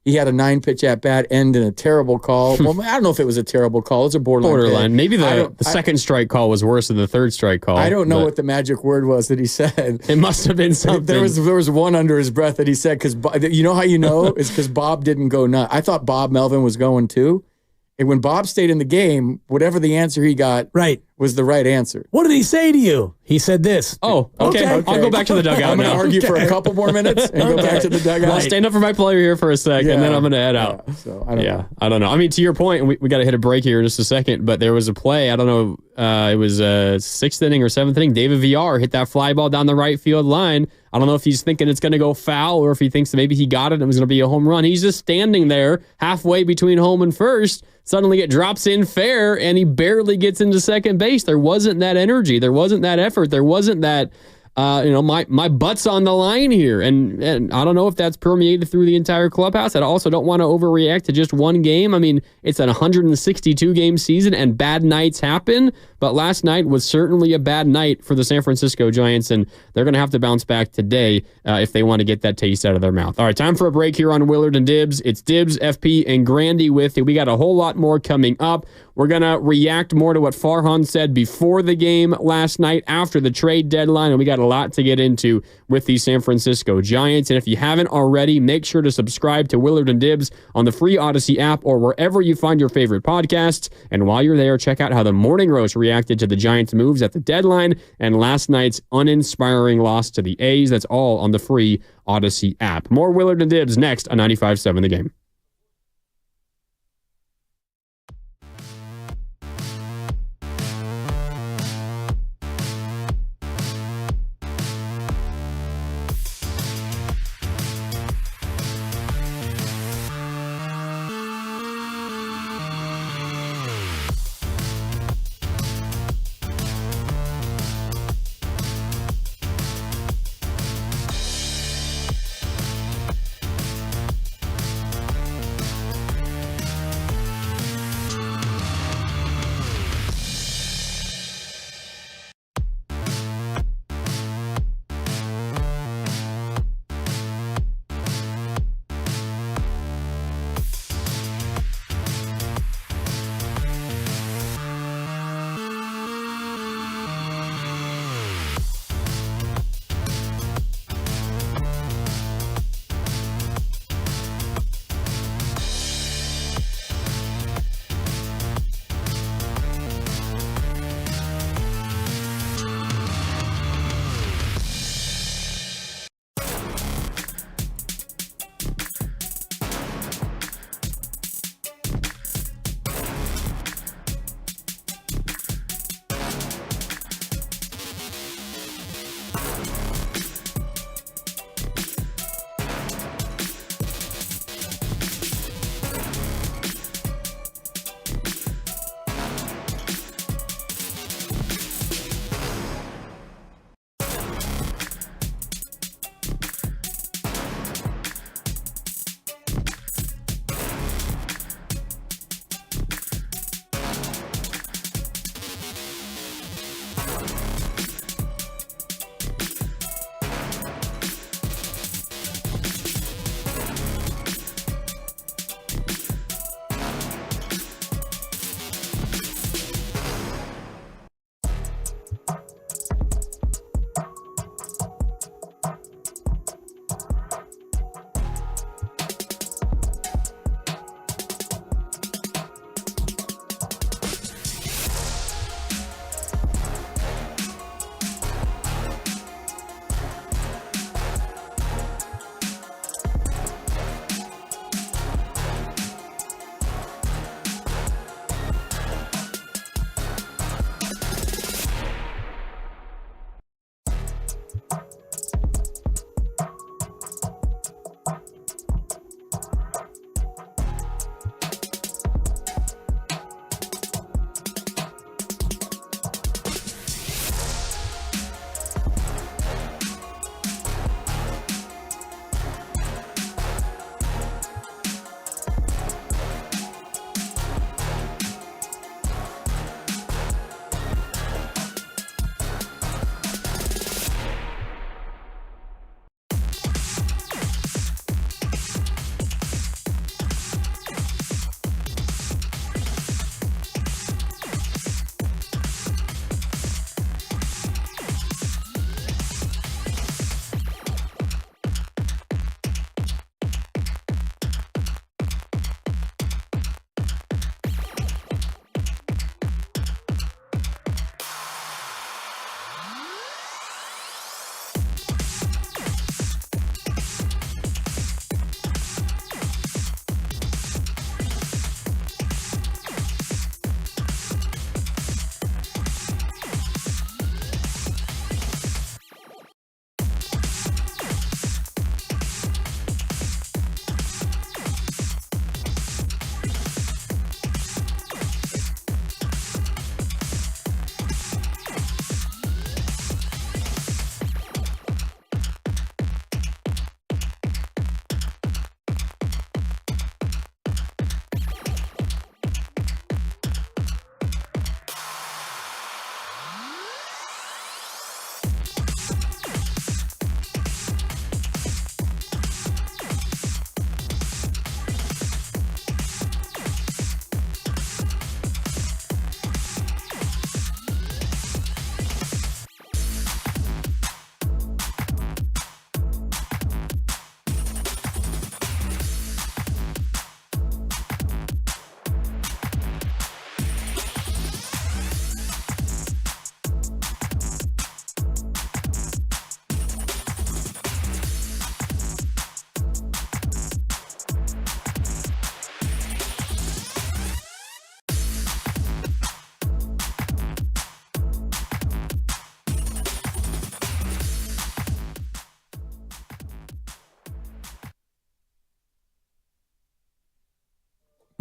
He had a 9-pitch at-bat end in a terrible call. Well, I don't know if it was a terrible call. It's a borderline. Maybe the second strike call was worse than the third strike call. I don't know what the magic word was that he said. It must have been something. There was one under his breath that he said, because you know how you know? It's because Bob didn't go nuts. I thought Bob Melvin was going too. And when Bob stayed in the game, whatever the answer he got was the right answer. What did he say to you? He said this. Oh, okay. I'll go back to the dugout I'm going to argue for a couple more minutes and go back to the dugout. I'll stand up for my player here for a sec, and then I'm going to head out. So I don't know. I don't know. I mean, to your point, we got to hit a break here in just a second, but there was a play. I don't know. It was a 6th inning or 7th inning. David Villar hit that fly ball down the right field line. I don't know if he's thinking it's going to go foul or if he thinks that maybe he got it and it was going to be a home run. He's just standing there halfway between home and first. Suddenly it drops in fair, and he barely gets into second base. There wasn't that energy. There wasn't that effort. There wasn't that my butt's on the line here. And I don't know if that's permeated through the entire clubhouse. I also don't want to overreact to just one game. I mean, it's an 162-game season and bad nights happen, but last night was certainly a bad night for the San Francisco Giants, and they're going to have to bounce back today if they want to get that taste out of their mouth. All right, time for a break here on Willard and Dibs. It's Dibs, FP, and Grandy with you. We got a whole lot more coming up. We're going to react more to what Farhan said before the game last night after the trade deadline, and we got a lot to get into with the San Francisco Giants. And if you haven't already, make sure to subscribe to Willard and Dibs on the free Odyssey app or wherever you find your favorite podcasts. And while you're there, check out how the Morning Roast reacted to the Giants' moves at the deadline and last night's uninspiring loss to the A's. That's all on the free Odyssey app. More Willard and Dibs next on 95.7 The Game.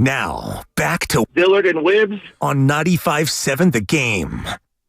Now, back to Dillard and Wibbs on 95.7 The Game.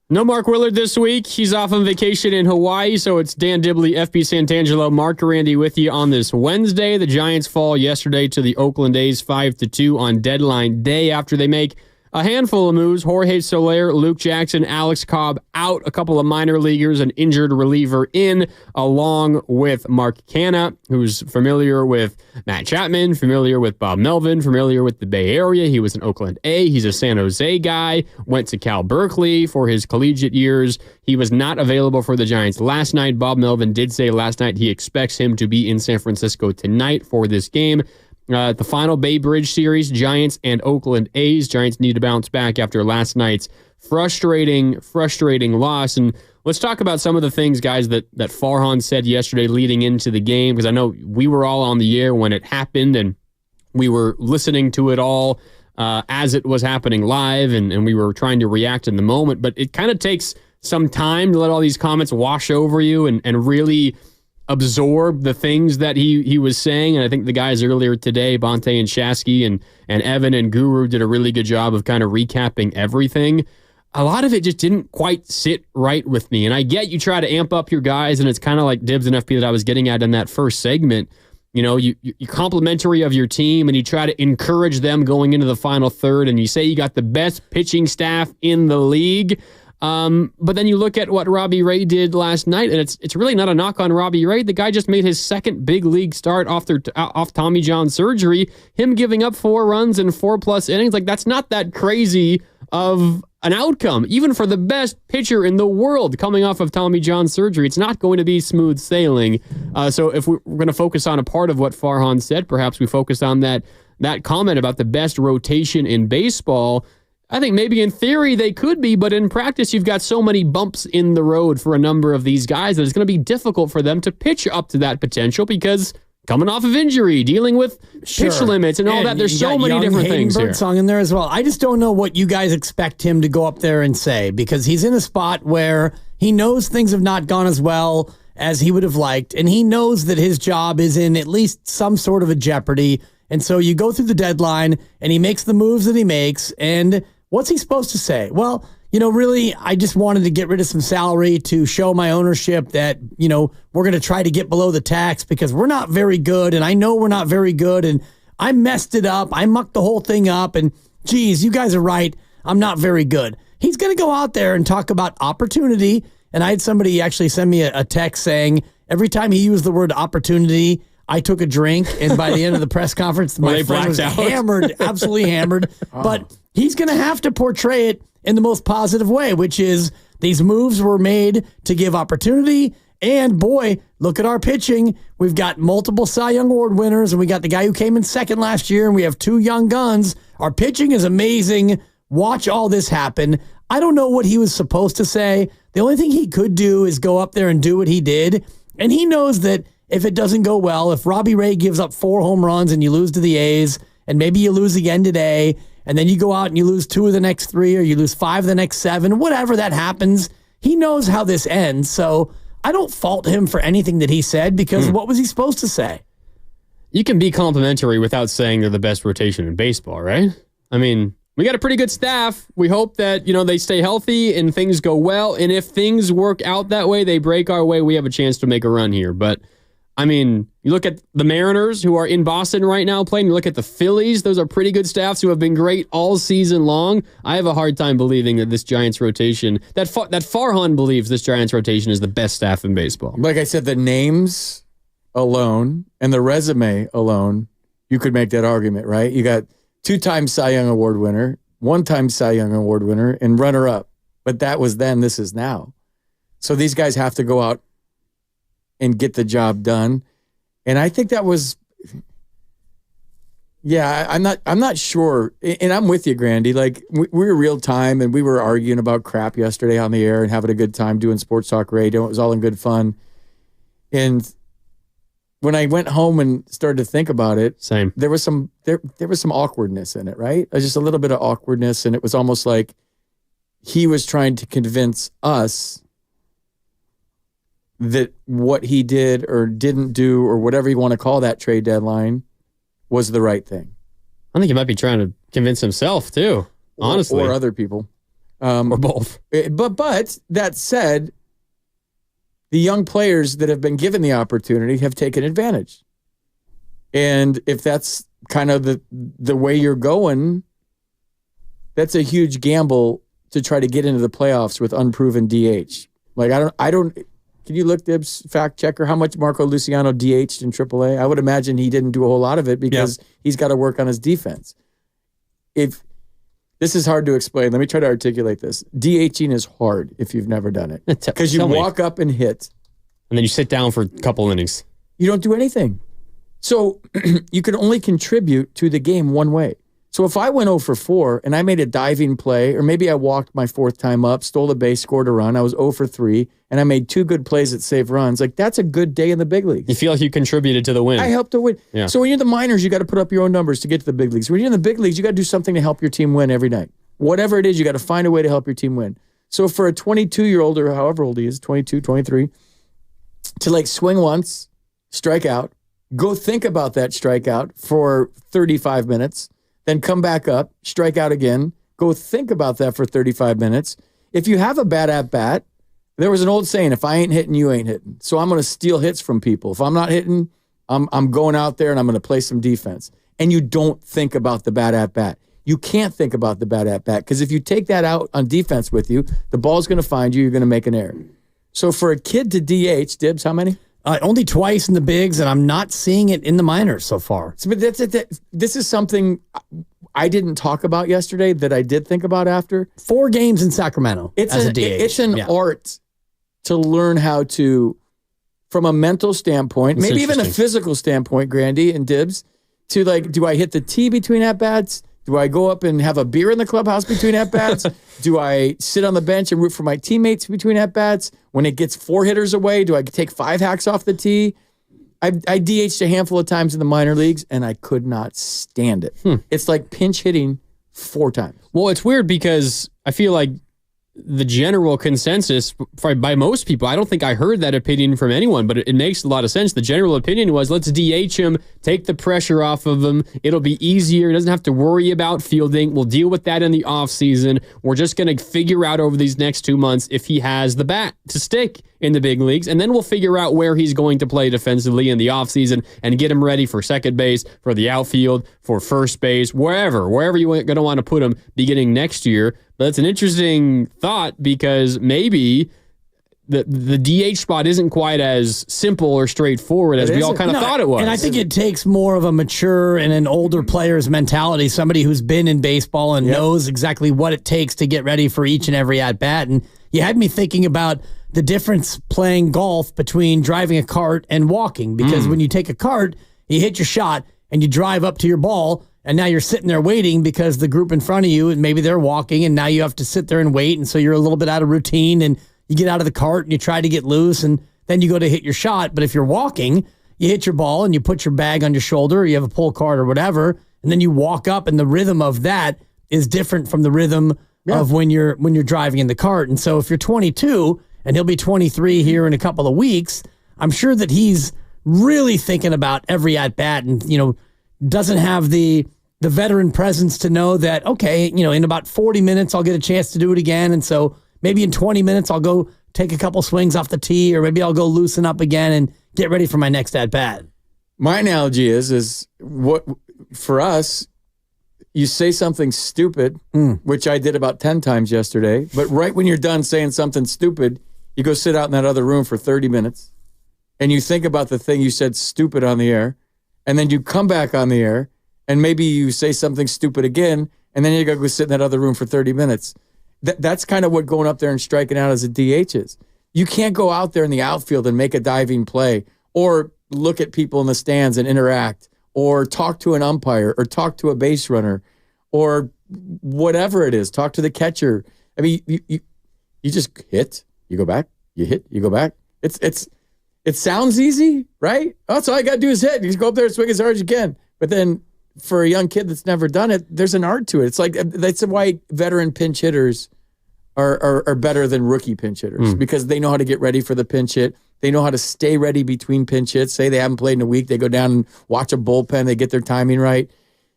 No Mark Willard this week. He's off on vacation in Hawaii, so it's Dan Dibley, FP Santangelo, Mark Randy with you on this Wednesday. The Giants fall yesterday to the Oakland A's 5-2 on deadline day after they make a handful of moves. Jorge Soler, Luke Jackson, Alex Cobb out, a couple of minor leaguers, an injured reliever in, along with Mark Canha, who's familiar with Matt Chapman, familiar with Bob Melvin, familiar with the Bay Area. He was an Oakland A. He's a San Jose guy, went to Cal Berkeley for his collegiate years. He was not available for the Giants last night. Bob Melvin did say last night he expects him to be in San Francisco tonight for this game. The final Bay Bridge series, Giants and Oakland A's. Giants need to bounce back after last night's frustrating loss. And let's talk about some of the things, guys, that Farhan said yesterday leading into the game, because I know we were all on the air when it happened, and we were listening to it all as it was happening live, and we were trying to react in the moment. But it kind of takes some time to let all these comments wash over you and really absorb the things that he was saying. And I think the guys earlier today, Bonte and Shasky and Evan and Guru, did a really good job of kind of recapping everything. A lot of it just didn't quite sit right with me. And I get you try to amp up your guys, and it's kind of like Dibs and FP that I was getting at in that first segment. You know, you're complimentary of your team, and you try to encourage them going into the final third, and you say you got the best pitching staff in the league. But then you look at what Robbie Ray did last night, and it's really not a knock on Robbie Ray. The guy just made his second big league start off Tommy John surgery. Him giving up 4 runs and 4+ innings, like that's not that crazy of an outcome, even for the best pitcher in the world coming off of Tommy John surgery. It's not going to be smooth sailing. So if we're going to focus on a part of what Farhan said, perhaps we focus on that comment about the best rotation in baseball. I think maybe in theory they could be, but in practice you've got so many bumps in the road for a number of these guys that it's going to be difficult for them to pitch up to that potential, because coming off of injury, dealing with pitch limits and all that, there's so many different things here. Birdsong in there as well. I just don't know what you guys expect him to go up there and say, because he's in a spot where he knows things have not gone as well as he would have liked, and he knows that his job is in at least some sort of a jeopardy. And so you go through the deadline, and he makes the moves that he makes, and what's he supposed to say? Well, really, I just wanted to get rid of some salary to show my ownership that, we're going to try to get below the tax because we're not very good. And I know we're not very good. And I messed it up. I mucked the whole thing up. And geez, you guys are right. I'm not very good. He's going to go out there and talk about opportunity. And I had somebody actually send me a text saying every time he used the word opportunity, I took a drink. And by the end of the press conference, my friend was hammered, absolutely hammered. But he's going to have to portray it in the most positive way, which is these moves were made to give opportunity. And boy, look at our pitching. We've got multiple Cy Young Award winners, and we got the guy who came in second last year, and we have 2 young guns. Our pitching is amazing. Watch all this happen. I don't know what he was supposed to say. The only thing he could do is go up there and do what he did. And he knows that if it doesn't go well, if Robbie Ray gives up 4 home runs and you lose to the A's, and maybe you lose again today, and then you go out and you lose 2 of the next 3, or you lose 5 of the next 7, whatever that happens, he knows how this ends. So I don't fault him for anything that he said, because what was he supposed to say? You can be complimentary without saying they're the best rotation in baseball, right? I mean, we got a pretty good staff. We hope that, they stay healthy and things go well. And if things work out that way, they break our way, we have a chance to make a run here. But I mean, you look at the Mariners, who are in Boston right now playing. You look at the Phillies. Those are pretty good staffs who have been great all season long. I have a hard time believing that this Giants rotation, that Farhan believes this Giants rotation is the best staff in baseball. Like I said, the names alone and the resume alone, you could make that argument, right? You got 2-time Cy Young Award winner, 1-time Cy Young Award winner, and runner-up. But that was then, this is now. So these guys have to go out and get the job done. And I think that was, I'm not sure. And I'm with you, Grandy. Like, we were real time, and we were arguing about crap yesterday on the air and having a good time doing sports talk radio. It was all in good fun. And when I went home and started to think about it, same. There was some awkwardness in it, right? Just a little bit of awkwardness, and it was almost like he was trying to convince us that what he did or didn't do, or whatever you want to call that trade deadline, was the right thing. I think he might be trying to convince himself too, honestly. Or other people. Or both. But that said, the young players that have been given the opportunity have taken advantage. And if that's kind of the way you're going, that's a huge gamble to try to get into the playoffs with unproven DH. Like, I don't. Can you look, Dibs, fact checker, how much Marco Luciano DH'd in AAA? I would imagine he didn't do a whole lot of it because he's got to work on his defense. If this is hard to explain, let me try to articulate this. DHing is hard if you've never done it because you walk up and hit, and then you sit down for a couple innings. You don't do anything, so you can only contribute to the game one way. So if I went 0 for 4 and I made a diving play, or maybe I walked my 4th time up, stole a base, scored a run, I was 0 for 3, and I made 2 good plays that save runs, like that's a good day in the big leagues. You feel like you contributed to the win. I helped to win. Yeah. So when you're in the minors, you got to put up your own numbers to get to the big leagues. When you're in the big leagues, you got to do something to help your team win every night. Whatever it is, you got to find a way to help your team win. So for a 22-year-old or however old he is, 22, 23, to like swing once, strike out, go think about that strikeout for 35 minutes, then come back up, strike out again, go think about that for 35 minutes. If you have a bad at-bat, there was an old saying, if I ain't hitting, you ain't hitting. So I'm going to steal hits from people. If I'm not hitting, I'm going out there and I'm going to play some defense. And you don't think about the bad at-bat. You can't think about the bad at-bat because if you take that out on defense with you, the ball's going to find you, you're going to make an error. So for a kid to DH, Dibs, how many? Only twice in the bigs, and I'm not seeing it in the minors so far. So, but this is something I didn't talk about yesterday that I did think about after. 4 games in Sacramento as a DH. It's an art to learn how to, from a mental standpoint, maybe even a physical standpoint, Grandy and Dibs, to like, do I hit the tee between at-bats? Do I go up and have a beer in the clubhouse between at-bats? Do I sit on the bench and root for my teammates between at-bats? When it gets 4 hitters away, do I take 5 hacks off the tee? I DH'd a handful of times in the minor leagues, and I could not stand it. It's like pinch hitting 4 times. Well, it's weird because I feel like the general consensus by most people, I don't think I heard that opinion from anyone, but it makes a lot of sense. The general opinion was, let's DH him, take the pressure off of him. It'll be easier. He doesn't have to worry about fielding. We'll deal with that in the offseason. We're just going to figure out over these next 2 months if he has the bat to stick in the big leagues, and then we'll figure out where he's going to play defensively in the offseason and get him ready for second base, for the outfield, for first base, wherever you're going to want to put him beginning next year. But it's an interesting thought because maybe the DH spot isn't quite as simple or straightforward as we all kind of thought it was. And I think it takes more of a mature and an older player's mentality, somebody who's been in baseball and knows exactly what it takes to get ready for each and every at-bat. And you had me thinking about the difference playing golf between driving a cart and walking, because when you take a cart, you hit your shot and you drive up to your ball, and now you're sitting there waiting because the group in front of you, and maybe they're walking, and now you have to sit there and wait, and so you're a little bit out of routine, and you get out of the cart and you try to get loose, and then you go to hit your shot. But if you're walking, you hit your ball and you put your bag on your shoulder, or you have a pull cart or whatever, and then you walk up, and the rhythm of that is different from the rhythm of when you're driving in the cart. And so if you're 22, and he'll be 23 here in a couple of weeks, I'm sure that he's really thinking about every at-bat and, doesn't have the veteran presence to know that, okay, in about 40 minutes, I'll get a chance to do it again. And so maybe in 20 minutes, I'll go take a couple swings off the tee, or maybe I'll go loosen up again and get ready for my next at-bat. My analogy is what for us, you say something stupid, which I did about 10 times yesterday, but right when you're done saying something stupid, you go sit out in that other room for 30 minutes, and you think about the thing you said stupid on the air, and then you come back on the air, and maybe you say something stupid again, and then you got to go sit in that other room for 30 minutes. That's kind of what going up there and striking out as a DH is. You can't go out there in the outfield and make a diving play, or look at people in the stands and interact, or talk to an umpire, or talk to a base runner, or whatever it is, talk to the catcher. I mean, you just hit. You go back, you hit, you go back. It sounds easy, right? That's all I got to do is hit. You just go up there and swing as hard as you can. But then for a young kid that's never done it, there's an art to it. It's like, that's why veteran pinch hitters are better than rookie pinch hitters, because they know how to get ready for the pinch hit. They know how to stay ready between pinch hits. Say they haven't played in a week, they go down and watch a bullpen, they get their timing right.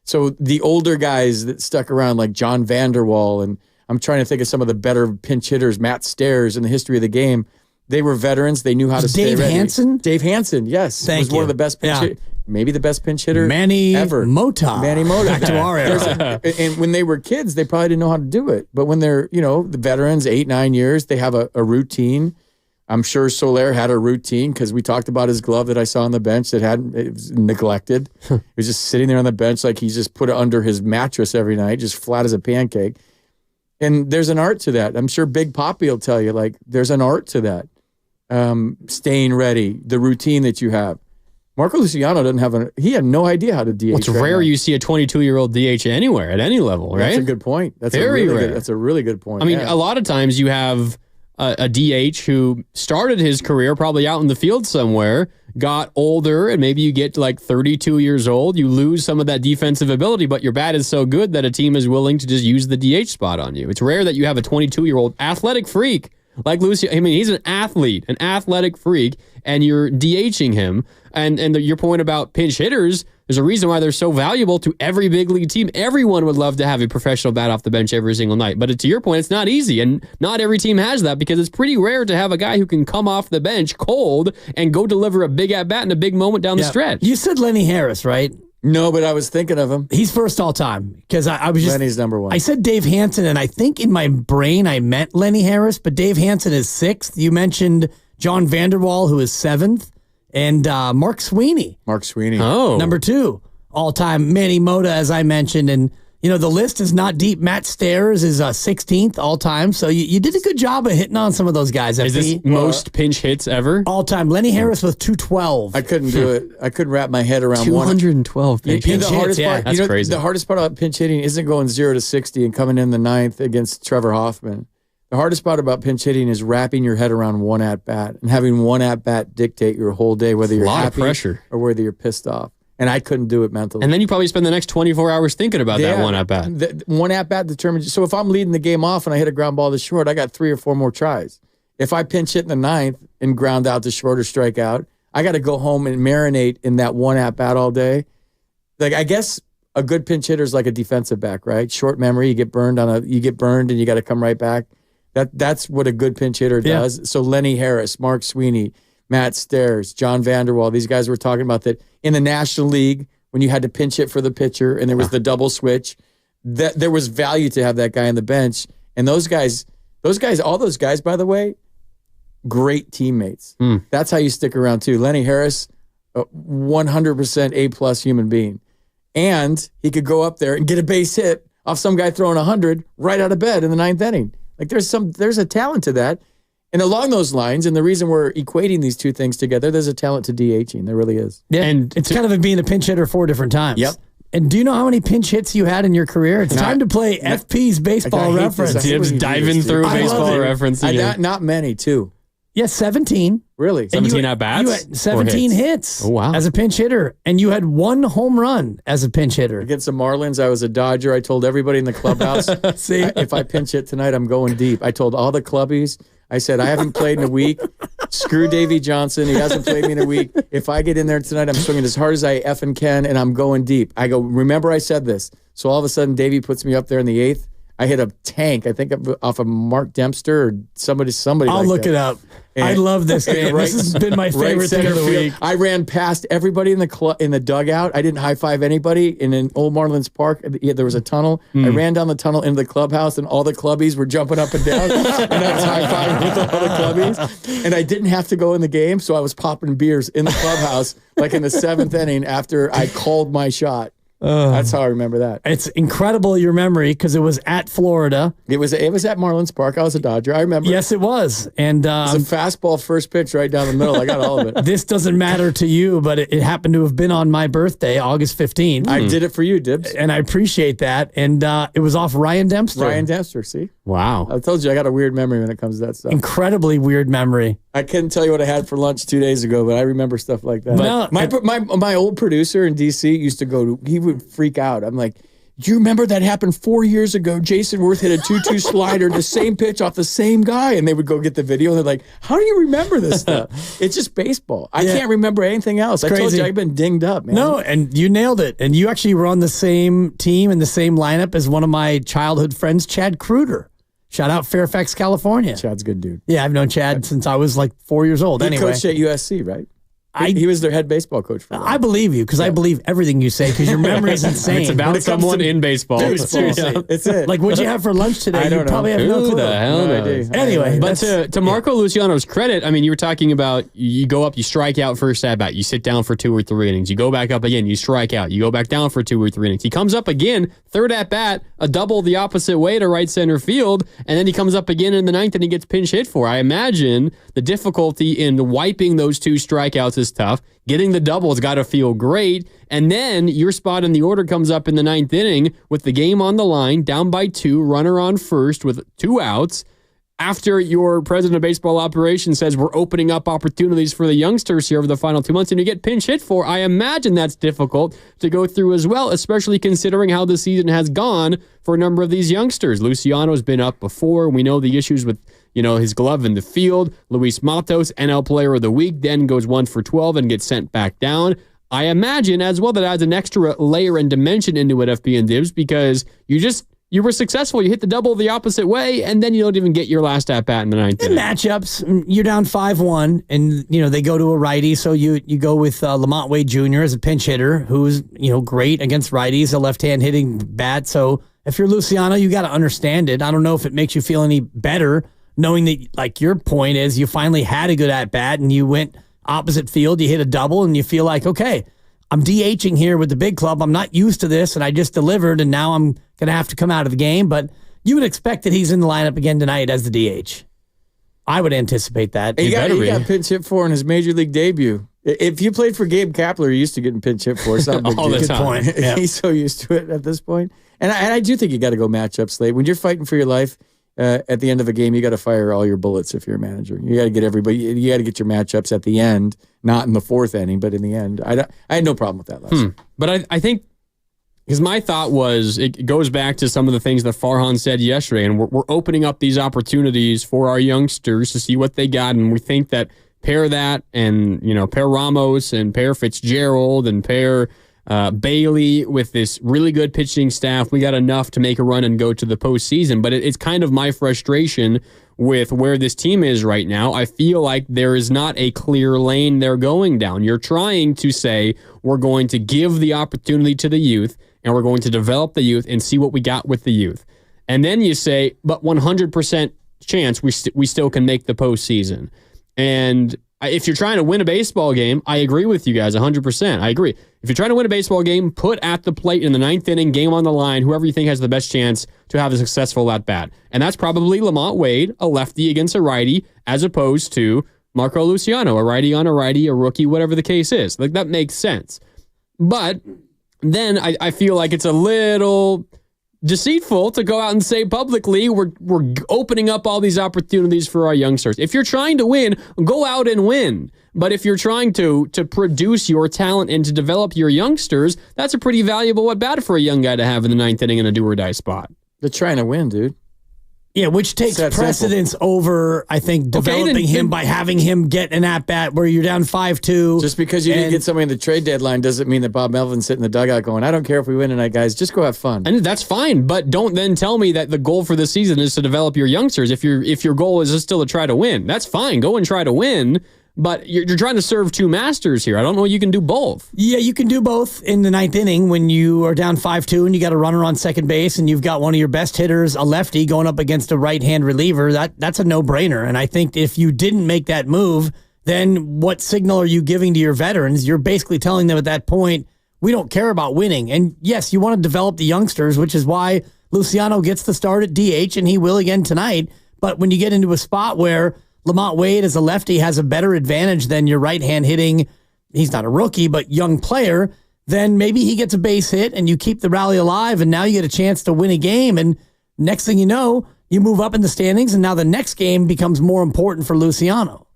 So the older guys that stuck around, like John Vanderwall, and I'm trying to think of some of the better pinch hitters, Matt Stairs, in the history of the game. They were veterans. They knew how to stay ready. Dave Hansen? Dave Hansen, yes. Was one of the best pinch hitters. Maybe the best pinch hitter Manny ever. Mota. Manny Mota. Back to our era. And when they were kids, they probably didn't know how to do it. But when they're, the veterans, 8-9 years, they have a routine. I'm sure Soler had a routine because we talked about his glove that I saw on the bench that it was neglected. He was just sitting there on the bench like he just put it under his mattress every night, just flat as a pancake. And there's an art to that. I'm sure Big Poppy will tell you, like, there's an art to that. Staying ready, the routine that you have. Marco Luciano he had no idea how to DH. It's rare you see a 22-year-old DH anywhere at any level, right? That's a good point. That's very rare. That's a really good point. I mean, a lot of times you have a DH who started his career probably out in the field somewhere, got older, and maybe you get to like 32 years old, you lose some of that defensive ability, but your bat is so good that a team is willing to just use the DH spot on you. It's rare that you have a 22-year-old athletic freak like Lucio. I mean, he's an athlete, an athletic freak, and you're DHing him. And your point about pinch hitters, there's a reason why they're so valuable to every big league team. Everyone would love to have a professional bat off the bench every single night. But to your point, it's not easy. And not every team has that because it's pretty rare to have a guy who can come off the bench cold and go deliver a big at-bat in a big moment down the stretch. You said Lenny Harris, right? No, but I was thinking of him. He's first all time because I was just Lenny's number one. I said Dave Hansen, and I think in my brain I meant Lenny Harris, but Dave Hansen is sixth. You mentioned John Vanderwall, who is seventh, and Mark Sweeney. Number two all time. Manny Mota, as I mentioned, and the list is not deep. Matt Stairs is 16th all time. So you did a good job of hitting on some of those guys. Is this most pinch hits ever? All time. Lenny Harris with 212. I couldn't do it. I couldn't wrap my head around 212 pinch hits. The hardest part, That's crazy. The hardest part about pinch hitting isn't going 0 to 60 and coming in the ninth against Trevor Hoffman. The hardest part about pinch hitting is wrapping your head around one at bat and having one at bat dictate your whole day, whether you're happy or whether you're pissed off. And I couldn't do it mentally. And then you probably spend the next 24 hours thinking about that one at bat. One at bat determines. So if I'm leading the game off and I hit a ground ball to short, I got 3 or 4 more tries. If I pinch hit in the ninth and ground out to short or strike out, I got to go home and marinate in that one at bat all day. Like, I guess a good pinch hitter is like a defensive back, right? Short memory, you get burned and you got to come right back. That's what a good pinch hitter does. Yeah. So Lenny Harris, Mark Sweeney, Matt Stairs, John Vanderwall, these guys were talking about that in the National League when you had to pinch hit for the pitcher and there was the double switch. That there was value to have that guy on the bench. And those guys, all those guys, by the way, great teammates. That's how you stick around too. Lenny Harris, 100% A+ human being. And he could go up there and get a base hit off some guy throwing 100 right out of bed in the ninth inning. Like there's a talent to that. And along those lines, and the reason we're equating these two things together, there's a talent to DHing. There really is. Yeah, and it's kind of being a pinch hitter 4 different times. Yep. And do you know how many pinch hits you had in your career? It's time to play FP's baseball reference. Dibs diving through baseball reference. Not many, too. Yes, 17. Really? 17 at bats? You had 17 hits oh, wow. as a pinch hitter, and you had 1 home run as a pinch hitter. Against the Marlins, I was a Dodger. I told everybody in the clubhouse, See? If I pinch hit tonight, I'm going deep. I told all the clubbies, I said, I haven't played in a week. Screw Davey Johnson. He hasn't played me in a week. If I get in there tonight, I'm swinging as hard as I effing can, and I'm going deep. I go, remember I said this. So all of a sudden, Davey puts me up there in the 8th. I hit a tank, I think off of Mark Dempster or somebody I'll like look that. it up. I love this game. This has been my favorite thing of the week. I ran past everybody in the dugout. I didn't high five anybody. In an old Marlins Park, there was a tunnel. I ran down the tunnel into the clubhouse, and all the clubbies were jumping up and down. And I was high fiving with all the clubbies. And I didn't have to go in the game, so I was popping beers in the clubhouse, like in the 7th inning after I called my shot. That's how I remember that. It's incredible, your memory, because it was at Florida. It was at Marlins Park. I was a Dodger. I remember. Yes, it was. And it was a fastball first pitch right down the middle. I got all of it. This doesn't matter to you, but it happened to have been on my birthday, August 15th. I did it for you, Dibs. And I appreciate that. And it was off Ryan Dempster. Ryan Dempster, see? Wow. I told you I got a weird memory when it comes to that stuff. Incredibly weird memory. I couldn't tell you what I had for lunch 2 days ago, but I remember stuff like that. But my old producer in DC used to he would freak out. I'm like, Do you remember that happened 4 years ago? Jason Worth hit a 2-2 slider, the same pitch off the same guy. And they would go get the video. And they're like, how do you remember this stuff? It's just baseball. I can't remember anything else. I told you I've been dinged up, man. No, and you nailed it. And you actually were on the same team and the same lineup as one of my childhood friends, Chad Kruger. Shout out Fairfax, California. Chad's a good dude. Yeah, I've known Chad since I was like 4 years old. He coached at USC, right? He was their head baseball coach for a while. I believe you because I believe everything you say because your memory is insane. It's about someone in baseball. Dude, seriously. It's it. Like, what'd you have for lunch today? I don't know. Probably have no clue. Who the hell knows? Anyway. But to Marco Luciano's credit, I mean, you were talking about you go up, you strike out first at bat, you sit down for 2 or 3 innings, you go back up again, you strike out, you go back down for 2 or 3 innings. He comes up again, third at bat, a double the opposite way to right center field, and then he comes up again in the ninth and he gets pinch hit for. I imagine the difficulty in wiping those 2 strikeouts is tough. Getting the double's got to feel great. And then your spot in the order comes up in the ninth inning with the game on the line, down by 2, runner on first with 2 outs. After your president of baseball operations says we're opening up opportunities for the youngsters here over the final 2 months, and you get pinch hit for, I imagine that's difficult to go through as well, especially considering how the season has gone for a number of these youngsters. Luciano's been up before. We know the issues with his glove in the field. Luis Matos, NL Player of the Week, then goes 1 for 12 and gets sent back down. I imagine as well that adds an extra layer and dimension into it, FP and Dibs, because you were successful. You hit the double the opposite way, and then you don't even get your last at-bat in the ninth inning. In matchups, you're down 5-1, and they go to a righty, so you go with Lamont Wade Jr. as a pinch hitter, who's great against righties, a left-hand hitting bat. So if you're Luciano, you got to understand it. I don't know if it makes you feel any better knowing that, like your point is, you finally had a good at-bat, and you went opposite field, you hit a double, and you feel like, okay, I'm DHing here with the big club. I'm not used to this, and I just delivered, and now I'm going to have to come out of the game. But you would expect that he's in the lineup again tonight as the DH. I would anticipate that. He got pinch hit for in his major league debut. If you played for Gabe Kapler, you're used to getting pinch hit for. It's not a big all deal. the time. Good point. Yeah. He's so used to it at this point. And I do think you got to go matchups late. When you're fighting for your life, at the end of a game, you got to fire all your bullets if you're a manager. You got to get everybody. You got to get your matchups at the end, not in the 4th inning, but in the end. I had no problem with that last year. But I think, because my thought was, it goes back to some of the things that Farhan said yesterday, and we're opening up these opportunities for our youngsters to see what they got, and we think that pair that and, pair Ramos and pair Fitzgerald and pair Bailey with this really good pitching staff, we got enough to make a run and go to the postseason. But it's kind of my frustration with where this team is right now. I feel like there is not a clear lane they're going down. You're trying to say we're going to give the opportunity to the youth and we're going to develop the youth and see what we got with the youth. And then you say, but 100% chance we still can make the postseason. And if you're trying to win a baseball game, I agree with you guys 100%. I agree. If you're trying to win a baseball game, put at the plate in the ninth inning, game on the line, whoever you think has the best chance to have a successful at-bat. And that's probably Lamont Wade, a lefty against a righty, as opposed to Marco Luciano, a righty on a righty, a rookie, whatever the case is. Like, that makes sense. But then I feel like it's a little deceitful to go out and say publicly we're opening up all these opportunities for our youngsters. If you're trying to win, go out and win. But if you're trying to produce your talent and to develop your youngsters, that's a pretty valuable at-bat for a young guy to have in the ninth inning in a do-or-die spot. They're trying to win, dude. Yeah, which takes precedence over, I think, developing him by having him get an at-bat where you're down 5-2. Just because you didn't get somebody in the trade deadline doesn't mean that Bob Melvin's sitting in the dugout going, I don't care if we win tonight, guys. Just go have fun. And that's fine, but don't then tell me that the goal for the season is to develop your youngsters. If your goal is still to try to win, that's fine. Go and try to win. But you're trying to serve two masters here. I don't know you can do both. Yeah, you can do both in the ninth inning when you are down 5-2 and you got a runner on second base and you've got one of your best hitters, a lefty, going up against a right-hand reliever. That's a no-brainer. And I think if you didn't make that move, then what signal are you giving to your veterans? You're basically telling them at that point, we don't care about winning. And yes, you want to develop the youngsters, which is why Luciano gets the start at DH, and he will again tonight. But when you get into a spot where Lamont Wade as a lefty has a better advantage than your right-hand hitting, he's not a rookie, but young player, then maybe he gets a base hit and you keep the rally alive and now you get a chance to win a game. And next thing you know, you move up in the standings and now the next game becomes more important for Luciano.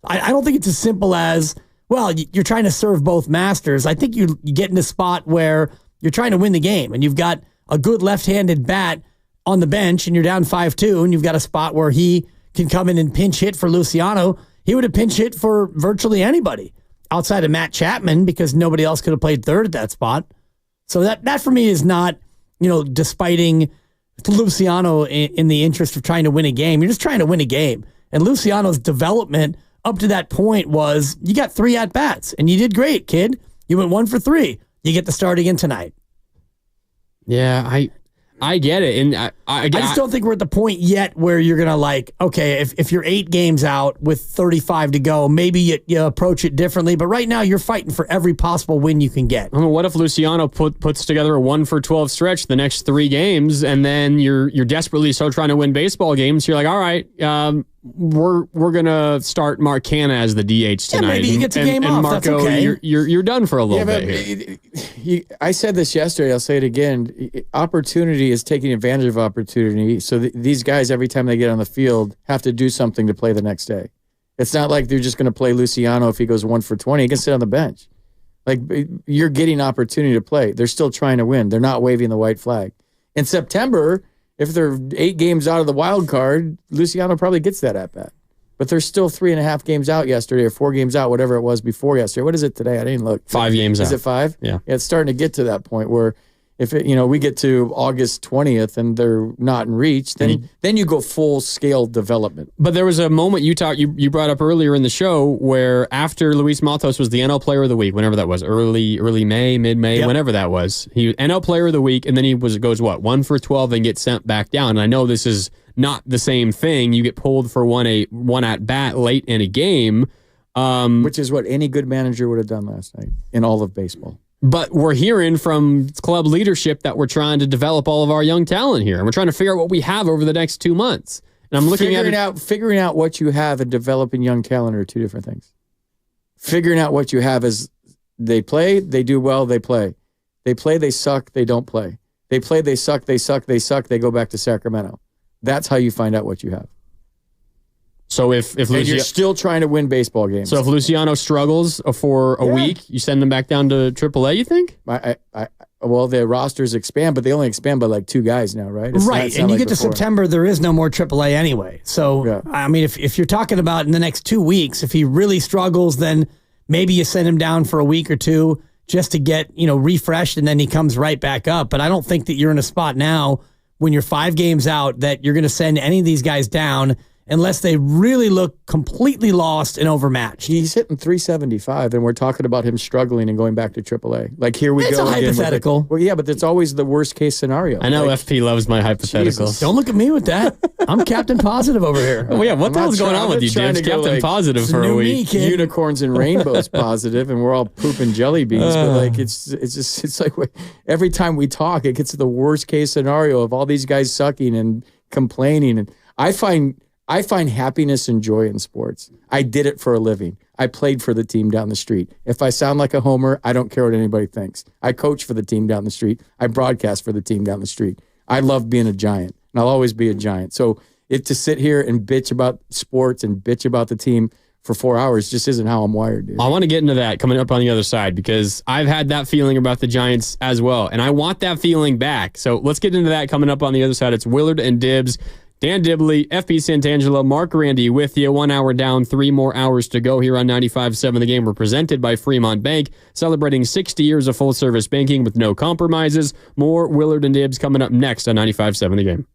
I don't think it's as simple as, well, you're trying to serve both masters. I think you get in a spot where You're trying to win the game, and you've got a good left-handed bat on the bench, and you're down 5-2, and you've got a spot where he can come in and pinch hit for Luciano. He would have pinch hit for virtually anybody outside of Matt Chapman because nobody else could have played third at that spot. So that for me is not, despiting Luciano in the interest of trying to win a game. You're just trying to win a game. And Luciano's development up to that point was you got 3 at-bats, and you did great, kid. You went 1 for 3. You get to start again tonight. Yeah, I get it. And I just don't think we're at the point yet where you're going to okay, if you're 8 games out with 35 to go, maybe you approach it differently. But right now you're fighting for every possible win you can get. I mean, what if Luciano puts together a 1 for 12 stretch the next 3 games, and then you're desperately so trying to win baseball games? You're like, all right, we're gonna start Mark Canha as the DH tonight. Yeah, maybe you get the game and off. Marco, that's okay. You're done for a little bit here. I said this yesterday. I'll say it again. Opportunity is taking advantage of opportunity. So these guys, every time they get on the field, have to do something to play the next day. It's not like they're just going to play Luciano if he goes 1 for 20. He can sit on the bench. You're getting opportunity to play. They're still trying to win. They're not waving the white flag. In September, if they're 8 games out of the wild card, Luciano probably gets that at bat. But they're still 3.5 games out yesterday, or 4 games out, whatever it was before yesterday. What is it today? I didn't look. 5 games out. Is it 5? Yeah. It's starting to get to that point where if we get to August 20th and they're not in reach, then you go full scale development. But there was a moment you brought up earlier in the show where after Luis Matos was the NL Player of the Week, whenever that was, early May, mid-May, whenever that was, he was NL Player of the Week, and then he goes 1 for 12 and gets sent back down. And I know this is not the same thing. You get pulled for one at bat late in a game, which is what any good manager would have done last night in all of baseball. But we're hearing from club leadership that we're trying to develop all of our young talent here, and we're trying to figure out what we have over the next 2 months. And I'm looking figuring out what you have and developing young talent are 2 different things. Figuring out what you have is they play, they do well, they play. They play, they suck, they don't play. They play, they suck, they go back to Sacramento. That's how you find out what you have. So if you're still trying to win baseball games. So if Luciano struggles for a week, you send him back down to AAA, you think? Well, the rosters expand, but they only expand by 2 guys now, right? Right, and you get to September, there is no more AAA anyway. So, I mean, if you're talking about in the next 2 weeks, if he really struggles, then maybe you send him down for a week or 2 just to get, refreshed, and then he comes right back up. But I don't think that you're in a spot now when you're 5 games out that you're going to send any of these guys down unless they really look completely lost and overmatched. He's hitting 375, and we're talking about him struggling and going back to AAA. Here we go. It's a hypothetical. Well, yeah, but it's always the worst case scenario. I know FP loves my hypotheticals. Jesus. Don't look at me with that. I'm Captain Positive over here. Oh, yeah, what the hell's going on with you, Dibs? Captain Positive for a week. Unicorns and rainbows positive, and we're all pooping jelly beans. But it's like every time we talk, it gets to the worst case scenario of all these guys sucking and complaining. And I find happiness and joy in sports. I did it for a living. I played for the team down the street. If I sound like a homer, I don't care what anybody thinks. I coach for the team down the street. I broadcast for the team down the street. I love being a Giant, and I'll always be a Giant. So to sit here and bitch about sports and bitch about the team for 4 hours just isn't how I'm wired, dude. I want to get into that coming up on the other side because I've had that feeling about the Giants as well, and I want that feeling back. So let's get into that coming up on the other side. It's Willard and Dibs. Dan Dibley, FP Santangelo, Mark Randy with you. 1 hour down, 3 more hours to go here on 95.7 The Game. We're presented by Fremont Bank, celebrating 60 years of full-service banking with no compromises. More Willard and Dibs coming up next on 95.7 The Game.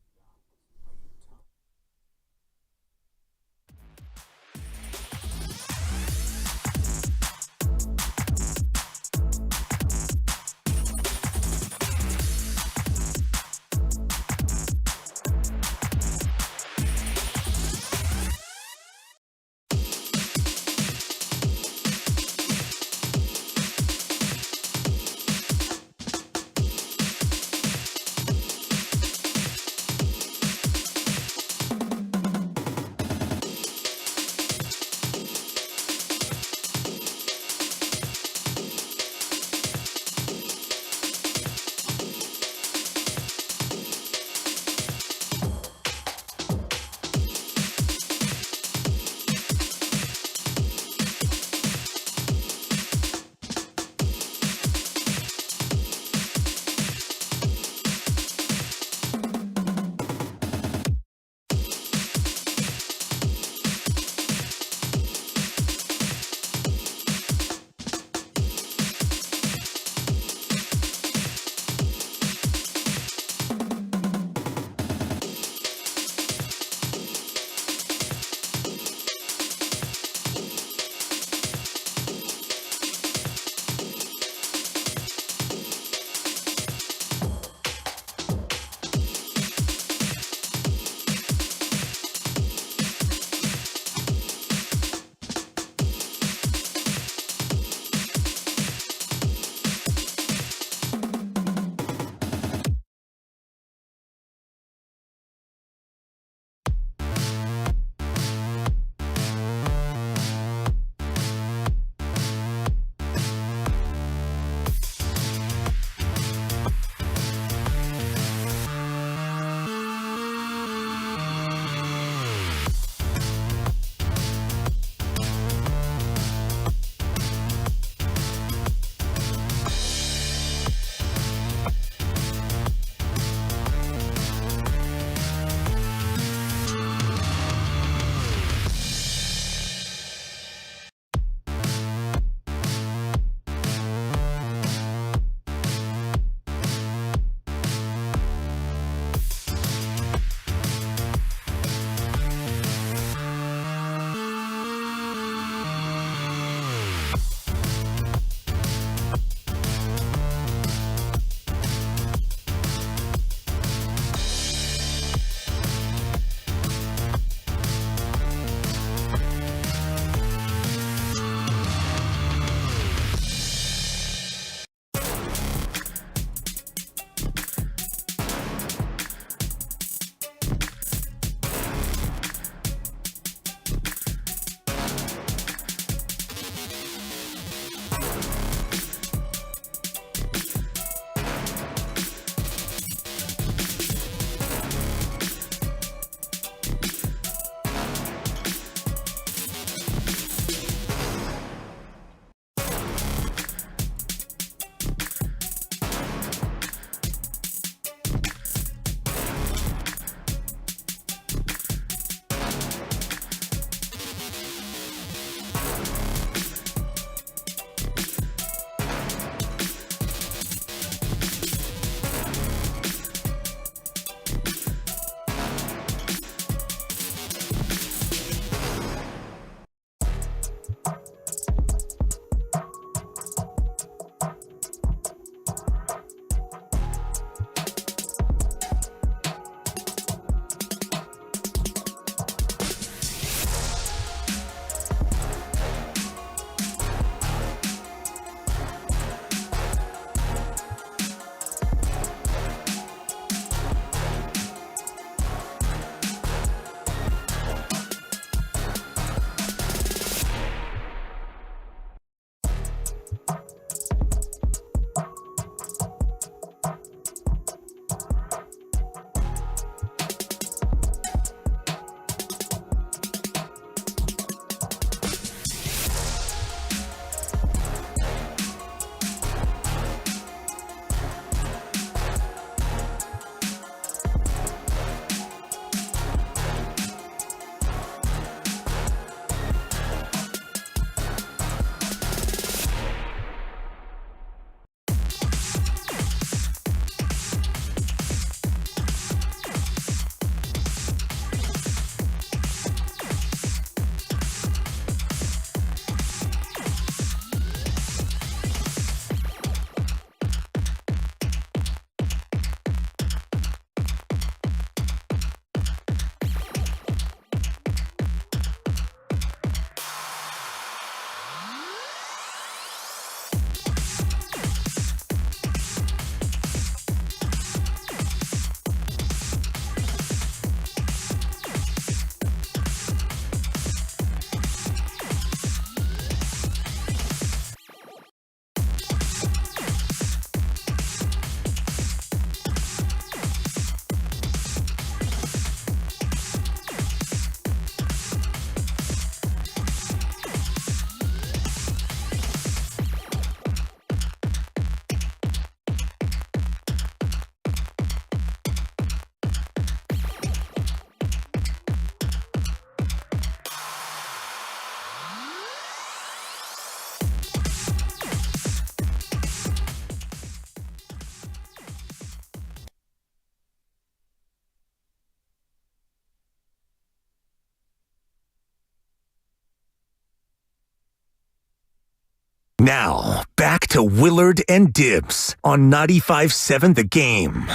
Now, back to Willard and Dibbs on 95.7 The Game.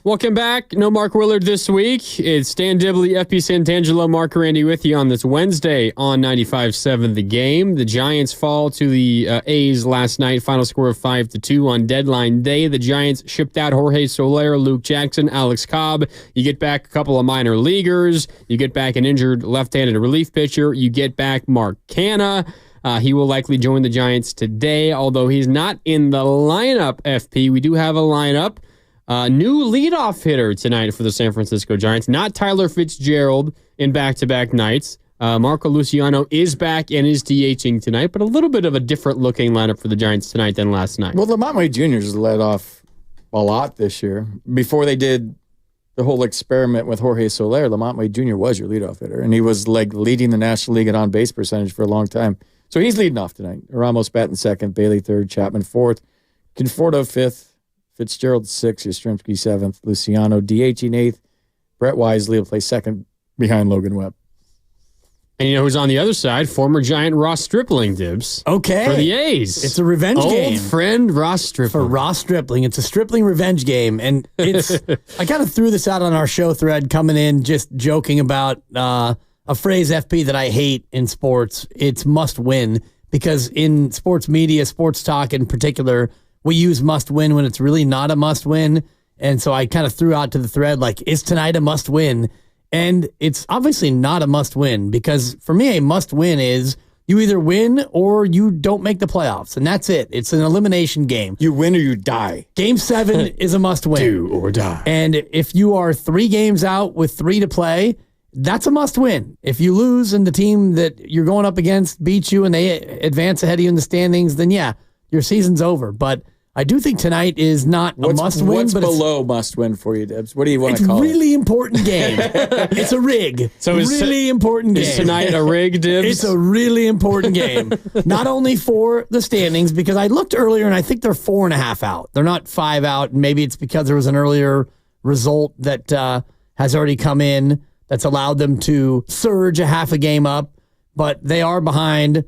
Welcome back. No Mark Willard this week. It's Stan Dibley, FP Santangelo, Mark Randy with you on this Wednesday on 95.7 The Game. The Giants fall to the A's last night. Final score of 5-2 on deadline day. The Giants shipped out Jorge Soler, Luke Jackson, Alex Cobb. You get back a couple of minor leaguers. You get back an injured left-handed relief pitcher. You get back Mark Canha. He will likely join the Giants today, although he's not in the lineup, FP. We do have a lineup. New leadoff hitter tonight for the San Francisco Giants. Not Tyler Fitzgerald in back-to-back nights. Marco Luciano is back and is DHing tonight, but a little bit of a different-looking lineup for the Giants tonight than last night. Well, Lamont Wade Jr. has led off a lot this year. Before they did the whole experiment with Jorge Soler, Lamont Wade Jr. was your leadoff hitter, and he was like leading the National League in on-base percentage for a long time. So he's leading off tonight. Ramos batting second, Bailey third, Chapman fourth, Conforto fifth, Fitzgerald 6th, Yastrzemski 7th, Luciano DHing 8th, Brett Wisely will play second behind Logan Webb. And you know who's on the other side? Former Giant Ross Stripling, Dibbs. Okay. For the A's. It's a revenge game. Old friend Ross Stripling. For Ross Stripling. It's a Stripling revenge game. And it's I kind of threw this out on our show thread coming in, just joking about a phrase, FP, that I hate in sports. It's must win, because in sports media, sports talk in particular, we use must win when it's really not a must win. And so I kind of threw out to the thread, like, is tonight a must win? And it's obviously not a must win, because for me, a must win is you either win or you don't make the playoffs. And that's it. It's an elimination game. You win or you die. Game 7 is a must win. Do or die. And if you are 3 games out with 3 to play, that's a must win. If you lose and the team that you're going up against beats you and they advance ahead of you in the standings, then yeah, your season's over. But I do think tonight is not a must win. What's but below must win for you, Debs? What do you want to call it? It's a really important game. It's a rig. So is really important game. Is tonight a rig, Dibs? It's a really important game. Not only for the standings, because I looked earlier and I think they're 4.5 out. They're not 5 out. And maybe it's because there was an earlier result that has already come in that's allowed them to surge a half a game up. But they are behind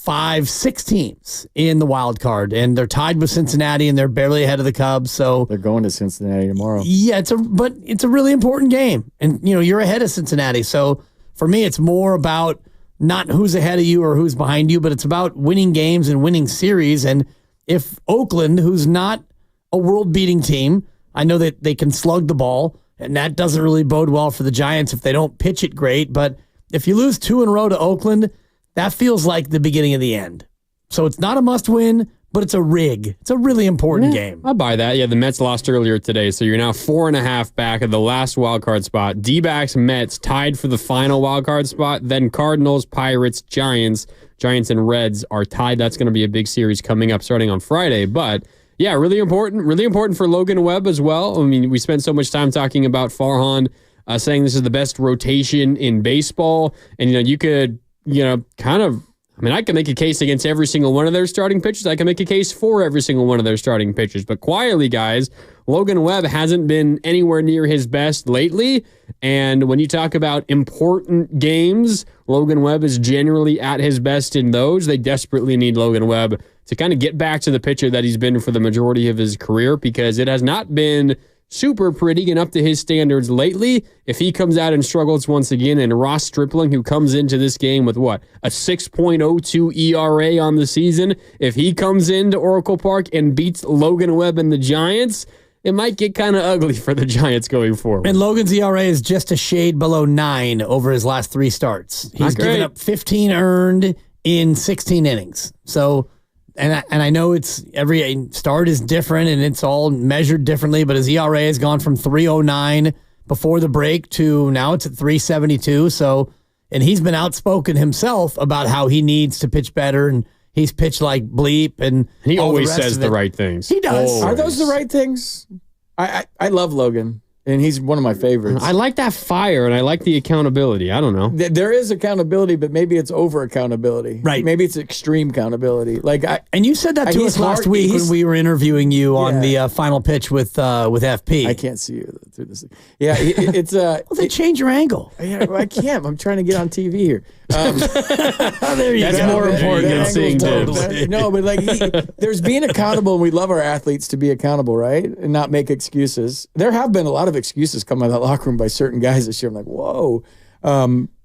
5-6 teams in the wild card, and they're tied with Cincinnati, and they're barely ahead of the Cubs. So they're going to Cincinnati tomorrow. Yeah, it's a really important game, and you're ahead of Cincinnati. So for me, it's more about not who's ahead of you or who's behind you, but it's about winning games and winning series. And if Oakland, who's not a world-beating team, I know that they can slug the ball, and that doesn't really bode well for the Giants if they don't pitch it great. But if you lose 2 in a row to Oakland, that feels like the beginning of the end. So it's not a must-win, but it's a rig. It's a really important game. I buy that. Yeah, the Mets lost earlier today, so you're now 4.5 back of the last wildcard spot. D-backs, Mets tied for the final wildcard spot. Then Cardinals, Pirates, Giants. Giants and Reds are tied. That's going to be a big series coming up starting on Friday. But yeah, really important for Logan Webb as well. I mean, we spent so much time talking about Farhan saying this is the best rotation in baseball. And, you could I can make a case against every single one of their starting pitchers. I can make a case for every single one of their starting pitchers. But quietly, guys, Logan Webb hasn't been anywhere near his best lately. And when you talk about important games, Logan Webb is generally at his best in those. They desperately need Logan Webb to kind of get back to the pitcher that he's been for the majority of his career, because it has not been super pretty and up to his standards lately. If he comes out and struggles once again, and Ross Stripling, who comes into this game with a 6.02 ERA on the season, if he comes into Oracle Park and beats Logan Webb and the Giants, it might get kind of ugly for the Giants going forward. And Logan's ERA is just a shade below 9 over his last 3 starts. He's given up 15 earned in 16 innings. So, and I know it's every start is different and it's all measured differently, but his ERA has gone from 3.09 before the break to now it's at 3.72. So, and he's been outspoken himself about how he needs to pitch better, and he's pitched like bleep, and he always says the right things. He does. Always. Are those the right things? I love Logan, and he's one of my favorites. I like that fire, and I like the accountability. I don't know. There is accountability, but maybe it's over accountability. Right. Maybe it's extreme accountability. And you said that to us last week when we were interviewing you on the final pitch with FP. I can't see you through this. Yeah, it's well, then change your angle. Yeah, I can't. I'm trying to get on TV here. There you That's go. more important than seeing Dibs. No, but like there's being accountable, and we love our athletes to be accountable, right? And not make excuses. There have been a lot of excuses come out of that locker room by certain guys this year. I'm like, whoa.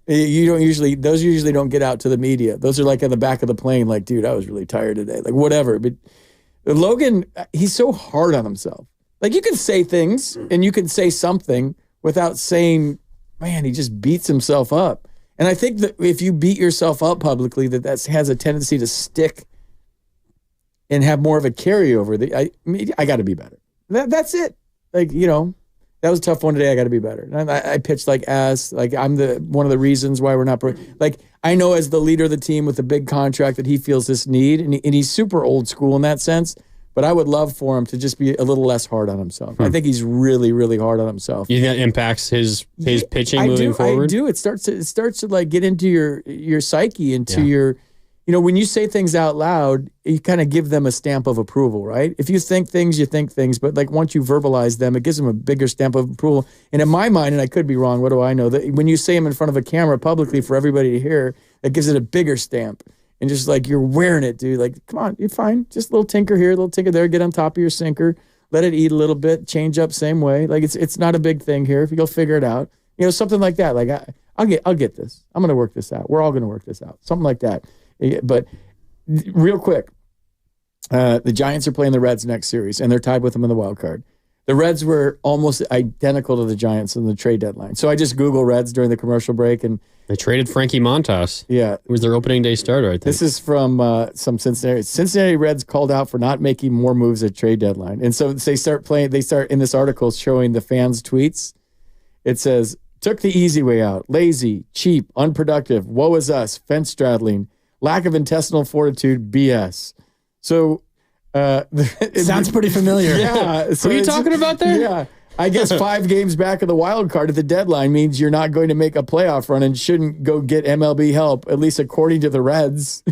Those usually don't get out to the media. Those are like at the back of the plane, like, dude, I was really tired today. Like, whatever. But Logan, he's so hard on himself. Like, you can say things and you can say something without saying, man, he just beats himself up. And I think that if you beat yourself up publicly, that has a tendency to stick and have more of a carryover. I got to be better. That's it. Like, that was a tough one today. I got to be better. And I pitched like ass. Like, I'm one of the reasons why we're not. Like, I know as the leader of the team with a big contract that he feels this need, and he's super old school in that sense. But I would love for him to just be a little less hard on himself. I think he's really, really hard on himself. You think that impacts his pitching moving forward? I do. It starts to like get into your psyche, into your, when you say things out loud, you kind of give them a stamp of approval, right? If you think things, you think things, but like once you verbalize them, it gives them a bigger stamp of approval. And in my mind, and I could be wrong, what do I know? That when you say them in front of a camera publicly for everybody to hear, it gives it a bigger stamp. And just like you're wearing it, dude. Like, come on, you're fine. Just a little tinker here, a little tinker there. Get on top of your sinker. Let it eat a little bit. Change up same way. Like it's not a big thing here. If you'll figure it out, something like that. Like I'll get this. I'm gonna work this out. We're all gonna work this out. Something like that. But real quick, the Giants are playing the Reds next series, and they're tied with them in the wild card. The Reds were almost identical to the Giants in the trade deadline. So I just Googled Reds during the commercial break, and they traded Frankie Montas. Yeah. Who was their opening day starter, I think. This is from some Cincinnati Reds called out for not making more moves at trade deadline. And so they start in this article showing the fans' tweets. It says, took the easy way out. Lazy, cheap, unproductive, woe is us, fence straddling, lack of intestinal fortitude, BS. So sounds pretty familiar. Yeah. So what are you talking about there? Yeah. I guess 5 games back of the wild card at the deadline means you're not going to make a playoff run and shouldn't go get MLB help, at least according to the Reds.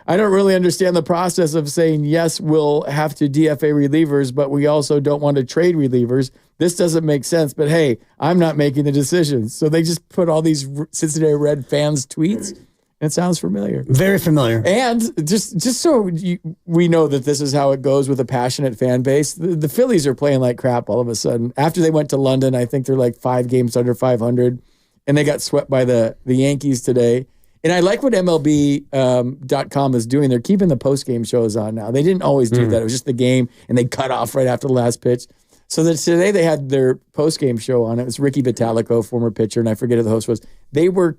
I don't really understand the process of saying, yes, we'll have to DFA relievers, but we also don't want to trade relievers. This doesn't make sense, but hey, I'm not making the decisions. So they just put all these Cincinnati Red fans' tweets. It sounds familiar. Very familiar. And just so we know that this is how it goes with a passionate fan base, the Phillies are playing like crap all of a sudden. After they went to London, I think they're like 5 games under 500, and they got swept by the Yankees today. And I like what MLB.com is doing. They're keeping the post-game shows on now. They didn't always do that. It was just the game, and they cut off right after the last pitch. So that today they had their post-game show on. It was Ricky Vitalico, former pitcher, and I forget who the host was. They were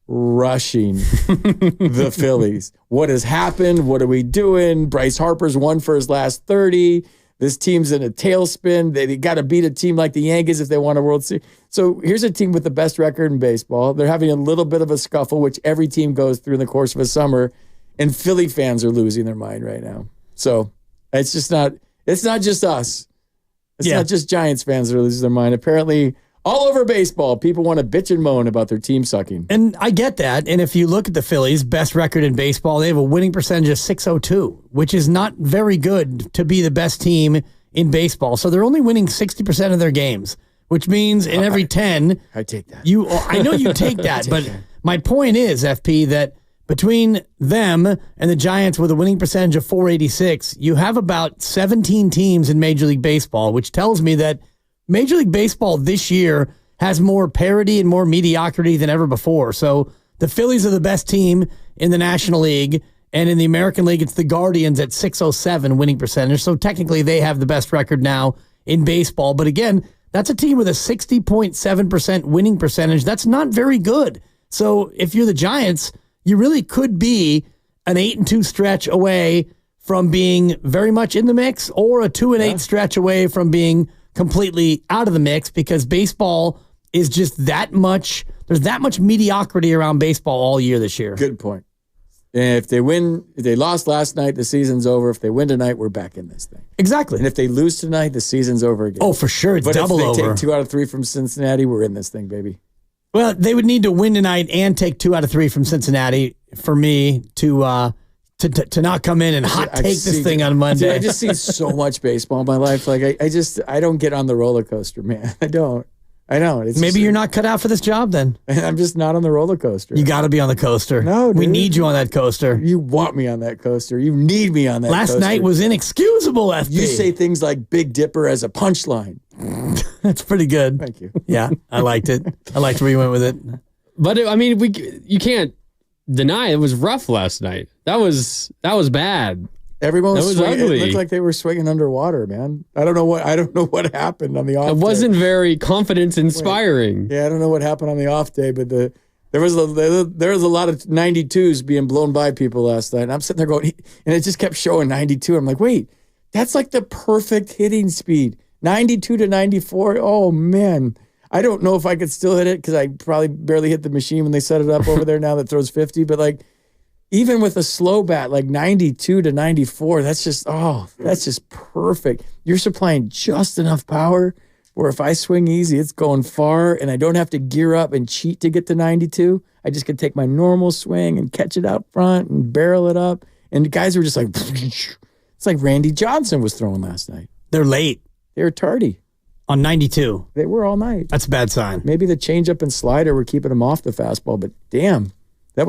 rushing the Phillies. What has happened? What are we doing? Bryce Harper's won for his last 30. This team's in a tailspin. They got to beat a team like the Yankees if they want a World Series. So here's a team with the best record in baseball. They're having a little bit of a scuffle, which every team goes through in the course of a summer, and Philly fans are losing their mind right now. So it's not just us. It's not just Giants fans that are losing their mind. Apparently, all over baseball, people want to bitch and moan about their team sucking. And I get that. And if you look at the Phillies' best record in baseball, they have a winning percentage of .602, which is not very good to be the best team in baseball. So they're only winning 60% of their games, which means in every 10, I take that. I know you take that, but my point is, FP, that between them and the Giants with a winning percentage of .486, you have about 17 teams in Major League Baseball, which tells me that Major League Baseball this year has more parity and more mediocrity than ever before. So the Phillies are the best team in the National League, and in the American League, it's the Guardians at .607 winning percentage. So technically, they have the best record now in baseball. But again, that's a team with a 60.7% winning percentage. That's not very good. So if you're the Giants, you really could be an 8-2 stretch away from being very much in the mix, or a 2-8 stretch away from being completely out of the mix, because baseball is just that much. There's that much mediocrity around baseball all year this year. Good point. And if they lost last night, the season's over. If they win tonight, we're back in this thing. Exactly. And if they lose tonight, the season's over again. Oh, for sure. It's double over. But if they take 2 out of 3 from Cincinnati, we're in this thing, baby. Well, they would need to win tonight and take 2 out of 3 from Cincinnati for me to not come in and hot take this thing on Monday. Dude, I just see so much baseball in my life. Like I don't get on the roller coaster, man. I don't. I know. Maybe you're not cut out for this job then. I'm just not on the roller coaster. You got to be on the coaster. No, dude. We need you on that coaster. You want me on that coaster. You need me on that coaster. Last night was inexcusable, FP. You say things like Big Dipper as a punchline. That's pretty good. Thank you. Yeah, I liked it. I liked where you went with it. But you can't deny it was rough last night. That was bad. Everyone was swinging. ugly. It looked like they were swinging underwater, man. I don't know what happened on the off day. It wasn't very confidence inspiring. Yeah, I don't know what happened on the off day, but there was a lot of 92s being blown by people last night. And I'm sitting there going, and it just kept showing 92. I'm like, wait, that's like the perfect hitting speed. 92 to 94. Oh man. I don't know if I could still hit it because I probably barely hit the machine when they set it up over there now that throws 50. But like, even with a slow bat, like 92 to 94, that's just perfect. You're supplying just enough power where if I swing easy, it's going far and I don't have to gear up and cheat to get to 92. I just can take my normal swing and catch it out front and barrel it up. And the guys were just like, it's like Randy Johnson was throwing last night. They're late. They were tardy. On 92. They were all night. That's a bad sign. Maybe the changeup and slider were keeping them off the fastball, but damn. There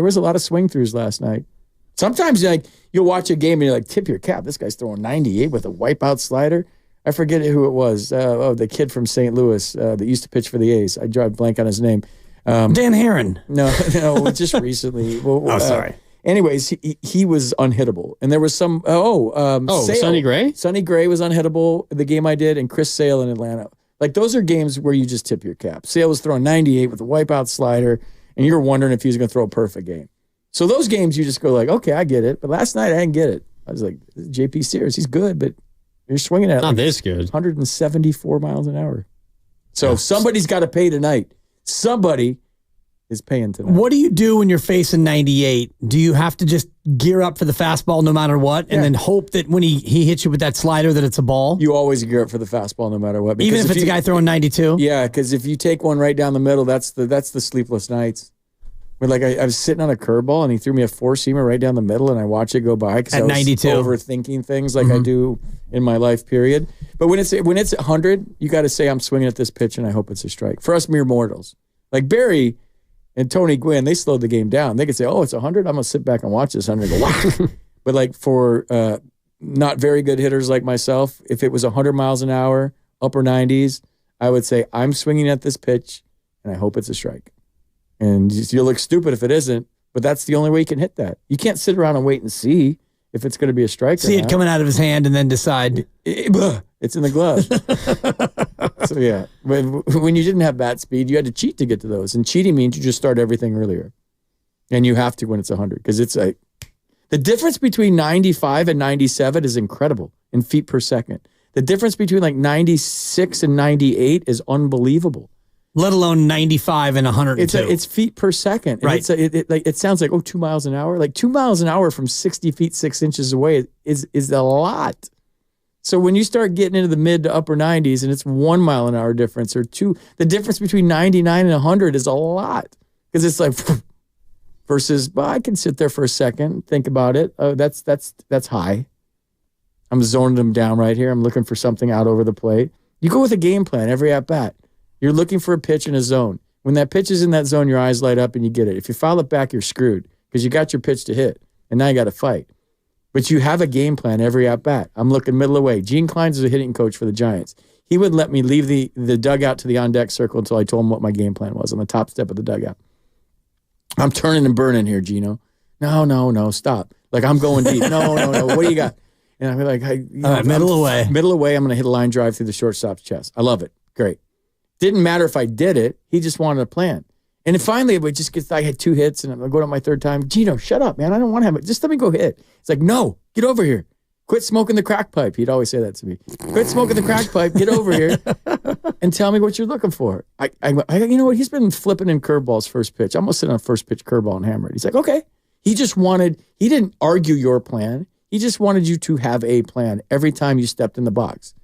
was a lot of swing throughs last night. Sometimes you'll watch a game and you're like, tip your cap. This guy's throwing 98 with a wipeout slider. I forget who it was. The kid from St. Louis that used to pitch for the A's. I draw a blank on his name. Dan Herron. No, just recently. Sorry. Anyways, he was unhittable. And there was some, Sale. Sonny Gray? Sonny Gray was unhittable the game I did, and Chris Sale in Atlanta. Like, those are games where you just tip your cap. Sale was throwing 98 with a wipeout slider, and you're wondering if he's going to throw a perfect game. So those games, you just go like, okay, I get it. But last night, I didn't get it. I was like, JP Sears, he's good, but you're swinging at not this good. 174 miles an hour. So somebody's got to pay tonight. Somebody is paying tonight. What do you do when you're facing 98? Do you have to just gear up for the fastball no matter what, and then hope that when he hits you with that slider that it's a ball? You always gear up for the fastball no matter what. Even if it's a guy throwing 92? Yeah, because if you take one right down the middle, that's the sleepless nights. But like I was sitting on a curveball and he threw me a four-seamer right down the middle and I watched it go by because I was 92. Overthinking things like I do in my life, period. But when it's 100, you got to say, I'm swinging at this pitch and I hope it's a strike. For us mere mortals. Like Barry and Tony Gwynn, they slowed the game down. They could say, oh, it's 100? I'm going to sit back and watch this 100 and go, wow. But like for not very good hitters like myself, if it was 100 miles an hour, upper 90s, I would say, I'm swinging at this pitch and I hope it's a strike. And you'll look stupid if it isn't, but that's the only way you can hit that. You can't sit around and wait and see if it's going to be a strike. See it coming out of his hand and then decide. It's in the glove. So yeah, when you didn't have bat speed, you had to cheat to get to those. And cheating means you just start everything earlier. And you have to when it's 100. Because it's like, the difference between 95 and 97 is incredible in feet per second. The difference between like 96 and 98 is unbelievable. Let alone 95 and 102. It's feet per second. And right. It sounds like, 2 miles an hour. Like 2 miles an hour from 60 feet, 6 inches away is a lot. So when you start getting into the mid to upper 90s and it's 1 mile an hour difference or two, the difference between 99 and 100 is a lot. Because it's like, versus, well, I can sit there for a second, think about it. Oh, that's high. I'm zoning them down right here. I'm looking for something out over the plate. You go with a game plan every at bat. You're looking for a pitch in a zone. When that pitch is in that zone, your eyes light up and you get it. If you foul it back, you're screwed because you got your pitch to hit, and now you got to fight. But you have a game plan every at-bat. I'm looking middle away. Gene Klein's is a hitting coach for the Giants. He would let me leave the dugout to the on-deck circle until I told him what my game plan was on the top step of the dugout. I'm turning and burning here, Gino. No, stop. Like, I'm going deep. No. What do you got? And I'm like, middle away. Middle away, I'm going to hit a line drive through the shortstop's chest. I love it. Great. Didn't matter if I did it. He just wanted a plan. And then finally, it would just get, I had 2 hits, and I'm going to my third time. Gino, shut up, man. I don't want to have it. Just let me go hit. It's like, no, get over here. Quit smoking the crack pipe. He'd always say that to me. Quit smoking the crack pipe. Get over here and tell me what you're looking for. I you know what? He's been flipping in curveballs first pitch. I'm going to sit on first pitch curveball and hammer it. He's like, okay. He didn't argue your plan. He just wanted you to have a plan every time you stepped in the box.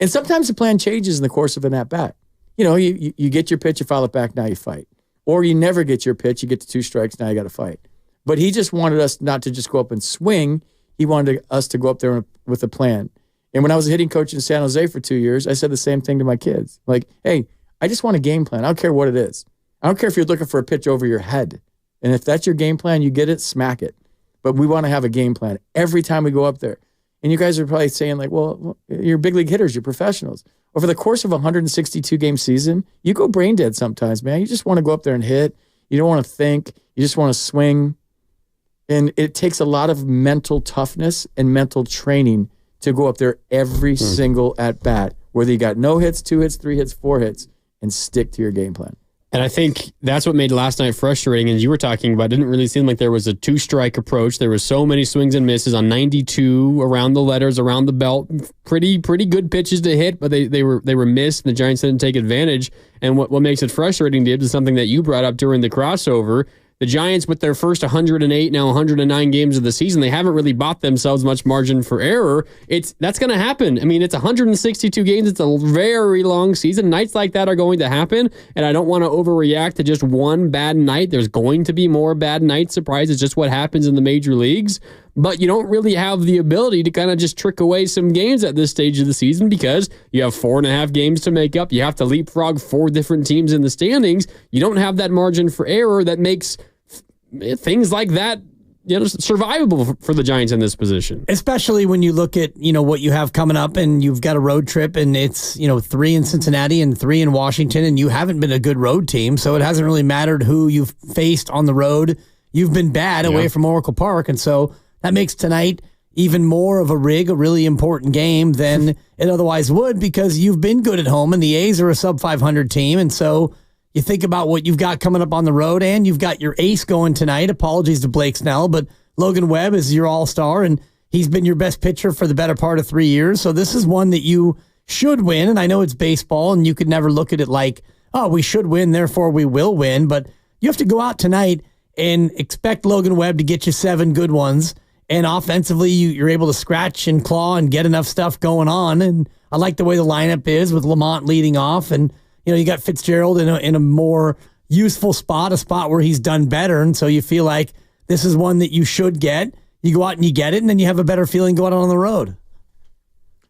And sometimes the plan changes in the course of an at-bat. You know, you get your pitch, you foul it back, now you fight. Or you never get your pitch, you get to 2 strikes, now you got to fight. But he just wanted us not to just go up and swing. He wanted us to go up there with a plan. And when I was a hitting coach in San Jose for 2 years, I said the same thing to my kids. Like, hey, I just want a game plan. I don't care what it is. I don't care if you're looking for a pitch over your head. And if that's your game plan, you get it, smack it. But we want to have a game plan every time we go up there. And you guys are probably saying like, well, you're big league hitters, you're professionals. Over the course of a 162-game season, you go brain dead sometimes, man. You just want to go up there and hit. You don't want to think. You just want to swing. And it takes a lot of mental toughness and mental training to go up there every single at-bat, whether you got no hits, 2 hits, 3 hits, 4 hits, and stick to your game plan. And I think that's what made last night frustrating. As you were talking about, it didn't really seem like there was a 2-strike approach. There was so many swings and misses on 92, around the letters, around the belt. Pretty good pitches to hit, but they were missed, and the Giants didn't take advantage. And what makes it frustrating, Dibs, is something that you brought up during the crossover. The Giants, with their first 108, now 109 games of the season, they haven't really bought themselves much margin for error. That's going to happen. I mean, it's 162 games. It's a very long season. Nights like that are going to happen, and I don't want to overreact to just one bad night. There's going to be more bad night surprises. Just what happens in the major leagues. But you don't really have the ability to kind of just trick away some games at this stage of the season because you have 4.5 games to make up. You have to leapfrog 4 different teams in the standings. You don't have that margin for error that makes things like that, survivable for the Giants in this position. Especially when you look at, what you have coming up, and you've got a road trip, and it's, 3 in Cincinnati and 3 in Washington, and you haven't been a good road team, so it hasn't really mattered who you've faced on the road. You've been bad away from Oracle Park, and so that makes tonight even more of a really important game than it otherwise would, because you've been good at home, and the A's are a sub-500 team, and so you think about what you've got coming up on the road, and you've got your ace going tonight. Apologies to Blake Snell, but Logan Webb is your all-star, and he's been your best pitcher for the better part of 3 years. So this is one that you should win, and I know it's baseball, and you could never look at it like, oh, we should win, therefore we will win. But you have to go out tonight and expect Logan Webb to get you 7 good ones, and offensively you're able to scratch and claw and get enough stuff going on. And I like the way the lineup is with Lamont leading off, and you got Fitzgerald in a more useful spot, a spot where he's done better. And so you feel like this is one that you should get. You go out and you get it, and then you have a better feeling going on the road.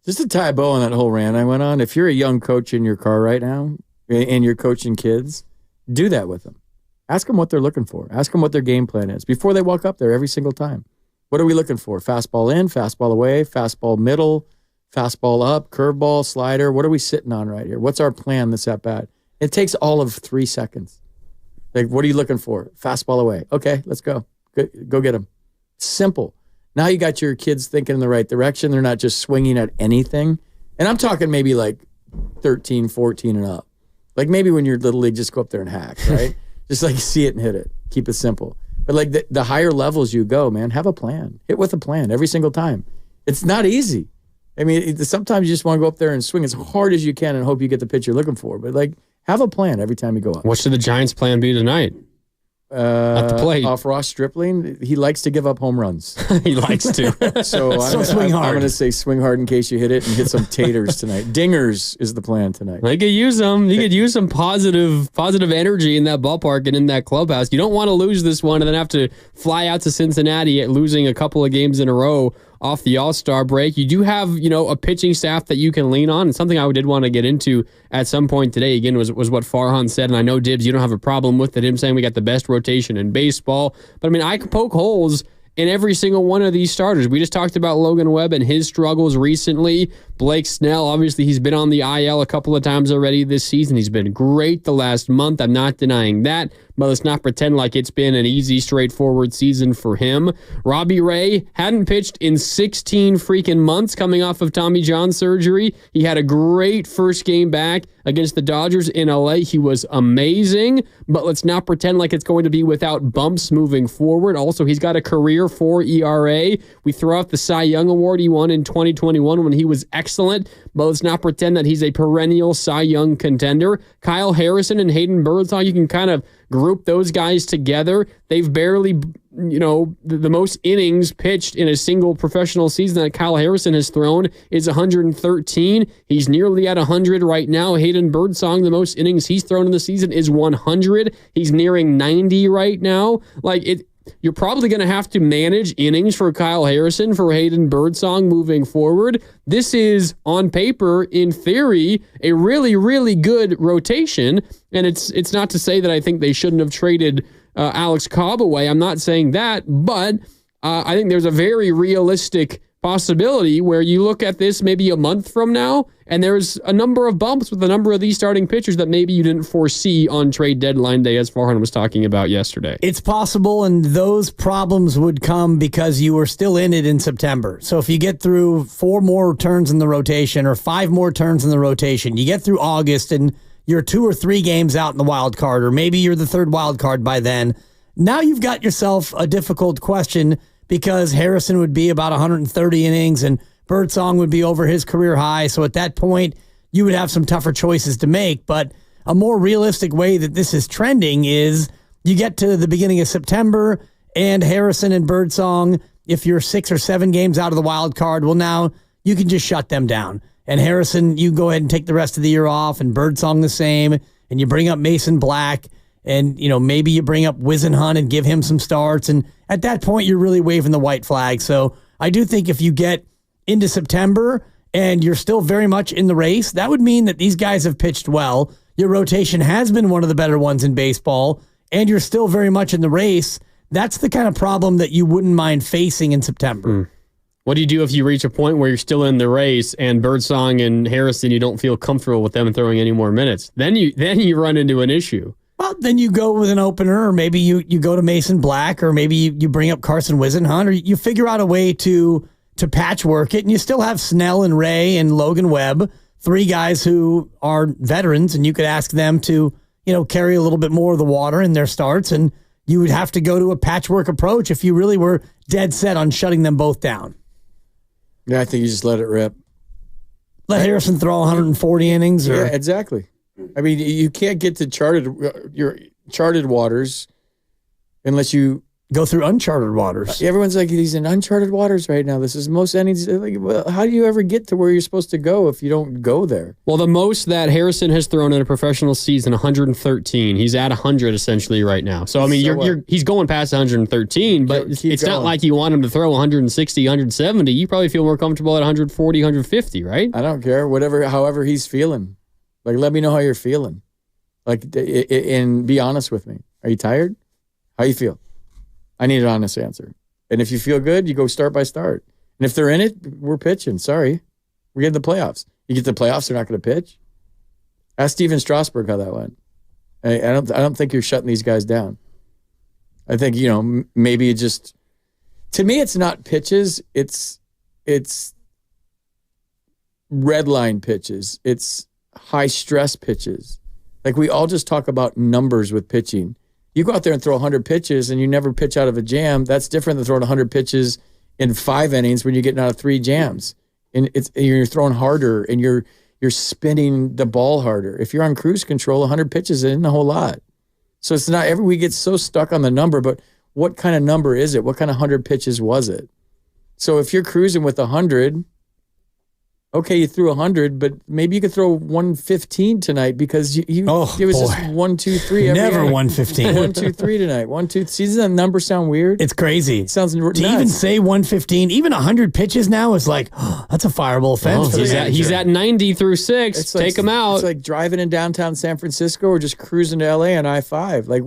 Just to tie a bow on that whole rant I went on, if you're a young coach in your car right now and you're coaching kids, do that with them. Ask them what they're looking for. Ask them what their game plan is before they walk up there every single time. What are we looking for? Fastball in, fastball away, fastball middle, fastball up, curveball, slider. What are we sitting on right here? What's our plan this at bat? It takes all of 3 seconds. Like, what are you looking for? Fastball away. Okay, let's go. Go get them. Simple. Now you got your kids thinking in the right direction. They're not just swinging at anything. And I'm talking maybe like 13, 14 and up. Like maybe when you're little league, just go up there and hack, right? Just like see it and hit it. Keep it simple. But like the higher levels you go, man, have a plan. Hit with a plan every single time. It's not easy. I mean, sometimes you just want to go up there and swing as hard as you can and hope you get the pitch you're looking for. But, like, have a plan every time you go up. What should the Giants' plan be tonight? At the plate. Off Ross Stripling, he likes to give up home runs. He likes to. So swing hard. I'm going to say swing hard in case you hit it and hit some taters tonight. Dingers is the plan tonight. They could use them. You could use some positive energy in that ballpark and in that clubhouse. You don't want to lose this one and then have to fly out to Cincinnati at losing a couple of games in a row off the All-Star break. You do have, a pitching staff that you can lean on. And something I did want to get into at some point today, again, was what Farhan said. And I know, Dibs, you don't have a problem with it, him saying we got the best rotation in baseball. But, I mean, I could poke holes in every single one of these starters. We just talked about Logan Webb and his struggles recently. Blake Snell, obviously, he's been on the IL a couple of times already this season. He's been great the last month. I'm not denying that. But let's not pretend like it's been an easy, straightforward season for him. Robbie Ray hadn't pitched in 16 freaking months coming off of Tommy John surgery. He had a great first game back against the Dodgers in LA. He was amazing, but let's not pretend like it's going to be without bumps moving forward. Also, he's got a career 4 ERA. We throw out the Cy Young Award he won in 2021 when he was excellent, but let's not pretend that he's a perennial Cy Young contender. Kyle Harrison and Hayden Birdsong, you can kind of group those guys together. They've barely, the most innings pitched in a single professional season that Kyle Harrison has thrown is 113. He's nearly at 100 right now. Hayden Birdsong, the most innings he's thrown in the season is 100. He's nearing 90 right now. You're probably going to have to manage innings for Kyle Harrison, for Hayden Birdsong moving forward. This is, on paper, in theory, a really, really good rotation. And it's not to say that I think they shouldn't have traded Alex Cobb away. I'm not saying that, but I think there's a very realistic possibility where you look at this maybe a month from now, and there's a number of bumps with a number of these starting pitchers that maybe you didn't foresee on trade deadline day, as Farhan was talking about yesterday. It's possible, and those problems would come because you were still in it in September. So if you get through 4 more turns in the rotation or 5 more turns in the rotation, you get through August and you're 2 or 3 games out in the wild card, or maybe you're the 3rd wild card by then. Now you've got yourself a difficult question, because Harrison would be about 130 innings and Birdsong would be over his career high. So at that point, you would have some tougher choices to make. But a more realistic way that this is trending is you get to the beginning of September and Harrison and Birdsong, if you're 6 or 7 games out of the wild card, well, now you can just shut them down. And Harrison, you go ahead and take the rest of the year off, and Birdsong the same, and you bring up Mason Black. And, maybe you bring up Wisenhunt and give him some starts. And at that point, you're really waving the white flag. So I do think if you get into September and you're still very much in the race, that would mean that these guys have pitched well. Your rotation has been one of the better ones in baseball, and you're still very much in the race. That's the kind of problem that you wouldn't mind facing in September. What do you do if you reach a point where you're still in the race and Birdsong and Harrison, you don't feel comfortable with them throwing any more minutes? Then you run into an issue. Well, then you go with an opener, or maybe you go to Mason Black, or maybe you bring up Carson Wisenhunt, or you figure out a way to patchwork it, and you still have Snell and Ray and Logan Webb, 3 guys who are veterans, and you could ask them to, carry a little bit more of the water in their starts, and you would have to go to a patchwork approach if you really were dead set on shutting them both down. Yeah, I think you just let it rip. Let Harrison throw 140 innings? Or? Yeah, exactly. I mean, you can't get to your charted waters unless you go through uncharted waters. Everyone's like, he's in uncharted waters right now. This is most innings. Like, well, how do you ever get to where you're supposed to go if you don't go there? Well, the most that Harrison has thrown in a professional season, 113. He's at 100 essentially right now. So I mean, he's going past 113, but it's not like you want him to throw 160, 170. You probably feel more comfortable at 140, 150, right? I don't care. However he's feeling. Like, let me know how you're feeling. Like, and be honest with me. Are you tired? How you feel? I need an honest answer. And if you feel good, you go start by start. And if they're in it, we're pitching. Sorry. We're getting the playoffs. You get the playoffs, they're not going to pitch. Ask Steven Strasburg how that went. I don't think you're shutting these guys down. I think, maybe it just, to me, it's not pitches. It's red line pitches. It's high stress pitches. Like, we all just talk about numbers with pitching. You go out there and throw 100 pitches and you never pitch out of a jam. That's different than throwing 100 pitches in 5 innings when you're getting out of 3 jams. And you're throwing harder and you're spinning the ball harder. If you're on cruise control, 100 pitches isn't a whole lot. So it's not we get so stuck on the number, but what kind of number is it? What kind of 100 pitches was it? So if you're cruising with 100, okay, you threw 100, but maybe you could throw 115 tonight because it was just 1, 2, 3. Never 115. 1, 2, 3 tonight. 1, 2. See, doesn't that number sound weird? It's crazy. It sounds nuts. To even say 115, even 100 pitches now is like, that's a fireable offense. He's at 90 through 6. Take him out. It's like driving in downtown San Francisco or just cruising to LA on I-5. Like,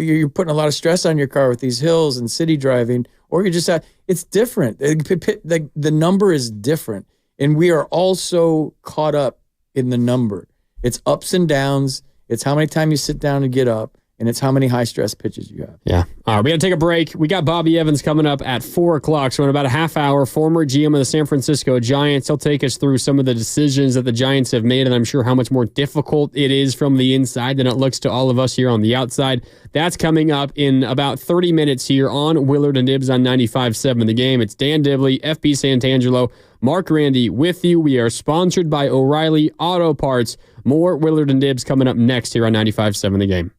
you're putting a lot of stress on your car with these hills and city driving, or you're just it's different. The number is different. And we are also caught up in the number. It's ups and downs. It's how many times you sit down and get up. And it's how many high-stress pitches you have. Yeah. All right, we got to take a break. We got Bobby Evans coming up at 4 o'clock. So in about a half hour, former GM of the San Francisco Giants. He'll take us through some of the decisions that the Giants have made, and I'm sure how much more difficult it is from the inside than it looks to all of us here on the outside. That's coming up in about 30 minutes here on Willard and Dibs on 95.7 The Game. It's Dan Dibley, FP Santangelo, Mark Randy with you. We are sponsored by O'Reilly Auto Parts. More Willard and Dibs coming up next here on 95.7 The Game.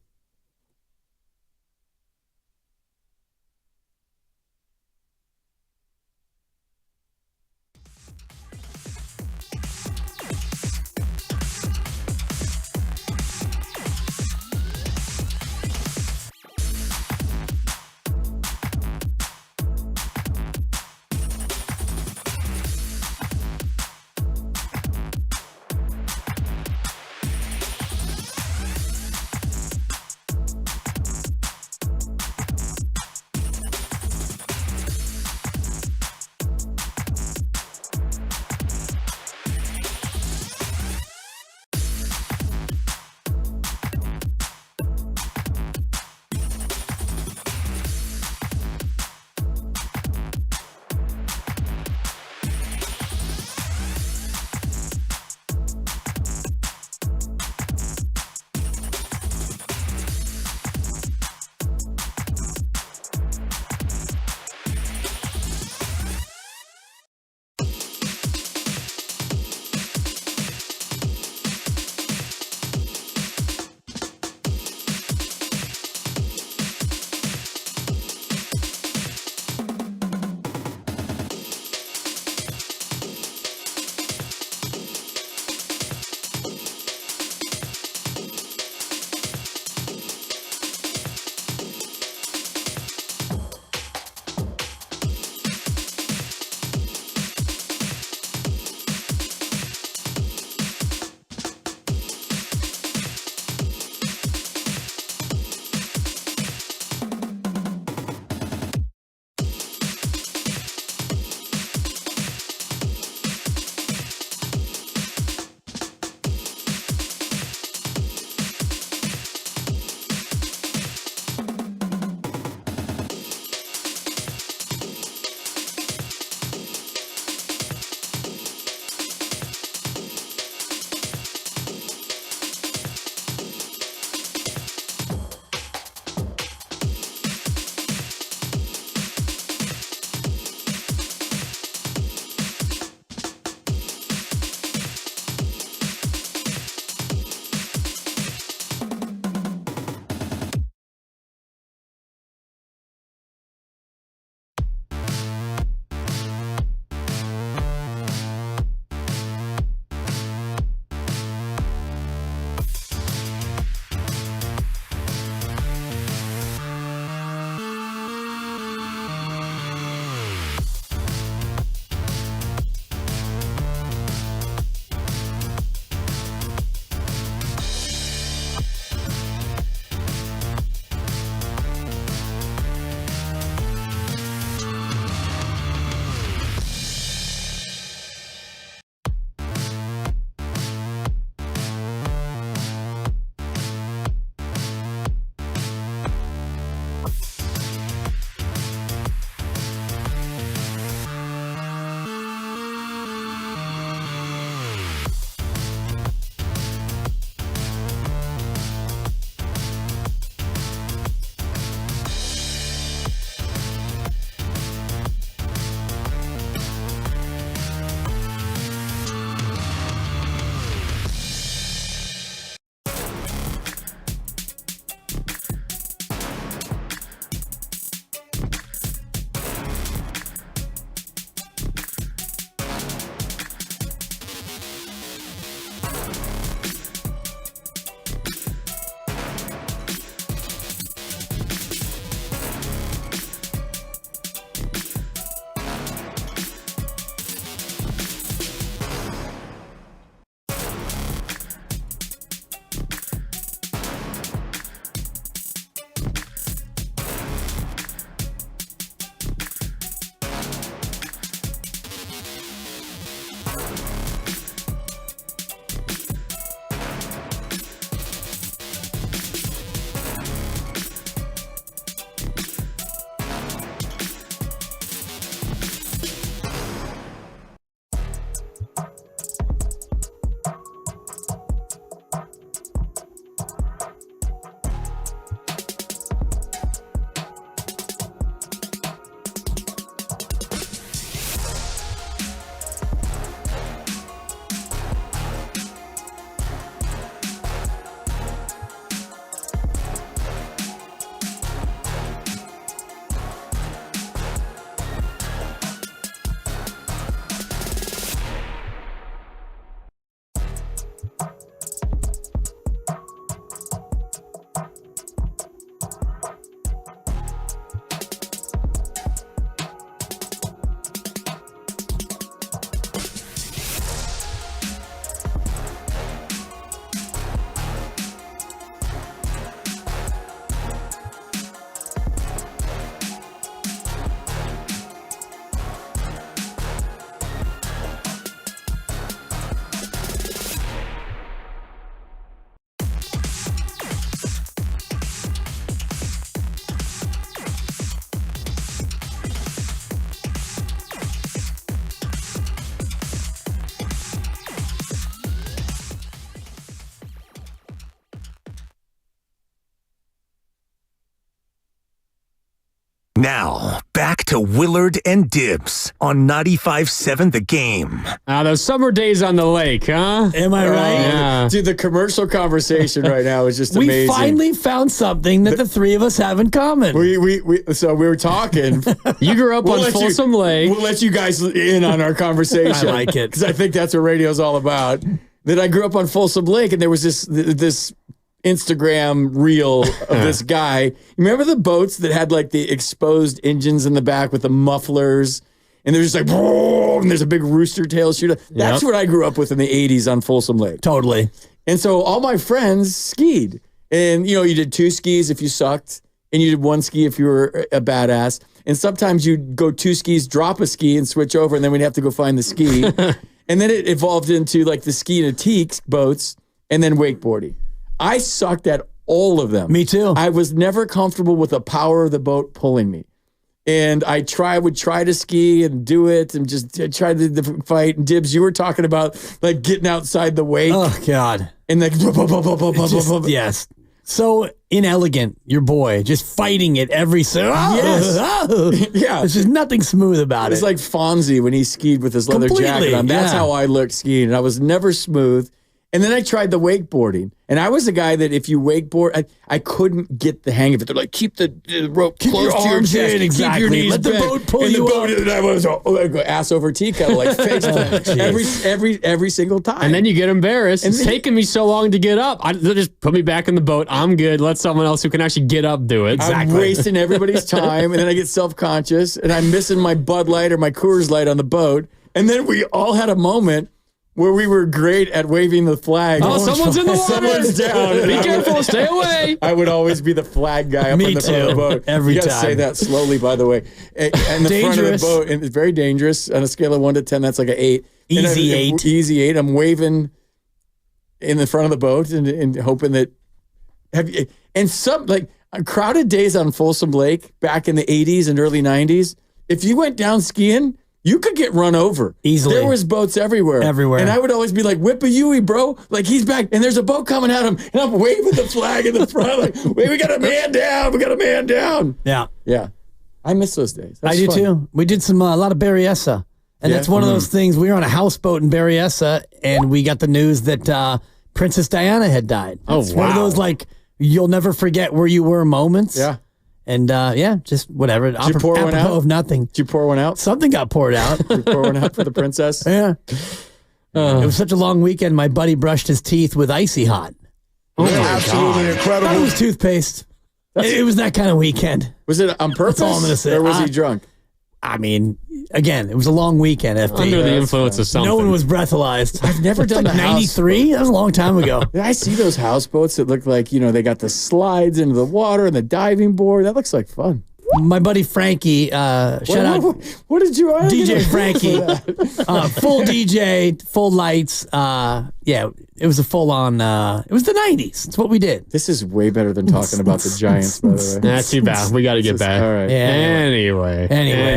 Now, back to Willard and Dibbs on 95.7 The Game. Those summer days on the lake, huh? Am I right? Yeah. Dude, the commercial conversation right now is just we amazing. We finally found something that the three of us have in common. So we were talking. You grew up on Folsom Lake. We'll let you guys in on our conversation. I like it. Because I think that's what radio's all about. That I grew up on Folsom Lake, and there was this Instagram reel of this guy. You remember the boats that had like the exposed engines in the back with the mufflers? And they're just like, and there's a big rooster tail shooter. That's what I grew up with in the 80s on Folsom Lake. Totally. And so all my friends skied. And, you know, you did 2 skis if you sucked, and you did 1 ski if you were a badass. And sometimes you'd go 2 skis, drop a ski, and switch over, and then we'd have to go find the ski. And then it evolved into like the ski nautiques boats and then wakeboarding. I sucked at all of them. Me too. I was never comfortable with the power of the boat pulling me. And I would try to ski and do it and just try to fight. And Dibbs, you were talking about like getting outside the wake. Oh, God. And like, yes. So inelegant, your boy, just fighting it every Yeah. There's just nothing smooth about it. It's like Fonzie when he skied with his leather jacket on. That's how I looked skiing. And I was never smooth. And then I tried the wakeboarding. And I was a guy that if you wakeboard, I couldn't get the hang of it. They're like, keep the rope close to your chest. Exactly. Keep your knees Let the bent. boat pull and you up. And I was ass over tea kettle, like face every single time. And then you get embarrassed. It's taken me so long to get up. Just put me back in the boat. I'm good. Let someone else who can actually get up do it. I'm wasting everybody's time. And then I get self-conscious. And I'm missing my Bud Light or my Coors Light on the boat. And then we all had a moment where we were great at waving the flag. Oh, someone's in the water. Someone's down. Be careful. Stay away. I would always be the flag guy up in the front of the boat. Every you gotta time. say that slowly, by the way. And the front of the boat, and it's very dangerous. On a scale of 1 to 10, that's like an 8. Easy 8. Easy 8. I'm waving in the front of the boat and hoping that. Crowded days on Folsom Lake back in the 80s and early 90s, if you went down skiing, you could get run over. Easily. There was boats everywhere. And I would always be like, whip a Yui, bro. Like, he's back, and there's a boat coming at him, and I'm waving the flag in the front. Like, wait, we got a man down. We got a man down. Yeah. Yeah. I miss those days. I do too. We did a lot of Berryessa. And that's one of those things. We were on a houseboat in Berryessa, and we got the news that Princess Diana had died. It's one of those, like, you'll never forget where you were moments. Yeah. And just whatever. Did you pour one out? Of nothing. Did you pour one out? Something got poured out. Did you pour one out for the princess? Yeah. It was such a long weekend. My buddy brushed his teeth with Icy Hot. Oh my absolutely God. incredible. It was toothpaste. It was that kind of weekend. Was it on purpose? That's all I'm going to say. Or was he drunk? I mean, again, it was a long weekend. Under the influence of something. No one was breathalyzed. I've never done like the 93. That was a long time ago. I see those houseboats that look like, they got the slides into the water and the diving board. That looks like fun. my buddy Frankie, shout out. What did you argue? DJ Frankie, full DJ, full lights. Yeah, it was a full on. It was the 90s. It's what we did. This is way better than talking about the Giants, by the way. Not too bad. We got to get back. All right. Yeah, Anyway.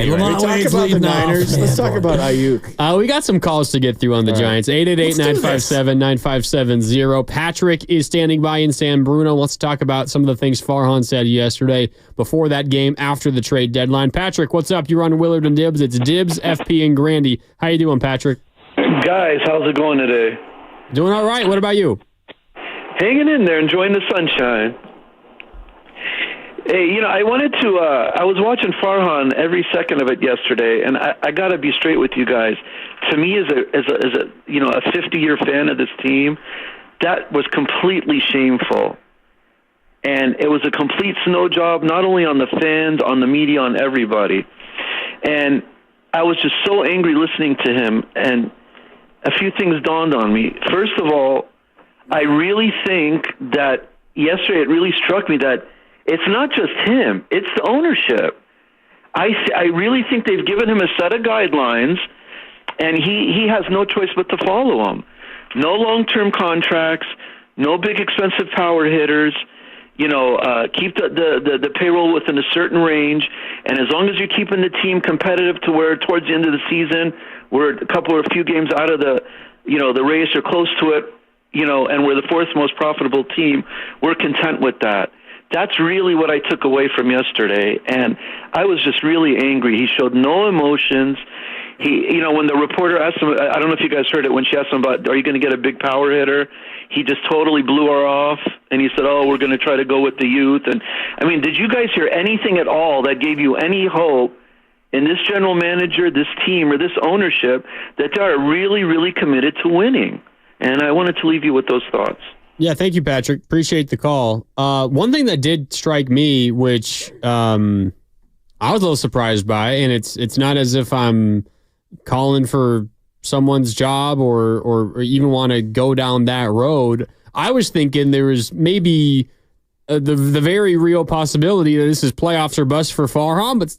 Lamont We talk Wade's about the leading Niners. off. Let's talk about Ayuk. We got some calls to get through on the Giants. 888-957-9570. Patrick is standing by in San Bruno. Let's talk about some of the things Farhan said yesterday before that game, after the trade deadline. Patrick, what's up? You're on Willard and Dibs. It's Dibs, FP, and Grandy. How you doing, Patrick? Guys, how's it going today? Doing all right. What about you? Hanging in there, enjoying the sunshine. Hey, I wanted to, I was watching Farhan every second of it yesterday, and I got to be straight with you guys. To me, as a 50-year fan of this team, that was completely shameful. And it was a complete snow job, not only on the fans, on the media, on everybody. And I was just so angry listening to him, and a few things dawned on me. First of all, I really think that yesterday it really struck me that it's not just him, it's the ownership. I really think they've given him a set of guidelines, and he has no choice but to follow them. No long-term contracts, no big expensive power hitters, keep the payroll within a certain range, and as long as you're keeping the team competitive to where towards the end of the season we're a few games out of the race or close to it, and we're the fourth most profitable team, we're content with that. That's really what I took away from yesterday, and I was just really angry. He showed no emotions. When the reporter asked him, I don't know if you guys heard it, when she asked him about, are you going to get a big power hitter? He just totally blew her off, and he said, we're going to try to go with the youth. And I mean, did you guys hear anything at all that gave you any hope in this general manager, this team, or this ownership that they are really, really committed to winning? And I wanted to leave you with those thoughts. Yeah, thank you, Patrick. Appreciate the call. One thing that did strike me, which I was a little surprised by, and it's not as if I'm calling for someone's job or even want to go down that road. I was thinking there was maybe the very real possibility that this is playoffs or bust for Farhan, but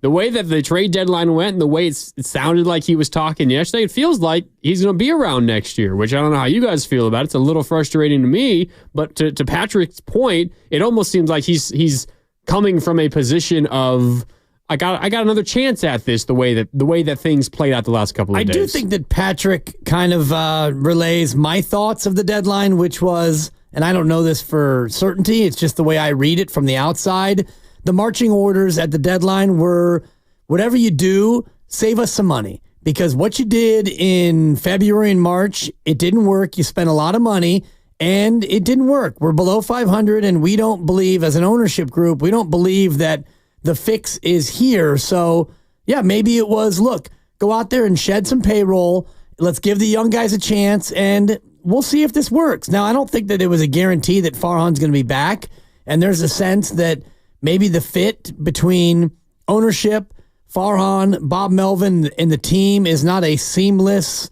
the way that the trade deadline went and the way it sounded like he was talking yesterday, it feels like he's going to be around next year, which I don't know how you guys feel about it. It's a little frustrating to me, but to Patrick's point, it almost seems like he's coming from a position of, I got another chance at this, the way that things played out the last couple of days. I do think that Patrick kind of relays my thoughts of the deadline, which was, and I don't know this for certainty, it's just the way I read it from the outside. The marching orders at the deadline were, whatever you do, save us some money. Because what you did in February and March, it didn't work. You spent a lot of money, and it didn't work. We're below 500, and we don't believe, as an ownership group, we don't believe that the fix is here. So, yeah, maybe it was, look, go out there and shed some payroll. Let's give the young guys a chance, and we'll see if this works. Now, I don't think that it was a guarantee that Farhan's going to be back, and there's a sense that maybe the fit between ownership, Farhan, Bob Melvin, and the team is not a seamless,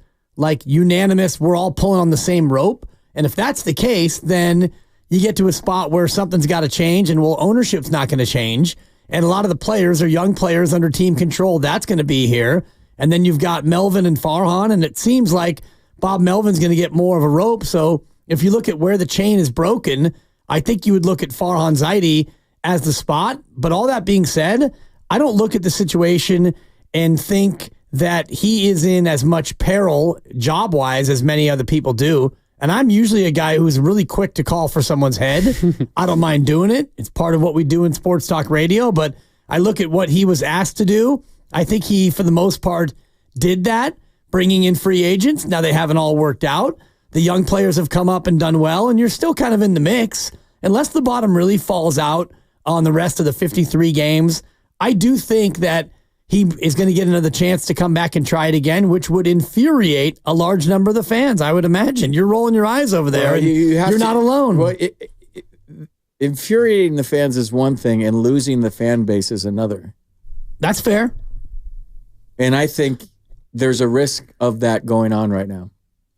unanimous, we're all pulling on the same rope. And if that's the case, then you get to a spot where something's got to change, and, ownership's not going to change. And a lot of the players are young players under team control. That's going to be here. And then you've got Melvin and Farhan, and it seems like Bob Melvin's going to get more of a rope. So if you look at where the chain is broken, I think you would look at Farhan Zaidi as the spot. But all that being said, I don't look at the situation and think that he is in as much peril job-wise as many other people do. And I'm usually a guy who's really quick to call for someone's head. I don't mind doing it. It's part of what we do in sports talk radio. But I look at what he was asked to do. I think he, for the most part, did that, bringing in free agents. Now they haven't all worked out. The young players have come up and done well, and you're still kind of in the mix. Unless the bottom really falls out on the rest of the 53 games, I do think that he is going to get another chance to come back and try it again, which would infuriate a large number of the fans, I would imagine. You're rolling your eyes over there. Well, you're not alone. Well, infuriating the fans is one thing, and losing the fan base is another. That's fair. And I think there's a risk of that going on right now.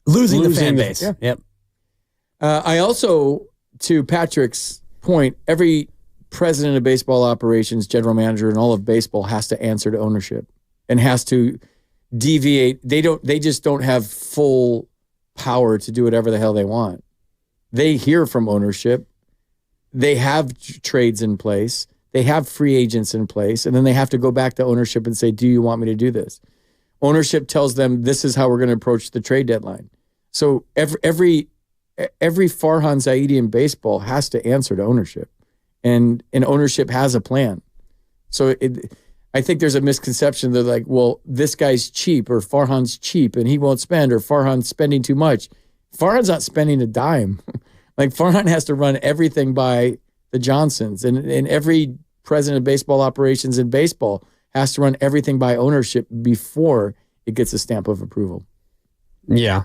Losing the fan base. Yeah. Yep. I also, to Patrick's point, every president of baseball operations, general manager, and all of baseball has to answer to ownership and has to deviate. They just don't have full power to do whatever the hell they want. They hear from ownership. They have trades in place. They have free agents in place. And then they have to go back to ownership and say, do you want me to do this? Ownership tells them this is how we're going to approach the trade deadline. So every Farhan Zaidi in baseball has to answer to ownership. And ownership has a plan. So I think there's a misconception that like, well, this guy's cheap or Farhan's cheap and he won't spend or Farhan's spending too much. Farhan's not spending a dime. Like Farhan has to run everything by the Johnsons and every president of baseball operations in baseball has to run everything by ownership before it gets a stamp of approval. Yeah.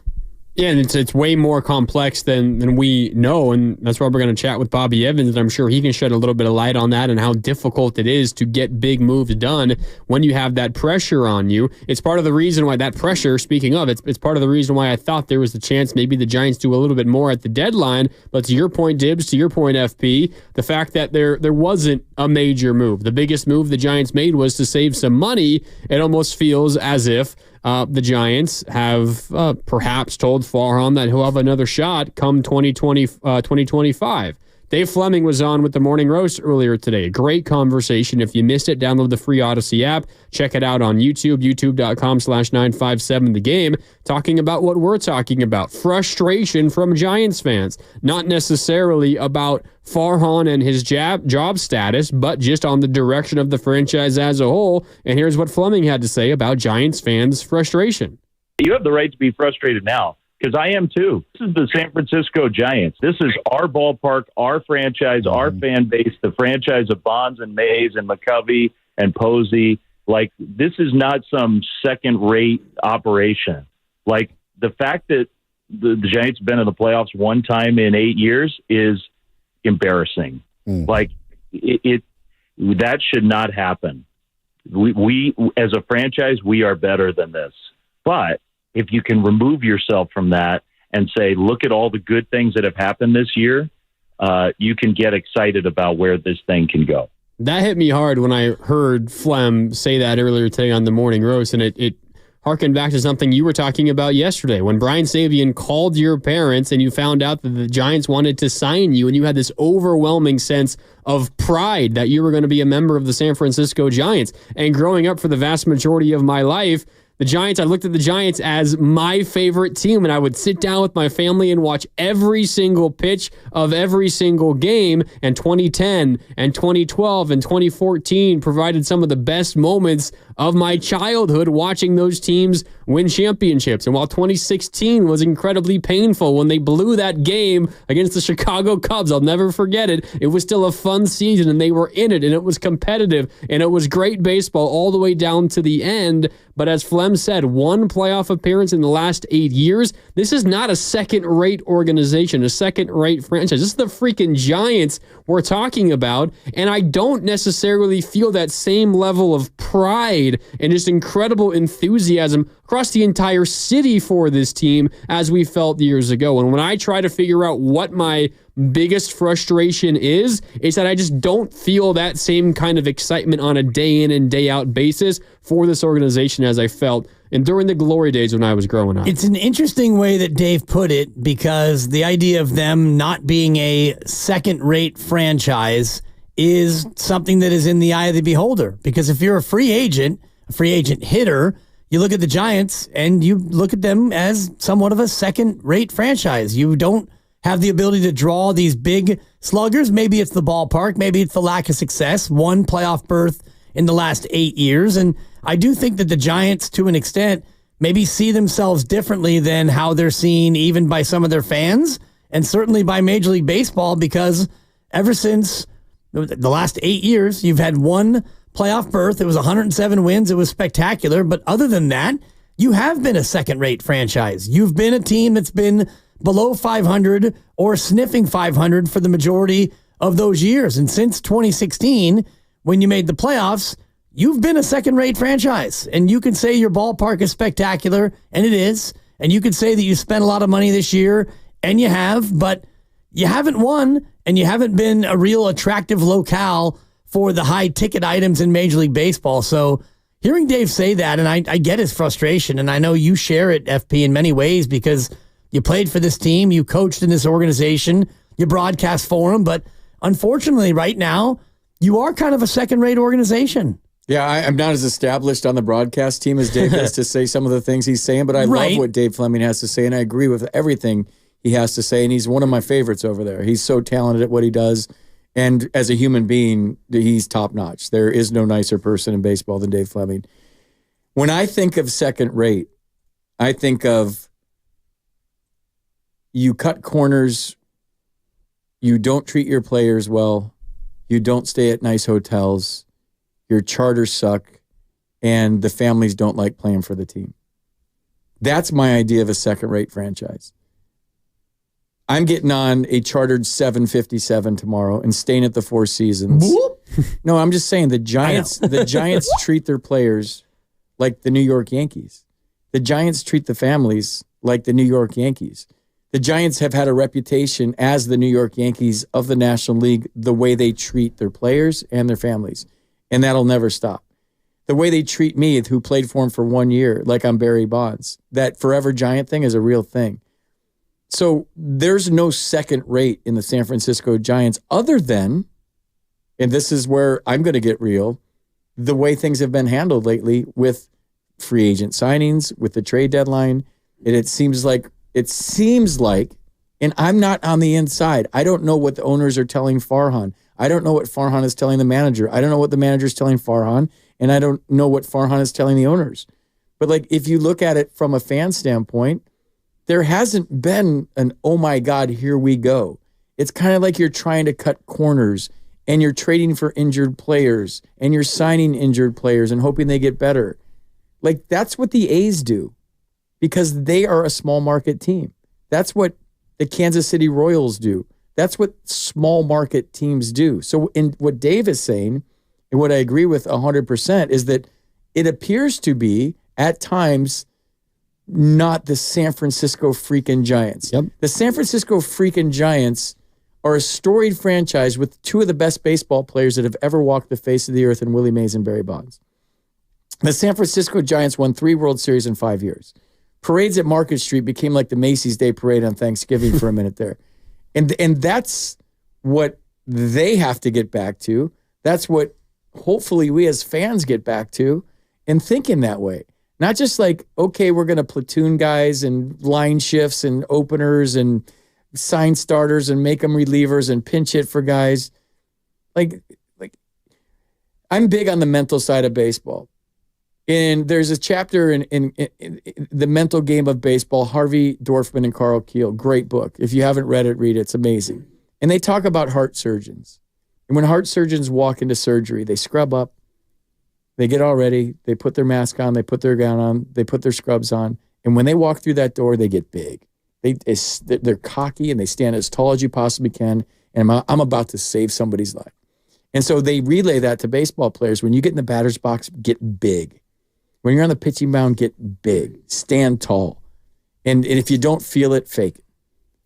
Yeah, and it's way more complex than we know, and that's why we're going to chat with Bobby Evans, and I'm sure he can shed a little bit of light on that and how difficult it is to get big moves done when you have that pressure on you. It's part of the reason why that pressure, speaking of, it's part of the reason why I thought there was a chance maybe the Giants do a little bit more at the deadline, but to your point, Dibs, to your point, FP, the fact that there wasn't a major move. The biggest move the Giants made was to save some money. It almost feels as if the Giants have perhaps told Farhan that he'll have another shot come 2025. Dave Fleming was on with the Morning Roast earlier today. Great conversation. If you missed it, download the free Odyssey app. Check it out on YouTube, youtube.com/957thegame, talking about what we're talking about. Frustration from Giants fans. Not necessarily about Farhan and his job status, but just on the direction of the franchise as a whole. And here's what Fleming had to say about Giants fans' frustration. You have the right to be frustrated now, because I am too. This is the San Francisco Giants. This is our ballpark, our franchise, our fan base, the franchise of Bonds and Mays and McCovey and Posey. Like, this is not some second-rate operation. Like, the fact that the Giants have been in the playoffs one time in 8 years is embarrassing. Like, that should not happen. We as a franchise, we are better than this. But if you can remove yourself from that and say, look at all the good things that have happened this year, you can get excited about where this thing can go. That hit me hard when I heard Flem say that earlier today on the Morning Roast, and it harkened back to something you were talking about yesterday when Brian Sabian called your parents and you found out that the Giants wanted to sign you, and you had this overwhelming sense of pride that you were going to be a member of the San Francisco Giants. And growing up for the vast majority of my life, the Giants, I looked at the Giants as my favorite team, and I would sit down with my family and watch every single pitch of every single game. And 2010 and 2012 and 2014 provided some of the best moments of my childhood watching those teams win championships. And while 2016 was incredibly painful when they blew that game against the Chicago Cubs, I'll never forget it. It was still a fun season, and they were in it, and it was competitive, and it was great baseball all the way down to the end. But as Flem said, one playoff appearance in the last 8 years. This is not a second-rate organization, a second-rate franchise. This is the freaking Giants we're talking about, and I don't necessarily feel that same level of pride and just incredible enthusiasm across the entire city for this team as we felt years ago. And when I try to figure out what my biggest frustration is that I just don't feel that same kind of excitement on a day in and day out basis for this organization as I felt and during the glory days when I was growing up. It's an interesting way that Dave put it, because the idea of them not being a second-rate franchise is something that is in the eye of the beholder. Because if you're a free agent hitter, you look at the Giants and you look at them as somewhat of a second-rate franchise. You don't have the ability to draw these big sluggers. Maybe it's the ballpark. Maybe it's the lack of success. One playoff berth in the last 8 years. And I do think that the Giants, to an extent, maybe see themselves differently than how they're seen even by some of their fans, and certainly by Major League Baseball, because ever since the last 8 years, you've had one playoff berth. It was 107 wins. It was spectacular. But other than that, you have been a second-rate franchise. You've been a team that's been below 500 or sniffing 500 for the majority of those years. And since 2016, when you made the playoffs, you've been a second-rate franchise. And you can say your ballpark is spectacular, and it is. And you could say that you spent a lot of money this year, and you have. But you haven't won and you haven't been a real attractive locale for the high ticket items in Major League Baseball. So hearing Dave say that, and I get his frustration, and I know you share it, FP, in many ways because you played for this team, you coached in this organization, you broadcast for them, but unfortunately right now, you are kind of a second-rate organization. Yeah, I'm not as established on the broadcast team as Dave is to say some of the things he's saying, but I love what Dave Fleming has to say, and I agree with everything he has to say, and he's one of my favorites over there. He's so talented at what he does, and as a human being, he's top-notch. There is no nicer person in baseball than Dave Fleming. When I think of second rate, I think of you cut corners, you don't treat your players well, you don't stay at nice hotels, your charters suck, and the families don't like playing for the team. That's my idea of a second-rate franchise. I'm getting on a chartered 757 tomorrow and staying at the Four Seasons. No, I'm just saying the Giants treat their players like the New York Yankees. The Giants treat the families like the New York Yankees. The Giants have had a reputation as the New York Yankees of the National League, the way they treat their players and their families. And that'll never stop. The way they treat me, who played for them for 1 year, like I'm Barry Bonds, that forever Giant thing is a real thing. So there's no second rate in the San Francisco Giants other than, and this is where I'm going to get real, the way things have been handled lately with free agent signings, with the trade deadline. And it seems like, and I'm not on the inside. I don't know what the owners are telling Farhan. I don't know what Farhan is telling the manager. I don't know what the manager is telling Farhan, and I don't know what Farhan is telling the owners. But like, if you look at it from a fan standpoint, there hasn't been an, oh my God, here we go. It's kind of like you're trying to cut corners and you're trading for injured players and you're signing injured players and hoping they get better. Like, that's what the A's do because they are a small market team. That's what the Kansas City Royals do. That's what small market teams do. So in what Dave is saying, and what I agree with 100%, is that it appears to be, at times, not the San Francisco freaking Giants. Yep. The San Francisco freaking Giants are a storied franchise with two of the best baseball players that have ever walked the face of the earth in Willie Mays and Barry Bonds. The San Francisco Giants won 3 World Series in 5 years. Parades at Market Street became like the Macy's Day Parade on Thanksgiving for a minute there. And that's what they have to get back to. That's what hopefully we as fans get back to, and thinking that way. Not just like, okay, we're going to platoon guys and line shifts and openers and sign starters and make them relievers and pinch hit for guys. Like I'm big on the mental side of baseball. And there's a chapter in The Mental Game of Baseball, Harvey Dorfman and Carl Keel. Great book. If you haven't read it, read it. It's amazing. And they talk about heart surgeons. And when heart surgeons walk into surgery, they scrub up, they get all ready, they put their mask on, they put their gown on, they put their scrubs on. And when they walk through that door, they get big. They're cocky and they stand as tall as you possibly can. And I'm about to save somebody's life. And so they relay that to baseball players. When you get in the batter's box, get big. When you're on the pitching mound, get big, stand tall. And if you don't feel it, fake it.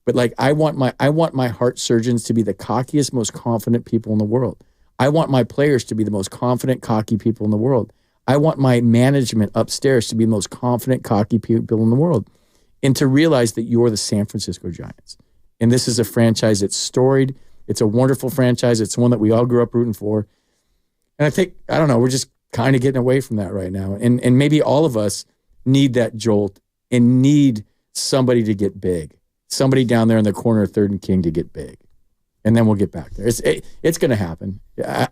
But like, I want my heart surgeons to be the cockiest, most confident people in the world. I want my players to be the most confident, cocky people in the world. I want my management upstairs to be the most confident, cocky people in the world. And to realize that you're the San Francisco Giants. And this is a franchise that's storied. It's a wonderful franchise. It's one that we all grew up rooting for. And I think, I don't know, we're just kind of getting away from that right now. And maybe all of us need that jolt and need somebody to get big. Somebody down there in the corner of 3rd and King to get big. And then we'll get back there. It's going to happen.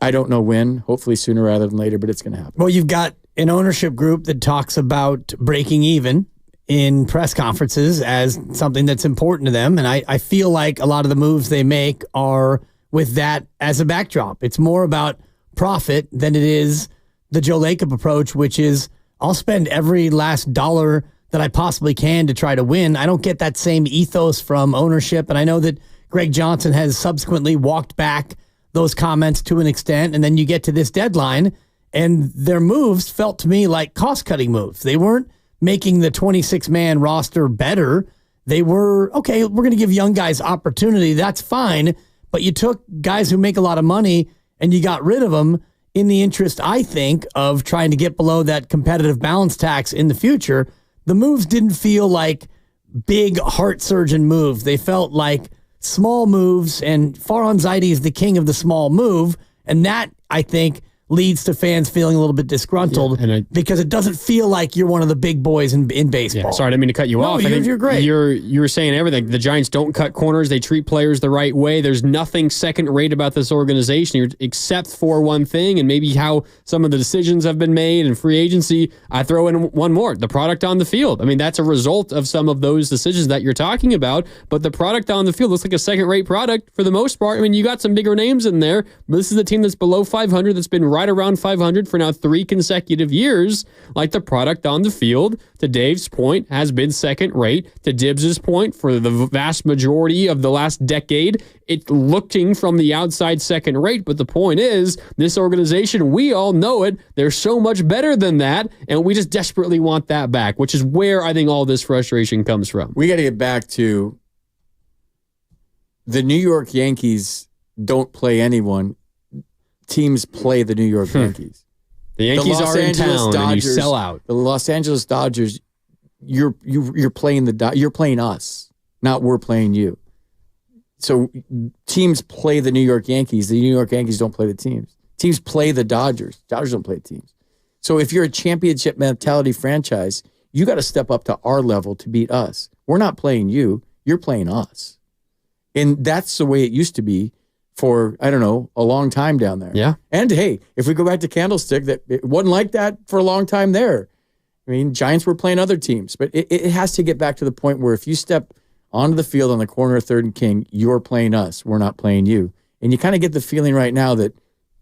I don't know when, hopefully sooner rather than later, but it's going to happen. Well, you've got an ownership group that talks about breaking even in press conferences as something that's important to them. And I feel like a lot of the moves they make are with that as a backdrop. It's more about profit than it is the Joe Lacob approach, which is I'll spend every last dollar that I possibly can to try to win. I don't get that same ethos from ownership. And I know that Greg Johnson has subsequently walked back those comments to an extent. And then you get to this deadline and their moves felt to me like cost-cutting moves. They weren't making the 26-man roster better. they were, okay, we're going to give young guys opportunity. That's fine. But you took guys who make a lot of money and you got rid of them in the interest, I think, of trying to get below that competitive balance tax in the future. The moves didn't feel like big heart surgeon moves. They felt like small moves, and Farhan Zaidi is the king of the small move. And that, I think, leads to fans feeling a little bit disgruntled because it doesn't feel like you're one of the big boys in baseball. Yeah, sorry, I didn't mean to cut you off. You're great. You're saying everything. The Giants don't cut corners. They treat players the right way. There's nothing second rate about this organization except for one thing, and maybe how some of the decisions have been made and free agency. I throw in one more, the product on the field. I mean, that's a result of some of those decisions that you're talking about, but the product on the field looks like a second-rate product for the most part. I mean, you got some bigger names in there, but this is a team that's below 500, that's been right around 500 for now 3 consecutive years. Like, the product on the field, to Dave's point, has been second rate. To Dibbs's point, for the vast majority of the last decade, it's looking from the outside second rate. But the point is, this organization, we all know it, they're so much better than that, and we just desperately want that back, which is where I think all this frustration comes from. We got to get back to the New York Yankees don't play anyone. Teams play the New York Yankees. The Yankees are in town Dodgers, and you sell out. The Los Angeles Dodgers, you're playing you're playing us, not we're playing you. So teams play the New York Yankees. The New York Yankees don't play the teams. Teams play the Dodgers. Dodgers don't play the teams. So if you're a championship mentality franchise, you got to step up to our level to beat us. We're not playing you. You're playing us. And that's the way it used to be for, I don't know, a long time down there. Yeah. And hey, if we go back to Candlestick, that it wasn't like that for a long time there. I mean, Giants were playing other teams, but it has to get back to the point where if you step onto the field on the corner of 3rd and King, you're playing us. We're not playing you. And you kind of get the feeling right now that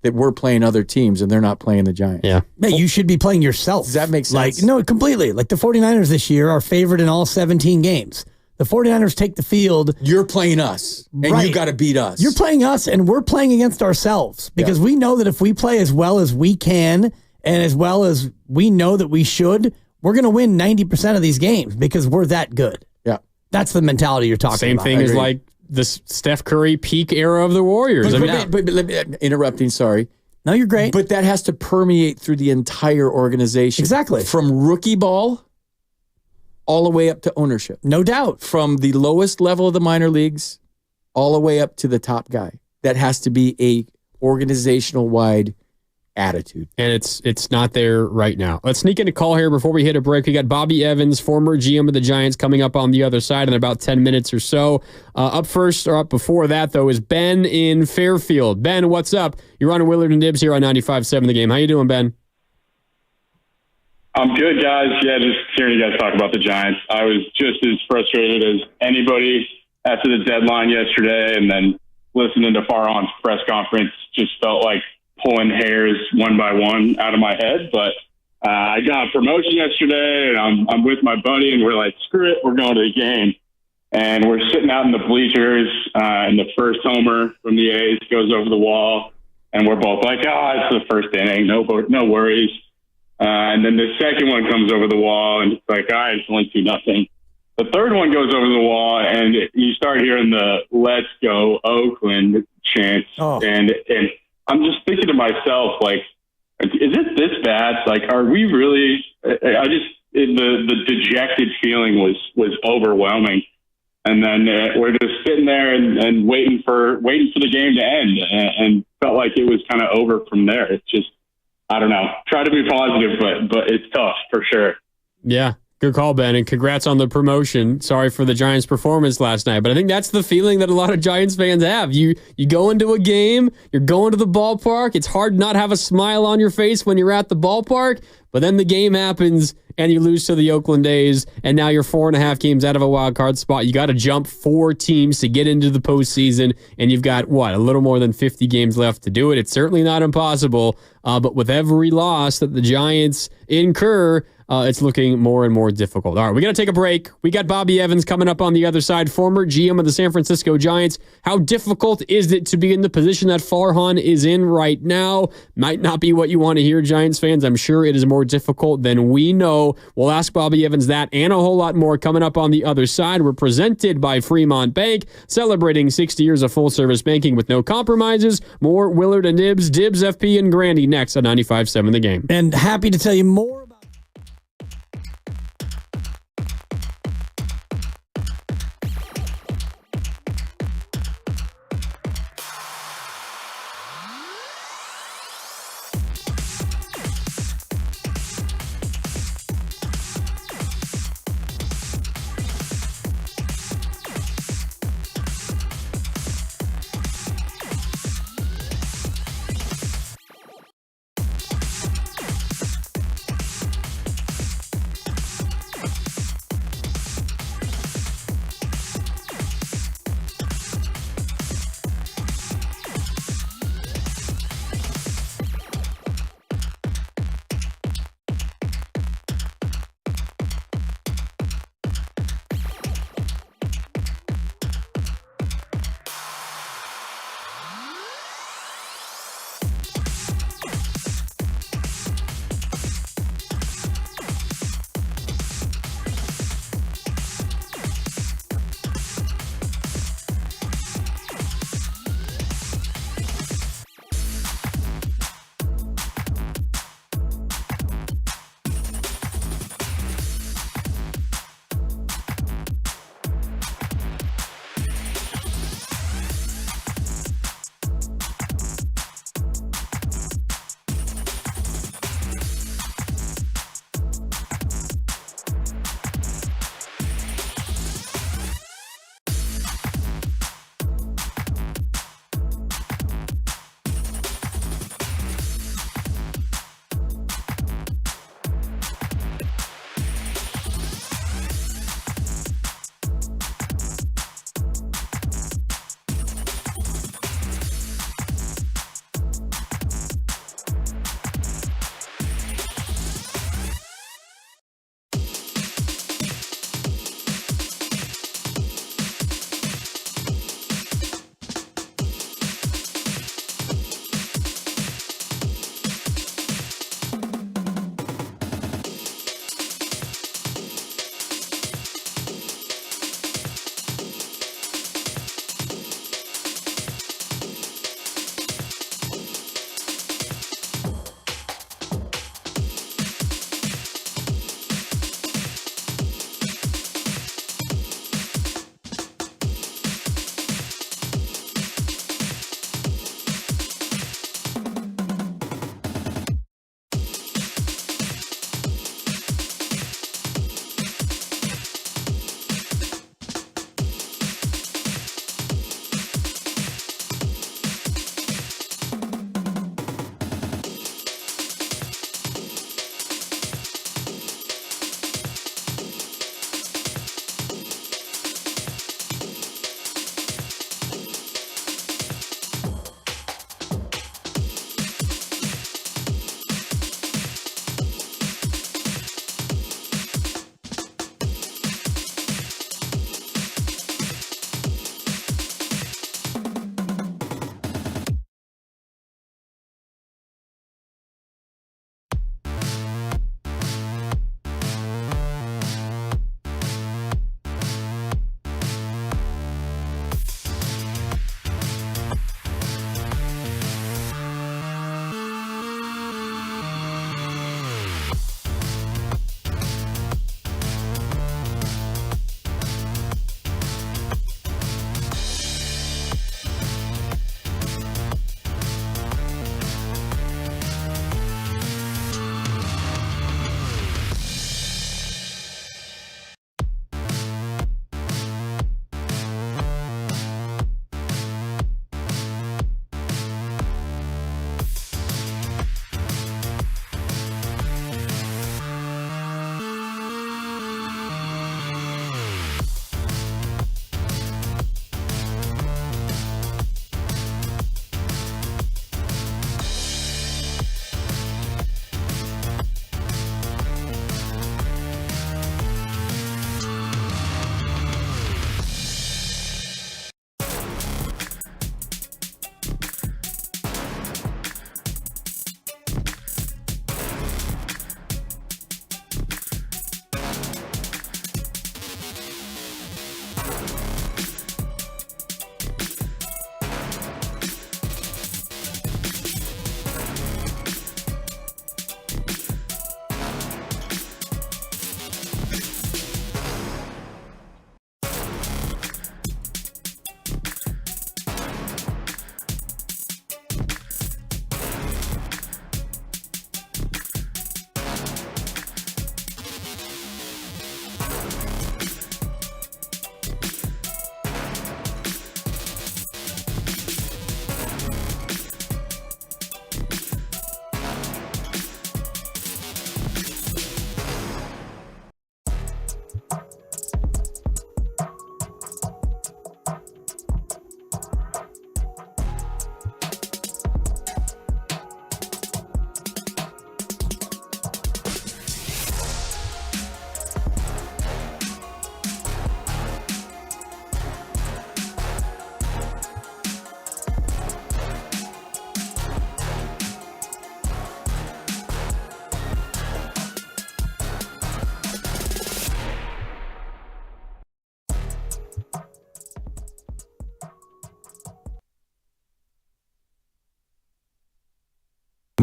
we're playing other teams and they're not playing the Giants. Yeah. Mate, you should be playing yourself. Does that make sense? No, completely. Like the 49ers this year are favored in all 17 games. The 49ers take the field. You're playing us, and you got to beat us. You're playing us, and we're playing against ourselves because we know that if we play as well as we can and as well as we know that we should, we're going to win 90% of these games because we're that good. Yeah. That's the mentality you're talking Same about. thing as like the Steph Curry peak era of the Warriors. But interrupting, sorry. No, you're great. But that has to permeate through the entire organization. Exactly. From rookie ball all the way up to ownership. No doubt. From the lowest level of the minor leagues all the way up to the top guy. That has to be a organizational-wide attitude. And it's not there right now. Let's sneak in a call here before we hit a break. We got Bobby Evans, former GM of the Giants, coming up on the other side in about 10 minutes or so. Up before that, though, is Ben in Fairfield. Ben, what's up? You're on Willard and Dibbs here on 95.7 The Game. How you doing, Ben? I'm good, guys. Yeah, just hearing you guys talk about the Giants. I was just as frustrated as anybody after the deadline yesterday, and then listening to Farhan's press conference just felt like pulling hairs one by one out of my head. But I got a promotion yesterday, and I'm with my buddy, and we're like, screw it, we're going to the game. And we're sitting out in the bleachers, and the first homer from the A's goes over the wall, and we're both like, it's the first inning, no worries. And then the second one comes over the wall, and it's like, all right, it's only 2-0. The third one goes over the wall, and you start hearing the "Let's go Oakland" chants, and I'm just thinking to myself, like, is it this bad? Like, are we really? The dejected feeling was overwhelming, and then we're just sitting there and waiting for the game to end, and felt like it was kind of over from there. It's just, I don't know. Try to be positive, but it's tough for sure. Yeah. Good call, Ben, and congrats on the promotion. Sorry for the Giants' performance last night, but I think that's the feeling that a lot of Giants fans have. You go into a game, you're going to the ballpark. It's hard not have a smile on your face when you're at the ballpark, but then the game happens and you lose to the Oakland A's, and now you're 4.5 games out of a wild card spot. You got to jump 4 teams to get into the postseason, and you've got, a little more than 50 games left to do it. It's certainly not impossible, but with every loss that the Giants incur, it's looking more and more difficult. All right, we got to take a break. We got Bobby Evans coming up on the other side, former GM of the San Francisco Giants. How difficult is it to be in the position that Farhan is in right now? Might not be what you want to hear, Giants fans. I'm sure it is more difficult than we know. We'll ask Bobby Evans that and a whole lot more coming up on the other side. We're presented by Fremont Bank, celebrating 60 years of full-service banking with no compromises. More Willard and Dibs, FP, and Grandy next on 95.7 The Game. And happy to tell you more about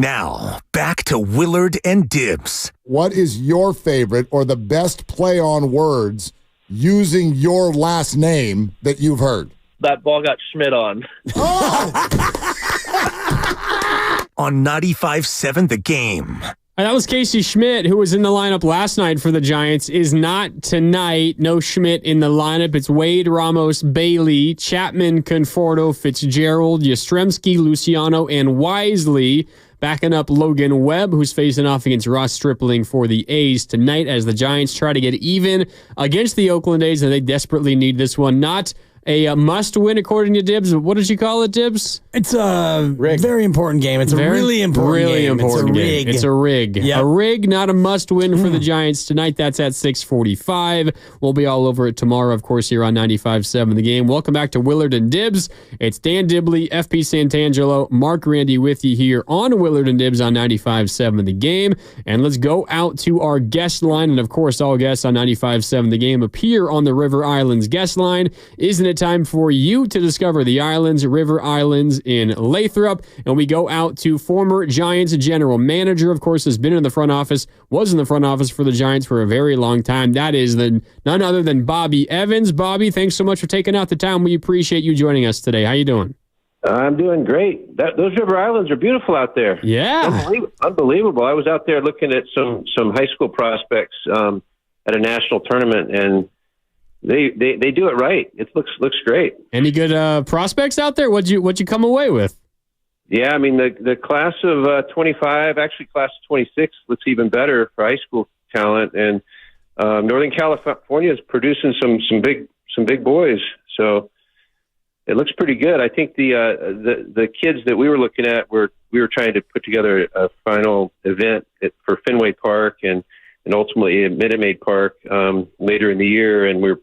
Now, back to Willard and Dibbs. What is your favorite or the best play on words using your last name that you've heard? That ball got Schmidt on. On 95.7 The Game. That was Casey Schmidt, who was in the lineup last night for the Giants, is not tonight. No Schmidt in the lineup. It's Wade, Ramos, Bailey, Chapman, Conforto, Fitzgerald, Yastrzemski, Luciano, and Wisely. Backing up Logan Webb, who's facing off against Ross Stripling for the A's tonight as the Giants try to get even against the Oakland A's, and they desperately need this one. Not a must-win, according to Dibbs. What did you call it, Dibbs? It's a very important game. It's a really important game. It's a rig. It's a rig. Yep. A rig, not a must-win for the Giants tonight. That's at 6:45. We'll be all over it tomorrow, of course, here on 95.7 The Game. Welcome back to Willard and Dibbs. It's Dan Dibley, FP Santangelo, Mark Randy with you here on Willard and Dibbs on 95.7 The Game. And let's go out to our guest line. And, of course, all guests on 95.7 The Game appear on the River Islands guest line. Isn't it time for you to discover the islands, River Islands in Lathrop? And we go out to former Giants general manager, of course, has been in the front office, was in the front office for the Giants for a very long time. That is none other than Bobby Evans. Bobby, thanks so much for taking out the time. We appreciate you joining us today. How you doing? I'm doing great. Those River Islands are beautiful out there. Yeah. Unbelievable. I was out there looking at some high school prospects at a national tournament, and they do it right. It looks great. Any good prospects out there? What'd you come away with? Yeah, I mean the class of 25, actually class of 26 looks even better for high school talent, and Northern California is producing some big boys. So it looks pretty good. I think the kids that we were looking at we were trying to put together a final event for Fenway Park and ultimately at Minute Maid Park later in the year, and we're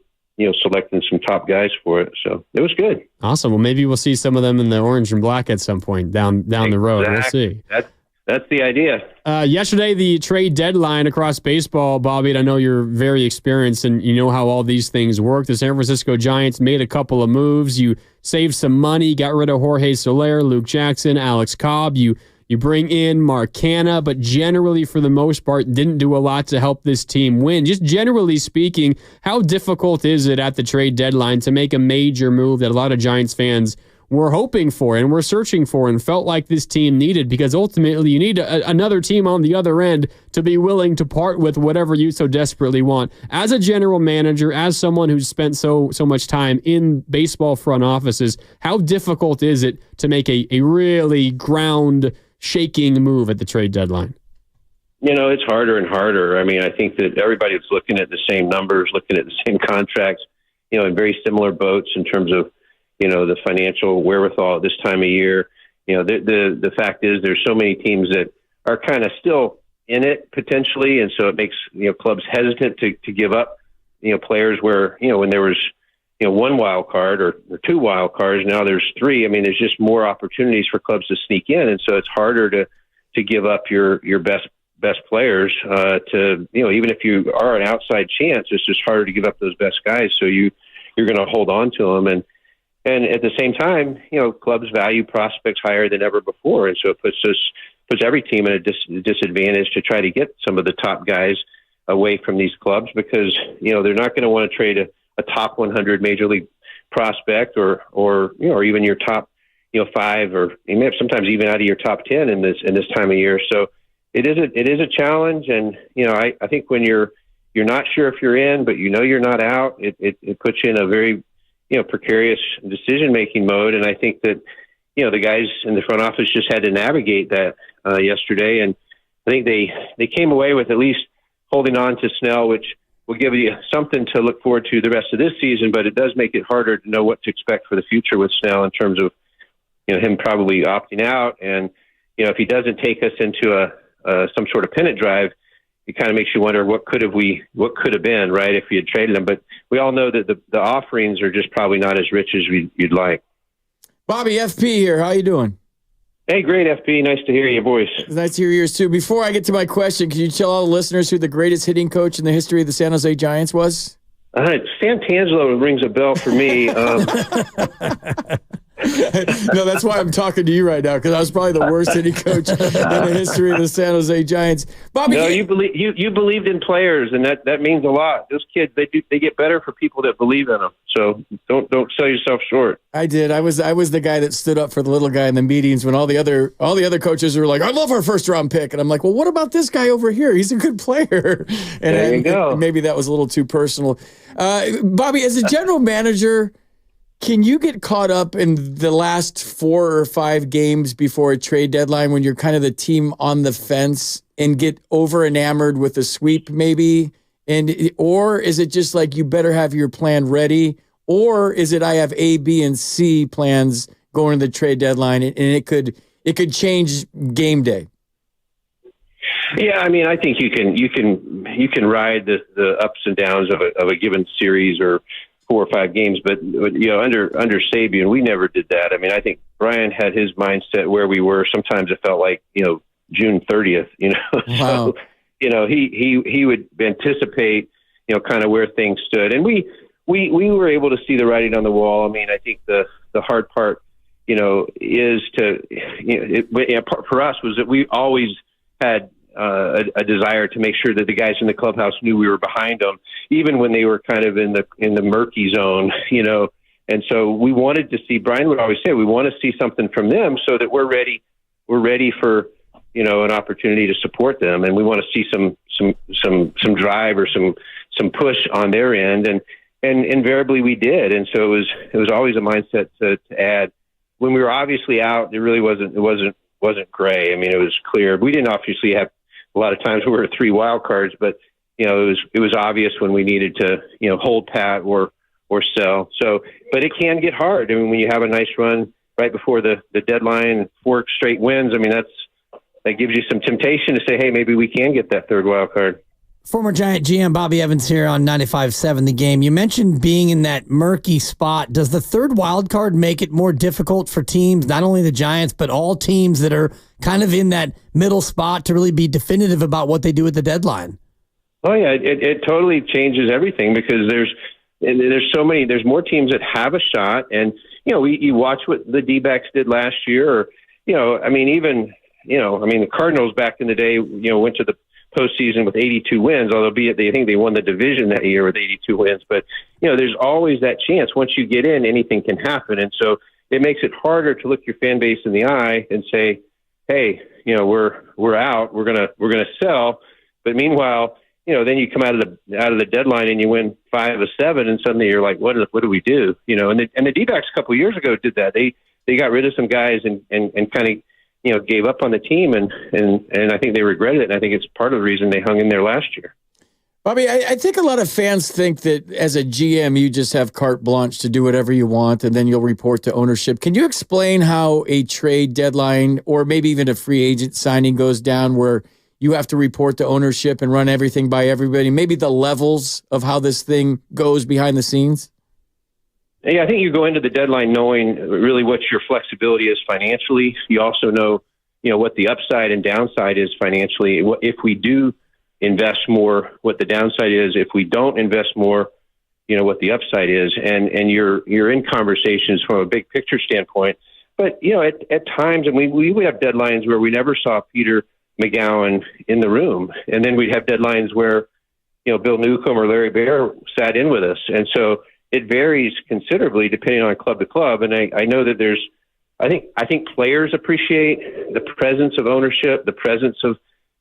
selecting some top guys for it. So it was good. Awesome. Well, maybe we'll see some of them in the orange and black at some point down the road. We'll see. That's the idea. Yesterday, the trade deadline across baseball, Bobby, and I know you're very experienced and you know how all these things work. The San Francisco Giants made a couple of moves. You saved some money, got rid of Jorge Soler, Luke Jackson, Alex Cobb. You bring in Mark Canha, but generally, for the most part, didn't do a lot to help this team win. Just generally speaking, how difficult is it at the trade deadline to make a major move that a lot of Giants fans were hoping for and were searching for and felt like this team needed? Because ultimately, you need another team on the other end to be willing to part with whatever you so desperately want. As a general manager, as someone who's spent so much time in baseball front offices, how difficult is it to make a really ground-shaking move at the trade dedeadline? It's harder and harder. I mean, I think that everybody's looking at the same numbers, looking at the same contracts, in very similar boats in terms of, the financial wherewithal at this time of year. The fact is there's so many teams that are kind of still in it potentially. And so it makes, clubs hesitant to give up, players where, when there was, one wild card or two wild cards, now there's three. I mean, there's just more opportunities for clubs to sneak in. And so it's harder to give up your best players to, even if you are an outside chance, it's just harder to give up those best guys. So you're going to hold on to them. And at the same time, clubs value prospects higher than ever before. And so it puts every team at a disadvantage to try to get some of the top guys away from these clubs because, they're not going to want to trade a top 100 major league prospect or even your top, 5 or sometimes even out of your top 10 in this time of year. So it is a challenge. And, I think when you're not sure if you're in, but you're not out, it puts you in a very, precarious decision-making mode. And I think that, the guys in the front office just had to navigate that yesterday. And I think they came away with at least holding on to Snell, which will give you something to look forward to the rest of this season, but it does make it harder to know what to expect for the future with Snell in terms of, him probably opting out. And, if he doesn't take us into some sort of pennant drive, it kind of makes you wonder what could have been, right, if we had traded him. But we all know that the offerings are just probably not as rich as you'd like. Bobby, FP here. How you doing? Hey, great, FP. Nice to hear your voice. Nice to hear yours, too. Before I get to my question, can you tell all the listeners who the greatest hitting coach in the history of the San Jose Giants was? Santangelo rings a bell for me. No, that's why I'm talking to you right now, because I was probably the worst hitting coach in the history of the San Jose Giants. Bobby, no, you believed in players, and that means a lot. Those kids, they get better for people that believe in them. So don't sell yourself short. I did. I was the guy that stood up for the little guy in the meetings when all the other coaches were like, "I love our first round pick," and I'm like, "Well, what about this guy over here? He's a good player." And there you go. Maybe that was a little too personal. Bobby, as a general manager, can you get caught up in the last 4 or 5 games before a trade deadline when you're kind of the team on the fence and get over enamored with a sweep maybe? Or is it just like you better have your plan ready? Or is it I have A, B, and C plans going to the trade deadline and it could change game day? Yeah, I mean, I think you can ride the ups and downs of a given series or 4 or 5 games, but under Sabian, we never did that. I mean, I think Brian had his mindset where we were. Sometimes it felt like June 30th. Wow. So he would anticipate kind of where things stood, and we were able to see the writing on the wall. I mean, I think the hard part is for us was that we always had a desire to make sure that the guys in the clubhouse knew we were behind them, even when they were kind of in the murky zone, And so we wanted to see. Brian would always say, we want to see something from them so that we're ready for an opportunity to support them, and we want to see some drive or some push on their end, and invariably we did. And so it was always a mindset to add. When we were obviously out, it really wasn't gray. I mean, it was clear. We didn't obviously have a lot of times we were 3 wild cards, but it was obvious when we needed to hold pat or sell. So, but it can get hard. I mean, when you have a nice run right before the deadline, 4 straight wins, I mean that gives you some temptation to say, hey, maybe we can get that 3rd wild card. Former Giant GM Bobby Evans here on 95.7 The Game. You mentioned being in that murky spot. Does the 3rd wild card make it more difficult for teams, not only the Giants, but all teams that are kind of in that middle spot to really be definitive about what they do at the deadline? Oh, yeah, it totally changes everything because there's more teams that have a shot. And, you watch what the D-backs did last year, or, the Cardinals back in the day, went to the postseason with 82 wins, although I think they won the division that year with 82 wins. But, there's always that chance. Once you get in, anything can happen. And so it makes it harder to look your fan base in the eye and say, hey, we're out, we're going to sell. But meanwhile, then you come out of the deadline and you win 5 of 7, and suddenly you're like, what do we do? And the D-backs a couple of years ago did that. They got rid of some guys and kind of, gave up on the team, and I think they regretted it. And I think it's part of the reason they hung in there last year. Bobby, I think a lot of fans think that as a GM, you just have carte blanche to do whatever you want, and then you'll report to ownership. Can you explain how a trade deadline or maybe even a free agent signing goes down where you have to report to ownership and run everything by everybody? Maybe the levels of how this thing goes behind the scenes? Yeah, I think you go into the deadline knowing really what your flexibility is financially. You also know, what the upside and downside is financially. If we do invest more, what the downside is. If we don't invest more, what the upside is. And you're in conversations from a big picture standpoint. But, at times, and we would have deadlines where we never saw Peter McGowan in the room. And then we'd have deadlines where, Bill Newcomb or Larry Baer sat in with us. And so it varies considerably depending on club to club. And I know that I think players appreciate the presence of ownership, the presence of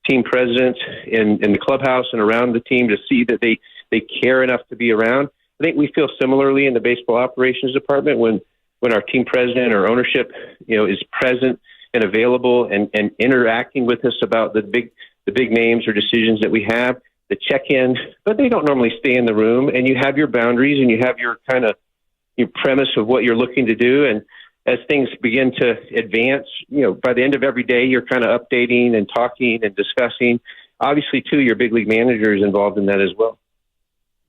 team presidents in the clubhouse and around the team to see that they care enough to be around. I think we feel similarly in the baseball operations department when our team president or ownership, is present and available and interacting with us about the big names or decisions that we have. The check-in, but they don't normally stay in the room, and you have your boundaries and you have your kind of your premise of what you're looking to do. And as things begin to advance, by the end of every day, you're kind of updating and talking and discussing. Obviously, too, your big league manager is involved in that as well.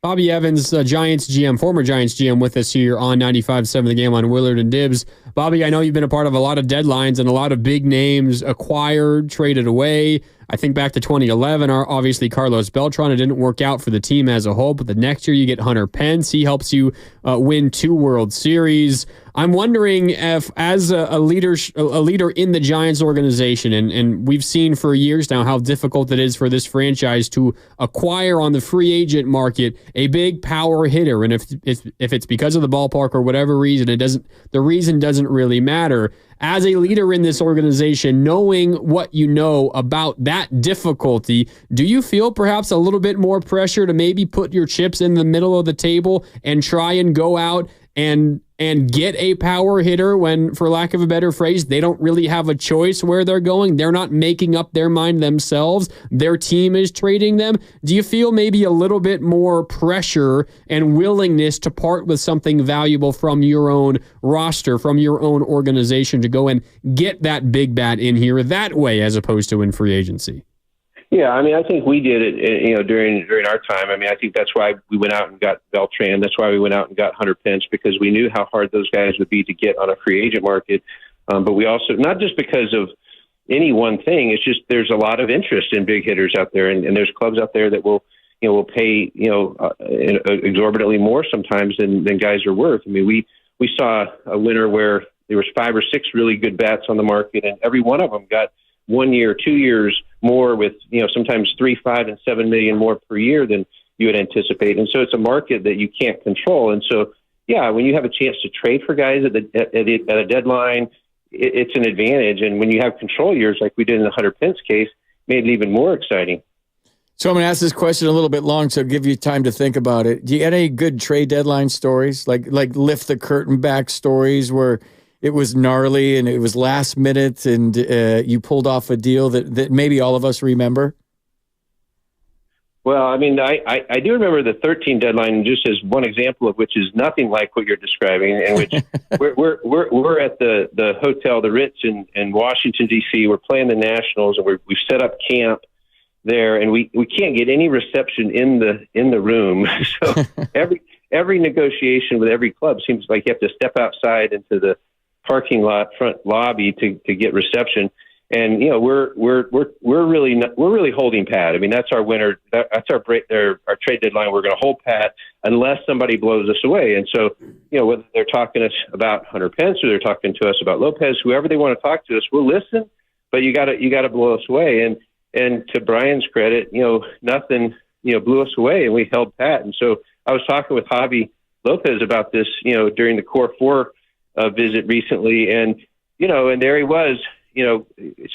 Bobby Evans, Giants GM, former Giants GM, with us here on 95.7 The Game on Willard and Dibbs. Bobby, I know you've been a part of a lot of deadlines and a lot of big names acquired, traded away. I think back to 2011, obviously Carlos Beltran. It didn't work out for the team as a whole, but the next year you get Hunter Pence. He helps you win 2 World Series. I'm wondering if, as a leader in the Giants organization, and we've seen for years now how difficult it is for this franchise to acquire on the free agent market a big power hitter, and if it's because of the ballpark or whatever reason, the reason doesn't really matter. As a leader in this organization, knowing what you know about that difficulty, do you feel perhaps a little bit more pressure to maybe put your chips in the middle of the table and try and go out and get a power hitter when, for lack of a better phrase, they don't really have a choice where they're going? They're not making up their mind themselves. Their team is trading them. Do you feel maybe a little bit more pressure and willingness to part with something valuable from your own roster, from your own organization, to go and get that big bat in here that way as opposed to in free agency? Yeah, I mean, I think we did it, during our time. I mean, I think that's why we went out and got Beltran. That's why we went out and got Hunter Pence, because we knew how hard those guys would be to get on a free agent market. But we also, not just because of any one thing, it's just there's a lot of interest in big hitters out there, and there's clubs out there that will pay, exorbitantly more sometimes than guys are worth. I mean, we saw a winter where there was 5 or 6 really good bats on the market, and every one of them got 1 year, 2 years more, with sometimes 3, 5, and 7 million more per year than you would anticipate. And so it's a market that you can't control. And so, yeah, when you have a chance to trade for guys at a deadline, it's an advantage. And when you have control years like we did in the Hunter Pence case, made it even more exciting. So I'm going to ask this question a little bit long, so I'll give you time to think about it. Do you get any good trade deadline stories, like lift the curtain back stories where it was gnarly and it was last minute and you pulled off a deal that maybe all of us remember? Well, I mean, I do remember the 13 deadline, just as one example of which is nothing like what you're describing, in which we're at the hotel, the Ritz in Washington, D.C. We're playing the Nationals, and we've set up camp there, and we can't get any reception in the room. So every negotiation with every club seems like you have to step outside into the parking lot front lobby to get reception. And we're really holding pat. I mean, that's our winter. That's our trade deadline. We're going to hold pat unless somebody blows us away. And so, whether they're talking to us about Hunter Pence or they're talking to us about Lopez, whoever they want to talk to us, we'll listen. But you got to blow us away. And to Brian's credit, nothing blew us away, and we held pat. And so I was talking with Javi Lopez about this, during the Core 4 visit recently, and there he was,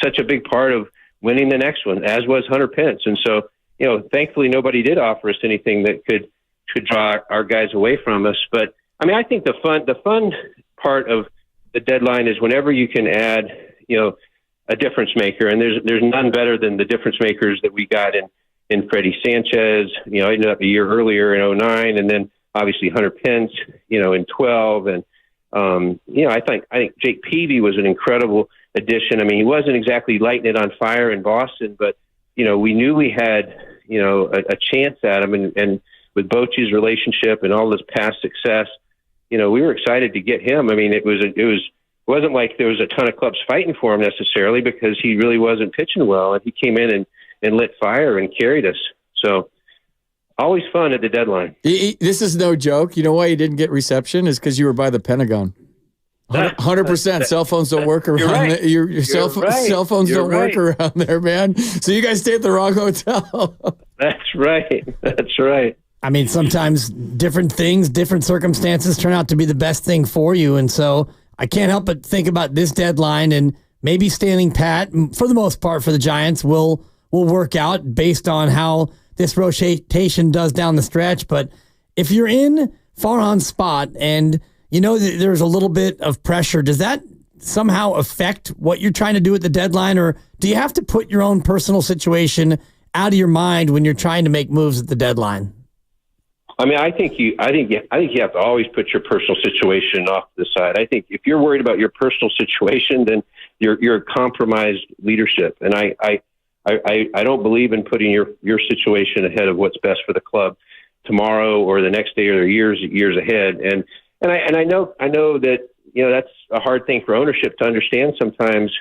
such a big part of winning the next one, as was Hunter Pence. And so, thankfully nobody did offer us anything that could draw our guys away from us. But I mean, I think the fun part of the deadline is whenever you can add, a difference maker, and there's none better than the difference makers that we got in Freddie Sanchez, ended up a year earlier in 2009, and then obviously Hunter Pence, in 2012, and I think Jake Peavy was an incredible addition. I mean, he wasn't exactly lighting it on fire in Boston, but we knew we had a chance at him, and with Bochy's relationship and all his past success, we were excited to get him. I mean, it wasn't like there was a ton of clubs fighting for him necessarily, because he really wasn't pitching well, and he came in and lit fire and carried us. So always fun at the deadline. This is no joke. You know why you didn't get reception is because you were by the Pentagon. 100%. Cell phones don't work around right. there. Your cell phones don't work around there, man. So you guys stay at the wrong hotel. That's right. That's right. I mean, sometimes different things, different circumstances turn out to be the best thing for you. And so I can't help but think about this deadline, and maybe standing pat, for the most part, for the Giants will work out based on how this rotation does down the stretch. But if you're in Farhan's spot and that there's a little bit of pressure, does that somehow affect what you're trying to do at the deadline, or do you have to put your own personal situation out of your mind when you're trying to make moves at the deadline? I mean, I think you have to always put your personal situation off to the side. I think if you're worried about your personal situation, then you're compromised leadership. And I don't believe in putting your situation ahead of what's best for the club tomorrow or the next day or years ahead. And I know that that's a hard thing for ownership to understand sometimes.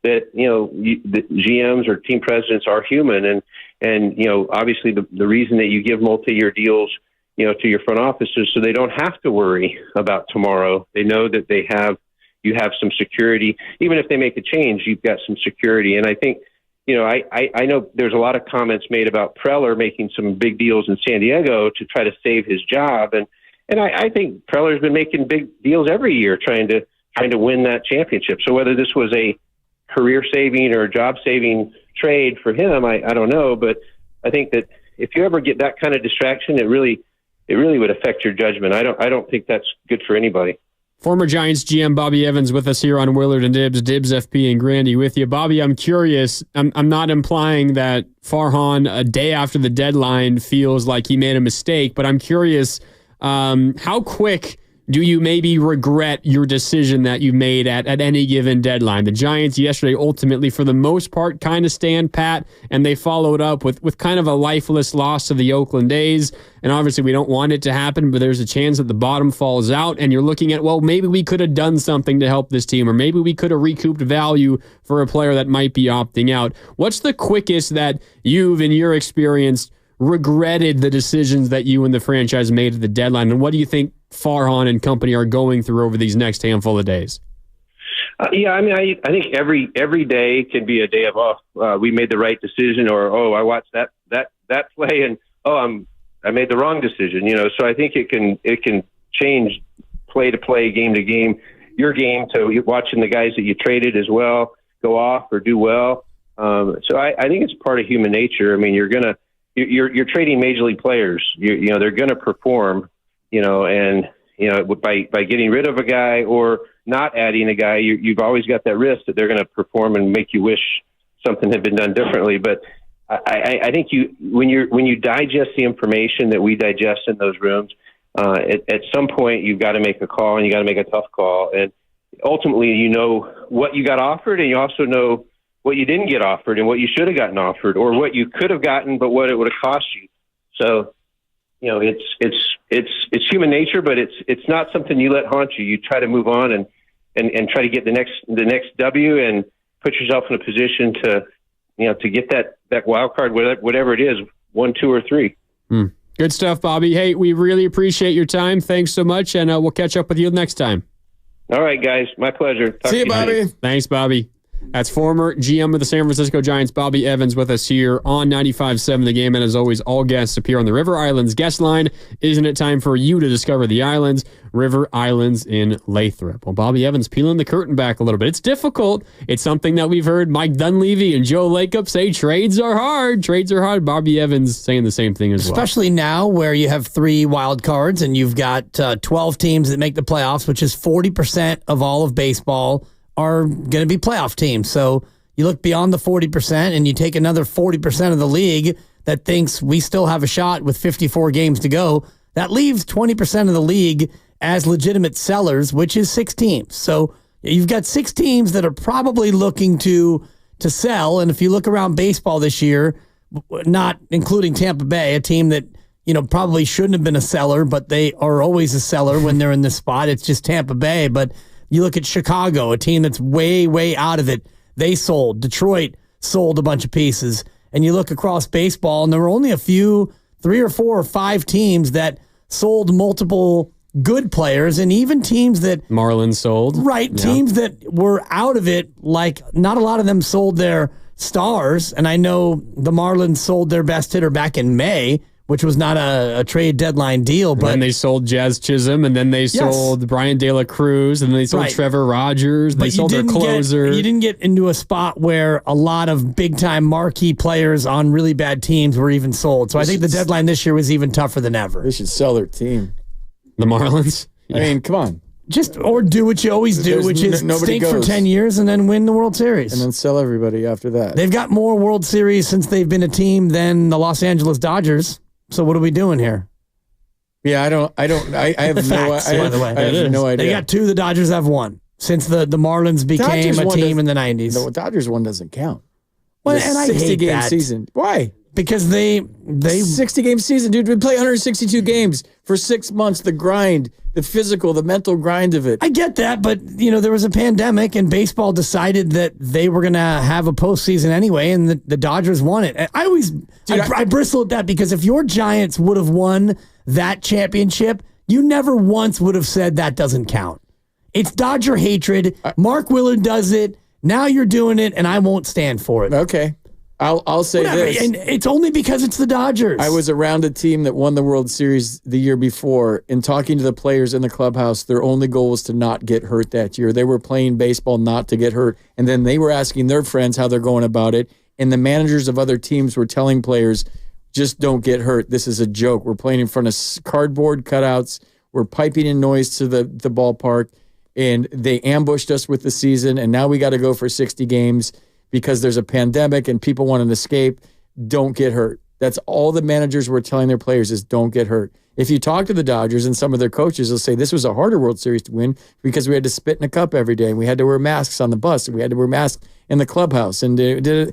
That the GMs or team presidents are human, and obviously the reason that you give multi-year deals to your front offices, so they don't have to worry about tomorrow. They know that you have some security. Even if they make a change, you've got some security. And I think, I know there's a lot of comments made about Preller making some big deals in San Diego to try to save his job. And I think Preller's been making big deals every year trying to win that championship. So whether this was a career-saving or job-saving trade for him, I don't know. But I think that if you ever get that kind of distraction, it really would affect your judgment. I don't think that's good for anybody. Former Giants GM Bobby Evans with us here on Willard and Dibs, FP and Grandy with you. Bobby, I'm curious. I'm not implying that Farhan, a day after the deadline, feels like he made a mistake, but I'm curious, how quick do you maybe regret your decision that you made at any given deadline? The Giants yesterday ultimately, for the most part, kind of stand pat, and they followed up with kind of a lifeless loss to the Oakland A's. And obviously we don't want it to happen, but there's a chance that the bottom falls out, and you're looking at, well, maybe we could have done something to help this team, or maybe we could have recouped value for a player that might be opting out. What's the quickest that you've, in your experience, regretted the decisions that you and the franchise made at the deadline? And what do you think Farhan and company are going through over these next handful of days? I think every day can be a day of, we made the right decision, or, I watched that play and, I made the wrong decision, so I think it can change play to play, game to game, your game to watching the guys that you traded as well go off or do well. So I think it's part of human nature. I mean, you're trading major league players. They're going to perform, and by getting rid of a guy or not adding a guy, you've always got that risk that they're going to perform and make you wish something had been done differently. But I think when you digest the information that we digest in those rooms, at some point you've got to make a call, and you got to make a tough call. And ultimately, you know what you got offered, and you also know what you didn't get offered and what you should have gotten offered, or what you could have gotten, but what it would have cost you. So, it's human nature, but it's not something you let haunt you. You try to move on and try to get the next W and put yourself in a position to get that wild card, whatever it is, 1, 2, or 3. Good stuff, Bobby. Hey, we really appreciate your time. Thanks so much, and we'll catch up with you next time. All right, guys. My pleasure. See you, Bobby. Thanks, Bobby. That's former GM of the San Francisco Giants, Bobby Evans, with us here on 95.7 The Game. And as always, all guests appear on the River Islands guest line. Isn't it time for you to discover the islands? River Islands in Lathrop. Well, Bobby Evans peeling the curtain back a little bit. It's difficult. It's something that we've heard Mike Dunleavy and Joe Lacob say, trades are hard. Trades are hard. Bobby Evans saying the same thing as well. Especially now where you have 3 wild cards and you've got 12 teams that make the playoffs, which is 40% of all of baseball are going to be playoff teams. So you look beyond the 40% and you take another 40% of the league that thinks we still have a shot with 54 games to go. That leaves 20% of the league as legitimate sellers, which is 6 teams. So you've got 6 teams that are probably looking to sell. And if you look around baseball this year, not including Tampa Bay, a team that probably shouldn't have been a seller, but they are always a seller when they're in this spot. It's just Tampa Bay. But you look at Chicago, a team that's way, way out of it. They sold. Detroit sold a bunch of pieces. And you look across baseball, and there were only a few, 3 or 4 or 5 teams that sold multiple good players, and even teams that Marlins sold. Right, yeah. Teams that were out of it, like not a lot of them sold their stars. And I know the Marlins sold their best hitter back in May, which was not a trade deadline deal. But then they sold Jazz Chisholm, and then they sold Brian De La Cruz, and then they sold Trevor Rogers. They sold their closer. You didn't get into a spot where a lot of big-time marquee players on really bad teams were even sold. So I think the deadline this year was even tougher than ever. They should sell their team. The Marlins? I mean, come on. Or do what you always do, which is stink for 10 years and then win the World Series. And then sell everybody after that. They've got more World Series since they've been a team than the Los Angeles Dodgers. So what are we doing here? Yeah, I have no idea. They got 2, the Dodgers have 1. Since the Marlins became a team in the 90s. The Dodgers one doesn't count. Well, and I hate 60-game that. season. Why? Because they 60-game season, dude. We play 162 games for 6 months. The grind, the physical, the mental grind of it. I get that, but there was a pandemic, and baseball decided that they were going to have a postseason anyway, and the Dodgers won it. I always, I bristle at that because if your Giants would have won that championship, you never once would have said that doesn't count. It's Dodger hatred. Mark Willard does it. Now you're doing it, and I won't stand for it. Okay. I'll say this. And it's only because it's the Dodgers. I was around a team that won the World Series the year before, and talking to the players in the clubhouse, their only goal was to not get hurt that year. They were playing baseball not to get hurt, and then they were asking their friends how they're going about it, and the managers of other teams were telling players, just don't get hurt. This is a joke. We're playing in front of cardboard cutouts. We're piping in noise to the ballpark, and they ambushed us with the season, and now we got to go for 60 games because there's a pandemic and people want to escape. Don't get hurt. That's all the managers were telling their players is don't get hurt. If you talk to the Dodgers and some of their coaches, they'll say this was a harder World Series to win because we had to spit in a cup every day and we had to wear masks on the bus and we had to wear masks in the clubhouse. And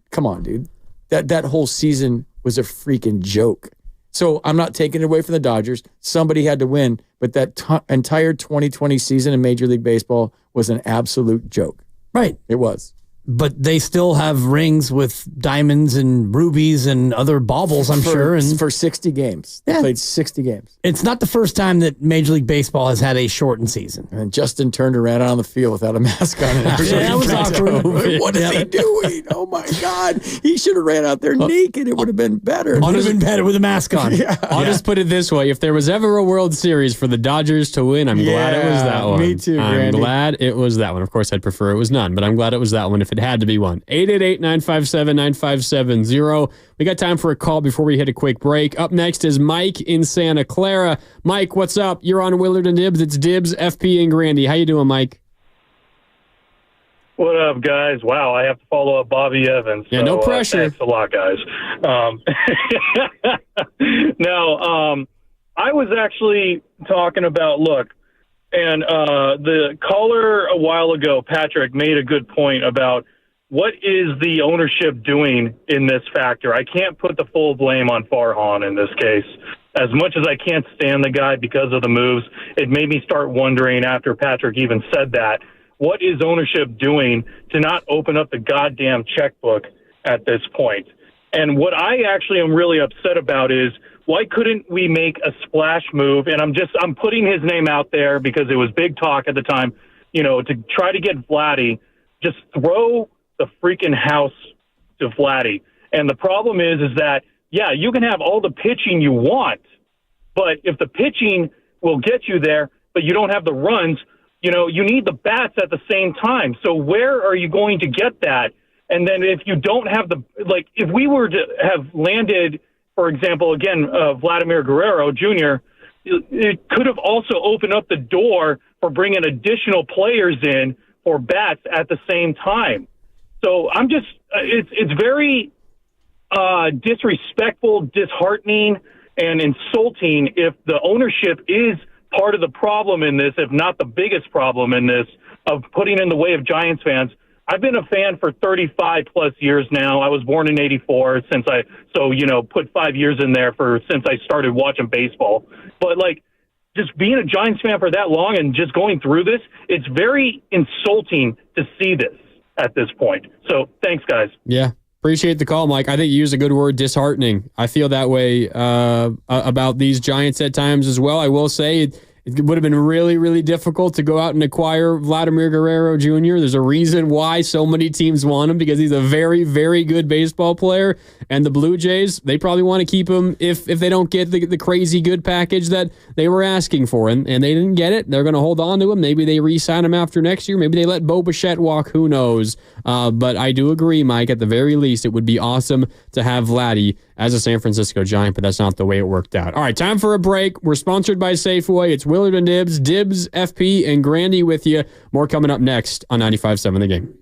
come on, dude. That whole season was a freaking joke. So I'm not taking it away from the Dodgers. Somebody had to win, but that entire 2020 season in Major League Baseball was an absolute joke. Right. It was. But they still have rings with diamonds and rubies and other baubles, I'm sure. And for 60 games. They played 60 games. It's not the first time that Major League Baseball has had a shortened season. And Justin Turner ran out on the field without a mask on. That was awkward. What is he doing? Oh, my God. He should have ran out there naked. It would have been better. It would have been better with a mask on. I'll just put it this way. If there was ever a World Series for the Dodgers to win, I'm glad it was that one. Me too, I'm Randy. glad it was that one. Of course, I'd prefer it was none, but I'm glad it was that one if it had to be one. 888-957-9570. We got time for a call before we hit a quick break. Up next is Mike in Santa Clara. Mike, what's up? You're on Willard and Dibs. It's Dibs, FP, and Grandy. How you doing, Mike? What up, guys? Wow, I have to follow up Bobby Evans. Yeah, no pressure. Thanks a lot, guys. I was actually talking about, and the caller a while ago, Patrick, made a good point about what is the ownership doing in this factor. I can't put the full blame on Farhan in this case. As much as I can't stand the guy because of the moves, it made me start wondering after Patrick even said that, what is ownership doing to not open up the goddamn checkbook at this point? And what I actually am really upset about is, why couldn't we make a splash move? And I'm putting his name out there because it was big talk at the time, to try to get Vladdy. Just throw the freaking house to Vladdy. And the problem is that, yeah, you can have all the pitching you want, but if the pitching will get you there, but you don't have the runs, you need the bats at the same time. So where are you going to get that? And then if you don't have if we were to have landed, for example, again, Vladimir Guerrero Jr., it could have also opened up the door for bringing additional players in for bats at the same time. So I'm just, it's very disrespectful, disheartening, and insulting if the ownership is part of the problem in this, if not the biggest problem in this, of putting in the way of Giants fans. I've been a fan for 35 plus years now. I was born in 84 put 5 years in there since I started watching baseball. But just being a Giants fan for that long and just going through this, it's very insulting to see this at this point. So thanks, guys. Yeah. Appreciate the call, Mike. I think you used a good word, disheartening. I feel that way about these Giants at times as well. I will say it would have been really, really difficult to go out and acquire Vladimir Guerrero Jr. There's a reason why so many teams want him, because he's a very, very good baseball player. And the Blue Jays, they probably want to keep him if they don't get the crazy good package that they were asking for. And they didn't get it. They're going to hold on to him. Maybe they re-sign him after next year. Maybe they let Bo Bichette walk. Who knows? But I do agree, Mike, at the very least, it would be awesome to have Vladdy as a San Francisco Giant, but that's not the way it worked out. All right, time for a break. We're sponsored by Safeway. It's Willard and Dibs, FP, and Grandy with you. More coming up next on 95.7 The Game.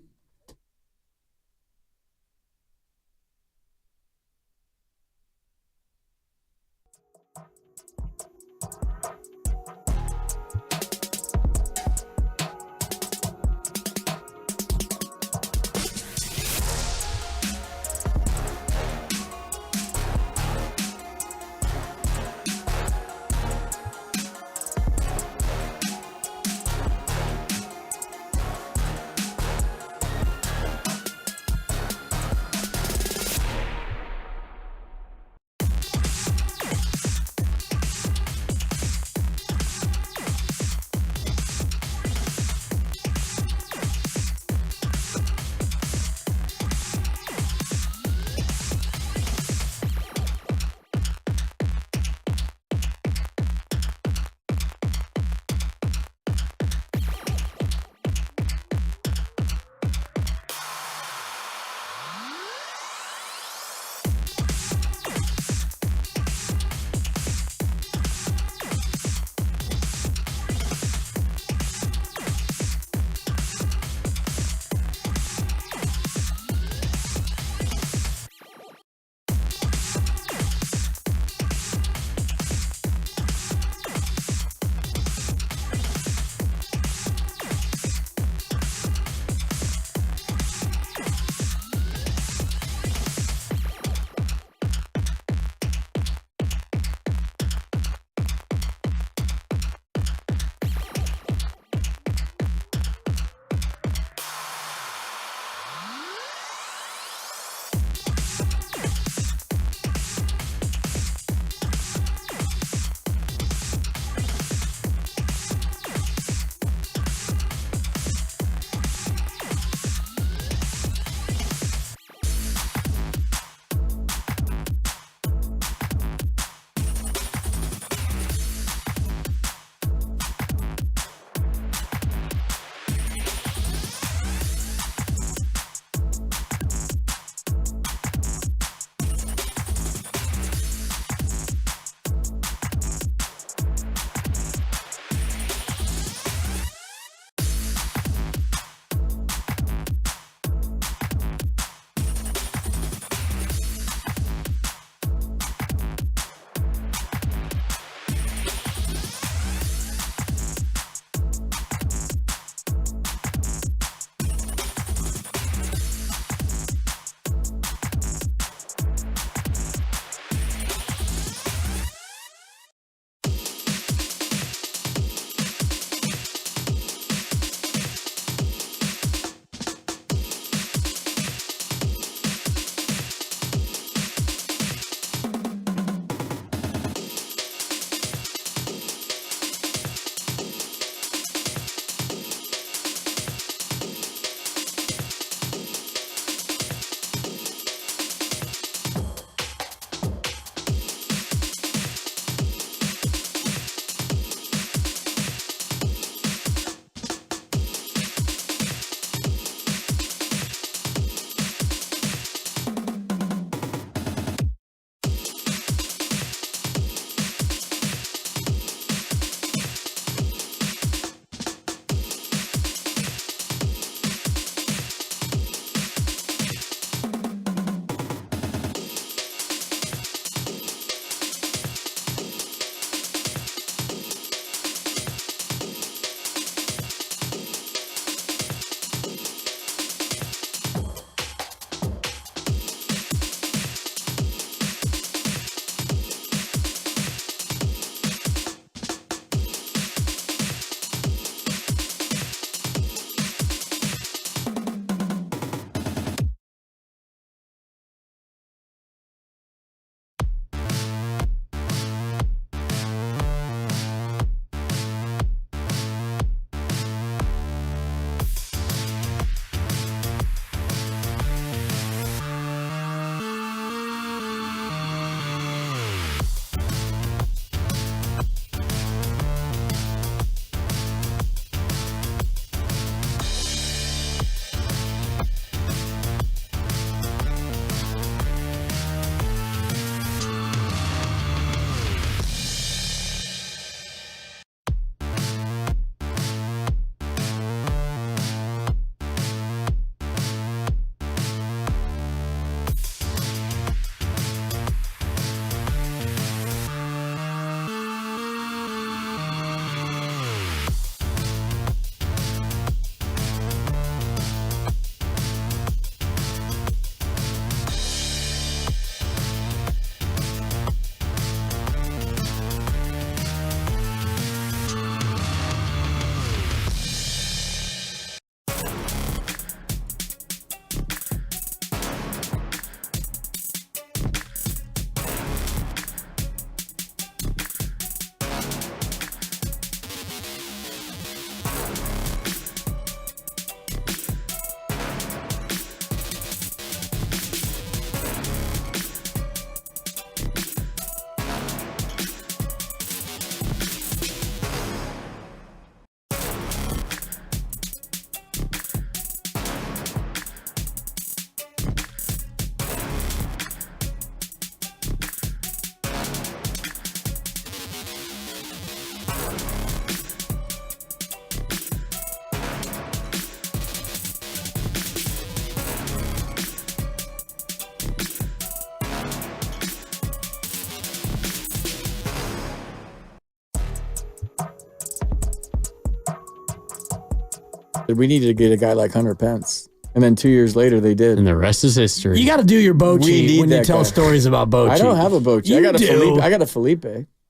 We needed to get a guy like Hunter Pence. And then 2 years later, they did. And the rest is history. You got to do your Bochy when you tell stories about Bochy. I don't have a Bochy. I got a Felipe.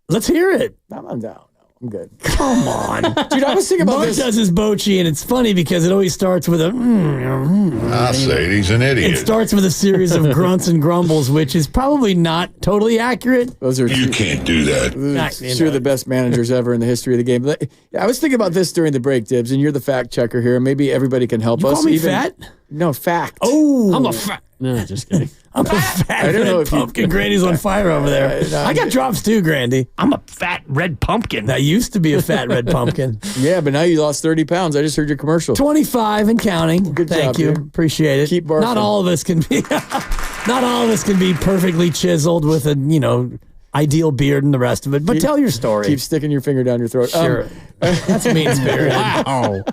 Let's hear it. I'm down. I'm good. Come on. Dude, I was thinking about Mark this. does his Bochy, and it's funny because it always starts with a... I say he's an idiot. It starts with a series of grunts and grumbles, which is probably not totally accurate. You can't do that. Two of the best managers ever in the history of the game. I was thinking about this during the break, Dibs, and you're the fact checker here. Maybe everybody can help us. Call me fat? No, fact. Oh, I'm a fat. No, just kidding. I'm a fat I don't know if pumpkin. Grandy's on fire over there. I got drops too, Grandy. I'm a fat red pumpkin. That used to be a fat red pumpkin. Yeah, but now you lost 30 pounds. I just heard your commercial. 25 and counting. Good Thank job, you. dude. Appreciate it. Keep barfing. Not all of us can be. Not all of us can be perfectly chiseled with a ideal beard and the rest of it. But tell your story. Keep sticking your finger down your throat. Sure. That's mean spirited. Wow.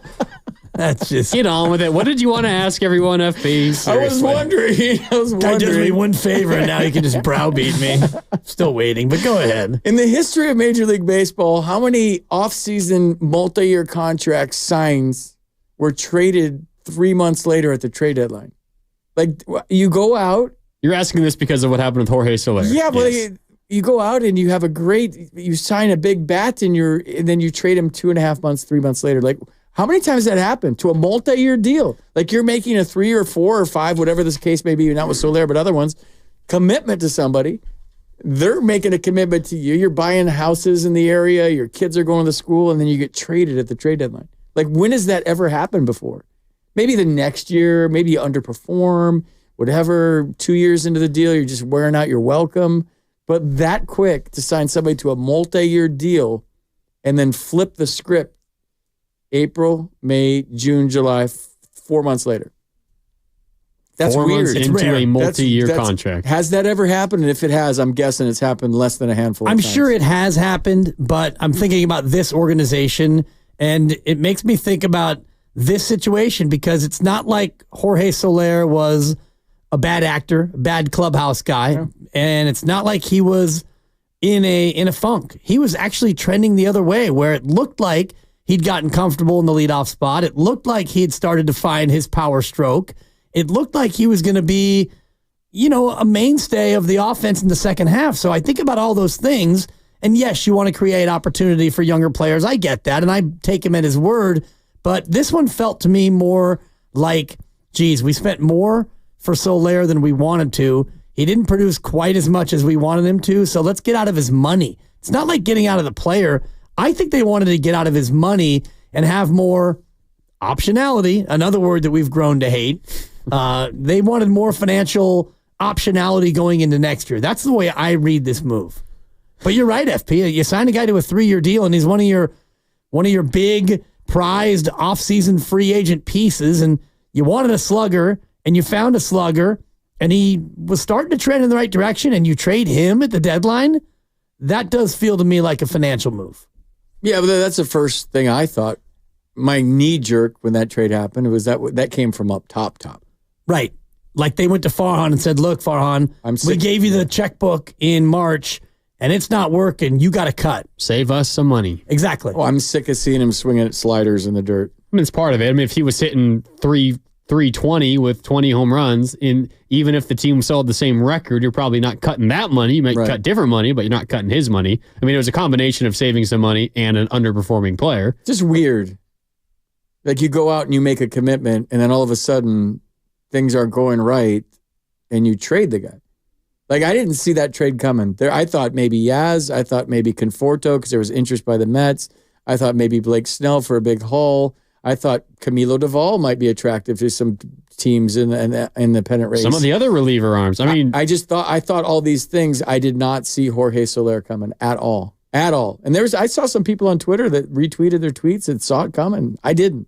That's just... Get on with it. What did you want to ask everyone, FP? I was wondering. Guy does me one favor and now you can just browbeat me. Still waiting, but go ahead. In the history of Major League Baseball, how many off-season multi-year contract signs were traded 3 months later at the trade deadline? Like, you go out. You're asking this because of what happened with Jorge Soler. Yeah, well, you go out and you have you sign a big bat and then you trade him 2.5 months, 3 months later. Like, how many times that happened to a multi-year deal? Like, you're making a 3 or 4 or 5, whatever this case may be, not with Soler, but other ones, commitment to somebody. They're making a commitment to you. You're buying houses in the area. Your kids are going to school, and then you get traded at the trade deadline. Like, when has that ever happened before? Maybe the next year, maybe you underperform, whatever. 2 years into the deal, you're just wearing out your welcome. But that quick to sign somebody to a multi-year deal and then flip the script April, May, June, July, 4 months later. That's 4 weird. months into a multi-year contract. Has that ever happened? And if it has, I'm guessing it's happened less than a handful of I'm times. sure it has happened, but I'm thinking about this organization, and it makes me think about this situation because it's not like Jorge Soler was a bad actor, a bad clubhouse guy, and it's not like he was in a funk. He was actually trending the other way, where it looked like he'd gotten comfortable in the leadoff spot. It looked like he had started to find his power stroke. It looked like he was going to be, a mainstay of the offense in the second half. So I think about all those things. And yes, you want to create opportunity for younger players. I get that. And I take him at his word. But this one felt to me more like, geez, we spent more for Soler than we wanted to. He didn't produce quite as much as we wanted him to. So let's get out of his money. It's not like getting out of the player. I think they wanted to get out of his money and have more optionality, another word that we've grown to hate. They wanted more financial optionality going into next year. That's the way I read this move. But you're right, FP. You signed a guy to a 3-year deal, and he's one of your big prized offseason free agent pieces, and you wanted a slugger, and you found a slugger, and he was starting to trend in the right direction, and you trade him at the deadline. That does feel to me like a financial move. Yeah, but that's the first thing I thought. My knee jerk when that trade happened, it was that came from up top. Right. Like they went to Farhan and said, look, Farhan, we gave you the checkbook in March and it's not working. You got to cut. Save us some money. Exactly. Oh, I'm sick of seeing him swinging at sliders in the dirt. I mean, it's part of it. I mean, if he was hitting 320 with 20 home runs, even if the team sold the same record, you're probably not cutting that money. You might cut different money, but you're not cutting his money. I mean, it was a combination of saving some money and an underperforming player. Just weird. Like you go out and you make a commitment, and then all of a sudden things aren't going right, and you trade the guy. Like I didn't see that trade coming. I thought maybe Yaz. I thought maybe Conforto because there was interest by the Mets. I thought maybe Blake Snell for a big haul. I thought Camilo Duvall might be attractive to some teams in the pennant race. Some of the other reliever arms. I mean, I thought all these things. I did not see Jorge Soler coming at all. And I saw some people on Twitter that retweeted their tweets and saw it coming. I didn't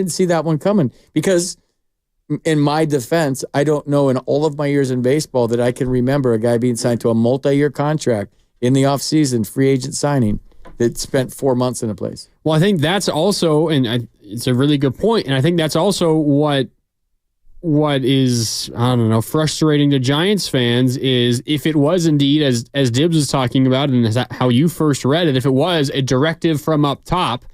see that one coming because, in my defense, I don't know in all of my years in baseball that I can remember a guy being signed to a multi-year contract in the offseason, free agent signing, that spent 4 months in a place. Well, I think that's also, it's a really good point, and I think that's also what is, I don't know, frustrating to Giants fans is if it was indeed, as Dibbs was talking about, and how you first read it, if it was a directive from up top,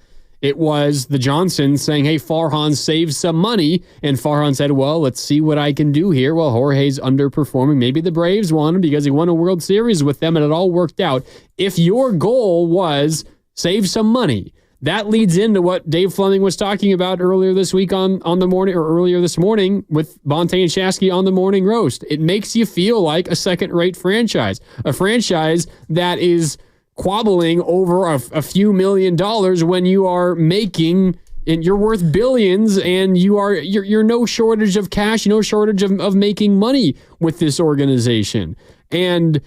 it was the Johnsons saying, hey, Farhan, save some money. And Farhan said, well, let's see what I can do here. Well, Jorge's underperforming. Maybe the Braves want him because he won a World Series with them and it all worked out. If your goal was save some money, that leads into what Dave Fleming was talking about earlier this week on the morning, or earlier this morning with Bonte and Shasky on the morning roast. It makes you feel like a second-rate franchise, a franchise that is quabbling over a few $1 million when you are making, and you're worth billions, and you're no shortage of cash, no shortage of making money with this organization. And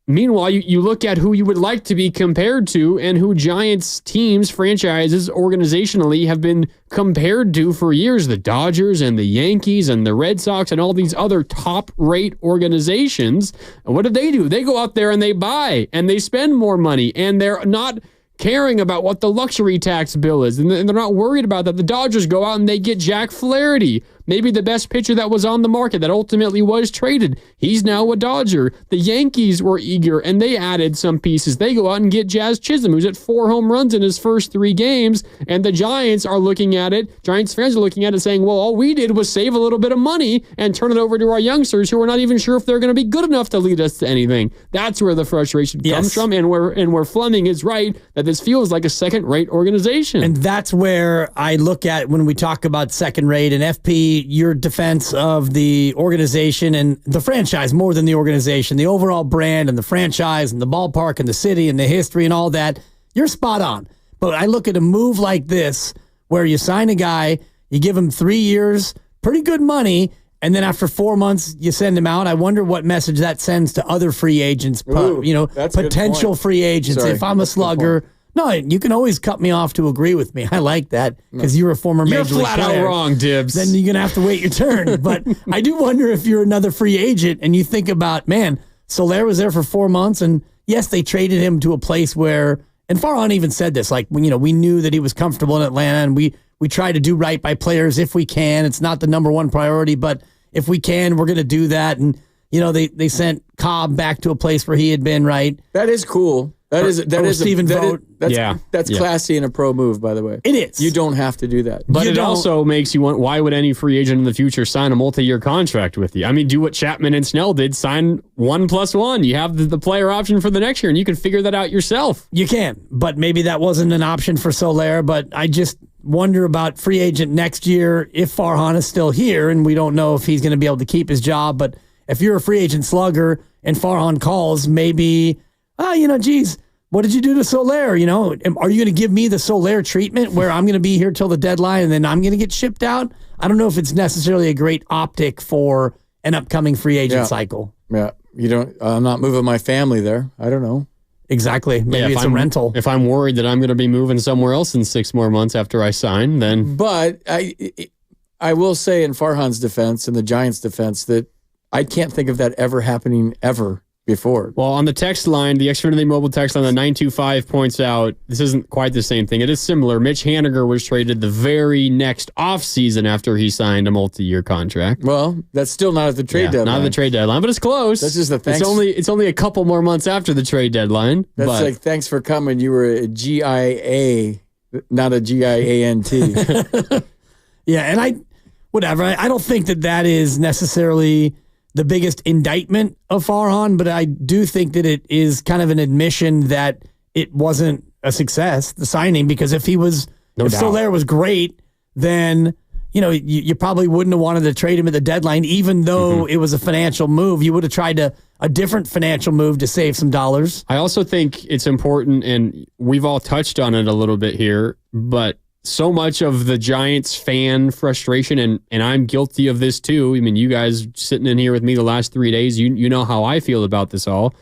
meanwhile, you look at who you would like to be compared to and who Giants teams, franchises, organizationally have been compared to for years. The Dodgers and the Yankees and the Red Sox and all these other top-rate organizations. And what do? They go out there and they buy and they spend more money, and they're not caring about what the luxury tax bill is, and they're not worried about that. The Dodgers go out and they get Jack Flaherty, maybe the best pitcher that was on the market that ultimately was traded. He's now a Dodger. The Yankees were eager, and they added some pieces. They go out and get Jazz Chisholm, who's at 4 home runs in his first 3 games, and the Giants are looking at it. Giants fans are looking at it saying, well, all we did was save a little bit of money and turn it over to our youngsters who are not even sure if they're going to be good enough to lead us to anything. That's where the frustration comes from, and where Fleming is right, that this feels like a second-rate organization. And that's where I look at when we talk about second-rate, and FP, your defense of the organization and the franchise more than the organization, the overall brand and the franchise and the ballpark and the city and the history and all that, you're spot on. But I look at a move like this where you sign a guy, you give him 3 years, pretty good money, and then after 4 months, you send him out. I wonder what message that sends to other free agents, potential free agents. Sorry, if I'm a slugger, no, you can always cut me off to agree with me. I like that because you're a former major league player. You're flat out wrong, Dibbs. Then you're going to have to wait your turn. But I do wonder if you're another free agent and you think about, man, Soler was there for 4 months, and yes, they traded him to a place where, and Farhan even said this, like, we knew that he was comfortable in Atlanta, and we try to do right by players if we can. It's not the number one priority, but if we can, we're going to do that. And, they sent Cobb back to a place where he had been, right? That is cool. That's classy and a pro move, by the way. It is. You don't have to do that. But it also makes you want, why would any free agent in the future sign a multi-year contract with you? I mean, do what Chapman and Snell did, sign 1+1. You have the player option for the next year, and you can figure that out yourself. You can, but maybe that wasn't an option for Soler, but I just wonder about free agent next year if Farhan is still here, and we don't know if he's going to be able to keep his job, but if you're a free agent slugger and Farhan calls, maybe, geez, what did you do to Soler? Are you going to give me the Soler treatment where I'm going to be here till the deadline and then I'm going to get shipped out? I don't know if it's necessarily a great optic for an upcoming free agent cycle. Yeah. I'm not moving my family there. I don't know. Exactly. Maybe it's a rental. If I'm worried that I'm going to be moving somewhere else in 6 more months after I sign, then. But I will say in Farhan's defense and the Giants' defense that I can't think of that ever happening ever before. Well, on the text line, the Xfinity mobile text line, the 925 points out, this isn't quite the same thing. It is similar. Mitch Haniger was traded the very next offseason after he signed a multi-year contract. Well, that's still not at the trade deadline. Not at the trade deadline, but it's close. That's just the thanks. It's only a couple more months after the trade deadline. That's like, thanks for coming. You were a GIA, not a GIANT. Yeah, and I don't think that is necessarily the biggest indictment of Farhan, but I do think that it is kind of an admission that it wasn't a success, the signing, because if Soler was great, then, you probably wouldn't have wanted to trade him at the deadline, even though it was a financial move. You would have tried a different financial move to save some dollars. I also think it's important, and we've all touched on it a little bit here, but so much of the Giants fan frustration, and I'm guilty of this too. I mean, you guys sitting in here with me the last 3 days, you know how I feel about this all.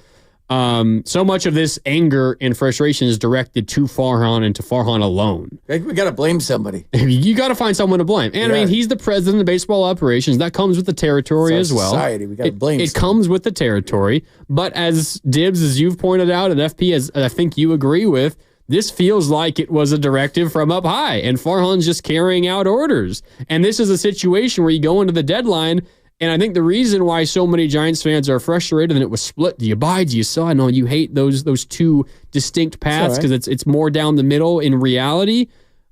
So much of this anger and frustration is directed to Farhan and to Farhan alone. We got to blame somebody. You got to find someone to blame. And I mean, he's the president of baseball operations. That comes with the territory as well. Society. We got to blame It comes with the territory. But as Dibbs, as you've pointed out, and FP, as I think you agree with, This feels like it was a directive from up high, and Farhan's just carrying out orders. And this is a situation where you go into the deadline, and I think the reason why so many Giants fans are frustrated and it was split, do you buy, do you sell? I know you hate those two distinct paths because it's more down the middle in reality,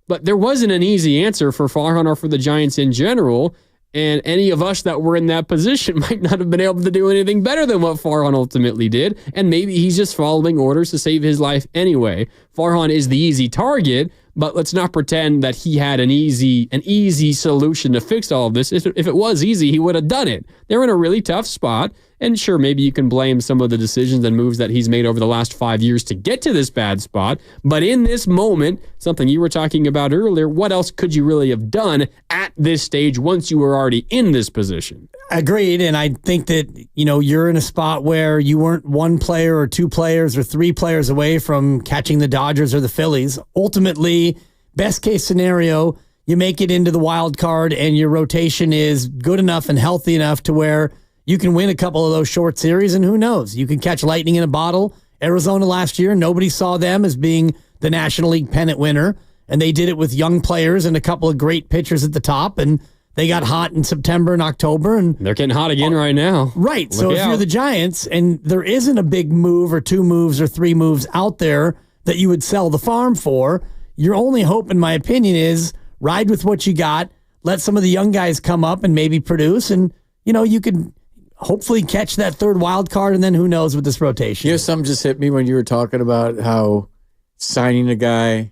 but there wasn't an easy answer for Farhan or for the Giants in general. And any of us that were in that position might not have been able to do anything better than what Farhan ultimately did. And maybe he's just following orders to save his life anyway. Farhan is the easy target, but let's not pretend that he had an easy solution to fix all of this. If it was easy, he would have done it. They're in a really tough spot. And sure, maybe you can blame some of the decisions and moves that he's made over the last 5 years to get to this bad spot. But in this moment, something you were talking about earlier, what else could you really have done at this stage once you were already in this position? Agreed. And I think that, you're in a spot where you weren't one player or two players or three players away from catching the Dodgers or the Phillies. Ultimately, best case scenario, you make it into the wild card and your rotation is good enough and healthy enough to where you can win a couple of those short series, and who knows? You can catch lightning in a bottle. Arizona last year, nobody saw them as being the National League pennant winner, and they did it with young players and a couple of great pitchers at the top, and they got hot in September and October. And they're getting hot again right now. Right. So if you're the Giants and there isn't a big move or two moves or three moves out there that you would sell the farm for, your only hope, in my opinion, is ride with what you got, let some of the young guys come up and maybe produce, and, you could hopefully catch that third wild card, and then who knows with this rotation. Something just hit me when you were talking about how signing a guy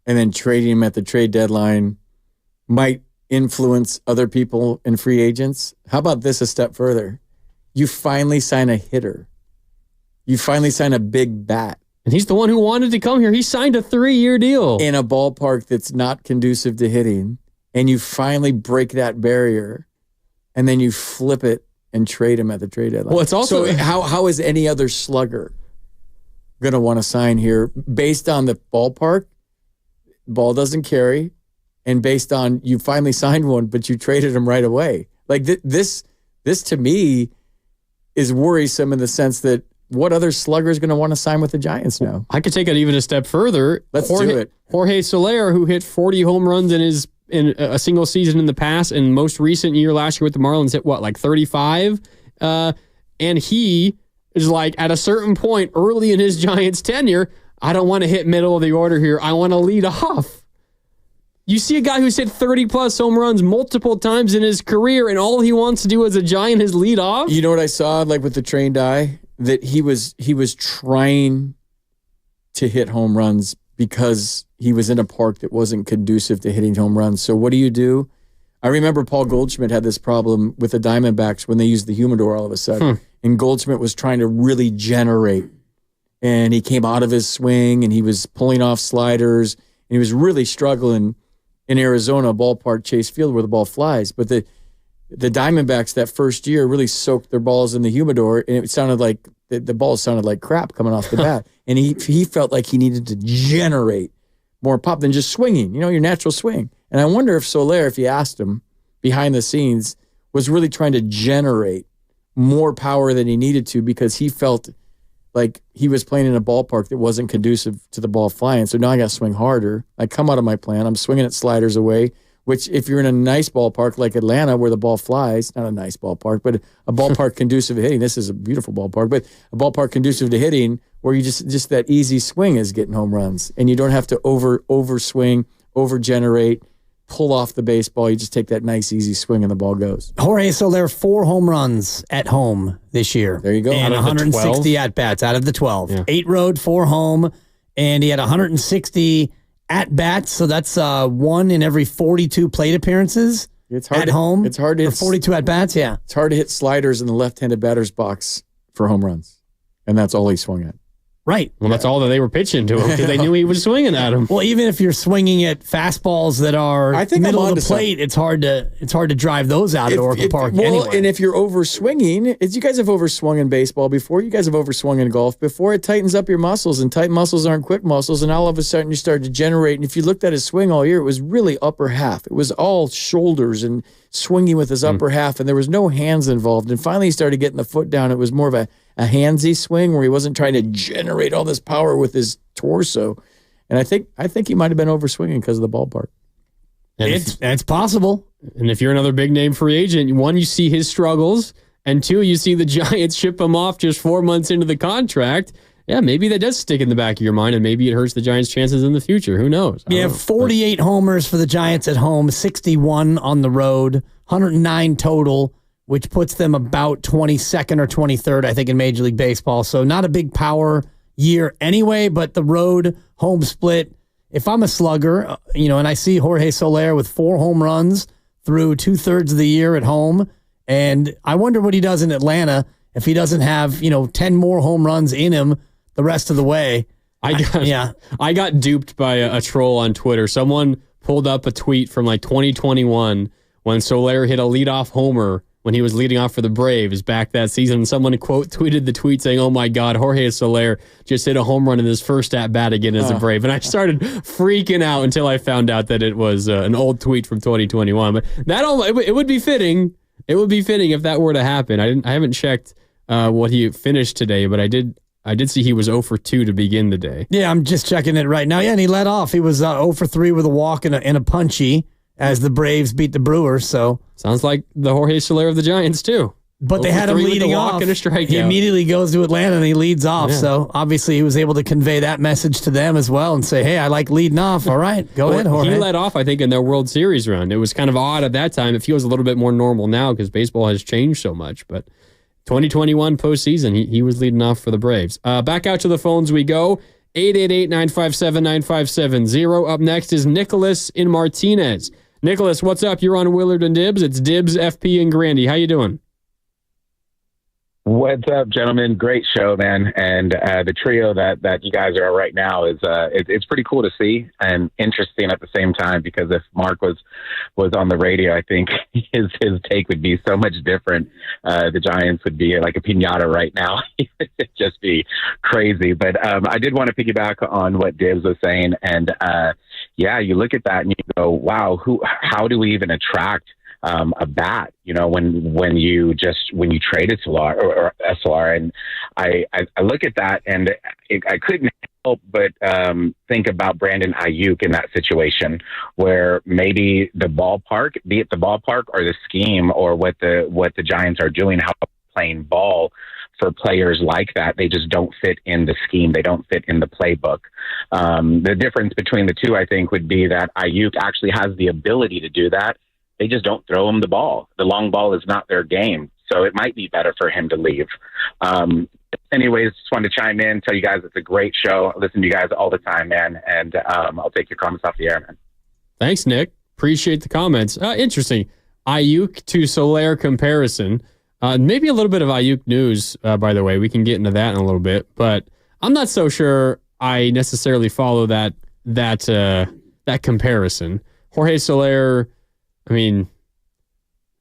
and then trading him at the trade deadline might influence other people and free agents. How about this a step further? You finally sign a hitter. You finally sign a big bat. And he's the one who wanted to come here. He signed a 3-year deal. In a ballpark that's not conducive to hitting, and you finally break that barrier, and then you flip it and trade him at the trade deadline. Well, it's also so how is any other slugger going to want to sign here based on the ballpark? Ball doesn't carry, and based on you finally signed one, but you traded him right away. Like this to me is worrisome in the sense that what other slugger is going to want to sign with the Giants now? I could take it even a step further. Let's do it. Jorge Soler, who hit 40 home runs in a single season in the past, and most recent year last year with the Marlins hit like 35? And he is like, at a certain point early in his Giants tenure, I don't want to hit middle of the order here. I want to lead off. You see a guy who's hit 30-plus home runs multiple times in his career, and all he wants to do as a Giant is lead off? You know what I saw, like with the trained eye? That he was trying to hit home runs because he was in a park that wasn't conducive to hitting home runs. So what do? I remember Paul Goldschmidt had this problem with the Diamondbacks when they used the humidor all of a sudden. And Goldschmidt was trying to really generate. And he came out of his swing, and he was pulling off sliders, and he was really struggling in Arizona, ballpark Chase Field, where the ball flies. But the Diamondbacks that first year really soaked their balls in the humidor, and it sounded like the ball sounded like crap coming off the bat. And he felt like he needed to generate more pop than just swinging, your natural swing. And I wonder if Soler, if you asked him behind the scenes, was really trying to generate more power than he needed to because he felt like he was playing in a ballpark that wasn't conducive to the ball flying. So now I got to swing harder. I come out of my plan. I'm swinging at sliders away, which if you're in a nice ballpark like Atlanta where the ball flies, not a nice ballpark, but a ballpark conducive to hitting. This is a beautiful ballpark, but a ballpark conducive to hitting where you just that easy swing is getting home runs. And you don't have to over swing, over generate, pull off the baseball. You just take that nice easy swing and the ball goes. Jorge Soler, 4 home runs at home this year. There you go. And 160 at-bats out of the 12. Yeah. 8 road, 4 home, and he had 160 at-bats, so that's 1 in every 42 plate appearances at home. It's hard to hit 42 at-bats, yeah. It's hard to hit sliders in the left-handed batter's box for home runs, and that's all he swung at. Right. Well, that's all that they were pitching to him because they knew he was swinging at him. Well, even if you're swinging at fastballs that are middle of the plate, it's hard to drive those out at Oracle Park anyway. And if you're overswinging, you guys have overswung in baseball before. You guys have overswung in golf before. It tightens up your muscles, and tight muscles aren't quick muscles, and all of a sudden you start to generate. And if you looked at his swing all year, it was really upper half. It was all shoulders and swinging with his upper half, and there was no hands involved. And finally he started getting the foot down. It was more of a handsy swing where he wasn't trying to generate all this power with his torso. And I think he might have been overswinging because of the ballpark. It's possible. And if you're another big name free agent, one, you see his struggles, and two, you see the Giants ship him off just 4 months into the contract. Yeah, maybe that does stick in the back of your mind, and maybe it hurts the Giants' chances in the future. Who knows? Yeah, 48 homers for the Giants at home, 61 on the road, 109 total, which puts them about 22nd or 23rd, I think, in Major League Baseball. So not a big power year anyway, but the road home split. If I'm a slugger, and I see Jorge Soler with 4 home runs through 2/3 of the year at home, and I wonder what he does in Atlanta if he doesn't have 10 more home runs in him the rest of the way. I got duped by a troll on Twitter. Someone pulled up a tweet from like 2021 when Soler hit a leadoff homer when he was leading off for the Braves back that season. Someone quote tweeted the tweet saying, "Oh my God, Jorge Soler just hit a home run in his first at bat again as a Brave." And I started freaking out until I found out that it was an old tweet from 2021. But it would be fitting. It would be fitting if that were to happen. I haven't checked what he finished today, but I did see he was 0 for 2 to begin the day. Yeah, I'm just checking it right now. Yeah, and he led off. He was 0 for 3 with a walk and a punchy as the Braves beat the Brewers. So sounds like the Jorge Soler of the Giants too. But they had him leading off. And a strikeout. He immediately goes to Atlanta and he leads off. Yeah. So obviously he was able to convey that message to them as well and say, "Hey, I like leading off. All right, go ahead, Jorge." He led off, I think, in their World Series run. It was kind of odd at that time. It feels a little bit more normal now because baseball has changed so much. But 2021 postseason, he was leading off for the Braves. Back out to the phones we go. 888-957-9570. Up next is Nicholas in Martinez. Nicholas, what's up? You're on Willard and Dibs. It's Dibs, FP, and Grandy. How you doing? What's up, gentlemen? Great show, man. And the trio that you guys are right now is it's pretty cool to see and interesting at the same time, because if Mark was on the radio, I think his take would be so much different. The Giants would be like a piñata right now. It'd just be crazy. But I did want to piggyback on what Dibs was saying. And you look at that and you go, wow, how do we even attract a bat, when you traded Soler or SLR, and I look at that and I couldn't help but think about Brandon Ayuk in that situation, where maybe the ballpark, be it the ballpark or the scheme or what the Giants are doing, how playing ball for players like that, they just don't fit in the scheme. They don't fit in the playbook. The difference between the two, I think, would be that Ayuk actually has the ability to do that. They just don't throw him the ball. The long ball is not their game. So it might be better for him to leave. Anyways, just wanted to chime in, tell you guys it's a great show. I listen to you guys all the time, man. And I'll take your comments off the air, man. Thanks, Nick. Appreciate the comments. Interesting. Ayuk to Soler comparison. Maybe a little bit of Ayuk news, by the way. We can get into that in a little bit. But I'm not so sure I necessarily follow that comparison. Jorge Soler, I mean,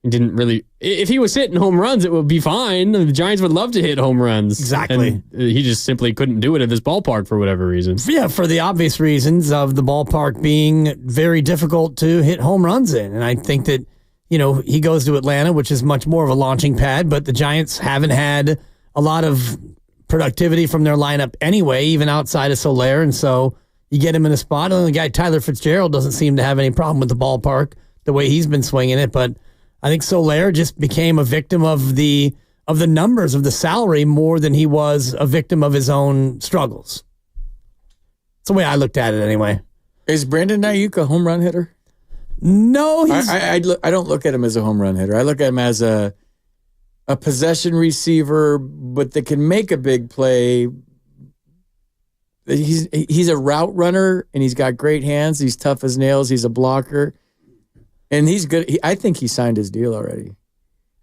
he didn't really. If he was hitting home runs, it would be fine. The Giants would love to hit home runs. Exactly. And he just simply couldn't do it at this ballpark for whatever reason. Yeah, for the obvious reasons of the ballpark being very difficult to hit home runs in. And I think that, he goes to Atlanta, which is much more of a launching pad, but the Giants haven't had a lot of productivity from their lineup anyway, even outside of Soler. And so you get him in a spot. And the guy, Tyler Fitzgerald, doesn't seem to have any problem with the ballpark the way he's been swinging it, but I think Soler just became a victim of the numbers of the salary more than he was a victim of his own struggles. That's the way I looked at it anyway. Is Brandon Ayuk a home run hitter? No, I don't look at him as a home run hitter. I look at him as a possession receiver, but that can make a big play. He's a route runner, and he's got great hands. He's tough as nails. He's a blocker. And he's good. I think he signed his deal already.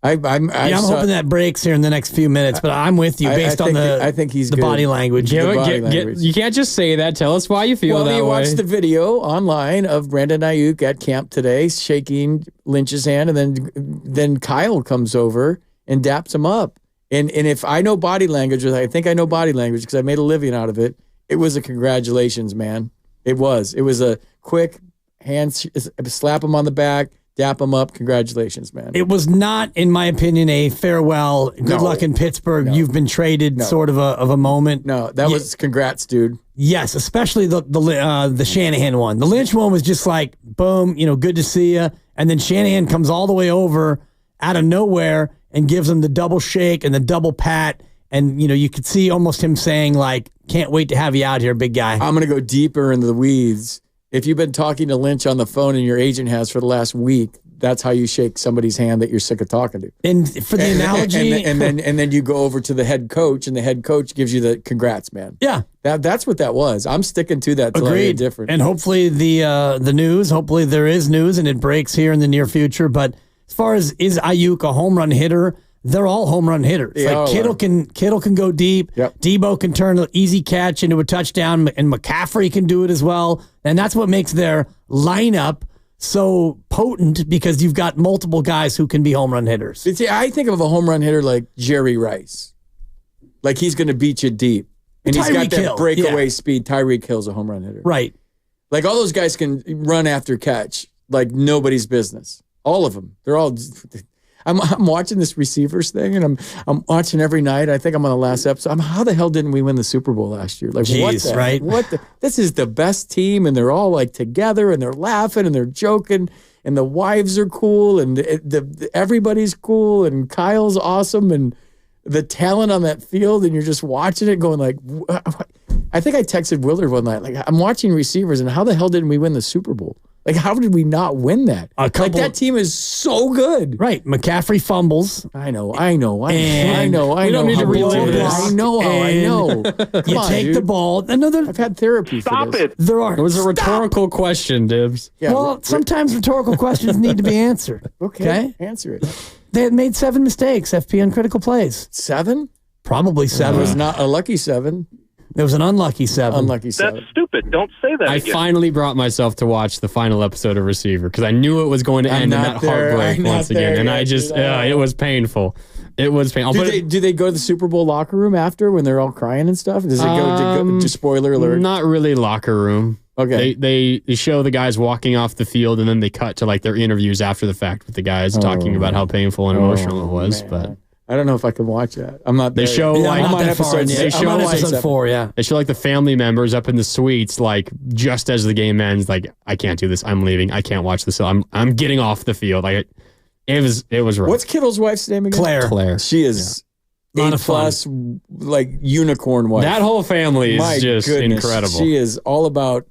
I'm hoping that breaks here in the next few minutes, but I'm with you based on I think he's the good. body language. You can't just say that. Tell us why you feel that way. Well, you watched the video online of Brandon Ayuk at camp today shaking Lynch's hand, and then Kyle comes over and daps him up. And if I know body language, I think I know body language because I made a living out of it, it was a congratulations, man. It was a quick hand slap him on the back, dap him up. Congratulations, man. It was not, in my opinion, a farewell. Good luck in Pittsburgh. You've been traded sort of a moment. No, that was congrats, dude. Yes, especially the Shanahan one. The Lynch one was just like, boom, good to see you. And then Shanahan comes all the way over out of nowhere and gives him the double shake and the double pat. And, you could see almost him saying, like, can't wait to have you out here, big guy. I'm going to go deeper into the weeds. If you've been talking to Lynch on the phone and your agent has for the last week, that's how you shake somebody's hand that you're sick of talking to. And for the analogy, and then you go over to the head coach, and the head coach gives you the congrats, man. Yeah, that's what that was. I'm sticking to that. Till I hear different. And hopefully the news, hopefully there is news, and it breaks here in the near future. But as far as is Ayuk a home run hitter? They're all home run hitters. Like Kittle can go deep. Yep. Debo can turn an easy catch into a touchdown, and McCaffrey can do it as well. And that's what makes their lineup so potent, because you've got multiple guys who can be home run hitters. See, I think of a home run hitter like Jerry Rice. Like he's going to beat you deep. And he's got that breakaway speed. Tyreek Hill's a home run hitter. Right. Like all those guys can run after catch like nobody's business. All of them. They're all... I'm watching this receivers thing, and I'm watching every night. I think I'm on the last episode. How the hell didn't we win the Super Bowl last year? Like, jeez, right? This is the best team, and they're all like together, and they're laughing, and they're joking, and the wives are cool, and everybody's cool, and Kyle's awesome, and the talent on that field, and you're just watching it going like, I think I texted Willard one night, like, I'm watching receivers, and how the hell didn't we win the Super Bowl? Like, how did we not win that? Like, that team is so good. Right. McCaffrey fumbles. I know. We don't need to relive this. I know. You take the ball. I've had therapy for this. It was a rhetorical question, Dibs. Yeah, well, sometimes rhetorical questions need to be answered. Okay. Answer it. They had made 7 mistakes, FP, on critical plays. 7? Probably 7. It was not a lucky 7. It was an unlucky 7. Unlucky 7. That's stupid. Don't say that I again. finally brought myself to watch the final episode of Receiver because I knew it was going to end in that heartbreak once again. And I just, it was painful. It was painful. Do they go to the Super Bowl locker room after when they're all crying and stuff? Does it go to spoiler alert? Not really locker room. Okay. They show the guys walking off the field, and then they cut to like their interviews after the fact with the guys talking about how painful and emotional it was. Man. But I don't know if I can watch that. I'm not. They show like I'm on episode 4. Yeah, they show like the family members up in the suites, like just as the game ends, like I can't do this. I'm leaving. I can't watch this. I'm getting off the field. Like it was rough. What's Kittle's wife's name again? Claire. She is A+, like unicorn wife. That whole family is just incredible. She is all about.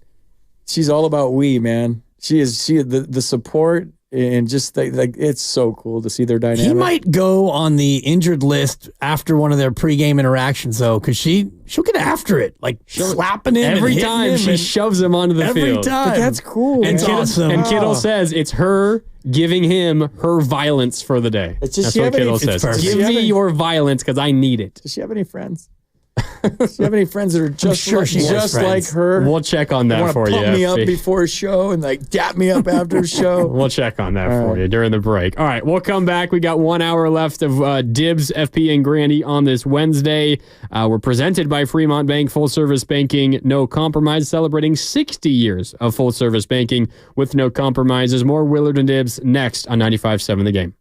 She's all about we, man. She the support. And just like it's so cool to see their dynamic. He might go on the injured list after one of their pregame interactions, though, because she'll get after it, like slapping him every time she shoves him onto the field. Every time, but that's cool. And Kittle, awesome. And Kittle says it's her giving him her violence for the day. It's just, that's what Kittle says. Give me your violence because I need it. Does she have any friends? Does she have any friends that are just like her? We'll check on that for you. Pump me up before a show and like dap me up after a show. We'll check on that for you during the break. All right, we'll come back. We got 1 hour left of Dibs, FP, and Grandy on this Wednesday. We're presented by Fremont Bank, full service banking, no compromise, celebrating 60 years of full service banking with no compromises. More Willard and Dibs next on 95.7 The Game.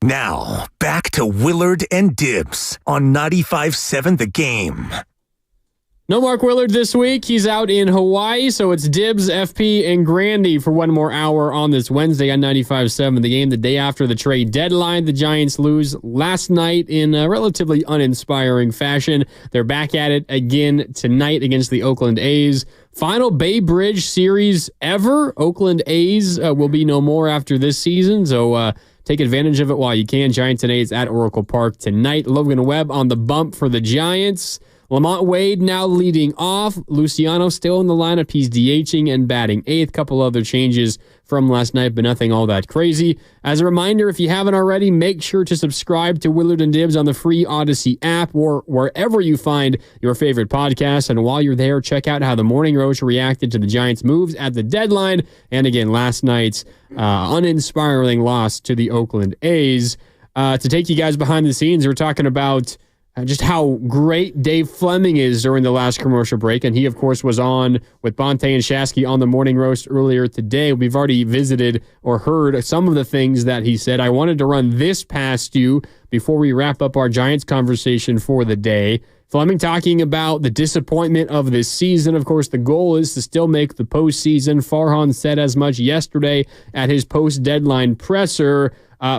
Now, back to Willard and Dibbs on 95.7 The Game. No Mark Willard this week. He's out in Hawaii, so it's Dibbs, FP, and Grandy for one more hour on this Wednesday on 95.7 The Game. The day after the trade deadline, the Giants lose last night in a relatively uninspiring fashion. They're back at it again tonight against the Oakland A's. Final Bay Bridge series ever. Oakland A's will be no more after this season, so take advantage of it while you can. Giants and A's at Oracle Park tonight. Logan Webb on the bump for the Giants. Lamont Wade now leading off. Luciano still in the lineup. He's DHing and batting eighth. Couple other changes from last night, but nothing all that crazy. As a reminder, if you haven't already, make sure to subscribe to Willard and Dibbs on the free Odyssey app or wherever you find your favorite podcast. And while you're there, check out how the Morning Roast reacted to the Giants' moves at the deadline. And again, last night's uninspiring loss to the Oakland A's. To take you guys behind the scenes, we're talking about just how great Dave Fleming is during the last commercial break. And he, of course, was on with Bonte and Shasky on the Morning Roast earlier today. We've already visited or heard some of the things that he said. I wanted to run this past you before we wrap up our Giants conversation for the day. Fleming talking about the disappointment of this season. Of course, the goal is to still make the postseason. Farhan said as much yesterday at his post-deadline presser.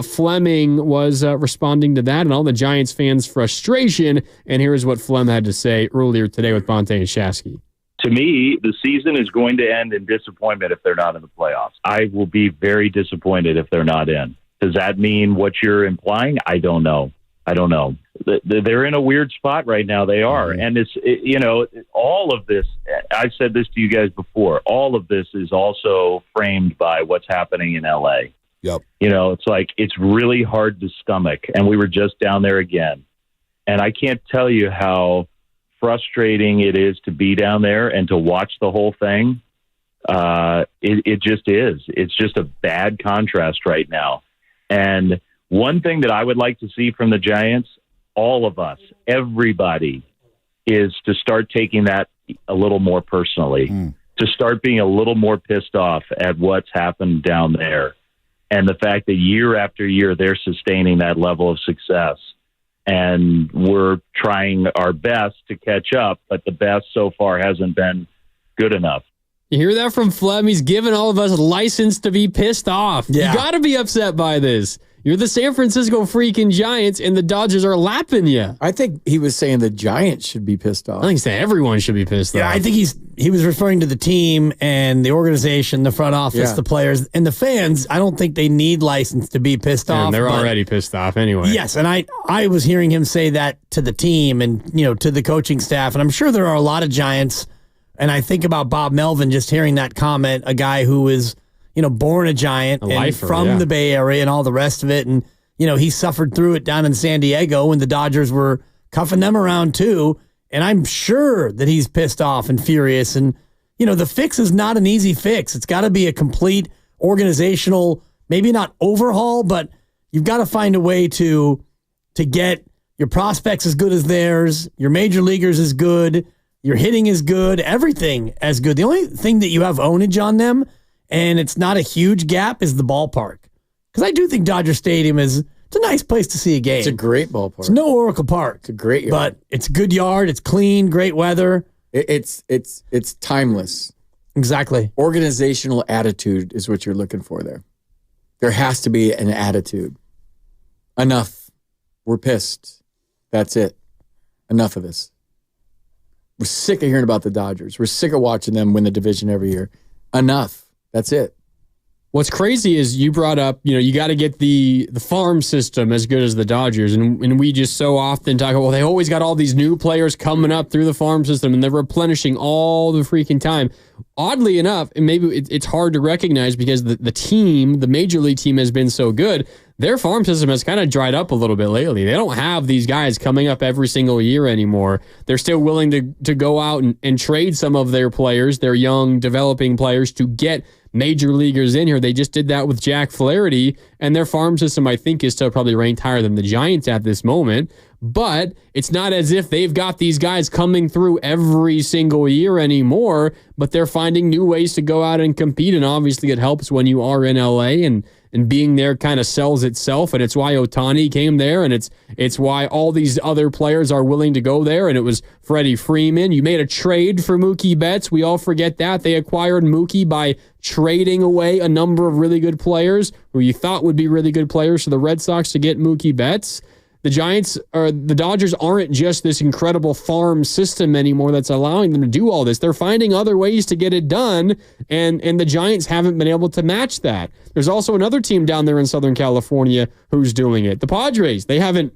Fleming was responding to that and all the Giants fans' frustration. And here's what Flem had to say earlier today with Bonte and Shasky. To me, the season is going to end in disappointment if they're not in the playoffs. I will be very disappointed if they're not in. Does that mean what you're implying? I don't know. They're in a weird spot right now. They are. And all of this, I've said this to you guys before, all of this is also framed by what's happening in LA. Yep. It's like, it's really hard to stomach. And we were just down there again. And I can't tell you how frustrating it is to be down there and to watch the whole thing. It just is. It's just a bad contrast right now. And one thing that I would like to see from the Giants, all of us, everybody, is to start taking that a little more personally, to start being a little more pissed off at what's happened down there. And the fact that year after year, they're sustaining that level of success. And we're trying our best to catch up, but the best so far hasn't been good enough. You hear that from Flem? He's giving all of us license to be pissed off. Yeah. You got to be upset by this. You're the San Francisco freaking Giants, and the Dodgers are lapping you. I think he was saying the Giants should be pissed off. I think he's saying everyone should be pissed off. Yeah, I think he was referring to the team and the organization, the front office, the players, and the fans. I don't think they need license to be pissed off. They're already pissed off anyway. Yes, and I was hearing him say that to the team and to the coaching staff, and I'm sure there are a lot of Giants. And I think about Bob Melvin, just hearing that comment, a guy who is born a Giant and from the Bay Area and all the rest of it. And, he suffered through it down in San Diego when the Dodgers were cuffing them around too. And I'm sure that he's pissed off and furious. And, the fix is not an easy fix. It's got to be a complete organizational, maybe not overhaul, but you've got to find a way to get your prospects as good as theirs, your major leaguers as good, your hitting is good, everything as good. The only thing that you have ownage on them, and it's not a huge gap, is the ballpark. Because I do think Dodger Stadium it's a nice place to see a game. It's a great ballpark. It's no Oracle Park. It's a great yard. But it's a good yard. It's clean, great weather. It's timeless. Exactly. Organizational attitude is what you're looking for there. There has to be an attitude. Enough. We're pissed. That's it. Enough of this. We're sick of hearing about the Dodgers. We're sick of watching them win the division every year. Enough. That's it. What's crazy is you brought up, you got to get the farm system as good as the Dodgers. And we just so often talk about, well, they always got all these new players coming up through the farm system and they're replenishing all the freaking time. Oddly enough, and maybe it's hard to recognize because the team, the major league team has been so good, their farm system has kind of dried up a little bit lately. They don't have these guys coming up every single year anymore. They're still willing to go out and trade some of their players, their young developing players, to get major leaguers in here. They just did that with Jack Flaherty, and their farm system, I think, is still probably ranked higher than the Giants at this moment. But it's not as if they've got these guys coming through every single year anymore, but they're finding new ways to go out and compete. And obviously it helps when you are in LA and being there kind of sells itself, and it's why Ohtani came there, and it's why all these other players are willing to go there, and it was Freddie Freeman. You made a trade for Mookie Betts. We all forget that. They acquired Mookie by trading away a number of really good players who you thought would be really good players for the Red Sox to get Mookie Betts. The Dodgers aren't just this incredible farm system anymore that's allowing them to do all this. They're finding other ways to get it done, and the Giants haven't been able to match that. There's also another team down there in Southern California who's doing it. The Padres, they haven't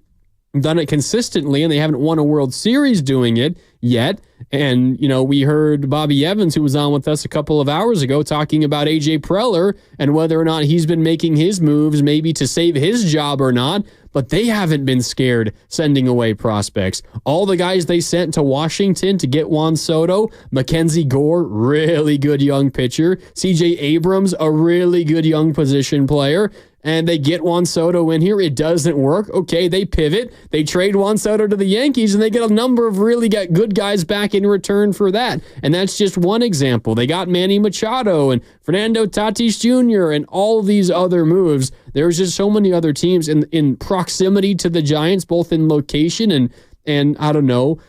done it consistently, and they haven't won a World Series doing it yet. And, we heard Bobby Evans, who was on with us a couple of hours ago, talking about A.J. Preller and whether or not he's been making his moves maybe to save his job or not. But they haven't been scared sending away prospects. All the guys they sent to Washington to get Juan Soto, Mackenzie Gore, really good young pitcher, C.J. Abrams, a really good young position player, and they get Juan Soto in here. It doesn't work. Okay, they pivot. They trade Juan Soto to the Yankees, and they get a number of really good guys back in return for that. And that's just one example. They got Manny Machado and Fernando Tatis Jr. and all these other moves. There's just so many other teams in proximity to the Giants, both in location and I don't know,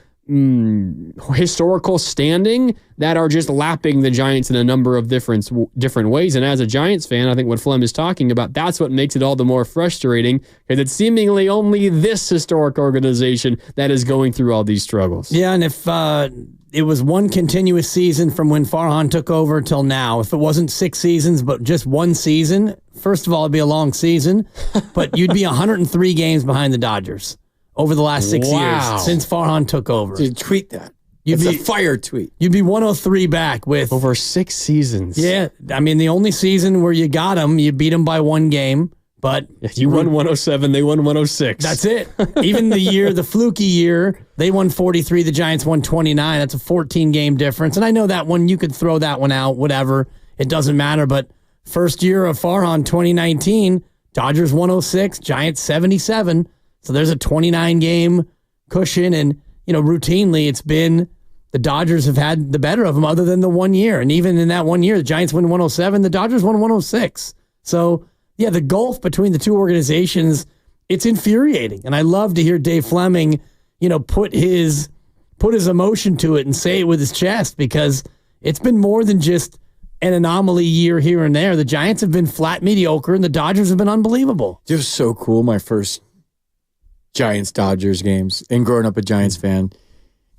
historical standing, that are just lapping the Giants in a number of different ways. And as a Giants fan, I think what Flem is talking about, that's what makes it all the more frustrating, because it's seemingly only this historic organization that is going through all these struggles. Yeah, and if it was one continuous season from when Farhan took over till now, if it wasn't 6 seasons but just one season, first of all, it'd be a long season, but you'd be 103 games behind the Dodgers over the last 6 years since Farhan took over. Dude, tweet that. It's a fire tweet. You'd be 103 back with over 6 seasons. Yeah, I mean, the only season where you got them, you beat them by 1 game, but you won 107, they won 106. That's it. Even the fluky year, they won 43, the Giants won 29. That's a 14-game difference. And I know that one, you could throw that one out, whatever. It doesn't matter. But first year of Farhan, 2019, Dodgers 106, Giants 77. So there's a 29-game cushion. And, routinely it's been the Dodgers have had the better of them other than the 1 year. And even in that 1 year, the Giants win 107, the Dodgers won 106. So, yeah, the gulf between the two organizations, it's infuriating. And I love to hear Dave Fleming, put his emotion to it and say it with his chest, because it's been more than just an anomaly year here and there. The Giants have been flat mediocre, and the Dodgers have been unbelievable. It was so cool, my first Giants-Dodgers games, and growing up a Giants fan.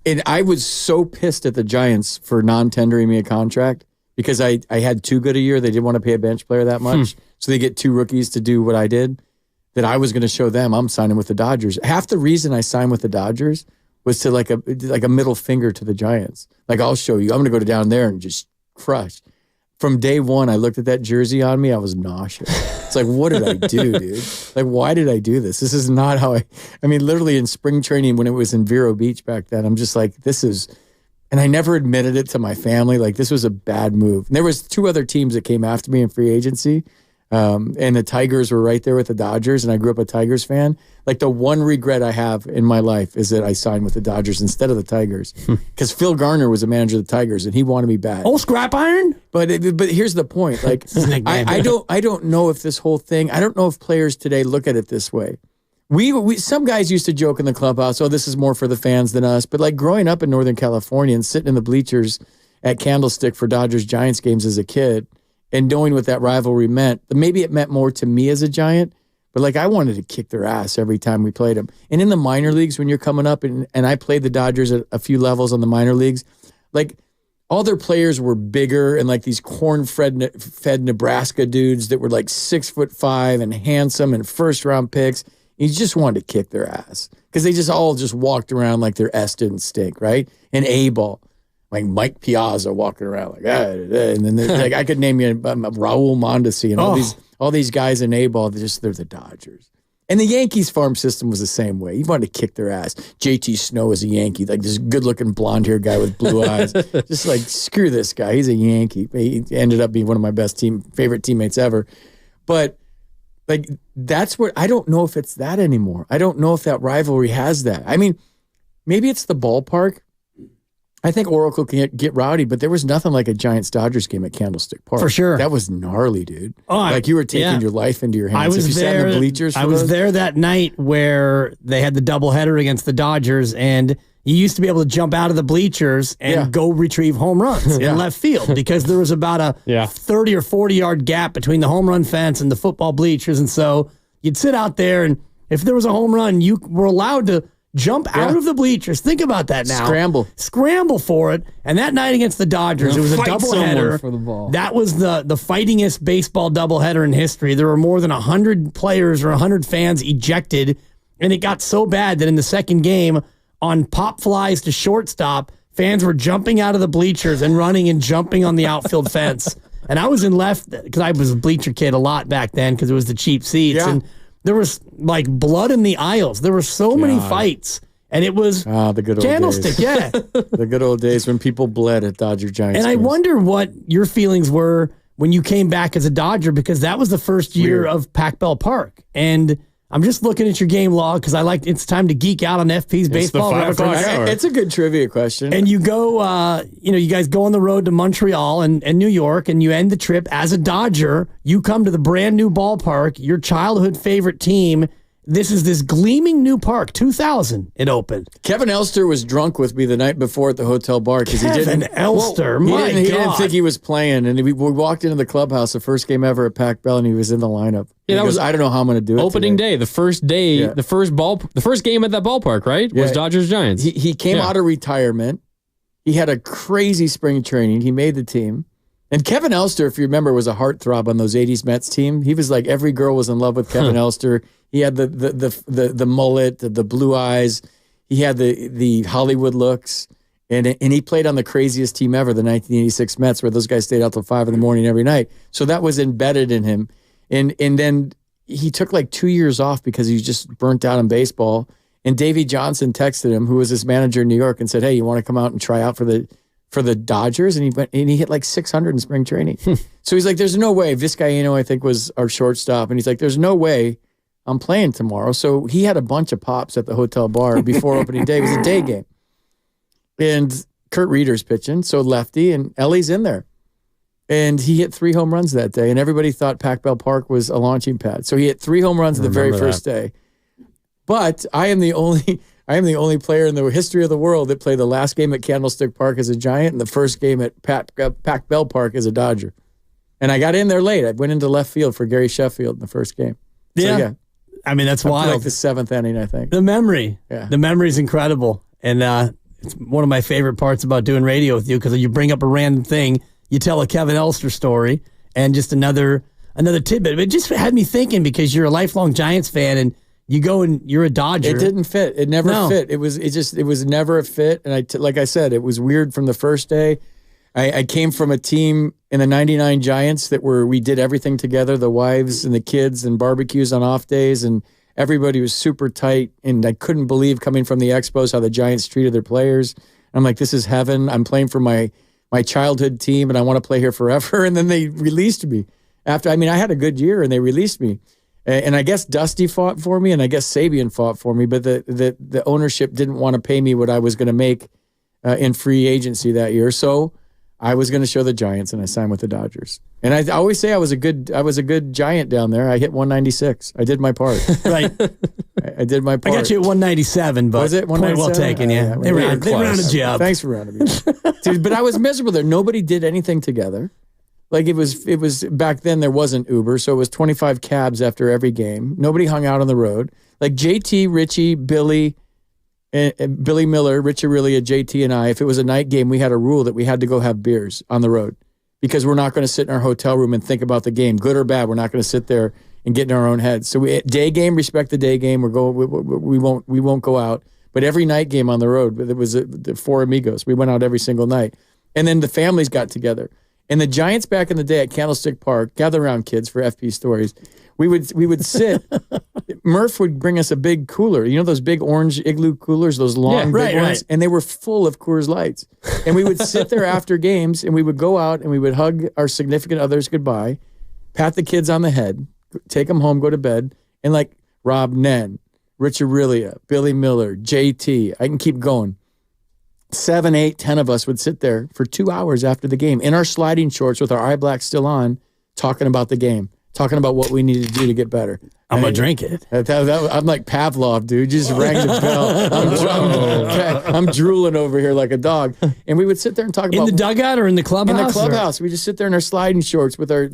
And I was so pissed at the Giants for non-tendering me a contract, because I had too good a year. They didn't want to pay a bench player that much. So they get 2 rookies to do what I did, that I was going to show them I'm signing with the Dodgers. Half the reason I signed with the Dodgers was to like a middle finger to the Giants. Like, I'll show you. I'm going to go down there and just crush. From day one, I looked at that jersey on me. I was nauseous. It's like, what did I do, dude? Like, why did I do this? This is not how I mean, literally in spring training when it was in Vero Beach back then, I'm just like, and I never admitted it to my family. Like, this was a bad move. And there was 2 other teams that came after me in free agency. And the Tigers were right there with the Dodgers, and I grew up a Tigers fan. Like, the one regret I have in my life is that I signed with the Dodgers instead of the Tigers, because Phil Garner was a manager of the Tigers, and he wanted me back. Oh, scrap iron! But here's the point. Like, I don't know if this whole thing. I don't know if players today look at it this way. We some guys used to joke in the clubhouse, oh, this is more for the fans than us. But like, growing up in Northern California and sitting in the bleachers at Candlestick for Dodgers Giants games as a kid, and knowing what that rivalry meant, maybe it meant more to me as a Giant, but like, I wanted to kick their ass every time we played them. And in the minor leagues, when you're coming up, and I played the Dodgers at a few levels on the minor leagues, like, all their players were bigger and like these corn-fed Nebraska dudes that were like 6'5" and handsome and first-round picks. You just wanted to kick their ass because they just all walked around like their S didn't stink, right? And A-ball. Like Mike Piazza walking around like, and then like, I could name you Raul Mondesi and all these guys in A-ball. They're the Dodgers. And the Yankees farm system was the same way. You wanted to kick their ass. JT Snow is a Yankee, like this good-looking blonde-haired guy with blue eyes. Just like, screw this guy. He's a Yankee. He ended up being one of my favorite teammates ever. But like, that's what, I don't know if it's that anymore. I don't know if that rivalry has that. I mean, maybe it's the ballpark. I think Oracle can get rowdy, but there was nothing like a Giants-Dodgers game at Candlestick Park. For sure. That was gnarly, dude. Oh, like you were taking your life into your hands. I was if you there. sat in the bleachers I was there that night where they had the doubleheader against the Dodgers, and you used to be able to jump out of the bleachers and go retrieve home runs in left field because there was about a 30 or 40-yard gap between the home run fence and the football bleachers. And so you'd sit out there, and if there was a home run, you were allowed to jump out of the bleachers. Think about that now. Scramble for it. And that night against the Dodgers, it was a doubleheader. For the ball. That was the fightingest baseball doubleheader in history. There were more than 100 players or 100 fans ejected, and it got so bad that in the second game, on pop flies to shortstop, fans were jumping out of the bleachers and running and jumping on the outfield fence. And I was in left because I was a bleacher kid a lot back then because it was the cheap seats. And there was like blood in the aisles. There were so many fights. And it was the good old Candlestick, days. The good old days when people bled at Dodger Giants. And I wonder what your feelings were when you came back as a Dodger, because that was the first year of Pac Bell Park. And I'm just looking at your game log because it's time to geek out on FP's baseball. It's a good trivia question. And you go, you guys go on the road to Montreal and New York, and you end the trip as a Dodger. You come to the brand new ballpark, your childhood favorite team. This is this gleaming new park. 2000, it opened. Kevin Elster was drunk with me the night before at the hotel bar because he didn't. Elster, he didn't think he was playing, and we walked into the clubhouse, the first game ever at Pac Bell, and he was in the lineup. Yeah, that was. I don't know how I'm going to do it. Opening day, the first day, the first game at that ballpark, right? Was Dodgers Giants. He came out of retirement. He had a crazy spring training. He made the team. And Kevin Elster, if you remember, was a heartthrob on those 80s Mets team. He was like, every girl was in love with Kevin Elster. He had the mullet, the blue eyes. He had the Hollywood looks. And he played on the craziest team ever, the 1986 Mets, where those guys stayed out till 5 a.m. every night. So that was embedded in him. And then he took like 2 years off because he was just burnt out in baseball. And Davey Johnson texted him, who was his manager in New York, and said, hey, you want to come out and try out for the Dodgers? And he went and he hit like 600 in spring training. So he's like, there's no way. Vizcaíno, I think, was our shortstop. And he's like, there's no way I'm playing tomorrow. So he had a bunch of pops at the hotel bar before opening day. It was a day game. And Kurt Reeder's pitching, so lefty, and Ellie's in there. And he hit 3 home runs that day. And everybody thought Pac Bell Park was a launching pad. So he hit 3 home runs the very first day. But I am the only player in the history of the world that played the last game at Candlestick Park as a Giant and the first game at Pac Bell Park as a Dodger. And I got in there late. I went into left field for Gary Sheffield in the first game. So, I mean, that's wild. Like the 7th inning, I think. The memory. Yeah. The memory is incredible. And it's one of my favorite parts about doing radio with you because you bring up a random thing, you tell a Kevin Elster story, and just another tidbit. It just had me thinking because you're a lifelong Giants fan and you go and you're a Dodger. It didn't fit. It never fit. It was never a fit. And like I said, it was weird from the first day. I came from a team in the 99 Giants we did everything together, the wives and the kids and barbecues on off days, and everybody was super tight. And I couldn't believe coming from the Expos how the Giants treated their players. I'm like, this is heaven. I'm playing for my childhood team and I want to play here forever. And then they released me I had a good year and they released me. And I guess Dusty fought for me, and I guess Sabian fought for me, but the ownership didn't want to pay me what I was going to make in free agency that year. So I was going to show the Giants, and I signed with the Dodgers. And I always say I was a good Giant down there. I hit 196. I did my part. Right. I did my part. I got you at 197, but was it 197? Point well taken, yeah. They rounded you up. Thanks for rounding me up. Dude, but I was miserable there. Nobody did anything together. Like it was back then there wasn't Uber, so it was 25 cabs after every game. Nobody hung out on the road. Like JT, Richie, Billy, and Billy Miller, Richie Aurilia, JT, and I, if it was a night game, we had a rule that we had to go have beers on the road because we're not going to sit in our hotel room and think about the game, good or bad. We're not going to sit there and get in our own heads. So day game, respect the day game. We won't go out. But every night game on the road, it was the Four Amigos. We went out every single night, and then the families got together. And the Giants back in the day at Candlestick Park, gather around kids for FP stories. We would sit. Murph would bring us a big cooler. You know those big orange igloo coolers, those long big ones? And they were full of Coors Lights. And we would sit there after games and we would go out and we would hug our significant others goodbye, pat the kids on the head, take them home, go to bed, and like Rob Nen, Rich Aurilia, Billy Miller, JT, I can keep going. 7, 8, 10 of us would sit there for 2 hours after the game in our sliding shorts with our eye blacks still on, talking about the game, talking about what we needed to do to get better. I'm going to drink it. I'm like Pavlov, dude. You just rang the bell. I'm drooling over here like a dog. And we would sit there and talk about... In the dugout or in the clubhouse? In the clubhouse. We just sit there in our sliding shorts with our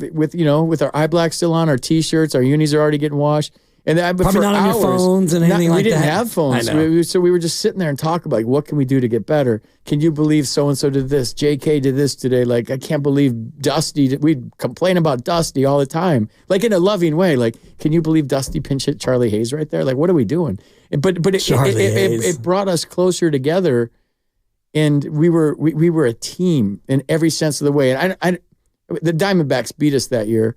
eye blacks still on, our T-shirts, our unis are already getting washed. And probably not on your phones and anything like that. We didn't have phones. So we were just sitting there and talking about, like, what can we do to get better? Can you believe so-and-so did this? JK did this today. Like, I can't believe Dusty. We'd complain about Dusty all the time. Like, in a loving way. Like, can you believe Dusty pinch hit Charlie Hayes right there? Like, what are we doing? But it brought us closer together. And we were a team in every sense of the way. And the Diamondbacks beat us that year.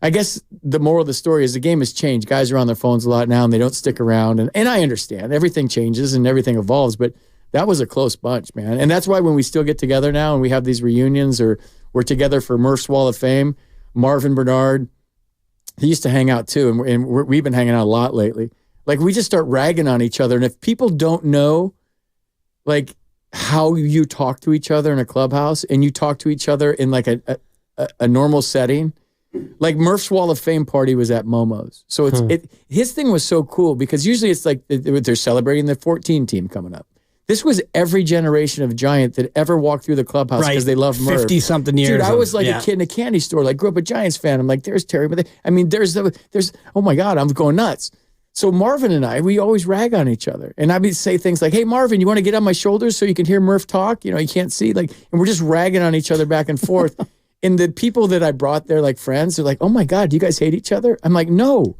I guess the moral of the story is the game has changed. Guys are on their phones a lot now, and they don't stick around. And I understand. Everything changes and everything evolves, but that was a close bunch, man. And that's why when we still get together now and we have these reunions or we're together for Murph's Wall of Fame, Marvin Bernard, he used to hang out too, and we've been hanging out a lot lately. Like, we just start ragging on each other. And if people don't know, like, how you talk to each other in a clubhouse and you talk to each other in, like, a normal setting, like Murph's Wall of Fame party was at Momo's. So his thing was so cool because usually it's like they're celebrating the 14 team coming up. This was every generation of Giant that ever walked through the clubhouse because they love Murph. 50-something years. Dude, I was like a kid in a candy store, like grew up a Giants fan. I'm like, there's Terry. But there's oh my God, I'm going nuts. So Marvin and I, we always rag on each other. And I would say things like, hey, Marvin, you want to get on my shoulders so you can hear Murph talk? You know, you can't see. Like, and we're just ragging on each other back and forth. And the people that I brought there, like friends, are like, oh my God, do you guys hate each other? I'm like, no.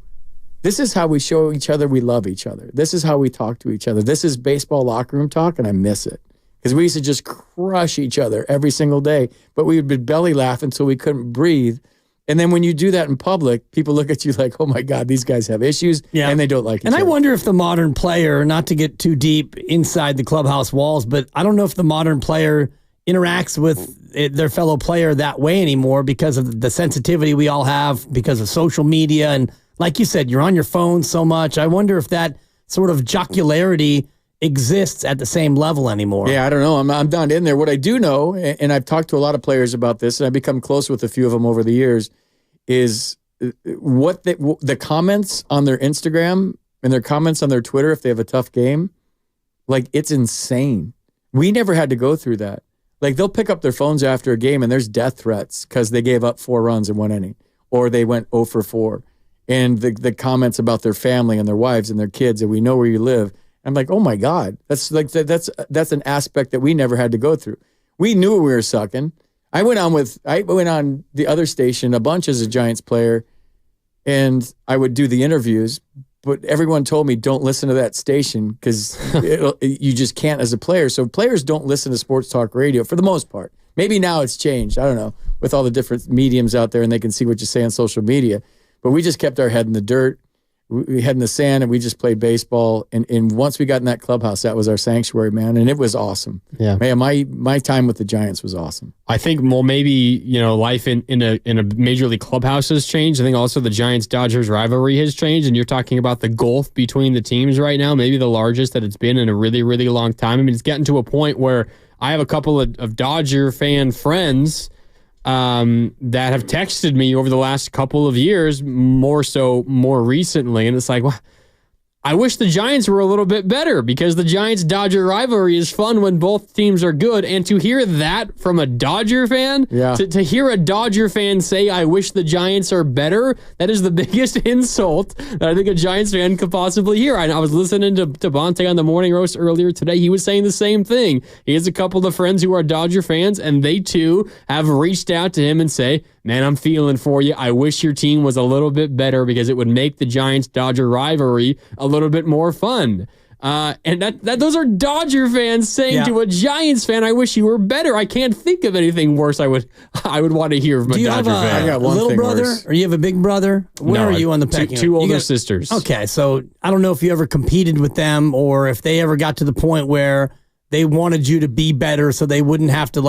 This is how we show each other we love each other. This is how we talk to each other. This is baseball locker room talk, and I miss it. Because we used to just crush each other every single day. But we would be belly laugh until we couldn't breathe. And then when you do that in public, people look at you like, oh my God, these guys have issues, and they don't like each other. And I wonder if the modern player, not to get too deep inside the clubhouse walls, but I don't know if the modern player interacts with their fellow player that way anymore because of the sensitivity we all have because of social media. And like you said, you're on your phone so much. I wonder if that sort of jocularity exists at the same level anymore. Yeah, I don't know. I'm not in there. What I do know, and I've talked to a lot of players about this, and I've become close with a few of them over the years, is what the comments on their Instagram and their comments on their Twitter if they have a tough game, like, it's insane. We never had to go through that. Like, they'll pick up their phones after a game and there's death threats because they gave up 4 runs in 1 inning or they went 0 for 4. And the comments about their family and their wives and their kids and we know where you live. I'm like, oh my God, that's an aspect that we never had to go through. We knew we were sucking. I went on the other station a bunch as a Giants player and I would do the interviews, but everyone told me don't listen to that station because you just can't as a player. So players don't listen to sports talk radio for the most part. Maybe now it's changed. I don't know, with all the different mediums out there and they can see what you say on social media. But we just kept our head in the dirt. We head in the sand and we just played baseball. And once we got in that clubhouse, that was our sanctuary, man. And it was awesome. Yeah. Man, my time with the Giants was awesome. I think, well, maybe, life in a major league clubhouse has changed. I think also the Giants-Dodgers rivalry has changed. And you're talking about the gulf between the teams right now, maybe the largest that it's been in a really, really long time. I mean, it's getting to a point where I have a couple of Dodger fan friends that have texted me over the last couple of years, more recently. And it's like, well, I wish the Giants were a little bit better because the Giants-Dodger rivalry is fun when both teams are good. And to hear that from a Dodger fan, to hear a Dodger fan say, I wish the Giants are better, that is the biggest insult that I think a Giants fan could possibly hear. I was listening to Bonte on the Morning Roast earlier today. He was saying the same thing. He has a couple of friends who are Dodger fans, and they too have reached out to him and say, man, I'm feeling for you. I wish your team was a little bit better because it would make the Giants-Dodger rivalry a little bit more fun. And those are Dodger fans saying to a Giants fan, I wish you were better. I can't think of anything worse I would want to hear from a Dodger fan. I got one little brother worse. Or you have a big brother? Where are you on the pecking? Two older sisters. Okay, so I don't know if you ever competed with them or if they ever got to the point where they wanted you to be better so they wouldn't have to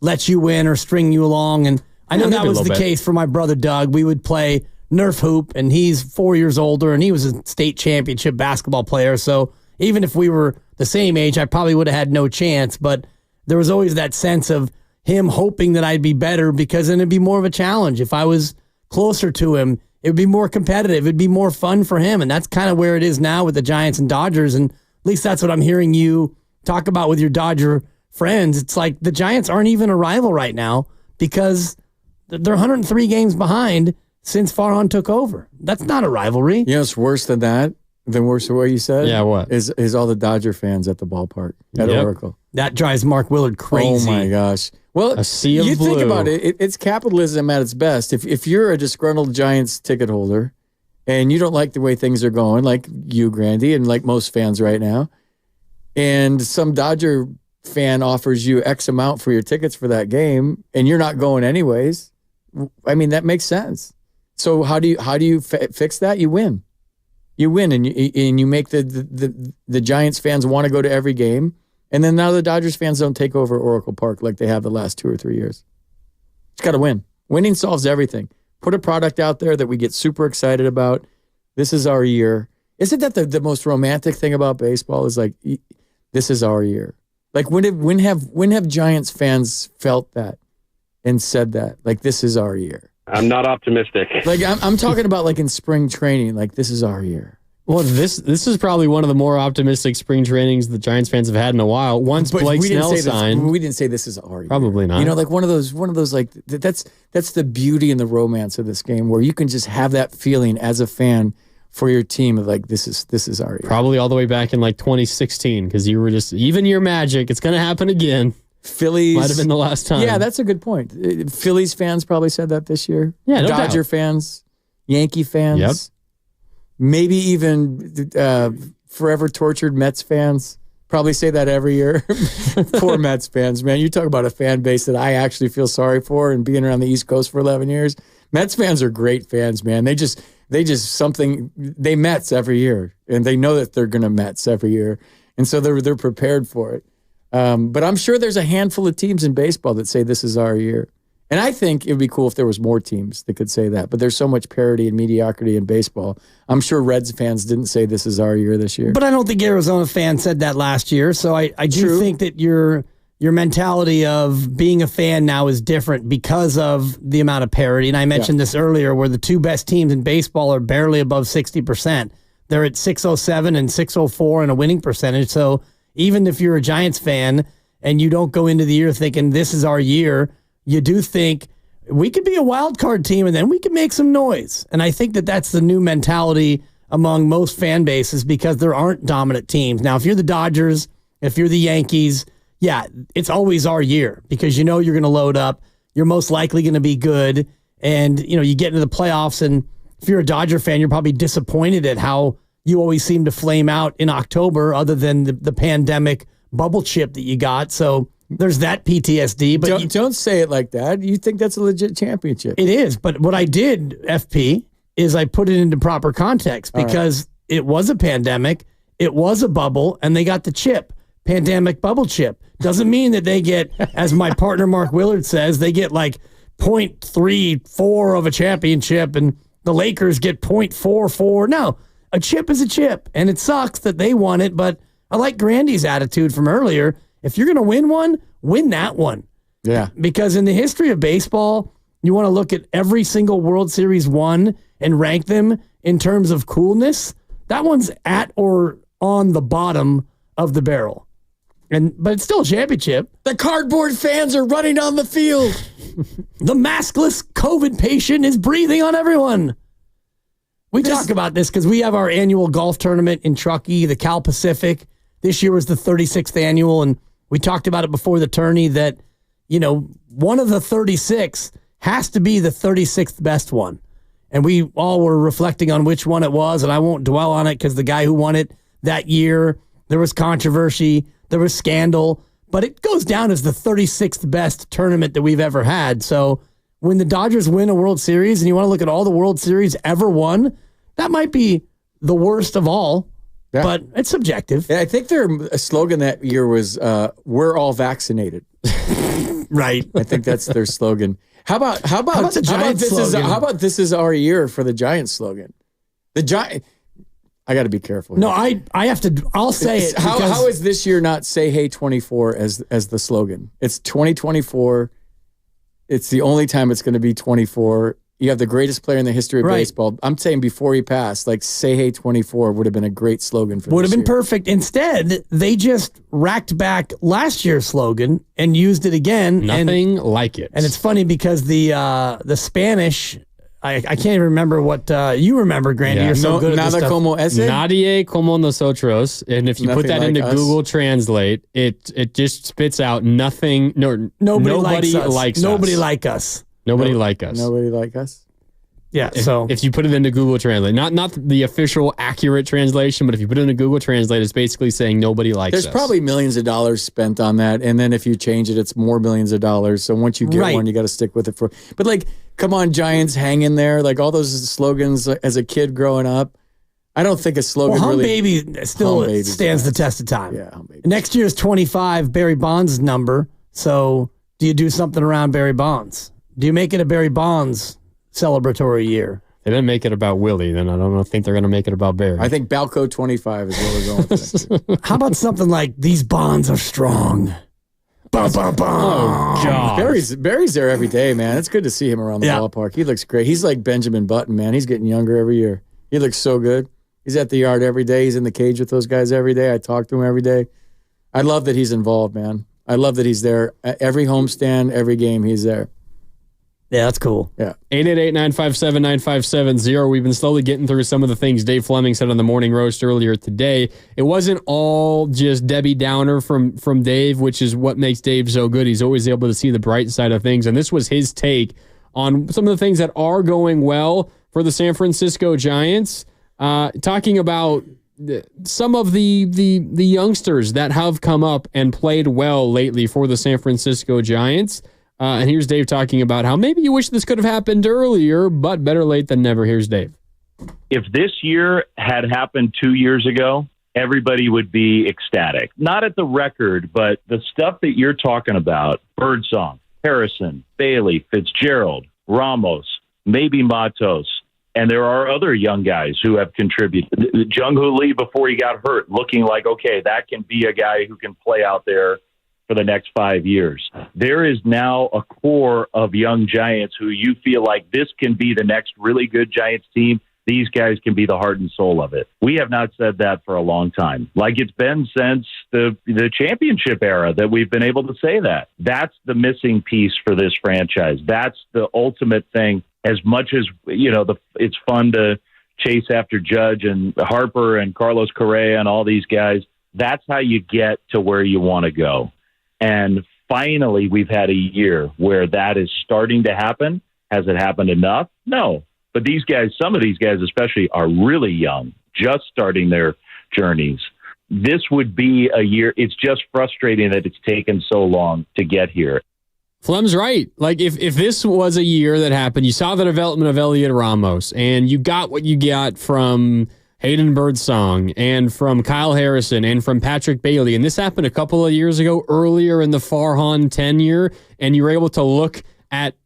let you win or string you along. And I know that was the case for my brother Doug. We would play Nerf hoop, and he's 4 years older, and he was a state championship basketball player. So even if we were the same age, I probably would have had no chance. But there was always that sense of him hoping that I'd be better because then it'd be more of a challenge. If I was closer to him, it would be more competitive. It'd be more fun for him. And that's kind of where it is now with the Giants and Dodgers. And at least that's what I'm hearing you talk about with your Dodger friends. It's like the Giants aren't even a rival right now because they're 103 games behind since Farhan took over. That's not a rivalry. You know, it's worse than that. Worse than what you said? Yeah, what? Is all the Dodger fans at the ballpark at Oracle. That drives Mark Willard crazy. Oh, my gosh. Well, a sea of blue. Think about it. It's capitalism at its best. If you're a disgruntled Giants ticket holder and you don't like the way things are going, like you, Grandy, and like most fans right now, and some Dodger fan offers you X amount for your tickets for that game, and you're not going anyways, I mean, that makes sense. So how do you fix that? You win. You win, and you make the Giants fans want to go to every game, and then now the Dodgers fans don't take over Oracle Park like they have the last 2 or 3 years. It's got to win. Winning solves everything. Put a product out there that we get super excited about. This is our year. Isn't that the most romantic thing about baseball? Is like, this is our year. Like when have Giants fans felt that and said that? Like, this is our year. I'm not optimistic. Like I'm talking about like in spring training, like this is our year. Well, this is probably one of the more optimistic spring trainings the Giants fans have had in a while. Once Blake Snell signed, we didn't say this is our year. Probably not. You know, like one of those like that's the beauty and the romance of this game, where you can just have that feeling as a fan for your team of like this is our year. Probably all the way back in like 2016, because you were just even your magic. It's going to happen again. Phillies might have been the last time. Yeah, that's a good point. Phillies fans probably said that this year. Yeah, no Dodger doubt. fans, Yankee fans, Yep. Maybe even forever tortured Mets fans probably say that every year. Poor Mets fans, man. You talk about a fan base that I actually feel sorry for, and being around the East Coast for 11 years. Mets fans are great fans, man. They Mets every year, and they know that they're going to Mets every year, and so they're prepared for it. But I'm sure there's a handful of teams in baseball that say this is our year. And I think it would be cool if there was more teams that could say that. But there's so much parity and mediocrity in baseball. I'm sure Reds fans didn't say this is our year this year. But I don't think Arizona fans said that last year. So I do think that your mentality of being a fan now is different because of the amount of parity. And I mentioned this earlier, where the two best teams in baseball are barely above 60%. They're at 607 and 604 in a winning percentage. So even if you're a Giants fan and you don't go into the year thinking this is our year, you do think we could be a wild card team and then we can make some noise. And I think that that's the new mentality among most fan bases because there aren't dominant teams. Now, if you're the Dodgers, if you're the Yankees, yeah, it's always our year because you know you're going to load up. You're most likely going to be good. And, you know, you get into the playoffs, and if you're a Dodger fan, you're probably disappointed at how you always seem to flame out in October other than the pandemic bubble chip that you got. So there's that PTSD. But don't say it like that. You think that's a legit championship. It is. But what I did, FP, is I put it into proper context because it was a pandemic, it was a bubble, and they got the chip. Pandemic bubble chip. Doesn't mean that they get, as my partner Mark Willard says, they get like 0.34 of a championship and the Lakers get 0.44. No, a chip is a chip, and it sucks that they won it, but I like Grandy's attitude from earlier. If you're going to win one, win that one. Yeah. Because in the history of baseball, you want to look at every single World Series won and rank them in terms of coolness. That one's at or on the bottom of the barrel. But it's still a championship. The cardboard fans are running on the field. The maskless COVID patient is breathing on everyone. We talk about this because we have our annual golf tournament in Truckee, the Cal Pacific. This year was the 36th annual, and we talked about it before the tourney that, you know, one of the 36 has to be the 36th best one. And we all were reflecting on which one it was, and I won't dwell on it because the guy who won it that year, there was controversy, there was scandal, but it goes down as the 36th best tournament that we've ever had. So when the Dodgers win a World Series and you want to look at all the World Series ever won, that might be the worst of all, but it's subjective. Yeah, I think their slogan that year was, we're all vaccinated. Right. I think that's their slogan. How about the Giants slogan? How about this is our year for the Giants slogan? I got to be careful. No, I have to. I'll say it. How is this year not "Say Hey 24" as the slogan? It's 2024. It's the only time it's going to be 24. You have the greatest player in the history of baseball. I'm saying before he passed, like "Say Hey 24" would have been a great slogan for. Would have been year. perfect. Instead, they just racked back last year's slogan and used it again. Nothing like it. And it's funny because the Spanish. I can't even remember what you remember, Grandy. Yeah. You're so good at this Nada stuff. como ese? Nadie como nosotros. And if you put that into Google Translate, it just spits out nothing. No, nobody likes us. Nobody like us. Nobody like us. Nobody like us. Yeah. If you put it into Google Translate, not the official accurate translation, but if you put it into Google Translate, it's basically saying nobody likes us. There's probably millions of dollars spent on that, and then if you change it, it's more millions of dollars. So once you get one, you got to stick with it for. But like, come on, Giants, hang in there. Like all those slogans as a kid growing up. I don't think a slogan Hum really. Baby still stands the test of time. Yeah, Hum Baby. Next year is 25, Barry Bonds' number. So do you do something around Barry Bonds? Do you make it a Barry Bonds celebratory year? They didn't make it about Willie, then I don't think they're going to make it about Barry. I think Balco 25 is where we're going with it. How about something like these bonds are strong? Bum, bum, bum. Oh, God. Barry's there every day, man. It's good to see him around the ballpark. He looks great. He's like Benjamin Button, man. He's getting younger every year. He looks so good. He's at the yard every day. He's in the cage with those guys every day. I talk to him every day. I love that he's involved, man. I love that he's there. At every homestand, every game, he's there. Yeah, that's cool. Yeah. 888-957-9570. We've been slowly getting through some of the things Dave Fleming said on the morning roast earlier today. It wasn't all just Debbie Downer from Dave, which is what makes Dave so good. He's always able to see the bright side of things. And this was his take on some of the things that are going well for the San Francisco Giants. Talking about some of the youngsters that have come up and played well lately for the San Francisco Giants. And here's Dave talking about how maybe you wish this could have happened earlier, but better late than never. Here's Dave. If this year had happened 2 years ago, everybody would be ecstatic. Not at the record, but the stuff that you're talking about, Birdsong, Harrison, Bailey, Fitzgerald, Ramos, maybe Matos, and there are other young guys who have contributed. Jung-Hoo Lee, before he got hurt, looking like, okay, that can be a guy who can play out there for the next 5 years. There is now a core of young Giants who you feel like this can be the next really good Giants team. These guys can be the heart and soul of it. We have not said that for a long time. Like it's been since the championship era that we've been able to say that. That's the missing piece for this franchise. That's the ultimate thing. As much as, it's fun to chase after Judge and Harper and Carlos Correa and all these guys. That's how you get to where you want to go. And finally, we've had a year where that is starting to happen. Has it happened enough? No. But these guys, some of these guys especially, are really young, just starting their journeys. This would be a year. It's just frustrating that it's taken so long to get here. Flem's right. Like, if this was a year that happened, you saw the development of Elliot Ramos, and you got what you got from Hayden Birdsong and from Kyle Harrison and from Patrick Bailey. And this happened a couple of years ago, earlier in the Farhan tenure, and you were able to look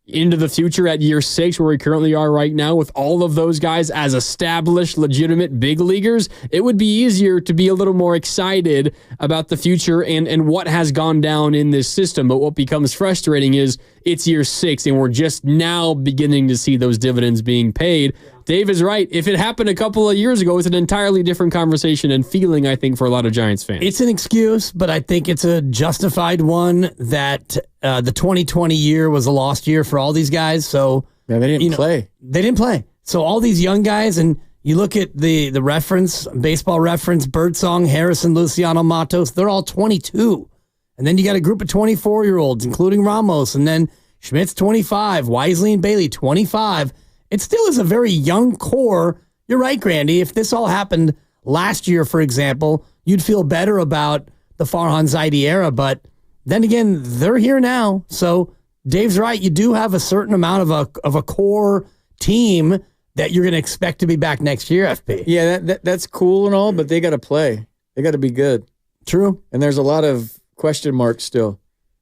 into the future at year 6, where we currently are right now, with all of those guys as established, legitimate big leaguers. It would be easier to be a little more excited about the future and what has gone down in this system. But what becomes frustrating is it's year 6, and we're just now beginning to see those dividends being paid. Dave is right. If it happened a couple of years ago, it's an entirely different conversation and feeling, I think, for a lot of Giants fans. It's an excuse, but I think it's a justified one that the 2020 year was a lost year for all these guys. So yeah, they didn't play. They didn't play. So all these young guys, and you look at the reference, Baseball Reference, Birdsong, Harrison, Luciano Matos, they're all 22. And then you got a group of 24-year-olds, including Ramos, and then Schmidt's 25, Wisely and Bailey 25. It still is a very young core. You're right, Grandy. If this all happened last year, for example, you'd feel better about the Farhan Zaidi era. But then again, they're here now. So Dave's right. You do have a certain amount of a core team that you're going to expect to be back next year, FP. Yeah, that's cool and all, but they got to play. They got to be good. True. And there's a lot of question marks still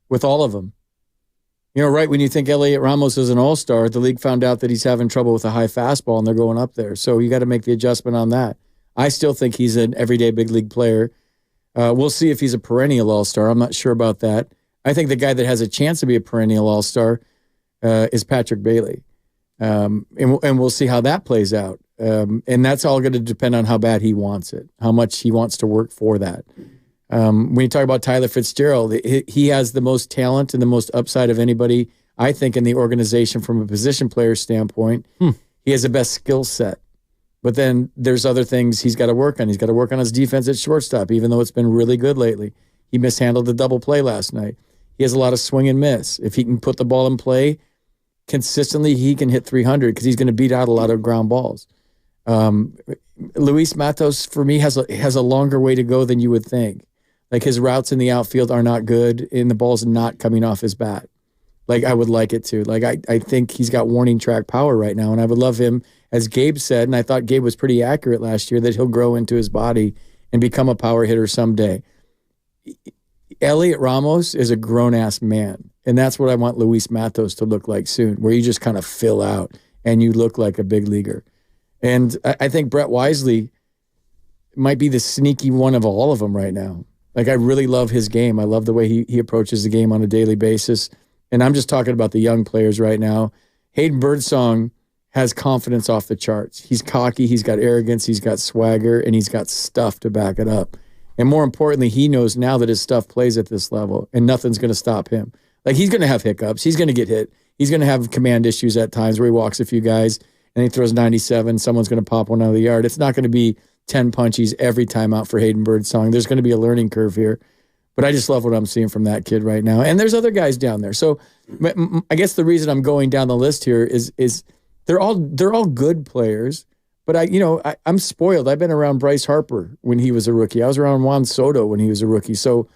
with all of them. Right when you think Elliot Ramos is an all-star, the league found out that he's having trouble with a high fastball, and they're going up there. So you got to make the adjustment on that. I still think he's an everyday big league player. We'll see if he's a perennial all-star. I'm not sure about that. I think the guy that has a chance to be a perennial all-star is Patrick Bailey. And we'll see how that plays out. And that's all going to depend on how bad he wants it, how much he wants to work for that. When you talk about Tyler Fitzgerald, he has the most talent and the most upside of anybody, I think, in the organization from a position player standpoint. He has the best skill set. But then there's other things he's got to work on. He's got to work on his defense at shortstop, even though it's been really good lately. He mishandled the double play last night. He has a lot of swing and miss. If he can put the ball in play consistently, he can hit 300 because he's going to beat out a lot of ground balls. Luis Matos, for me, has a longer way to go than you would think. Like, his routes in the outfield are not good, and the ball's not coming off his bat. Like, I would like it to. Like, I think he's got warning track power right now, and I would love him, as Gabe said, and I thought Gabe was pretty accurate last year, that he'll grow into his body and become a power hitter someday. Elliot Ramos is a grown-ass man, and that's what I want Luis Matos to look like soon, where you just kind of fill out and you look like a big leaguer. And I think Brett Wisely might be the sneaky one of all of them right now. Like, I really love his game. I love the way he approaches the game on a daily basis. And I'm just talking about the young players right now. Hayden Birdsong has confidence off the charts. He's cocky, he's got arrogance, he's got swagger, and he's got stuff to back it up. And more importantly, he knows now that his stuff plays at this level, and nothing's going to stop him. Like, he's going to have hiccups. He's going to get hit. He's going to have command issues at times where he walks a few guys, and he throws 97. Someone's going to pop one out of the yard. It's not going to be 10 punchies every time out for Hayden Birdsong. There's going to be a learning curve here. But I just love what I'm seeing from that kid right now. And there's other guys down there. So I guess the reason I'm going down the list here is they're all good players. But I'm spoiled. I've been around Bryce Harper when he was a rookie. I was around Juan Soto when he was a rookie. So,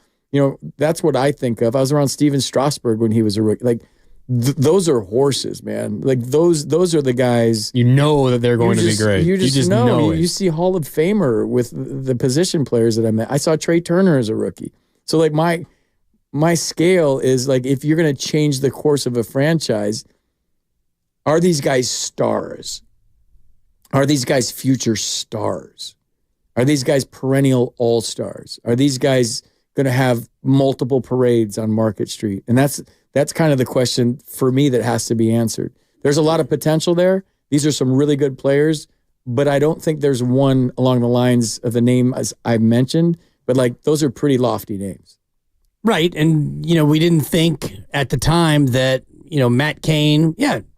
that's what I think of. I was around Steven Strasburg when he was a rookie. Like, those are horses, man. Like, those are the guys. You know that they're going to be great. You just know it. You see Hall of Famer with the position players that I met. I saw Trey Turner as a rookie. So, like, my scale is, like, if you're going to change the course of a franchise, are these guys stars? Are these guys future stars? Are these guys perennial all-stars? Are these guys going to have multiple parades on Market Street? And that's kind of the question for me that has to be answered. There's a lot of potential there. These are some really good players, but I don't think there's one along the lines of the name as I mentioned, but, like, those are pretty lofty names. Right. And, we didn't think at the time that, Matt Cain,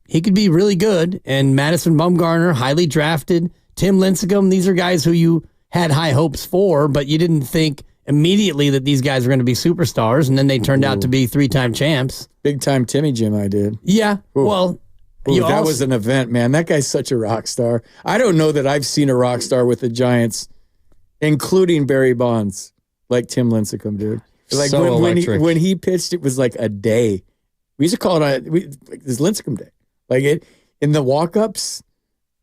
he could be really good. And Madison Bumgarner, highly drafted. Tim Lincecum, these are guys who you had high hopes for, but you didn't think immediately that these guys were going to be superstars. And then they turned out to be 3-time champs. Big time Timmy Jim, I did. Yeah. Ooh. Well, that was an event, man. That guy's such a rock star. I don't know that I've seen a rock star with the Giants, including Barry Bonds, like Tim Lincecum, dude. Like, so when he pitched, it was like a day. We used to call it this Lincecum day. Like, in the walk-ups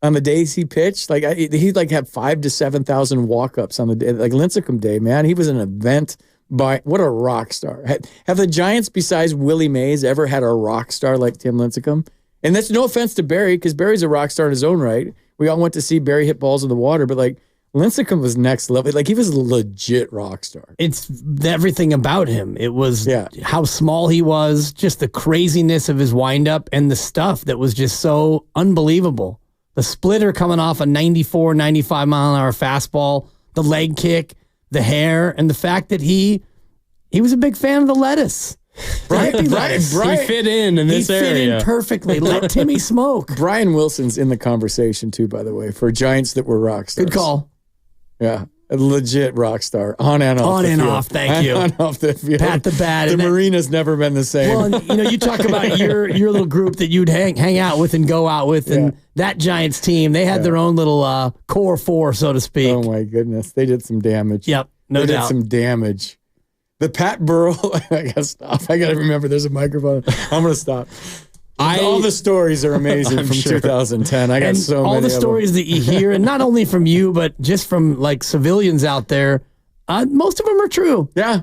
on the days he pitched, like, he'd like have 5,000 to 7,000 walk-ups on the day, like Lincecum day, man. He was an event what a rock star. Have the Giants, besides Willie Mays, ever had a rock star like Tim Lincecum? And that's no offense to Barry, because Barry's a rock star in his own right. We all went to see Barry hit balls in the water, but, like, Lincecum was next level. Like, he was a legit rock star. It's everything about him. It was how small he was, just the craziness of his windup, and the stuff that was just so unbelievable. The splitter coming off a 94, 95 mile an hour fastball, the leg kick, the hair, and the fact that he was a big fan of the lettuce. Right. He fit in this area. He fit in perfectly. Let Timmy smoke. Brian Wilson's in the conversation, too, by the way, for Giants that were rock stars. Good call. Yeah, a legit rock star. On and off. On and off, thank you. On and off the field. Pat the bat. The marina's never been the same. Well, you talk about your little group that you'd hang out with and go out with, and that Giants team, they had their own little core four, so to speak. Oh, my goodness. They did some damage. Yep, no doubt. They did some damage. The Pat Burrell, I got to stop. I got to remember there's a microphone. I'm going to stop. All the stories are amazing from 2010. I got so many. All the stories that you hear, and not only from you, but just from, like, civilians out there, most of them are true. Yeah.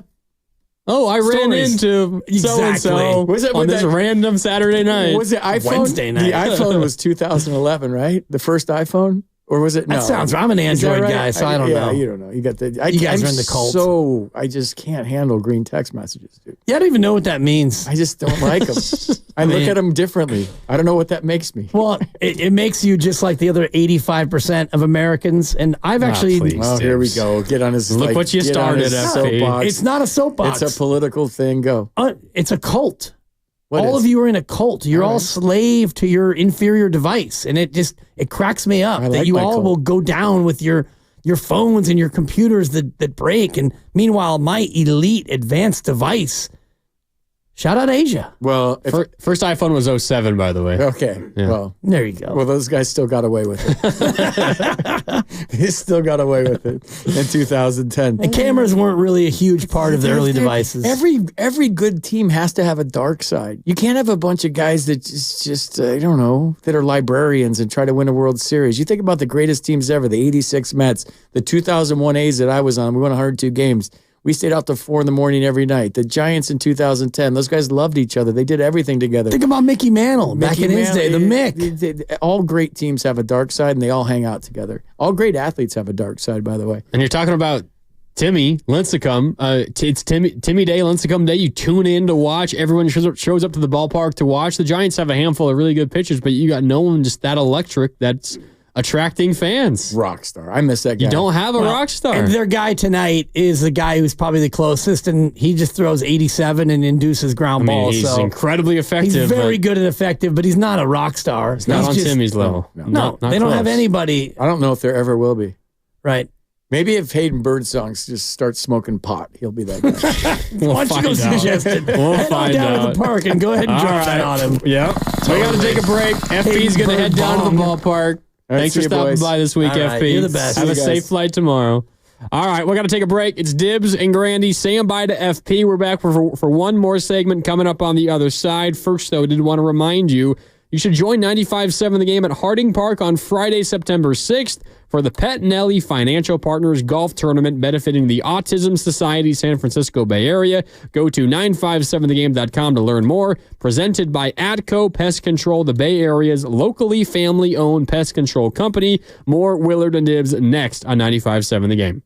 Oh, I ran into so-and-so on this random Saturday night. Was it iPhone? Wednesday night. The iPhone was 2011, right? The first iPhone? Or was it? No. That sounds right. I'm an Android guy, so I don't know. You don't know. You got the. You guys are in the cult. So I just can't handle green text messages, dude. Yeah, I don't even know what that means. I just don't like them. I look at them differently. I don't know what that makes me. Well, it makes you just like the other 85% of of and I've actually. Oh, here we go. Get on his. Look what you started. Soapbox. It's not a soapbox. It's a political thing. Go. It's a cult. What all is? of you are in a cult. You're all slave to your inferior device, and it cracks me up that you all will go down with your phones and your computers that break, and meanwhile my elite advanced device. Shout out Asia. Well, first iPhone was 07, by the way. Okay. Yeah. Well, there you go. Well, those guys still got away with it. They still got away with it in 2010. And cameras weren't really a huge part of the early devices. Every good team has to have a dark side. You can't have a bunch of guys that just I don't know, that are librarians and try to win a World Series. You think about the greatest teams ever, the 86 Mets, the 2001 A's that I was on. We won 102 games. We stayed out till 4 a.m. every night. The Giants in 2010, those guys loved each other. They did everything together. Think about Mickey Mantle back in his day, the Mick. All great teams have a dark side, and they all hang out together. All great athletes have a dark side, by the way. And you're talking about Timmy Lincecum. It's Timmy Day, Lincecum Day. You tune in to watch. Everyone shows up to the ballpark to watch. The Giants have a handful of really good pitchers, but you got no one just that electric that's attracting fans. Rock star. I miss that guy. You don't have a rock star. And their guy tonight is the guy who's probably the closest, and he just throws 87 and induces ground balls. He's incredibly effective. He's very good and effective, but he's not a rock star. He's not on Timmy's level. No, they don't have anybody. I don't know if there ever will be. Right. Maybe if Hayden Birdsong just starts smoking pot, he'll be that guy. Why don't you go suggest it? Head on down to the park and go ahead and drop that on him. Yeah. So we got to take a break. FB's going to head down to the ballpark. Thanks for stopping by this week, FP. You're the best. Have a safe flight tomorrow. All right, we're going to take a break. It's Dibs and Grandy saying bye to FP. We're back for one more segment coming up on the other side. First, though, I did want to remind you, you should join 95.7 The Game at Harding Park on Friday, September 6th for the Pettinelli Financial Partners Golf Tournament benefiting the Autism Society San Francisco Bay Area. Go to 957thegame.com to learn more. Presented by Atco Pest Control, the Bay Area's locally family-owned pest control company. More Willard and Dibs next on 95.7 The Game.